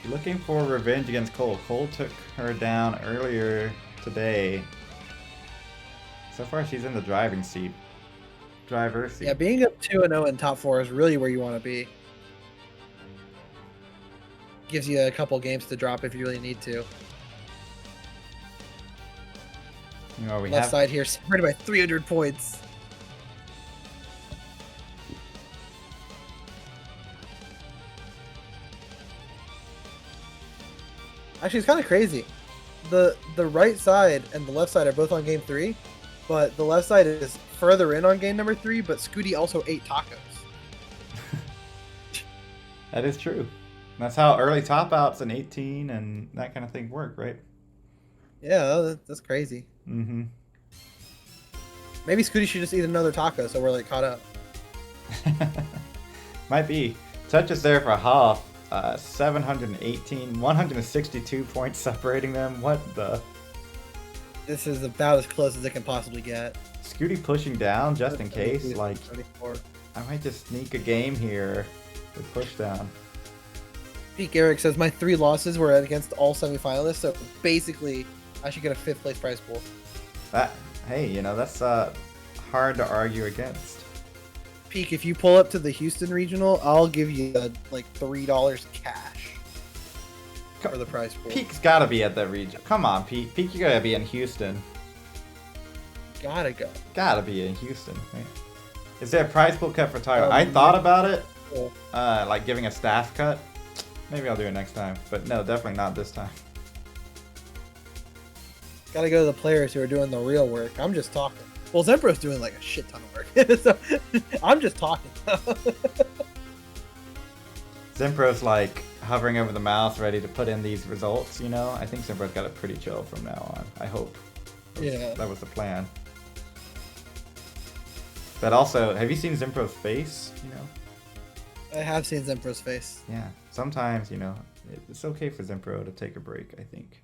S2: You're looking for revenge against Cole. Cole took her down earlier today. So far, she's in the driving seat. Driver seat.
S1: Yeah, being up 2-0 in top 4 is really where you want to be. Gives you a couple games to drop if you really need to.
S2: You know,
S1: Left side here separated by 300 points. Actually, it's kind of crazy. The right side and the left side are both on game 3, but the left side is further in on game number 3, but Scooty also ate tacos.
S2: That is true. That's how early top outs in 18 and that kind of thing work, right?
S1: Yeah, that's crazy.
S2: Mm-hmm.
S1: Maybe Scooty should just eat another taco so we're like caught up.
S2: Might be. Touches there for Huff. 718, 162 points separating them. What the?
S1: This is about as close as it can possibly get.
S2: Scooty pushing down just in case. Like,
S1: 34.
S2: I might just sneak a game here with push down.
S1: Peak Eric says my 3 losses were against all semifinalists, so basically I should get a 5th place prize pool.
S2: That, hey, you know, that's hard to argue against.
S1: Peak, if you pull up to the Houston regional, I'll give you like $3 cash for the prize pool.
S2: Peak's gotta be at that region. Come on, Peak. Peak, you gotta be in Houston.
S1: Gotta go.
S2: Gotta be in Houston, right? Is there a prize pool cut for Tyler? I thought about it, like giving a staff cut. Maybe I'll do it next time, but no, definitely not this time.
S1: Gotta go to the players who are doing the real work. I'm just talking. Well, Zempro's doing like a shit ton of work, so I'm just talking.
S2: Zempro's like hovering over the mouse, ready to put in these results, you know? I think Zempro's got it pretty chill from now on. I hope. That was the plan. But also, have you seen Zempro's face, you know?
S1: I have seen Zempro's face.
S2: Yeah. Sometimes, you know, it's okay for Zempro to take a break, I think.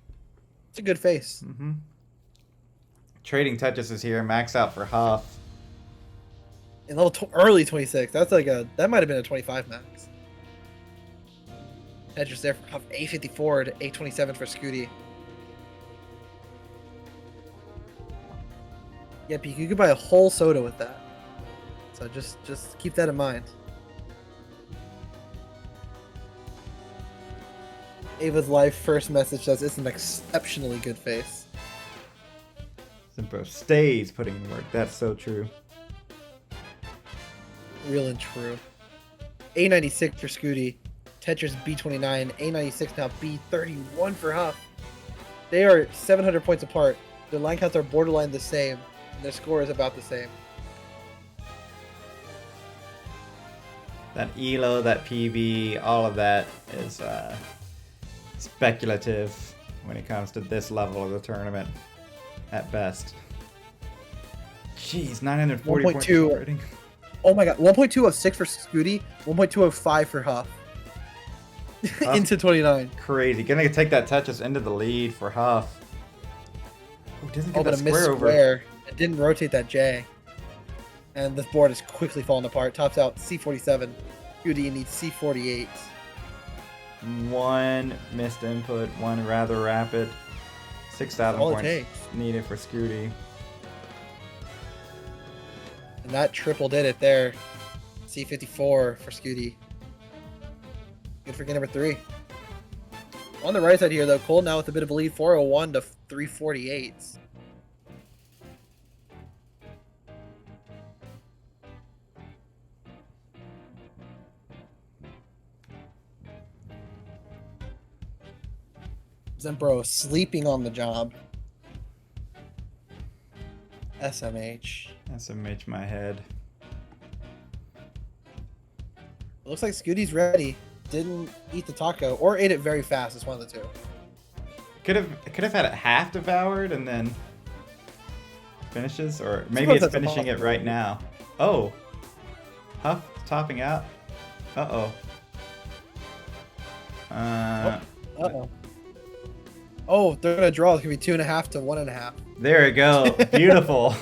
S1: It's a good face.
S2: Mm-hmm. Trading Tetris is here. Max out for Huff.
S1: In level early 26. That's like that might have been a 25 max. Tetris there for Huff. 854 to 827 for Scooty. Yeah, Peak, you could buy a whole soda with that. So just keep that in mind. Ava's life first message says it's an exceptionally good face.
S2: Zimpro stays putting in work. That's so true.
S1: Real and true. A96 for Scooty. Tetris B29. A96 now B31 for Huff. They are 700 points apart. Their line counts are borderline the same. And their score is about the same.
S2: That ELO, that PB, all of that is speculative when it comes to this level of the tournament, at best. Jeez, 940 points
S1: 1.2.
S2: rating.
S1: Oh my god, 1.206 for Scooty, 1.205 for Huff. Into 29.
S2: Crazy. Gonna take that Tetris into the lead for Huff. Oh, doesn't get
S1: Oh, but
S2: that
S1: a missed
S2: square over.
S1: square. It didn't rotate that J. And this board is quickly falling apart. Tops out C47. Scooty needs C48.
S2: One missed input, one rather rapid. 6,000
S1: All it
S2: points
S1: takes.
S2: needed for Scooty.
S1: And that triple did it there. C54 for Scooty. Good for game number 3. On the right side here, though, Cole now with a bit of a lead, 401 to 348. Zempro sleeping on the job. SMH.
S2: SMH my head.
S1: Looks like Scooty's ready. Didn't eat the taco, or ate it very fast. It's one of the two.
S2: Could have had it half devoured and then finishes, or maybe
S1: Suppose
S2: it's
S1: that's a
S2: finishing it right now. Oh, Huff topping out. Uh-oh.
S1: Uh-oh. Oh, they're gonna draw. It's gonna be 2.5 to 1.5.
S2: There we go. Beautiful.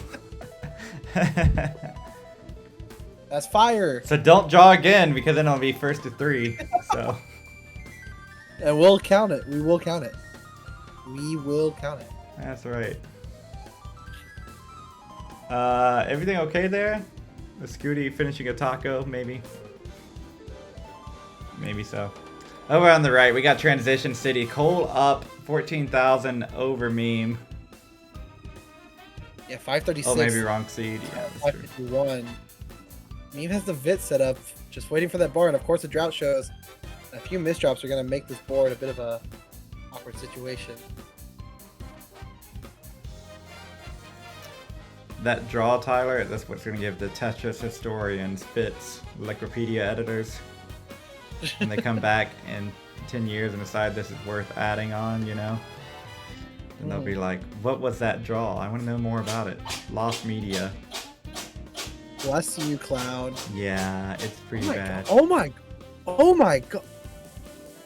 S1: That's fire.
S2: So don't draw again, because then it'll be first to 3. So
S1: And we'll count it. We will count it. We will count it.
S2: that's right. Everything okay there? With Scooty finishing a taco, maybe? Maybe so. Over on the right, we got Transition City. Cole up 14,000 over meme.
S1: Yeah, 536.
S2: Oh, maybe wrong seed. Yeah, that's true.
S1: 551. Meme has the VIT set up, just waiting for that bar, and of course the drought shows. A few misdrops are gonna make this board a bit of a awkward situation.
S2: That draw, Tyler, that's what's going to give the Tetris historians fits, Wikipedia editors. When they come back in 10 years and decide this is worth adding on, you know? And they'll be like, what was that draw? I want to know more about it. Lost media.
S1: Bless you, Cloud.
S2: Yeah, it's pretty bad.
S1: Oh my god. Oh my god.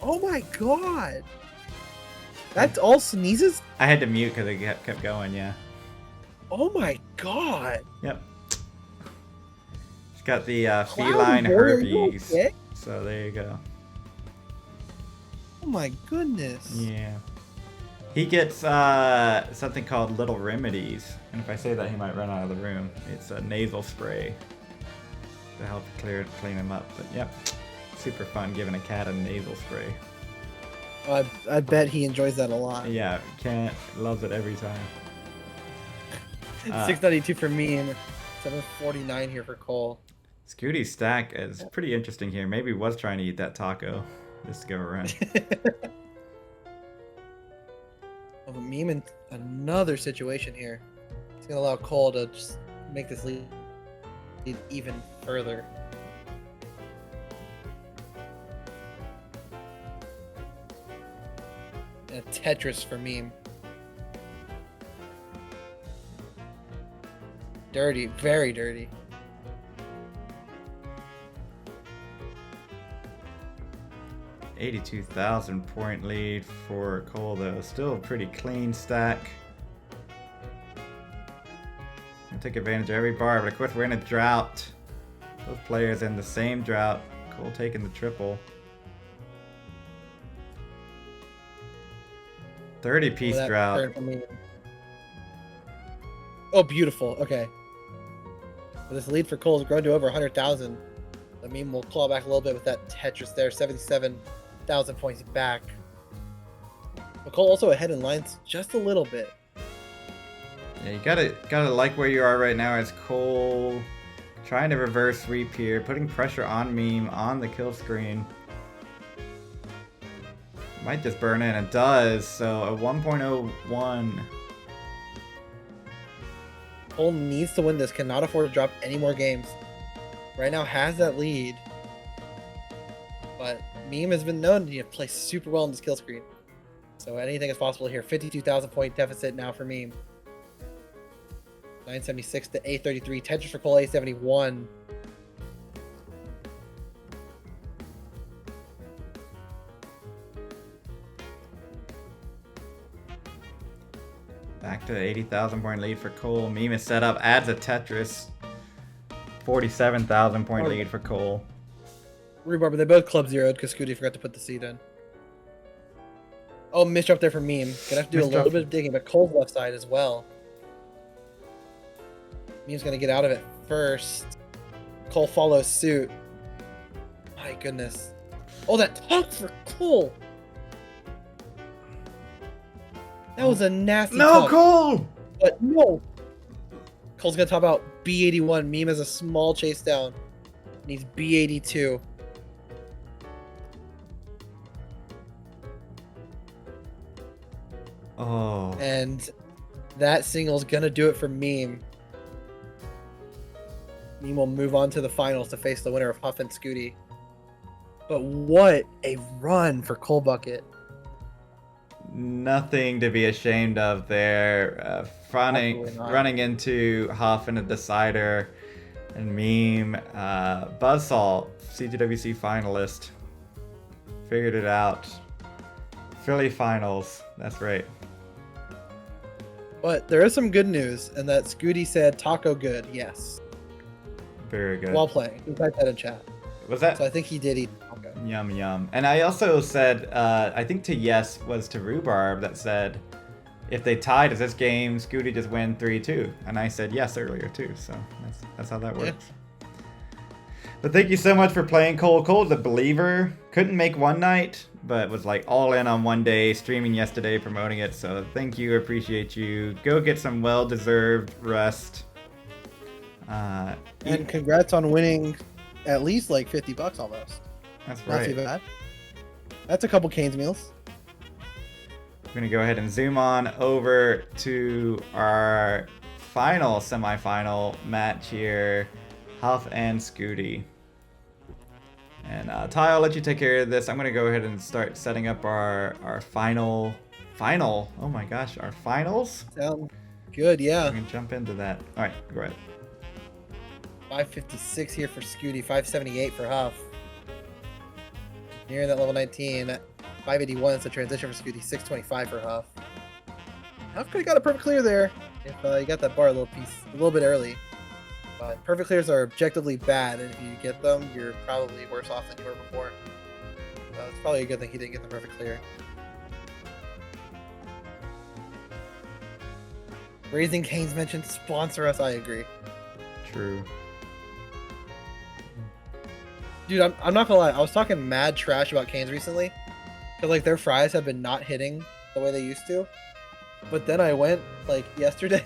S1: Oh my god. That's all sneezes?
S2: I had to mute because it kept going, yeah.
S1: Oh my god.
S2: Yep. It's got the
S1: Cloud
S2: feline
S1: boy, are you
S2: herpes.
S1: okay?
S2: So there you go.
S1: Oh my goodness.
S2: Yeah. He gets something called Little Remedies, and if I say that, he might run out of the room. It's a nasal spray to help clean him up. But yep, super fun giving a cat a nasal spray.
S1: I bet he enjoys that a lot.
S2: Yeah, cat loves it every time.
S1: 692 for me and 749 here for Cole.
S2: Scooty's stack is pretty interesting here. Maybe he was trying to eat that taco this go around.
S1: Of a meme in another situation here. It's gonna allow Cole to just make this lead even further. And a Tetris for meme. Dirty, very dirty.
S2: $82,000 point lead for Cole, though. Still a pretty clean stack. Gonna take advantage of every bar, but of course we're in a drought. Both players in the same drought. Cole taking the triple. 30-piece
S1: that
S2: drought.
S1: turn for me. Oh, beautiful. Okay. Well, this lead for Cole has grown to over 100,000. The meme will claw back a little bit with that Tetris there. 77,000 points back. But Cole also ahead in lines just a little bit.
S2: Yeah, you gotta like where you are right now as Cole trying to reverse sweep here, putting pressure on Meme on the kill screen. Might just burn in, it does, so a 1.01.
S1: Cole needs to win this, cannot afford to drop any more games. Right now has that lead. But Meme has been known to play super well on this kill screen. So anything is possible here. 52,000 point deficit now for Meme. 976 to 833. Tetris for Cole, 871.
S2: Back to 80,000 point lead for Cole. Meme is set up, adds a Tetris. 47,000 point lead for Cole.
S1: Rhubarb, they both club zeroed because Scooty forgot to put the seed in. Oh, misdrop there for Meme. Gonna have to do a little bit of digging, but Cole's left side as well. Meme's gonna get out of it first. Cole follows suit. My goodness. Oh, that talk for Cole! That was a nasty
S2: No,
S1: talk.
S2: Cole!
S1: But no! Cole's gonna top out B81. Meme has a small chase down. Needs B82.
S2: Oh.
S1: And that single's gonna do it for Meme. Meme will move on to the finals to face the winner of Huff and Scooty. But what a run for Cole Bucket.
S2: Nothing to be ashamed of there. Running into Huff in a decider. And Meme. Buzzsaw, CGWC finalist. Figured it out. Philly finals. That's right.
S1: But there is some good news, and that Scooty said taco good, yes.
S2: Very good.
S1: While playing. He typed that in chat.
S2: Was that?
S1: So I think he did eat taco.
S2: Yum, yum. And I also said, I think to yes was to Rhubarb that said, if they tied as this game, Scooty just win 3-2. And I said yes earlier too, so that's how that works. Yeah. But thank you so much for playing Cole. Cole's a believer. Couldn't make one night, but was like all in on one day, streaming yesterday, promoting it. So thank you, appreciate you. Go get some well-deserved rest.
S1: And congrats on winning at least like $50 almost.
S2: That's
S1: Not
S2: right.
S1: too bad. That's a couple Cane's meals.
S2: We're going to go ahead and zoom on over to our final semifinal match here. Huff and Scooty. And Ty, I'll let you take care of this. I'm going to go ahead and start setting up our final. Oh my gosh, our finals?
S1: Sound good, yeah.
S2: We can jump into that. All right, go ahead.
S1: 556 here for Scooty, 578 for Huff. Nearing that level 19. 581 is the transition for Scooty, 625 for Huff. Huff could have got a perfect clear there if you got that bar a little bit early. But perfect clears are objectively bad, and if you get them, you're probably worse off than you were before. So it's probably a good thing he didn't get the perfect clear. Raising Cane's mentioned sponsor us, I agree.
S2: True.
S1: Dude, I'm not gonna lie, I was talking mad trash about Cane's recently. Because like their fries have been not hitting the way they used to. But then I went like yesterday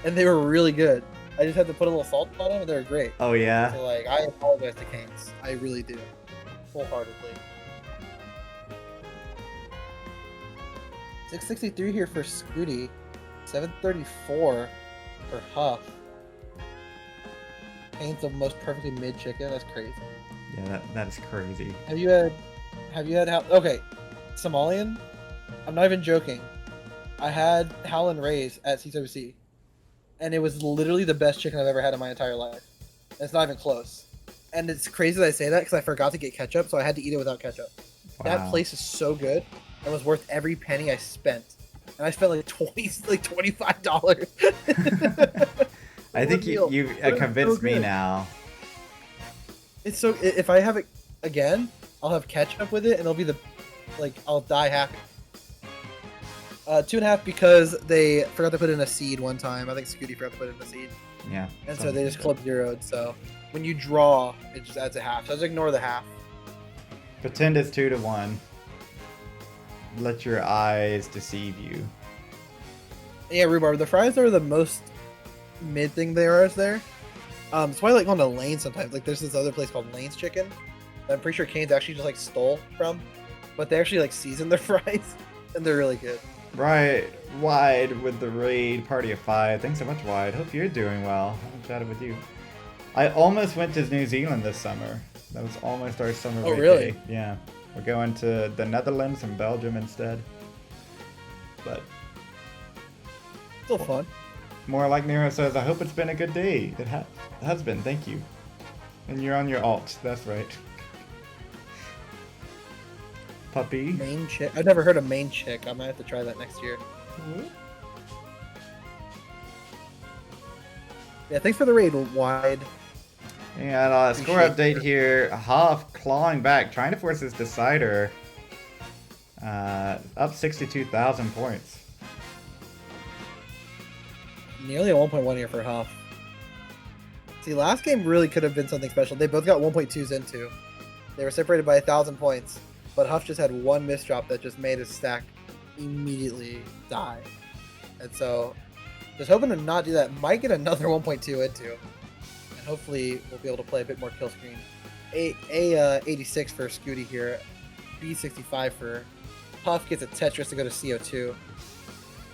S1: and they were really good. I just had to put a little salt on them and they were great.
S2: Oh, yeah?
S1: So like I apologize to Cane's. I really do. Wholeheartedly. 663 here for Scooty. 734 for Huff. Cane's the most perfectly mid chicken. That's crazy.
S2: Yeah, that is crazy.
S1: Have you had okay, Somalian? I'm not even joking. I had Howlin' Rays at CWC, and it was literally the best chicken I've ever had in my entire life. And it's not even close. And it's crazy that I say that because I forgot to get ketchup, so I had to eat it without ketchup.
S2: Wow.
S1: That place is so good and was worth every penny I spent. And I spent like $25.
S2: I think you convinced me now.
S1: It's so, if I have it again, I'll have ketchup with it, and it'll be I'll die happy. 2.5 because they forgot to put in a seed one time. I think Scooty forgot to put in a seed.
S2: Yeah.
S1: And so they just club zeroed. So when you draw, it just adds a half. So just ignore the half.
S2: Pretend it's 2-1. let your eyes deceive you.
S1: Yeah, rhubarb. The fries are the most mid thing there is there. It's why I like going to Lane sometimes. Like there's this other place called Lane's Chicken that I'm pretty sure Kane's actually just like stole from, but they actually like season their fries and they're really good.
S2: Right, Wide with the raid party of 5. Thanks so much, Wide. Hope you're doing well. I haven't chatted with you. I almost went to New Zealand this summer. That was almost our summer
S1: Oh,
S2: vacay.
S1: really?
S2: Yeah. We're going to the Netherlands and Belgium instead. But
S1: Still fun.
S2: more like Nero says, I hope it's been a good day. It has been, thank you. And you're on your alt, that's right. Puppy.
S1: Main chick. I've never heard of main chick. I might have to try that next year. Yeah, thanks for the raid, Wide.
S2: And score
S1: Appreciate
S2: update here. Huff clawing back, trying to force his decider. Up 62,000 points.
S1: Nearly a 1.1 here for Huff. See, last game really could have been something special. They both got 1.2s into. They were separated by 1,000 points, but Huff just had one misdrop that just made his stack immediately die. And so, just hoping to not do that. Might get another 1.2 into. And hopefully we'll be able to play a bit more kill screen. 86 for Scooty here. B65 for Huff. Gets a Tetris to go to CO2.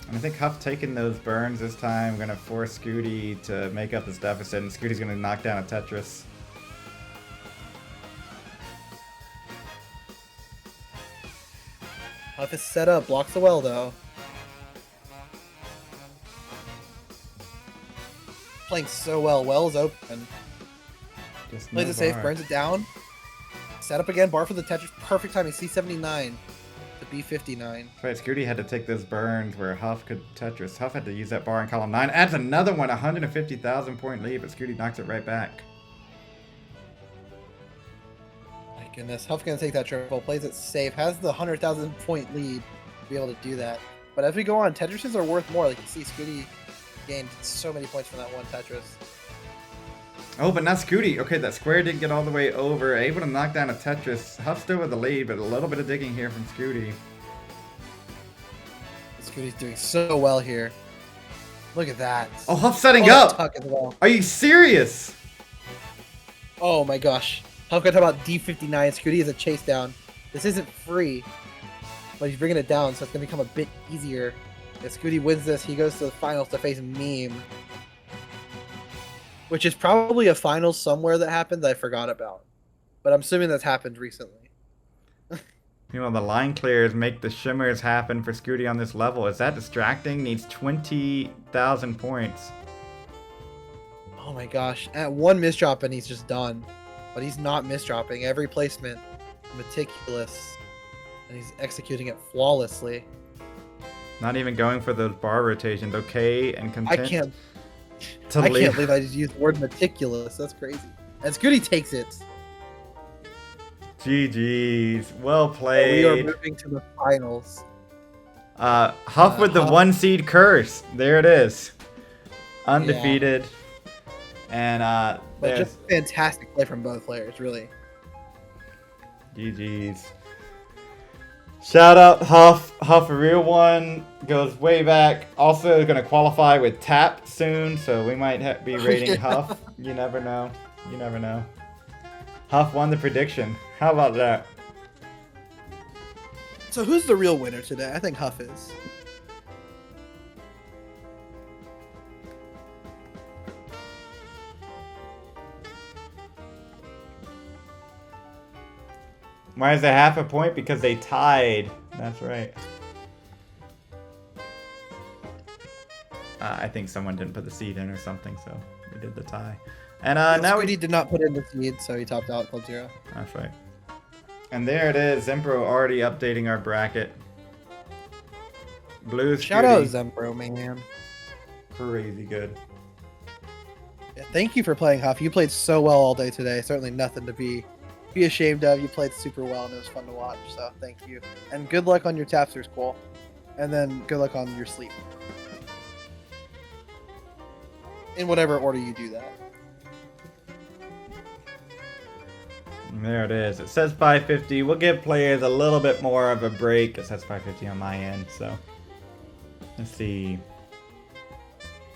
S2: And I think Huff taking those burns this time, going to force Scooty to make up his deficit, and Scooty's going to knock down a Tetris.
S1: Huff is set up. Blocks the well, though. Playing so well. Well is open.
S2: Just
S1: Plays
S2: no
S1: it safe,
S2: bar.
S1: burns it down. Set up again, bar for the Tetris. Perfect timing. C79 to B59.
S2: That's right, Scooty had to take those burns where Huff could Tetris. Huff had to use that bar in column 9. Adds another one, 150,000 point lead, but Scooty knocks it right back.
S1: My goodness. Huff's going to take that triple. Plays it safe. Has the 100,000 point lead to be able to do that. But as we go on, Tetrises are worth more. Like you see, Scooty gained so many points from that one Tetris.
S2: Oh, but not Scooty. Okay, that square didn't get all the way over. Able to knock down a Tetris. Huff still with the lead, but a little bit of digging here from Scooty.
S1: Scooty's doing so well here. Look at that.
S2: Oh, Huff setting
S1: that
S2: up!
S1: tuck as well.
S2: Are you serious?
S1: Oh my gosh. Huff got to talk about D59. Scooty is a chase down. This isn't free, but he's bringing it down, so it's going to become a bit easier. If Scooty wins this, he goes to the finals to face Meme. Which is probably a final somewhere that happened that I forgot about. But I'm assuming that's happened recently.
S2: Meanwhile, the line clears make the shimmers happen for Scooty on this level. Is that distracting? Needs 20,000 points.
S1: Oh my gosh. At one misdrop and he's just done. But he's not misdropping. Every placement, meticulous. And he's executing it flawlessly.
S2: Not even going for those bar rotations. Okay, and content.
S1: I can't
S2: to leave.
S1: believe I just used the word meticulous. That's crazy. And Scooty takes it.
S2: GG's. Well
S1: We are
S2: played.
S1: moving to the finals.
S2: Huff with the
S1: Huff.
S2: 1 seed curse. There it is. Undefeated. And
S1: But
S2: there's
S1: just fantastic play from both players, really.
S2: GG's. Shout out Huff. Huff, a real one. Goes way back. Also going to qualify with Tap soon, so we might be rating Huff. You never know. You never know. Huff won the prediction. How about that?
S1: So who's the real winner today? I think Huff is.
S2: Why is it half a point? Because they tied. That's right. I think someone didn't put the seed in or something, so we did the tie. And now
S1: Scooty did not put in the seed, so he topped out Club Zero.
S2: That's right. And there it is. Zempro already updating our bracket. Blue
S1: Shout out
S2: Scooty.
S1: Zempro, man.
S2: Crazy good.
S1: Yeah, thank you for playing, Huff. You played so well all day today. Certainly nothing to be ashamed of. You played super well, and it was fun to watch. So thank you, and good luck on your Tapsters, Cole. And then good luck on your sleep. In whatever order you do that.
S2: There it is. It says 550. We'll give players a little bit more of a break. It says 550 on my end, so let's see.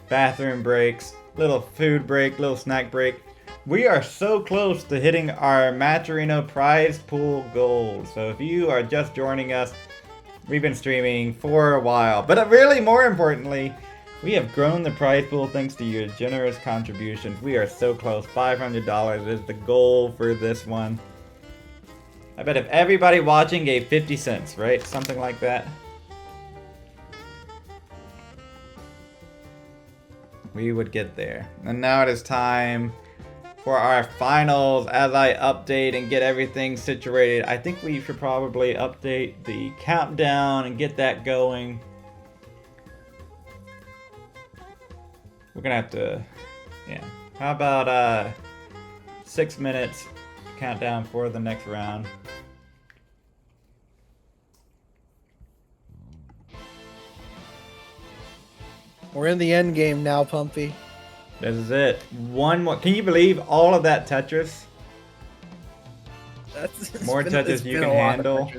S2: Bathroom breaks, little food break, little snack break. We are so close to hitting our Matcherino prize pool goal. So if you are just joining us, we've been streaming for a while. But really, more importantly, we have grown the prize pool thanks to your generous contributions. We are so close. $500 is the goal for this one. I bet if everybody watching gave 50 cents, right? Something like that. We would get there. And now it is time for our finals as I update and get everything situated. I think we should probably update the countdown and get that going. We're gonna have to, yeah. How about 6 minutes countdown for the next round?
S1: We're in the end game now, Pumpy.
S2: This is it. One more. Can you believe all of that Tetris? More Tetris you can handle.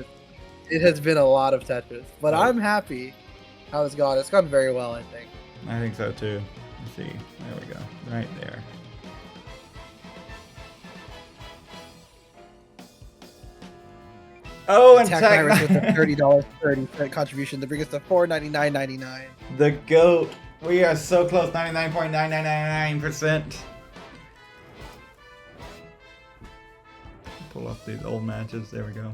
S1: It has been a lot of Tetris, but I'm happy how it's gone. It's gone very well, I think.
S2: I think so too. Let's see. There we go. Right there. Oh, and
S1: Tech with a $30.30 contribution to bring us to $499.99.
S2: The GOAT. We are so close. 99.9999%. Pull up these old matches. There we go.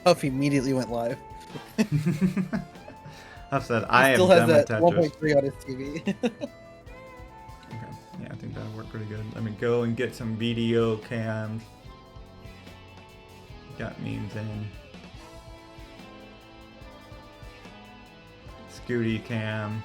S1: Huff immediately went live.
S2: I've said I am
S1: still
S2: done
S1: has
S2: with
S1: that
S2: Tetris.
S1: 1.3 on his TV.
S2: Okay. Yeah, I think that'll work pretty good. Let me go and get some video cams. Got memes in. Scooty cam.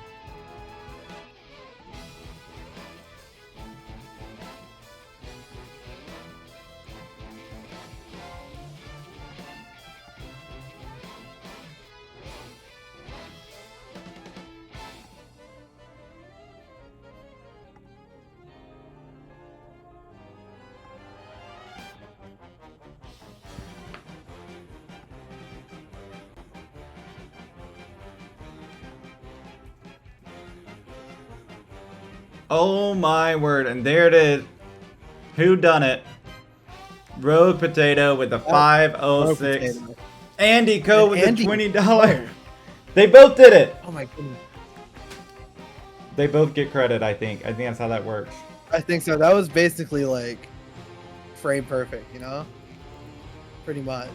S2: Oh my word, and there it is. Who done it? Rogue Potato with the 506. Andy Co with the $20. They both did it.
S1: Oh my goodness.
S2: They both get credit, I think. I think that's how that works.
S1: I think so. That was basically like frame perfect, you know? Pretty much.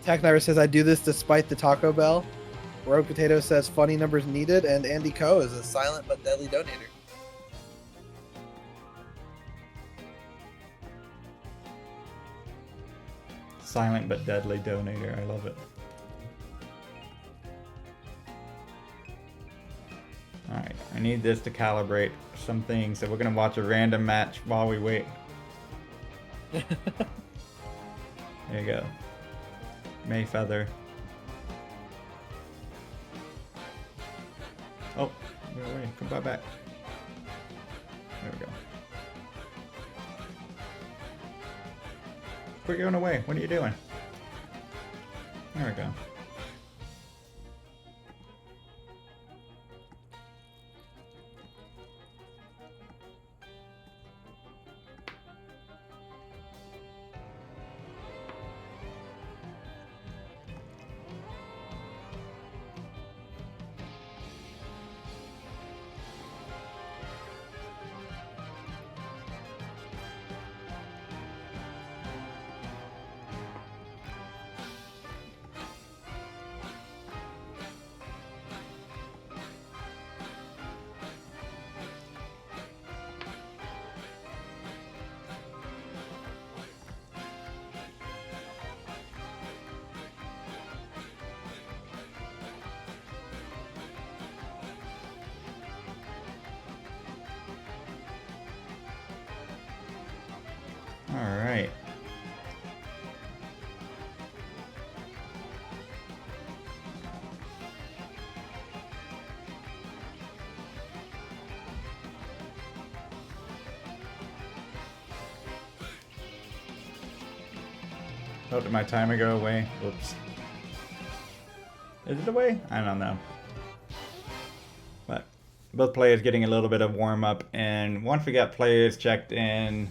S1: Techniver says, I do this despite the Taco Bell. Rogue Potato says, funny numbers needed. And Andy Co is a silent but deadly donator.
S2: Silent but deadly donator. I love it. Alright, I need this to calibrate some things, so we're going to watch a random match while we wait. There you go. Mayfeather. Oh, wait, come back. There we go. Quit going away. What are you doing? There we go. Oh, did my timer go away? Oops. Is it away? I don't know. But both players getting a little bit of warm up, and once we got players checked in,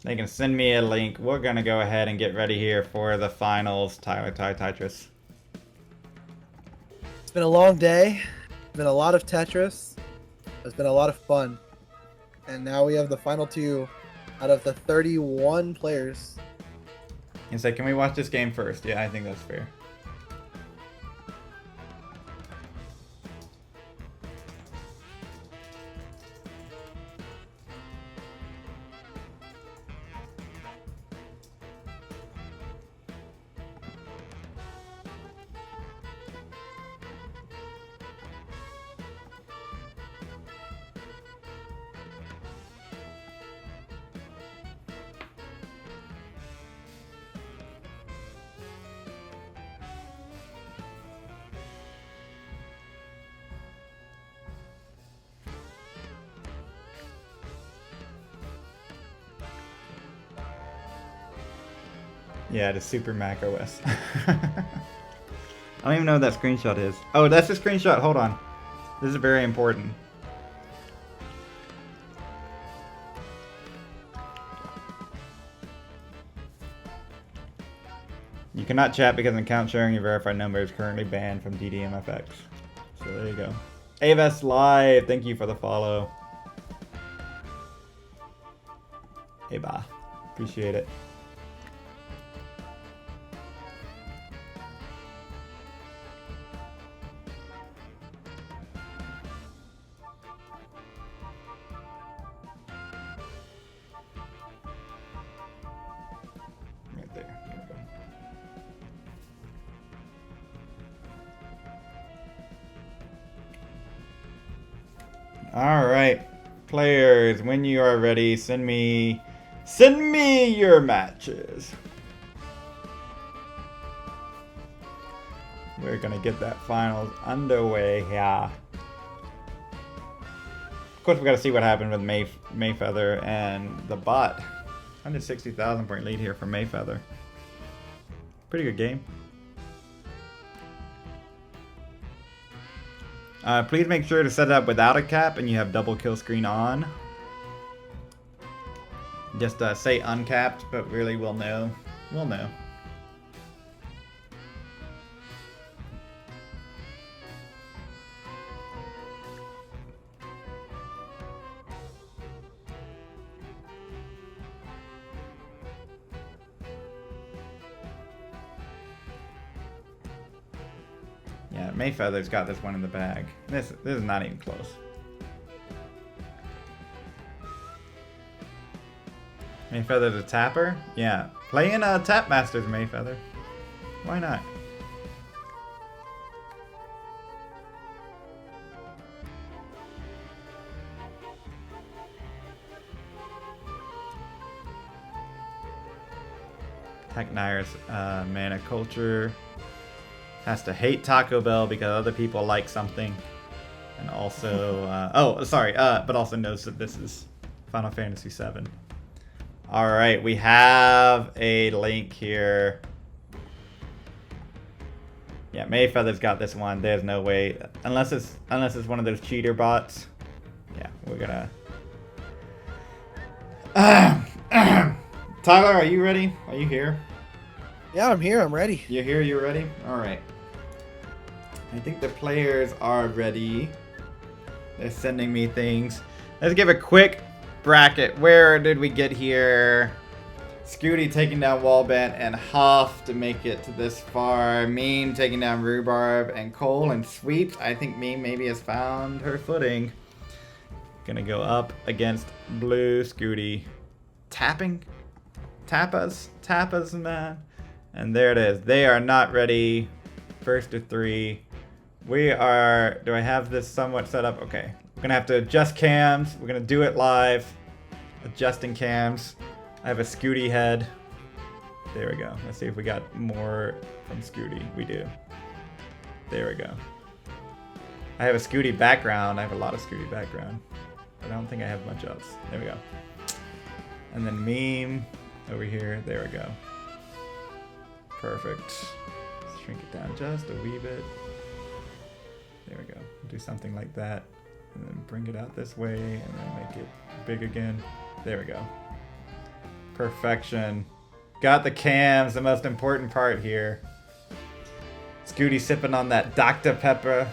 S2: they can send me a link. We're gonna go ahead and get ready here for the finals. Tyler Tetris.
S1: It's been a long day. It's been a lot of Tetris. It's been a lot of fun. And now we have the final 2 out of the 31 players.
S2: And say, can we watch this game first? Yeah, I think that's fair. Yeah, the Super Mac OS. I don't even know what that screenshot is. Oh, that's the screenshot. Hold on. This is very important. You cannot chat because an account sharing your verified number is currently banned from DDMFX. So there you go. Aves Live, thank you for the follow. Hey, bye. Appreciate it. Right there. There we go. All right, players, when you are ready, send me your matches. We're gonna get that finals underway here. Of course, we gotta see what happened with Mayfeather and the bot. 160,000 point lead here for Mayfeather. Pretty good game. Please make sure to set it up without a cap and you have double kill screen on. Just say uncapped, but really we'll know. We'll know. Yeah, Mayfeather's got this one in the bag. This is not even close. Mayfeather's a tapper? Yeah. Play in Tap Masters, Mayfeather. Why not? Technire's mana culture. Has to hate Taco Bell because other people like something. And also, but also knows that this is Final Fantasy VII. Alright, we have a link here. Yeah, Mayfeather's got this one. There's no way. Unless it's one of those cheater bots. Yeah, we're gonna... Tyler, are you ready? Are you here?
S1: Yeah, I'm here. I'm ready.
S2: You're here, you're ready? Alright. I think the players are ready. They're sending me things. Let's give a quick bracket. Where did we get here? Scooty taking down Wallbent and Huff to make it to this far. Meme taking down Rhubarb and Cole and Sweeps. I think Meme maybe has found her footing. Gonna go up against Blue Scooty. Tapping? Tapas, man. And there it is. They are not ready. First to 3. We are... Do I have this somewhat set up? Okay. We're going to have to adjust cams. We're going to do it live. Adjusting cams. I have a Scooty head. There we go. Let's see if we got more from Scooty. We do. There we go. I have a Scooty background. I have a lot of Scooty background. But I don't think I have much else. There we go. And then Meme over here. There we go. Perfect. Let's shrink it down just a wee bit. There we go. Do something like that. And then bring it out this way, and then make it big again. There we go. Perfection. Got the cams, the most important part here. Scooty sipping on that Dr. Pepper.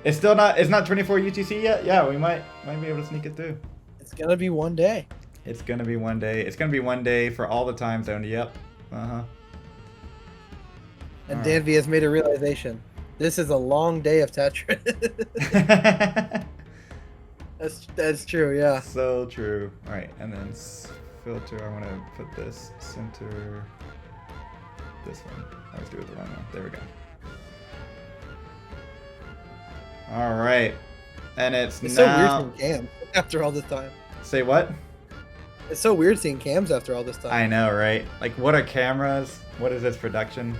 S2: It's not 24 UTC yet? Yeah, we might be able to sneak it through.
S1: It's gonna be one day.
S2: It's gonna be one day. It's gonna be one day for all the time zone. Yep. Uh-huh.
S1: And
S2: All
S1: Danby has made a realization. This is a long day of Tetris. That's true, yeah.
S2: So true. All right, and then filter. I want to put this center. This one. I always do it the wrong one. There we go. All right, and it's
S1: It's
S2: now.
S1: so weird seeing cams after all this time.
S2: Say what?
S1: It's so weird seeing cams after all this time.
S2: I know, right? Like, what are cameras? What is this production?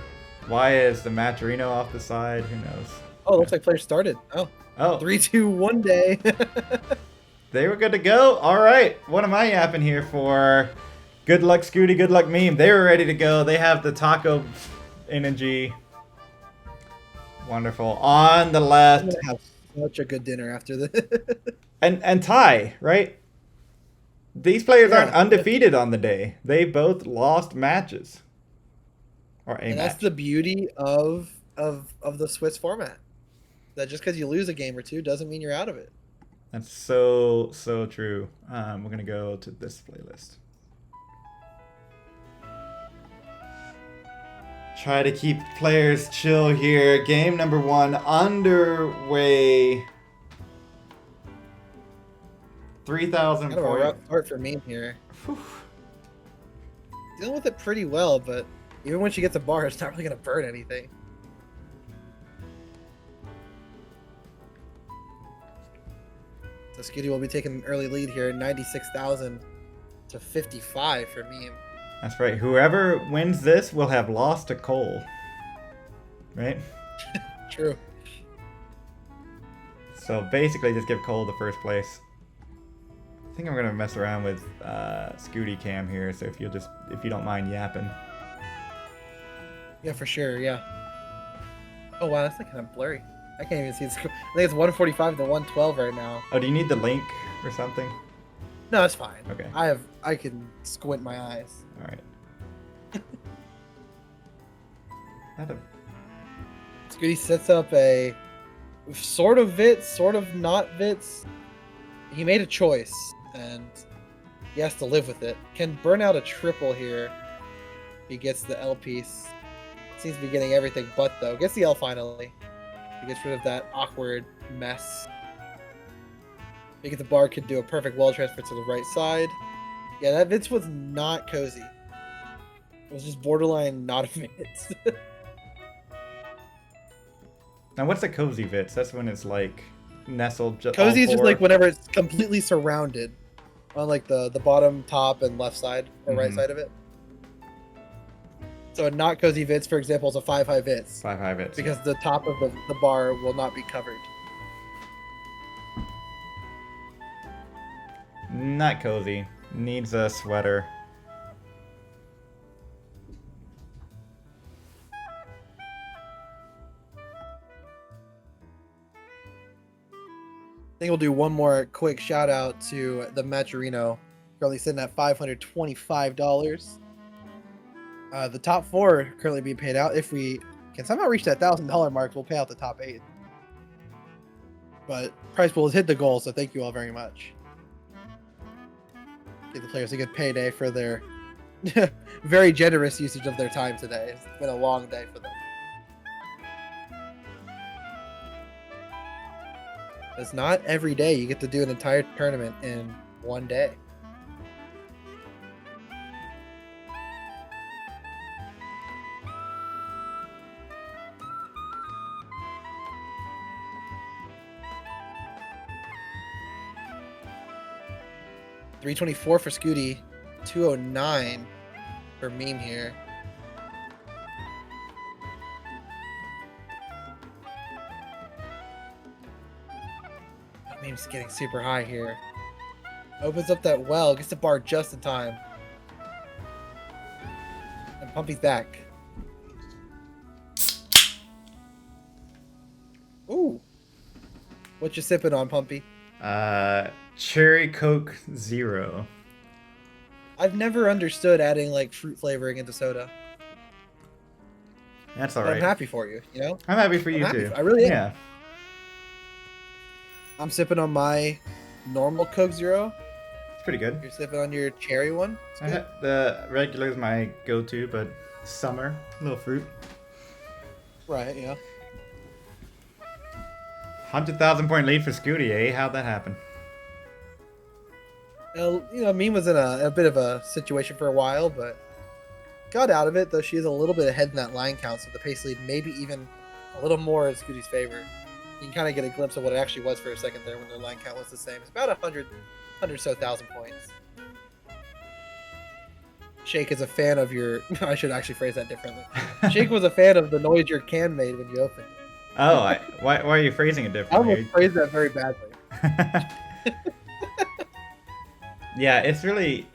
S2: Why is the Maturino off the side? Who knows?
S1: Oh, looks like players started. Oh,
S2: Oh,
S1: 3, 2, 1 day.
S2: they were good to go. All right, what am I yapping here for? Good luck, Scooty. Good luck, Meme. They were ready to go. They have the taco energy. Wonderful. On the
S1: I'm
S2: left,
S1: gonna have such a good dinner after this.
S2: and Ty, right? These players aren't
S1: Yeah.
S2: undefeated on the day. They both lost matches. Or a
S1: And
S2: match.
S1: that's the beauty of the Swiss format. That just because you lose a game or two doesn't mean you're out of it.
S2: That's so true. We're gonna go to this playlist. Try to keep players chill here. Game number 1 underway. 3,000
S1: Kind of a rough
S2: points.
S1: start for me here. Dealing with it pretty well, but even when she gets a bar, it's not really gonna burn anything. So Skitty will be taking an early lead here, 96,000 to 55 for me.
S2: That's right. Whoever wins this will have lost to Cole. Right?
S1: True.
S2: So basically just give Cole the first place. I think I'm gonna mess around with Scooty Cam here, so if you don't mind yapping.
S1: Yeah, for sure. Yeah. Oh wow, that's like kind of blurry. I can't even see the screen. I think it's 145 to 112 right now.
S2: Oh, do you need the link or something?
S1: No, it's fine.
S2: Okay.
S1: I can squint my eyes.
S2: All right. Not a-
S1: Scooty sets up a sort of Vits, sort of not Vits. He made a choice, and he has to live with it. Can burn out a triple here. He gets the L piece. Seems to be getting everything but, though. Gets the L finally. He gets rid of that awkward mess. Make it the bar could do a perfect wall transfer to the right side. Yeah, that Vits was not cozy. It was just borderline not a Vits.
S2: Now, what's a cozy Vits? That's when it's like nestled just.
S1: Cozy
S2: all
S1: is just
S2: four.
S1: like whenever it's completely surrounded on like the bottom, top, and left side or right
S2: Mhm.
S1: side of it. So a not cozy Vits, for example, is a 5-high Vits
S2: 5 Vits.
S1: because the top of the bar will not be covered.
S2: Not cozy. Needs a sweater.
S1: I think we'll do one more quick shout out to the Maturino, currently sitting at $525. The top 4 currently being paid out. If we can somehow reach that $1,000 mark, we'll pay out the top 8. But prize pool has hit the goal, so thank you all very much. Give the players a good payday for their very generous usage of their time today. It's been a long day for them. It's not every day you get to do an entire tournament in one day. $324 for Scooty, 209 for Meme here. Meme's getting super high here. Opens up that well, gets the bar just in time. And Pumpy's back. Ooh. What you sipping on, Pumpy?
S2: Cherry Coke Zero.
S1: I've never understood adding like fruit flavoring into soda.
S2: That's
S1: But I'm
S2: alright.
S1: happy for you, you know?
S2: I'm happy for
S1: I'm
S2: you
S1: happy
S2: too.
S1: I really am.
S2: Yeah.
S1: I'm sipping on my normal Coke Zero.
S2: It's pretty good.
S1: You're sipping on your cherry one. It's good.
S2: The regular is my go-to, but summer, a little fruit.
S1: Right, yeah.
S2: 100,000 point lead for Scooty, eh? How'd that happen?
S1: You know, Meme was in a bit of a situation for a while, but got out of it, though she is a little bit ahead in that line count, so the pace lead maybe even a little more in Scooty's favor. You can kind of get a glimpse of what it actually was for a second there when their line count was the same. It's about 100 so thousand points. Shake is a fan of your... I should actually phrase that differently. Shake was a fan of the noise your can made when you opened it.
S2: Oh, why are you phrasing it
S1: I
S2: differently?
S1: almost phrased that very badly.
S2: Yeah, it's really...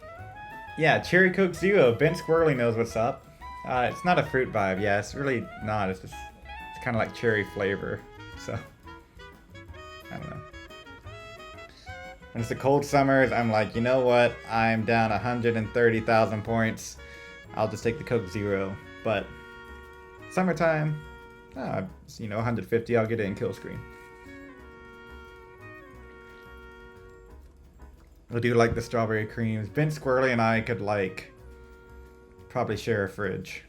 S2: Yeah, Cherry Coke Zero. Ben Squirrely knows what's up. It's not a fruit vibe. Yeah, it's really not. It's just... It's kind of like cherry flavor. So... I don't know. When it's the cold summers, I'm like, you know what? I'm down 130,000 points. I'll just take the Coke Zero. But... Summertime... 150, I'll get it in kill screen. I do like the strawberry creams. Ben Squirrely and I could like probably share a fridge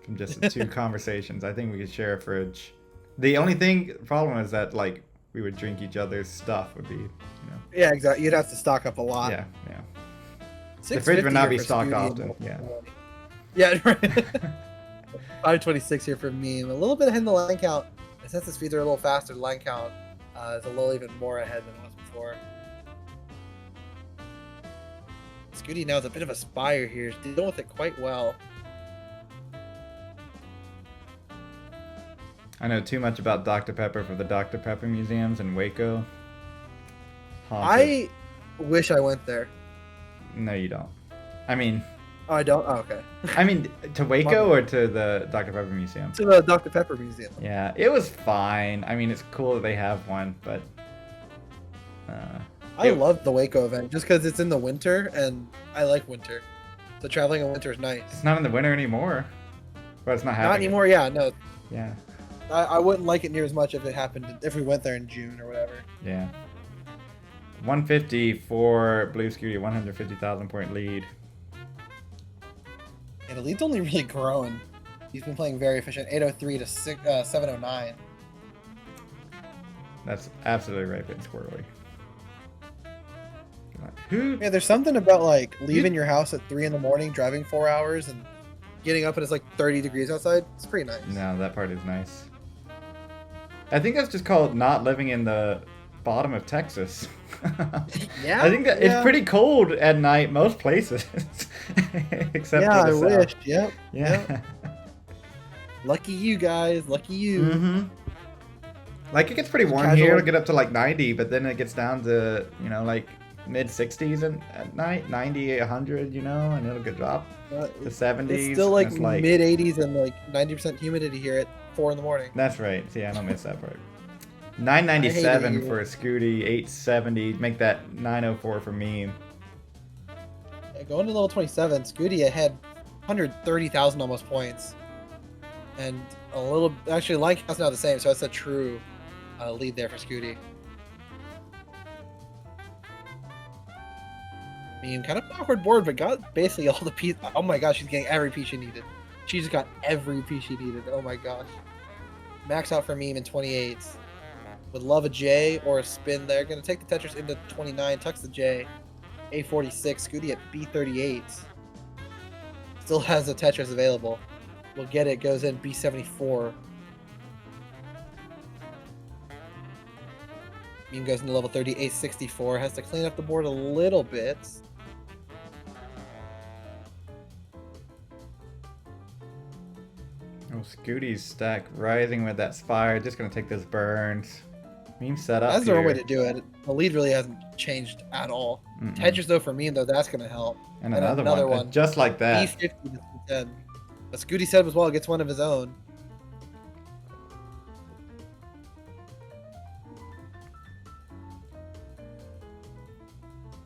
S2: from just the two conversations. I think we could share a fridge. The only problem is that like we would drink each other's stuff would be,
S1: Yeah, exactly. You'd have to stock up a lot.
S2: yeah. The fridge would not be stocked often.
S1: Yeah, right. 526 here for Meme. A little bit ahead in the line count. And since the speeds are a little faster, the line count is a little even more ahead than it was before. Scooty now is a bit of a spire here. He's dealing with it quite well.
S2: I know too much about Dr. Pepper for the Dr. Pepper museums in Waco. Haunted.
S1: I wish I went there.
S2: No, you don't. I mean...
S1: Oh, I don't? Oh, okay.
S2: I mean, to Waco or to the Dr. Pepper Museum?
S1: To the Dr. Pepper Museum.
S2: Yeah, it was fine. I mean, it's cool that they have one, but...
S1: I love the Waco event just because it's in the winter, and I like winter. So traveling in winter is nice.
S2: It's not in the winter anymore. Well, it's not happening.
S1: Not anymore, yeah, no.
S2: Yeah.
S1: I wouldn't like it near as much if it happened, if we went there in June or whatever.
S2: Yeah. 150 for Blue Scooty, 150,000 point lead.
S1: And the lead's only really growing. He's been playing very efficient. 803 to 709.
S2: That's absolutely right, Ben Squirrely. Who?
S1: Yeah, there's something about like leaving your house at 3 in the morning, driving 4 hours, and getting up and it's like 30 degrees outside. It's pretty nice.
S2: No, that part is nice. I think that's just called not living in the bottom of Texas.
S1: Yeah,
S2: I think that it's pretty cold at night most places, except
S1: yeah,
S2: for the
S1: I
S2: south.
S1: wish. Yep.
S2: Yeah.
S1: Yep. Lucky you guys. Lucky you.
S2: Mm-hmm. Like it gets pretty warm
S1: Casual.
S2: here. It'll get up to like 90, but then it gets down to like mid 60s at night, 90, 100, and it'll get drop to 70s.
S1: It's still like,
S2: and
S1: mid 80s and like 90% humidity here at 4 in the morning.
S2: That's right. See, I don't miss that part.
S1: I
S2: 997
S1: hate it
S2: for a Scooty, 870. Make that 904 for me.
S1: Yeah, going to level 27, Scooty ahead 130,000 almost points. And a little, actually, line count's now the same, so it's a true lead there for Scooty. I mean, kind of awkward board, but got basically all the piece. Oh my gosh, she's getting every piece she needed. She just got every piece she needed. Oh my gosh. Max out for Meme in 28. Would love a J or a spin there. Gonna take the Tetris into 29, tucks the J. A46, Scooty at B38. Still has a Tetris available. We'll get it, goes in B74. Meme goes into level 30, A64. Has to clean up the board a little bit.
S2: Oh, Scooty's stack rising with that Spire. Just gonna take this burns. Meme set up
S1: That's the
S2: here.
S1: wrong way to do it. The lead really hasn't changed at all.
S2: Mm-mm.
S1: Tetris though for me though, that's gonna help.
S2: And another one. Just like that.
S1: B50 to C10. But Scooty said as well gets one of his own.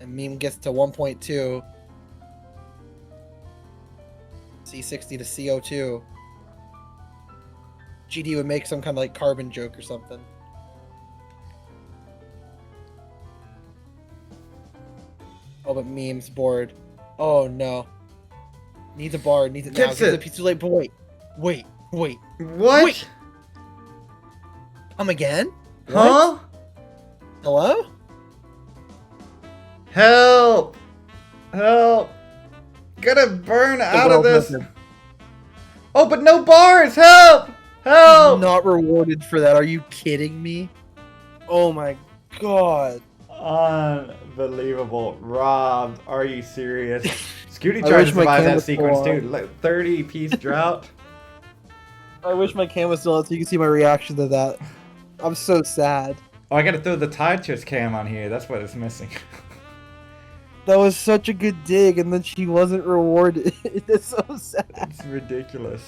S1: And Meme gets to 1.2. C60 to CO2. GD would make some kind of like carbon joke or something. Oh, but Meme's bored. Oh no. Needs a bar, needs it now.
S2: Gets
S1: Gives
S2: it.
S1: a piece too late, but wait. Wait.
S2: What?
S1: Wait. Come again?
S2: Huh?
S1: Hello?
S2: Help! Help! Gonna burn out of this. Oh, but no bars! Help! Help!
S1: Not rewarded for that. Are you kidding me? Oh my god.
S2: Unbelievable. Robbed. Are you serious? Scooty
S1: I
S2: tried to
S1: wish my
S2: survive
S1: cam
S2: that
S1: was
S2: sequence
S1: full
S2: too.
S1: on.
S2: Like 30-piece drought.
S1: I wish my cam was still on so you can see my reaction to that. I'm so sad.
S2: Oh, I gotta throw the Tetris cam on here. That's what it's missing.
S1: That was such a good dig, and then she wasn't rewarded. It's so sad.
S2: It's ridiculous.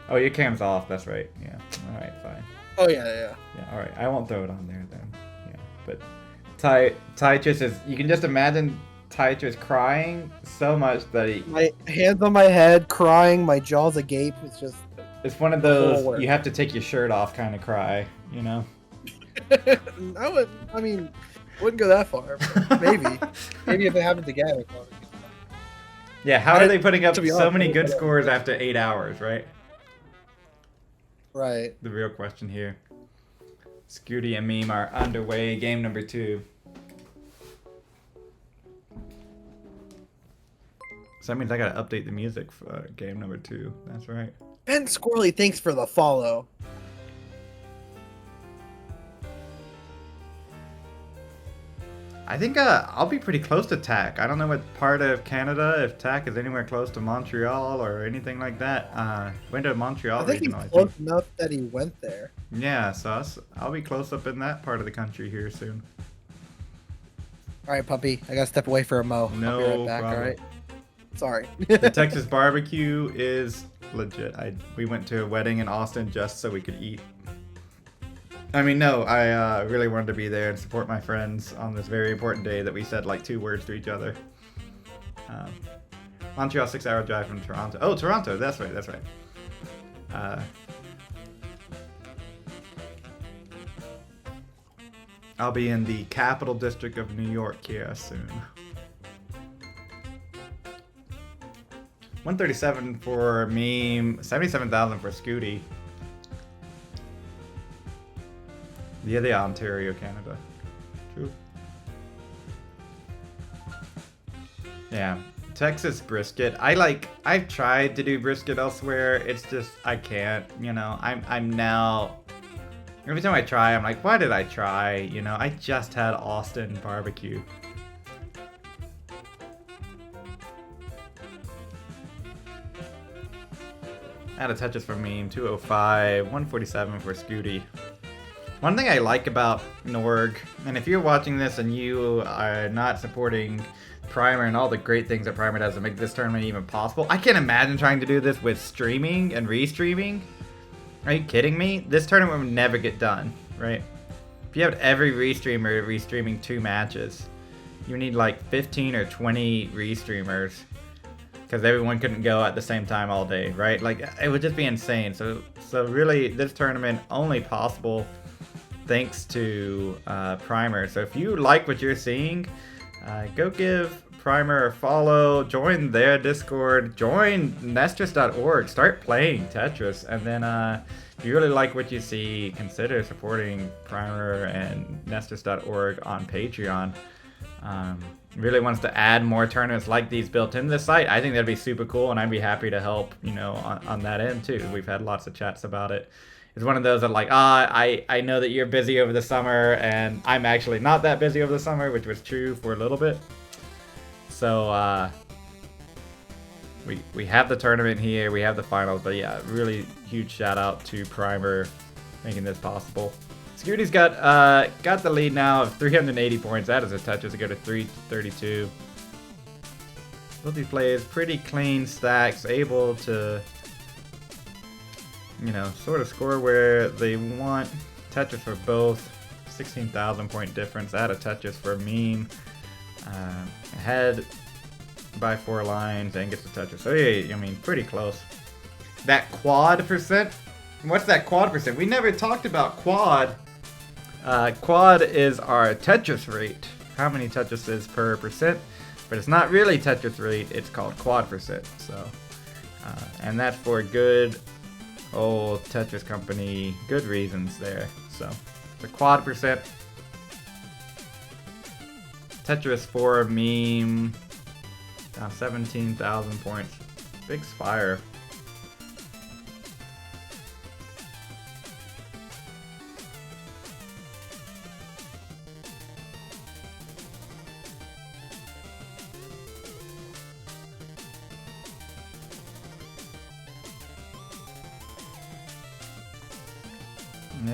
S2: Oh, your cam's off. That's right. Yeah. All right. Fine.
S1: Oh yeah.
S2: Yeah. All right. I won't throw it on there then. Yeah. But Tetris is. You can just imagine Tetris crying so much that he.
S1: My hands on my head, crying, my jaws agape. It's just.
S2: It's one of those you have to take your shirt off kind of cry. You know.
S1: I mean, wouldn't go that far. But maybe if it happens again.
S2: Yeah. How are they putting up
S1: To be
S2: so
S1: honest,
S2: many
S1: I
S2: good
S1: don't-
S2: scores after 8 hours? Right.
S1: Right.
S2: The real question here. Scooty and Meme are underway. Game number 2. So that means I gotta update the music for game number 2. That's right.
S1: Ben Squirrely, thanks for the follow.
S2: I think I'll be pretty close to TAC. I don't know what part of Canada, if TAC is anywhere close to Montreal or anything like that. Went to Montreal
S1: I think he's
S2: regional,
S1: close enough that he went there.
S2: Yeah, so I'll be close up in that part of the country here soon.
S1: All right, puppy. I gotta step away for a mo. I'll
S2: No
S1: be right back.
S2: problem.
S1: All right. Sorry.
S2: The Texas barbecue is legit. We went to a wedding in Austin just so we could eat. I mean, no, I really wanted to be there and support my friends on this very important day that we said like 2 words to each other. Montreal, 6-hour drive from Toronto. Oh, Toronto, that's right. I'll be in the capital district of New York here soon. 137 for Meme, 77,000 for Scooty. Yeah, the Ontario, Canada. True. Yeah, Texas brisket. I've tried to do brisket elsewhere. It's just I can't. You know, I'm now. Every time I try, I'm like, why did I try? You know, I just had Austin barbecue. Out of touches for Meme, 205, 147 for Scooty. One thing I like about Norg, and if you're watching this and you are not supporting Primer and all the great things that Primer does to make this tournament even possible, I can't imagine trying to do this with streaming and restreaming. Are you kidding me? This tournament would never get done, right? If you have every restreamer restreaming 2 matches, you need like 15 or 20 restreamers because everyone couldn't go at the same time all day, right? Like, it would just be insane. So really, this tournament only possible thanks to Primer. So if you like what you're seeing, go give Primer a follow, join their Discord, join Nestris.org, start playing Tetris, and then if you really like what you see, consider supporting Primer and Nestris.org on Patreon. Really wants to add more tournaments like these built into the site. I think that'd be super cool, and I'd be happy to help, you know, on that end too. We've had lots of chats about it. It's one of those that like, I know that you're busy over the summer, and I'm actually not that busy over the summer, which was true for a little bit. So we have the tournament here, we have the finals, but yeah, really huge shout out to Primer making this possible. Scooty's got the lead now of 380 points. That is his touches to go to 332. Both these players pretty clean stacks, able to, you know, sort of score where they want. Tetris for both, 16,000 point difference. Out of Tetris for Meme, Ahead by 4 lines and gets the Tetris. So yeah, I mean, pretty close. That quad percent. What's that quad percent? We never talked about quad. Quad is our Tetris rate. How many Tetrises per percent? But it's not really Tetris rate. It's called quad percent. So, and that's for good old Tetris company, good reasons there. So, the quad percent. Tetris 4 meme. Down 17,000 points. Big Spire.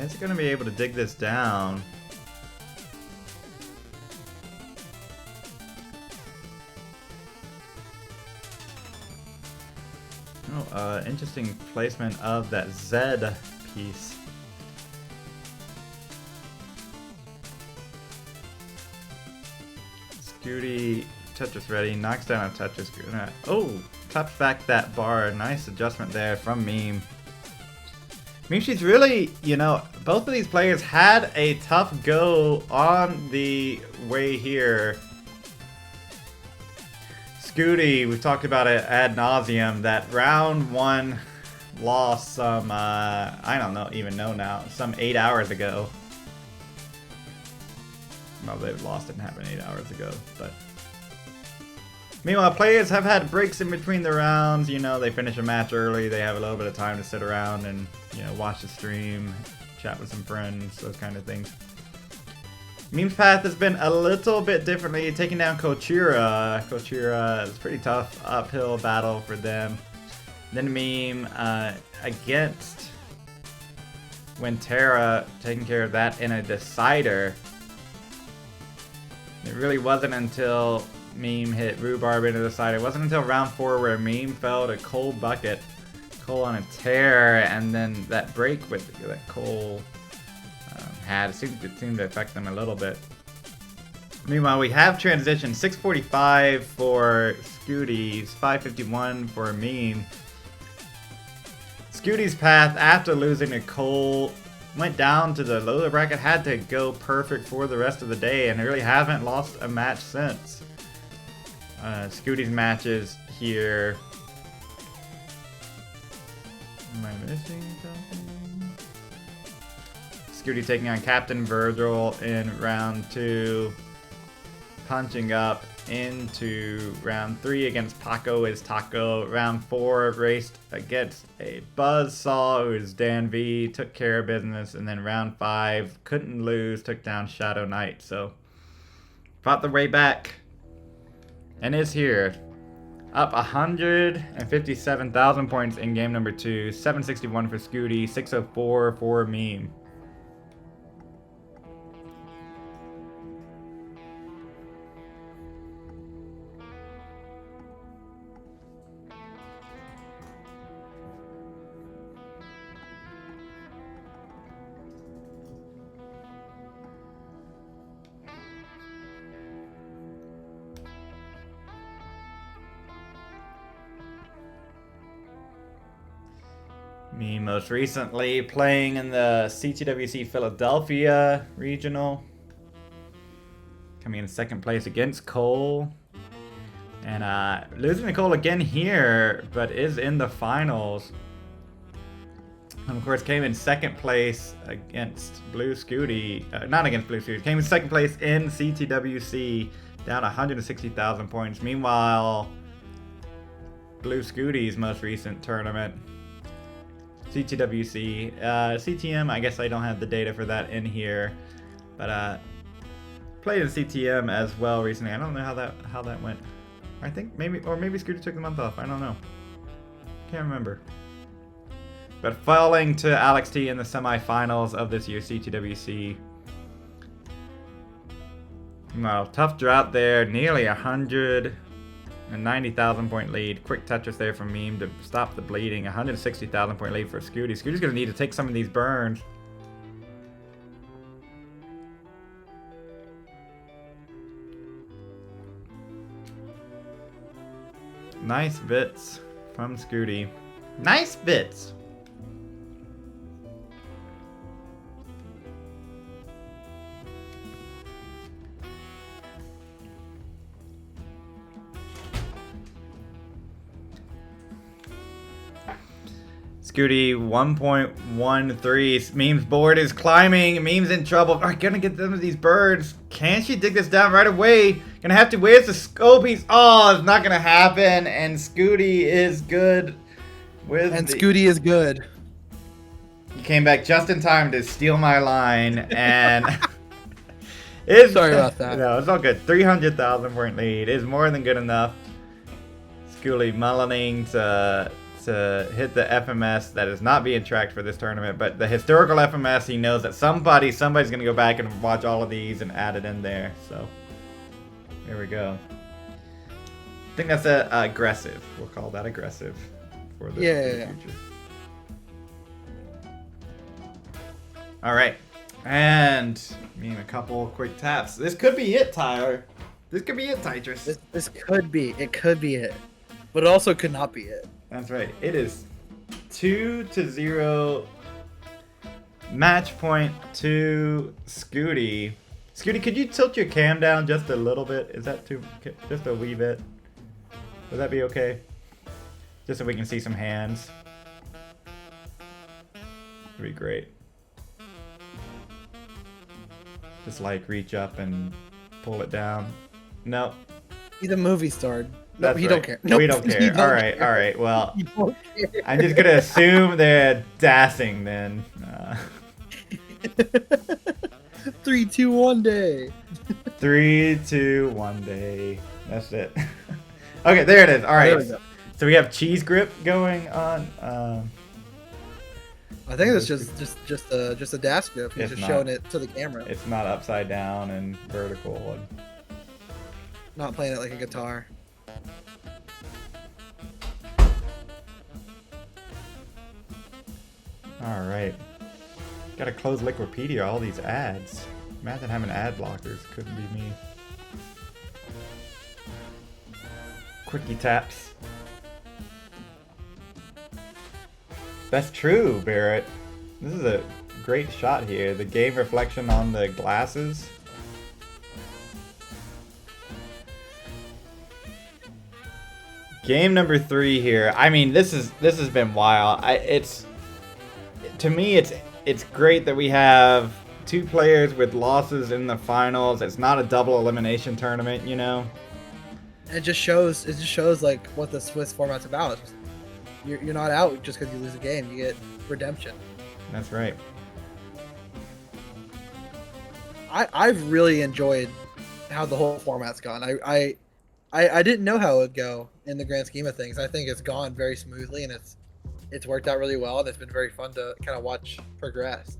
S2: It's gonna be able to dig this down. Oh, interesting placement of that Z piece. Scooty, Tetris ready, knocks down a Tetris. Oh, taps back that bar. Nice adjustment there from Meme. Meme, she's really, you know, both of these players had a tough go on the way here. Scooty, we've talked about it ad nauseum. That round 1 loss some, I don't even know now, some 8 hours ago. Well, they lost, didn't happen 8 hours ago, but. Meanwhile, players have had breaks in between the rounds. You know, they finish a match early, they have a little bit of time to sit around and, you know, watch the stream, chat with some friends, those kind of things. Meme's path has been a little bit differently, taking down Kochira. Kochira is pretty tough uphill battle for them. Then Meme against Wintera, taking care of that in a decider. It really wasn't until Meme hit Rhubarb into the side. It wasn't until round 4 where Meme fell to Cole Bucket. Cole on a tear, and then that break with that Cole had seemed to affect them a little bit. Meanwhile, we have transitioned 645 for Scooties, 551 for Meme. Scooty's path after losing to Cole went down to the lower bracket, had to go perfect for the rest of the day, and really haven't lost a match since. Scooty's matches here. Am I missing something? Scooty taking on Captain Virgil in round 2. Punching up into round 3 against Paco is Taco. Round 4 raced against a Buzzsaw who is Dan V. Took care of business. And then round 5 couldn't lose. Took down Shadow Knight. So fought the way back. And is here. Up 157,000 points in game number 2. 761 for Scooty. 604 for Meme. Me most recently playing in the CTWC Philadelphia regional. Coming in second place against Cole. And losing to Cole again here, but is in the finals. And of course came in second place against Blue Scooty. Not against Blue Scooty. Came in second place in CTWC. Down 160,000 points. Meanwhile, Blue Scooty's most recent tournament. CTWC, CTM, I guess I don't have the data for that in here, but played in CTM as well recently. I don't know how that went. I think maybe Scooter took the month off. I don't know. Can't remember. But falling to Alex T in the semifinals of this year's CTWC. Well, tough drought there. Nearly 190,000 point lead. Quick Tetris there from Meme to stop the bleeding. 160,000 point lead for Scooty. Scooty's going to need to take some of these burns. Nice bits from Scooty. Nice bits. Scooty 1.13. Meme's board is climbing. Meme's in trouble. Alright, gonna get some of these birds. Can't she dig this down right away? Gonna have to. Where's the scopies? Oh, it's not gonna happen. And Scooty is good with.
S3: And Scooty is good.
S2: He came back just in time to steal my line, and it's
S3: Sorry about that.
S2: No, it's all good. 300,000 point lead is more than good enough. Scooty mullining to hit the FMS that is not being tracked for this tournament, but the historical FMS, he knows that somebody's gonna go back and watch all of these and add it in there. So there we go. I think that's aggressive. We'll call that aggressive for the, future. All right, and a couple quick taps. This could be it, Tyler. This could be it, Tetris.
S1: This could be. It could be it, but it also could not be it.
S2: That's right. It is 2-0. Match point to Scooty. Scooty, could you tilt your cam down just a little bit? Is that too? Just a wee bit? Would that be okay? Just so we can see some hands. That'd be great. Just like reach up and pull it down. No.
S1: He's a movie star.
S2: That's
S1: he
S2: right.
S1: don't care. Nope.
S2: We don't care. All right. Well,
S1: He don't care.
S2: I'm just gonna assume they're dancing then.
S1: 3, 2, 1 day.
S2: 3, 2, 1 day. That's it. Okay, there it is. All right. So we have cheese grip going on.
S1: I think it's just a dash grip. He's
S2: It's
S1: just
S2: not.
S1: showing it to the camera.
S2: It's not upside down and vertical.
S1: Not playing it like a guitar.
S2: All right. Gotta close Liquipedia. All these ads. Imagine having ad blockers. Couldn't be me. Quickie taps. That's true, Barrett. This is a great shot here. The game reflection on the glasses. Game number 3 here. I mean, this has been wild. To me, it's great that we have 2 players with losses in the finals. It's not a double elimination tournament, you know.
S1: It just shows like what the Swiss format's about. You're not out just because you lose a game. You get redemption.
S2: That's right.
S1: I've really enjoyed how the whole format's gone. I didn't know how it would go in the grand scheme of things. I think it's gone very smoothly, and it's worked out really well, and it's been very fun to kind of watch progress.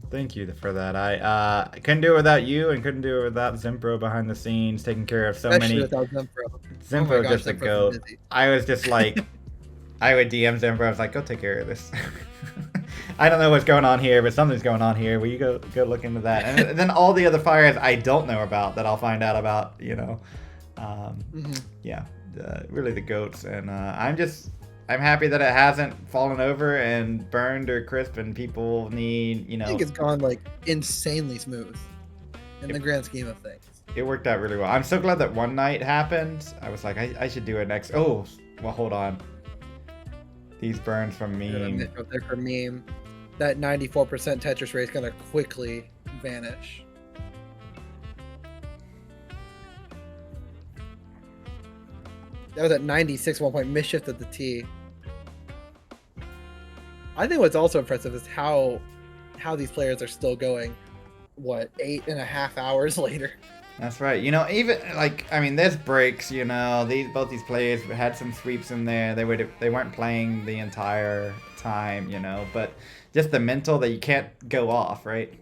S2: Thank you for that. I couldn't do it without you, and couldn't do it without Zimpro behind the scenes, taking care of so
S1: Especially
S2: many.
S1: without Zimpro.
S2: Zimpro
S1: Oh my gosh,
S2: just a
S1: Zimpro's
S2: goat.
S1: busy.
S2: I was just like, I would DM Zimpro. I was like, go take care of this. I don't know what's going on here, but something's going on here. Will you go look into that? And then all the other fires I don't know about that I'll find out about. You know, yeah, really the goats, and I'm happy that it hasn't fallen over and burned or crisp, and people need, you know.
S1: I think it's gone like insanely smooth in the grand scheme of things.
S2: It worked out really well. I'm so glad that one night happened. I was like, I should do it next. Oh, well, hold on. These burns from meme.
S1: Up there for meme. That 94% Tetris rate is gonna quickly vanish. That was at 96 1 point misshift at the T. I think what's also impressive is how these players are still going, what, 8.5 hours later.
S2: That's right. You know, even like, I mean, there's breaks. You know, both these players had some sweeps in there. They weren't playing the entire time. You know, but just the mental that you can't go off, right?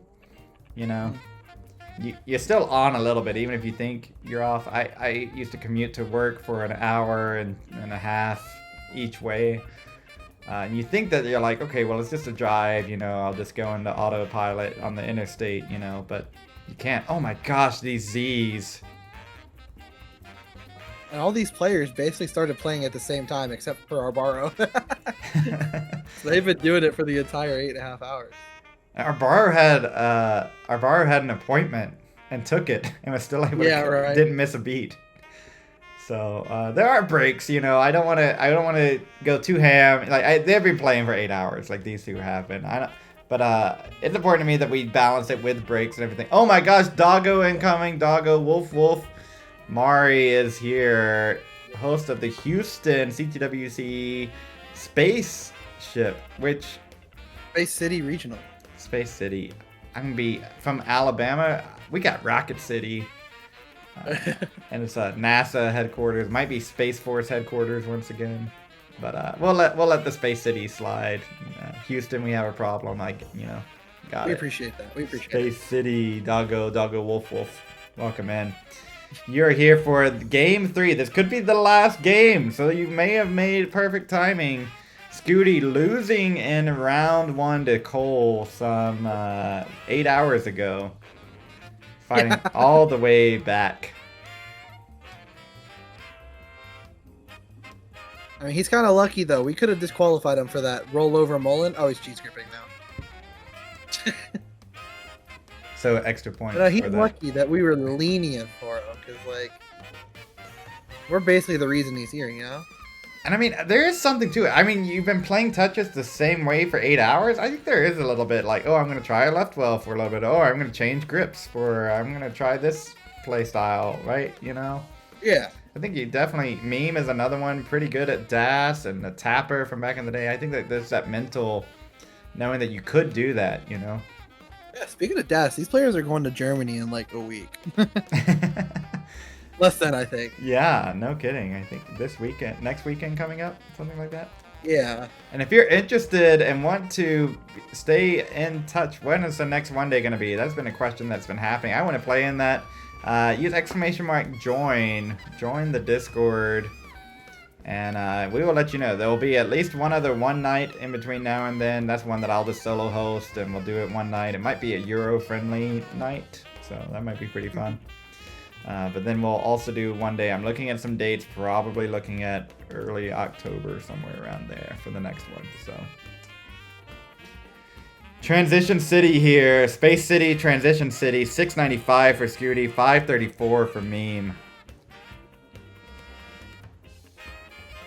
S2: You know, you're still on a little bit, even if you think you're off. I used to commute to work for an hour and a half each way. And you think that you're like, okay, well, it's just a drive, you know, I'll just go into autopilot on the interstate, you know, but you can't. Oh my gosh, these Z's.
S1: And all these players basically started playing at the same time, except for Arbaro. So they've been doing it for the entire 8.5 hours.
S2: Arbaro had an appointment and took it and was still able
S1: Yeah,
S2: to
S1: right.
S2: didn't miss a beat. So there are breaks, you know. I don't want to go too ham. Like they've been playing for 8 hours, like these two have been. But it's important to me that we balance it with breaks and everything. Oh my gosh, Doggo incoming! Doggo, Wolf. Mari is here, host of the Houston CTWC spaceship, which
S1: Space City Regional.
S2: Space City. I'm gonna be from Alabama. We got Rocket City. And it's NASA headquarters. Might be Space Force headquarters once again, but we'll let the Space City slide. Houston, we have a problem. Got
S1: We
S2: it.
S1: appreciate that. We appreciate
S2: Space City, Doggo, Wolf. Welcome in. You're here for game 3. This could be the last game, so you may have made perfect timing. Scooty losing in round 1 to Cole some 8 hours ago. Fighting all the way back.
S1: I mean, he's kind of lucky though. We could have disqualified him for that rollover Mullen. Oh, he's cheese gripping now.
S2: So extra points.
S1: No, he's
S2: for the...
S1: lucky that we were lenient for him because, like, we're basically the reason he's here, you know?
S2: And I mean, there is something to it. I mean, you've been playing Tetris the same way for 8 hours. I think there is a little bit like, oh, I'm going to try a left well for a little bit. Oh, I'm going to change grips I'm going to try this play style, right? You know?
S1: Yeah.
S2: I think you definitely, Meme is another one pretty good at DAS and the Tapper from back in the day. I think that there's that mental knowing that you could do that, you know?
S1: Yeah, speaking of DAS, these players are going to Germany in like a week. Less than, I think.
S2: Yeah, no kidding. I think next weekend coming up, something like that.
S1: Yeah.
S2: And if you're interested and want to stay in touch, when is the next one day going to be? That's been a question that's been happening. I want to play in that. Use !join. Join the Discord. And we will let you know. There will be at least one night in between now and then. That's one that I'll just solo host, and we'll do it one night. It might be a Euro-friendly night, so that might be pretty fun. But then we'll also do one day. I'm looking at some dates, probably looking at early October, somewhere around there for the next one. So, Transition City here. Space City, Transition City. 695 for Scooty, 534 for Meme.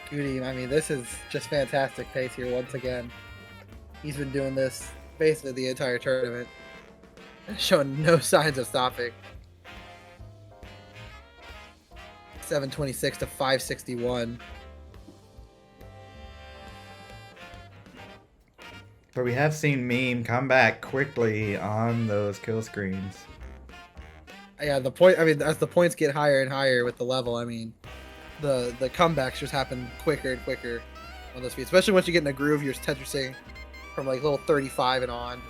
S1: Scooty, I mean, this is just fantastic pace here once again. He's been doing this basically the entire tournament. Showing no signs of stopping. 726 to 561.
S2: But we have seen Meme come back quickly on those kill screens.
S1: Yeah, the point. I mean, as the points get higher and higher with the level, I mean, the comebacks just happen quicker and quicker on those feet. Especially once you get in a groove, you're Tetrising from like level 35 and on.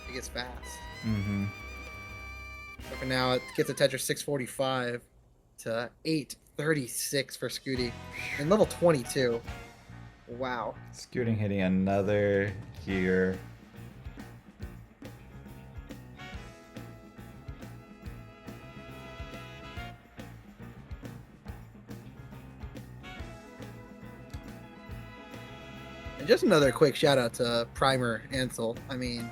S1: It gets fast.
S2: Mm-hmm.
S1: But for now, it gets a Tetris 645 to 836 for Scooty. And level 22. Wow.
S2: Scooting hitting another here.
S1: And just another quick shout out to Primer Ansel. I mean,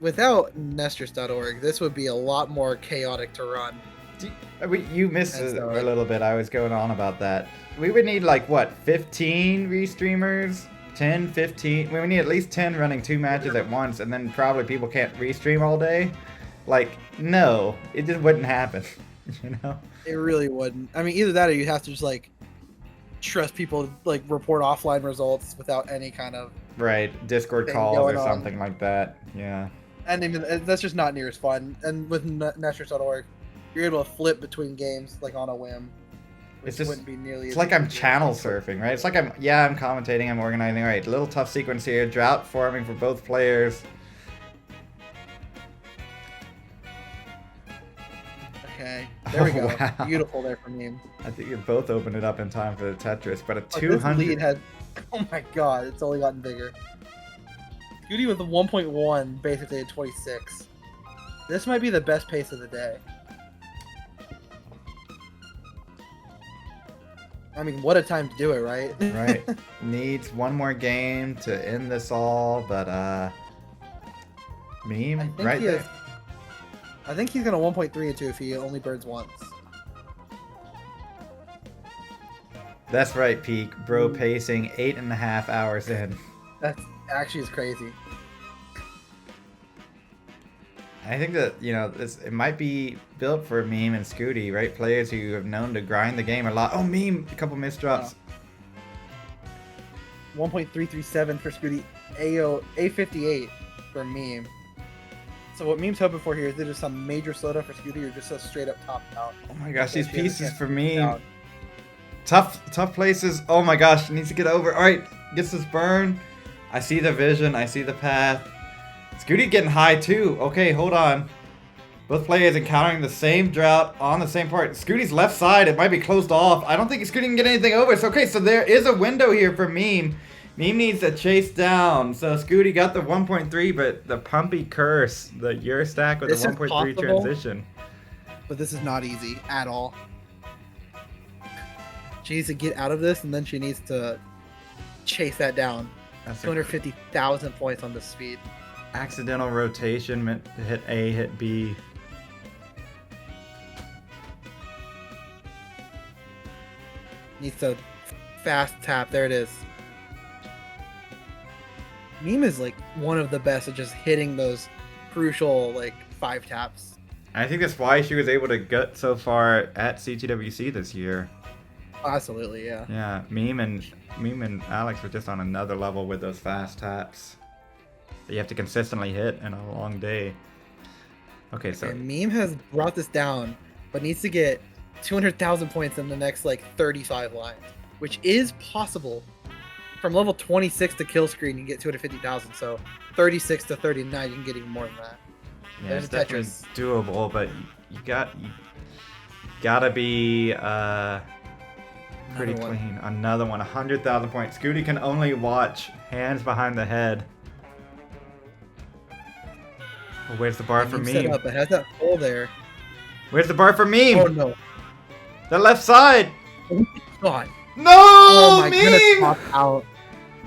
S1: without Nestris.org, this would be a lot more chaotic to run.
S2: You missed a little bit. I was going on about that. We would need like what, 15 restreamers? 10, 15? We would need at least 10 running 2 matches at once, and then probably people can't restream all day. Like, no, it just wouldn't happen. You know?
S1: It really wouldn't. I mean, either that or you have to just like trust people to like report offline results without any kind of
S2: Discord
S1: thing
S2: calls or
S1: going
S2: something
S1: on.
S2: like that. Yeah.
S1: And even that's just not near as fun. And with Nestris.org, you're able to flip between games like on a whim.
S2: It's just,
S1: wouldn't be nearly
S2: it's
S1: as
S2: like I'm
S1: easy.
S2: channel surfing, right? It's like I'm commentating, I'm organizing. All right, little tough sequence here. Drought forming for both players.
S1: Okay, there we
S2: Oh,
S1: go.
S2: wow.
S1: Beautiful there from you.
S2: I think you both opened it up in time for the Tetris, but a
S1: This
S2: 200.
S1: lead has, oh my god, it's only gotten bigger. Scooty with a 1.1, basically at 26. This might be the best pace of the day.
S3: I mean, what a time to do it, right?
S2: Right. Needs one more game to end this all, but Meme right there.
S3: I think he's gonna 1.3 into if he only burns once.
S2: That's right, Peak. Bro pacing 8.5 hours in.
S3: That's actually is crazy.
S2: I think that, it might be built for Meme and Scooty, right? Players who have known to grind the game a lot. Oh, Meme! A couple missed drops.
S3: 1.337 for Scooty. A58 for Meme. So what Meme's hoping for here is either some major slowdown for Scooty or just a straight up top out.
S2: Oh my gosh, these pieces for Meme. Tough places. Oh my gosh, needs to get over. Alright, gets this burn. I see the vision. I see the path. Scooty getting high too. Okay, hold on. Both players encountering the same drought on the same part. Scooty's left side, it might be closed off. I don't think Scooty can get anything over. So, okay, so there is a window here for Meme. Meme needs to chase down. So Scooty got the 1.3, but the Pumpy Curse, the Euro stack with the 1.3 transition.
S3: But this is not easy at all. She needs to get out of this, and then she needs to chase that down. That's 250,000 points on this speed.
S2: Accidental rotation meant to hit A, hit B.
S3: Needs to fast tap. There it is. Meme is like one of the best at just hitting those crucial 5 taps.
S2: I think that's why she was able to get so far at CTWC this year.
S3: Absolutely, yeah.
S2: Yeah, Meme and Alex were just on another level with those fast taps that you have to consistently hit in a long day. Okay, so
S3: Meme has brought this down, but needs to get 200,000 points in the next 35 lines, which is possible. From level 26 to kill screen, you can get 250,000. So 36 to 39, you can get even more than that.
S2: Yeah,
S3: There's
S2: it's definitely doable, but you gotta be pretty clean. Another one, 100,000 points. Scooty can only watch hands behind the head. Oh, where's the bar for Meme?
S3: Set up. It has that hole there.
S2: Where's the bar for Meme?
S3: Oh no!
S2: The left side.
S3: Oh my god!
S2: No,
S3: Oh my
S2: Meme!
S3: goodness! Top out.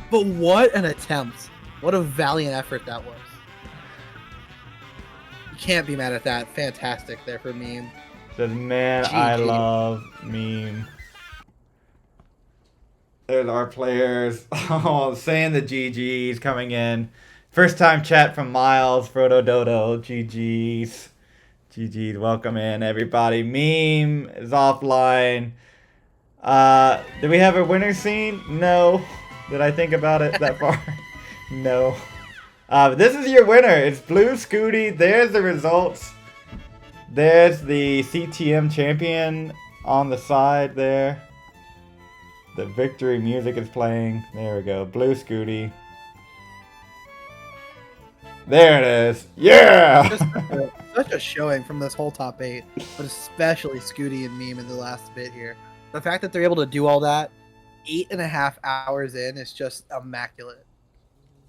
S3: But what an attempt! What a valiant effort that was. You can't be mad at that. Fantastic there for Meme.
S2: Says, man,
S3: GG.
S2: I love Meme. There's our players. Oh, saying the GGs coming in. First time chat from Miles, Frodo Dodo. GGs. GGs, welcome in everybody. Meme is offline. Do we have a winner scene? No. Did I think about it that far? No. This is your winner. It's Blue Scooty. There's the results. There's the CTM champion on the side there. The victory music is playing. There we go. Blue Scooty. There it is. Yeah!
S3: Such a showing from this whole top 8, but especially Scooty and Meme in the last bit here. The fact that they're able to do all that 8.5 hours in is just immaculate.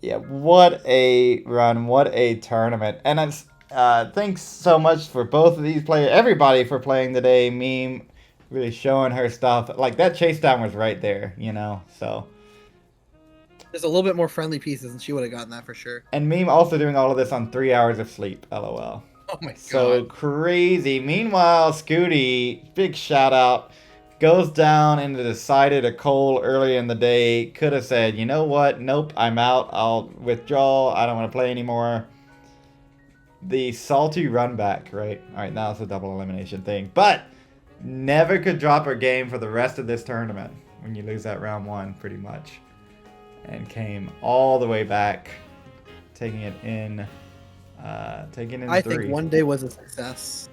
S2: Yeah, what a run. What a tournament. And it's, thanks so much for both of these players. Everybody for playing today. Meme really showing her stuff. Like, that chase down was right there, so...
S3: There's a little bit more friendly pieces, and she would have gotten that for sure.
S2: And Meme also doing all of this on 3 hours of sleep. LOL.
S3: Oh my god.
S2: So crazy. Meanwhile, Scooty, big shout out, goes down and decided a coal early in the day. Could have said, you know what? Nope, I'm out. I'll withdraw. I don't want to play anymore. The salty run back, right? All right, now it's a double elimination thing. But never could drop her game for the rest of this tournament when you lose that round 1, pretty much. And came all the way back, taking it in. I
S3: 3. Think one day was a success.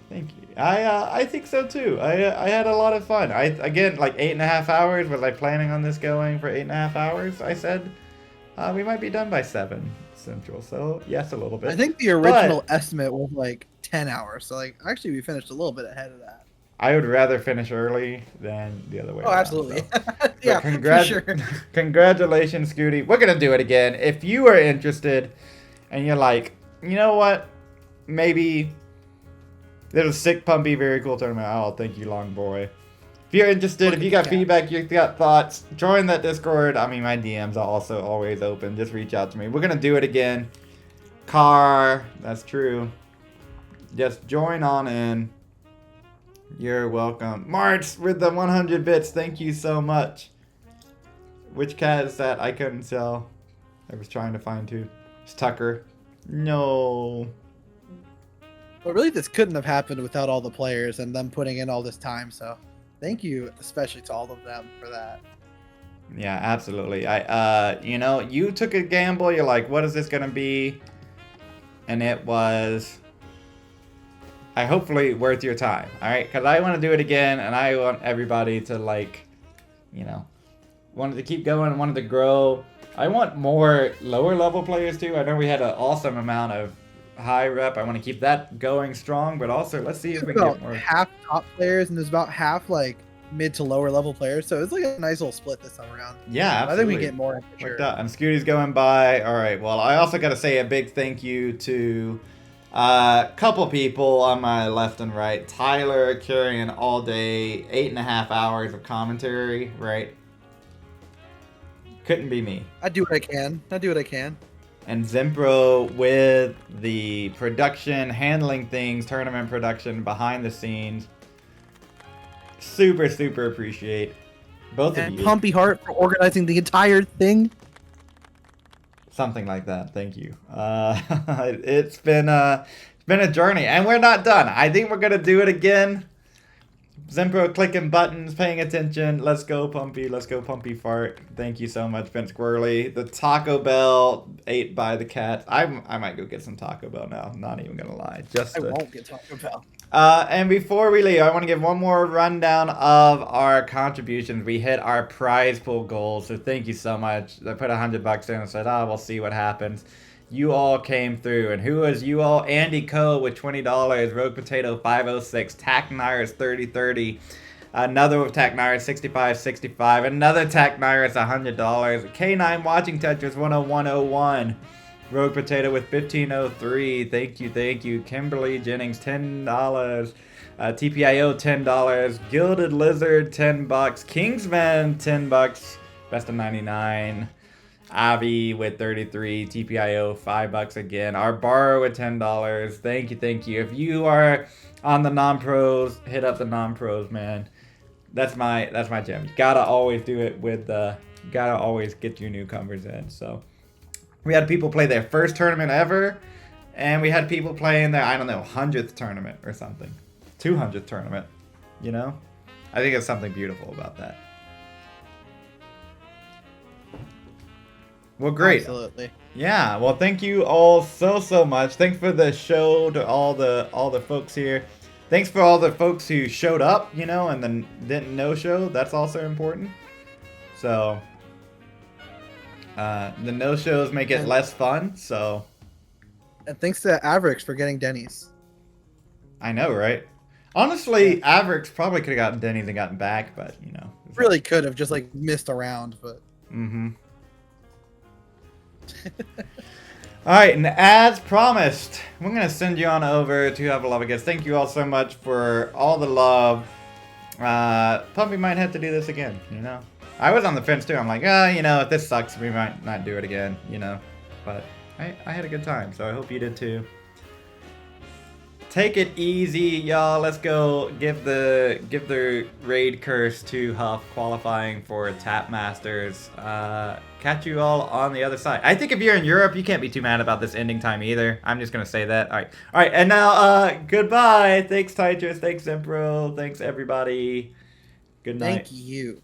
S2: Thank you. I think so too. I had a lot of fun. Again, like 8.5 hours. Was I planning on this going for 8.5 hours? I said we might be done by 7 Central. So yes, a little bit.
S3: I think the original estimate was 10 hours. So actually we finished a little bit ahead of that.
S2: I would rather finish early than the other way around.
S3: Oh, absolutely.
S2: So.
S3: Yeah, for sure.
S2: Congratulations, Scooty. We're going to do it again. If you are interested and you're like, you know what? Maybe there's a sick, pumpy, very cool tournament. Oh, thank you, long boy. If you're interested,
S1: Look
S2: if
S1: at
S2: you
S1: the
S2: got
S1: cat.
S2: feedback, you got thoughts, join that Discord. I mean, my DMs are also always open. Just reach out to me. We're going to do it again. Car, that's true. Just join on in. You're welcome. March with the 100 bits. Thank you so much. Which cat is that? I couldn't tell. I was trying to find who. It's Tucker. No.
S1: But really, this couldn't have happened without all the players and them putting in all this time. So, thank you, especially to all of them for that.
S2: Yeah, absolutely. You know, you took a gamble. You're like, what is this gonna be? And it was, hopefully worth your time. All right, because I want to do it again, and I want everybody to like, you know, wanted to keep going, wanted to grow. I want more lower level players too. I know we had an awesome amount of high rep. I want to keep that going strong, but also let's see if we can
S1: About
S2: get more.
S1: half top players and there's about half like mid to lower level players. So it's like a nice little split this time around.
S2: Yeah,
S1: I
S2: absolutely.
S1: think we can get more in for
S2: Like
S1: sure.
S2: that. And Scooty's going by. All right. Well, I also got to say a big thank you to a couple people on my left and right. Tyler carrying all day, 8.5 hours of commentary. Right. Couldn't be me.
S1: I do what I can. I do what I can.
S2: And Zimpro with the production, handling things, tournament production, behind the scenes. Super, super appreciate both
S1: And
S2: of you.
S1: Pumpy Heart for organizing the entire thing.
S2: Something like that. Thank you. It's been a journey, and we're not done. I think we're gonna do it again. Zimpro clicking buttons, paying attention. Let's go, Pumpy. Let's go, Pumpy Fart. Thank you so much, Vince Squirrely. The Taco Bell ate by the cat. I might go get some Taco Bell now. Not even gonna lie. Just
S1: I
S2: to...
S1: won't get Taco Bell.
S2: And before we leave, I want to give one more rundown of our contributions. We hit our prize pool goals, so thank you so much. I put $100 in and said, we'll see what happens. You all came through. And who was you all? Andy Coe with $20, Rogue Potato 506, Tack Nyers 3030, another with Tack Nyers 6565, another Tack Nyers $100, K9 Watching Tetris 10101. Rogue Potato with 1503. Thank you. Kimberly Jennings, $10. TPIO, $10. Gilded Lizard, $10. Kingsman, $10. Best of 99. Avi with 33. TPIO, $5 again. Our Borrow with $10. Thank you. If you are on the non-pros, hit up the non-pros, man. That's my jam. You gotta always do it with gotta always get your newcomers in. So we had people play their first tournament ever, and we had people playing their, 100th tournament or something. 200th tournament, you know? I think it's something beautiful about that. Well, great.
S1: Absolutely.
S2: Yeah, well, thank you all so much. Thanks for the show to all the folks here. Thanks for all the folks who showed up, you know, and then didn't no-show. That's also important. So the no-shows make it less fun, so...
S1: And thanks to Averix for getting Denny's.
S2: I know, right? Honestly, Averix probably could have gotten Denny's and gotten back, but, you know.
S1: Really could have just, like, missed around, but...
S2: Mm-hmm. Alright, and as promised, we're going to send you on over to Have a Love Guest. Thank you all so much for all the love. Pumpy might have to do this again, you know? I was on the fence too. I'm like, you know, if this sucks, we might not do it again, you know. But I had a good time, so I hope you did too. Take it easy, y'all. Let's go give the raid curse to Huff, qualifying for Tap Masters. Catch you all on the other side. I think if you're in Europe, you can't be too mad about this ending time either. I'm just gonna say that. All right, and now goodbye. Thanks, Tetris. Thanks, Empro. Thanks, everybody. Good night.
S1: Thank you.